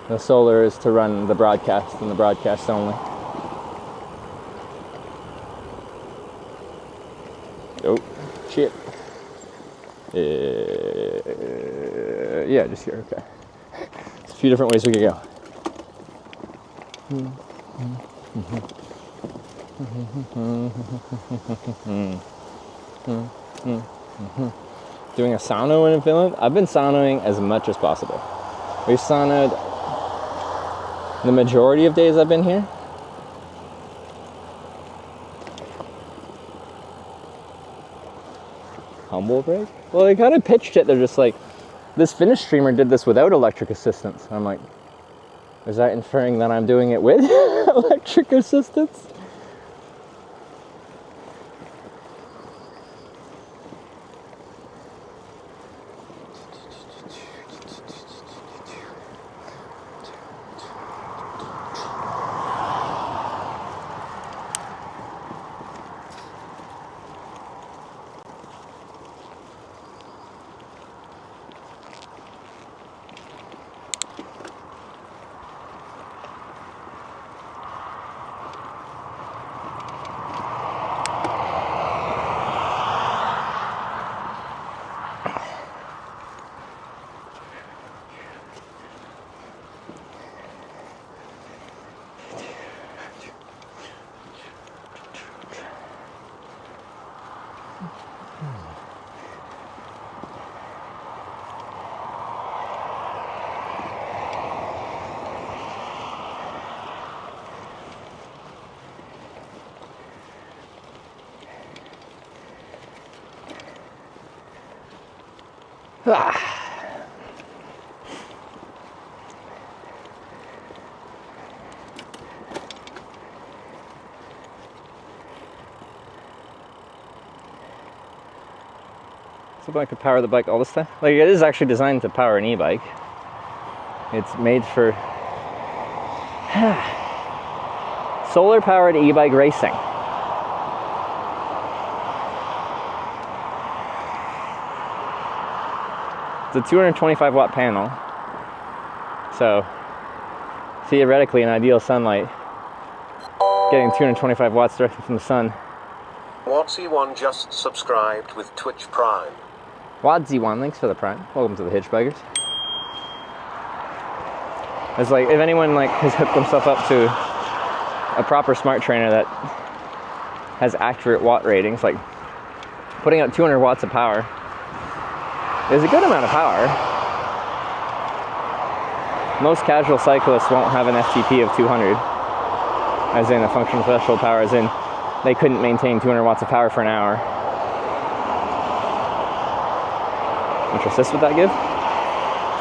The solar is to run the broadcast and the broadcast only. Oh, shit. Yeah, just here, okay. There's a few different ways we could go. Doing a sauna when in Finland? I've been saunaing as much as possible. We've saunaed the majority of days I've been here. Humble break? Well, they kind of pitched it. They're just like, this Finnish streamer did this without electric assistance. I'm like, is that inferring that I'm doing it with electric assistance? So I could power the bike all this time. Like, it is actually designed to power an e-bike. It's made for solar powered e-bike racing. It's a 225 watt panel. So theoretically, in ideal sunlight, getting 225 watts directly from the sun. Watsy1 just subscribed with Twitch Prime. Wadsy1, thanks for the Prime. Welcome to the Hitchbikers. It's like, if anyone like has hooked themselves up to a proper smart trainer that has accurate watt ratings, like putting out 200 watts of power is a good amount of power. Most casual cyclists won't have an FTP of 200, as in a functional threshold power, as in they couldn't maintain 200 watts of power for an hour. Which assist would that give?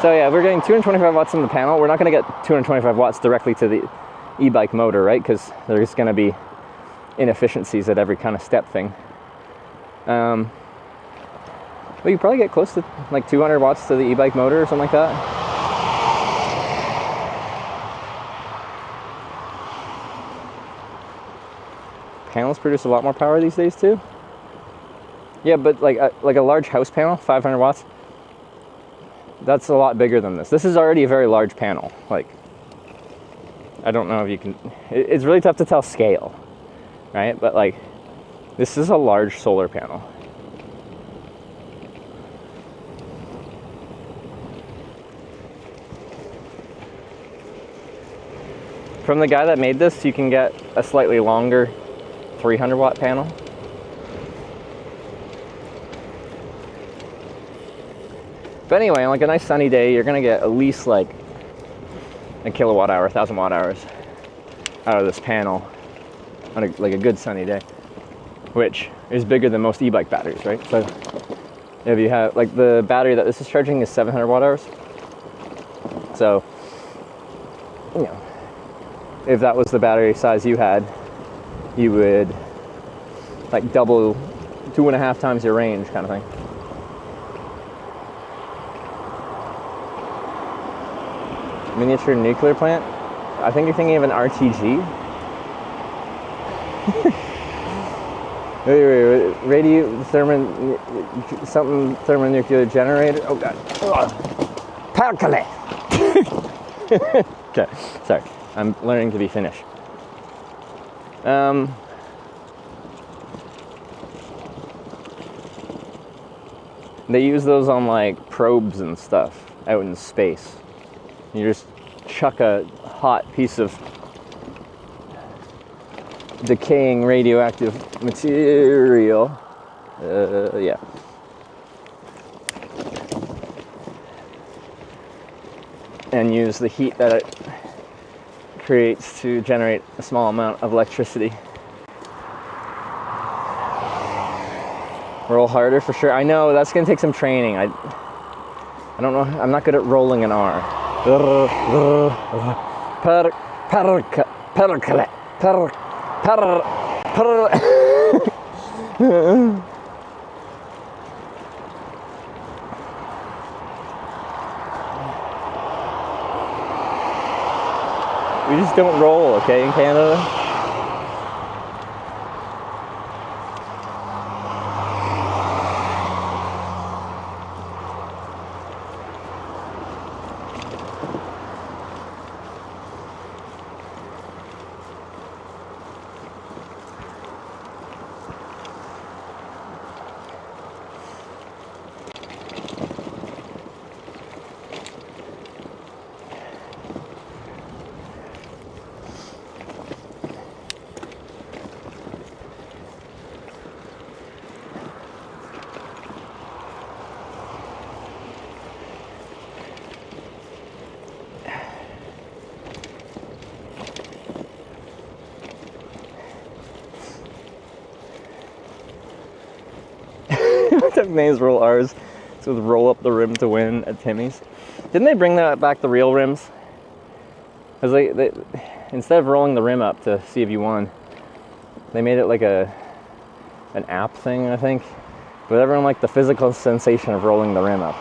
So yeah, we're getting 225 watts on the panel. We're not going to get 225 watts directly to the e-bike motor, right? Because there's going to be inefficiencies at every kind of step thing. But you probably get close to like 200 watts to the e-bike motor or something like that. Panels produce a lot more power these days too. Yeah, but like a large house panel, 500 watts, that's a lot bigger than this. This is already a very large panel. Like, I don't know if you can, it's really tough to tell scale, right? But like, this is a large solar panel. From the guy that made this, you can get a slightly longer 300 watt panel. But anyway, on like a nice sunny day, you're gonna get at least like a kilowatt hour, 1,000 watt hours out of this panel on like a good sunny day, which is bigger than most e-bike batteries, right? So if you have, like, the battery that this is charging is 700 watt hours. So, you know, if that was the battery size you had, you would like double, 2.5 times your range kind of thing. Miniature nuclear plant? I think you're thinking of an RTG. wait, thermonuclear generator. Oh god. Percolate. Okay, sorry. I'm learning to be Finnish. They use those on like probes and stuff out in space. You just chuck a hot piece of decaying radioactive material. Yeah. And use the heat that it creates to generate a small amount of electricity. Roll harder for sure. I know that's gonna take some training. I don't know. I'm not good at rolling an R. We just don't roll, okay, in Canada? Took names roll R's, so with roll up the rim to win at Timmy's. Didn't they bring that back, the real rims? Because they instead of rolling the rim up to see if you won, they made it like an app thing, I think. But everyone liked the physical sensation of rolling the rim up.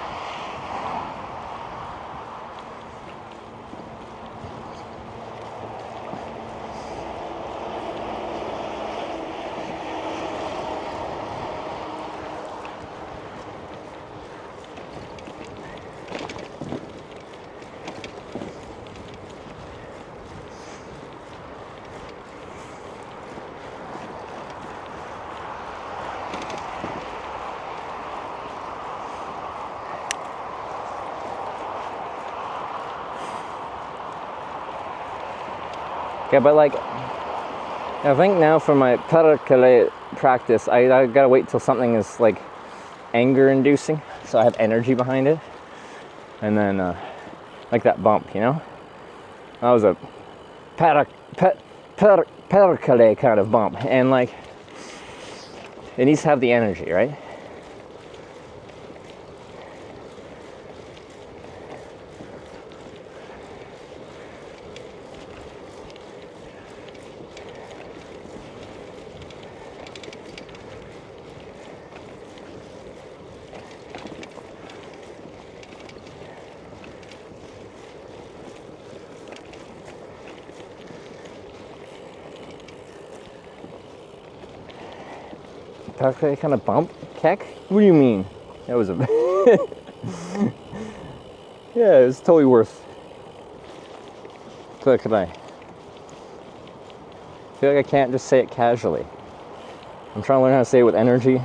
Okay, but like, I think now for my percolate practice, I gotta wait till something is like anger inducing, so I have energy behind it. And then, like that bump, you know? That was a percolate kind of bump. And like, it needs to have the energy, right? That kind of bump? Keck? What do you mean? That was a... Yeah, it was totally worth... Look at I feel like I can't just say it casually. I'm trying to learn how to say it with energy.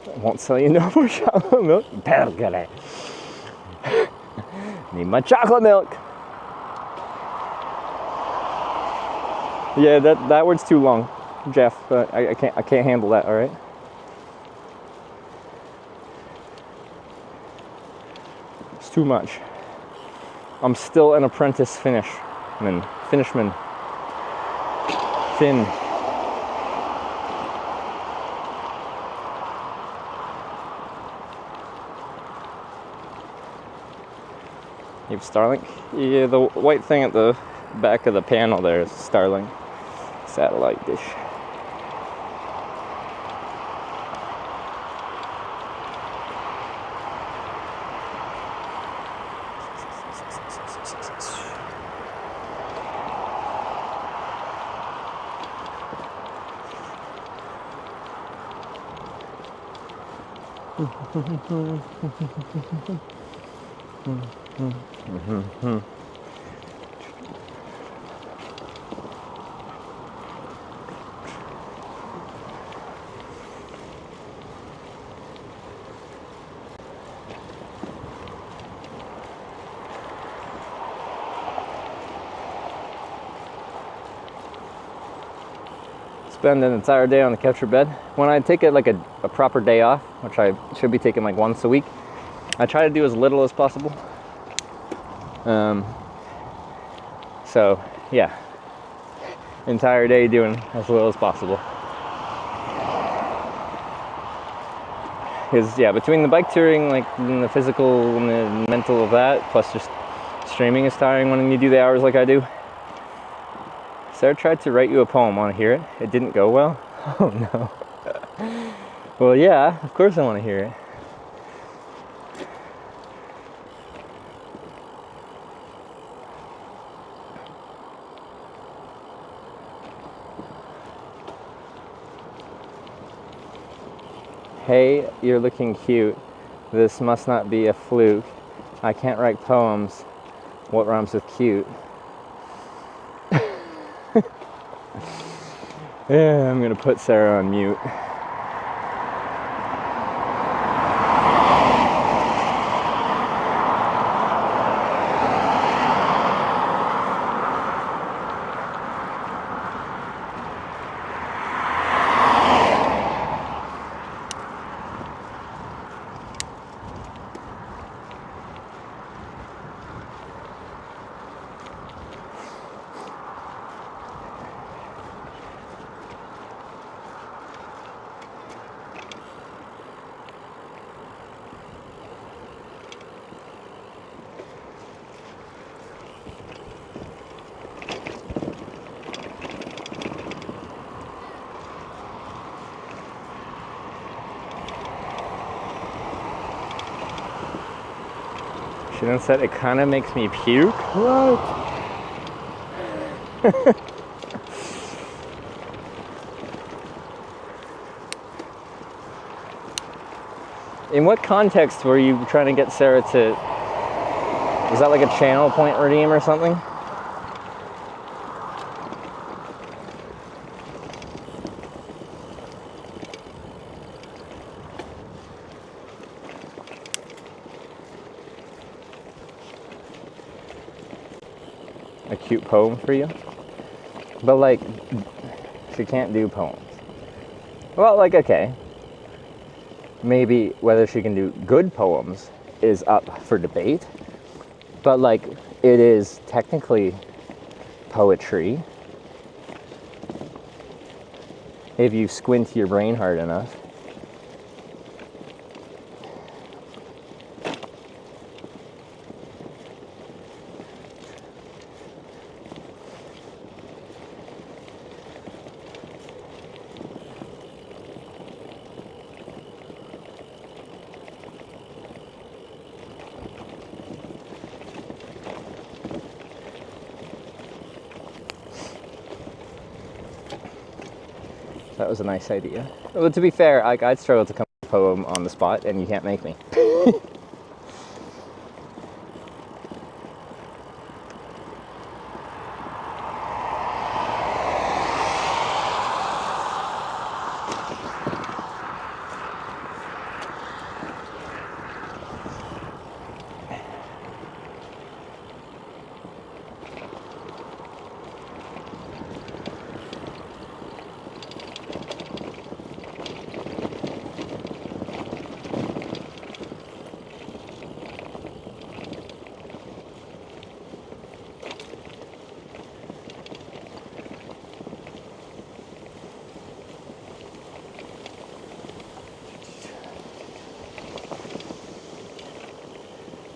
I won't sell you no more chocolate milk. Pergale. Need my chocolate milk. Yeah, that word's too long, Jeff. I can't handle that. All right. It's too much. I'm still an apprentice finishman. Finn. You have Starlink? Yeah, the white thing at the back of the panel there is Starlink satellite dish. Spend an entire day on the couch or bed. When I take it like a proper day off, which I should be taking like once a week, I try to do as little as possible. So yeah, entire day doing as little as possible. Because yeah, between the bike touring, like and the physical and the mental of that, plus just streaming is tiring when you do the hours like I do. Sarah tried to write you a poem. Want to hear it? It didn't go well? Oh no. Well, yeah, of course I want to hear it. Hey, you're looking cute. This must not be a fluke. I can't write poems. What rhymes with cute? Yeah, I'm gonna put Sarah on mute. She then said it kind of makes me puke. What? In what context were you trying to get Sarah to... Was that like a channel point redeem or something? A cute poem for you? But like, she can't do poems. Well, like, okay. Maybe whether she can do good poems is up for debate. But like, it is technically poetry if you squint your brain hard enough. That was a nice idea. Well, to be fair, I'd struggle to come up with a poem on the spot, and you can't make me.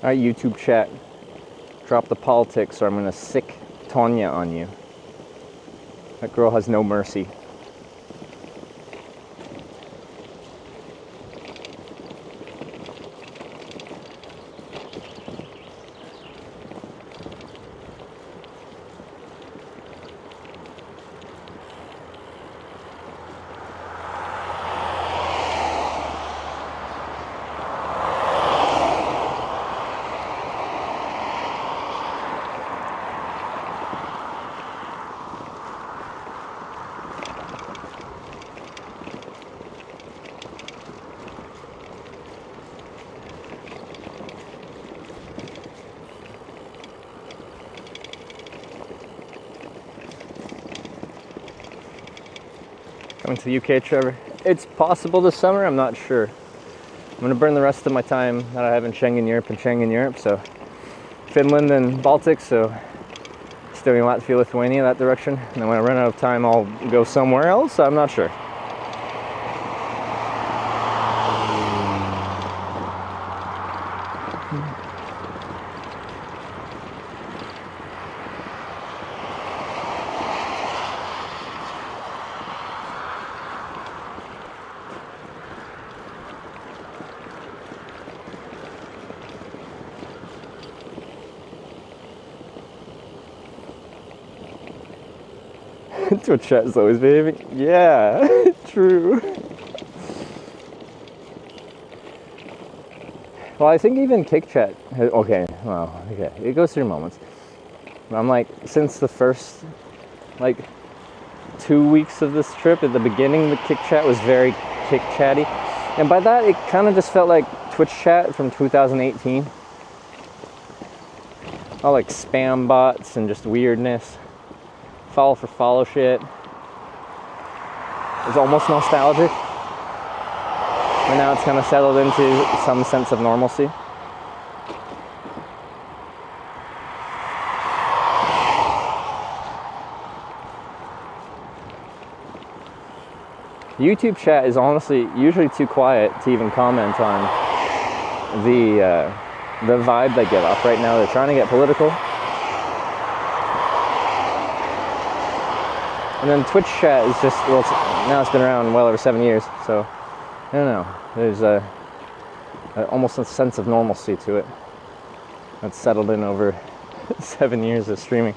All right, YouTube chat, drop the politics or I'm gonna sick Tonya on you. That girl has no mercy. Coming to the UK, Trevor? It's possible this summer, I'm not sure. I'm gonna burn the rest of my time that I have in Schengen Europe, so Finland and Baltics, so Estonia, Latvia, Lithuania, that direction. And then when I run out of time, I'll go somewhere else, I'm not sure. Twitch chat is always behaving. Yeah, true. Well, I think even Kick Chat. Okay, well, okay, it goes through moments. I'm like, since the first, 2 weeks of this trip, at the beginning, the Kick Chat was very Kick Chatty, and by that, it kind of just felt like Twitch chat from 2018. All like spam bots and just weirdness. Follow for follow shit. It's almost nostalgic. But now it's kind of settled into some sense of normalcy. YouTube chat is honestly usually too quiet to even comment on the vibe they get off right now. They're trying to get political. And then Twitch chat is just, well, now it's been around well over 7 years, so I don't know. There's almost a sense of normalcy to it that's settled in over 7 years of streaming.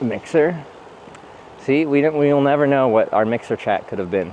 Mixer. See, we'll never know what our Mixer chat could have been.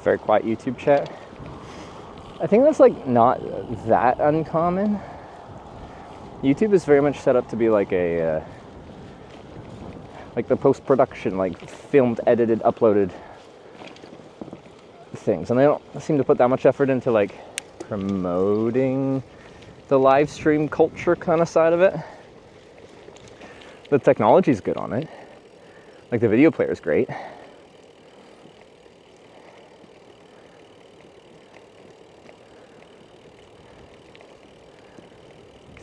Very quiet YouTube chat. I think that's like not that uncommon. YouTube is very much set up to be like a like the post-production, like filmed, edited, uploaded things, and they don't seem to put that much effort into like promoting the live stream culture kind of side of it. The technology's good on it. Like the video player is great.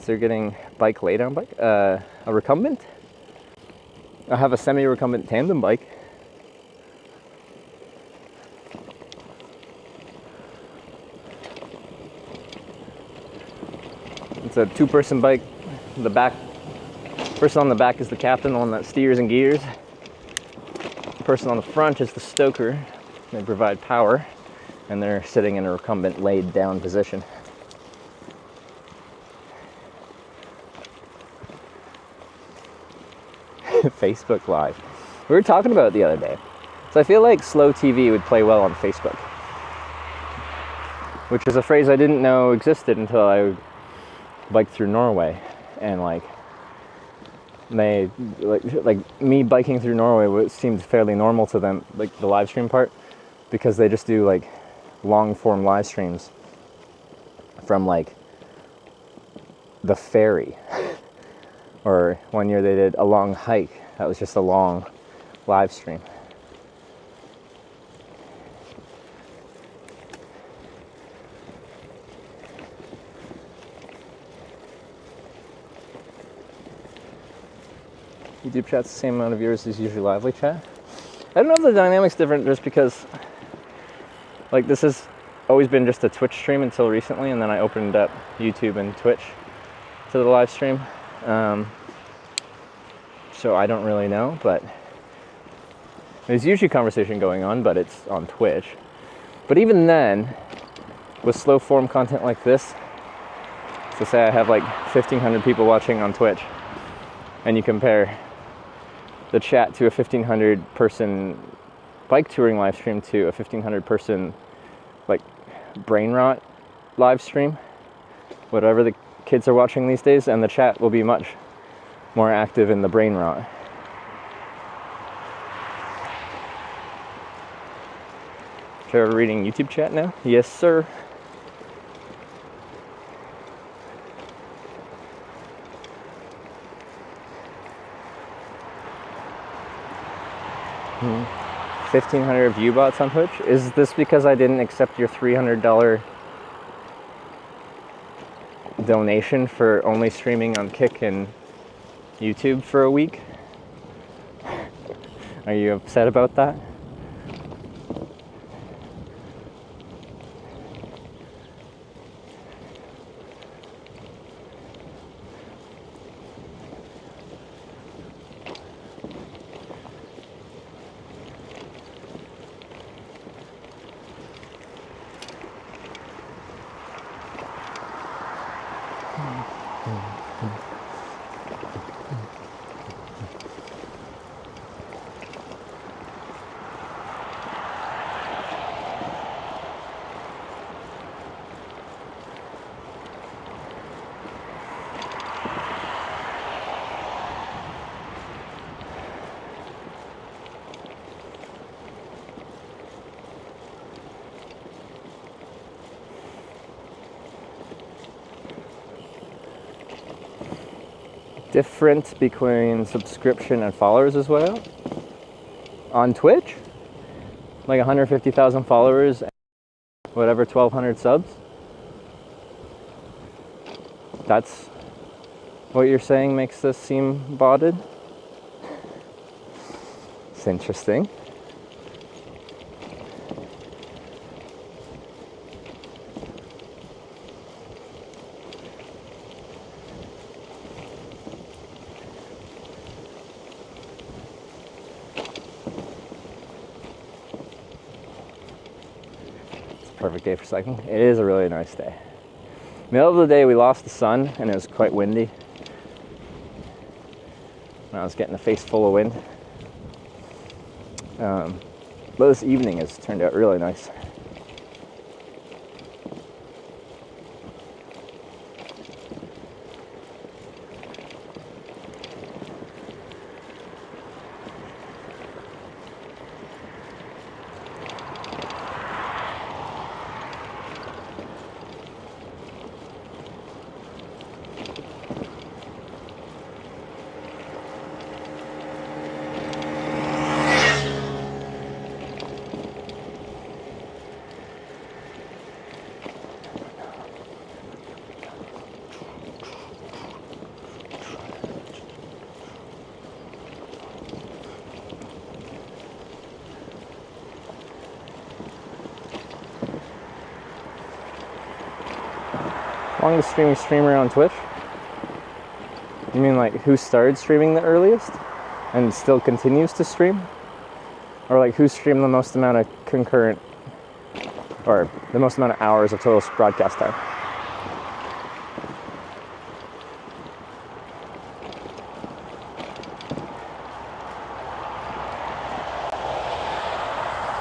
They're getting bike laydown bike, a recumbent. I have a semi-recumbent tandem bike. It's a two-person bike. The back person on the back is the captain, the one that steers and gears. The person on the front is the stoker. They provide power, and they're sitting in a recumbent laid down position. Facebook Live. We were talking about it the other day. So I feel like slow TV would play well on Facebook, which is a phrase I didn't know existed until I biked through Norway. And like me biking through Norway seemed fairly normal to them, like the live stream part, because they just do like long form live streams from like the ferry. Or one year they did a long hike. That was just a long live stream. YouTube chat's the same amount of viewers as usually lively chat. I don't know if the dynamic's different just because like this has always been just a Twitch stream until recently, and then I opened up YouTube and Twitch to the live stream. So I don't really know, but there's usually conversation going on, but it's on Twitch. But even then, with slow form content like this, so say I have like 1,500 people watching on Twitch, and you compare the chat to a 1,500 person bike touring live stream to a 1,500 person like brain rot live stream, whatever the kids are watching these days, and the chat will be much more active in the brain rot. Trevor reading YouTube chat now? Yes, sir. Hmm. 1,500 view bots on Twitch? Is this because I didn't accept your $300 donation for only streaming on Kick and YouTube for a week? Are you upset about that? Difference between subscription and followers as well? On Twitch? Like 150,000 followers and whatever, 1,200 subs? That's what you're saying makes this seem botted? It's interesting. perfect day for cycling. It is a really nice day. Middle of the day we lost the sun and it was quite windy. I was getting a face full of wind. But this evening has turned out really nice. Longest streaming streamer on Twitch? You mean like who started streaming the earliest and still continues to stream? Or like who streamed the most amount of concurrent, or the most amount of hours of total broadcast time?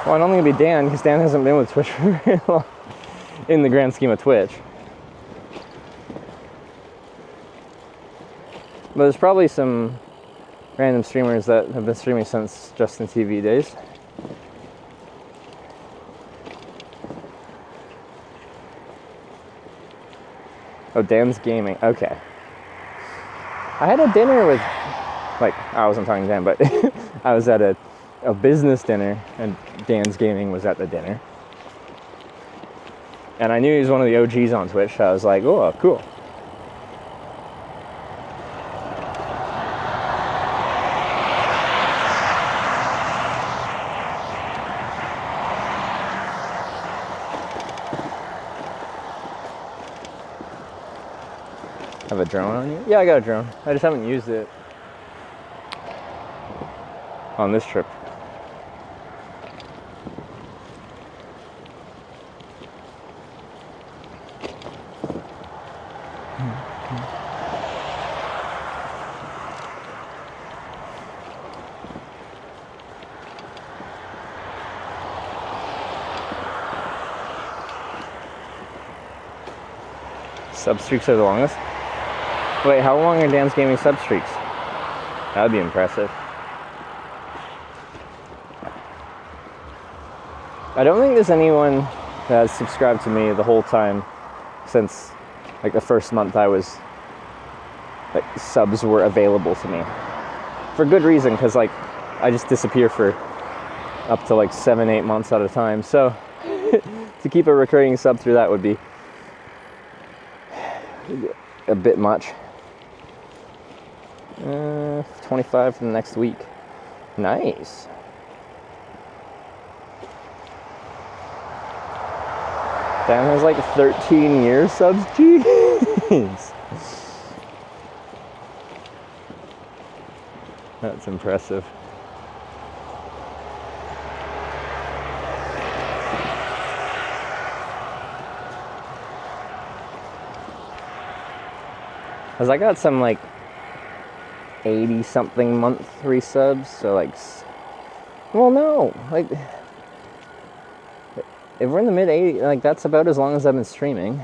Well, I don't think it'd be Dan, because Dan hasn't been with Twitch for very long in the grand scheme of Twitch. But there's probably some random streamers that have been streaming since Justin TV days. Oh, Dan's gaming. Okay. I had a dinner with, like, I wasn't talking to Dan, but I was at a business dinner and Dan's gaming was at the dinner. And I knew he was one of the OGs on Twitch, so I was like, oh, cool. Have a drone on you? Yeah, I got a drone. I just haven't used it on this trip. Sub streaks are the longest? Wait, how long are Dan's gaming sub streaks? That would be impressive. I don't think there's anyone that has subscribed to me the whole time since like the first month I was, like, subs were available to me. For good reason, because like I just disappear for up to like 7-8 months at a time. So to keep a recurring sub through that would be a bit much. 25 for the next week. Nice. Dan has like 13 years subs. Jeez. That's impressive. Cause I got some like 80 something monthly subs, so like, well, no, like if we're in the mid 80s, like that's about as long as I've been streaming.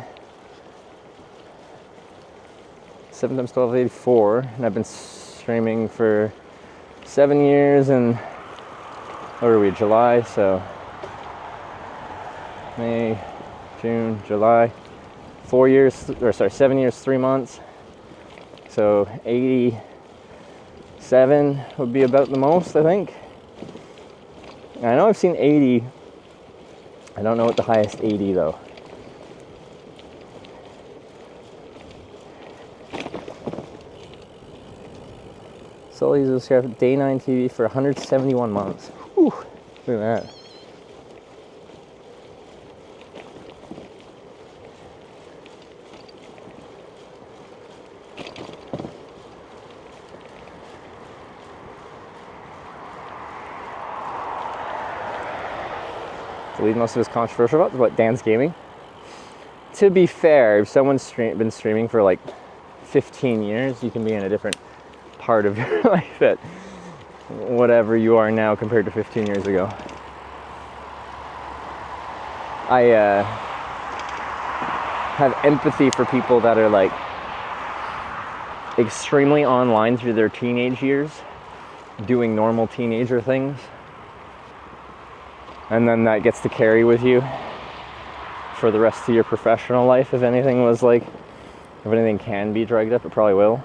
7 times 12, 84, and I've been streaming for 7 years, and what are we, July? So May, June, July, 4 years, or sorry, 7 years, 3 months. So 87 would be about the most, I think. And I know I've seen 80. I don't know what the highest 80 though. Sully's subscribed Day 9 TV for 171 months. Whew, look at that. believe most of it's controversial about, what Dan's gaming. To be fair, if someone's been streaming for like 15 years, you can be in a different part of your life that whatever you are now compared to 15 years ago. I have empathy for people that are like extremely online through their teenage years, doing normal teenager things, and then that gets to carry with you for the rest of your professional life. If anything can be dragged up, it probably will.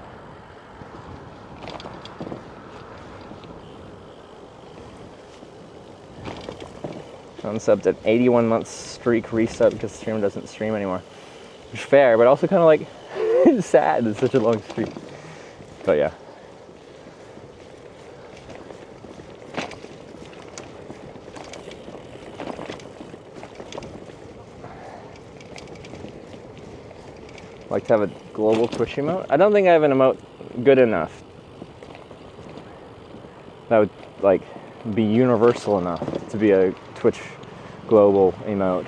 Unsubbed at 81 months streak resub because the streamer doesn't stream anymore. Which is fair, but also kind of like sad. It's such a long streak. But yeah. Like to have a global Twitch emote? I don't think I have an emote good enough that would like be universal enough to be a Twitch global emote.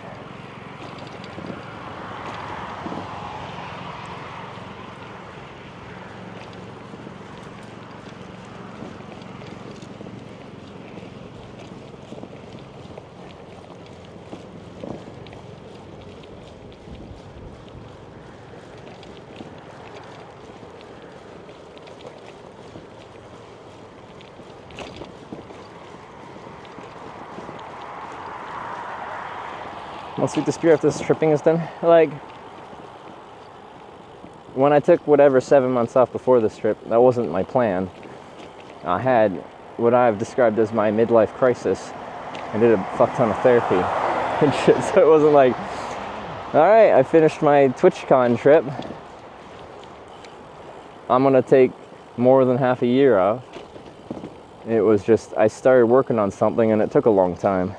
Once we dispute after this tripping is done, like when I took whatever 7 months off before this trip, that wasn't my plan. I had what I've described as my midlife crisis and did a fuck ton of therapy and shit. So it wasn't like, all right, I finished my TwitchCon trip, I'm gonna take more than half a year off. It was just, I started working on something and it took a long time.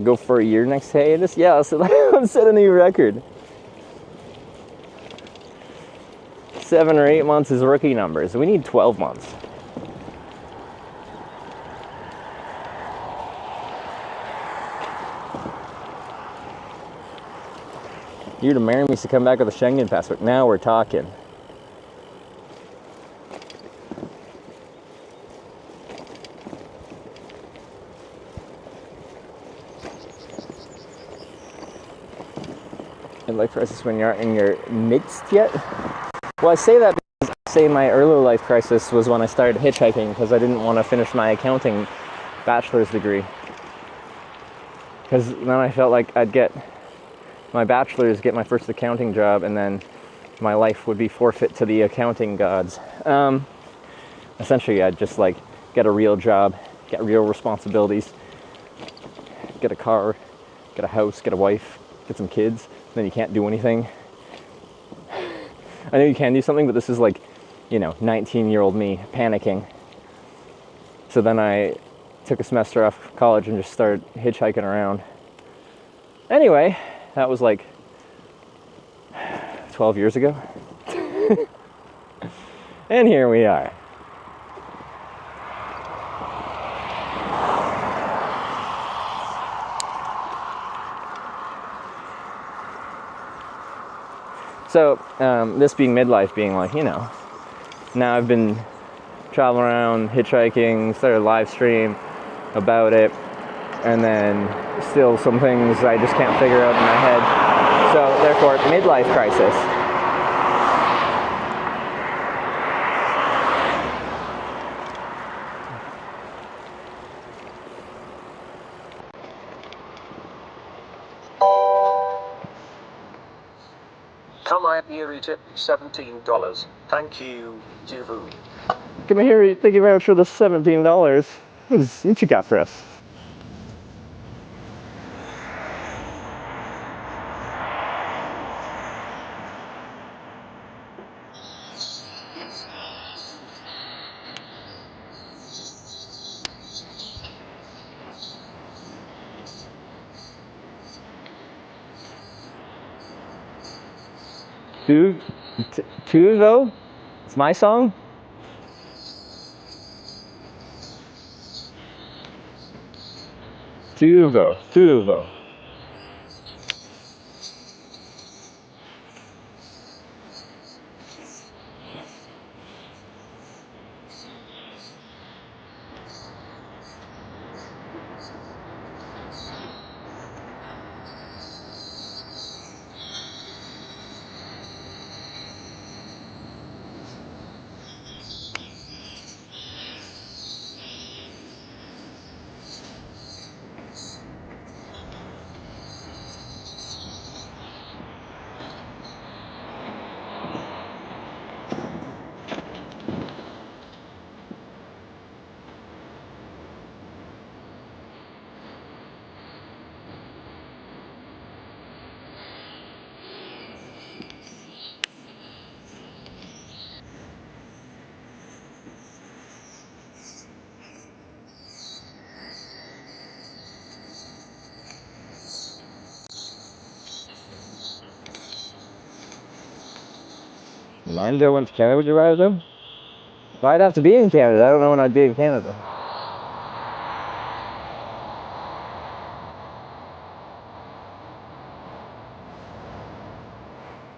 Go for a year next hiatus? Yeah, so I'm setting a new record. 7 or 8 months is rookie numbers. We need 12 months. You to marry me to come back with a Schengen passport. Now we're talking. Life crisis when you're in your midst yet? Well, I say that because I say my earlier life crisis was when I started hitchhiking because I didn't want to finish my accounting bachelor's degree. Because then I felt like I'd get my bachelor's, get my first accounting job, and then my life would be forfeit to the accounting gods. Essentially, I'd just like get a real job, get real responsibilities, get a car, get a house, get a wife, get some kids. Then you can't do anything. I know you can do something, but this is like, 19-year-old me panicking. So then I took a semester off college and just started hitchhiking around. Anyway, that was like 12 years ago. And here we are. So, this being midlife, being like, now I've been traveling around, hitchhiking, started a live stream about it, and then still some things I just can't figure out in my head. So, therefore, midlife crisis. Come here, tip $17. Thank you, Jivu. Come here, thank you very much for the $17. What you got for us? Dude, Tuvo? It's my song? Tuvo. Mind there went to Canada, would you rather do? Well, I'd have to be in Canada. I don't know when I'd be in Canada.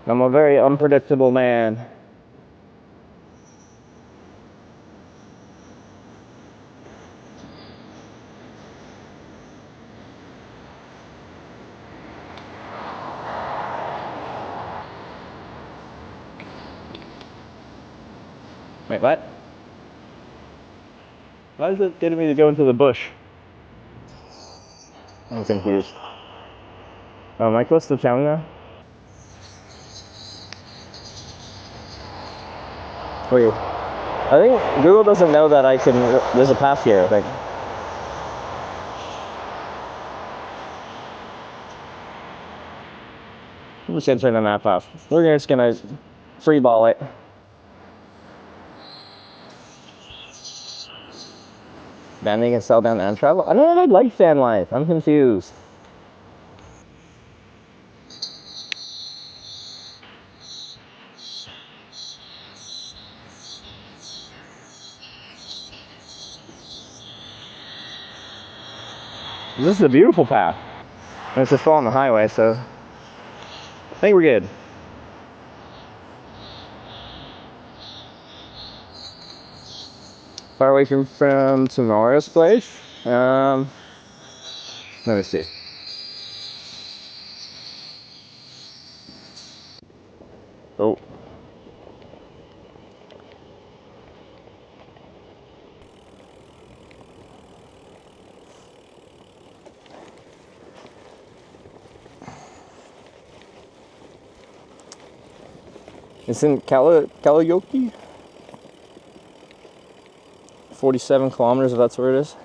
I'm a very unpredictable man. Wait, what? Why is it getting me to go into the bush? I'm confused. Oh, am I close to town now? Wait. I think Google doesn't know that I can... There's a path here, I think. I'm just gonna turn the map off. We're just gonna free ball it. Banding and sell down and travel? I don't know if I'd like fan life. I'm confused. This is a beautiful path. And it's just on the highway, so I think we're good. Far away from tomorrow's place. Let me see. Oh. It's in Kalayoki. 47 kilometers, if that's where it is.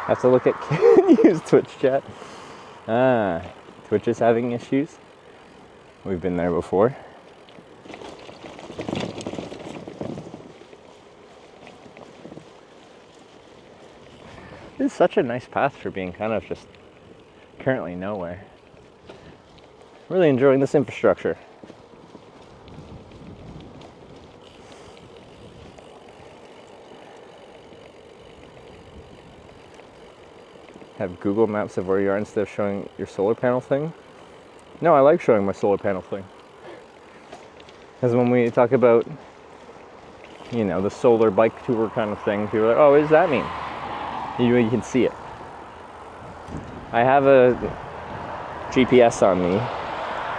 Have to look at use Twitch chat. Twitch is having issues. We've been there before. This is such a nice path for being kind of just currently nowhere. Really enjoying this infrastructure. Have Google Maps of where you are instead of showing your solar panel thing? No, I like showing my solar panel thing. Because when we talk about, you know, the solar bike tour kind of thing, people are like, oh, what does that mean? You can see it. I have a GPS on me.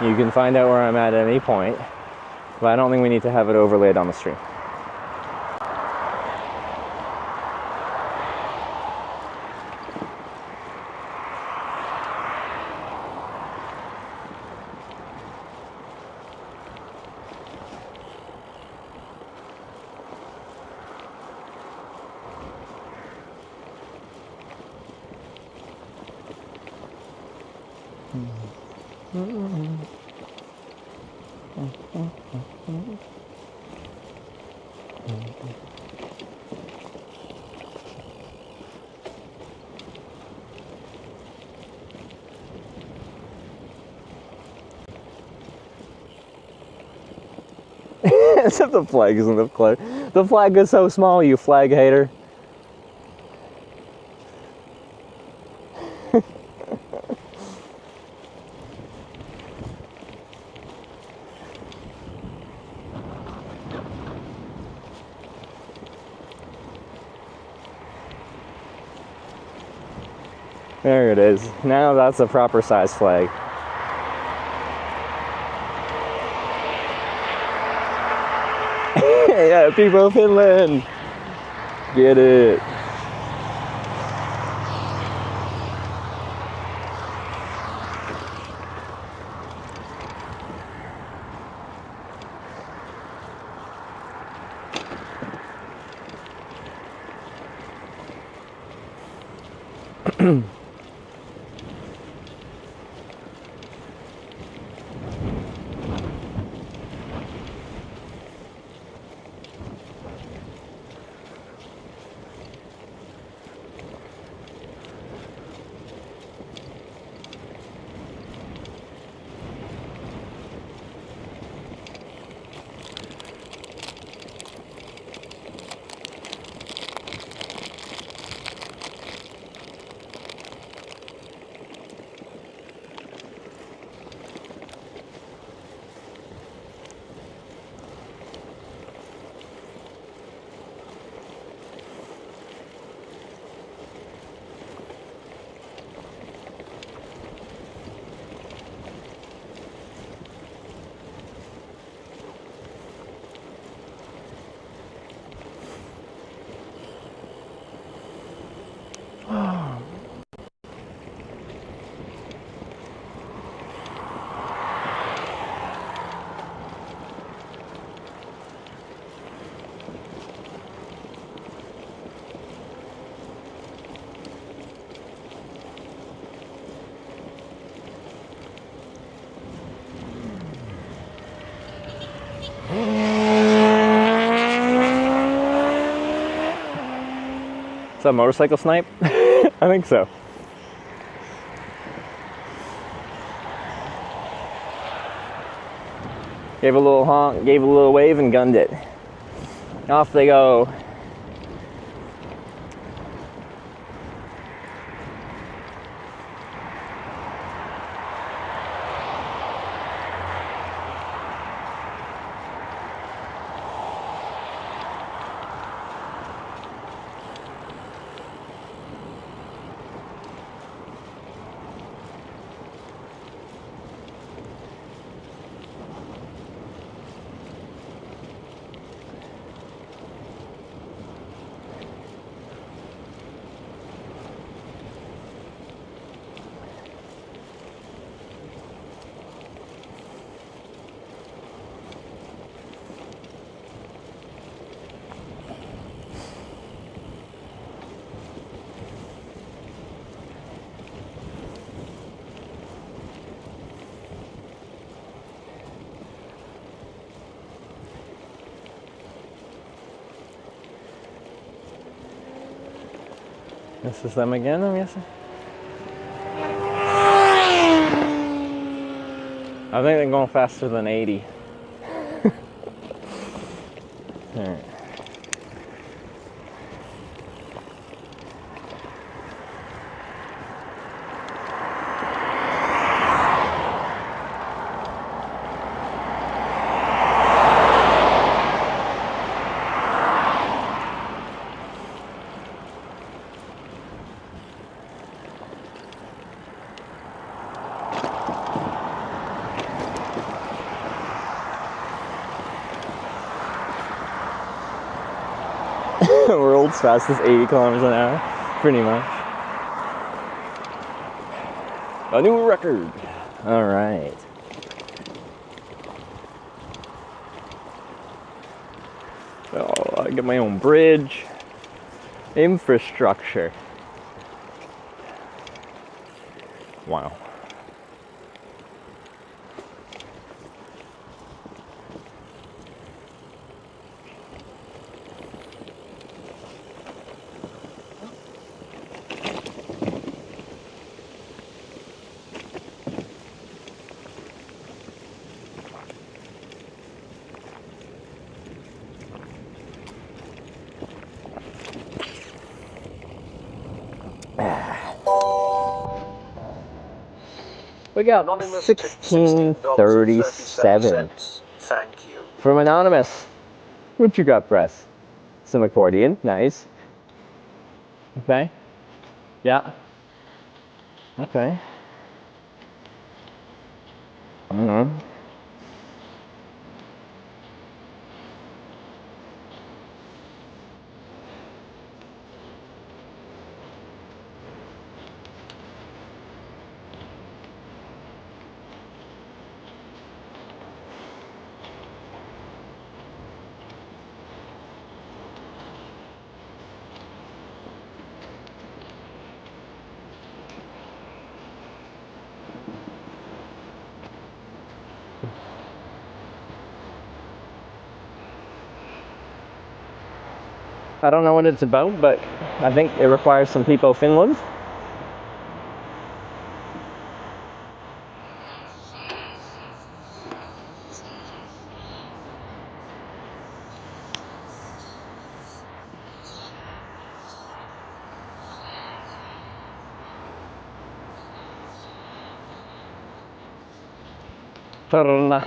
You can find out where I'm at any point, but I don't think we need to have it overlaid on the stream. Except the flag isn't the flag. The flag is so small, you flag hater. There it is. Now that's a proper size flag. Yeah, people of Finland! Get it. Is that a motorcycle snipe? I think so. Gave a little honk, gave a little wave, and gunned it. Off they go. This is them again, I'm guessing. I think they're going faster than 80. All right. World's fastest 80 kilometers an hour, pretty much. A new record. All right. Oh, I get my own bridge. Infrastructure. Wow. We got Anonymous tipped $16.37 Thank you. from Anonymous. What you got, Press? Some accordion, nice. Okay. Yeah. Okay. Mm-hmm. I don't know what it's about, but I think it requires some people in Finland. Todella.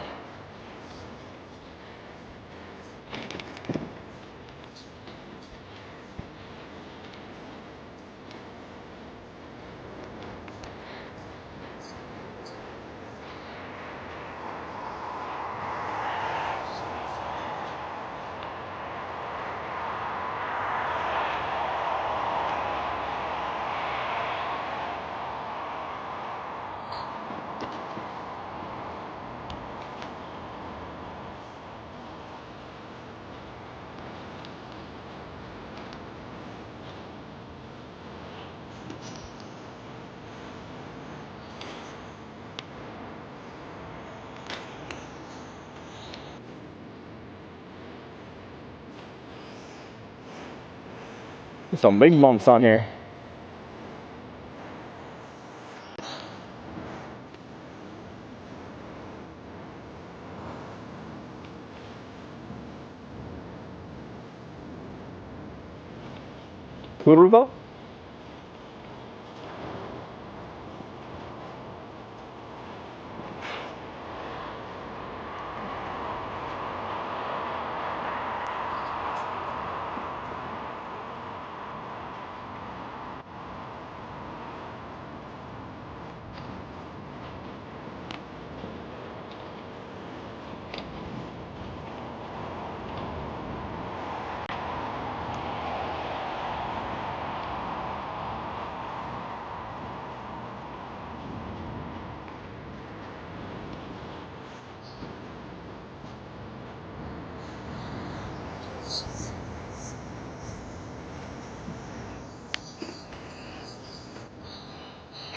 Some big bumps on here. Kurva?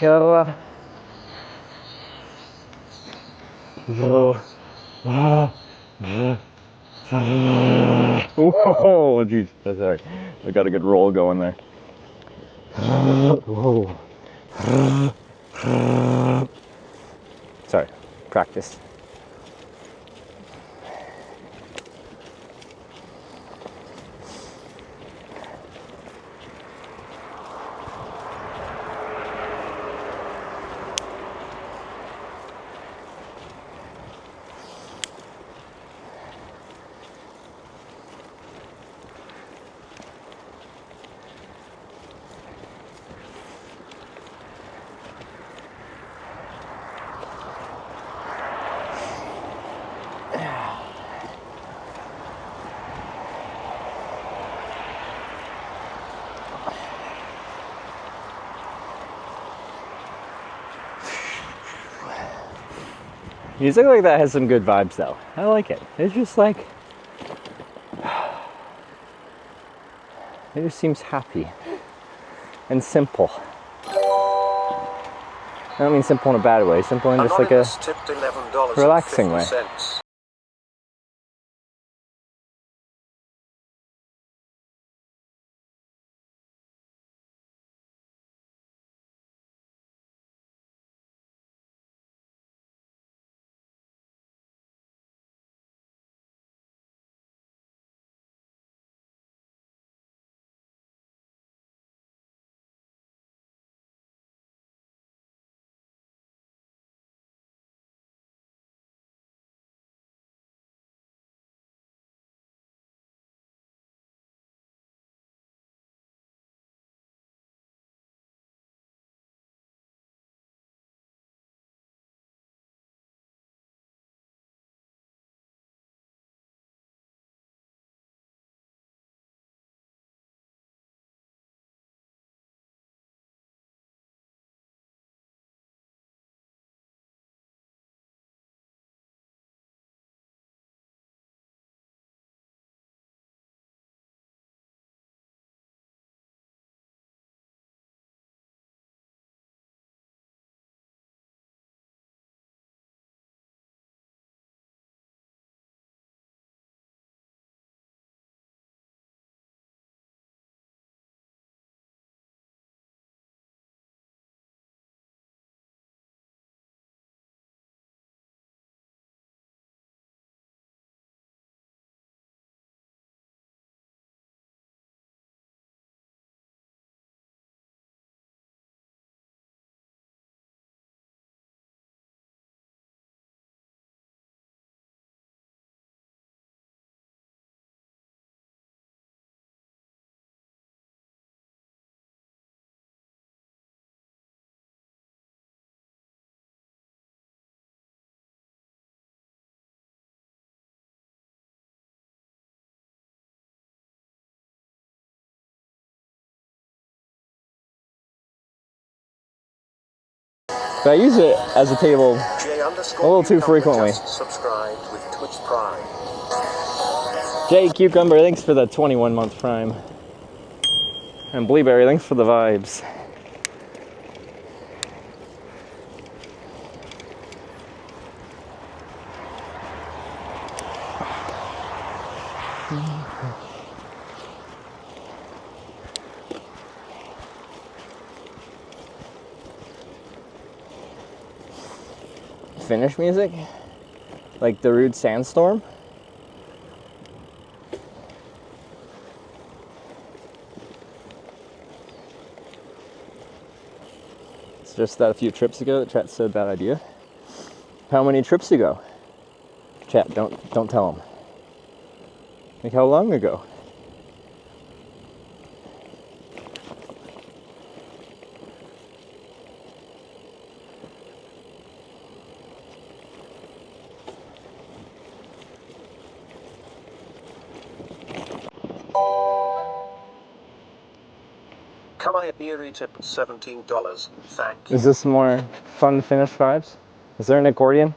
Kerran. Oh, jeez. Sorry. I got a good roll going there. Sorry. Practice. Music like that has some good vibes though. I like it. It's just like, it just seems happy and simple. I don't mean simple in a bad way, simple in just like a relaxing way. But I use it as a table a little too frequently. Subscribed with Twitch Prime. Jay Cucumber, thanks for the 21-month Prime. And Bleeberry, thanks for the vibes. Finnish music? Like the Rude Sandstorm? It's just that a few trips ago that Chat said bad idea. How many trips ago? Chat, don't tell him. Like how long ago? Kamayabieri tip $17. Thank you. Is this more fun Finnish vibes? Is there an accordion?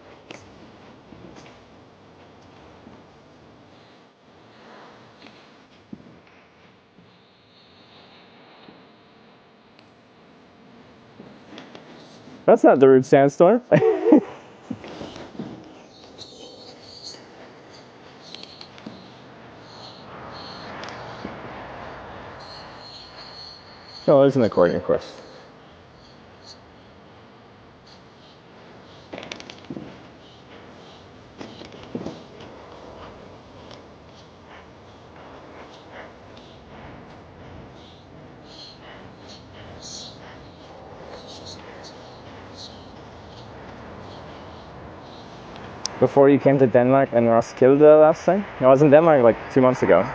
That's not the Rude Sandstorm. Oh, there's an accordion, of course. Before you came to Denmark and Roskilde last time? I was in Denmark like 2 months ago.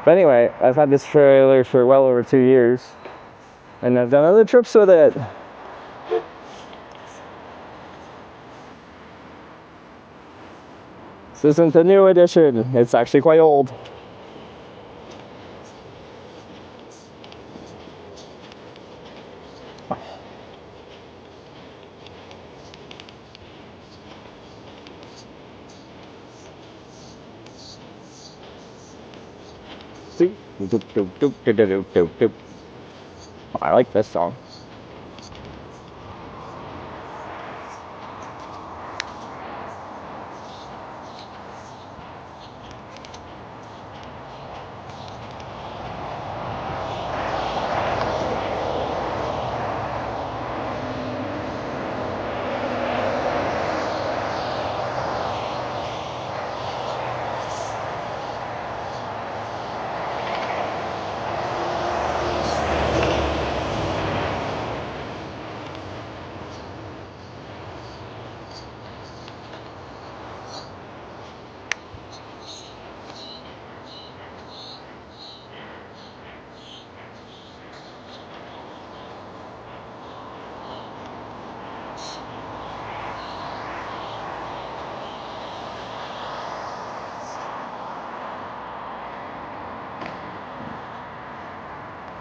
But anyway, I've had this trailer for well over 2 years. And I've done other trips with it. This isn't the new edition. It's actually quite old. I like this song.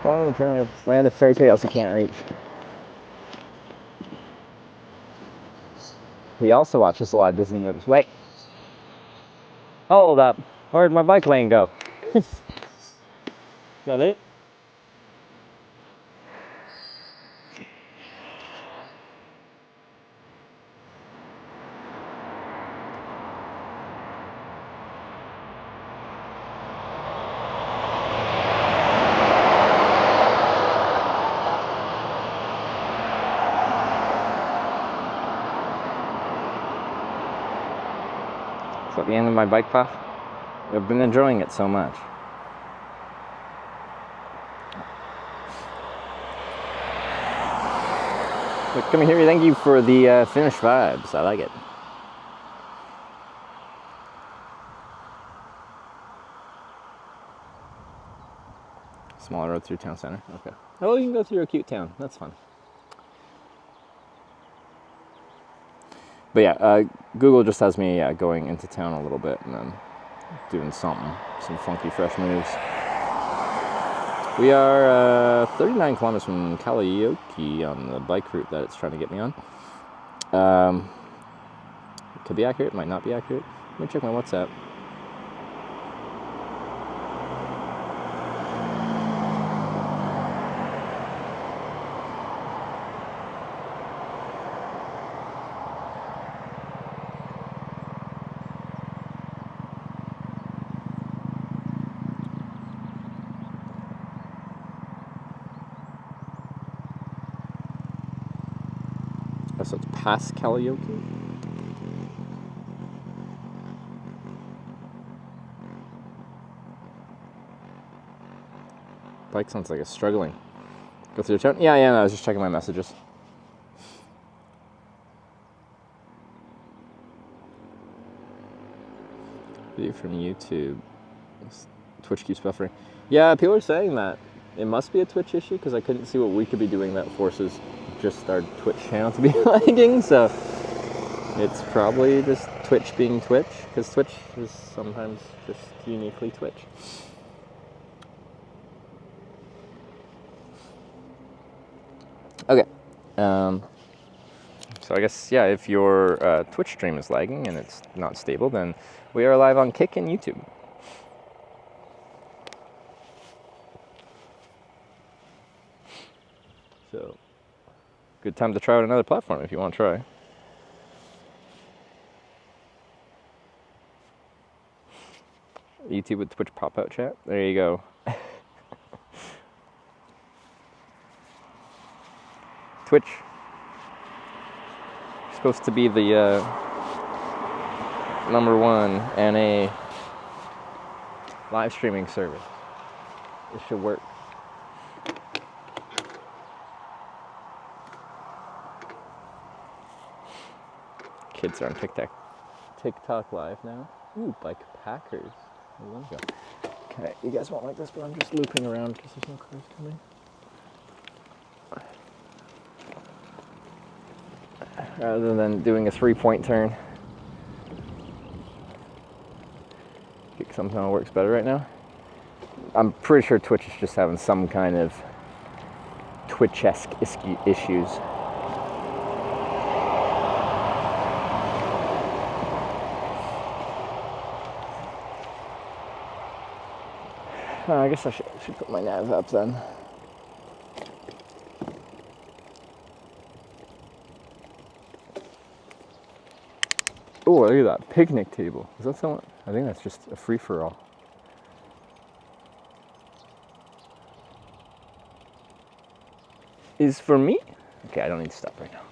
Oh, apparently land of fairy tales you can't reach. He also watches a lot of Disney movies. Wait. Hold up. Where'd my bike lane go? Is that it? So at the end of my bike path, I've been enjoying it so much. But come here, thank you for the Finnish vibes. I like it. Small road through town center. Okay. Oh, you can go through a cute town. That's fun. But yeah, Google just has me going into town a little bit and then doing something, some funky fresh moves. We are 39 kilometers from Kalayoki on the bike route that it's trying to get me on. It could be accurate, might not be accurate. Let me check my WhatsApp. So it's past Kalayoki. Bike sounds like it's struggling. Go through the town? Yeah, no, I was just checking my messages. Video from YouTube. Twitch keeps buffering. Yeah, people are saying that. It must be a Twitch issue because I couldn't see what we could be doing that forces just our Twitch channel to be lagging, so it's probably just Twitch being Twitch, because Twitch is sometimes just uniquely Twitch. Okay, so I guess, yeah, if your Twitch stream is lagging and it's not stable, then we are live on Kick and YouTube. So, good time to try out another platform if you want to try. YouTube with Twitch pop-out chat. There you go. Twitch. Supposed to be the #1 NA live streaming service. It should work. Kids are on TikTok live now. Ooh, bike packers. Okay, you guys won't like this, but I'm just looping around because there's no cars coming. Rather than doing a 3-point turn. Kick somehow works better right now. I'm pretty sure Twitch is just having some kind of Twitch-esque issues. I guess I should put my nav up then. Oh, look at that picnic table. Is that someone? I think that's just a free-for-all. Is for me? Okay, I don't need to stop right now.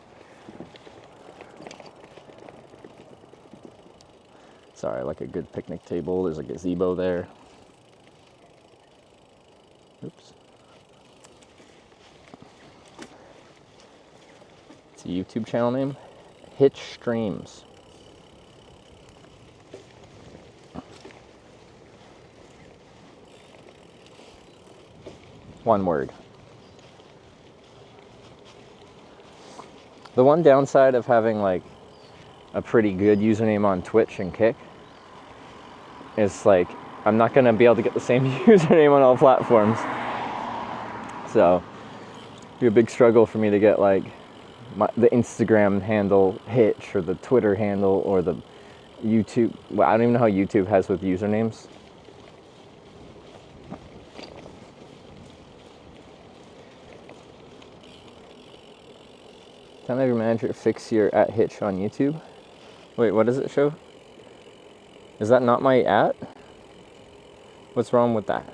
Sorry, I like a good picnic table. There's a gazebo there. Oops. It's a YouTube channel name. Hitch Streams. One word. The one downside of having like a pretty good username on Twitch and Kick is like I'm not going to be able to get the same username on all platforms. So it'd be a big struggle for me to get like the Instagram handle Hitch or the Twitter handle or the YouTube. Well, I don't even know how YouTube has with usernames. Time to have your manager fix your @Hitch on YouTube. Wait, what does it show? Is that not my @? What's wrong with that?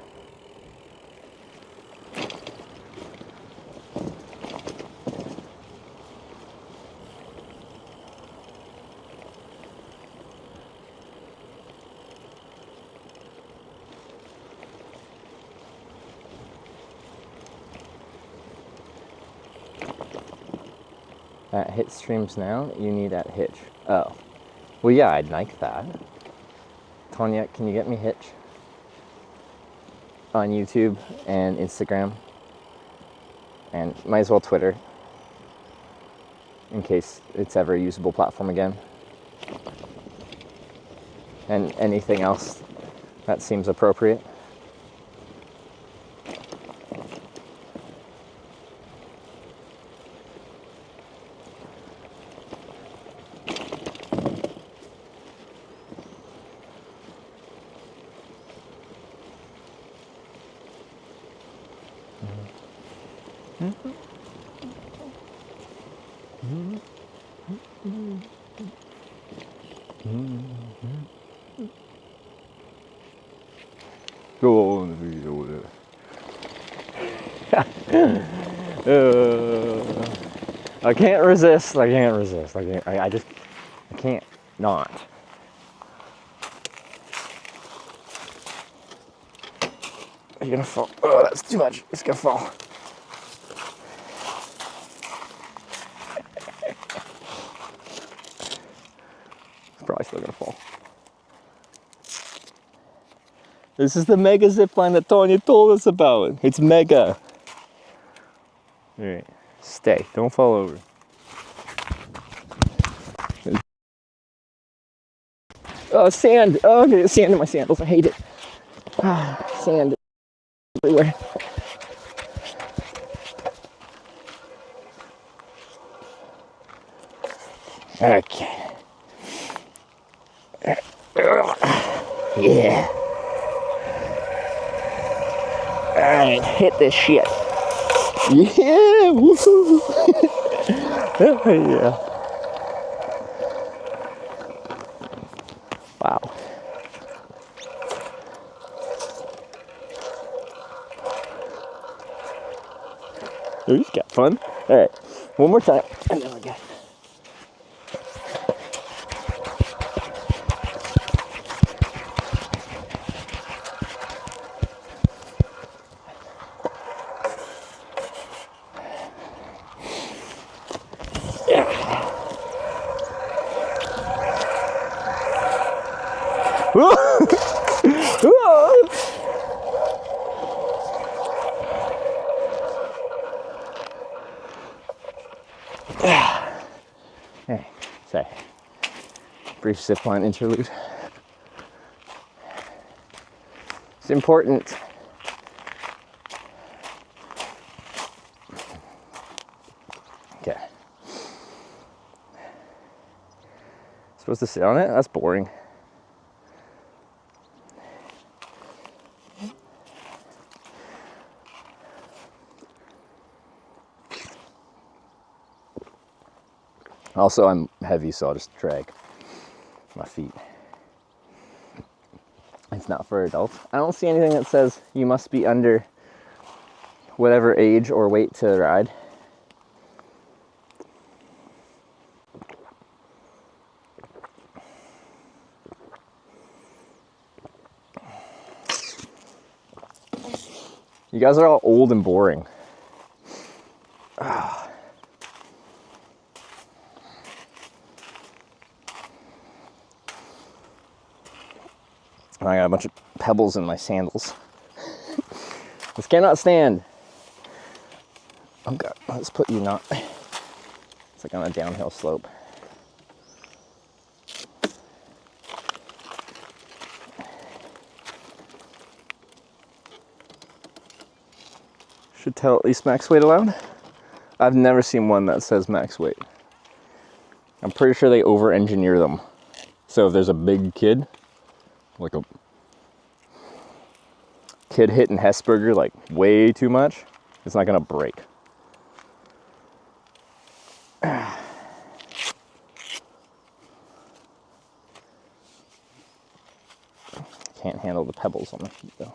@Hit streams now, you need @Hitch. Oh. Well, yeah, I'd like that. Tonya, can you get me Hitch? On YouTube and Instagram. And might as well Twitter. In case it's ever a usable platform again. And anything else that seems appropriate. Go on the video there. I can't resist. I can't resist. I can't not. You're gonna fall. Oh, that's too much. It's gonna fall. It's probably still gonna fall. This is the mega zip line that Tonya told us about. It's mega. All right, stay. Don't fall over. Oh, sand. Oh, I'm gonna get sand in my sandals. I hate it. Sand everywhere. Okay. Yeah. Alright, hit this shit. Yeah! Woohoo! Yeah. Wow. Oh, you got fun. Alright, one more time, and then we're good. Hey, sorry. Brief zip line interlude. It's important. Okay. Supposed to sit on it? That's boring. Also, I'm heavy, so I'll just drag my feet. It's not for adults. I don't see anything that says you must be under whatever age or weight to ride. You guys are all old and boring. I got a bunch of pebbles in my sandals. This cannot stand. Oh God, let's put you not. It's like on a downhill slope. Should tell at least max weight allowed. I've never seen one that says max weight. I'm pretty sure they over-engineer them. So if there's a big kid, like a kid hitting Hesburger like way too much, it's not gonna break. Can't handle the pebbles on my feet though.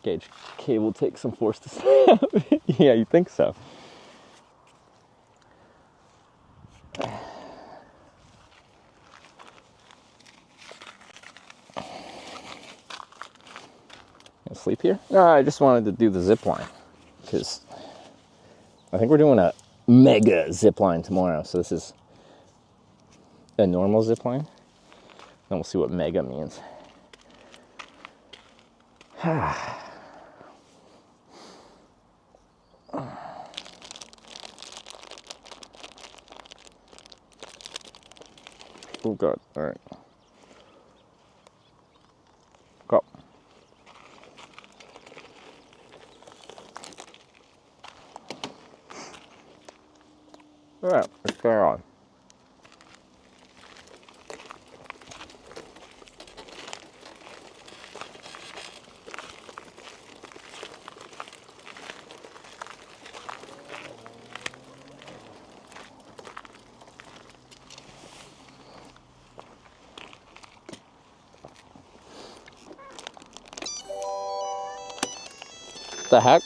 Gauge cable takes some force to snap. Yeah, you think so. Gonna sleep here? No, I just wanted to do the zip line because I think we're doing a mega zip line tomorrow. So this is a normal zip line. Then we'll see what mega means. Oh God, all right. Go. All right, let's carry on. The heck?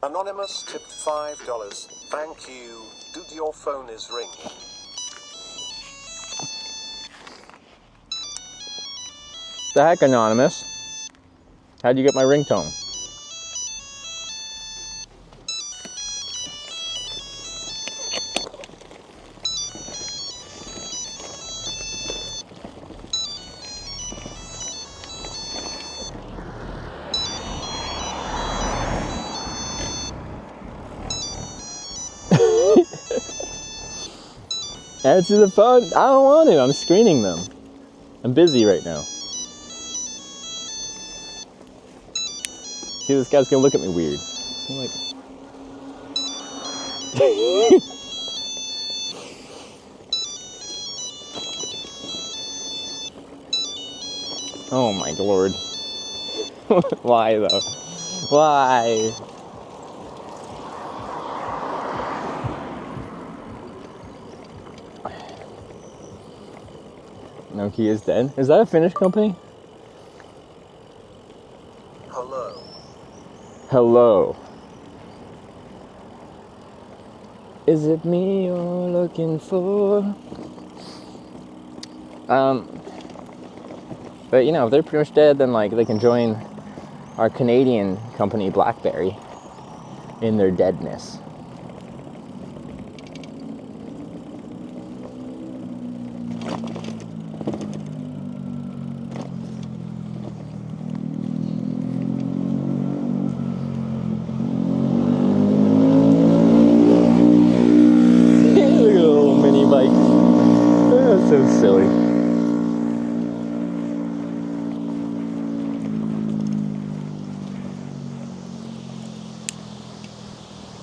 Anonymous tipped $5. Thank you. Dude, your phone is ringing. The heck, Anonymous? How'd you get my ringtone? Answer the phone. I don't want it. I'm screening them. I'm busy right now. See, this guy's gonna look at me weird. I'm like, oh my lord. Why though? Why? Nokia is dead. Is that a Finnish company? Hello. Hello. Is it me you're looking for? But you know, if they're pretty much dead, then like they can join our Canadian company BlackBerry in their deadness. So silly.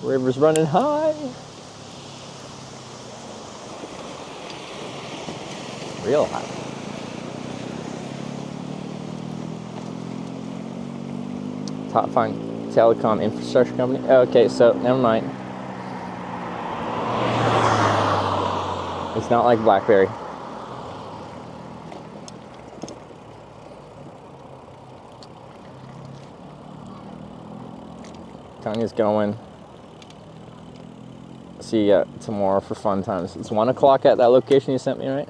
River's running high. Real high. Top 5 telecom infrastructure company. Okay, so never mind. It's not like BlackBerry. Tanya's going. See you tomorrow for fun times. It's 1 o'clock at that location you sent me, right?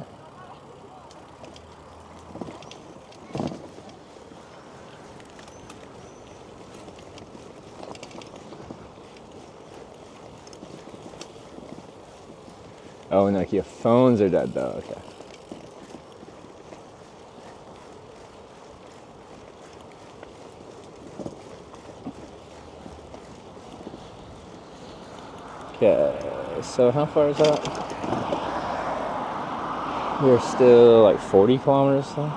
Oh, Nokia phones are dead though, okay. Okay, so how far is that? We're still like 40 kilometers though.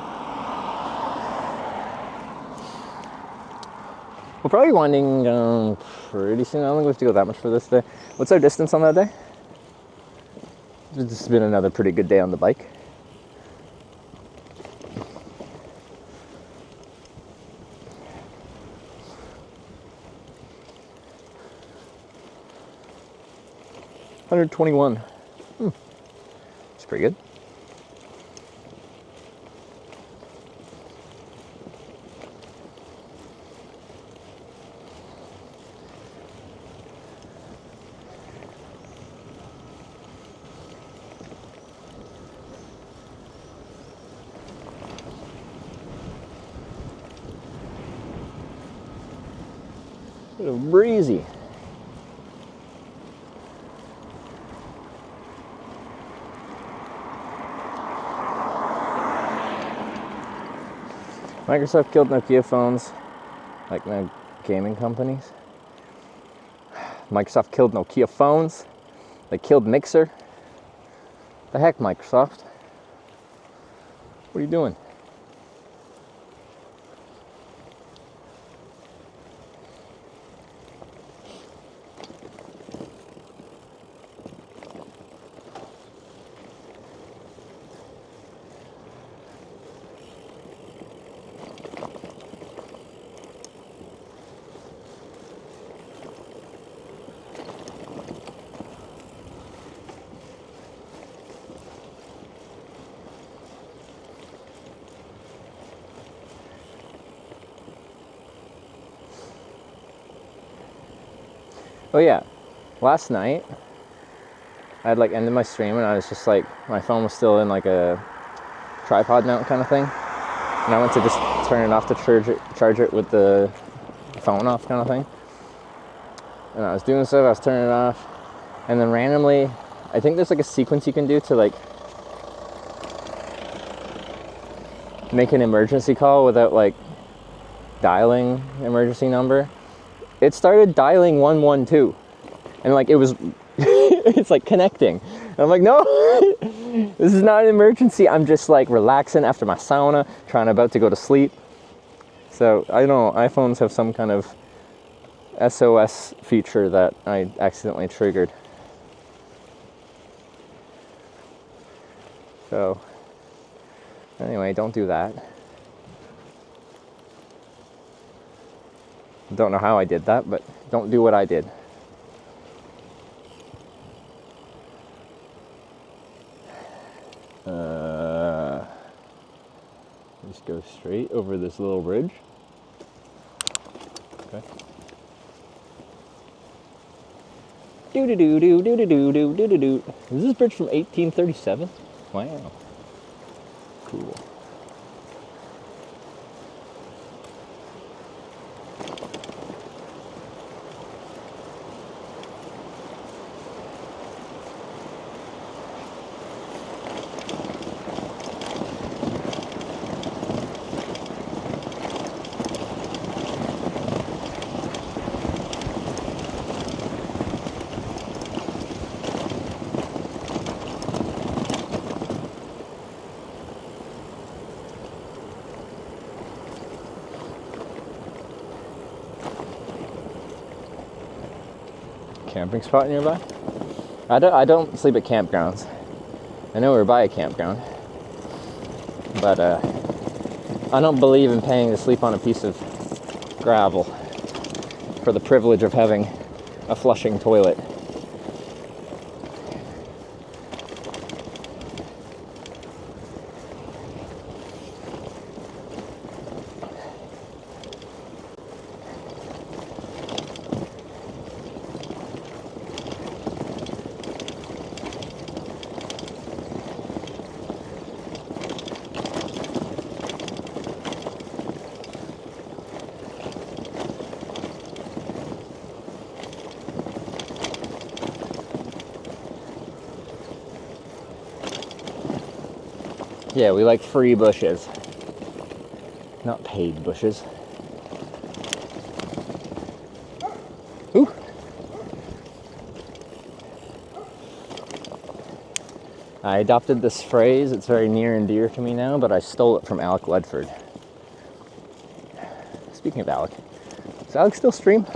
We'll probably be winding down pretty soon. I don't think we have to go that much for this day. What's our distance on that day? This has been another pretty good day on the bike. $121. It's pretty good. A little breezy. Microsoft killed Nokia phones, like no gaming companies. Microsoft killed Nokia phones. They killed Mixer. The heck, Microsoft? What are you doing? Oh yeah, last night I had like ended my stream and I was just like, my phone was still in like a tripod mount kind of thing, and I went to just turn it off to charge it with the phone off kind of thing, and I was doing stuff, I was turning it off, and then randomly, I think there's like a sequence you can do to like make an emergency call without like dialing emergency number. It started dialing 112, and like it was it's like connecting, and I'm like, no, this is not an emergency, I'm just like relaxing after my sauna, about to go to sleep. So I don't know, iPhones have some kind of SOS feature that I accidentally triggered. So anyway, don't do that. Don't know how I did that, but don't do what I did. Just go straight over this little bridge. Okay. Do-do-do-do-do-do-do-do-do-do. Is this bridge from 1837? Wow. Cool. Camping spot nearby? I don't sleep at campgrounds. I know we're by a campground, but I don't believe in paying to sleep on a piece of gravel for the privilege of having a flushing toilet. Yeah, we like free bushes, not paid bushes. Ooh. I adopted this phrase, it's very near and dear to me now, but I stole it from Alec Ledford. Speaking of Alec, does Alec still stream?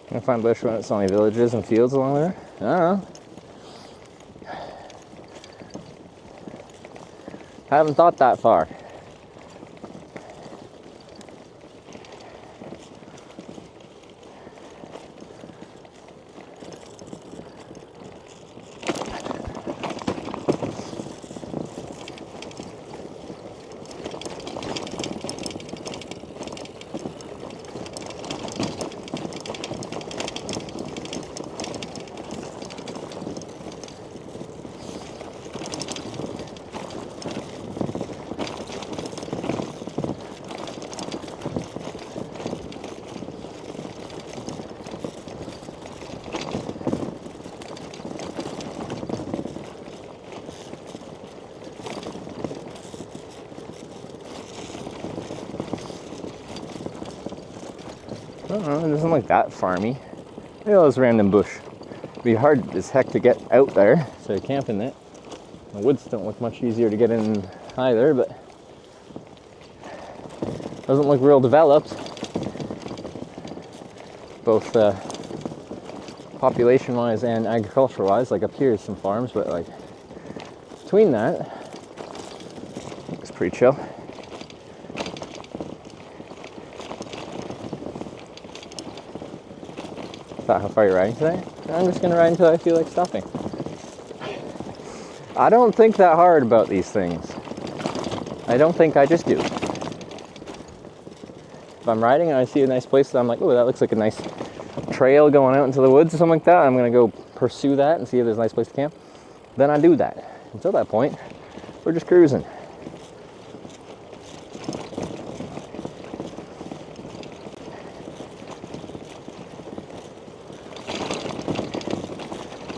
Can I find bush when it's only villages and fields along there? I don't know. I haven't thought that far. don't know, it doesn't look that farmy. Look at this random bush. It'd be hard as heck to get out there, so camp in it. The woods don't look much easier to get in either, but doesn't look real developed. Both population-wise and agriculture-wise. Like up here is some farms, but like between that, it's pretty chill. How far you're riding today? I'm just gonna ride until I feel like stopping. I don't think that hard about these things. I don't think, I just do. If I'm riding and I see a nice place that I'm like, oh, that looks like a nice trail going out into the woods or something like that, I'm gonna go pursue that and see if there's a nice place to camp. Then I do that. Until that point, we're just cruising.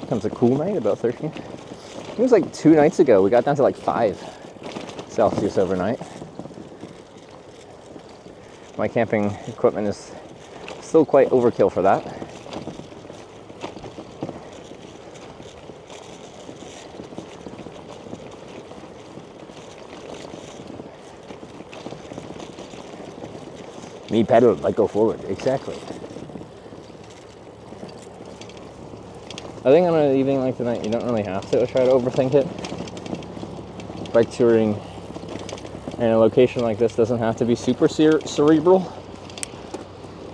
Comes a cool night, about 13. It was like 2 nights ago. We got down to like 5 Celsius overnight. My camping equipment is still quite overkill for that. Me pedal, like go forward, exactly. I think on an evening like tonight, you don't really have to try to overthink it. Bike touring in a location like this doesn't have to be super cerebral.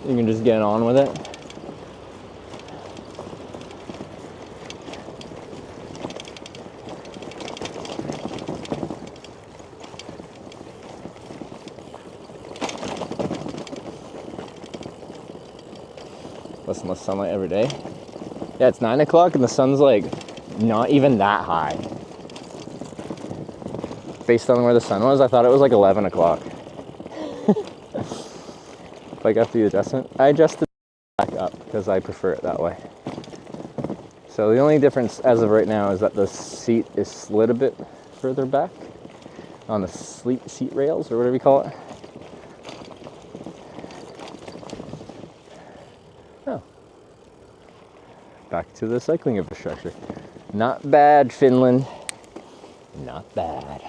You can just get on with it. Less and less sunlight every day. Yeah, it's 9 o'clock and the sun's like not even that high. Based on where the sun was, I thought it was like 11 o'clock. Like after the adjustment, I adjusted back up because I prefer it that way. So the only difference as of right now is that the seat is slid a bit further back on the seat rails or whatever you call it. Oh. Back to the cycling infrastructure. Not bad, Finland. Not bad.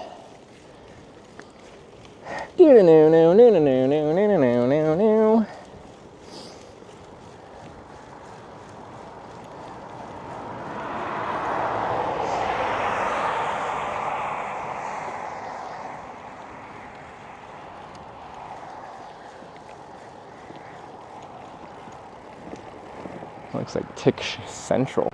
Looks like Tick Central.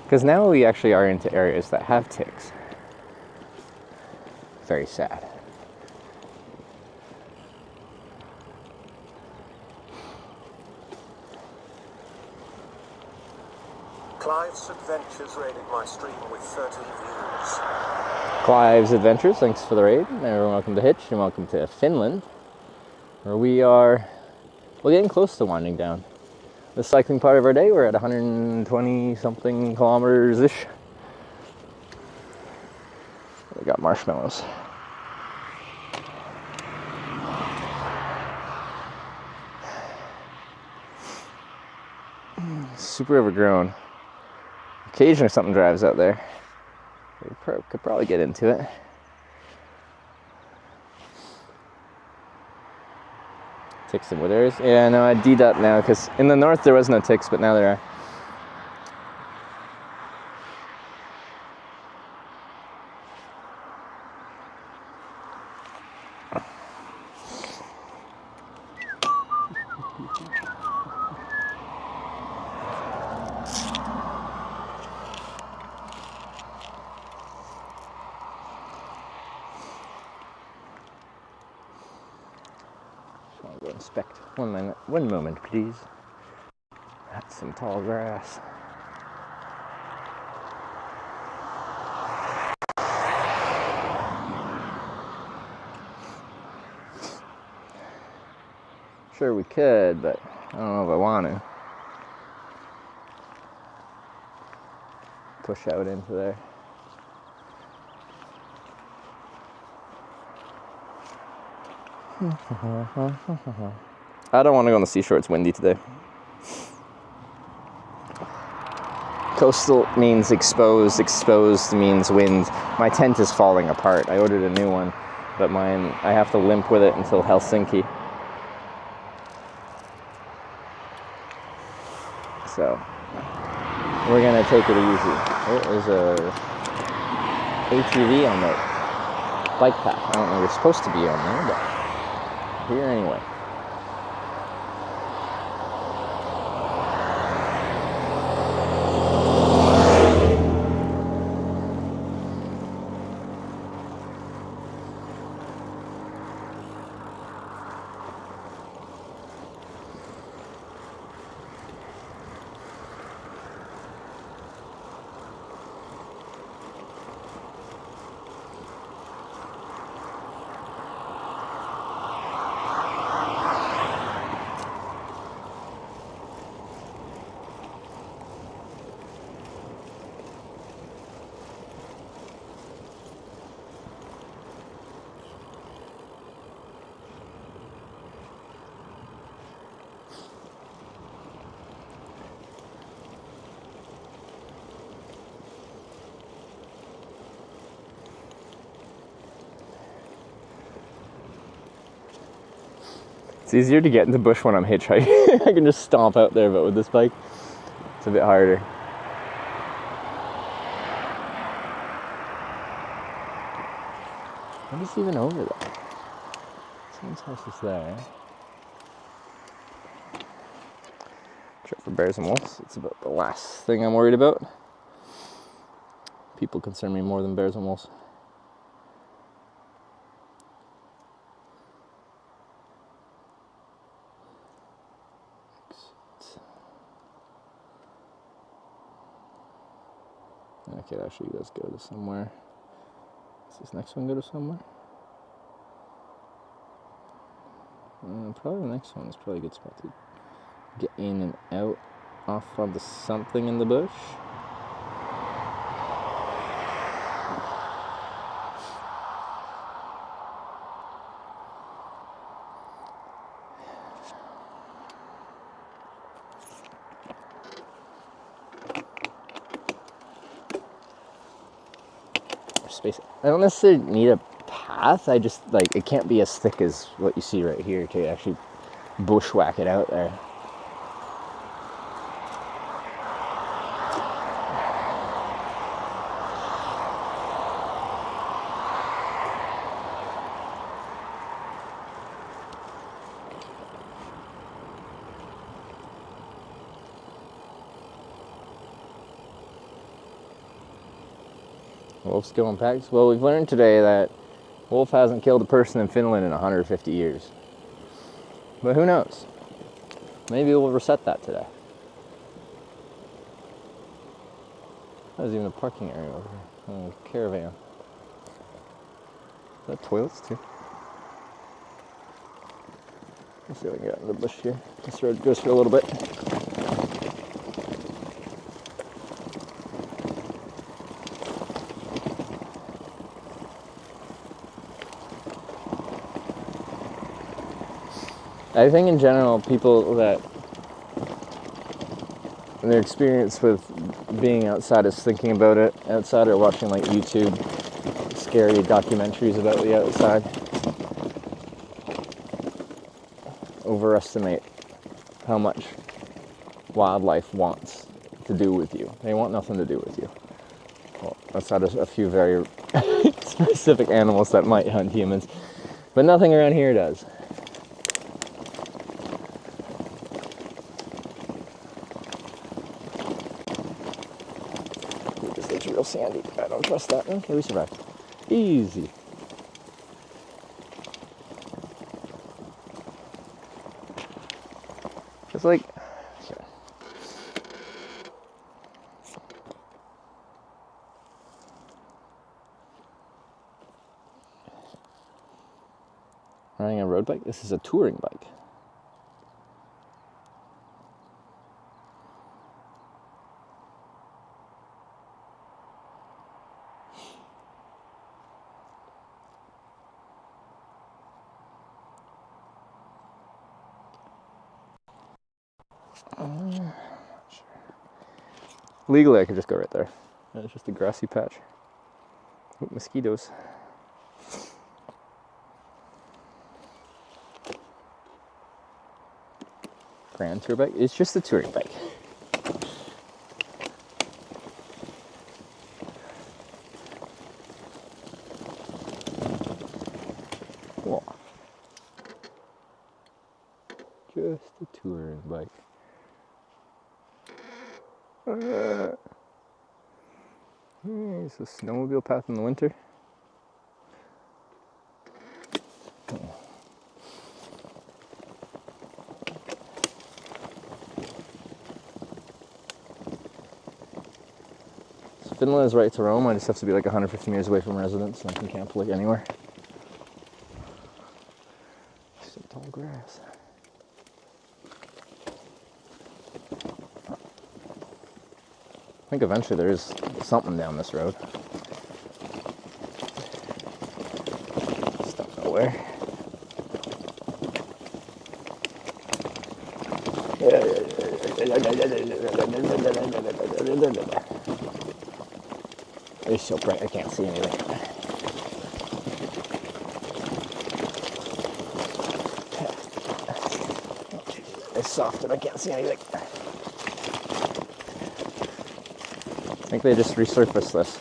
Because now we actually are into areas that have ticks. Very sad. Clive's Adventures raided my stream with 30 views. Clive's Adventures, thanks for the raid. Everyone, welcome to Hitch and welcome to Finland, where we're getting close to winding down the cycling part of our day. We're at 120 something kilometers ish. We got marshmallows. Super overgrown. Occasionally something drives out there. We could probably get into it. Ticks and withers. Yeah, no, I D'd up now because in the north there was no ticks, but now there are. I'll go inspect. 1 minute, 1 moment, please. That's some tall grass. Sure, we could, but I don't know if I want to. Push out into there. I don't want to go on the seashore, it's windy today. Coastal means exposed, exposed means wind. My tent is falling apart. I ordered a new one, but mine, I have to limp with it until Helsinki. So, we're gonna take it easy. Oh, there's a ATV on the bike path. I don't know, we're supposed to be on there, but here anyway. It's easier to get in the bush when I'm hitchhiking. I can just stomp out there, but with this bike, it's a bit harder. What is even over there? Someone's house is there. Check for bears and wolves. It's about the last thing I'm worried about. People concern me more than bears and wolves. Okay, actually, let's go to somewhere. Does this next one go to somewhere? Probably the next one is probably a good spot to get in and out off onto something in the bush. Space. I don't necessarily need a path. I just, like, it can't be as thick as what you see right here to actually bushwhack it out there. Wolves kill in packs? Well, we've learned today that wolf hasn't killed a person in Finland in 150 years. But who knows? Maybe we'll reset that today. There's even a parking area over here. A caravan. Is that toilets too? Let's see if we can get in the bush here. This road goes for a little bit. I think in general, people that their experience with being outside is thinking about it outside or watching like YouTube scary documentaries about the outside overestimate how much wildlife wants to do with you. They want nothing to do with you. Well, outside of a few very specific animals that might hunt humans, but nothing around here does. It's real sandy. I don't trust that. Okay, we survived. Easy. It's like, okay. Riding a road bike? This is a touring bike. Legally, I could just go right there. It's just a grassy patch. Oh, mosquitoes. Grand tour bike? It's just a touring bike. Whoa. Just a touring bike. It's a snowmobile path in the winter. So Finland is right to Rome. I just have to be like 150 meters away from residence, and I can camp like anywhere. Some tall grass. I think eventually there is something down this road. Just don't know where. It's so bright I can't see anything. It's soft and I can't see anything. I think they just resurfaced this.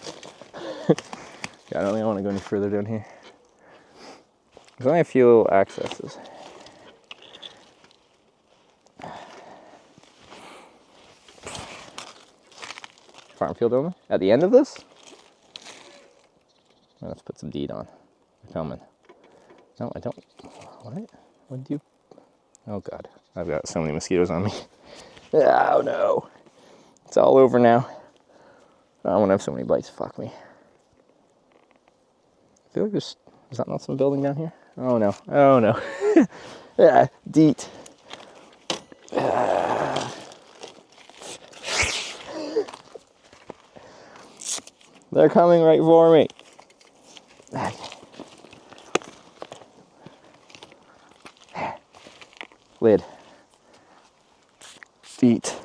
Yeah, I don't think I want to go any further down here. There's only a few little accesses. Farm field only? At the end of this? Let's put some deed on. They're coming. No, I don't. What? What do you? Oh God, I've got so many mosquitoes on me. Oh no. It's all over now. I don't want to have so many bites. Fuck me. I feel like there's... Is that not some building down here? Oh no. Oh no. Yeah, deet. They're coming right for me. Lid. Feet.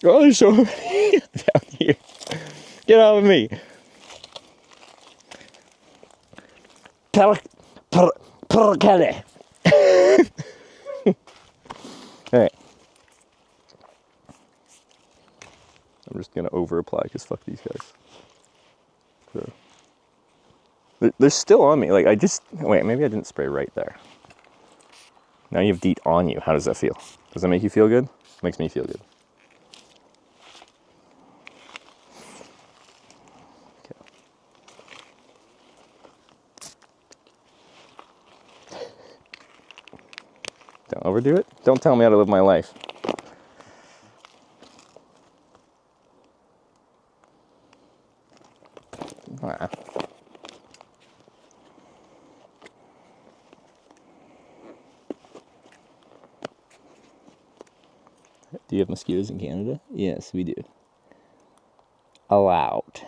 Oh, there's so many down here. Get out of me. Alright. I'm just gonna over apply because fuck these guys. So, they're still on me. Like I just wait. Maybe I didn't spray right there. Now you have DEET on you. How does that feel? Does that make you feel good? Makes me feel good. Don't overdo it. Don't tell me how to live my life. Ah. Do you have mosquitoes in Canada? Yes, we do. Allowed.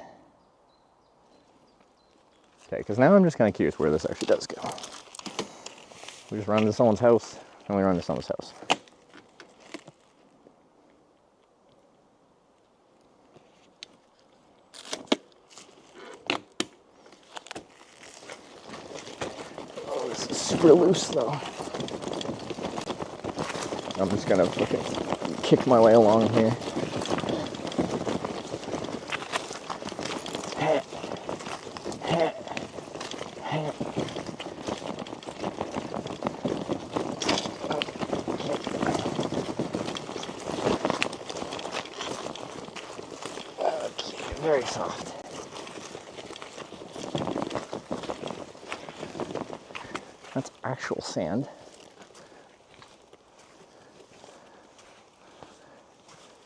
Okay, because now I'm just kind of curious where this actually does go. We just run into someone's house, and we run into someone's house. Oh, this is super loose though. I'm just gonna fucking kick my way along here. Very soft. That's actual sand.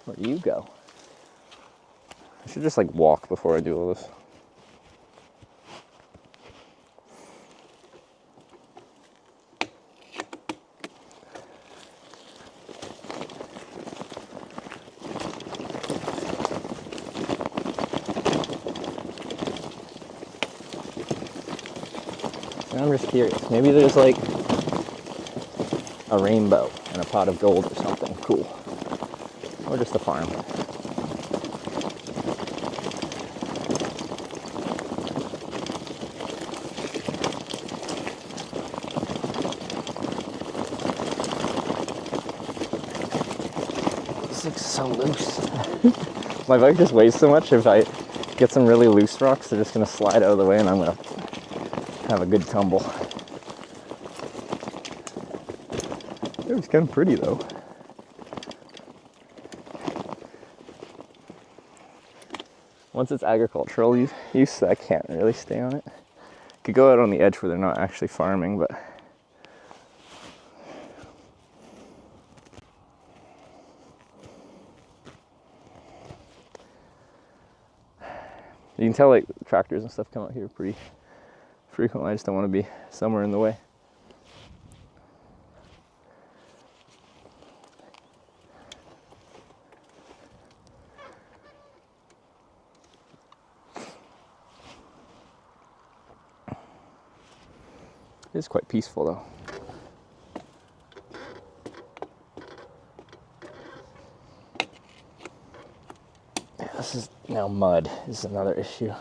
Where do you go? I should just like walk before I do all this. I'm just curious. Maybe there's like a rainbow and a pot of gold or something cool. Or just a farm. This looks so loose. My bike just weighs so much. If I get some really loose rocks, they're just gonna slide out of the way and I'm gonna have a good tumble. It was kind of pretty though. Once it's agricultural use, I can't really stay on it. Could go out on the edge where they're not actually farming, but you can tell like tractors and stuff come out here pretty frequently. I just don't want to be somewhere in the way. It is quite peaceful though. Yeah, this is now mud. This is another issue.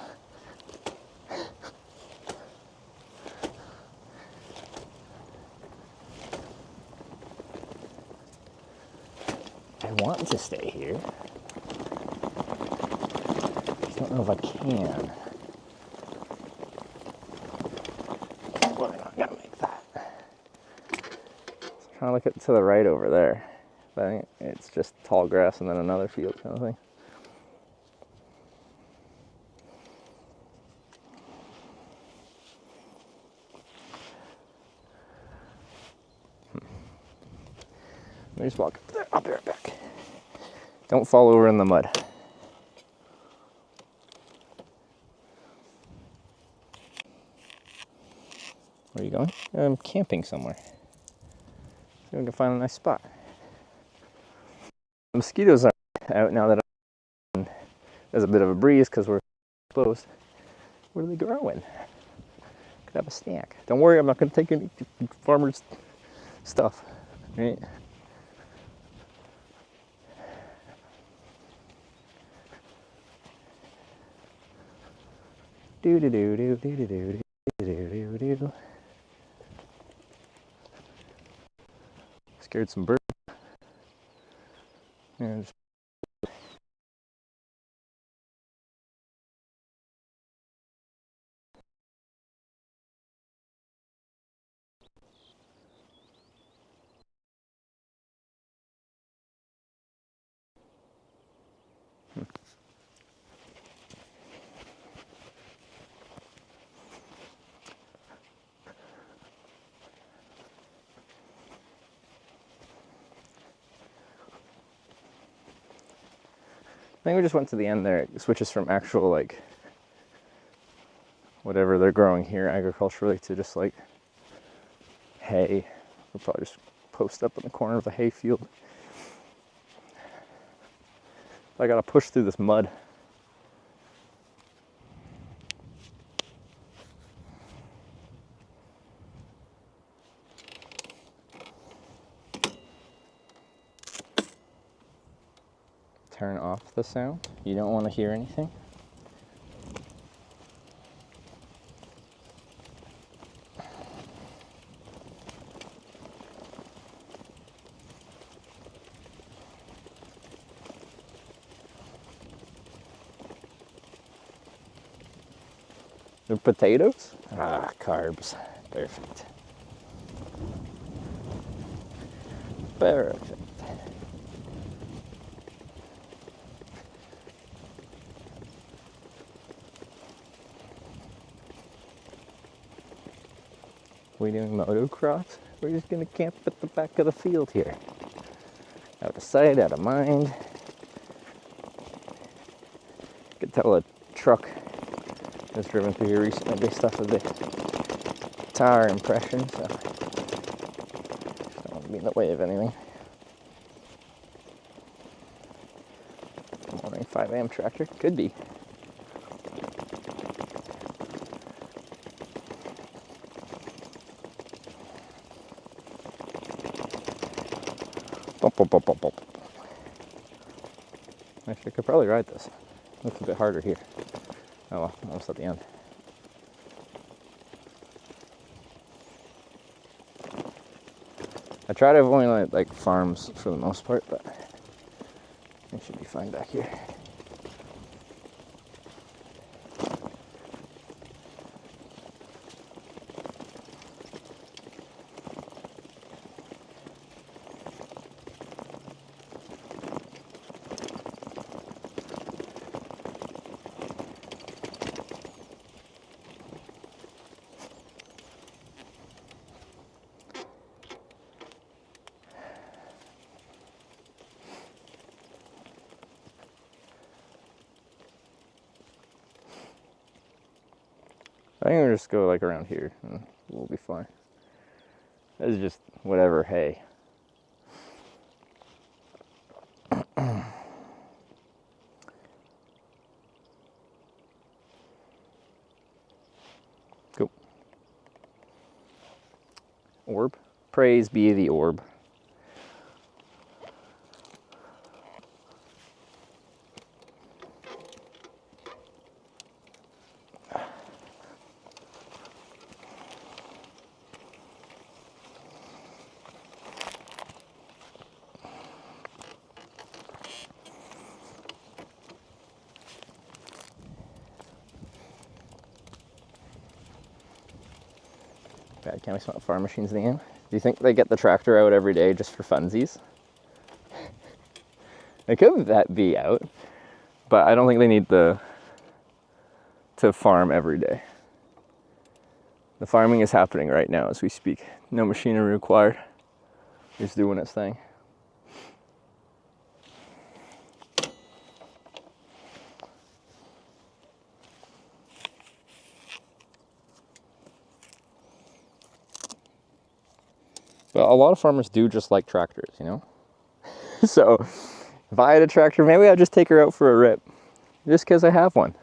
I want to stay here. I don't know if I can. We're not gonna make that. I'm trying to look to the right over there. But I think it's just tall grass and then another field kind of thing. Let me just walk up there. I'll be right back. Don't fall over in the mud. Where are you going? I'm camping somewhere. So we can find a nice spot. The mosquitoes are out now that there's a bit of a breeze because we're closed. Where are they growing? Could have a snack. Don't worry, I'm not going to take any farmers' stuff. Right? Do do do do do do do do do do. Scared some birds. And I think we just went to the end there. It switches from actual, like, whatever they're growing here agriculturally to just, like, hay. We'll probably just post up in the corner of the hay field. I gotta push through this mud. Turn off the sound. You don't want to hear anything. The potatoes? Ah, carbs. Perfect. Perfect. We doing motocross? We're just gonna camp at the back of the field here. Out of sight, out of mind. You could tell a truck has driven through here recently based off of the tire impression, so just don't want to be in the way of anything. Morning 5 a.m. tractor? Could be. Actually, I could probably ride this. Looks a bit harder here. Oh well, almost at the end. I try to avoid like farms for the most part, but it should be fine back here. I think we'll just go like around here and we'll be fine. This is just whatever hay. Cool. Orb. Praise be the orb. God, can't we smell farm machines in the end? Do you think they get the tractor out every day just for funsies? It could that be out, but I don't think they need to farm every day. The farming is happening right now as we speak. No machinery required. It's doing its thing. But a lot of farmers do just like tractors, you know? So if I had a tractor, maybe I'd just take her out for a rip. Just because I have one.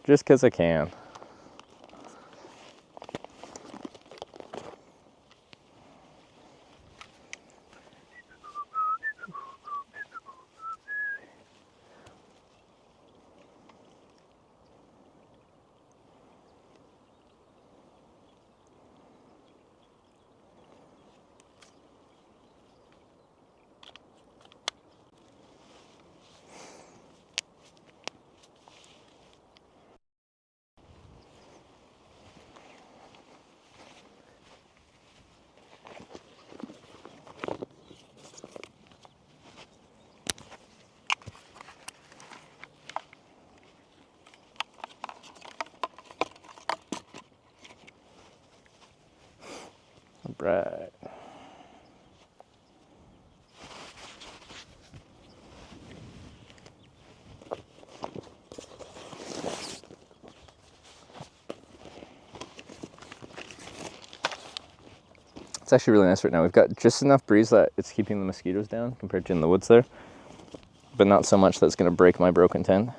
Just because I can. Right. It's actually really nice right now. We've got just enough breeze that it's keeping the mosquitoes down compared to in the woods there, but not so much that it's going to break my broken tent.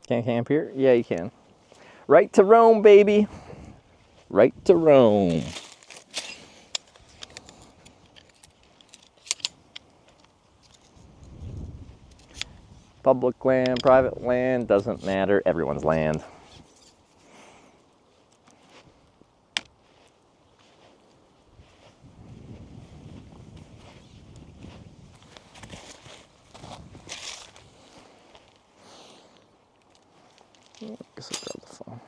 Can't camp here? Yeah, you can. Right to Rome, baby. Right to Rome. Public land, private land, doesn't matter. Everyone's land. I guess I'll grab the phone.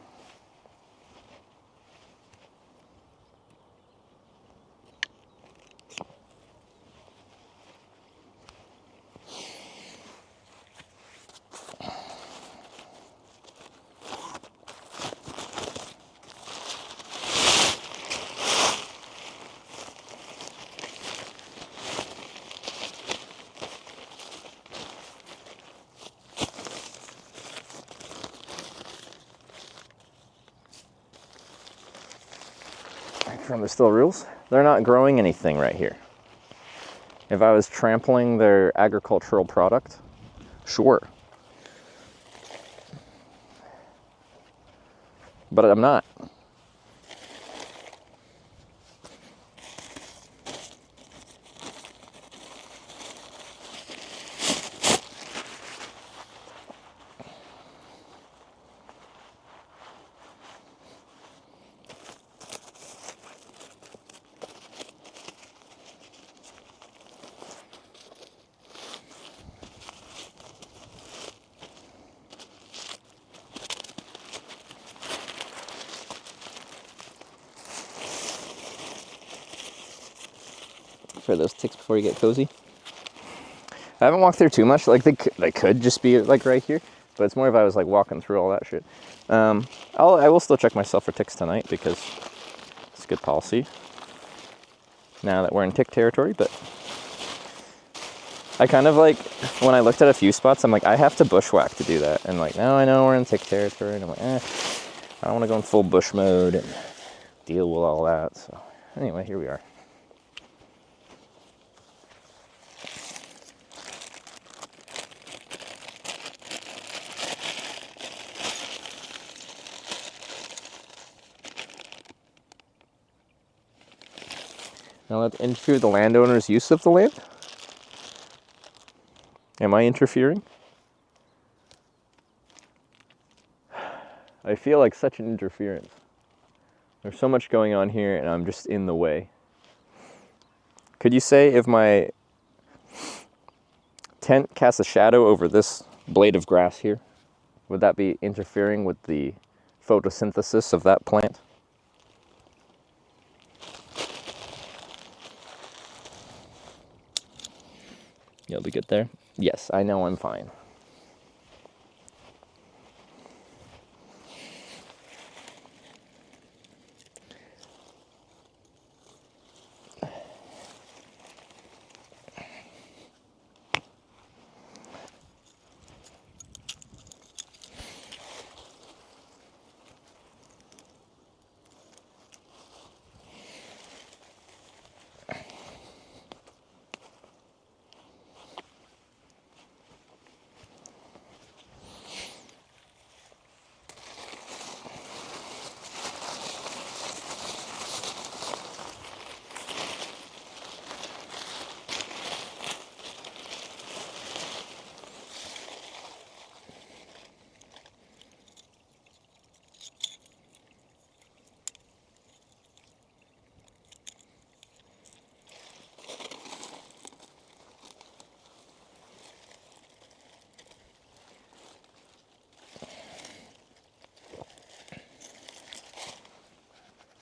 from the still rules. They're not growing anything right here. If I was trampling their agricultural product, sure. But I'm not. For those ticks before you get cozy. I haven't walked through too much. Like they could just be like right here, but it's more if I was like walking through all that shit. I will still check myself for ticks tonight because it's good policy now that we're in tick territory. But I kind of like, when I looked at a few spots, I'm like, I have to bushwhack to do that. And like, now I know we're in tick territory, and I'm like, I don't want to go in full bush mode and deal with all that. So anyway, here we are. Now let's interfere with the landowner's use of the land. Am I interfering? I feel like such an interference. There's so much going on here and I'm just in the way. Could you say if my tent casts a shadow over this blade of grass here, would that be interfering with the photosynthesis of that plant? You'll be good there? Yes, I know I'm fine.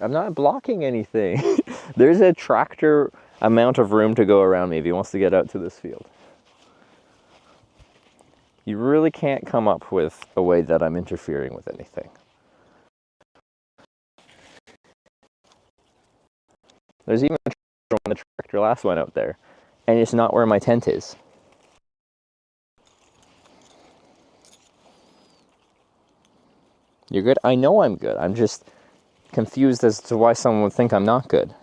I'm not blocking anything. There's a tractor amount of room to go around me if he wants to get out to this field. You really can't come up with a way that I'm interfering with anything. There's even a tractor when the tractor last went out there, and it's not where my tent is. You're good? I know I'm good. I'm just confused as to why someone would think I'm not good.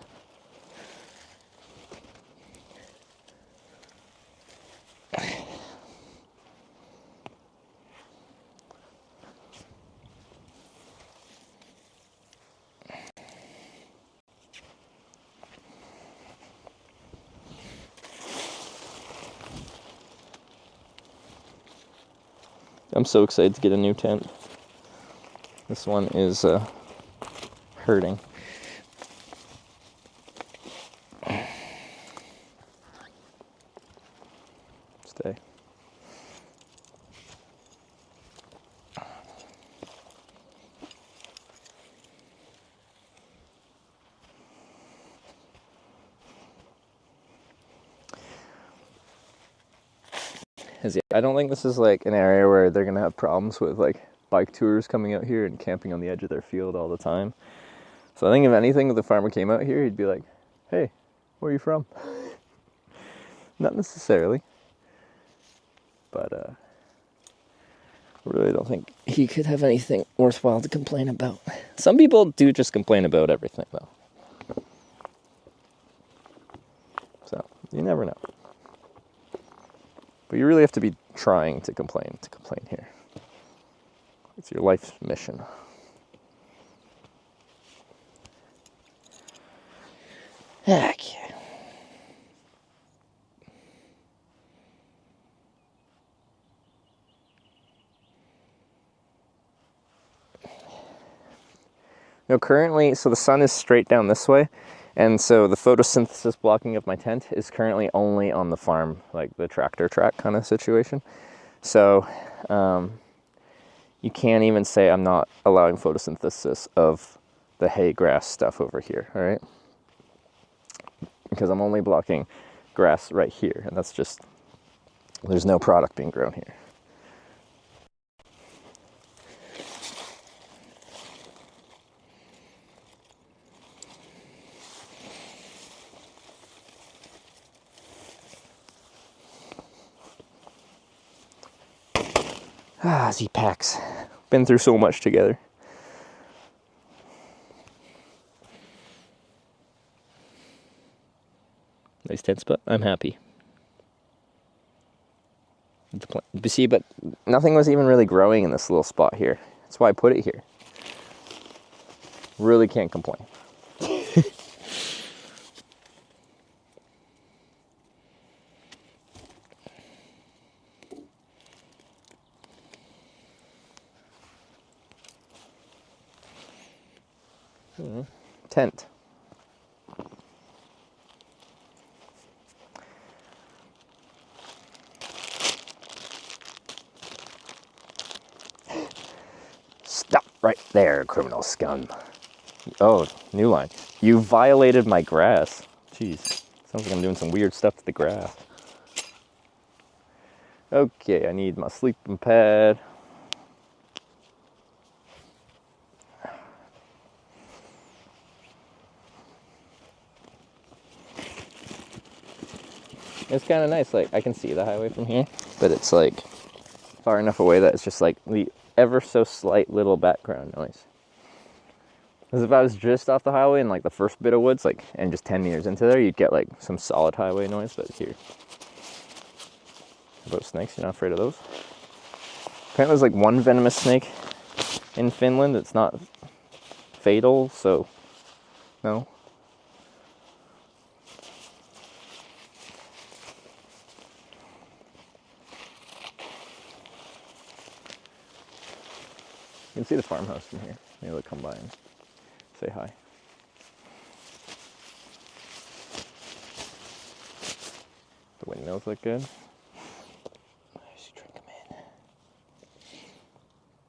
I'm so excited to get a new tent. This one is hurting. Stay. I don't think this is like an area where they're gonna have problems with like bike tours coming out here and camping on the edge of their field all the time. So I think if anything, if the farmer came out here, he'd be like, hey, where are you from? Not necessarily. But I really don't think he could have anything worthwhile to complain about. Some people do just complain about everything though. You never know. But you really have to be trying to complain here. It's your life's mission. Okay. Now currently, so the sun is straight down this way, and so the photosynthesis blocking of my tent is currently only on the farm, like the tractor track kind of situation. So you can't even say I'm not allowing photosynthesis of the hay grass stuff over here, all right? Because I'm only blocking grass right here, and that's just, there's no product being grown here. Ah, Z-Packs. Been through so much together. Nice tent spot. I'm happy. See, but nothing was even really growing in this little spot here. That's why I put it here. Really can't complain. Tent. Stop right there, criminal scum. Oh, new line. You violated my grass. Jeez. Sounds like I'm doing some weird stuff to the grass. Okay, I need my sleeping pad. It's kind of nice, like I can see the highway from here, but it's like far enough away that it's just like the ever so slight little background noise. Because if I was just off the highway and like the first bit of woods, like, and just 10 meters into there, you'd get like some solid highway noise, but here. How about snakes? You're not afraid of those? Apparently there's like one venomous snake in Finland. It's not fatal, so no. You can see the farmhouse from here. Maybe they'll come by and say hi. The windmills look good. I should drink them in.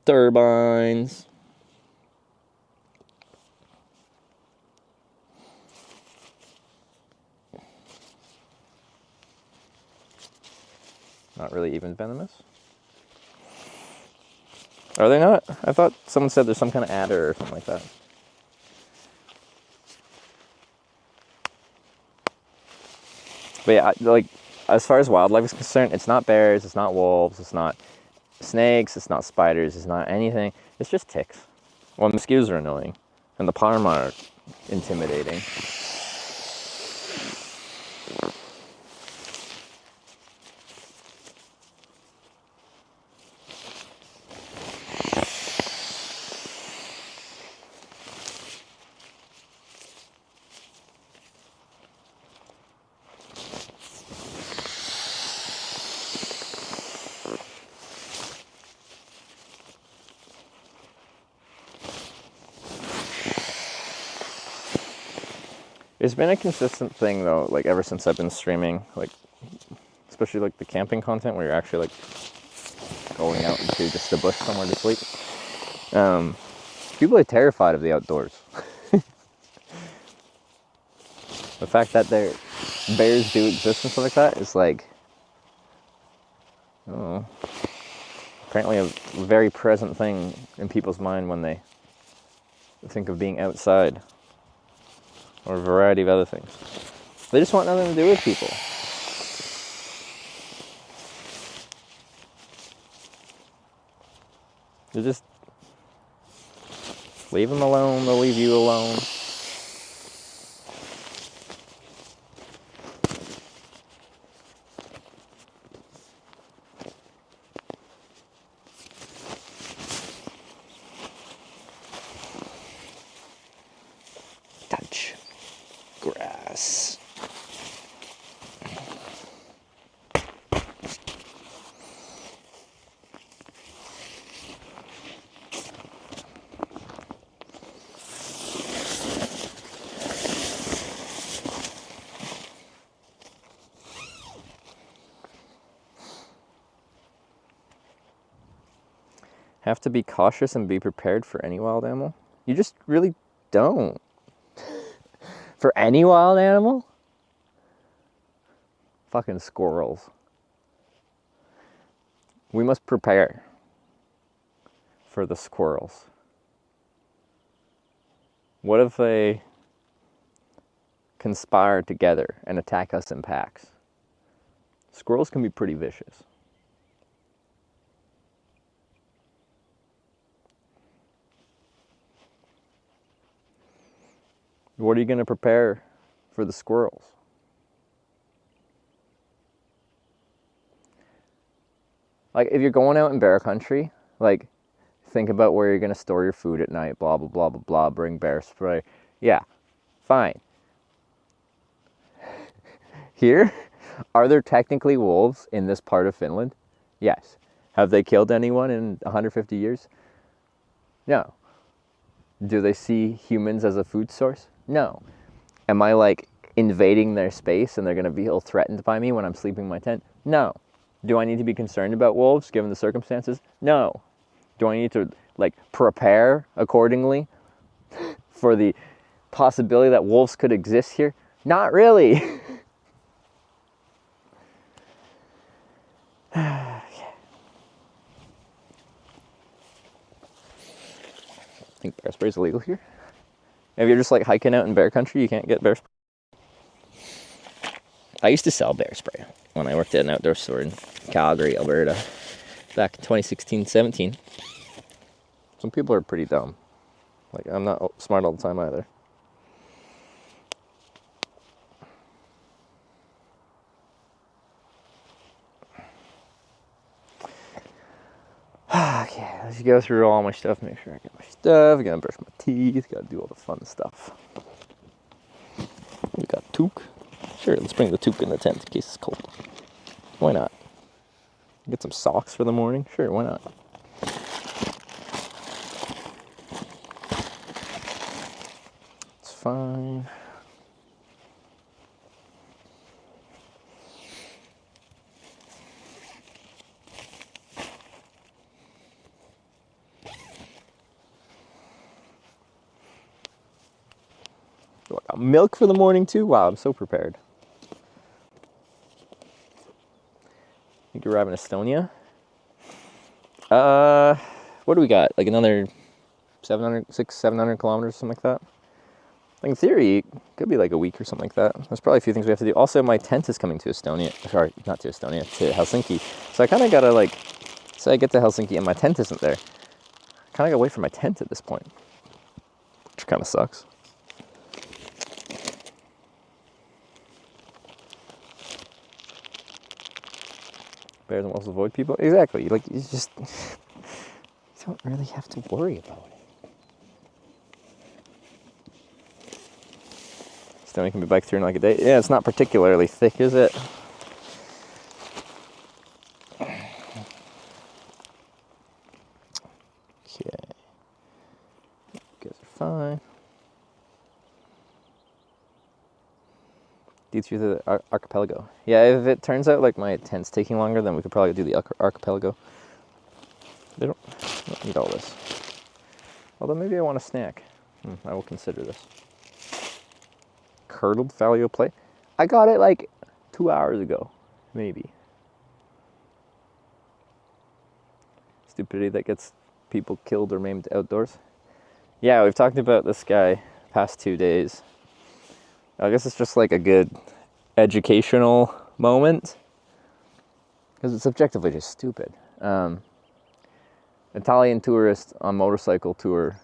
Turbines. Not really even venomous. Are they not? I thought someone said there's some kind of adder or something like that. But yeah, like, as far as wildlife is concerned, it's not bears, it's not wolves, it's not snakes, it's not spiders, it's not anything. It's just ticks. Well, mosquitoes are annoying, and the parma are intimidating. It's been a consistent thing though, like ever since I've been streaming, like especially like the camping content where you're actually like going out into just the bush somewhere to sleep. People are terrified of the outdoors. The fact that bears do exist and stuff like that is like, I don't know, apparently a very present thing in people's mind when they think of being outside. Or a variety of other things. They just want nothing to do with people. You just leave them alone, they'll leave you alone. Yes. Have to be cautious and be prepared for any wild animal? You just really don't. For any wild animal? Fucking squirrels. We must prepare for the squirrels. What if they conspire together and attack us in packs? Squirrels can be pretty vicious. What are you going to prepare for the squirrels? Like, if you're going out in bear country, like, think about where you're going to store your food at night, blah, blah, blah, blah, blah, bring bear spray. Yeah, fine. Here, are there technically wolves in this part of Finland? Yes. Have they killed anyone in 150 years? No. Do they see humans as a food source? No. Am I like invading their space and they're going to feel threatened by me when I'm sleeping in my tent? No. Do I need to be concerned about wolves given the circumstances? No. Do I need to like prepare accordingly for the possibility that wolves could exist here? Not really. I think bear spray is illegal here. If you're just like hiking out in bear country, you can't get bear spray. I used to sell bear spray when I worked at an outdoor store in Calgary, Alberta, back in 2016-17. Some people are pretty dumb. Like, I'm not smart all the time either. Okay, let's go through all my stuff, make sure I get my stuff. I gotta brush my teeth, gotta do all the fun stuff. We got toque. Sure, let's bring the toque in the tent in case it's cold. Why not? Get some socks for the morning. Sure, why not? It's fine. Oh, I got milk for the morning too? Wow, I'm so prepared. You could arrive in Estonia. What do we got? Like another 700 kilometers, something like that. Like in theory, it could be like a week or something like that. There's probably a few things we have to do. Also, my tent is coming to Estonia. Sorry, not to Estonia, to Helsinki. So I kind of gotta like, say I get to Helsinki and my tent isn't there. I kind of gotta wait for my tent at this point, which kind of sucks. Bears and wolves avoid people? Exactly. Like, you just, you don't really have to worry about it. Estonia can be biked through in like a day. Yeah, it's not particularly thick, is it? Okay. You guys are fine. Do through the archipelago. Yeah, if it turns out like my tent's taking longer, then we could probably do the archipelago. They don't need all this. Although maybe I want a snack. I will consider this. Curdled Fallio plate. I got it like 2 hours ago, maybe. Stupidity that gets people killed or maimed outdoors. Yeah, we've talked about this guy past 2 days. I guess it's just like a good educational moment because it's objectively just stupid. Italian tourist on motorcycle tour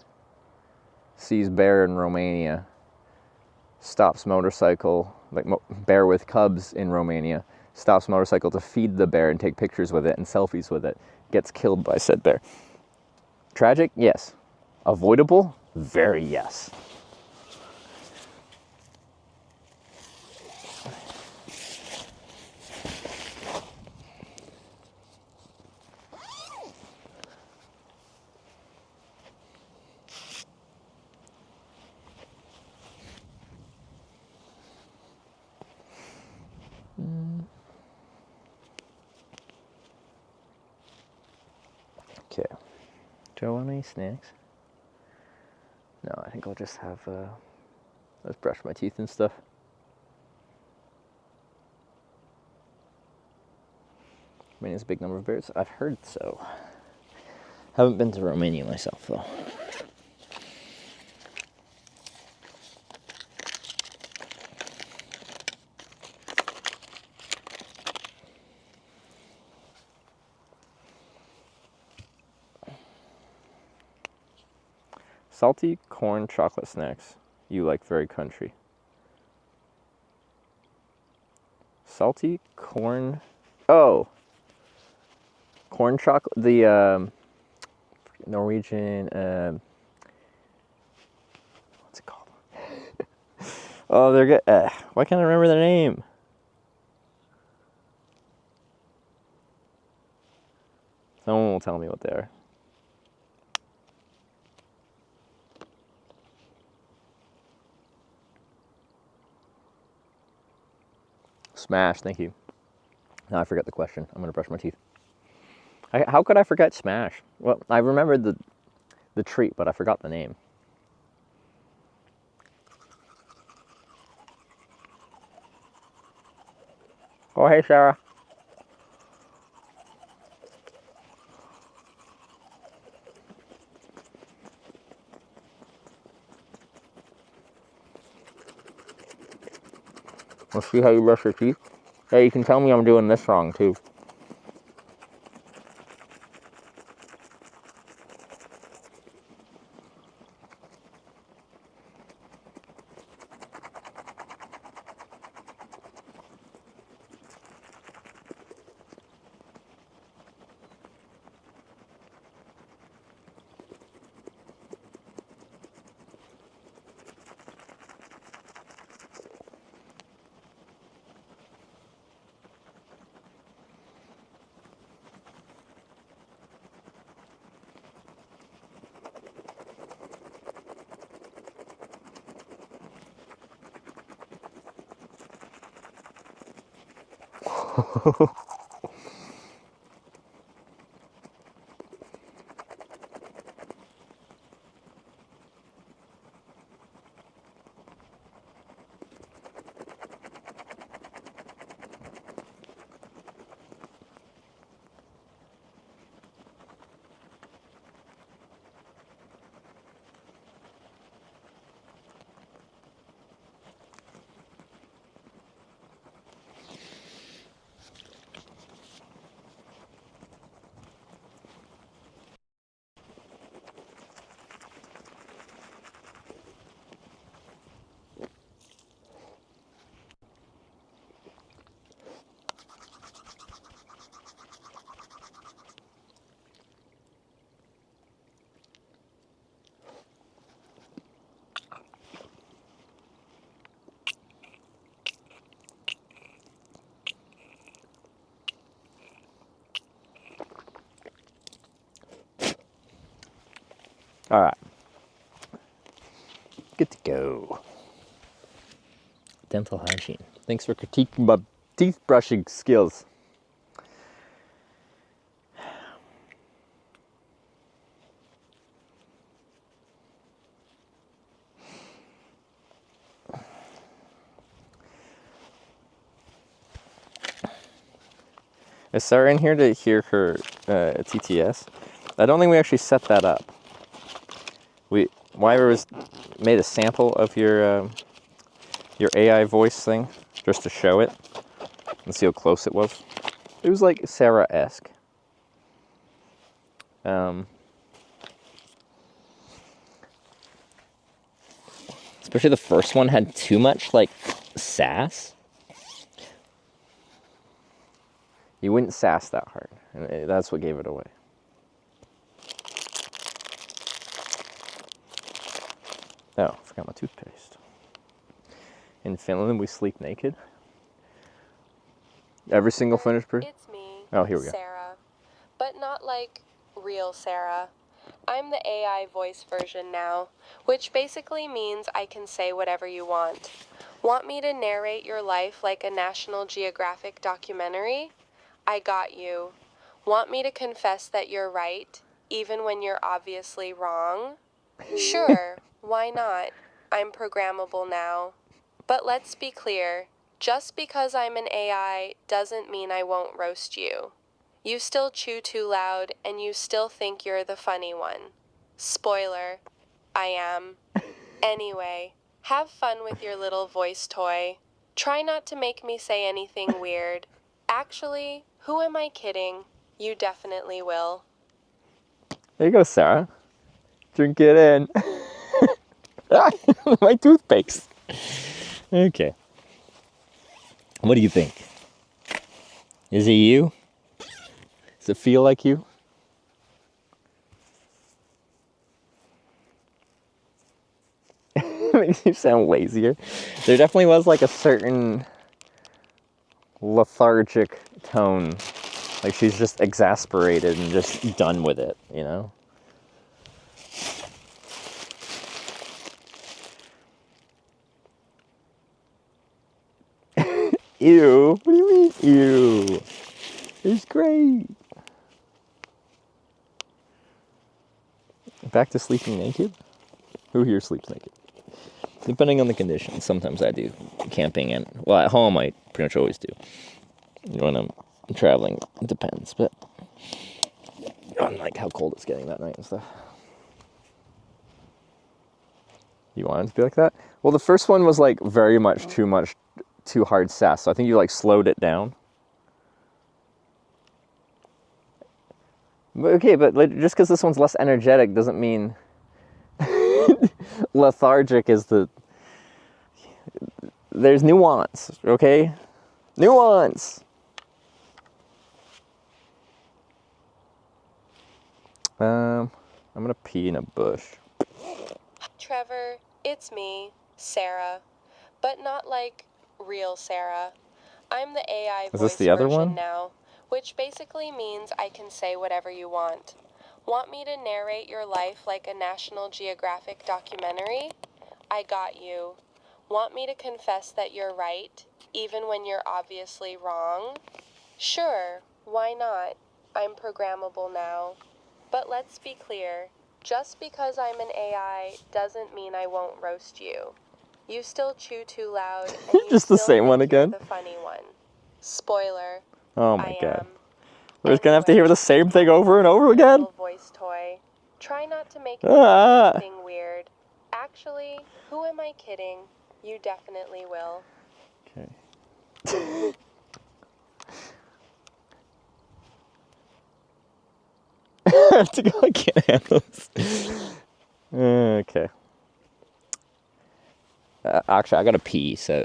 sees bear in Romania, stops motorcycle, like bear with cubs in Romania, stops motorcycle to feed the bear and take pictures with it and selfies with it, gets killed by said bear. Tragic? Yes. Avoidable? Very yes. Do I want any snacks? No, I think I'll just have, let's brush my teeth and stuff. I mean, it's a big number of bears. I've heard so. Haven't been to Romania myself, though. Salty corn chocolate snacks. You like very country. Salty corn. Oh! Corn chocolate. The Norwegian. What's it called? Oh, they're good. Why can't I remember their name? Someone will tell me what they are. Smash, thank you. Now I forgot the question. I'm gonna brush my teeth. How could I forget Smash? Well, I remembered the treat, but I forgot the name. Oh, hey, Sarah. Let's see how you brush your teeth. Hey, you can tell me I'm doing this wrong, too. All right. Good to go. Dental hygiene. Thanks for critiquing my teeth brushing skills. Is Sarah in here to hear her TTS? I don't think we actually set that up. Wyver was made a sample of your AI voice thing just to show it and see how close it was. It was like Sarah-esque. Especially the first one had too much like sass. You wouldn't sass that hard, and that's what gave it away. Oh, I forgot my toothpaste. In Finland, we sleep naked. Every single Finnish person? It's me, Oh, here we go. Sarah. But not like real Sarah. I'm the AI voice version now, which basically means I can say whatever you want. Want me to narrate your life like a National Geographic documentary? I got you. Want me to confess that you're right? even when you're obviously wrong? Sure, why not? I'm programmable now. But let's be clear, just because I'm an AI doesn't mean I won't roast you. You still chew too loud and you still think you're the funny one. Spoiler, I am. Anyway, have fun with your little voice toy. Try not to make me say anything weird. Actually, who am I kidding? You definitely will. There you go, Sarah. Drink it in. My toothpicks. Okay. What do you think? Is it you? Does it feel like you? Makes you sound lazier. There definitely was like a certain lethargic tone. Like she's just exasperated and just done with it, you know? Ew. What do you mean, ew? It's great. Back to sleeping naked? Who here sleeps naked? Depending on the conditions. Sometimes I do. Camping and, well, at home I pretty much always do. When I'm traveling, it depends. But on like how cold it's getting that night and stuff. You want it to be like that? Well, the first one was like very much, too hard sass. So I think you like slowed it down. Okay, but just because this one's less energetic doesn't mean lethargic is the... There's nuance, okay? Nuance! I'm gonna pee in a bush. Trevor, it's me, Sarah. But not like real Sarah. I'm the AI Is voice this the other version one? now, which basically means I can say whatever you want. Want me to narrate your life like a National Geographic documentary? I got you. Want me to confess that you're right, even when you're obviously wrong? Sure, why not? I'm programmable now. But let's be clear, just because I'm an AI doesn't mean I won't roast you. You still chew too loud, and you Just the still same one think you're again? the funny one. Spoiler, Oh my I god. am. We're just gonna have to hear the same thing over and over again? Little voice toy. Try not to make me Ah. say anything weird. Actually, who am I kidding? You definitely will. Okay. I have to go, I can't handle this. Okay. Actually, I gotta pee, so...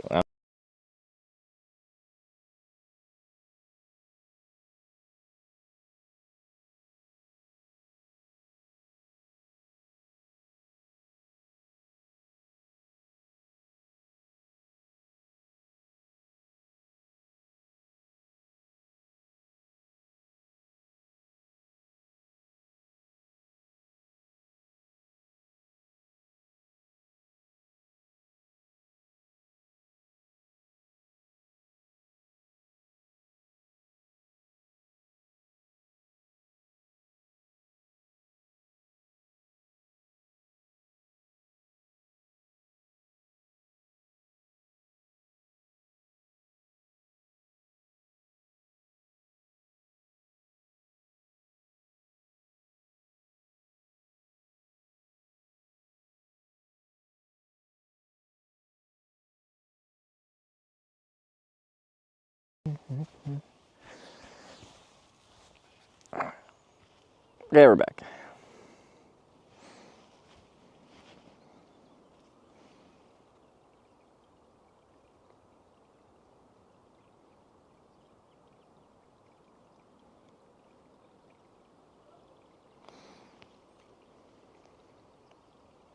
Yeah, we're back.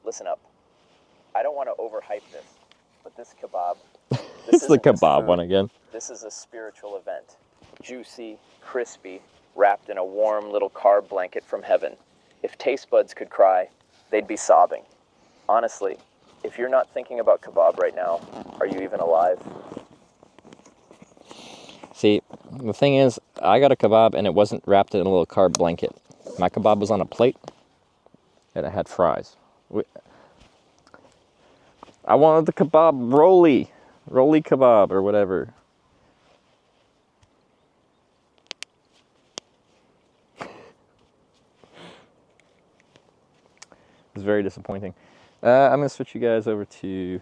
Listen up. I don't want to overhype this, but this kebab... It's the kebab one again. This is a spiritual event. Juicy, crispy, wrapped in a warm little carb blanket from heaven. If taste buds could cry, they'd be sobbing. Honestly, if you're not thinking about kebab right now, are you even alive? See, the thing is, I got a kebab and it wasn't wrapped in a little carb blanket. My kebab was on a plate, and it had fries. I wanted the kebab rolly kebab or whatever. It's very disappointing. I'm gonna switch you guys over to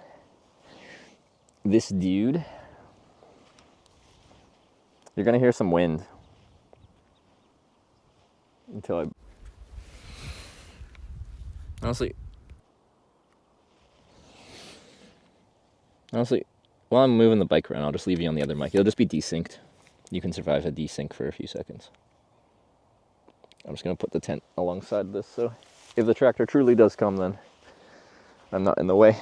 this dude. You're gonna hear some wind until I. Honestly, while I'm moving the bike around, I'll just leave you on the other mic. It'll just be desynced. You can survive a desync for a few seconds. I'm just gonna put the tent alongside this, so if the tractor truly does come, then I'm not in the way.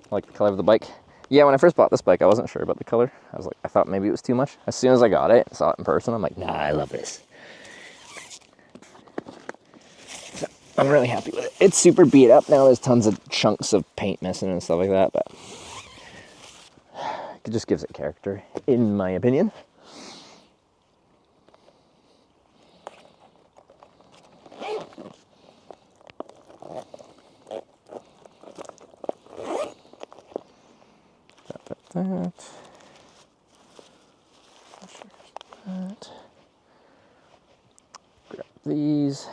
Like the color of the bike. Yeah, when I first bought this bike, I wasn't sure about the color. I thought maybe it was too much. As soon as I got it, saw it in person, I'm like, nah, I love this. So, I'm really happy with it. It's super beat up now. There's tons of chunks of paint missing and stuff like that, but it just gives it character, in my opinion. That. Grab these.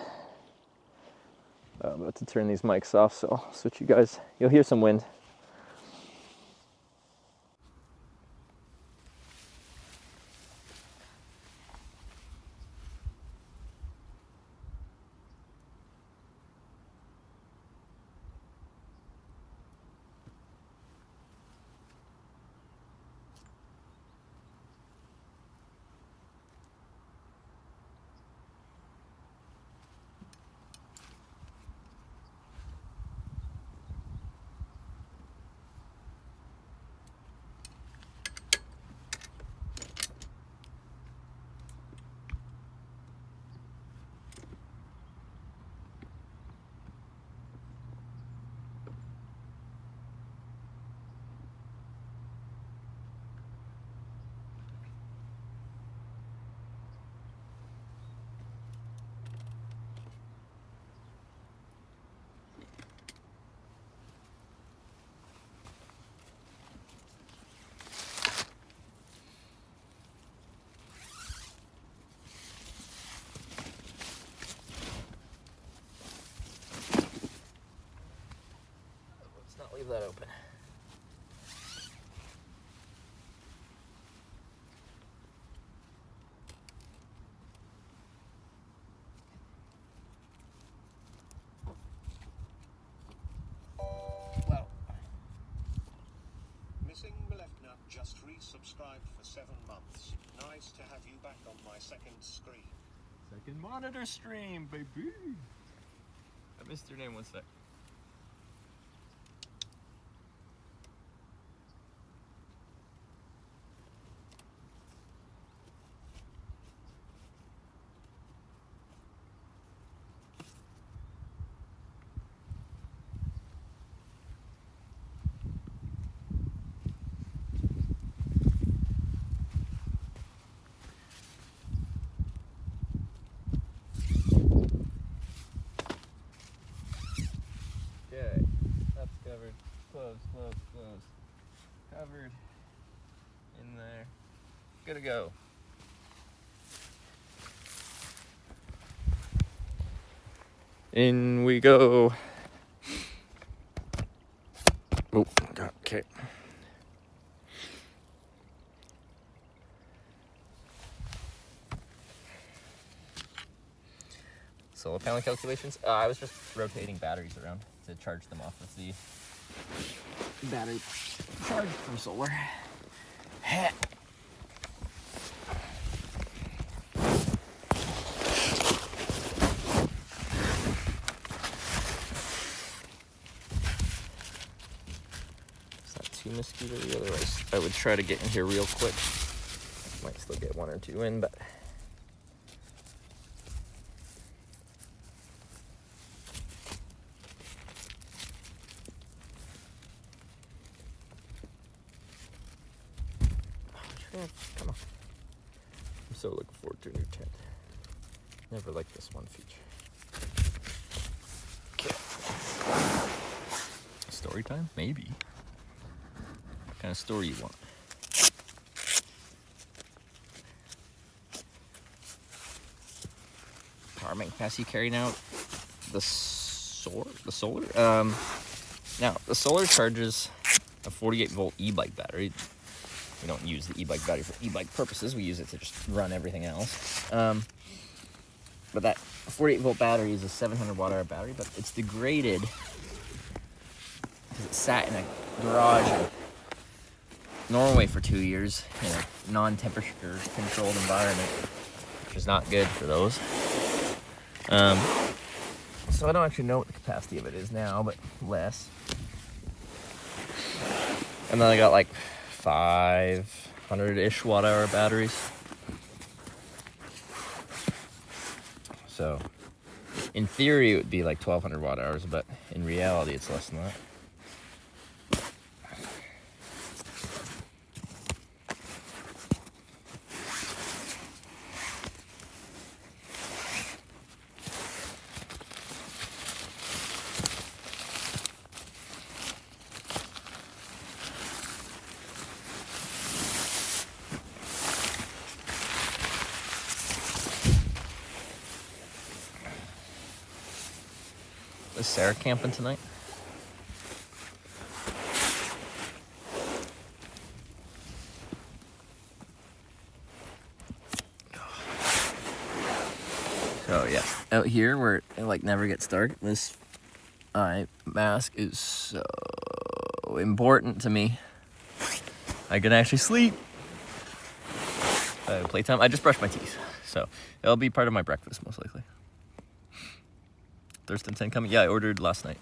I'm about to turn these mics off, so I'll switch you guys. You'll hear some wind. Let's not leave that open. Missing Melefna just resubscribed for 7 months. Nice to have you back on my second screen. Second monitor stream, baby. I missed your name, one sec. close. Covered in there. Good to go. In we go. Oh, okay. Solar panel calculations. I was just rotating batteries around to charge them off of the battery charged from solar. It's not too mosquito-y, otherwise I would try to get in here real quick. Might still get one or two in, but come on. I'm so looking forward to a new tent. Never liked this one feature. Okay. Story time? Maybe. What kind of story you want? Power bank capacity carrying out the solar. Now the solar charges a 48-volt e-bike battery. We don't use the e-bike battery for e-bike purposes. We use it to just run everything else. But that 48-volt battery is a 700 watt-hour battery, but it's degraded because it sat in a garage in Norway for 2 years in a non-temperature controlled environment, which is not good for those. So I don't actually know what the capacity of it is now, but less. And then I got like 500-ish watt-hour batteries. So, in theory, it would be like 1,200 watt-hours, but in reality, it's less than that. Is Sarah camping tonight? So yeah, out here where it like never gets dark, this eye mask is so important to me. I can actually sleep. Playtime. I just brushed my teeth, so it'll be part of my breakfast most likely. Thurston 10 coming? Yeah, I ordered last night.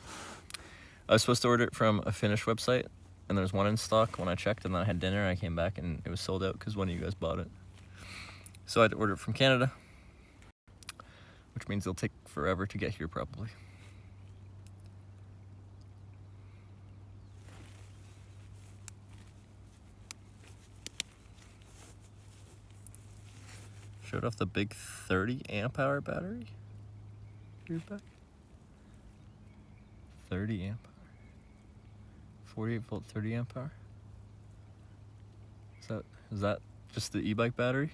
I was supposed to order it from a Finnish website, and there's one in stock when I checked, and then I had dinner, and I came back, and it was sold out because one of you guys bought it. So I had to order it from Canada, which means it'll take forever to get here, probably. Showed off the big 30 amp hour battery. Here's back. 30 amp hour. 48 volt 30 amp hour. Is that just the e-bike battery?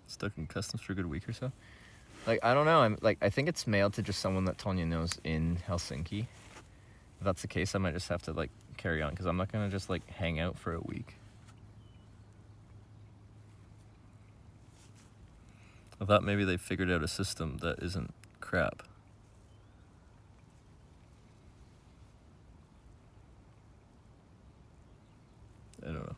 Stuck in customs for a good week or so. Like, I don't know. I think it's mailed to just someone that Tonya knows in Helsinki. If that's the case, I might just have to like carry on because I'm not gonna just like hang out for a week. I thought maybe they figured out a system that isn't crap. I don't know.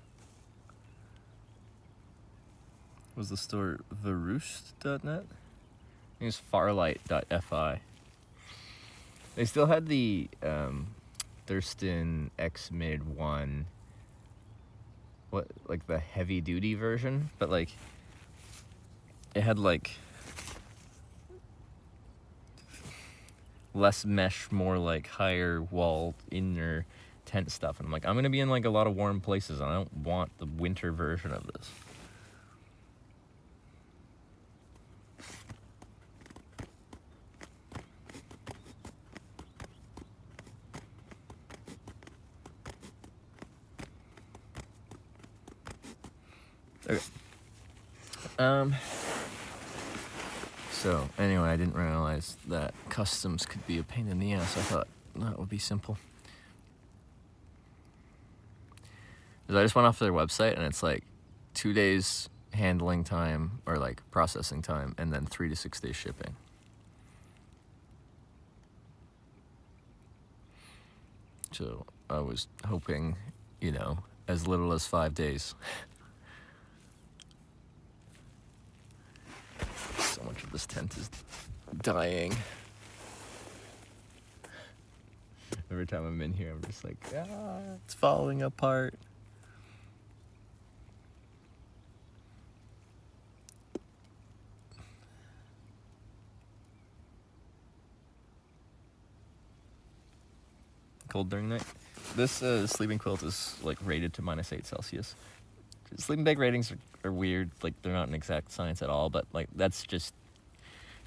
Was the store Varoost.net? I think it's Farlight.fi. They still had the Thurston X Mid 1, like the heavy duty version, but like it had like less mesh, more like higher wall inner tent stuff, and I'm like, I'm gonna be in like a lot of warm places and I don't want the winter version of this. Okay. So anyway, I didn't realize that customs could be a pain in the ass. I thought that would be simple. Because I just went off their website and it's like 2 days handling time or like processing time and then 3 to 6 days shipping. So I was hoping, you know, as little as 5 days. So much of this tent is dying. Every time I'm in here, I'm just like, it's falling apart. Cold during the night. This sleeping quilt is like rated to -8 Celsius. Sleeping bag ratings are weird. Like they're not an exact science at all, but like that's just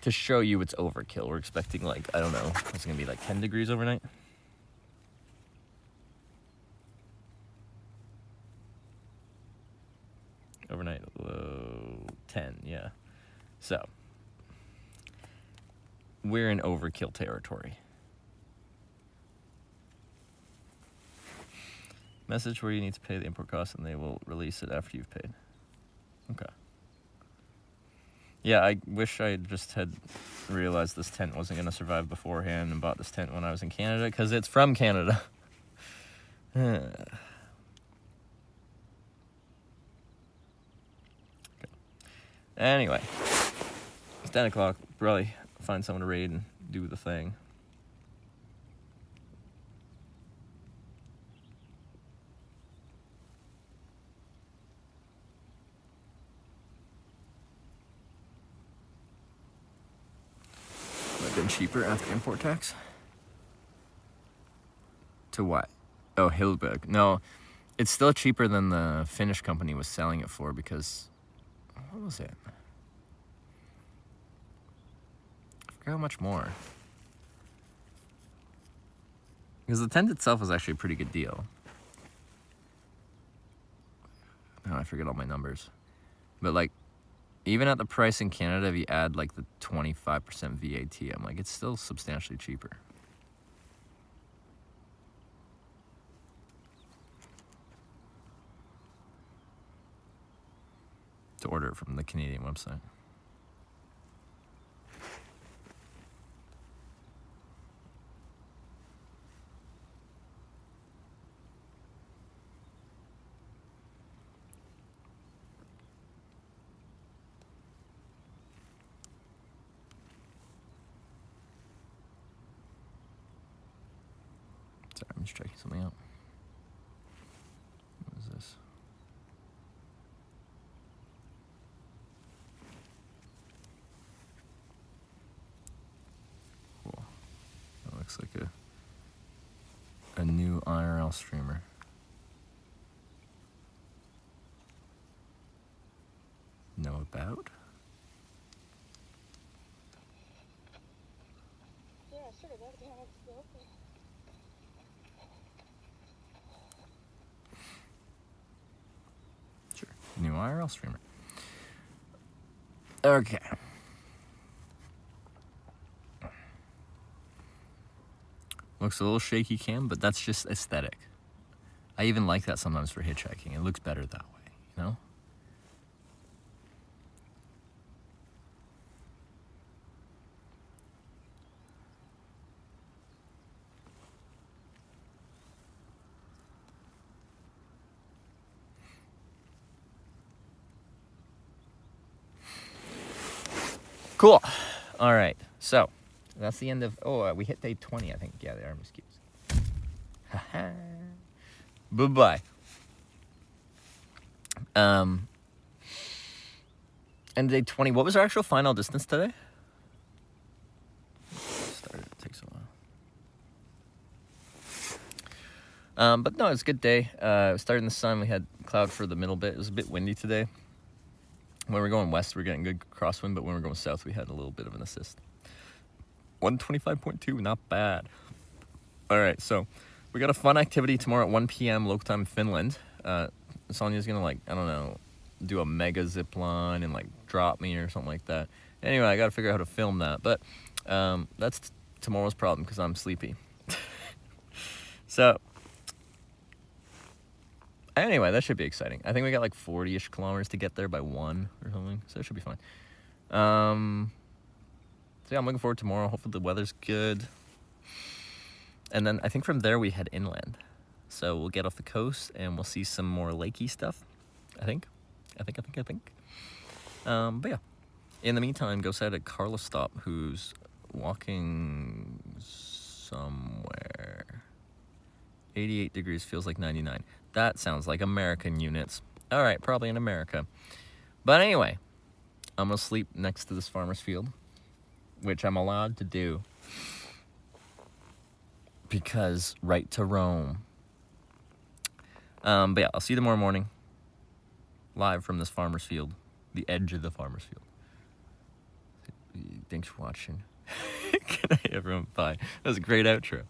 to show you it's overkill. We're expecting like, I don't know, it's gonna be like 10 degrees overnight. Overnight low 10, yeah. So we're in overkill territory. Message where you need to pay the import cost and they will release it after you've paid. Okay. Yeah, I wish I just had realized this tent wasn't going to survive beforehand and bought this tent when I was in Canada, because it's from Canada. Okay. Anyway, it's 10 o'clock. Probably find someone to raid and do the thing. Been cheaper after import tax? To what? Oh, Hillberg. No, it's still cheaper than the Finnish company was selling it for, because what was it? I forgot how much more. Because the tent itself was actually a pretty good deal. Oh, I forget all my numbers. But like, even at the price in Canada, if you add like the 25% VAT, I'm like, it's still substantially cheaper. To order it from the Canadian website. Sorry, I'm just checking something out. What is this? Cool. That looks like a new IRL streamer. Know about? Yeah, sure, that has to open. Sure. New IRL streamer. Okay. Looks a little shaky cam, but that's just aesthetic. I even like that sometimes for hitchhiking. It looks better that way, you know? Cool. All right. So that's the end of. We hit day 20, I think. Yeah, they are mosquitoes. Bye-bye. And day 20. What was our actual final distance today? Started. It takes a while. But no, it was a good day. We started in the sun. We had cloud for the middle bit. It was a bit windy today. When we're going west, we're getting good crosswind, but when we're going south, we had a little bit of an assist. 125.2, not bad. All right, so we got a fun activity tomorrow at 1 p.m. local time in Finland. Sonya's gonna, like, I don't know, do a mega zip line and like drop me or something like that. Anyway, I gotta figure out how to film that, but that's tomorrow's problem because I'm sleepy. So anyway, that should be exciting. I think we got like 40-ish kilometers to get there by 1 or something, so it should be fine. So yeah, I'm looking forward to tomorrow. Hopefully the weather's good. And then I think from there we head inland. So we'll get off the coast and we'll see some more lakey stuff. I think. But yeah. In the meantime, go say hi to Carla Stop, who's walking somewhere. 88 degrees feels like 99. That sounds like American units. All right, probably in America. But anyway, I'm going to sleep next to this farmer's field, which I'm allowed to do because right to roam. But yeah, I'll see you tomorrow morning, live from this farmer's field, the edge of the farmer's field. Thanks for watching. Good night, everyone. Bye. That was a great outro.